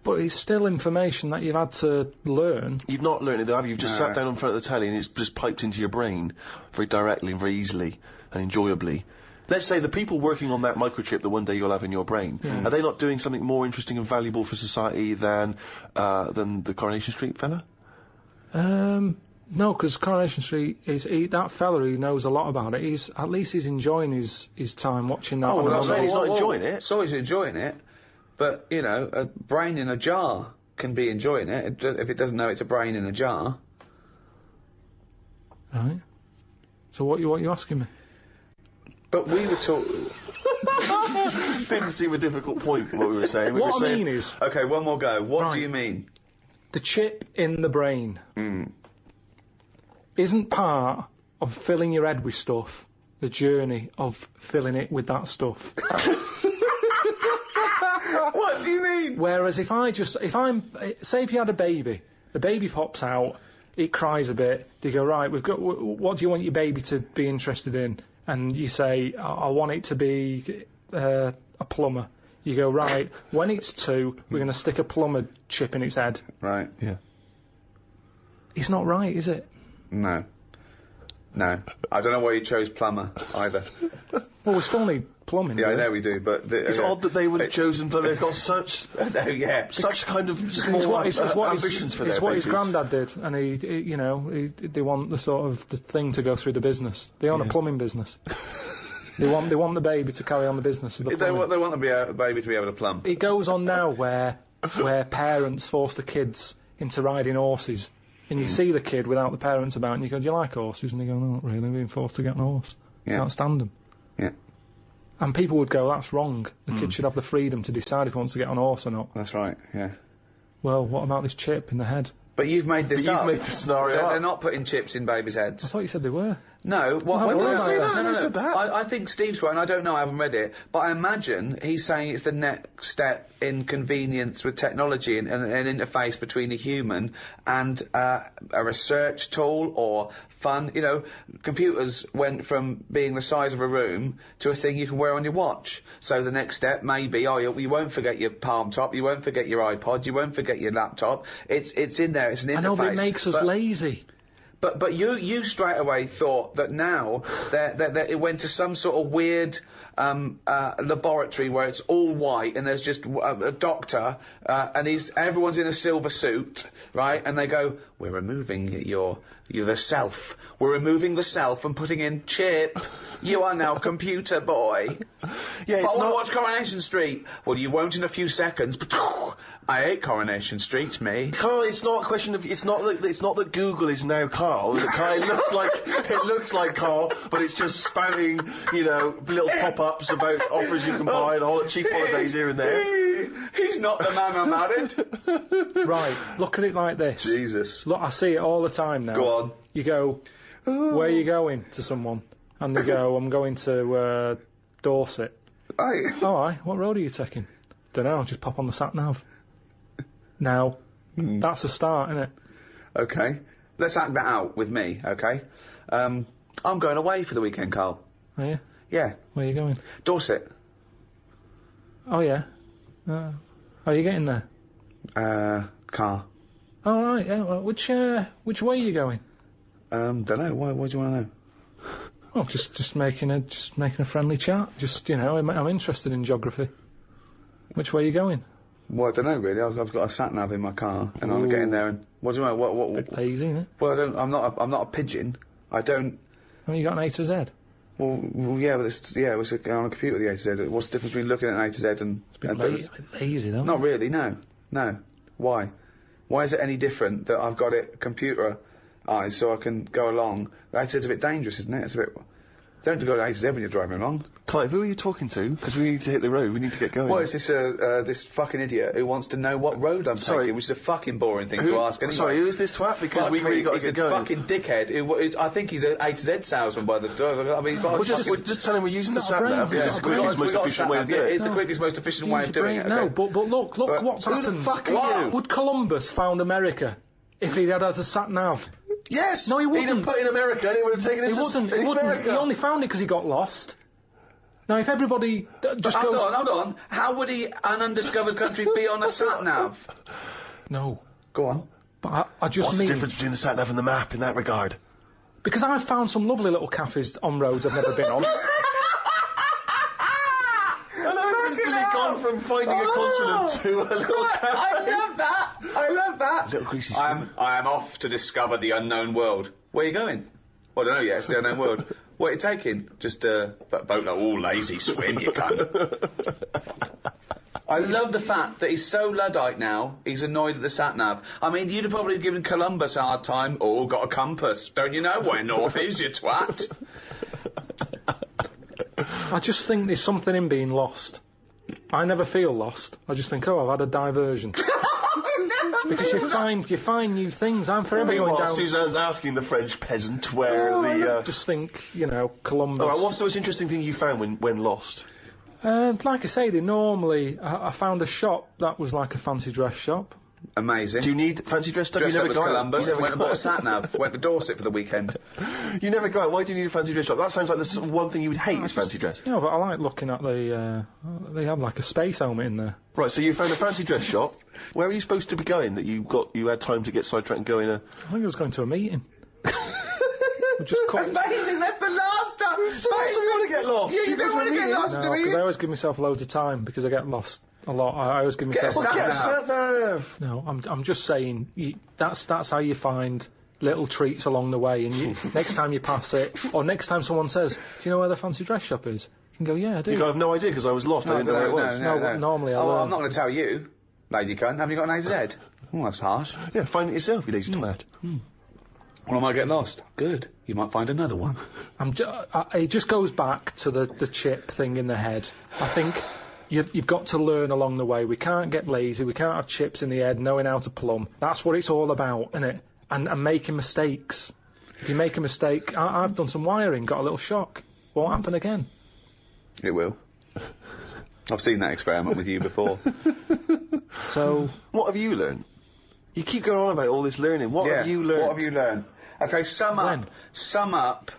S3: But it's still information that you've had to learn.
S4: You've not learned it, though, have you? You've just sat down in front of the telly and it's just piped into your brain very directly and very easily and enjoyably. Let's say the people working on that microchip that one day you'll have in your brain, are they not doing something more interesting and valuable for society than the Coronation Street fella?
S3: No, because Coronation Street that fella who knows a lot about it. He's enjoying his time watching that.
S6: Oh, well,
S4: I'm saying he's not enjoying it.
S6: So he's enjoying it, but, a brain in a jar can be enjoying it if it doesn't know it's a brain in a jar.
S3: Right. So what you asking me?
S6: But we were talking...
S4: Didn't seem a difficult point, what we were saying.
S3: What I mean is...
S6: Okay, one more go. What do
S3: Right.
S6: you mean?
S3: The chip in the brain isn't part of filling your head with stuff, the journey of filling it with that stuff.
S6: What do you mean?
S3: Whereas if you had a baby, the baby pops out, it cries a bit, they go, right, what do you want your baby to be interested in? And you say, I want it to be a plumber. You go, right, when it's 2, we're going to stick a plumber chip in its head.
S6: Right.
S4: Yeah.
S3: It's not right, is it?
S6: No. I don't know why you chose plumber, either.
S3: Well, we still need plumbing.
S6: Yeah, I
S3: don't we?
S6: know we do, but...
S4: It's odd that they would have chosen, but they've got such kind of small ambitions for their
S3: It's what his
S4: babies.
S3: granddad did, and they want the thing to go through the business. They own a plumbing business. They want the baby to carry on the business of the plumbing.
S6: They want the baby to be able to plumb.
S3: It goes on now where parents force the kids into riding horses, and you see the kid without the parents about, and you go, do you like horses? And they go, no, not really, I'm being forced to get on a horse.
S6: Yeah.
S3: Can't stand them.
S6: Yeah.
S3: And people would go, that's wrong. The kid should have the freedom to decide if he wants to get on a horse or not.
S6: That's right, yeah.
S3: Well, what about this chip in the head?
S6: But you've made this up.
S4: You've made the scenario
S6: They're
S4: up.
S6: not putting chips in babies'
S3: I
S6: heads.
S3: thought you said they were.
S6: No, what?
S3: Well,
S6: when
S3: I
S6: did I say
S3: that?
S6: that?
S4: I never said that.
S6: I think Steve's right, and I don't know, I haven't read it, but I imagine he's saying it's the next step in convenience with technology and an interface between a human and a research tool or fun. Computers went from being the size of a room to a thing you can wear on your watch. So the next step may be, you won't forget your palm top, you won't forget your iPod, you won't forget your laptop. It's in there, it's an interface.
S3: I know, but it makes us lazy.
S6: But you straight away thought that now that it went to some sort of weird laboratory where it's all white and there's just a doctor, and everyone's in a silver suit, right? And they go, "We're removing the self. We're removing the self and putting in chip. You are now computer boy."
S4: Yeah,
S6: But
S4: it's
S6: I want to
S4: not.
S6: watch Coronation Street. Well, you won't in a few seconds. But I hate Coronation Street, me.
S4: Carl, it's not a question of. It's not that Google is now Carl. It looks like Carl, but it's just spouting, little pop-ups about offers you can buy and cheap holidays here and there.
S6: He's not the man I married.
S7: Right, look at it like this.
S6: Jesus.
S7: Look, I see it all the time now.
S6: Go on.
S7: You go, where are you going, to someone? And they go, I'm going to Dorset.
S6: Aye.
S7: All right, what road are you taking? Don't know, just pop on the sat-nav. Now, that's a start, isn't it?
S6: Okay. Let's act that out with me, okay? I'm going away for the weekend, Karl.
S7: Are you?
S6: Yeah.
S7: Where are you going?
S6: Dorset.
S7: Oh, yeah. How are you getting there?
S6: Car.
S7: All right, yeah, well, which way are you going?
S6: Don't know. Why do you want to know?
S7: Well, just making a friendly chat. Just, I'm interested in geography. Which way are you going?
S6: Well, I don't know really. I've got a sat nav in my car, and I'm getting there. And what do you want? What?
S7: Bit lazy, isn't it?
S6: Well, I'm not a pigeon. I don't.
S7: I mean, you got an A to Z.
S6: Well, yeah, but it's on a computer, the A to Z. What's the difference between looking at an A to Z and...
S7: Lazy, though.
S6: Not really, no. Why? Why is it any different that I've got it computerised so I can go along? The A to Z's a bit dangerous, isn't it? It's a bit... Don't have to go to A to Z when you're driving along.
S4: Clive, who are you talking to? Because we need to hit the road. We need to get going.
S6: Well, it's this fucking idiot who wants to know what road I'm taking, which is a fucking boring thing to ask anyway.
S4: Sorry, who is this twat? Because we really got to get going.
S6: He's a fucking dickhead. I think he's an A to Z salesman by the door. I mean,
S4: just tell him we're using the sat nav because
S6: Yeah.
S4: it's the quickest, most efficient way to do it.
S6: It's the quickest, most efficient way of doing it.
S7: No,
S6: Okay?
S7: but look what's
S4: Who
S7: happened.
S4: the fuck are you?
S7: Would Columbus found America if he'd had a sat nav?
S4: Yes!
S7: No, he
S4: He'd have
S7: wouldn't.
S4: put in America and he would have taken him
S7: He
S4: to
S7: wouldn't.
S4: America.
S7: He only found it because he got lost. Now, if everybody just
S6: Hold
S7: goes...
S6: on. How would an undiscovered country be on a sat nav?
S7: No.
S6: Go on.
S7: But I just
S4: What's
S7: mean...
S4: the difference between the sat nav and the map in that regard?
S7: Because I've found some lovely little cafes on roads I've never been on.
S4: And I've instantly gone from finding a continent to a little cafe.
S6: I love that.
S4: Little greasy
S6: I am off to discover the unknown world. Where are you going? Well, I don't know yet. It's the unknown world. What are you taking? Just a boat. Oh, lazy swim, you cunt. I love the fact that he's so Luddite now, he's annoyed at the sat-nav. I mean, you'd have probably given Columbus a hard time. Oh, got a compass. Don't you know where north is, you twat?
S7: I just think there's something in being lost. I never feel lost. I just think, I've had a diversion. Because you find new things. I'm forever going
S4: Meanwhile,
S7: down...
S4: Suzanne's asking the French peasant where
S7: I just think, Columbus...
S4: All right, what's the most interesting thing you found when lost?
S7: Like I say, they normally... I found a shop that was like a fancy dress shop.
S6: Amazing.
S4: Do you need fancy dress stuff?
S6: Dressed
S4: You
S6: up
S4: never
S6: as
S4: got
S6: Columbus,
S4: it. You
S6: went and
S4: never
S6: bought a sat-nav, went to Dorset for the weekend.
S4: You never go out. Why do you need a fancy dress shop? That sounds like the one thing you would hate is fancy dress.
S7: Yeah, but I like looking at the... they have like a space helmet in there.
S4: Right, so you found a fancy dress shop. Where are you supposed to be going that you had time to get sidetracked and go in a...
S7: I think I was going to a meeting. Just cut it.
S6: Amazing, that's the last time!
S4: So you want to get lost?
S6: Yeah, you don't want to get lost,
S7: No,
S6: do
S7: because
S6: you?
S7: I always give myself loads of time because I get lost a lot. I always give myself...
S6: Get a
S4: Get a
S6: sat-nav.
S4: sat-nav!
S7: No, I'm just saying that's how you find little treats along the way. And next time you pass it, or next time someone says, "Do you know where the fancy dress shop is?" You can go, "Yeah, I do."
S4: You go, I have no idea because I was lost. I didn't know where it was.
S7: No, but normally I
S6: Oh,
S7: learn.
S6: I'm not going to tell you, lazy cunt. Haven't you got an A to Z? Oh, that's harsh.
S4: Yeah, find it yourself, you lazy twat.
S6: Well, I might get lost. Good. You might find another one.
S7: It just goes back to the chip thing in the head. I think you've got to learn along the way. We can't get lazy. We can't have chips in the head, knowing how to plumb. That's what it's all about, isn't it? And making mistakes. If you make a mistake, I've done some wiring, got a little shock. Won't happen again.
S6: It will. I've seen that experiment with you before.
S7: So...
S4: What have you learned? You keep going on about all this learning. What have you learned?
S6: What have you learned? Okay, sum up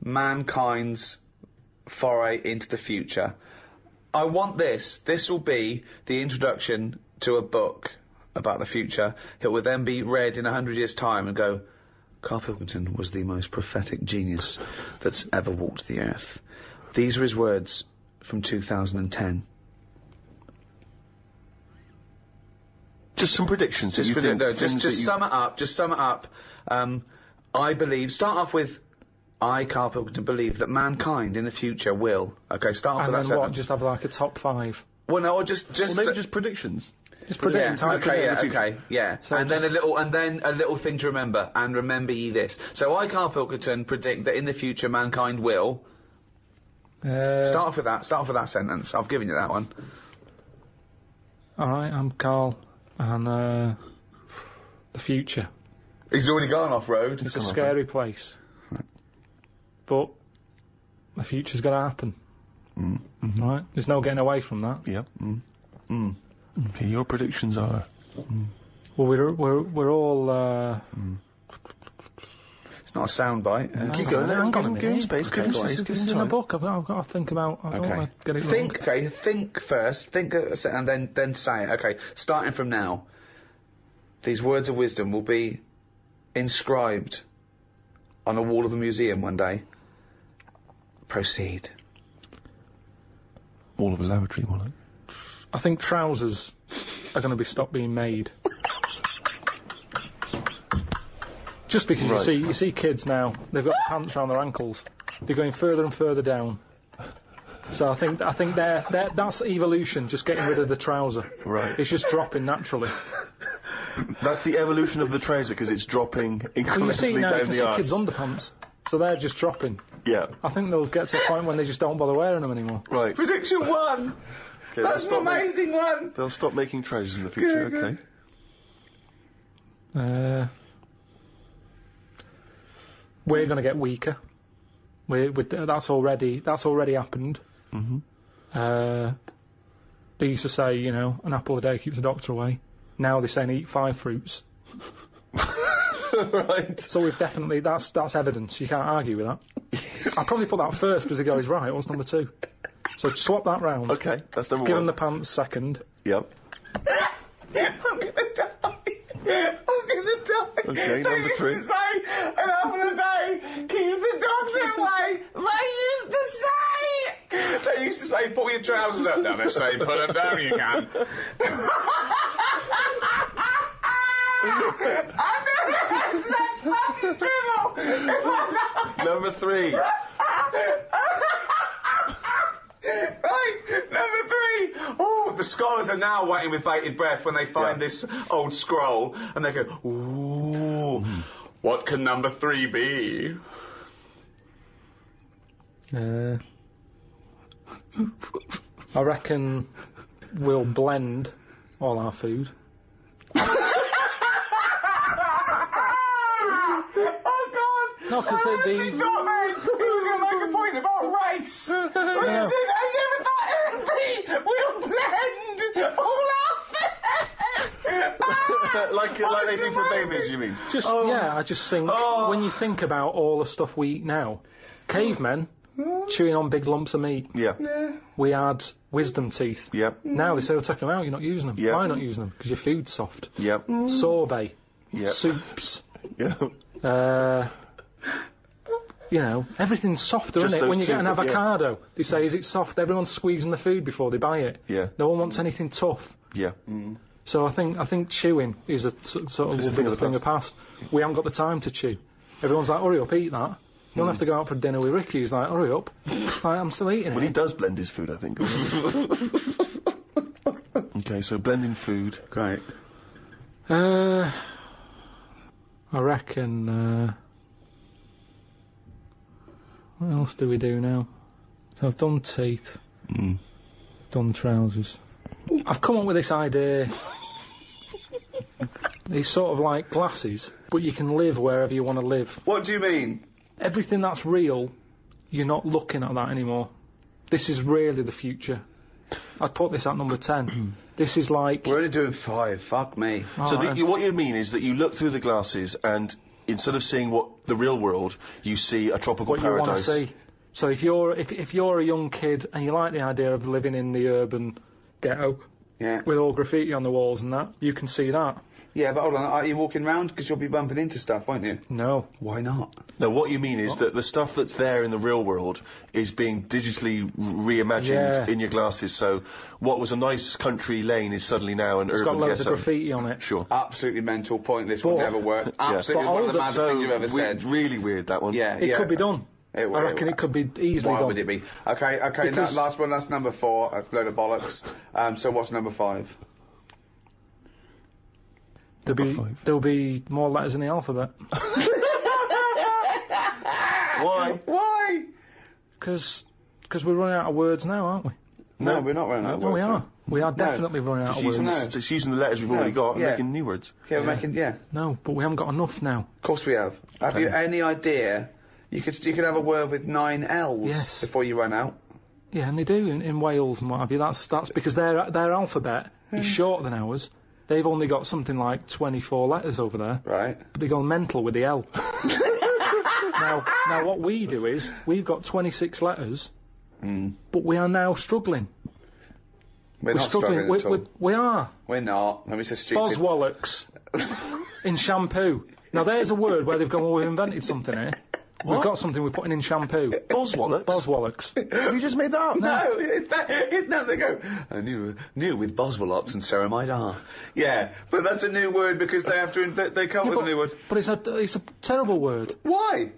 S6: mankind's foray into the future. I want this. This will be the introduction to a book about the future. It will then be read in 100 years' time and go, Karl Pilkington was the most prophetic genius that's ever walked the earth. These are his words from 2010.
S4: Just some predictions.
S6: Just sum it up. Just sum it up. I believe. Start off with. I, Karl Pilkington, believe that mankind in the future will. Okay, start off
S7: And
S6: with that
S7: then what?
S6: sentence.
S7: Just have like a top 5.
S6: Well, no, or just.
S4: Well, maybe just predictions.
S7: Just predict.
S6: Yeah.
S7: So
S6: and then a little thing to remember. And remember ye this. So I, Karl Pilkington, predict that in the future mankind will. Start off with that. Start off with that sentence. I've given you that one.
S7: All right, I'm Karl, and the future.
S6: He's already gone off road.
S7: It's a scary place, but the future's got to happen. Right? There's no getting away from that.
S4: Yep. Okay, your predictions are.
S7: Well, we're all.
S6: It's not a soundbite.
S4: Keep going.
S7: Hang on a minute.
S4: Give him space. Give him space.
S7: This is in a book. I've got to think about. I don't want to get it wrong.
S6: Think first. Think and then say it. Okay, starting from now. These words of wisdom will be inscribed on a wall of a museum one day. Proceed.
S4: Wall of a lavatory, will it?
S7: I think trousers are going to be stopped being made. Just because you see kids now, they've got pants around their ankles. They're going further and further down. So I think that's evolution, just getting rid of the trouser.
S4: Right.
S7: It's just dropping naturally.
S4: That's the evolution of the trouser, because it's dropping incrementally
S7: Well, you see now, you
S4: down
S7: can
S4: the
S7: see
S4: arse.
S7: kids' underpants, so they're just dropping.
S4: Yeah.
S7: I think they'll get to a point when they just don't bother wearing them anymore.
S4: Right.
S6: Prediction 1.
S4: Okay,
S6: That's an amazing one.
S4: They'll stop making trousers in the future. Okay.
S7: We're going to get weaker. That's already happened. They used to say, an apple a day keeps the doctor away. Now they're saying eat 5 fruits.
S4: Right.
S7: So we've definitely that's evidence. You can't argue with that. I'll probably put that first because the guy's right. What's number 2? So swap that round.
S4: Okay, that's number 1.
S7: Give him the pants second.
S4: Yep.
S6: I'm gonna die.
S4: Okay, number 3.
S6: They used to say an apple a day keeps the doctor away. They used to say pull your trousers up. No, they say put them down. You can. I've never had such fucking dribble.
S4: Number 3.
S6: Right, number 3. Oh, the scholars are now waiting with bated breath when they find this old scroll, and they go, ooh, what can number 3 be?
S7: I reckon we'll blend all our food.
S6: Oh, God!
S7: No, because
S6: He was going to make a point about race. What
S7: Yeah.
S6: is it? I never thought it would be. We'll blend all our food.
S4: like they do for babies, you mean?
S7: I just think when you think about all the stuff we eat now, cavemen chewing on big lumps of meat.
S4: Yeah.
S7: We had wisdom teeth.
S4: Yep.
S7: Now they say, "Well, take them out. You're not using them.
S4: Yeah.
S7: Why not using them? Because your food's soft.
S4: Yep.
S7: Sorbet,
S4: Yep.
S7: soups.
S4: Yeah.
S7: Everything's softer,
S4: Just
S7: isn't it?
S4: those
S7: When you
S4: two,
S7: get an
S4: but yeah.
S7: avocado, they say, is it soft? Everyone's squeezing the food before they buy it.
S4: Yeah.
S7: No one wants anything tough.
S4: Yeah.
S7: So I think chewing is a sort of
S4: It's a thing of the
S7: thing of the past. We haven't got the time to chew. Everyone's like, hurry up, eat that. You don't have to go out for dinner with Ricky. He's like, hurry up. Like, I'm still eating
S4: Well, he
S7: it.
S4: does blend his food, I think. Okay, so blending food.
S6: Great.
S7: I reckon. What else do we do now? So I've done teeth. Done trousers. I've come up with this idea. It's sort of like glasses, but you can live wherever you want to live.
S6: What do you mean?
S7: Everything that's real, you're not looking at that anymore. This is really the future. I'd put this at number 10. This is like...
S6: We're only doing 5. Fuck me.
S4: So what you mean is that you look through the glasses and instead of seeing the real world, you see a tropical
S7: what you want to
S4: paradise.
S7: see. So if you're a young kid and you like the idea of living in the urban ghetto with all graffiti on the walls and that, you can see that.
S6: Yeah, but hold on, are you walking round? Because you'll be bumping into stuff, won't you?
S7: No.
S6: Why not?
S4: No, what you mean is that the stuff that's there in the real world is being digitally reimagined
S7: Yeah.
S4: in your glasses. So what was a nice country lane is suddenly now an
S7: It's
S4: urban
S7: got loads of
S4: ghetto.
S7: graffiti on it.
S4: Sure.
S6: Absolutely mental, pointless, would
S7: But-
S6: never work. Absolutely
S7: But
S6: one of the
S7: all
S6: maddest
S7: the-
S6: things you've ever said.
S4: Really weird, that one.
S6: Yeah,
S7: It could be done. I reckon it could be easily
S6: Why
S7: done.
S6: would it be? Okay,
S7: Because-
S6: last one, that's number 4. That's a load of bollocks. So what's number 5?
S7: There'll be more letters in the alphabet.
S4: Why?
S6: Why?
S7: Because we're running out of words now, aren't we?
S6: No, we're not running out of
S7: No, we
S6: words,
S7: are. We are definitely running out
S4: Just
S7: of words.
S4: using, it's using the letters we've already got and
S6: yeah.
S4: making new words.
S6: Yeah, we're making, yeah.
S7: No, but we haven't got enough now.
S6: Of course we have. Have you any idea? You could have a word with 9 L's
S7: Yes.
S6: before you run out.
S7: Yeah, and they do in Wales and what have you. That's because their alphabet is shorter than ours. They've only got something like 24 letters over there,
S6: Right.
S7: but they go mental with the L. now, what we do is we've got 26 letters, but we are now struggling.
S6: We're not struggling at all.
S7: We are.
S6: We're not. Let me say stupid.
S7: Boswallocks in shampoo. Now there's a word where they've gone, well, we've invented something here. We've got something we're putting in shampoo.
S4: Boswallocks?
S7: Boswallocks.
S4: Have you just made that up?
S6: No, it's not. They go, I knew with Boswellots and ceramide R. Yeah, but that's a new word because they have to, they come up with a new word.
S7: But it's a terrible word.
S6: Why?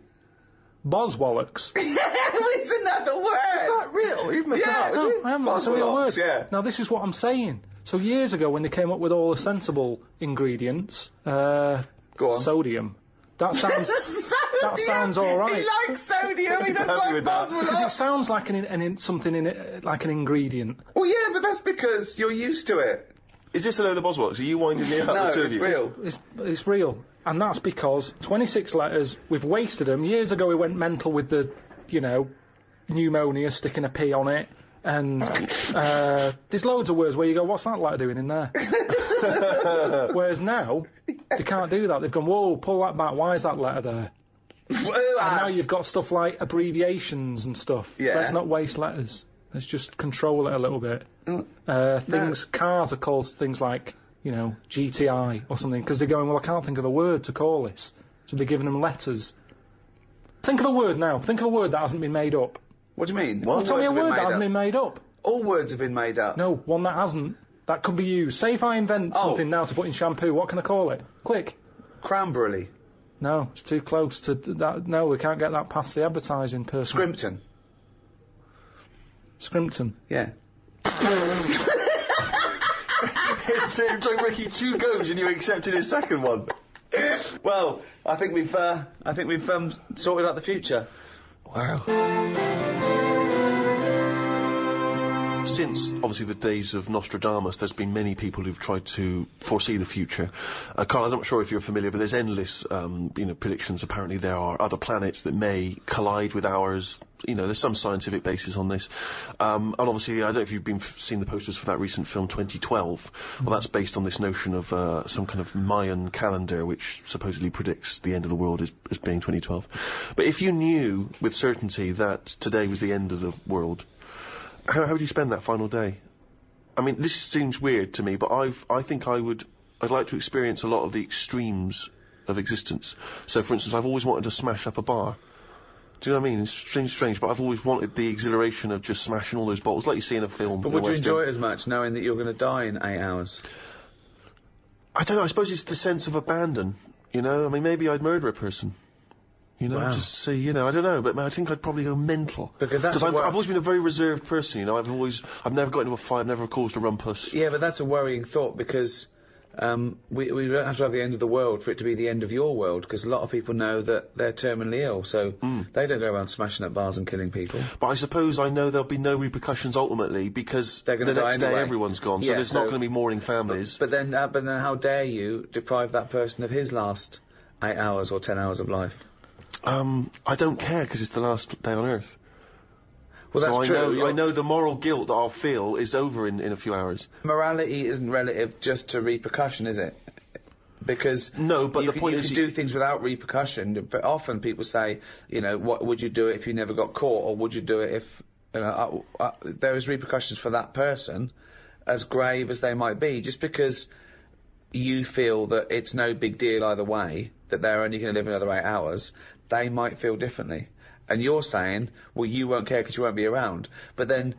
S7: Boswallocks.
S6: It's another word.
S4: Is that real? You've missed
S6: Yeah.
S4: out,
S7: No, I haven't. That's a real word.
S6: Boswellocks, yeah.
S7: Now this is what I'm saying. So years ago, when they came up with all the sensible ingredients,
S6: Go on.
S7: sodium. That sounds. That sounds all right.
S6: He likes sodium. He doesn't
S4: happy
S6: like
S4: with that.
S7: Because it
S6: Boswellots.
S7: sounds like something in it, like an ingredient.
S6: Well, yeah, but that's because you're used to it.
S4: Is this a load of Boswellocks? Are you winding me up,
S6: No,
S4: the two
S6: it's
S4: of you?
S6: real.
S7: It's real, and that's because 26 letters. We've wasted them. Years ago, we went mental with the, pneumonia, sticking a P on it, and there's loads of words where you go, what's that letter doing in there? Whereas now, they can't do that. They've gone, whoa, pull that back. Why is that letter there? And now you've got stuff like abbreviations and stuff.
S6: Yeah.
S7: Let's not waste letters. Let's just control it a little bit. Cars are called things like, GTI or something, because they're going, well, I can't think of a word to call this. So they're giving them letters. Think of a word now. Think of a word that hasn't been made up.
S6: What do you mean?
S7: Well, tell me a word that hasn't been made up.
S6: All words have been made up.
S7: No, one that hasn't. That could be used. Say if I invent something now to put in shampoo, what can I call it? Quick.
S6: Cranberry.
S7: No, it's too close to that. No, we can't get that past the advertising person.
S6: Scrimpton.
S7: Scrimpton.
S6: Yeah.
S4: It took Ricky 2 goes and you accepted his second one.
S6: Well, I think we've sorted out the future.
S4: Wow. Since, obviously, the days of Nostradamus, there's been many people who've tried to foresee the future. Karl, I'm not sure if you're familiar, but there's endless, predictions. Apparently there are other planets that may collide with ours. There's some scientific basis on this. And obviously, I don't know if you've seen the posters for that recent film, 2012. Well, that's based on this notion of some kind of Mayan calendar, which supposedly predicts the end of the world as being 2012. But if you knew with certainty that today was the end of the world, how would you spend that final day? I mean, this seems weird to me, but I think I'd like to experience a lot of the extremes of existence. So, for instance, I've always wanted to smash up a bar. Do you know what I mean? It's strange, but I've always wanted the exhilaration of just smashing all those bottles, like you see in a film.
S6: But would you enjoy it as much, knowing that you're going to die in 8 hours?
S4: I don't know, I suppose it's the sense of abandon, I mean, maybe I'd murder a person.
S6: Wow.
S4: Just see, I don't know, but I think I'd probably go mental.
S6: Because
S4: I've always been a very reserved person, I've never got into a fight, I've never caused a rumpus.
S6: Yeah, but that's a worrying thought because we don't have to have the end of the world for it to be the end of your world, because a lot of people know that they're terminally ill, so they don't go around smashing up bars and killing people.
S4: But I suppose I know there'll be no repercussions ultimately, because
S6: They're
S4: the
S6: gonna die
S4: next day
S6: anyway.
S4: everyone's gone, so
S6: Yeah,
S4: there's not going to be mourning families.
S6: But then how dare you deprive that person of his last 8 hours or 10 hours of life?
S4: I don't care, because it's the last day on Earth.
S6: Well,
S4: so
S6: that's true.
S4: I know the moral guilt that I'll feel is over in a few hours.
S6: Morality isn't relative just to repercussion, is it? Because
S4: no, but the point
S6: you
S4: is
S6: can do things without repercussion. But often people say, what would you do it if you never got caught, or would you do it if there is repercussions for that person, as grave as they might be, just because you feel that it's no big deal either way, that they're only going to live another 8 hours, they might feel differently. And you're saying, well, you won't care because you won't be around. But then,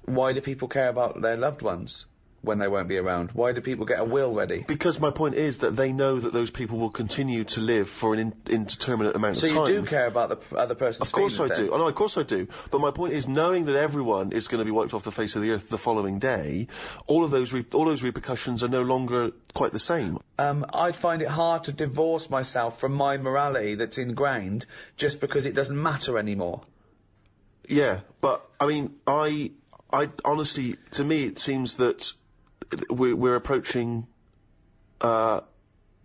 S6: why do people care about their loved ones when they won't be around? Why do people get a will ready?
S4: Because my point is that they know that those people will continue to live for an indeterminate amount of time.
S6: So you do care about the other person's feelings?
S4: Of course I do. Oh, no, of course I do. But my point is, knowing that everyone is going to be wiped off the face of the earth the following day, all of those repercussions are no longer quite the same.
S6: I'd find it hard to divorce myself from my morality that's ingrained just because it doesn't matter anymore.
S4: Yeah, but I mean, I honestly, to me, it seems that we're approaching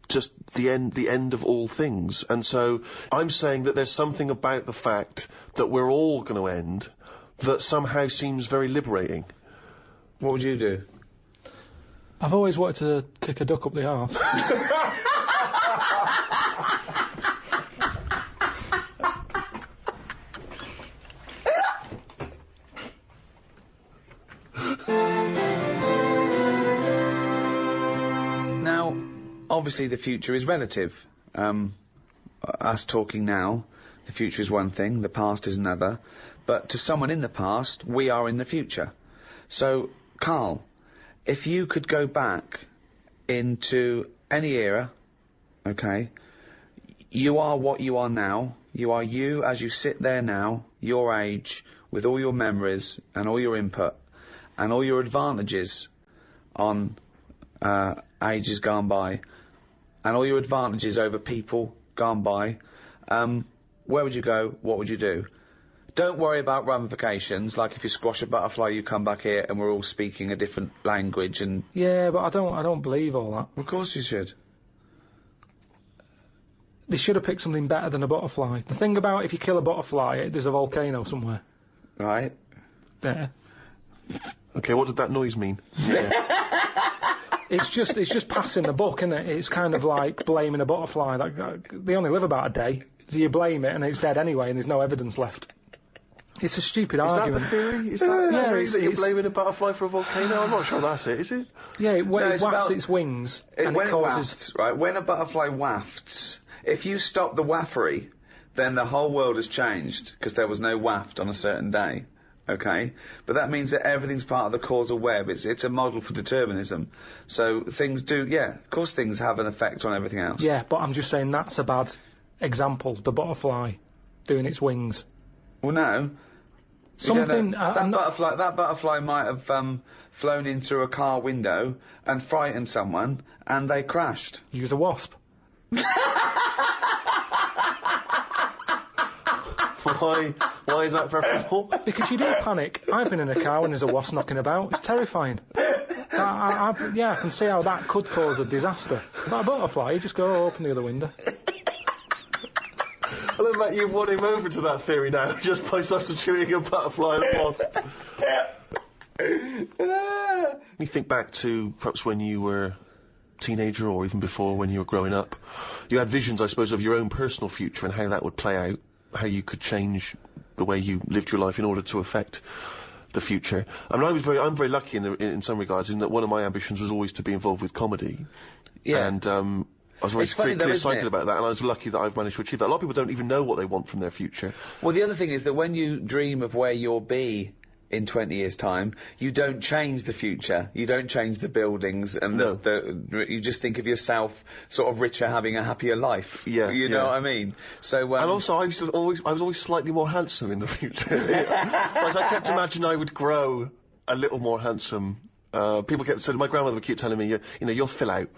S4: just the end of all things. And so I'm saying that there's something about the fact that we're all going to end that somehow seems very liberating.
S6: What would you do?
S3: I've always wanted to kick a duck up the arse.
S6: Now, obviously the future is relative. Us talking now, the future is one thing, the past is another. But to someone in the past, we are in the future. So, Karl, if you could go back into any era, okay, you are what you are now, you are you as you sit there now, your age, with all your memories and all your input and all your advantages on ages gone by and all your advantages over people gone by, where would you go? What would you do? Don't worry about ramifications, like if you squash a butterfly, you come back here and we're all speaking a different language and...
S3: Yeah, but I don't believe all that.
S6: Of course you should.
S3: They should have picked something better than a butterfly. The thing about if you kill a butterfly, there's a volcano somewhere.
S6: Right.
S3: There.
S4: Okay, what did that noise mean?
S3: It's just passing the buck, isn't it? It's kind of like blaming a butterfly. They only live about a day, so you blame it and it's dead anyway and there's no evidence left. It's a stupid argument.
S4: Is that the theory? Is that the theory that you're
S3: it's
S4: blaming a butterfly for a volcano? I'm not sure that's it, is it?
S3: Yeah, it wafts
S6: about-
S3: its wings and
S6: When
S3: it
S6: it
S3: causes...
S6: wafts, right, when a butterfly wafts, if you stop the waffery, then the whole world has changed, because there was no waft on a certain day. Okay? But that means that everything's part of the causal web. It's a model for determinism. So things do, yeah, of course things have an effect on everything else.
S3: Yeah, but I'm just saying that's a bad example. The butterfly doing its wings.
S6: Well, no.
S3: Something...
S6: that butterfly might have flown in through a car window and frightened someone, and they crashed.
S3: Use a wasp.
S4: Why is that preferable?
S3: Because you do panic. I've been in a car when there's a wasp knocking about. It's terrifying. I can see how that could cause a disaster. But a butterfly, you just go open the other window.
S4: I love that you've won him over to that theory now, just by substituting a butterfly and a wasp. You think back to perhaps when you were a teenager or even before when you were growing up. You had visions, I suppose, of your own personal future and how that would play out, how you could change the way you lived your life in order to affect the future. I mean, I'm very lucky in some regards in that one of my ambitions was always to be involved with comedy.
S6: Yeah.
S4: And, I was very clearly excited about that, and I was lucky that I've managed to achieve that. A lot of people don't even know what they want from their future.
S6: Well, the other thing is that when you dream of where you'll be in 20 years' time, you don't change the future. You don't change the buildings, and you just think of yourself sort of richer, having a happier life.
S4: Yeah,
S6: you know what I mean. So,
S4: and also, I was always slightly more handsome in the future. Whereas I kept imagining I would grow a little more handsome. People kept saying, my grandmother would keep telling me, you'll fill out.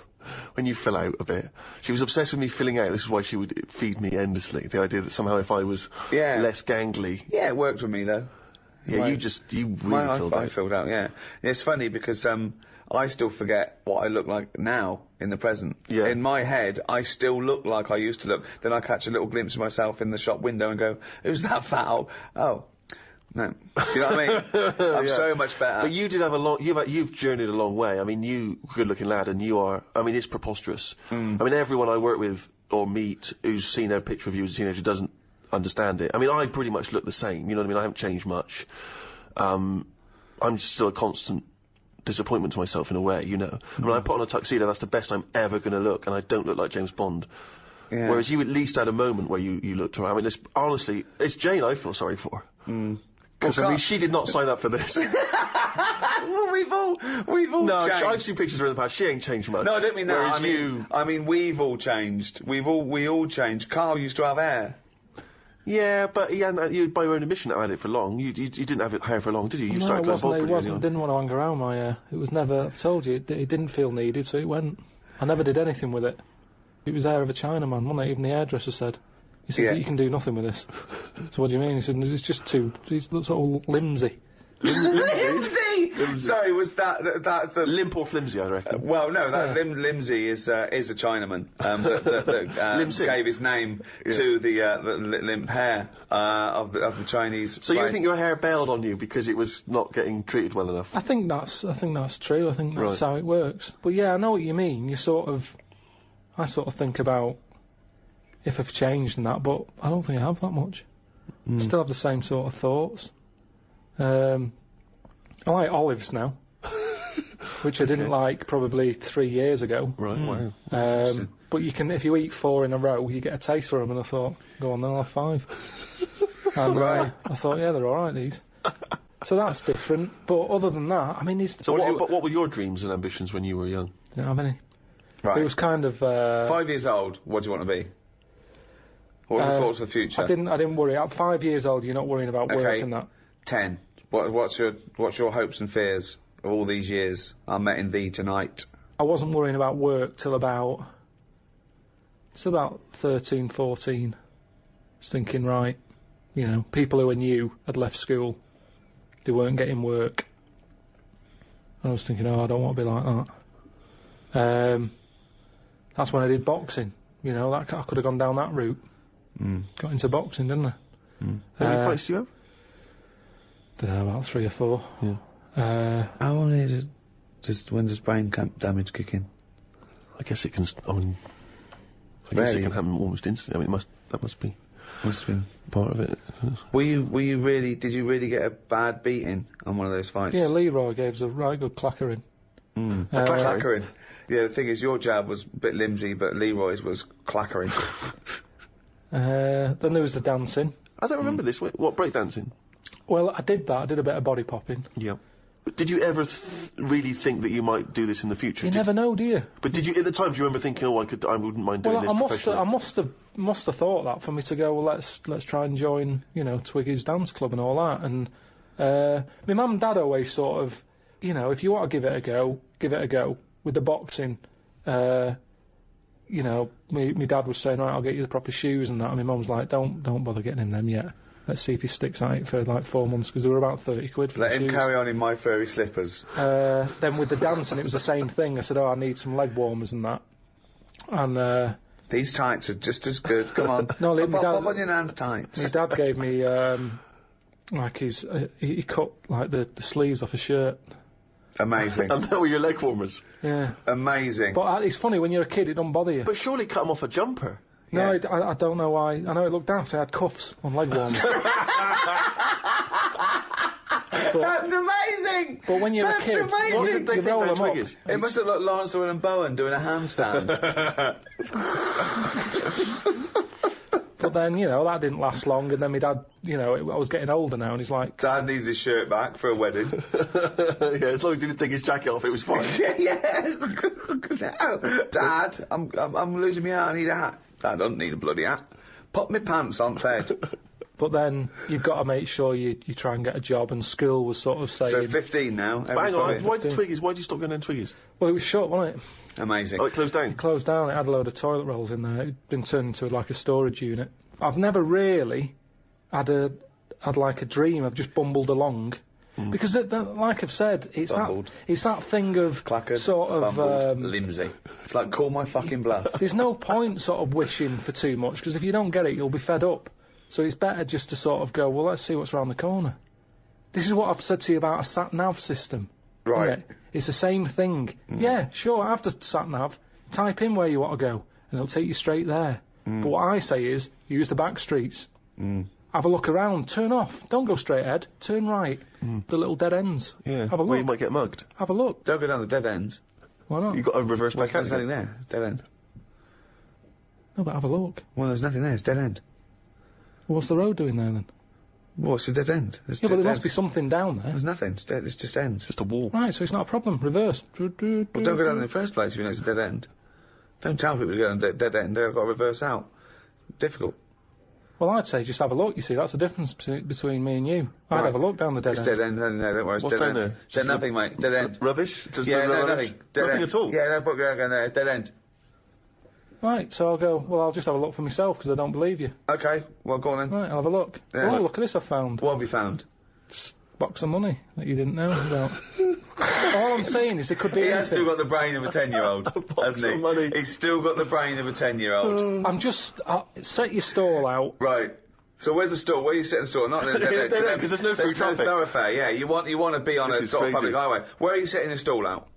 S4: When you fill out a bit. She was obsessed with me filling out. This is why she would feed me endlessly. The idea that somehow if I was less gangly...
S6: Yeah, it worked with me, though.
S4: Yeah, you really filled out.
S6: I filled out, yeah. It's funny because I still forget what I look like now in the present.
S4: Yeah.
S6: In my head, I still look like I used to look. Then I catch a little glimpse of myself in the shop window and go, who's that fat old... Oh. No. You know what I mean? I'm so much better.
S4: But you did have you've journeyed a long way. I mean, you, good-looking lad, and you are, I mean, it's preposterous. I mean, everyone I work with or meet who's seen a picture of you as a teenager doesn't understand it. I mean, I pretty much look the same, you know what I mean? I haven't changed much. I'm still a constant disappointment to myself in a way, you know. When I put on a tuxedo, that's the best I'm ever going to look, and I don't look like James Bond.
S1: Yeah.
S4: Whereas you at least had a moment where you looked around. I mean, honestly, it's Jane I feel sorry for. Because, I mean, she did not sign up for this.
S6: Well, we've all
S4: No,
S6: changed.
S4: I've seen pictures of her in the past. She ain't changed much.
S6: No, I don't mean that.
S4: Whereas
S6: I mean, we've all changed. We all changed. Karl used to have hair.
S4: Yeah, but he hadn't, you, by your own admission, had it for long. You didn't have it hair for long, did you? You
S7: No,
S4: started
S7: it
S4: going
S7: wasn't.
S4: bald
S7: It
S4: pretty
S7: wasn't.
S4: early on.
S7: Didn't want to hang around my hair. It was never. I've told you, it didn't feel needed, so it went. I never did anything with it. It was hair of a Chinaman, wasn't it? Even the hairdresser said. He said,
S6: Yeah.
S7: you can do nothing with this. So what do you mean? He said, it's just too. It looks all limsy.
S6: Limsy! Sorry, was that's a...
S4: Limp or flimsy, I reckon.
S6: Well, no, that Limsy is a Chinaman that gave his name to the limp hair of the Chinese.
S4: So you
S6: race.
S4: think your hair bailed on you because it was not getting treated well enough?
S7: I think that's true. I think that's how it works. But yeah, I know what you mean. I sort of think about if I've changed and that, but I don't think I have that much. I still have the same sort of thoughts. I like olives now, which I didn't like probably 3 years ago.
S4: Right, wow.
S7: But you can, if you eat 4 in a row, you get a taste for them. And I thought, go on, then I'll have 5. And I thought, yeah, they're all right, these. So that's different. But other than that, I mean,
S4: So what were your dreams and ambitions when you were young?
S7: didn't have any.
S6: Right.
S7: It was kind of
S6: 5 years old. What do you want to be? What was your thoughts for the future?
S7: I didn't worry. At 5 years old, you're not worrying about work and that.
S6: 10. What's your hopes and fears of all these years? I met in thee tonight.
S7: I wasn't worrying about work till about 13, 14. I was thinking, right, you know, people who are new had left school. They weren't getting work. And I was thinking, I don't want to be like that. That's when I did boxing. You know, I could have gone down that route. Got into boxing, didn't I?
S4: How many fights do you have?
S7: Don't know, about 3 or 4.
S4: Yeah.
S1: How long is it? When does brain damage kick in?
S4: I guess it can. I guess it can happen almost instantly. I mean, that must be.
S1: Must have been.
S4: Part of it.
S6: Did you really get a bad beating on one of those fights?
S7: Yeah, Leroy gave us a right good clackering.
S6: Clackering. Yeah, the thing is, your jab was a bit limsy, but Leroy's was clackering.
S7: Then there was the dancing.
S4: I don't remember this. What, breakdancing?
S7: Well, I did that. I did a bit of body popping.
S4: Yeah. But did you ever really think that you might do this in the future?
S7: You never know, do you?
S4: But did you, at the time, do you remember thinking, I wouldn't mind doing this professionally?
S7: I must have thought that for me to go, well, let's try and join, you know, Twiggy's dance club and all that. And my mum and dad always sort of, you know, if you want to give it a go. With the boxing, you know, my dad was saying, right, I'll get you the proper shoes and that. And my mum was like, don't bother getting him them yet. Let's see if he sticks at it for like 4 months, because they were about 30 quid for
S6: Let
S7: the
S6: him
S7: shoes.
S6: carry on in my furry slippers.
S7: Then with the dancing, it was the same thing. I said, I need some leg warmers and that. And
S6: These tights are just as good. Come on.
S7: No,
S6: pop on your nan's tights.
S7: my dad gave me like he cut like the sleeves off a shirt.
S6: Amazing.
S4: And that were your leg warmers.
S7: Yeah.
S6: Amazing.
S7: But it's funny, when you're a kid, it don't bother you.
S4: But surely cut them off a jumper.
S7: No,
S6: Yeah.
S7: I don't know why. I know it looked daft. I had cuffs on leg warmers.
S6: That's amazing!
S7: But when you're
S6: That's
S7: a kid,
S6: amazing!
S4: What did they
S7: you
S4: think
S7: roll
S4: about
S7: them up.
S4: Twiggies?
S6: It must have looked Lawrence and Bowen doing a handstand.
S7: But then, you know, that didn't last long, and then my dad, you know, I was getting older now, and he's like,
S6: Dad needed his shirt back for a wedding.
S4: Yeah, as long as he didn't take his jacket off, it was fine.
S6: yeah. Oh, Dad, I'm losing my hat. I need a hat. Dad, I don't need a bloody hat. Pop my pants on, Fed.
S7: but then you've got to make sure you try and get a job, and school was sort of saying,
S6: So 15 now.
S4: But hang on,
S6: everybody.
S4: why did you stop going down Twiggies?
S7: well, it was shut, wasn't it?
S6: Amazing.
S4: Oh, it closed down.
S7: Closed down, it had a load of toilet rolls in there. It'd been turned into like a storage unit. I've never really had like a dream. I've just bumbled along. Because, like I've said, it's
S6: Bumbled.
S7: that thing of
S6: Clackered,
S7: sort of...
S6: bumbled, limsy. It's like, call my fucking bluff.
S7: There's no point sort of wishing for too much, because if you don't get it, you'll be fed up. So it's better just to sort of go, well, let's see what's around the corner. This is what I've said to you about a sat-nav system.
S6: Right.
S7: Isn't it? It's the same thing. Yeah, sure, I have the sat-nav. Type in where you want to go, and it'll take you straight there. But what I say is, use the back streets. have a look around, turn off, don't go straight ahead, turn right, the little dead ends.
S4: Yeah.
S7: Have a
S4: Well, you
S7: look,
S4: might get mugged.
S7: have a look.
S6: Don't go down the dead ends.
S7: Why not?
S4: You've got to reverse back out.
S6: There's nothing there. Dead end.
S7: No, but have a look.
S6: Well, there's nothing there. It's dead end.
S7: What's the road doing there then?
S6: Well, it's a dead end.
S7: Yeah, but there must be something down there.
S6: There's nothing. It's dead. It's just ends.
S4: Just a wall.
S7: Right, so it's not a problem. Reverse.
S6: Well, don't go down in the first place if you know it's a dead end. Don't tell people to go down a dead end. They've got to reverse out. Difficult.
S7: Well, I'd say just have a look. You see, that's the difference between me and you. I'd
S6: Right.
S7: have a look down the dead
S6: It's
S7: end.
S6: dead end. No, don't worry. It's
S4: What's
S6: dead
S4: down
S6: end.
S4: there?
S6: There's nothing, mate. Dead end.
S4: Rubbish? Just
S6: Yeah, no,
S4: rubbish?
S6: nothing. Dead
S4: Nothing
S6: end.
S4: at all?
S6: Yeah, no book going there. Dead end.
S7: Right, so I'll go, well, I'll just have a look for myself because I don't believe you.
S6: Okay, well, go on then.
S7: Right, I'll have a look.
S6: Yeah.
S7: Oh, look at this I've found.
S6: What have you found?
S7: Box of money that you didn't know about. All I'm saying is it could be
S6: He has
S7: anything.
S6: still got the brain of a 10-year-old, hasn't he?
S4: of money.
S6: He's still got the brain of a 10-year-old.
S7: I'm just... set your stall out.
S6: Right. So where's the store? Where are you setting the store? Not in the dead end.
S4: 'Cause there's no through traffic.
S6: thoroughfare. Yeah, you want to be on
S4: This
S6: a
S4: is
S6: sort of
S4: crazy.
S6: public highway. Where are you setting the stall out?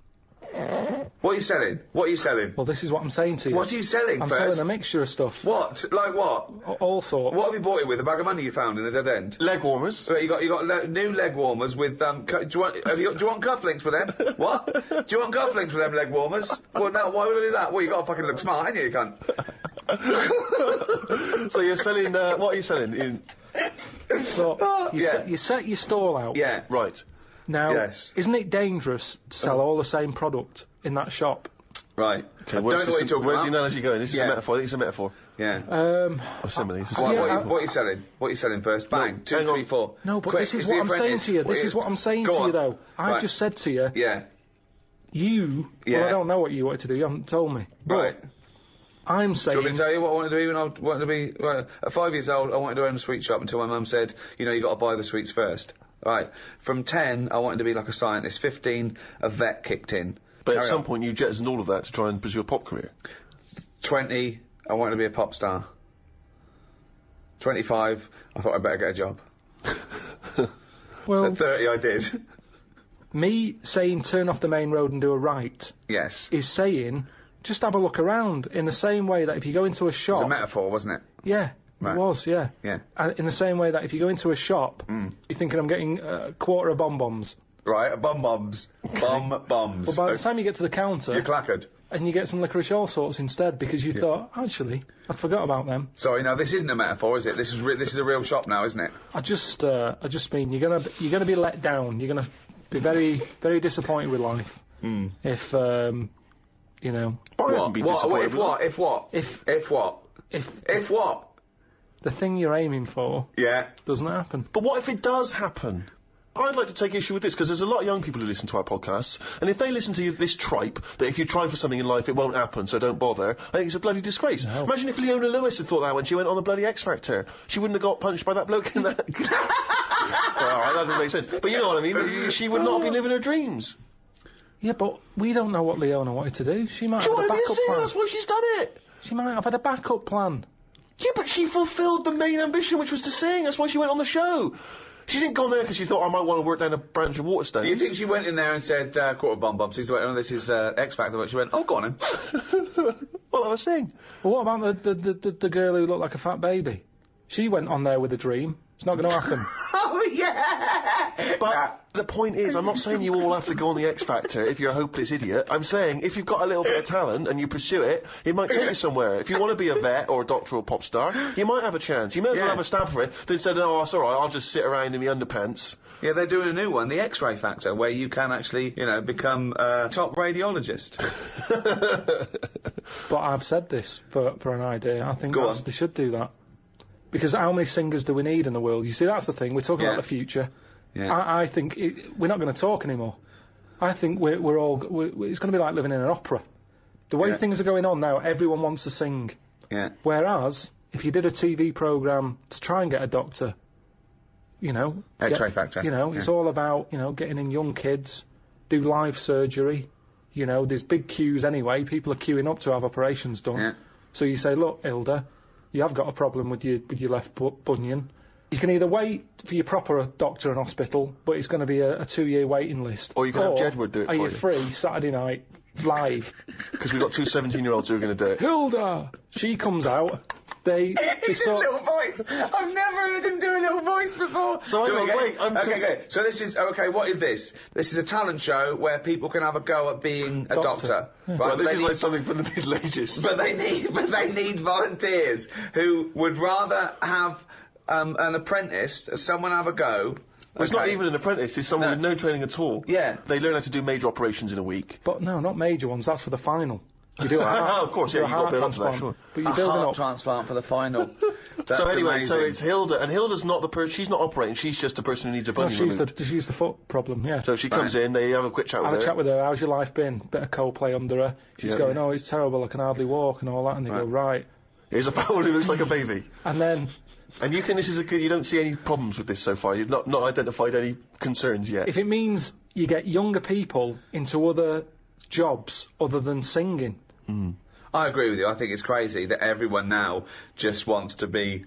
S6: What are you selling? What are you selling?
S7: Well, this is what I'm saying to you.
S6: What are you selling
S7: I'm
S6: first?
S7: selling a mixture of stuff.
S6: What? Like what?
S7: All sorts.
S6: What have you bought it with? A bag of money you found in the dead end?
S4: Leg warmers.
S6: So you got new leg warmers with do you want cufflinks with them? What? Do you want cufflinks with them leg warmers? Well, no. Why would I do that? Well, you got to fucking look smart, ain't you, cunt?
S4: So you're selling, what are you selling?
S7: So,
S6: Yeah.
S7: you set your stall out.
S6: Yeah.
S4: Right.
S7: Now,
S6: Yes.
S7: isn't it dangerous to sell all the same product in that shop?
S6: Right.
S4: Okay,
S6: I don't know what you're talking
S4: where's the
S6: about.
S4: analogy going? This is
S6: Yeah.
S4: a metaphor. I think it's a metaphor.
S6: Yeah.
S4: Of similes. This is
S6: What,
S7: Yeah,
S6: what are you selling? What are you selling first? Bang. Two,
S4: hang on.
S6: 3, 4.
S7: No, but
S6: Quick,
S7: this is
S6: it's
S7: what
S6: The
S7: I'm saying
S6: Apprentice.
S7: to you. This is what I'm saying
S6: Go
S7: to you,
S6: on.
S7: though. I
S6: Right.
S7: just said to you,
S6: Yeah.
S7: well,
S6: Yeah.
S7: I don't know what you wanted to do. You haven't told me. But
S6: Right.
S7: I'm
S6: Do you want me
S7: saying,
S6: to tell you what I wanted to do when I wanted to be... Well, at 5 years old, I wanted to own a sweet shop until my mum said, you know, you got to buy the sweets first. Right. From 10, I wanted to be like a scientist. 15, a vet kicked in.
S4: But at
S6: Carry
S4: some
S6: on.
S4: point you jettisoned all of that to try and pursue a pop career.
S6: 20, I wanted to be a pop star. 25, I thought I'd better get a job.
S7: well,
S6: At 30, I did.
S7: me saying turn off the main road and do a right
S6: Yes.
S7: is saying just have a look around in the same way that if you go into a
S6: It's a
S7: shop...
S6: metaphor, wasn't it?
S7: Yeah,
S6: Right.
S7: it was, yeah.
S6: Yeah.
S7: In the same way that if you go into a shop, you're thinking I'm getting a quarter of bonbons.
S6: Right, bombs. Bombs.
S7: But by the time you get to the counter...
S6: You're clackered.
S7: and you get some licorice all sorts instead because you thought, actually, I forgot about them.
S6: Sorry, now this isn't a metaphor, is it? This is a real shop now, isn't it?
S7: I just mean you're gonna be let down. You're gonna be very, very disappointed with life if you know
S4: But I haven't been disappointed with that.
S6: If what? If what?
S7: the thing you're aiming for
S6: Yeah.
S7: doesn't happen.
S4: But what if it does happen? I'd like to take issue with this, because there's a lot of young people who listen to our podcasts, and if they listen to this tripe, that if you try for something in life, it won't happen, so don't bother, I think it's a bloody disgrace. Imagine if Leona Lewis had thought that when she went on the bloody X Factor. She wouldn't have got punched by that bloke in that... Alright, that doesn't make sense. But you know what I mean, she would not be living her dreams.
S7: Yeah, but we don't know what Leona wanted to do. She might
S4: She
S7: have had a
S4: wanted to be a
S7: backup
S4: singer,
S7: plan.
S4: that's why she's done it.
S7: She might have had a backup plan.
S4: Yeah, but she fulfilled the main ambition, which was to sing. That's why she went on the show. She didn't go on there because she thought, I might want to work down a branch of Waterstones.
S6: You think she went in there and said, quarter bomb? She went, oh, this is X Factor. But she went, oh, go on then.
S4: Well, I was saying.
S7: Well, what about the girl who looked like a fat baby? She went on there with a dream. It's not going to happen.
S6: Oh, yeah!
S4: But the point is, I'm not saying you all have to go on the X Factor if you're a hopeless idiot. I'm saying if you've got a little bit of talent and you pursue it, it might take you somewhere. If you want to be a vet or a doctor or pop star, you might have a chance. You may as well
S6: Yeah.
S4: have a stab for it than say, oh, it's alright, I'll just sit around in my underpants.
S6: Yeah, they're doing a new one, the X-ray Factor, where you can actually, you know, become a top radiologist.
S7: But I've said this for an idea. I think
S6: Go on.
S7: they should do that. Because how many singers do we need in the world? You see, that's the thing. We're talking
S6: Yeah.
S7: about the future.
S6: Yeah.
S7: I think we're not going to talk anymore. I think it's going to be like living in an opera. The way
S6: Yeah.
S7: things are going on now, everyone wants to sing.
S6: Yeah.
S7: Whereas, if you did a TV programme to try and get a doctor, you know...
S6: X-ray Factor.
S7: You know, it's all about, you know, getting in young kids, do live surgery. You know, there's big queues anyway. People are queuing up to have operations done.
S6: Yeah.
S7: So you say, look, Hilda, you have got a problem with your left bunion. You can either wait for your proper doctor and hospital, but it's going to be a 2-year waiting list.
S4: Or you can have Jedward do it
S7: are
S4: for
S7: you
S4: you.
S7: free Saturday night, live?
S4: Because we've got two 17-year-olds who are going to do it.
S7: Hilda! She comes out, they
S6: His
S7: sort...
S6: little voice. I've never heard him do
S4: before. So hang on, wait.
S6: Okay. So this is okay. What is this? This is a talent show where people can have a go at being a doctor.
S7: Yeah.
S6: Right?
S4: Well, this is like something from the Middle Ages.
S6: But they need volunteers who would rather have an apprentice, someone have a go.
S4: Well, it's not even an apprentice, it's someone with no training at all.
S6: Yeah.
S4: They learn how to do major operations in a week.
S7: But no, not major ones. That's for the final. You do a heart,
S4: of course,
S7: you
S4: yeah,
S7: do a
S4: you've got to
S7: heart
S4: build up to that,
S7: transplant,
S4: sure.
S7: But you're
S6: A
S7: building
S6: heart
S7: up.
S6: transplant for the final. That's
S4: So anyway,
S6: amazing.
S4: so it's Hilda, and Hilda's not the person, she's not operating, she's just the person who needs a
S7: No,
S4: bunion removed.
S7: she's the foot problem. Yeah.
S4: So she comes in, they have a quick chat with
S7: Have
S4: her.
S7: a chat with her. How's your life been? Bit of Coldplay under her. She's
S4: Yeah.
S7: going, oh, it's terrible. I can hardly walk and all that. And they go, right.
S4: Here's a fowl who looks like a baby.
S7: And then
S4: And you think this is a good, you don't see any problems with this so far? You've not identified any concerns yet?
S7: if it means you get younger people into other jobs other than singing,
S6: I agree with you. I think it's crazy that everyone now just wants to be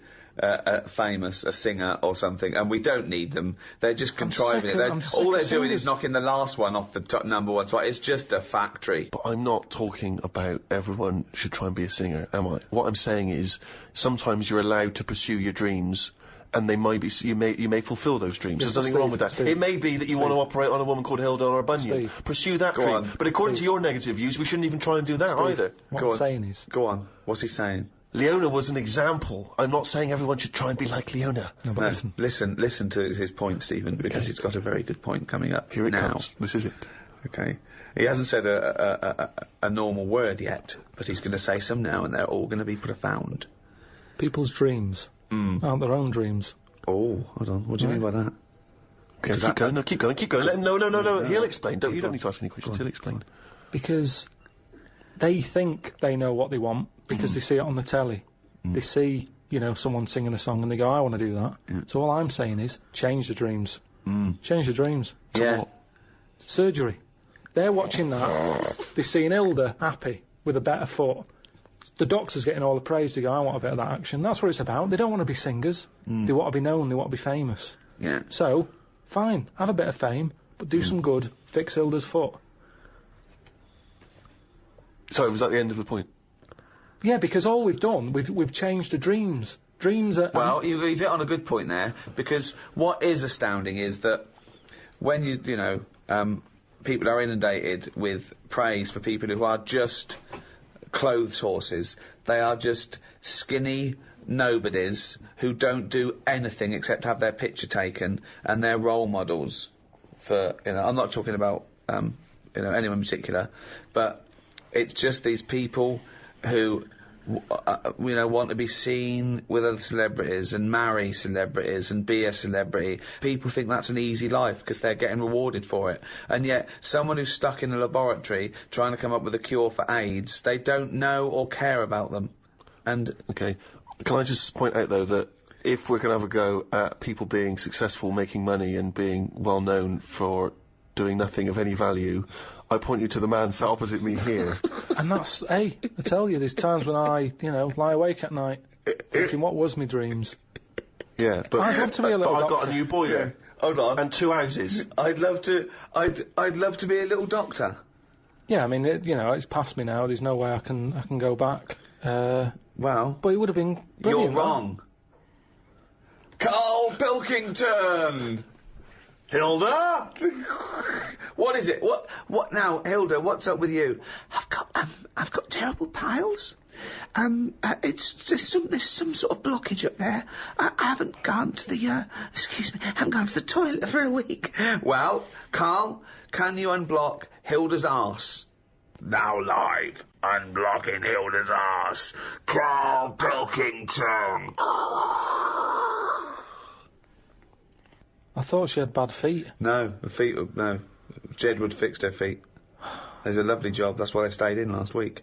S6: famous, a singer or something, and we don't need them. They're just contriving it. All they're doing is knocking the last one off the top number one spot. It's just a factory.
S4: But I'm not talking about everyone should try and be a singer, am I? What I'm saying is sometimes you're allowed to pursue your dreams, and they might be you may fulfil those dreams.
S7: Yes,
S4: There's nothing
S7: Steve,
S4: wrong with that.
S7: Steve.
S4: It may be that you want to operate on a woman called Hilda or a bunion.
S7: Steve.
S4: Pursue that
S6: Go
S4: dream.
S6: on.
S4: But according to your negative views, we shouldn't even try and do that either.
S7: what
S6: Go
S7: I'm
S6: on.
S7: saying is,
S6: Go on. What's he saying?
S4: Leona was an example. I'm not saying everyone should try and be like Leona.
S7: no, but
S6: No, listen to his point, Stephen, because he's got a very good point coming up
S4: Here it
S6: now.
S4: comes. This is it.
S6: Okay. He hasn't said a normal word yet, but he's going to say some now, and they're all going to be profound.
S7: people's dreams aren't their own dreams.
S6: Oh, hold on. What do you mean by that?
S4: Okay, keep going. No, keep going. Keep going. Let him, no. He'll explain. You don't need to ask any questions. He'll explain.
S7: Because they think they know what they want because they see it on the telly. They see, someone singing a song and they go, I want to do that. So all I'm saying is, change the dreams. Change the dreams.
S6: Yeah.
S7: Surgery. They're watching that. They're seeing Hilda happy with a better foot. The doctor's getting all the praise. They go, I want a bit of that action. That's what it's about. They don't want to be singers. They want to be known. They want to be famous.
S6: Yeah.
S7: So, fine, have a bit of fame, but do some good. Fix Hilda's foot.
S4: Sorry, was that the end of the point?
S7: Yeah, because all we've done, we've changed the dreams. Dreams are...
S6: Well, you've hit on a good point there, because what is astounding is that when people are inundated with praise for people who are just clothes horses, they are just skinny nobodies who don't do anything except have their picture taken, and they're role models for, I'm not talking about, anyone in particular, but it's just these people who, want to be seen with other celebrities and marry celebrities and be a celebrity. People think that's an easy life because they're getting rewarded for it. And yet, someone who's stuck in a laboratory trying to come up with a cure for AIDS, they don't know or care about them. And
S4: Okay. Can I just point out, though, that if we're going to have a go at people being successful, making money, and being well known for doing nothing of any value, I point you to the man sat opposite me here.
S7: And that's, hey, I tell you, there's times when I, lie awake at night thinking, what was my dreams?
S4: Yeah, but
S7: I'd love to be a little
S4: but I've got
S7: doctor.
S4: a new boiler
S6: hold on,
S4: and 2 houses.
S6: I'd love to be a little doctor.
S7: Yeah, I mean, it's past me now. There's no way I can go back.
S6: Well,
S7: But it would have been brilliant.
S6: you're wrong. Karl Pilkington.
S4: Hilda!
S6: What is it? What now, Hilda? What's up with you? I've got terrible piles. There's some sort of blockage up there. I haven't gone to the haven't gone to the toilet for a week. Well, Karl, can you unblock Hilda's arse? Now live, unblocking Hilda's arse. Karl Pilkington.
S7: I thought she had bad feet.
S6: No, her feet. No, Jedward fixed her feet. There's a lovely job. That's why they stayed in last week.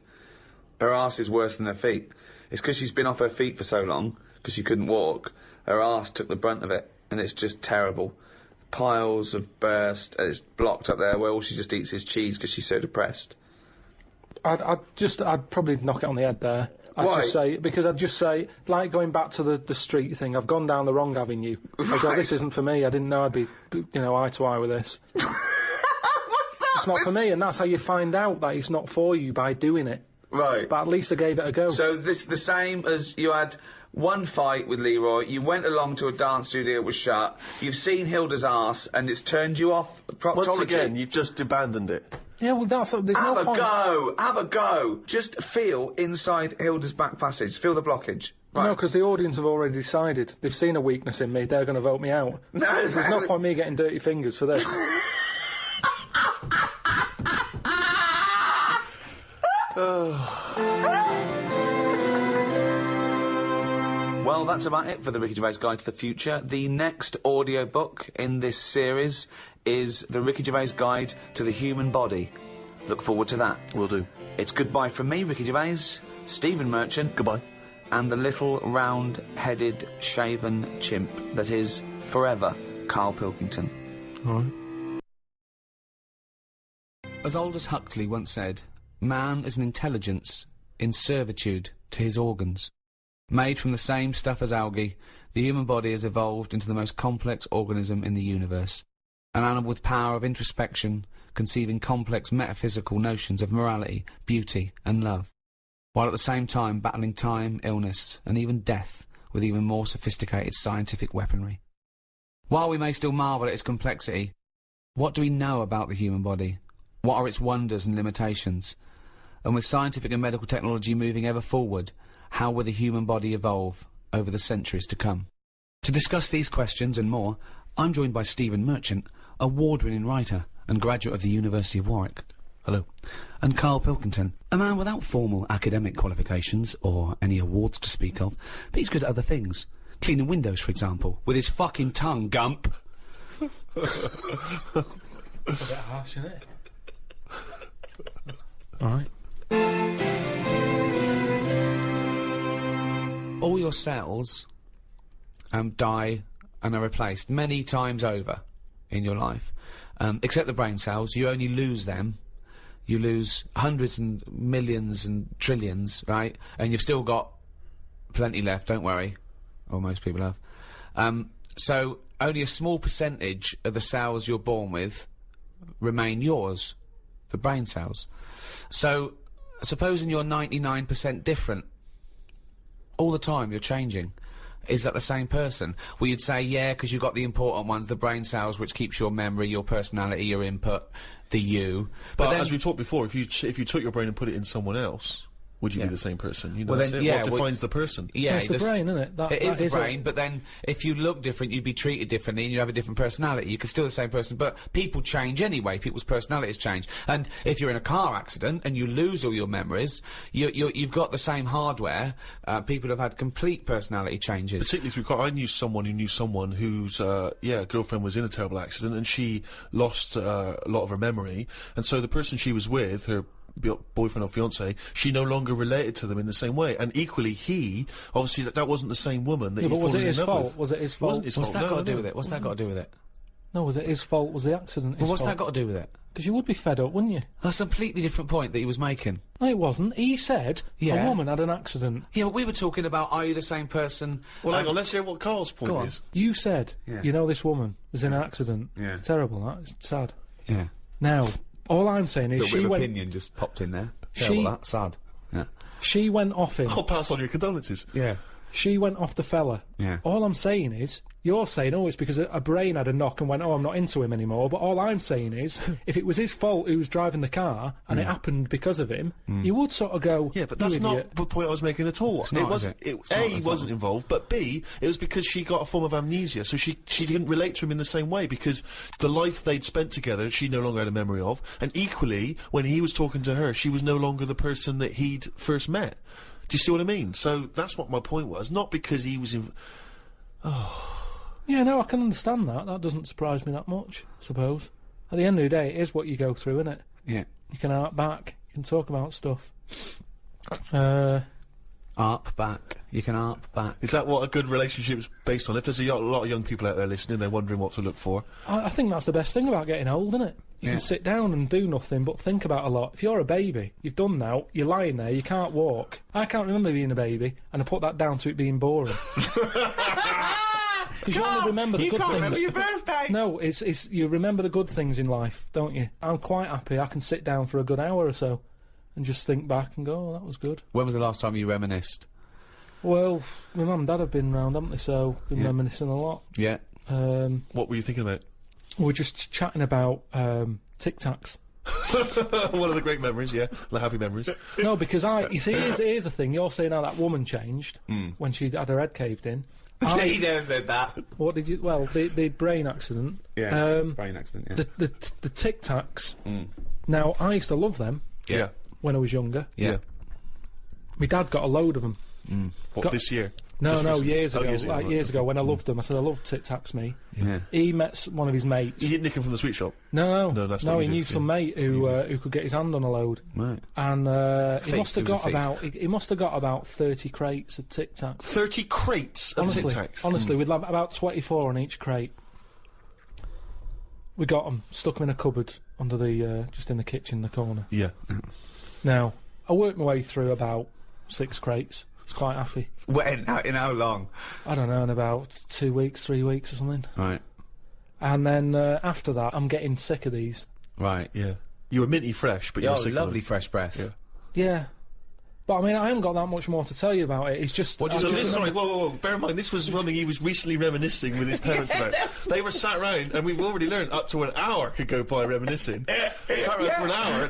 S6: Her arse is worse than her feet. It's because she's been off her feet for so long, because she couldn't walk. Her arse took the brunt of it, and it's just terrible. Piles have burst. It's blocked up there where all she just eats is cheese because she's so depressed.
S7: I'd probably knock it on the head there.
S6: Why?
S7: I'd just say, like going back to the street thing, I've gone down the wrong avenue. I go, this isn't for me. I didn't know I'd be, eye to eye with this.
S6: What's that?
S7: It's not for me, and that's how you find out that it's not for you, by doing it.
S6: Right.
S7: But at least I gave it a go.
S6: So this the same as you had one fight with Leroy, you went along to a dance studio that was shut, you've seen Hilda's arse, and it's turned you off proctology.
S4: Once again, you've just abandoned it.
S7: Yeah, well, there's
S6: Have
S7: no point.
S6: Have a go! Just feel inside Hilda's back passage. Feel the blockage. Right.
S7: No, because the audience have already decided. They've seen a weakness in me. They're going to vote me out.
S6: No,
S7: There's no point me getting dirty fingers for this.
S6: Well, that's about it for the Ricky Gervais Guide to the Future. The next audiobook in this series is the Ricky Gervais Guide to the Human Body. Look forward to that.
S4: Will do.
S6: It's goodbye from me, Ricky Gervais, Stephen Merchant.
S4: Goodbye.
S6: And the little round-headed shaven chimp that is forever Karl Pilkington.
S7: All right.
S1: As Aldous Huxley once said, man is an intelligence in servitude to his organs. Made from the same stuff as algae, the human body has evolved into the most complex organism in the universe. An animal with power of introspection, conceiving complex metaphysical notions of morality, beauty and love, while at the same time battling time, illness and even death with even more sophisticated scientific weaponry. While we may still marvel at its complexity, what do we know about the human body? What are its wonders and limitations? And with scientific and medical technology moving ever forward, how will the human body evolve over the centuries to come? To discuss these questions and more, I'm joined by Stephen Merchant, award-winning writer and graduate of the University of Warwick. Hello. And Karl Pilkington, a man without formal academic qualifications or any awards to speak of, but he's good at other things. Cleaning windows, for example, with his fucking tongue, Gump.
S3: It's a bit harsh, isn't it? Alright.
S1: All your cells die and are replaced many times over in your life. Except the brain cells, you only lose them. You lose hundreds and millions and trillions, right? And you've still got plenty left, don't worry. Or most people have. So only a small percentage of the cells you're born with remain yours, the brain cells. So supposing you're 99% different, all the time you're changing. Is that the same person? Well, you'd say, yeah, because you've got the important ones, the brain cells, which keeps your memory, your personality, your input, the you.
S2: But
S1: then,
S2: as we talked before, if you took your brain and put it in someone else, would you be the same person? You know,
S1: Well,
S2: that's
S1: then,
S2: it.
S1: yeah,
S2: What
S1: well-
S2: defines the person?
S1: yeah,
S7: It's the brain, isn't it?
S1: It is the
S7: it.
S1: brain, but then if you look different, you'd be treated differently and you'd have a different personality. You could still be the same person, but people change anyway. People's personalities change. And if you're in a car accident and you lose all your memories, you've got the same hardware. People have had complete personality changes.
S2: Particularly if you've got, I knew someone who knew someone whose, girlfriend was in a terrible accident and she lost a lot of her memory, and so the person she was with, her boyfriend or fiance, she no longer related to them in the same way, and equally he, obviously that wasn't the same woman that
S7: Yeah,
S2: he
S7: but was
S2: fallen
S7: it
S2: in
S7: his
S2: love
S7: fault?
S2: with.
S7: Was it his
S2: It
S7: fault?
S2: wasn't his
S1: What's
S2: fault.
S1: that
S2: No,
S1: got to
S2: no.
S1: do with it? What's that got to do with it?
S7: No, was it his fault? Was the accident his
S1: Well, what's
S7: fault?
S1: that got to do with it?
S7: Because you would be fed up, wouldn't you?
S1: That's a completely different point that he was making.
S7: No, it wasn't. He said
S1: Yeah.
S7: a woman had an accident.
S1: Yeah, but we were talking about, are you the same person?
S2: Well, hang on, let's hear what Karl's
S1: Go
S2: point
S1: on.
S2: is.
S7: You said,
S1: Yeah.
S7: you know, this woman was in an accident.
S1: Yeah.
S7: It's terrible, that. It's sad.
S1: Yeah.
S7: Now, all I'm saying is she went...
S1: opinion just popped in there.
S7: She-
S1: that. Sad. Yeah.
S7: She went off him.
S2: I'll pass on your condolences.
S1: Yeah.
S7: She went off the fella.
S1: Yeah.
S7: All I'm saying is, you're saying, oh, it's because a brain had a knock and went, oh, I'm not into him anymore. But all I'm saying is, if it was his fault who was driving the car and it happened because of him, you would sort of go,
S2: Yeah, but
S7: "You
S2: that's
S7: idiot."
S2: not the point I was making at all.
S1: not,
S2: It wasn't.
S1: is it?
S2: It,
S1: It's not,
S2: A,
S1: it's
S2: wasn't
S1: not.
S2: involved, but B, it was because she got a form of amnesia, so she didn't relate to him in the same way because the life they'd spent together, she no longer had a memory of, and equally, when he was talking to her, she was no longer the person that he'd first met. Do you see what I mean? So that's what my point was. Not because he was in.
S7: Yeah, no, I can understand that. That doesn't surprise me that much, I suppose. At the end of the day, it is what you go through, isn't it?
S1: Yeah.
S7: You can hark back. You can talk about stuff.
S1: Arp back. You can arp back.
S2: Is that what a good relationship's based on? If there's a lot of young people out there listening, they're wondering what to look for.
S7: I think that's the best thing about getting old, isn't it? You
S1: Yeah.
S7: can sit down and do nothing but think about a lot. If you're a baby, you've done now, you're lying there, you can't walk. I can't remember being a baby, and I put that down to it being boring. Because you only remember the good things.
S1: birthday!
S7: No, it's you remember the good things in life, don't you? I'm quite happy. I can sit down for a good hour or so and just think back and go, oh, that was good.
S1: When was the last time you reminisced?
S3: Well, my mum and dad have been round, haven't they? So been reminiscing a lot.
S1: Yeah.
S2: What were you thinking about?
S3: We were just chatting about Tic Tacs.
S2: One of the great memories, yeah. The happy memories.
S3: No, because you see, here's the thing. You're saying how that woman changed when she had her head caved in.
S6: He never said that.
S3: What did you? Well, the brain accident.
S1: Yeah. Brain accident. Yeah.
S3: The Tic Tacs. Now, I used to love them
S2: Yeah.
S3: when I was younger.
S1: Yeah.
S3: My dad got a load of them.
S2: What, this year?
S3: No,
S2: Just recently?
S3: years ago.
S2: Years ago, right.
S3: Years ago when I loved them. I said I love Tic Tacs. Me.
S1: Yeah.
S3: He met one of his mates.
S2: You didn't nick him from the sweet shop?
S3: No,
S2: that's not what
S3: he
S2: you
S3: knew
S2: did,
S3: some mate who could get his hand on a load,
S1: Right.
S3: and he
S1: Thief,
S3: must have
S1: he was a
S3: got
S1: thief.
S3: about he must have got about 30 crates of Tic Tacs.
S2: 30 crates of Tic Tacs?
S3: Honestly, with like about 24 on each crate. We got them, stuck them in a cupboard under the just in the kitchen, in the corner.
S2: Yeah.
S3: Now I worked my way through about 6 crates. I was quite happy.
S1: When? In how long?
S3: I don't know, in about 2 weeks, 3 weeks or something.
S1: Right.
S3: And then after that, I'm getting sick of these.
S1: Right.
S2: Yeah. You were minty fresh, but you were
S1: Oh,
S2: sick of
S1: lovely
S2: them.
S1: fresh breath.
S2: Yeah.
S3: Yeah. But I mean, I haven't got that much more to tell you about it. It's just.
S1: What do you
S2: So
S1: just
S2: this, sorry,
S3: remember-
S2: whoa. Bear in mind, this was something he was recently reminiscing with his parents about. They were sat round, and we've already learned up to an hour could go by reminiscing. Sat round for an hour,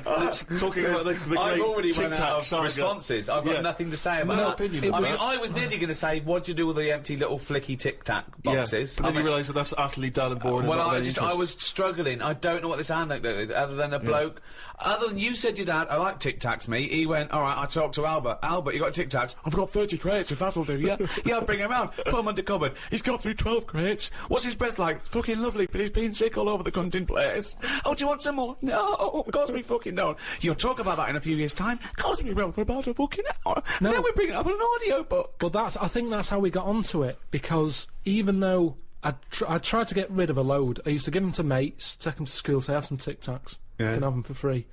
S2: talking about the great
S6: I've already
S2: Tic
S6: run
S2: Tac
S6: out of
S2: saga.
S6: responses. I've got
S2: Yeah.
S6: nothing to say about
S2: No
S6: that.
S2: opinion
S6: I
S2: on
S6: mean,
S2: that.
S6: I was nearly going to say, what do you do with the empty little flicky Tic Tac boxes?
S2: Yeah, but then
S6: I
S2: you
S6: mean,
S2: realise that that's utterly dull and boring.
S6: well,
S2: and not
S6: I
S2: of any interest.
S6: was struggling. I don't know what this anecdote is, other than a bloke. Other than you said your dad, I like Tic Tacs, me. He went, all right, I talked to Albert. Albert, you got Tic Tacs? I've got 30 crates, if that'll do, yeah? Yeah, I'll bring him round. Put him under cupboard. He's got through 12 crates. What's his breath like? Fucking lovely, but he's been sick all over the cunting place. Oh, do you want some more? No, of course we fucking don't. You'll talk about that in a few years' time. Of course we will, for about a fucking hour.
S3: No.
S6: Then we bring it up in an audio book.
S3: But I think that's how we got onto it, because even though I tried to get rid of a load, I used to give them to mates, take them to school, say, have some Tic Tacs. You can have them for free.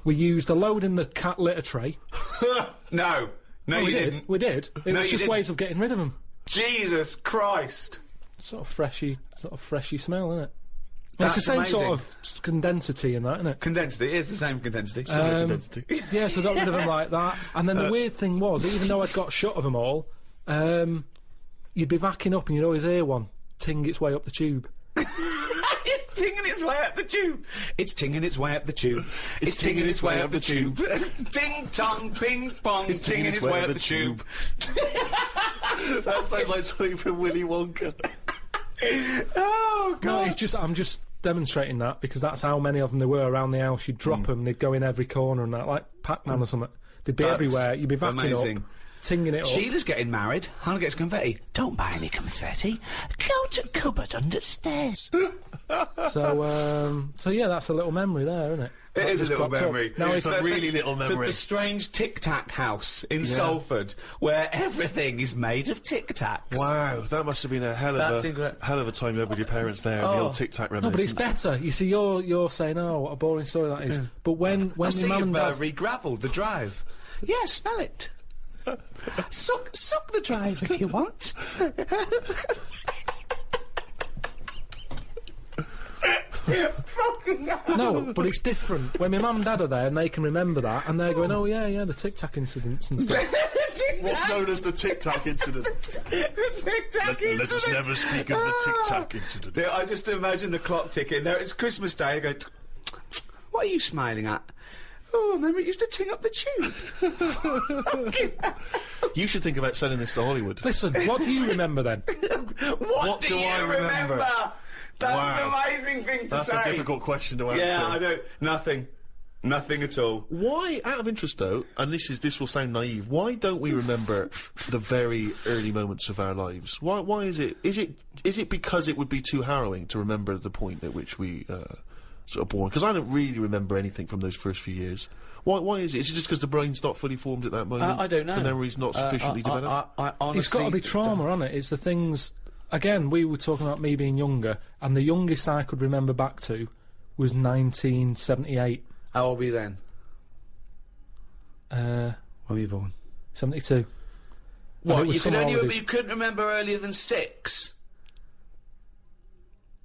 S3: We used a load in the cat litter tray.
S6: No,
S3: we
S6: you
S3: did.
S6: didn't.
S3: We did. It
S6: No,
S3: was
S6: you
S3: just
S6: didn't.
S3: ways of getting rid of them.
S6: Jesus Christ.
S3: Sort of freshy smell, isn't it? It's the
S6: That's
S3: same
S6: amazing.
S3: sort of condensity in that, isn't it?
S6: Condensity, it is the same condensity.
S3: Yeah, so I got rid of them like that. And then the weird thing was, even though I'd got shut of them all, you'd be backing up and you'd always hear one ting its way up the tube.
S6: It's tinging its way up the tube. It's tinging its way up the tube. It's tinging its way up the tube. Ting tong ping pong. It's tinging its way up the tube.
S2: That sounds like something from Willy Wonka.
S6: Oh
S3: No,
S6: god.
S3: it's just I'm just demonstrating that because that's how many of them there were around the house. You'd drop them, they'd go in every corner and that, like Pac-Man or something. They'd be
S6: That's
S3: everywhere. You'd be backing
S6: amazing.
S3: up, tinging it up.
S6: Sheila's getting married. Hannah gets confetti. Don't buy any confetti. Go to cupboard under stairs.
S3: So yeah, that's a little memory there, isn't it?
S6: It
S3: That
S6: is a
S3: just
S6: little
S3: cropped up.
S6: memory.
S3: Now
S2: It's a really little memory.
S6: The strange Tic Tac house in Salford, where everything is made of Tic Tacs.
S2: Wow, that must have been a hell
S6: That's
S2: of
S6: incre-
S2: a time you had with your parents there. The old Tic Tac
S3: No, but it's
S2: reminiscence.
S3: better. You see, you're saying, "Oh, what a boring story that is." But when
S6: I
S3: my
S6: see
S3: mum and
S6: you've
S3: dad,
S6: re-gravelled the drive. Yeah, smell it. suck the drive if you want.
S3: no, but it's different. When my mum and dad are there and they can remember that, and they're going, "Oh yeah, the Tic Tac incidents and stuff."
S2: What's known as the Tic Tac incident.
S6: The Tic Tac
S2: Let us
S6: incident.
S2: never speak of the Tic Tac incident.
S6: Yeah, I just imagine the clock ticking. There, it's Christmas Day. I go, what are you smiling at? Oh, remember it used to ting up the tube.
S2: You should think about selling this to Hollywood.
S3: Listen, what do you remember then?
S6: What do
S2: do
S6: you
S2: I remember?
S6: That's
S2: Wow.
S6: an amazing thing to
S2: That's
S6: say.
S2: a difficult question to answer.
S6: Yeah, I don't. Nothing at all.
S2: Why, out of interest though, and this will sound naive, why don't we remember the very early moments of our lives? Why is it? Is it because it would be too harrowing to remember the point at which we sort of born? Because I don't really remember anything from those first few years. Why is it? Is it just because the brain's not fully formed at that moment?
S6: I don't know.
S2: The memory's not sufficiently developed?
S6: I honestly
S3: It's got to be trauma, hasn't it? It's the things. Again, we were talking about me being younger, and the youngest I could remember back to was 1978.
S6: How old were you then?
S3: When
S6: were you born?
S3: 72. And it
S6: What?
S3: was
S6: You
S3: summer holidays.
S6: you couldn't remember earlier than 6.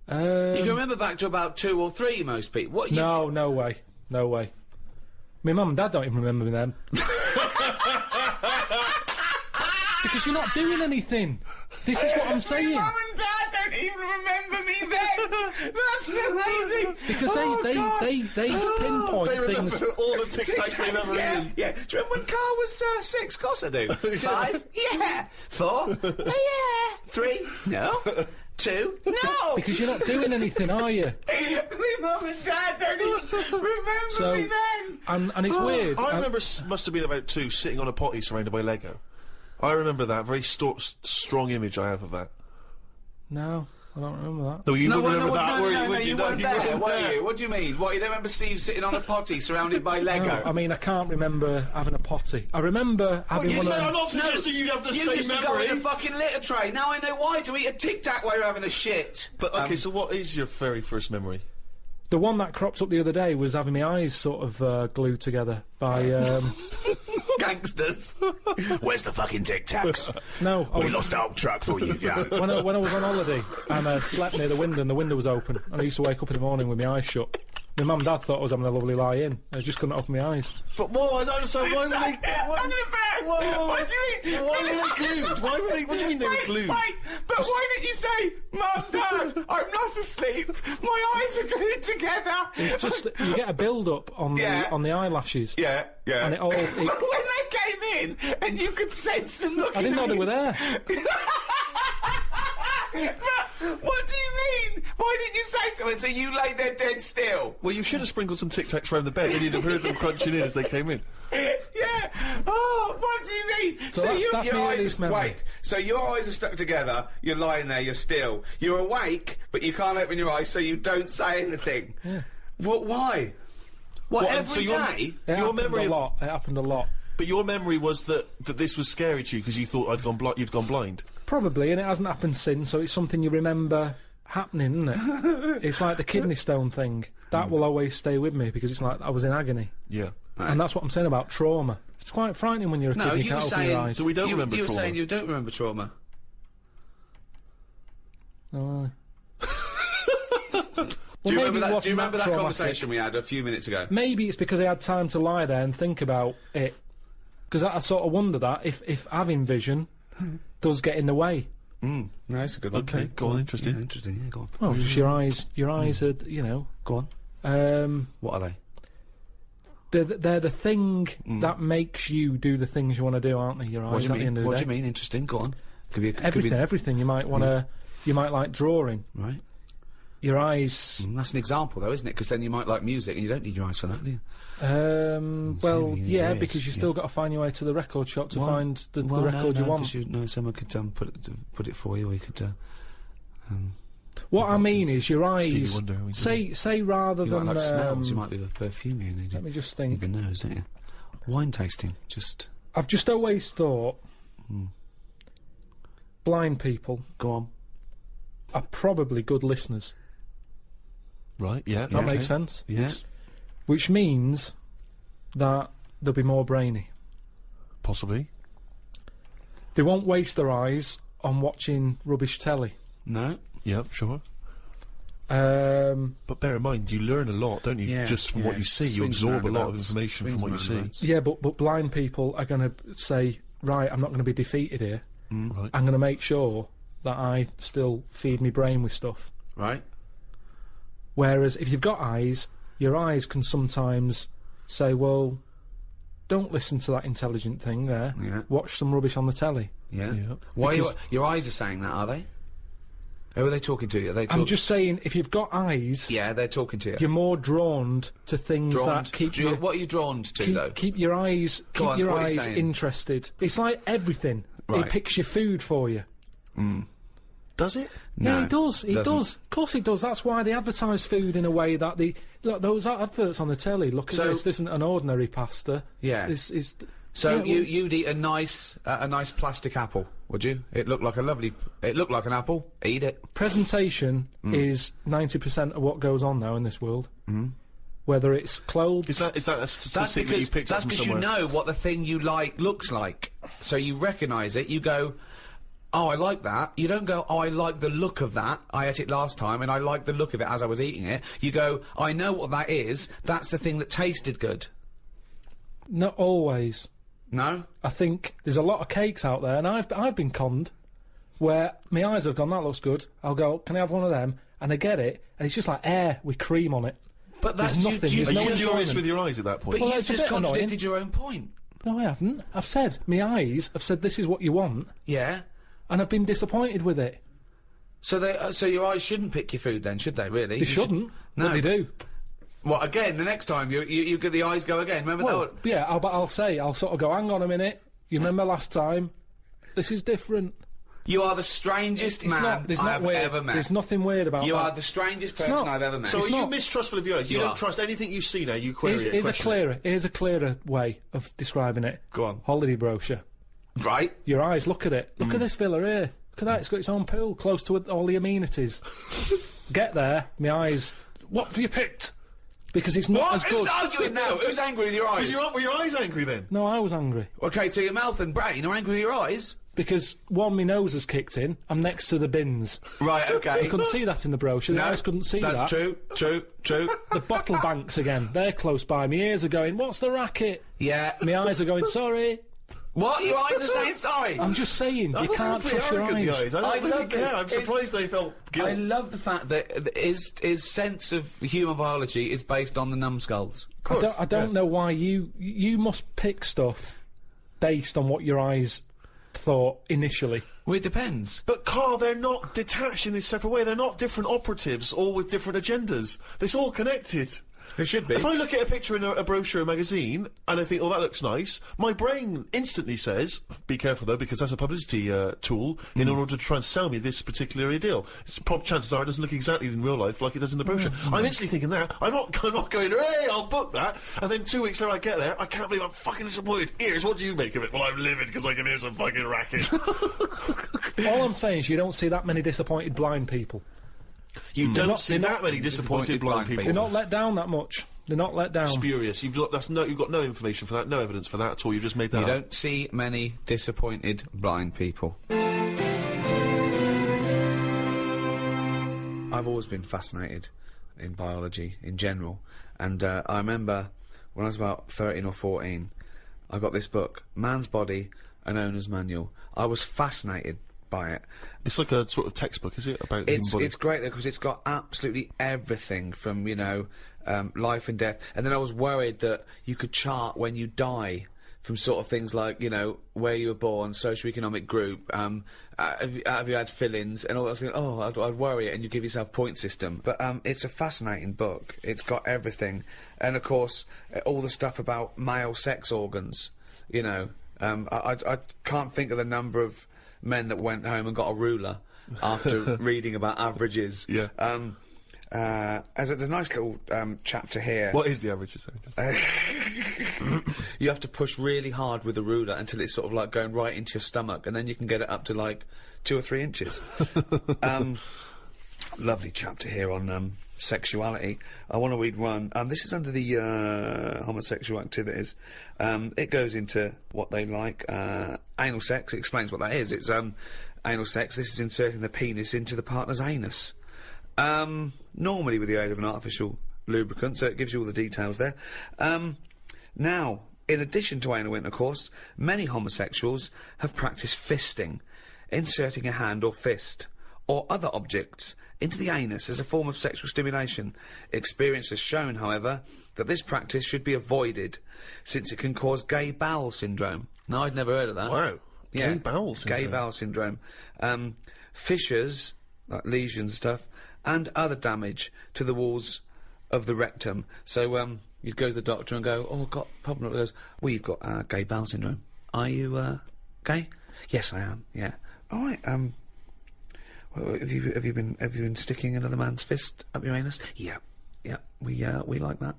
S6: You
S3: Um,
S6: can remember back to about 2 or 3. Most people. What?
S3: no way. My mum and dad don't even remember me then.
S7: because you're not doing anything. This is what I'm saying.
S6: Mum and Dad don't even remember me then. That's amazing.
S7: Because they pinpoint
S2: They remember
S7: things.
S2: all the Tic Tacs they've ever
S6: Yeah,
S2: eaten.
S6: yeah. Do you remember when Karl was 6? Of course I do. 5? Yeah. 4? Yeah. 3? No. 2? No.
S7: Because you're not doing anything, are you?
S6: My mum and Dad don't even remember me then.
S7: And it's weird.
S2: I remember must have been about 2 sitting on a potty surrounded by Lego. I remember that very strong image I have of that.
S7: No, I don't remember that.
S2: No, you
S6: No,
S2: wouldn't
S6: no,
S2: remember that,
S6: no,
S2: were
S6: no,
S2: you?
S6: no,
S2: Would
S6: you
S2: No,
S6: weren't there,
S2: weren't
S6: were
S2: there.
S6: you? What do you mean? What, you don't remember Steve sitting on a potty surrounded by Lego?
S7: No, I mean, I can't remember having a potty. I remember having one of them.
S2: I'm not suggesting you have the
S6: You
S2: same
S6: used to go in a
S2: memory.
S6: fucking litter tray. Now I know why, to eat a Tic Tac while you're having a shit.
S2: But, okay, so what is your very first memory?
S7: The one that cropped up the other day was having my eyes sort of glued together by.
S6: Gangsters. Where's the fucking Tic Tacs?
S7: No, I was,
S6: lost our old truck for you, go.
S7: when I was on holiday and I slept near the window and the window was open and I used to wake up in the morning with my eyes shut. My mum and dad thought I was having a lovely lie in. I just couldn't open my eyes.
S2: But I don't understand, why were they...
S6: I'm gonna burst. What do you mean?
S2: Why were they glued? Why were they... What do you mean they were glued?
S6: Wait, but why didn't you say, Mum, Dad, I'm not asleep. My eyes are glued together.
S7: It's just that you get a build-up on
S6: Yeah.
S7: the eyelashes.
S6: Yeah, yeah.
S7: And it all...
S6: But when they came in and you could sense them looking
S7: I didn't know
S6: at
S7: they
S6: you-
S7: were there.
S6: But what do you mean? Why didn't you say so? So you lay there dead still?
S2: Well, you should have sprinkled some Tic Tacs around the bed and you'd have heard them crunching in as they came in.
S6: Yeah. Oh, what do you mean?
S7: So that's
S6: your
S7: my
S6: eyes
S7: earliest memory.
S6: wait. So your eyes are stuck together. You're lying there. You're still. You're awake, but you can't open your eyes, so you don't say anything.
S7: Yeah.
S6: What? Why? What?
S2: What,
S6: Every
S2: so your-
S6: day?
S7: It
S2: Your
S7: happened
S2: memory
S7: a
S2: of-
S7: lot. It happened a lot.
S2: But your memory was that this was scary to you because you thought you'd gone blind.
S7: Probably, and it hasn't happened since, so it's something you remember happening, isn't it? It's like the kidney stone thing. That will always stay with me because it's like I was in agony.
S2: Yeah.
S7: And that's what I'm saying about trauma. It's quite frightening when you're a kid
S6: No,
S7: and you
S6: you were
S7: can't open your
S6: saying.
S7: eyes.
S2: So we don't
S6: you,
S2: remember
S6: you were
S2: trauma.
S6: saying you don't remember trauma.
S7: No.
S6: Do you remember that?
S7: it
S6: Do you
S7: wasn't
S6: remember that
S7: traumatic.
S6: conversation we had a few minutes ago?
S7: Maybe it's because I had time to lie there and think about it. Because I sort of wonder that if having vision does get in the way.
S6: No, that's a good one.
S2: Okay, go on, interesting.
S6: Yeah, interesting. Yeah, go on.
S7: Oh, just your eyes are, you know.
S6: Go on. What are they?
S7: They're the thing that makes you do the things you want to do, aren't they? Your eyes
S6: What do
S7: at the
S6: you
S7: end
S6: mean?
S7: of the
S6: What
S7: day.
S6: do you mean? Interesting. Go on. Could be
S7: Everything. You might want to. You might like drawing.
S6: Right.
S7: Your eyes.
S6: That's an example, though, isn't it? Because then you might like music, and you don't need your eyes for that, do you?
S7: Well,
S6: you need
S7: yeah,
S6: your ears,
S7: because you still got to find your way to the record shop to
S6: Well,
S7: find the
S6: well,
S7: record
S6: no,
S7: you want.
S6: 'cause someone could put it for you, or you could.
S7: What I mean is your
S2: Stevie
S7: eyes.
S2: Wonder, we do.
S7: Say rather
S6: You
S7: than.
S6: like smells. You might be a perfume. You need
S7: let me just
S6: you
S7: think.
S6: the nose, don't you? Wine tasting, just
S7: I've just always thought blind people
S6: go on.
S7: are probably good listeners.
S2: Right, yeah.
S7: That makes sense.
S2: Yes.
S7: Which means that they'll be more brainy.
S2: Possibly.
S7: They won't waste their eyes on watching rubbish telly.
S6: No.
S2: Yep, sure.
S7: Um,
S2: But bear in mind, you learn a lot, don't you?
S6: Yeah,
S2: Just from
S6: yeah.
S2: what you see. You
S6: Swings
S2: absorb
S6: and
S2: a lot of
S6: roundabouts.
S2: information
S6: Swings
S2: from what you
S6: and
S2: see.
S7: yeah, but blind people are going to say, right, I'm not going to be defeated here.
S2: Right.
S7: I'm going to make sure that I still feed my brain with stuff.
S6: Right.
S7: Whereas if you've got eyes, your eyes can sometimes say, well, don't listen to that intelligent thing there.
S6: Yeah.
S7: Watch some rubbish on the telly.
S6: Yeah.
S2: Yeah.
S6: Why?
S7: Because-
S6: Your eyes are saying that, are they? Who are they talking to? Are they?
S7: I'm just saying, if you've got eyes,
S6: Yeah, they're talking to you.
S7: you're more drawn to things
S6: Drawn.
S7: that keep
S6: Do you-
S7: you.
S6: What are you drawn to, though?
S7: Keep your eyes,
S6: Go
S7: keep
S6: on,
S7: your
S6: what are you
S7: eyes
S6: saying?
S7: interested. It's like everything.
S6: Right.
S7: It picks your food for you.
S2: Does it?
S7: Yeah,
S6: No,
S7: it does. It
S6: doesn't.
S7: does. Of course, it does. That's why they advertise food in a way that look those adverts on the telly. Look at
S6: So-
S7: this. This isn't an ordinary pasta.
S6: Yeah.
S7: It's
S6: So
S7: yeah, well-
S6: you'd eat a nice plastic apple, would you? It looked like an apple. Eat it.
S7: presentation is 90% of what goes on now in this world. Whether it's clothes,
S2: Is that a
S6: That's
S2: statistic that you
S6: because
S2: picked up from
S6: you
S2: somewhere?
S6: know what the thing you like looks like. So you recognise it. You go, oh, I like that. You don't go, oh, I like the look of that. I ate it last time, and I like the look of it as I was eating it. You go, I know what that is. That's the thing that tasted good.
S7: not always.
S1: No?
S7: I think there's a lot of cakes out there, and I've been conned, where my eyes have gone, that looks good. I'll go, can I have one of them? And I get it, and it's just like air with cream on it.
S1: But that's
S7: There's nothing.
S1: You,
S7: There's
S2: Are
S7: no
S2: you furious
S7: enjoyment.
S2: with your eyes at that point?
S1: but
S7: Well,
S1: you
S7: it's a
S1: just
S7: bit annoying.
S1: contradicted your own point.
S7: No, I haven't. I've said, my eyes have said this is what you want,
S1: Yeah.
S7: and I've been disappointed with it.
S1: So your eyes shouldn't pick your food then, should they, really?
S7: They shouldn't.
S1: No.
S7: But they do.
S1: Well, again, the next time you get the eyes go again. Remember
S7: Well,
S1: that?
S7: yeah, I'll sort of go, hang on a minute. You remember last time? This is different.
S1: You are the strangest man
S7: There's
S1: I
S7: not
S1: have
S7: weird.
S1: ever met.
S7: There's nothing weird about
S1: You
S7: that.
S1: are the strangest person
S7: not.
S1: I've ever met.
S2: So are you
S7: not.
S2: mistrustful of your eyes? You
S1: You
S2: don't
S1: are.
S2: trust anything you see now, you query it, question it.
S7: Here's a clearer way of describing it.
S1: Go on.
S7: Holiday brochure.
S1: Right?
S7: Your eyes, look at it.
S1: Mm.
S7: Look at this villa here. Look at that, it's got its own pool, close to all the amenities. Get there, my eyes. What have you picked? Because it's not
S1: What?
S7: as
S1: Who's
S7: good.
S1: arguing now? Who's angry with your eyes?
S2: Were your eyes angry then?
S7: No, I was angry.
S1: Okay, so your mouth and brain are angry with your eyes?
S7: Because, one, my nose has kicked in. I'm next to the bins.
S1: Right, okay.
S7: You couldn't see that in the brochure. The eyes couldn't see that.
S1: That's true.
S7: The bottle banks again. They're close by. My ears are going, what's the racket?
S1: Yeah.
S7: My eyes are going, sorry.
S1: What? Your eyes are saying sorry?
S7: I'm just saying, you can't trust your eyes.
S2: I
S1: I
S2: don't
S1: love
S2: really care.
S1: this.
S2: I'm surprised they felt guilt.
S1: I love the fact that his sense of human biology is based on the numbskulls.
S7: I don't know why you must pick stuff based on what your eyes thought initially.
S1: Well, it depends.
S2: But Karl, they're not detached in this separate way. They're not different operatives, all with different agendas. It's all connected.
S1: There should be.
S2: If I look at a picture in a brochure or a magazine, and I think, oh, that looks nice, my brain instantly says, be careful though, because that's a publicity tool in order to try and sell me this particular deal. Chances are it doesn't look exactly in real life like it does in the brochure. I'm instantly thinking that. I'm not going, hey, I'll book that. And then 2 weeks later I get there, I can't believe I'm fucking disappointed. Ears, what do you make of it? Well, I'm livid because I can hear some fucking racket.
S7: All I'm saying is you don't see that many disappointed blind people.
S2: You don't see
S7: they're
S2: that
S7: not
S2: many disappointed blind people.
S7: They're not let down that much. They're not let down.
S2: Spurious. You've got no information for that, no evidence for that at all. You just made that
S1: You
S2: up.
S1: don't see many disappointed blind people. I've always been fascinated in biology in general, and I remember when I was about 13 or 14, I got this book, Man's Body, an Owner's Manual. I was fascinated by it.
S2: It's like a sort of textbook, is it? About the human body?
S1: It's great because it's got absolutely everything from, life and death. And then I was worried that you could chart when you die from sort of things like, where you were born, socioeconomic group, have you had fill-ins and all that sort of thing. I'd worry it, and you give yourself a point system. But it's a fascinating book. It's got everything. And of course, all the stuff about male sex organs, I can't think of the number of men that went home and got a ruler after reading about averages.
S2: Yeah.
S1: There's a nice little chapter here.
S2: What is the average?
S1: You have to push really hard with the ruler until it's sort of like going right into your stomach, and then you can get it up to like 2 or 3 inches. Lovely chapter here on sexuality. I want to read one. This is under the homosexual activities. It goes into what they like. Anal sex. It explains what that is. It's anal sex. This is inserting the penis into the partner's anus. Normally with the aid of an artificial lubricant, so it gives you all the details there. Now, in addition to anal intercourse, many homosexuals have practiced fisting, inserting a hand or fist, or other objects into the anus as a form of sexual stimulation. Experience has shown, however, that this practice should be avoided, since it can cause gay bowel syndrome. Now, I'd never heard of that.
S2: Wow.
S1: Yeah,
S2: Gay bowel syndrome.
S1: Gay bowel syndrome. Fissures, like lesions and stuff, and other damage to the walls of the rectum. So, you'd go to the doctor and go, "Oh, I've got a problem." He goes, "Well, you've got gay bowel syndrome. Are you gay?" "Yes, I am. Yeah." "All right. Well, have you been sticking another man's fist up your anus?" "Yeah. Yeah. We like that."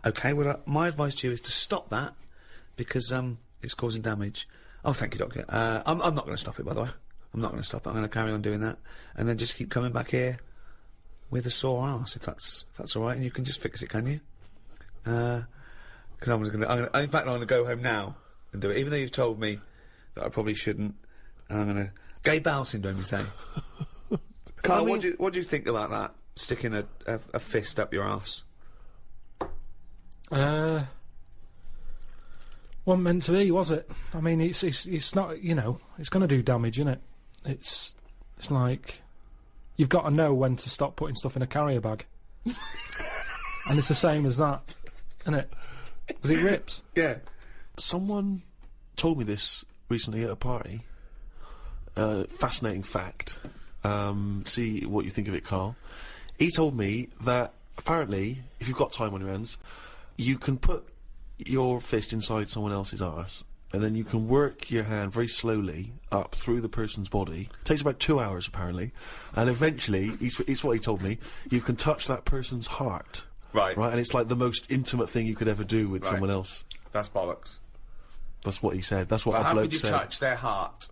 S1: "Okay. Well, my advice to you is to stop that because it's causing damage." "Oh, thank you, doctor. I'm not going to stop it, by the way. I'm not going to stop it. I'm going to carry on doing that, and then just keep coming back here with a sore arse, if that's all right, and you can just fix it, can you?" Because in fact, I'm going to go home now and do it, even though you've told me that I probably shouldn't. I'm going to gay bowel syndrome, you say? Karl, what do you think about that? Sticking a fist up your arse?
S7: Well, Wasn't meant to be, was it? I mean, it's not, you know, it's going to do damage, isn't it? It's like, you've got to know when to stop putting stuff in a carrier bag. And it's the same as that, isn't it? Because it rips.
S1: Yeah.
S2: Someone told me this recently at a party. Fascinating fact. See what you think of it, Karl. He told me that apparently, if you've got time on your hands, you can put your fist inside someone else's arse, and then you can work your hand very slowly up through the person's body. It takes about 2 hours, apparently, and eventually, it's what he told me, you can touch that person's heart.
S1: Right.
S2: Right, and it's like the most intimate thing you could ever do with someone else.
S1: That's bollocks.
S2: That's what he said. That's what
S1: Well,
S2: our
S1: how
S2: bloke
S1: could you
S2: said.
S1: touch their heart?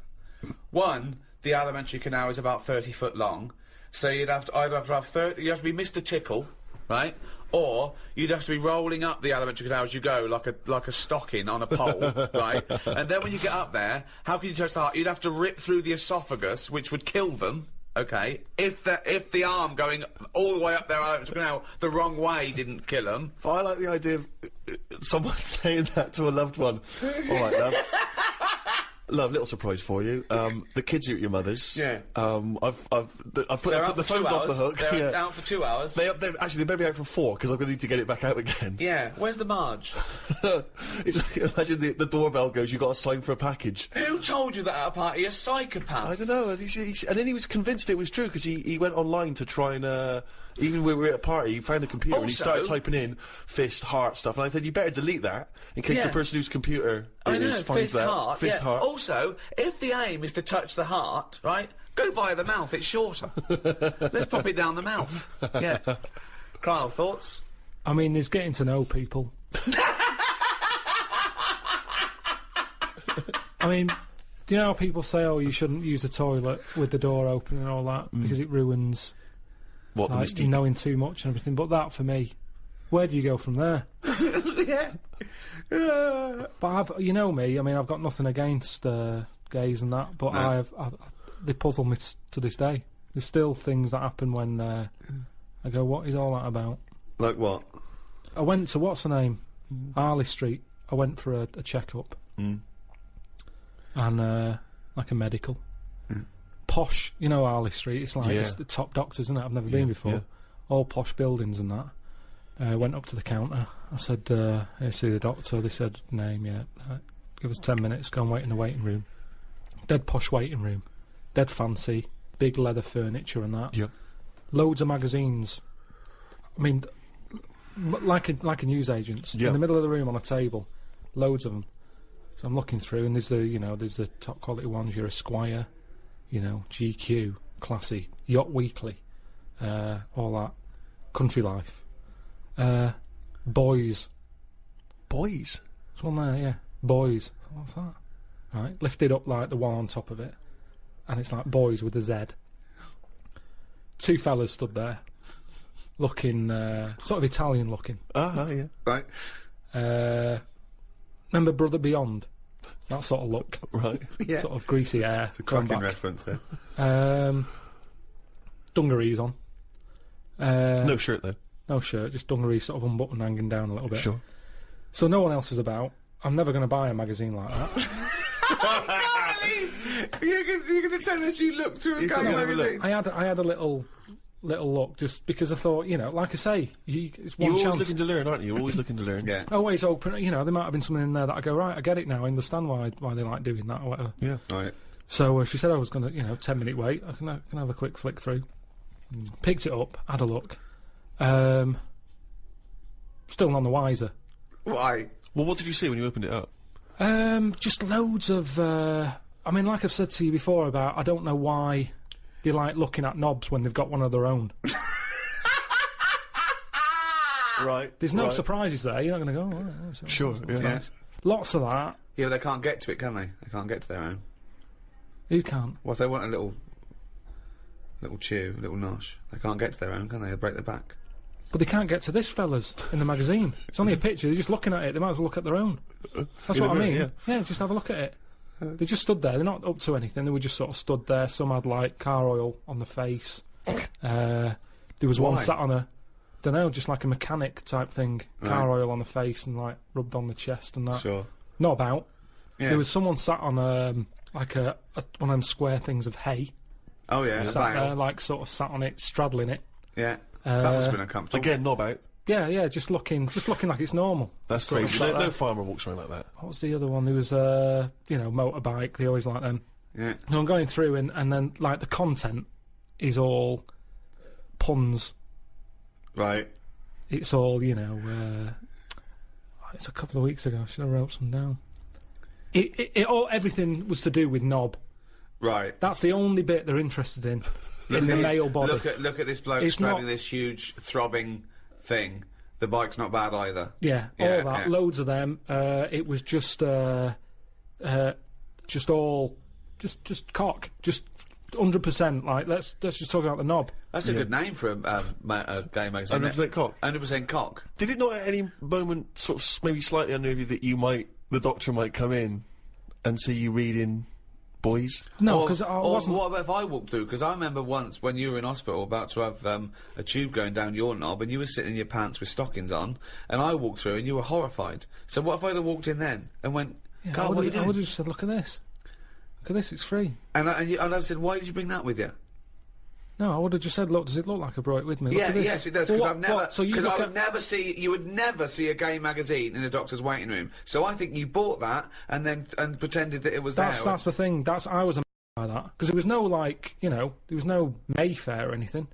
S1: One, the alimentary canal is about 30 foot long, so you'd have to either have 30. You have to be Mr. Tickle, right? Or you'd have to be rolling up the alimentary canal as you go, like a stocking on a pole, right? And then when you get up there, how can you touch the heart? You'd have to rip through the esophagus, which would kill them. Okay, if the arm going all the way up their alimentary canal the wrong way didn't kill them.
S2: I like the idea of someone saying that to a loved one. All right, love. Love, little surprise for you. The kids are at your mother's.
S1: Yeah.
S2: I've put the phones off the hook.
S1: They're out for 2 hours.
S2: They better be out for 4 because I'm going to need to get it back out again.
S1: Yeah. Where's the Marge?
S2: It's like, imagine the doorbell goes. You got to sign for a package.
S1: Who told you that at a party? A psychopath.
S2: I don't know. And then he was convinced it was true because he went online to try and. Even when we were at a party, he found a computer and he started typing in fist, heart stuff. And I said, you better delete that in case the person whose computer it is finds
S1: fist,
S2: that.
S1: heart.
S2: Fist,
S1: Yeah.
S2: heart.
S1: Also, if the aim is to touch the heart, right, go via the mouth. It's shorter. Let's pop it down the mouth. Yeah. Karl, thoughts?
S7: I mean, it's getting to know people. I mean, do you know how people say, oh, you shouldn't use the toilet with the door open and all that because it ruins...
S2: What, the
S7: like,
S2: mystique?
S7: knowing too much and everything, but that for me, where do you go from there?
S1: Yeah.
S7: But you know me, I mean, I've got nothing against gays and that, but
S1: No.
S7: they puzzle me to this day. There's still things that happen when I go, what is all that about?
S1: Like what?
S7: I went to, what's her name? Harley Street. I went for a checkup. And like a medical. Posh, you know Harley Street, it's like it's the top doctors, isn't it? I've never been before.
S2: Yeah.
S7: All posh buildings and that. Went up to the counter. I said, "Hey, see the doctor." They said, "Name, yeah." Give us 10 minutes. Go and wait in the waiting room. Dead posh waiting room. Dead fancy. Big leather furniture and that.
S2: Yep.
S7: Loads of magazines. I mean, like a newsagent's.
S2: Yeah.
S7: In the middle of the room on a table. Loads of them. So I'm looking through, and there's the top quality ones. Your Esquire, GQ, Classy, Yacht Weekly, all that. Country Life. Boys.
S2: Boys?
S7: There's one there, yeah. Boys. What's that? Right, lifted up like the one on top of it, and it's like Boys with a Z. Two fellas stood there, looking sort of Italian looking.
S2: Yeah.
S1: Right.
S7: Remember Brother Beyond? That sort of look.
S2: Right.
S1: Yeah.
S7: Sort of greasy hair.
S1: It's a cracking reference there.
S7: Dungarees on.
S2: No shirt though.
S7: No shirt, just dungarees sort of unbuttoned, hanging down a little bit.
S2: Sure.
S7: So no one else is about. I'm never going to buy a magazine like that.
S1: You're going to tell us you looked through a couple of magazines?
S7: I had a little look just because I thought, like I say, it's one
S2: You're
S7: chance.
S2: always looking to learn, aren't you? You're always looking to learn.
S1: Yeah.
S7: Always open. There might have been something in there that I go, right, I get it now. I understand why they like doing that or whatever.
S2: Yeah.
S1: Right.
S7: So she said I was going to, 10-minute wait. I can have a quick flick through. Picked it up, had a look. Still none the wiser.
S1: Why?
S2: Well, what did you see when you opened it up?
S7: Just loads of. I mean, like I've said to you before about, I don't know why they like looking at knobs when they've got one of their own.
S2: Right.
S7: There's no
S2: right.
S7: surprises there. You're not going to go. Oh, that's
S2: Sure.
S7: that's
S2: Yeah.
S7: nice. Lots of that.
S1: Yeah, but they can't get to it, can they? They can't get to their own.
S7: Who can't?
S1: Well, if they want a little chew, a little nosh, they can't get to their own, can they? They'll break their back.
S7: But they can't get to this, fellas, in the magazine. It's only a picture. They're just looking at it. They might as well look at their own. That's
S2: In
S7: what
S2: a
S7: I
S2: minute,
S7: mean. Yeah, just have a look at it. They just stood there. They're not up to anything. They were just sort of stood there. Some had, like, car oil on the face. There was one
S1: Why?
S7: sat on a... don't know, just like a mechanic type thing. Car oil on the face and, like, rubbed on the chest and that.
S1: Sure.
S7: knob out.
S1: Yeah.
S7: There was someone sat on like one of them square things of hay.
S1: Oh yeah.
S7: Sat
S1: bale.
S7: there, like sort of sat on it, straddling it.
S1: Yeah. That must have been uncomfortable.
S2: Again, knob out.
S7: Yeah, just looking like it's normal.
S2: That's
S7: Sort of
S2: crazy.
S7: sat
S2: No
S7: there.
S2: farmer walks around like that.
S7: What was the other one? There was motorbike. They always like them.
S1: Yeah.
S7: No, I'm going through and then like the content is all puns.
S1: Right.
S7: It's all it's a couple of weeks ago. I should have wrote some down. Everything was to do with knob.
S1: Right.
S7: That's the only bit they're interested in the male body.
S1: Look at this bloke
S7: It's
S1: straddling
S7: not-
S1: this huge throbbing thing. The bike's not bad either.
S7: Yeah, all
S1: Yeah,
S7: that,
S1: yeah.
S7: loads of them. It was just cock, just 100%. Like let's just talk about the knob.
S1: That's a good name for a gay magazine.
S2: 100% cock.
S1: 100% cock.
S2: Did it not at any moment sort of maybe slightly unnerve you that the doctor might come in and see you reading boys?
S7: No, because I wasn't.
S1: What about if I walked through? Because I remember once when you were in hospital about to have a tube going down your knob and you were sitting in your pants with stockings on and I walked through and you were horrified. So what if I'd have walked in then and went,
S7: Yeah,
S1: Karl, what are you
S7: I would
S1: doing?
S7: have just said, "Look at this. Look at this. It's free."
S1: And I said, why did you bring that with you?
S7: No, I would have just said, "Look, does it look like I brought it with me?" Look
S1: Yeah,
S7: at this.
S1: yes, it does.
S7: Well,
S1: Because
S7: what-
S1: I've never,
S7: what? So you
S1: because
S7: look
S1: I
S7: at-
S1: would never see, you would never see a gay magazine in a doctor's waiting room. So I think you bought that and pretended that it was
S7: That's
S1: there.
S7: the thing. I was by that because there was no there was no Mayfair or anything.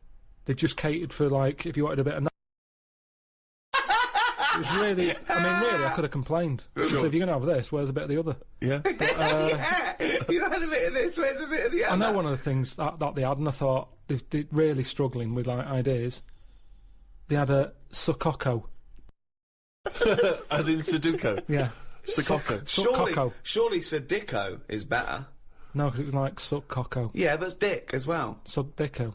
S7: They just catered for if you wanted a bit of. It was really. I mean, really, I could have complained. So if you're going to have this, where's a bit of the other?
S2: Yeah.
S1: Yeah, you had a bit of this. Where's a bit of the other?
S7: I know one of the things that they had, and I thought they're really struggling with ideas. They had a Sukoko.
S2: As in Sudoku.
S7: Yeah.
S2: Sukoko.
S7: Sukoko.
S1: Surely Sadiko is better.
S7: No, because it was like Sukoko.
S1: Yeah, but it's Dick as well.
S7: Sudiko.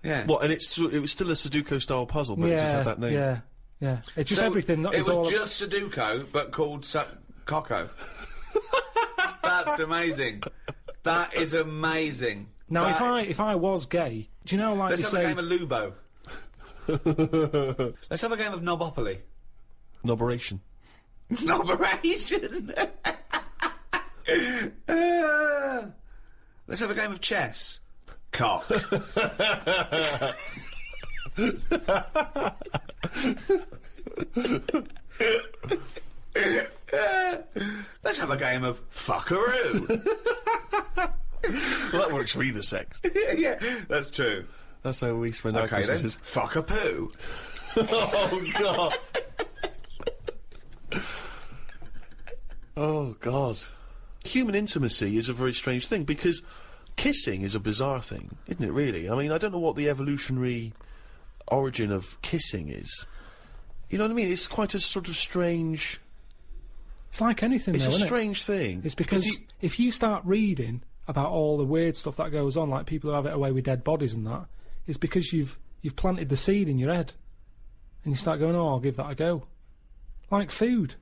S1: Yeah.
S2: What? And it was still a Sudoku style puzzle, but it just had that name.
S7: Yeah. Yeah. It's just
S1: So
S7: everything. That
S1: It
S7: is
S1: was
S7: all
S1: just Sudoku, but called Coco. That's amazing. That is amazing.
S7: Now,
S1: That-
S7: if I was gay, do you know, like
S1: Let's
S7: they
S1: have a
S7: say,
S1: game of Lubo. Let's have a game of Knobopoly.
S2: Noberation.
S1: Operation. Let's have a game of chess. Cock. Let's have a game of fuckaroo.
S2: Well, that works for either sex.
S1: Yeah, that's true.
S2: That's how we spend our
S1: Okay then,
S2: Christmases.
S1: fuck a poo.
S2: Oh, God. Oh, God. Human intimacy is a very strange thing because kissing is a bizarre thing, isn't it, really? I mean, I don't know what the evolutionary origin of kissing is. You know what I mean? It's quite a sort of strange...
S7: it's like anything,
S2: It's
S7: though,
S2: a
S7: isn't it?
S2: strange thing.
S7: It's because if you start reading about all the weird stuff that goes on, like people who have it away with dead bodies and that, it's because you've planted the seed in your head, and you start going, "Oh, I'll give that a go." Like food,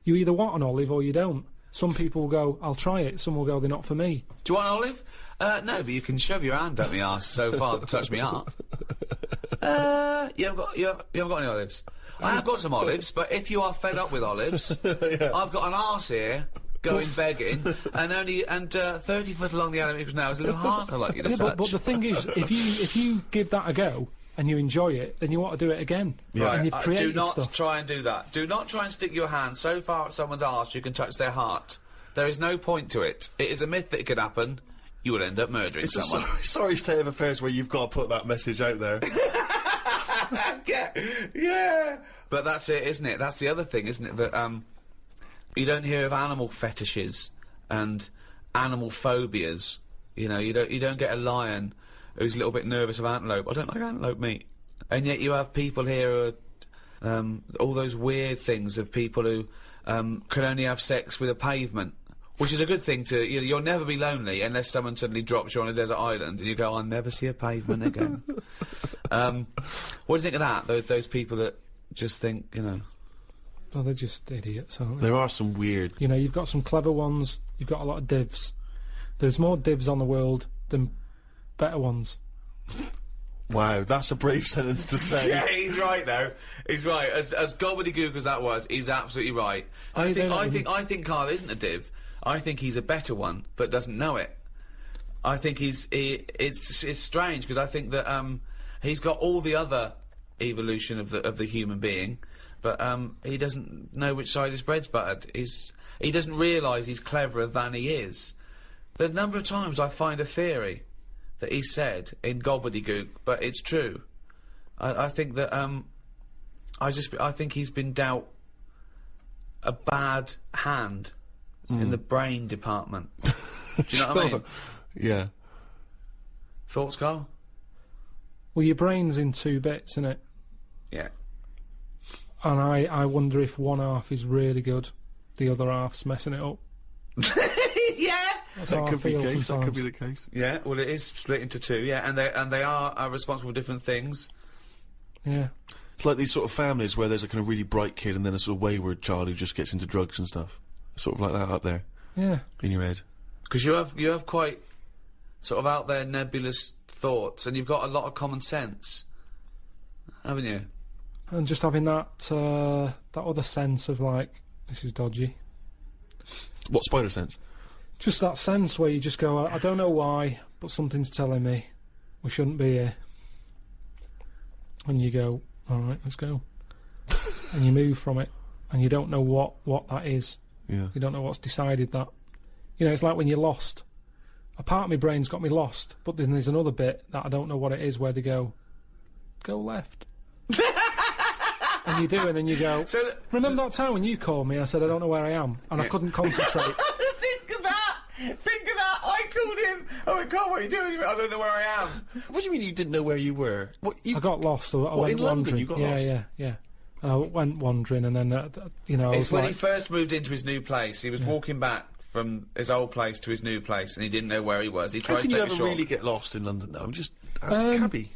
S7: you either want an olive or you don't. Some people will go, "I'll try it." Some will go, "They're not for me."
S1: Do you want an olive? No, but you can shove your hand up my arse so far to touch me up. You haven't got any olives. I have got some olives, but if you are fed up with olives, I've got an arse here going begging, and 30 foot along the animated canal is a little heart I'd like you to
S7: Yeah,
S1: touch.
S7: but the thing is, if you give that a go and you enjoy it, then you want to do it again.
S1: Right,
S7: And you've created
S1: do not
S7: stuff.
S1: try and do that. Do not try and stick your hand so far at someone's arse you can touch their heart. There is no point to it. It is a myth that it could happen. You will end up murdering
S2: It's a
S1: someone.
S2: sorry state of affairs where you've got to put that message out there.
S1: yeah. But that's it, isn't it? That's the other thing, isn't it? That you don't hear of animal fetishes and animal phobias. You know, you don't get a lion who's a little bit nervous of antelope. I don't like antelope meat. And yet you have people here who are all those weird things of people who can only have sex with a pavement. Which is a good thing to, you'll never be lonely unless someone suddenly drops you on a desert island and you go, I'll never see a pavement again. What do you think of that? Those people that just think,
S7: Oh, they're just idiots, aren't they?
S2: There are some weird...
S7: You know, you've got some clever ones, you've got a lot of divs. There's more divs on the world than better ones.
S2: Wow, that's a brave sentence to say.
S1: Yeah, he's right though. He's right. As gobbledygook as that was, he's absolutely right. I think Karl isn't a div. I think he's a better one, but doesn't know it. I think it's strange because I think that he's got all the other evolution of the human being, but he doesn't know which side his bread's buttered. He doesn't realise he's cleverer than he is. The number of times I find a theory that he said in gobbledygook, but it's true. I think that I think he's been dealt a bad hand in the brain department. Do you know what I mean?
S2: Yeah.
S1: Thoughts, Karl?
S3: Well, your brain's in 2 bits, isn't it?
S1: Yeah.
S3: And I wonder if one half is really good, the other half's messing it up.
S1: Yeah.
S3: That's
S2: That
S3: how I
S2: could be
S3: feel
S2: the case. That
S3: sometimes.
S2: could be the case.
S1: Yeah. Well, it is split into 2. Yeah, and they are responsible for different things.
S3: Yeah.
S2: It's like these sort of families where there's a kind of really bright kid and then a sort of wayward child who just gets into drugs and stuff. Sort of like that up there
S3: Yeah.
S2: in your head.
S1: Because you have quite sort of out there nebulous thoughts, and you've got a lot of common sense, haven't you?
S3: And just having that that other sense of like, this is dodgy.
S2: What spider sense?
S3: Just that sense where you just go, I don't know why, but something's telling me we shouldn't be here. And you go, all right, let's go. And you move from it, and you don't know what that is.
S2: Yeah.
S3: You don't know what's decided that. You know, it's like when you're lost. A part of my brain's got me lost, but then there's another bit that I don't know what it is, where they go left. And you do, and then you go,
S1: So
S3: remember that time when you called me, I said I don't know where I am, and I couldn't concentrate.
S1: think of that. Think of that. I called him. I went, Karl, what are you doing? He went, I don't know where I am.
S2: What do you mean you didn't know where you were? What,
S3: I got lost. I went
S2: in London
S3: wandering.
S2: you got
S3: yeah,
S2: lost?
S3: Yeah. And I went wandering, and then you know, I
S1: It's
S3: was
S1: when
S3: like,
S1: he first moved into his new place. He was walking back from his old place to his new place, and he didn't know where he was. He
S2: How
S1: tried
S2: can
S1: to
S2: you
S1: take a
S2: ever
S1: short.
S2: really get lost in London though? I'm just as a cabbie.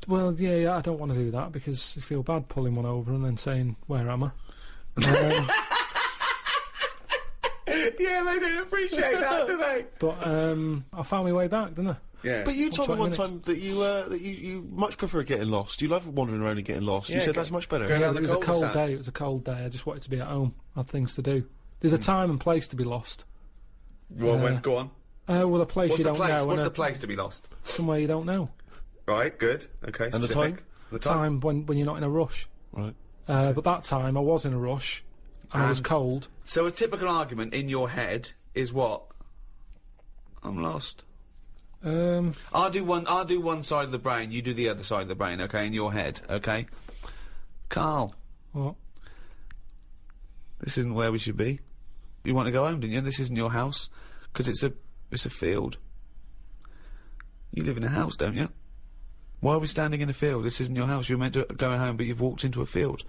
S3: well, yeah, I don't want to do that because I feel bad pulling one over and then saying, "Where am I?"
S1: Yeah, they don't appreciate that, do they?
S3: But I found my way back, didn't I?
S1: Yeah.
S2: But you told me
S3: 20
S2: one
S3: minutes.
S2: time that you much prefer getting lost. You love wandering around and getting lost. You
S1: Yeah,
S2: said that's much better.
S1: go around
S3: It
S1: the
S3: was a cold
S1: cul-de-sac.
S3: day. It was a cold day. I just wanted to be at home. I had things to do. There's a time and place to be lost.
S1: Well, go on.
S3: Well, a place
S1: What's
S3: you
S1: the
S3: don't
S1: place?
S3: know.
S1: What's
S3: and
S1: the place to be lost?
S3: Somewhere you don't know.
S1: Right, good. Okay,
S2: And the
S1: specific.
S2: time?
S1: The time.
S3: Time when you're not in a rush.
S2: Right.
S3: But that time I was in a rush. And I was
S1: And-
S3: cold.
S1: So a typical argument in your head is what? I'm lost. I'll do one side of the brain, you do the other side of the brain, okay, in your head, okay? Karl,
S3: What?
S1: this isn't where we should be. You want to go home, didn't you? This isn't your house, because it's a field. You live in a house, don't you? Why are we standing in a field? This isn't your house. You're meant to go home, but you've walked into a field.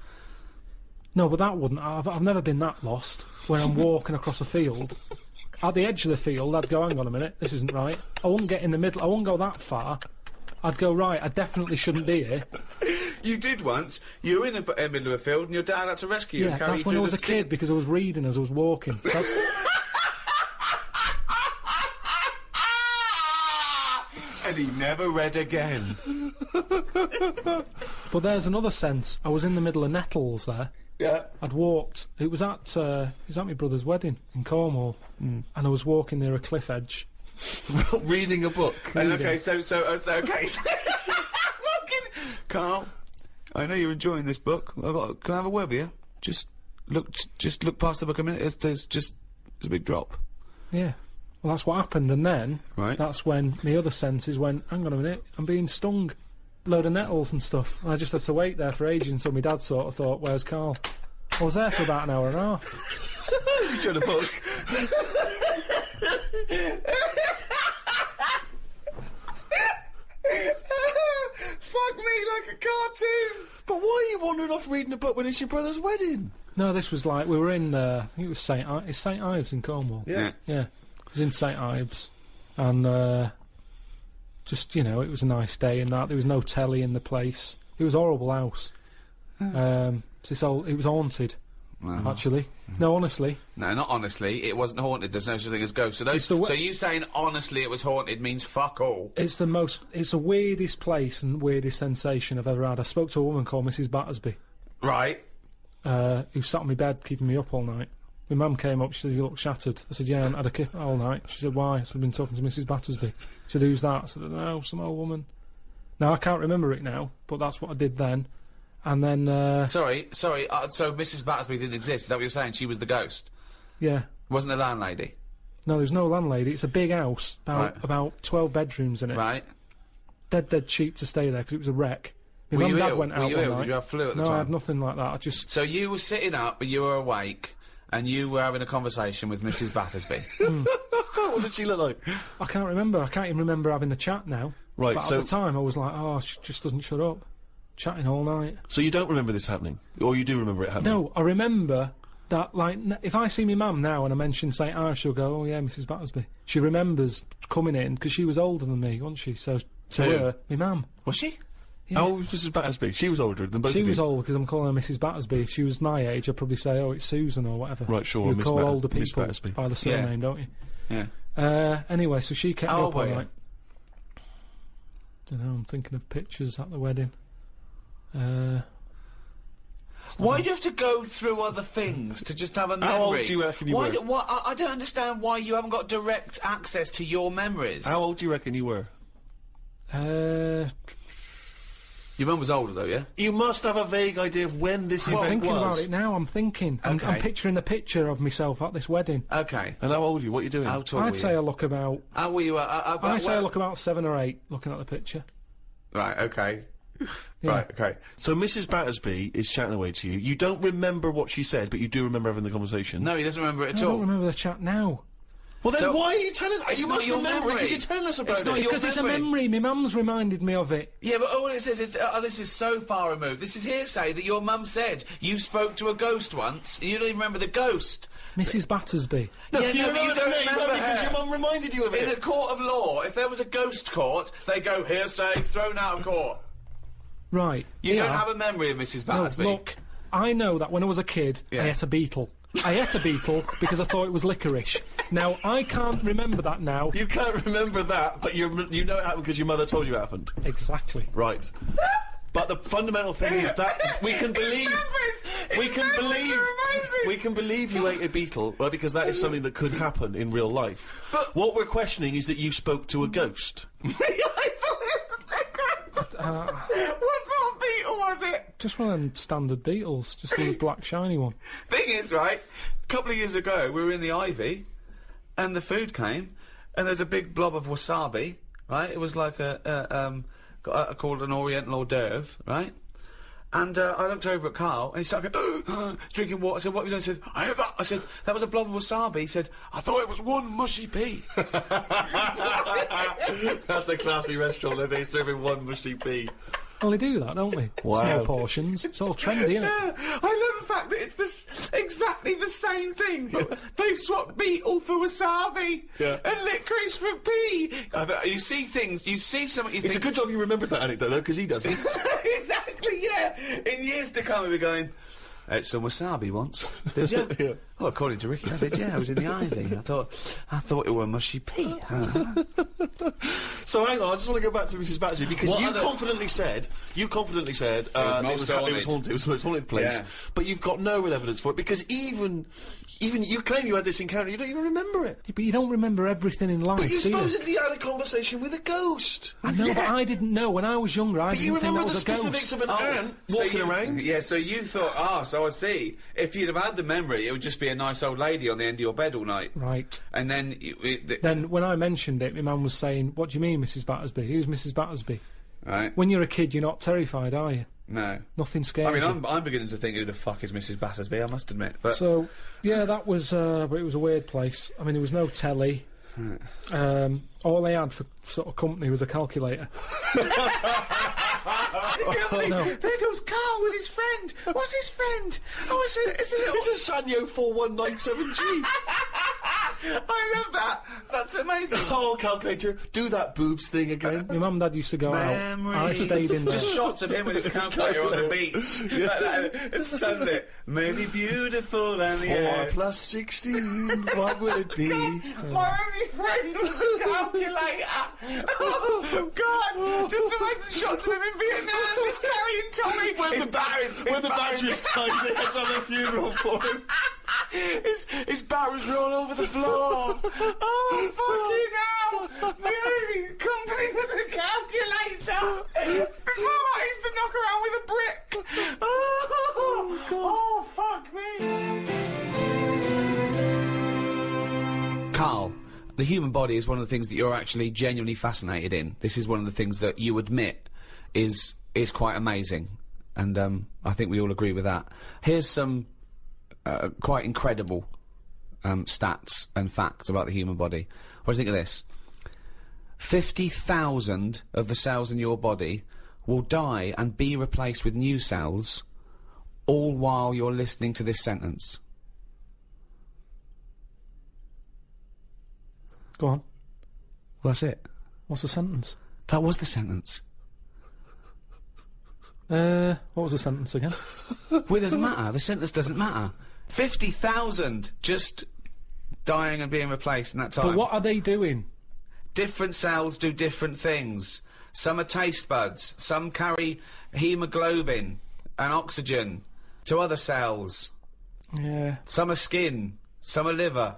S3: No, but that wouldn't. I've never been that lost. When I'm walking across a field, at the edge of the field, I'd go, hang on a minute, this isn't right. I wouldn't get in the middle. I wouldn't go that far. I'd go, right, I definitely shouldn't be here.
S1: You did once. You were in the middle of a field, and your dad had to rescue you.
S3: Yeah,
S1: and carry
S3: that's
S1: you
S3: when I
S1: through
S3: was
S1: the
S3: a kid because I was reading as I was walking. That's,
S1: And he never read again.
S3: but there's another sense. I was in the middle of nettles there.
S1: Yeah.
S3: I'd walked. It was at my brother's wedding in Cornwall, and I was walking near a cliff edge.
S2: Reading a book.
S1: And okay, so okay. Karl, I know you're enjoying this book. Can I have a word with you? Just look past the book a minute. It's a big drop.
S3: Yeah. Well, that's what happened, and then
S1: Right.
S3: that's when my other senses went, hang on a minute, I'm being stung. Load of nettles and stuff. And I just had to wait there for ages until my dad sort of thought, where's Karl? I was there for about an hour and a half.
S2: You showed a book.
S1: Fuck me like a cartoon.
S2: But why are you wandering off reading a book when it's your brother's wedding?
S3: No, this was like, we were in, I think it was St Ives in Cornwall.
S1: Yeah.
S3: Yeah. It was in St Ives. And, just, you know, it was a nice day and that. There was no telly in the place. It was a horrible house. It was haunted.
S7: Actually, no, honestly,
S1: No, not honestly. It wasn't haunted. There's no such thing as ghosts. So,
S7: It's the
S1: so you saying honestly it was haunted means fuck all.
S7: it's the weirdest place and weirdest sensation I've ever had. I spoke to a woman called Mrs. Battersby,
S1: Right.
S7: who sat on my bed keeping me up all night. My mum came up, she said, "You look shattered." I said, "Yeah, I haven't had a kip all night." She said, "Why?" I said, "I've been talking to Mrs. Battersby." She said, "Who's that?" I said, "No, some old woman." Now, I can't remember it now, but that's what I did then. And then,
S1: Sorry. So Mrs. Battersby didn't exist. Is that what you're saying? She was the ghost.
S7: yeah.
S1: Wasn't the landlady.
S7: No, there's no landlady. It's a big house,
S1: Right.
S7: about 12 bedrooms in it.
S1: Right.
S7: Dead cheap to stay there because it was a wreck. My
S1: Were
S7: mum
S1: you
S7: and dad
S1: ill?
S7: went
S1: Were
S7: out
S1: you
S7: one
S1: ill?
S7: night.
S1: Did you have flu at the
S7: No,
S1: time?
S7: I had nothing like that. I just...
S1: So you were sitting up, but you were awake, and you were having a conversation with Mrs. Battersby.
S2: What did she look like?
S7: I can't remember. I can't even remember having the chat now.
S2: Right,
S7: But
S2: so-
S7: at the time, I was like, oh, she just doesn't shut up. Chatting all night.
S2: So you don't remember this happening? Or you do remember it happening?
S7: No, I remember that, like, if I see my mum now and I mention St. Ives, she'll go, "Oh, yeah, Mrs. Battersby." She remembers coming in, because she was older than me, wasn't she? So, to
S1: Who?
S7: her, my mum.
S1: Was she?
S2: How old was Mrs. Battersby? She was older than both
S7: She
S2: of you.
S7: was old because I'm calling her Mrs. Battersby. If she was my age, I'd probably say, "Oh, it's Susan" or whatever.
S2: Right, sure,
S7: You
S2: Miss
S7: call
S2: Bat-
S7: older
S2: Miss
S7: people
S2: Battersby.
S7: by the surname, don't you?
S1: Yeah.
S7: Anyway, so she kept
S1: How
S7: me
S1: old
S7: up all
S1: were you?
S7: night. Don't know. I'm thinking of pictures at the wedding.
S1: Why do you have to go through other things to just have a memory?
S2: How old do you reckon you were?
S1: I don't understand why you haven't got direct access to your memories.
S2: How old do you reckon you were?
S1: Your mum was older, though, yeah?
S2: You must have a vague idea of when this
S7: I'm
S2: event
S7: thinking about
S2: was.
S7: it now. I'm thinking. I'm
S1: Okay.
S7: picturing the picture of myself at this wedding.
S1: Okay.
S2: And how old are you? What are you doing?
S1: How tall were
S7: I'd
S1: you?
S7: say I look about.
S1: How were you?
S7: I say I look about 7 or 8, looking at the picture.
S1: Right, okay.
S7: Yeah.
S1: Right, okay.
S2: So Mrs. Battersby is chatting away to you. You don't remember what she said, but you do remember having the conversation.
S1: No, he doesn't remember it
S7: I
S1: at
S7: don't
S1: all.
S7: remember the chat now.
S2: Well, then
S1: So-
S2: why are you telling us?
S1: It's
S2: You
S1: not
S2: must
S1: your
S2: remember it
S1: memory.
S2: because you're telling us about
S1: It's not
S2: it.
S1: your
S7: Because it's a
S1: memory.
S7: memory. My mum's reminded me of it.
S1: Yeah, but all it says is, this is so far removed. This is hearsay that your mum said you spoke to a ghost once, and you don't even remember the ghost.
S7: Mrs. Battersby.
S2: No,
S1: Yeah,
S2: you
S1: no, but
S2: remember
S1: you
S2: the
S1: don't
S2: name,
S1: remember
S2: no, because
S1: her.
S2: your mum reminded you of
S1: In a
S2: it.
S1: court of law, if there was a ghost court, they go hearsay, thrown out of court.
S7: Right.
S1: You
S7: yeah.
S1: don't have a memory of Mrs.
S7: No,
S1: Battersby.
S7: look, I know that when I was a kid,
S1: Yeah.
S7: I ate a beetle. I ate a beetle because I thought it was licorice. Now, I can't remember that now.
S2: You can't remember that, but you know it happened because your mother told you it happened.
S7: Exactly.
S2: Right. But the fundamental thing is that we can believe we can believe you ate a beetle, right? Because that is something that could happen in real life.
S1: But-
S2: what we're questioning is that you spoke to a ghost.
S1: I thought it was licorice. What sort of beetle was it?
S7: Just one of them standard beetles, just the black shiny one.
S1: Thing is, right, a couple of years ago, we were in the Ivy, and the food came, and there's a big blob of wasabi, right? It was like called an Oriental hors d'oeuvre, right? And I looked over at Karl, and he started going, drinking water. I said, "What have you done?" He said, "I had that." I said, "That was a blob of wasabi." He said, "I thought it was one mushy pea."
S2: That's a classy restaurant that they're serving one mushy pea.
S7: Well, they do that, don't they?
S2: Wow.
S7: Small portions. It's all trendy, isn't it?
S1: Yeah, I love the fact that it's exactly the same thing. They've swapped beetle for wasabi
S2: Yeah.
S1: and licorice for pea. You see things, you see something, you
S2: It's a
S1: think...
S2: good job you remembered that anecdote, though, because he doesn't.
S1: Exactly, yeah. In years to come, we'll be going... Ate some wasabi once. Did you?
S2: Yeah.
S1: Well, according to Ricky, I did. Yeah, I was in the Ivy. I thought it were mushy pea.
S2: So hang on, I just want to go back to Mrs. Battersby because
S1: What
S2: you
S1: other-
S2: confidently said it was haunted. It was the most haunted place.
S1: Yeah.
S2: But you've got no real evidence for it because even you claim you had this encounter, you don't even remember it.
S7: But you don't remember everything in life,
S2: But you
S7: do you?
S2: supposedly had a conversation with a ghost.
S7: I know, but I didn't know. When I was younger, I
S2: But you
S7: didn't think
S2: remember
S7: that
S2: the
S7: was a
S2: specifics
S7: ghost.
S2: of an ant walking around.
S1: Yeah, so you thought, so I see. If you'd have had the memory, it would just be a nice old lady on the end of your bed all night.
S7: Right.
S1: And then...
S7: Then, when I mentioned it, my mum was saying, "What do you mean, Mrs. Battersby? Who's Mrs. Battersby?"
S1: Right?
S7: When you're a kid, you're not terrified, are you?
S1: No.
S7: Nothing scares
S1: I mean,
S7: you.
S1: I'm beginning to think who the fuck is Mrs. Battersby, I must admit. But
S7: So, yeah, that was, but it was a weird place. I mean, there was no telly. All they had for sort of company was a calculator. No.
S1: There goes Karl with his friend. What's his friend? Oh, it's a little...
S2: It's a Sanyo 4197G.
S1: I love that. That's amazing.
S2: Oh, calculator, do that boobs thing again.
S3: My mum and dad used to go out. I stayed in there.
S1: Just shots of him with his calculator on the beach. Like that. It's sunlit. Maybe beautiful and
S2: 4 plus 16, what will it be?
S1: My only friend was a calculator. Oh, God. Just imagine shots of him in Vietnam, just carrying Tommy.
S2: When the batteries died, they had to have a funeral for him.
S1: His batteries roll over the floor. Oh, fucking hell. My only company was a calculator. Before I used to knock around with a brick. Oh, fuck me. Karl, the human body is one of the things that you're actually genuinely fascinated in. This is one of the things that you admit is quite amazing. And I think we all agree with that. Here's some quite incredible stats and facts about the human body. What do you think of this? 50,000 of the cells in your body will die and be replaced with new cells, all while you're listening to this sentence.
S3: Go on.
S1: Well, that's it.
S3: What's the sentence?
S1: That was the sentence.
S3: What was the sentence again?
S1: Well, it doesn't matter. The sentence doesn't matter. 50,000 just dying and being replaced in that time.
S3: But what are they doing?
S1: Different cells do different things. Some are taste buds. Some carry hemoglobin and oxygen to other cells.
S3: Yeah.
S1: Some are skin. Some are liver.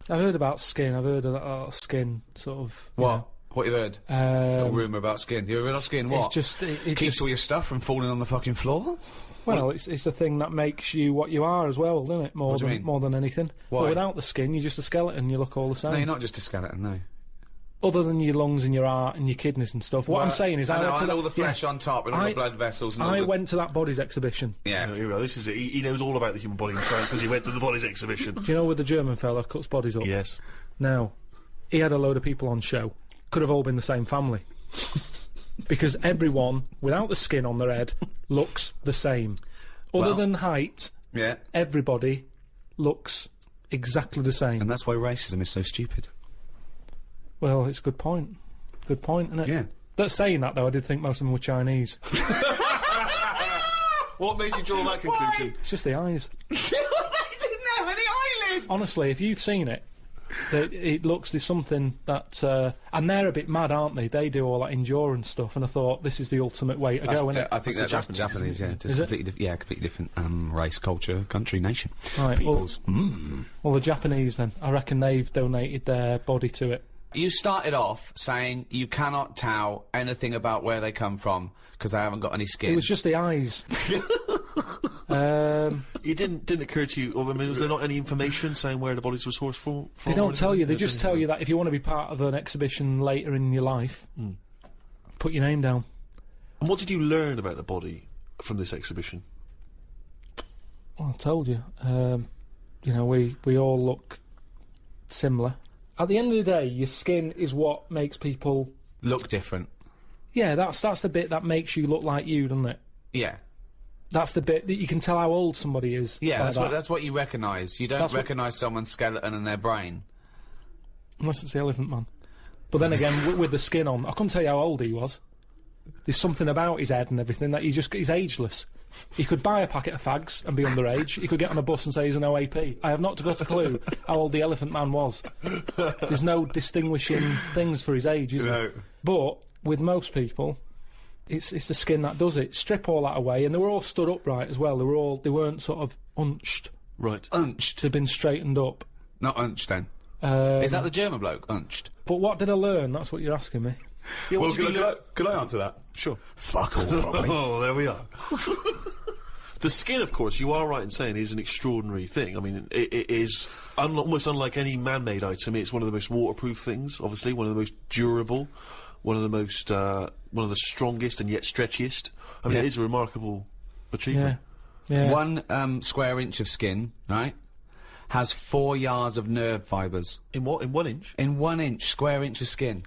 S3: I've heard about skin. I've heard of skin, sort of.
S1: What? What you heard? Little rumour about skin. You heard of skin? What?
S3: It's just... It
S1: keeps
S3: just,
S1: all your stuff from falling on the fucking floor?
S3: Well, it's the thing that makes you what you are as well, doesn't it?
S1: What do you mean?
S3: More than anything.
S1: Why?
S3: Well, without the skin, you're just a skeleton. You look all the same.
S1: No, you're not just a skeleton, no.
S3: Other than your lungs and your heart and your kidneys and stuff. What I'm saying is,
S1: I
S3: went to
S1: all the flesh on top and all the blood vessels and all
S3: I
S1: the...
S3: went to that bodies exhibition.
S1: Yeah.
S2: No, here we are. This is it. He knows all about the human body and science because he went to the bodies exhibition.
S3: Do you know where the German fella cuts bodies up?
S2: Yes.
S3: Now, he had a load of people on show. Could have all been the same family. Because everyone, without the skin on their head, looks the same. Other than height,
S1: Yeah.
S3: everybody looks exactly the same.
S1: And that's why racism is so stupid.
S3: Well, it's a good point. Good point, isn't it?
S1: Yeah.
S3: That's saying that, though, I did think most of them were Chinese.
S2: What made you draw that conclusion?
S3: It's just the eyes.
S1: They didn't have any eyelids!
S3: Honestly, if you've seen it, it looks, there's something that... and they're a bit mad, aren't they? They do all that endurance stuff, and I thought, this is the ultimate way to go, isn't it?
S1: I think that's Japanese, yeah. Just completely, completely different race, culture, country, nation.
S3: Right,
S1: Peoples.
S3: Well, the Japanese, then, I reckon they've donated their body to it.
S1: You started off saying you cannot tell anything about where they come from because they haven't got any skin.
S3: It was just the eyes.
S2: It didn't occur to you, I mean, was there not any information saying where the bodies were sourced from?
S3: They don't tell you, they just tell you that if you want to be part of an exhibition later in your life, put your name down.
S2: And what did you learn about the body from this exhibition?
S3: Well, I told you. You know, we all look similar. At the end of the day, your skin is what makes people...
S1: Look different.
S3: Yeah, that's the bit that makes you look like you, doesn't it?
S1: Yeah.
S3: That's the bit that you can tell how old somebody is.
S1: Yeah,
S3: by
S1: that's what you recognise. You don't recognise someone's skeleton and their brain.
S3: Unless it's the Elephant Man. But then again, with the skin on, I couldn't tell you how old he was. There's something about his head and everything that he's ageless. He could buy a packet of fags and be underage. He could get on a bus and say he's an OAP. I have not got a clue how old the Elephant Man was. There's no distinguishing things for his age, is there? But with most people, it's the skin that does it. Strip all that away, and they were all stood upright as well. They weren't sort of unched.
S2: Right.
S1: Unched.
S3: They'd been straightened up.
S1: Not unched then. Is that the German bloke? Unched.
S3: But what did I learn? That's what you're asking me.
S2: Yeah,
S8: Well, could I answer that?
S2: Sure.
S8: Fuck all, probably.
S2: Oh, there we are. The skin, of course, you are right in saying, is an extraordinary thing. I mean, it is almost unlike any man-made item. It's one of the most waterproof things, obviously, one of the most durable, one of the strongest and yet stretchiest. I mean, it is a remarkable achievement.
S3: Yeah.
S1: 1 square inch of skin, right, has 4 yards of nerve fibres.
S2: In what? In 1 inch?
S1: In 1 inch, square inch of skin.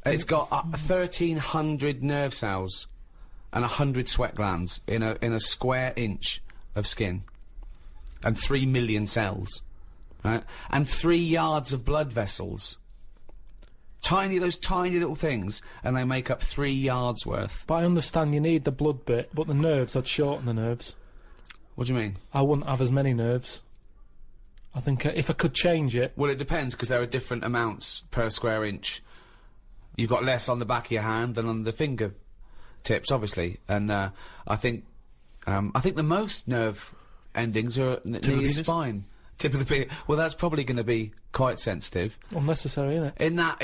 S1: It's got 1,300 nerve cells and 100 sweat glands in a square inch of skin, and 3 million cells. right? And 3 yards of blood vessels. Those tiny little things, and they make up 3 yards worth.
S3: But I understand you need the blood bit, but the nerves, I'd shorten the nerves.
S1: What do you mean?
S3: I wouldn't have as many nerves. I think if I could change it...
S1: Well, it depends, because there are different amounts per square inch. You've got less on the back of your hand than on the finger tips, obviously. And I think the most nerve endings are near your spine. Tip of the penis. Well, that's probably going to be quite sensitive.
S3: Unnecessary, isn't it?
S1: In that,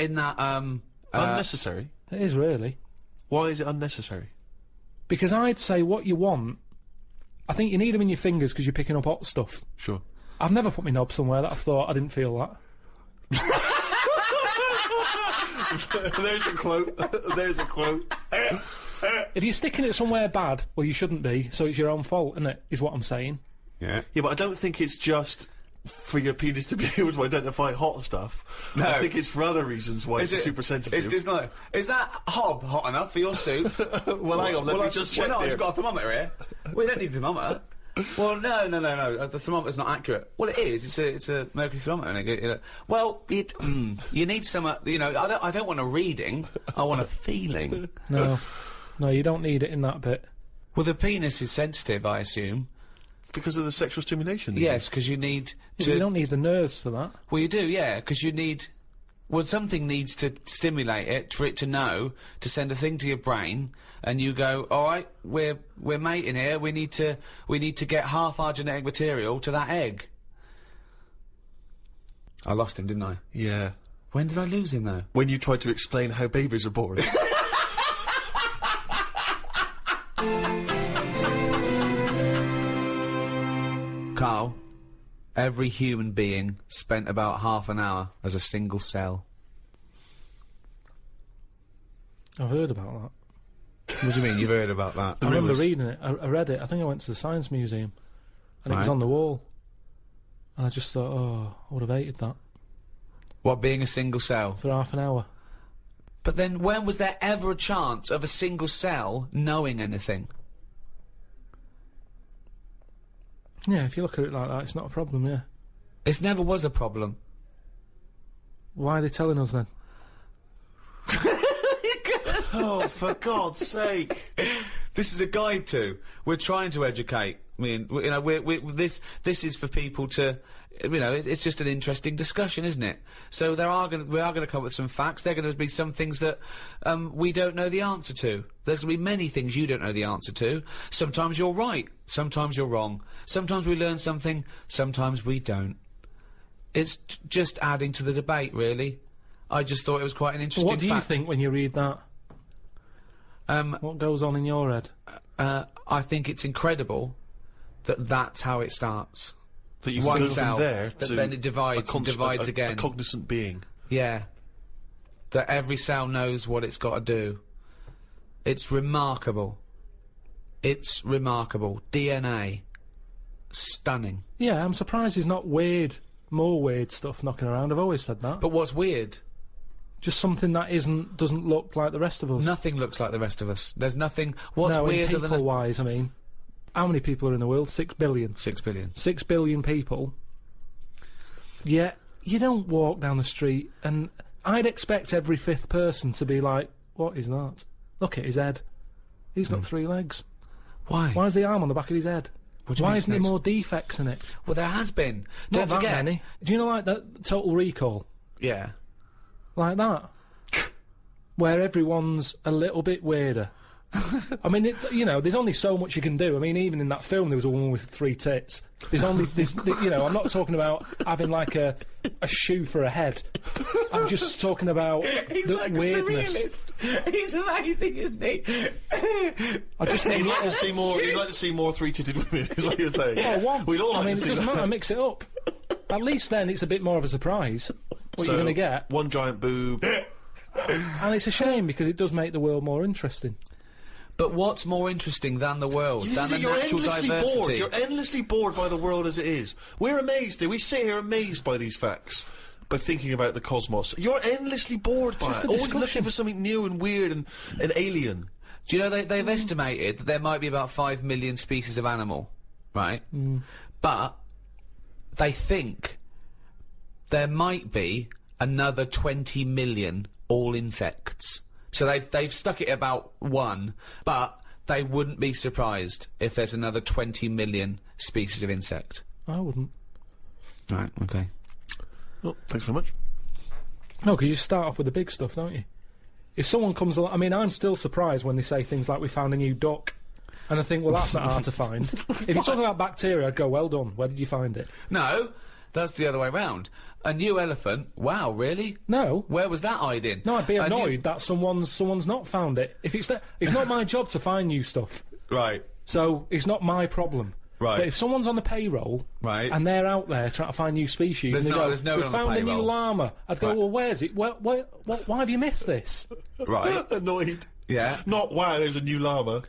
S2: Unnecessary?
S3: It is, really.
S2: Why is it unnecessary?
S3: Because I'd say what you want... I think you need them in your fingers because you're picking up hot stuff.
S2: Sure.
S3: I've never put my knob somewhere that I thought I didn't feel that.
S2: There's a quote. There's a quote.
S3: If you're sticking it somewhere bad, well, you shouldn't be, so it's your own fault, isn't it? Is what I'm saying.
S8: Yeah.
S2: Yeah, but I don't think it's just for your penis to be able to identify hot stuff.
S1: No.
S2: I think it's for other reasons why it's super sensitive.
S1: It's not. Is that hob hot enough for your suit?
S2: Well, hang on, let me just check
S1: no,
S2: here.
S1: I've got a thermometer here. We don't need a thermometer. Well, no. The thermometer's not accurate. Well, it is. It's a mercury thermometer. Well, you need some. You know, I don't want a reading. I want a feeling.
S3: No, you don't need it in that bit.
S1: Well, the penis is sensitive, I assume.
S2: Because of the sexual stimulation?
S1: Yes, because you need
S3: Yeah,
S1: to...
S3: you don't need the nerves for that.
S1: Well, you do, yeah, because you need... Well, something needs to stimulate it for it to know, to send a thing to your brain, and you go, all right, we're mating here, we need to get half our genetic material to that egg. I lost him, didn't I?
S2: Yeah.
S1: When did I lose him, though?
S2: When you tried to explain how babies are born.
S1: Karl, every human being spent about half an hour as a single cell.
S3: I've heard about that.
S1: What do you mean, you've heard about that?
S3: I remember reading it. I read it. I think I went to the Science Museum, and it was
S1: Right.
S3: on the wall. And I just thought, oh, I would have hated that
S1: What, being a single cell?
S3: for half an hour.
S1: But then when was there ever a chance of a single cell knowing anything?
S3: Yeah, if you look at it like that, it's not a problem, yeah.
S1: It never was a problem.
S3: Why are they telling us then?
S2: Oh, for God's sake.
S1: This is a guide to. We're trying to educate. I mean, you know, this is for people to, you know, it's just an interesting discussion, isn't it? So we are going to come up with some facts. There are going to be some things that we don't know the answer to. There's going to be many things you don't know the answer to. Sometimes you're right. Sometimes you're wrong. Sometimes we learn something. Sometimes we don't. It's just adding to the debate, really. I just thought it was quite an interesting
S3: What do you
S1: fact.
S3: think when you read that? What goes on in your head?
S1: I think it's incredible that that's how it starts.
S2: That you
S1: One
S2: go
S1: cell,
S2: from there
S1: that
S2: to
S1: then it divides and divides again.
S2: A cognizant being.
S1: Yeah. That every cell knows what it's got to do. It's remarkable. It's remarkable. DNA. Stunning.
S3: Yeah, I'm surprised there's not more weird stuff knocking around. I've always said that.
S1: But what's weird?
S3: Just something that doesn't look like the rest of us.
S1: Nothing looks like the rest of us. There's nothing... What's
S3: no,
S1: weirder than...
S3: people-wise, I mean. How many people are in the world? 6 billion.
S1: 6 billion.
S3: 6 billion people. Yet, you don't walk down the street and I'd expect every 5th person to be like, what is that? Look at his head. He's got 3 legs.
S1: Why?
S3: Why is the arm on the back of his head?
S1: What do you
S3: Why
S1: mean
S3: isn't there
S1: legs?
S3: more defects in it?
S1: Well, there has been.
S3: Not
S1: Don't
S3: that
S1: forget.
S3: many. Do you know, like, that Total Recall?
S1: Yeah.
S3: Like that. Where everyone's a little bit weirder. I mean, you know, there's only so much you can do. I mean, even in that film, there was a woman with 3 tits. There's only, you know, I'm not talking about having, like, a shoe for a head. I'm just talking about the weirdness.
S1: He's amazing, isn't he?
S3: I just
S2: You'd
S3: mean,
S2: like to see more. You'd like to see more 3-titted women. Is what you're saying?
S3: oh, one.
S2: We'd all like
S3: I mean,
S2: to
S3: it
S2: see
S3: doesn't
S2: that.
S3: matter, mix it up. At least then it's a bit more of a surprise what you're going to get.
S2: One giant boob.
S3: And it's a shame because it does make the world more interesting.
S1: But what's more interesting than the world, than the
S2: You're
S1: natural
S2: endlessly
S1: diversity?
S2: bored. You're endlessly bored by the world as it is. We're amazed. We sit here amazed by these facts, by thinking about the cosmos. You're endlessly bored by
S3: Just
S2: it.
S3: a
S2: Always
S3: discussion.
S2: looking for something new and weird and alien.
S1: Do you know they've estimated that there might be about 5 million species of animal, right? But they think
S6: there might be another 20 million all insects. So they've stuck it at about 1, but they wouldn't be surprised if there's another 20 million species of insect.
S3: I wouldn't.
S6: Right, okay.
S2: Well, thanks very much.
S3: No, because you start off with the big stuff, don't you? If someone comes along... I mean, I'm still surprised when they say things like, we found a new duck. And I think, well, that's not hard to find. If you're talking about bacteria, I'd go, well done. Where did you find it?
S6: No, that's the other way round. A new elephant? Wow, really?
S3: No.
S6: Where was that hiding?
S3: No, I'd be annoyed that someone's not found it. If it's not my job to find new stuff.
S6: Right.
S3: So it's not my problem.
S6: Right.
S3: But if someone's on the payroll,
S6: right,
S3: and they're out there trying to find new species, and they go, "We found a new llama," I'd go, "Well, where's it? Why have you missed this?"
S6: Right.
S2: Annoyed.
S6: Yeah.
S2: Not why there's a new llama.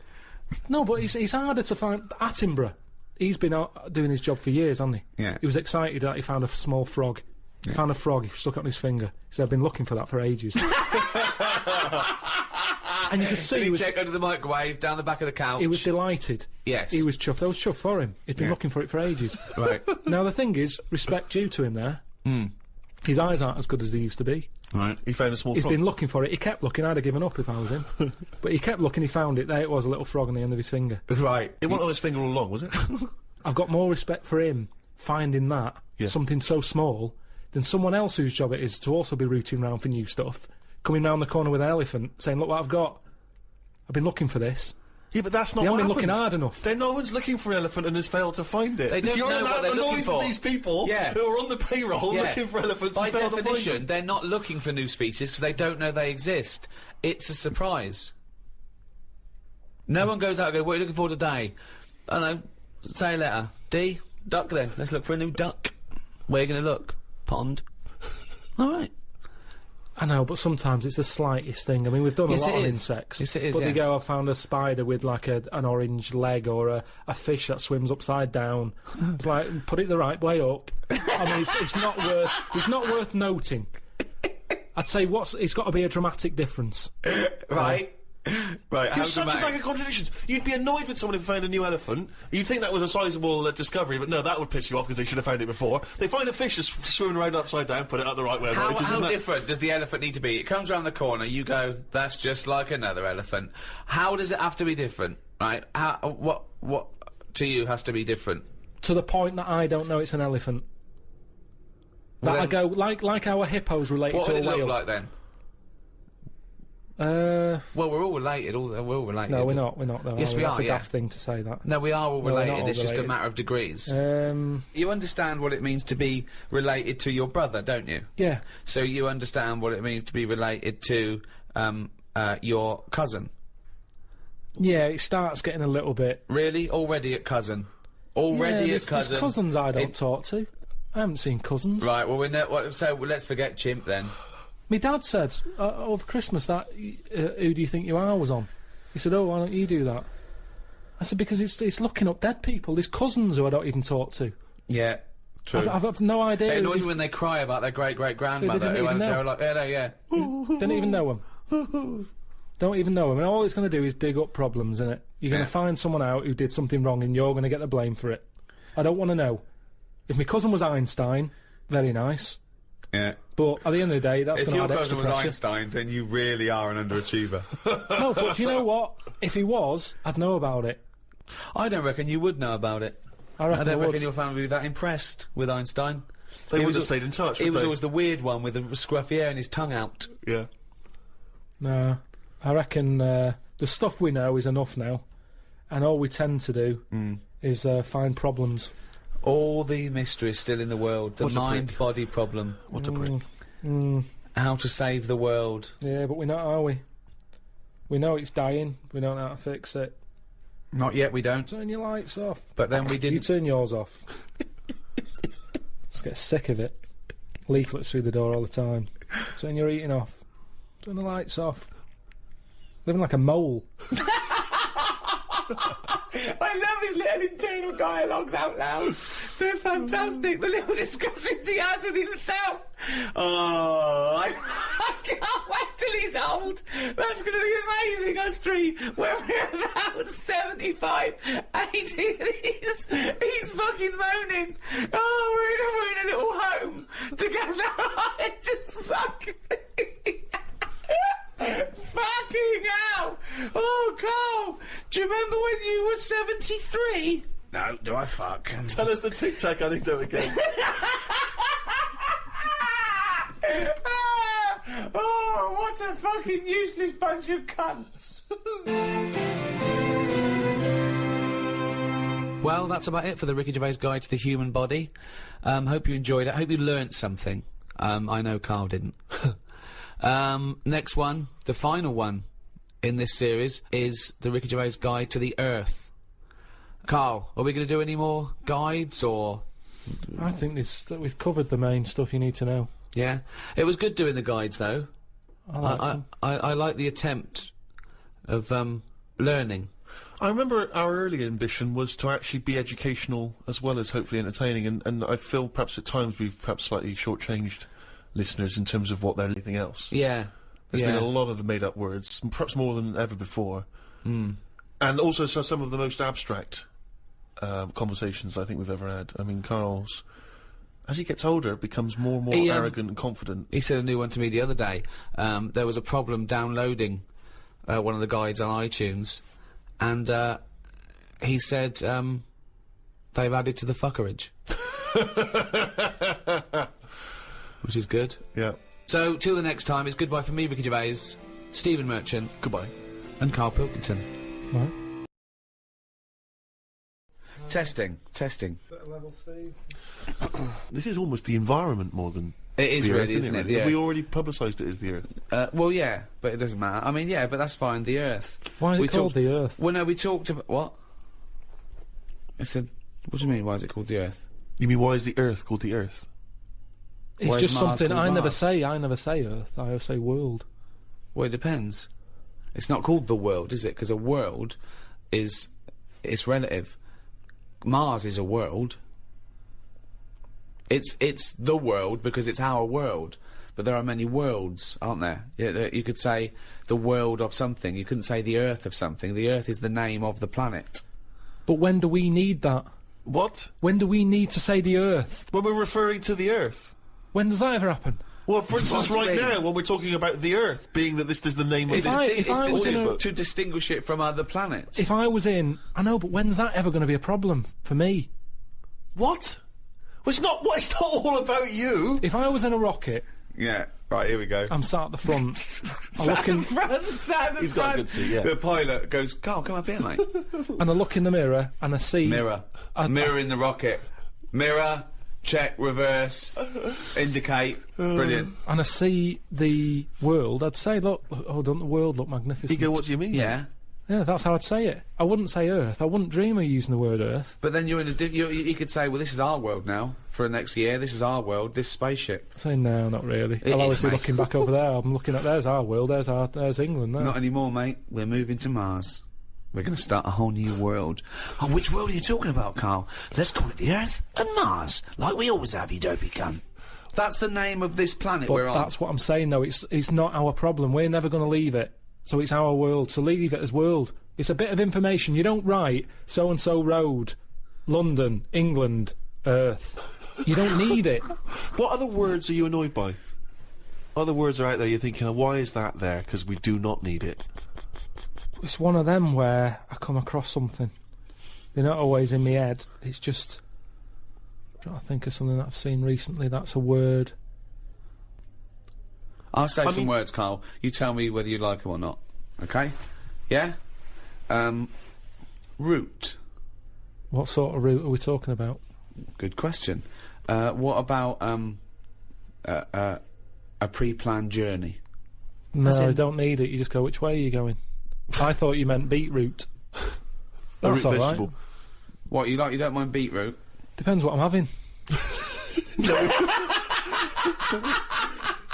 S3: No, but it's harder to find. Attenborough, he's been out doing his job for years, hasn't he?
S6: Yeah.
S3: He was excited that he found a small frog. He found a frog. He stuck it on his finger. He said, "I've been looking for that for ages." And you could see
S6: he checked under the microwave, down the back of the couch.
S3: He was delighted.
S6: Yes.
S3: He was chuffed. I was chuffed for him. He'd been looking for it for ages.
S6: Right.
S3: Now, the thing is, respect due to him there. His eyes aren't as good as they used to be.
S2: Right. He found a small frog.
S3: He's been looking for it. He kept looking. I'd have given up if I was him. But he kept looking. He found it. There it was, a little frog on the end of his finger.
S6: Right.
S2: It wasn't on his finger all along, was it?
S3: I've got more respect for him finding that, something so small, than someone else whose job it is to also be rooting around for new stuff, coming round the corner with an elephant, saying, "Look what I've got. I've been looking for this."
S2: Yeah, but that's not
S3: They
S2: what
S3: haven't been
S2: happened.
S3: looking hard enough.
S2: Then no one's looking for an elephant and has failed to find it.
S6: They don't
S2: You're
S6: know what they're looking for.
S2: these people who are on the payroll looking for elephants
S6: By
S2: and failed to find
S6: definition,
S2: them.
S6: they're not looking for new species because they don't know they exist. It's a surprise. No one goes out and goes, "What are you looking for today?" I don't know. Say a letter. D? Duck then. Let's look for a new duck. Where are you going to look? Pond. All right.
S3: I know, but sometimes it's the slightest thing. I mean, we've done
S6: Yes,
S3: a lot
S6: it
S3: on
S6: is.
S3: insects.
S6: Yes, it is,
S3: But
S6: yeah.
S3: they go, "I found a spider with, like, an orange leg or a fish that swims upside down." It's like, put it the right way up. I mean, it's not worth noting. I'd say it's got to be a dramatic difference.
S6: Right. Right.
S2: You're such a bag of contradictions. You'd be annoyed with someone who found a new elephant. You'd think that was a sizable discovery, but no, that would piss you off because they should have found it before. They find a fish that's swimming around upside down, put it out the right way.
S6: How different does the elephant need to be? It comes around the corner, you go, "That's just like another elephant." How does it have to be different? Right? What to you has to be different?
S3: To the point that I don't know it's an elephant. That I go, like our hippos related
S6: What
S3: to
S6: would
S3: a
S6: it
S3: whale.
S6: look like then? Well, we're all related. We're all related.
S3: No, we're not. We're not. Though,
S6: Yes,
S3: are
S6: we
S3: That's
S6: are,
S3: a
S6: yeah.
S3: daft thing to say that.
S6: No, we are all
S3: No, we're not
S6: related.
S3: all
S6: It's just a
S3: related.
S6: matter of degrees.
S3: Um,
S6: You understand what it means to be related to your brother, don't you?
S3: yeah.
S6: So you understand what it means to be related to your cousin.
S3: Yeah, it starts getting a little bit.
S6: Really? Already at cousin? Already
S3: Yeah,
S6: at cousin?
S3: there's cousins I don't talk to. I haven't seen cousins.
S6: Right, well, so let's forget chimp then.
S3: My dad said over Christmas that "Who do you think you are?" was on. He said, "Oh, why don't you do that?" I said, "Because it's looking up dead people. There's cousins who I don't even talk to.
S6: Yeah, true.
S3: I've no idea.
S6: It
S3: who
S6: annoys
S3: these-
S6: me when they cry about their great-great-grandmother
S3: They didn't even
S6: they're
S3: know.
S6: like, yeah.
S3: Didn't even know them. Don't even know them. And all it's going to do is dig up problems, innit? You're going to find someone out who did something wrong and you're going to get the blame for it. I don't want to know. If my cousin was Einstein, very nice.
S6: Yeah.
S3: But at the end of the day, that's
S6: If
S3: going to
S6: your
S3: add
S6: cousin
S3: extra
S6: was
S3: pressure.
S6: Einstein, then you really are an underachiever.
S3: No, but do you know what? If he was, I'd know about it.
S6: I don't reckon you would know about it.
S3: I reckon
S6: I don't
S3: would.
S6: reckon your family would be that impressed with Einstein.
S2: They
S6: He
S2: would have
S6: was-
S2: stayed in touch.
S6: He
S2: would
S6: was
S2: they?
S6: always the weird one with the scruffy hair and his tongue out.
S2: Yeah.
S3: No, I reckon the stuff we know is enough now, and all we tend to do is find problems.
S6: All the mysteries still in the world. The
S2: What a prick.
S6: mind-body problem.
S2: What a prick.
S6: How to save the world.
S3: Yeah, but we're not, are we? We know it's dying. We don't know how to fix it.
S6: Not yet, we don't.
S3: Turn your lights off.
S6: But then we
S3: You
S6: didn't.
S3: turn yours off. Just get sick of it. Leaflets through the door all the time. Turn your eating off. Turn the lights off. Living like a mole.
S6: I love his little internal dialogues out loud.
S1: They're fantastic. The little discussions he has with himself. Oh, I can't wait till he's old. That's going to be amazing. Us three, when we're about 75, 80, he's fucking moaning. Oh, we're in a little home together. I just fucking... Fucking hell! Oh, Carl, do you remember when you were 73? No, do I fuck?
S2: Tell us the Tic Tac anecdote again.
S1: Oh, what a fucking useless bunch of cunts. Well, that's about it for the Ricky Gervais Guide to the Human Body. Hope you enjoyed it. Hope you learnt something. I know Karl didn't. Next one, the final one in this series, is the Ricky Gervais Guide to the Earth. Karl, are we going to do any more guides, or...?
S7: I think we've covered the main stuff you need to know.
S1: Yeah? It was good doing the guides, though. I like the attempt of, learning.
S2: I remember our early ambition was to actually be educational as well as hopefully entertaining, and I feel perhaps at times we've perhaps slightly shortchanged listeners in terms of what they're anything else.
S1: Yeah.
S2: There's been a lot of the made-up words, perhaps more than ever before. And also some of the most abstract conversations I think we've ever had. I mean, Karl's, as he gets older, becomes more and more arrogant and confident.
S1: He said a new one to me the other day. There was a problem downloading one of the guides on iTunes, and he said they've added to the fuckerage. Which is good.
S2: Yeah.
S1: So, till the next time, it's goodbye from me, Ricky Gervais, Stephen Merchant.
S2: Goodbye.
S1: And Karl Pilkington.
S7: Right.
S1: Testing.
S7: Level, Steve.
S2: This is almost the environment more than
S1: It is
S2: the
S1: really,
S2: Earth,
S1: isn't it?
S2: Have we already publicised it as the Earth?
S1: Well, yeah, but it doesn't matter. I mean, yeah, but that's fine, the Earth.
S7: Why is it called the Earth?
S1: Well, no, we talked about... What? I said... What do you mean, why is it called the Earth?
S2: You mean, why is the Earth called the Earth?
S7: It's
S1: Why is
S7: just
S1: Mars
S7: something
S1: called
S7: I never
S1: Mars?
S7: say. I never say Earth. I always say world.
S1: Well, it depends. It's not called the world, is it? Because a world is... It's relative. Mars is a world. It's the world because it's our world. But there are many worlds, aren't there? You could say the world of something. You couldn't say the Earth of something. The Earth is the name of the planet.
S7: But when do we need that?
S2: What?
S7: When do we need to say the Earth?
S2: When we're referring to the Earth.
S7: When does that ever happen?
S2: Well, for instance,
S1: What do you
S2: right
S1: mean?
S2: now, when we're talking about the Earth, being that this is the name of
S1: It's,
S2: the...
S7: if I was in a-
S1: to distinguish it from other planets.
S7: If I was in... I know, but when's that ever going to be a problem for me?
S2: What? Well, it's not all about you.
S7: If I was in a rocket,
S1: Yeah, right, here we go.
S7: I'm sat at the front. I look in,
S2: He's got a good seat, yeah.
S1: The pilot goes, Karl, come up here, mate.
S7: and I look in the mirror, and I see...
S1: Mirror. Mirror in the rocket. Mirror, check, reverse, indicate. Brilliant.
S7: And I see the world, I'd say, look, oh, doesn't the world look magnificent?
S2: You go, what do you mean?
S1: Yeah.
S7: Yeah, that's how I'd say it. I wouldn't say Earth. I wouldn't dream of using the word Earth.
S1: But then you're in a... you could say, well, this is our world now. For next year, this is our world, this spaceship.
S7: I say, no, not really.
S1: It
S7: I'll
S1: is,
S7: always be
S1: mate.
S7: looking back over there. I'm looking at, there's our world, there's England now.
S1: Not anymore, mate. We're moving to Mars. We're going to start a whole new world. Oh, which world are you talking about, Karl? Let's call it the Earth and Mars, like we always have, you dopey cunt. That's the name of this planet
S7: But
S1: we're on.
S7: that's what I'm saying, though. It's not our problem. We're never going to leave it. So it's our world. So leave it as world. It's a bit of information. You don't write so-and-so road, London, England, Earth. You don't need it.
S2: What other words are you annoyed by? Other words are out there you're thinking, why is that there? Because we do not need it.
S7: It's one of them where I come across something. They're not always in my head. It's just... I'm trying to think of something that I've seen recently that's a word.
S1: I'll say some words, Karl. You tell me whether you like them or not. Okay? Yeah? Route.
S7: What sort of route are we talking about?
S1: Good question. What about, a pre-planned journey?
S7: No,
S1: As in-
S7: I don't need it. You just go, which way are you going? I thought you meant beetroot.
S2: A
S7: That's
S2: root
S7: all right.
S2: vegetable.
S1: What, you don't mind beetroot?
S7: Depends what I'm having.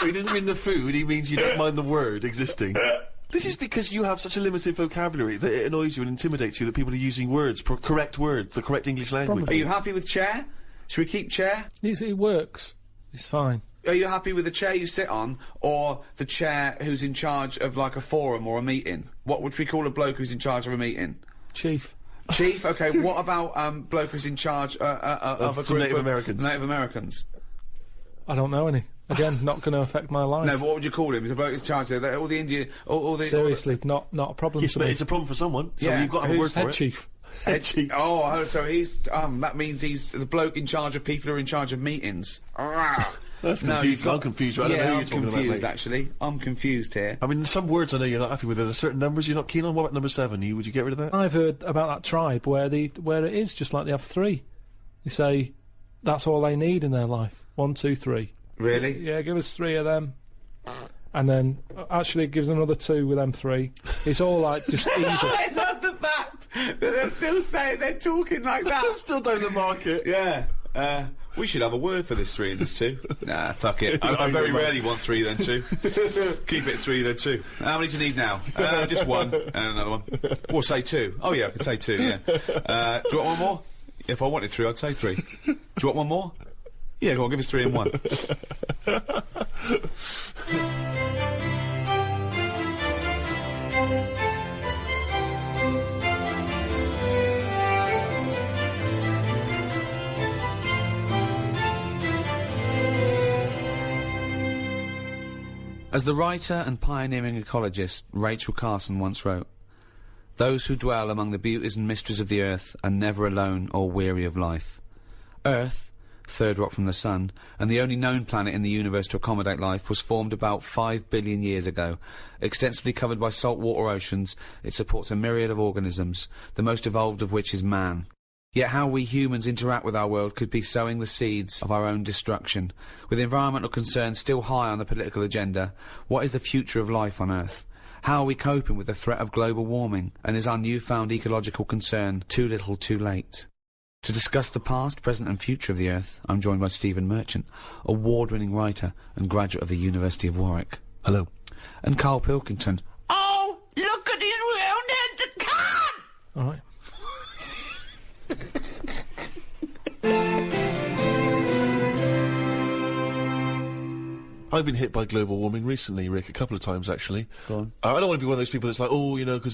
S2: He doesn't mean the food, he means you don't mind the word existing. This is because you have such a limited vocabulary that it annoys you and intimidates you that people are using words, correct words, the correct English language.
S1: Are you happy with chair? Should we keep chair?
S3: It works. It's fine.
S1: Are you happy with the chair you sit on, or the chair who's in charge of, like, a forum or a meeting? What would we call a bloke who's in charge of a meeting?
S3: Chief.
S1: Chief? Okay, what about, bloke who's in charge, of a
S2: some
S1: group
S2: Native
S1: of
S2: Americans.
S1: Native Americans?
S3: I don't know any. Again, not going to affect my life.
S1: No, but what would you call him? He's a bloke in charge of all the Indian... all the...
S3: Seriously, not a problem
S2: Yes,
S3: to
S2: but
S3: me.
S2: it's a problem for someone, so
S1: Yeah,
S2: you've got to have a
S1: who's
S2: word for
S3: Head
S2: it.
S3: chief.
S2: Head chief.
S1: Oh, so he's... that means he's the bloke in charge of people who are in charge of meetings.
S2: That's
S1: No,
S2: confusing.
S1: you've
S2: I'm confused. I don't know who
S1: Yeah,
S2: you're
S1: I'm
S2: talking
S1: confused,
S2: about, mate.
S1: actually. I'm confused here.
S2: I mean, some words I know you're not happy with. Are there certain numbers you're not keen on? What about number 7? Would you get rid of that?
S3: I've heard about that tribe where it is just like they have 3. They say that's all they need in their life. 1, 2, 3.
S1: Really?
S3: Yeah, give us 3 of them. And then, actually, it gives another 2 with them 3. It's all like, just easy.
S1: I love the fact that they're still saying they're talking like that.
S2: Still down the market.
S1: Yeah. We should have a word for this 3 and this 2. Nah, fuck it. I very rarely want 3 then 2. Keep it 3 then 2. How many do you need now? Just 1 and another one. Or say 2. Oh yeah, I could say 2, yeah. Do you want one more? If I wanted 3, I'd say 3. Do you want one more? Yeah, go on, give us 3 and 1. As the writer and pioneering ecologist Rachel Carson once wrote, "Those who dwell among the beauties and mysteries of the earth are never alone or weary of life. Earth, third rock from the sun, and the only known planet in the universe to accommodate life, was formed about 5 billion years ago. Extensively covered by saltwater oceans, it supports a myriad of organisms, the most evolved of which is man. Yet how we humans interact with our world could be sowing the seeds of our own destruction. With environmental concerns still high on the political agenda, what is the future of life on Earth? How are we coping with the threat of global warming, and is our newfound ecological concern too little too late?" To discuss the past, present and future of the Earth, I'm joined by Stephen Merchant, award-winning writer and graduate of the University of Warwick.
S2: Hello.
S1: And Karl Pilkington. Oh, look at his round head, the can!
S3: All right.
S2: I've been hit by global warming recently, Rick, a couple of times actually.
S1: Go on.
S2: I don't want to be one of those people that's like, oh, you know, because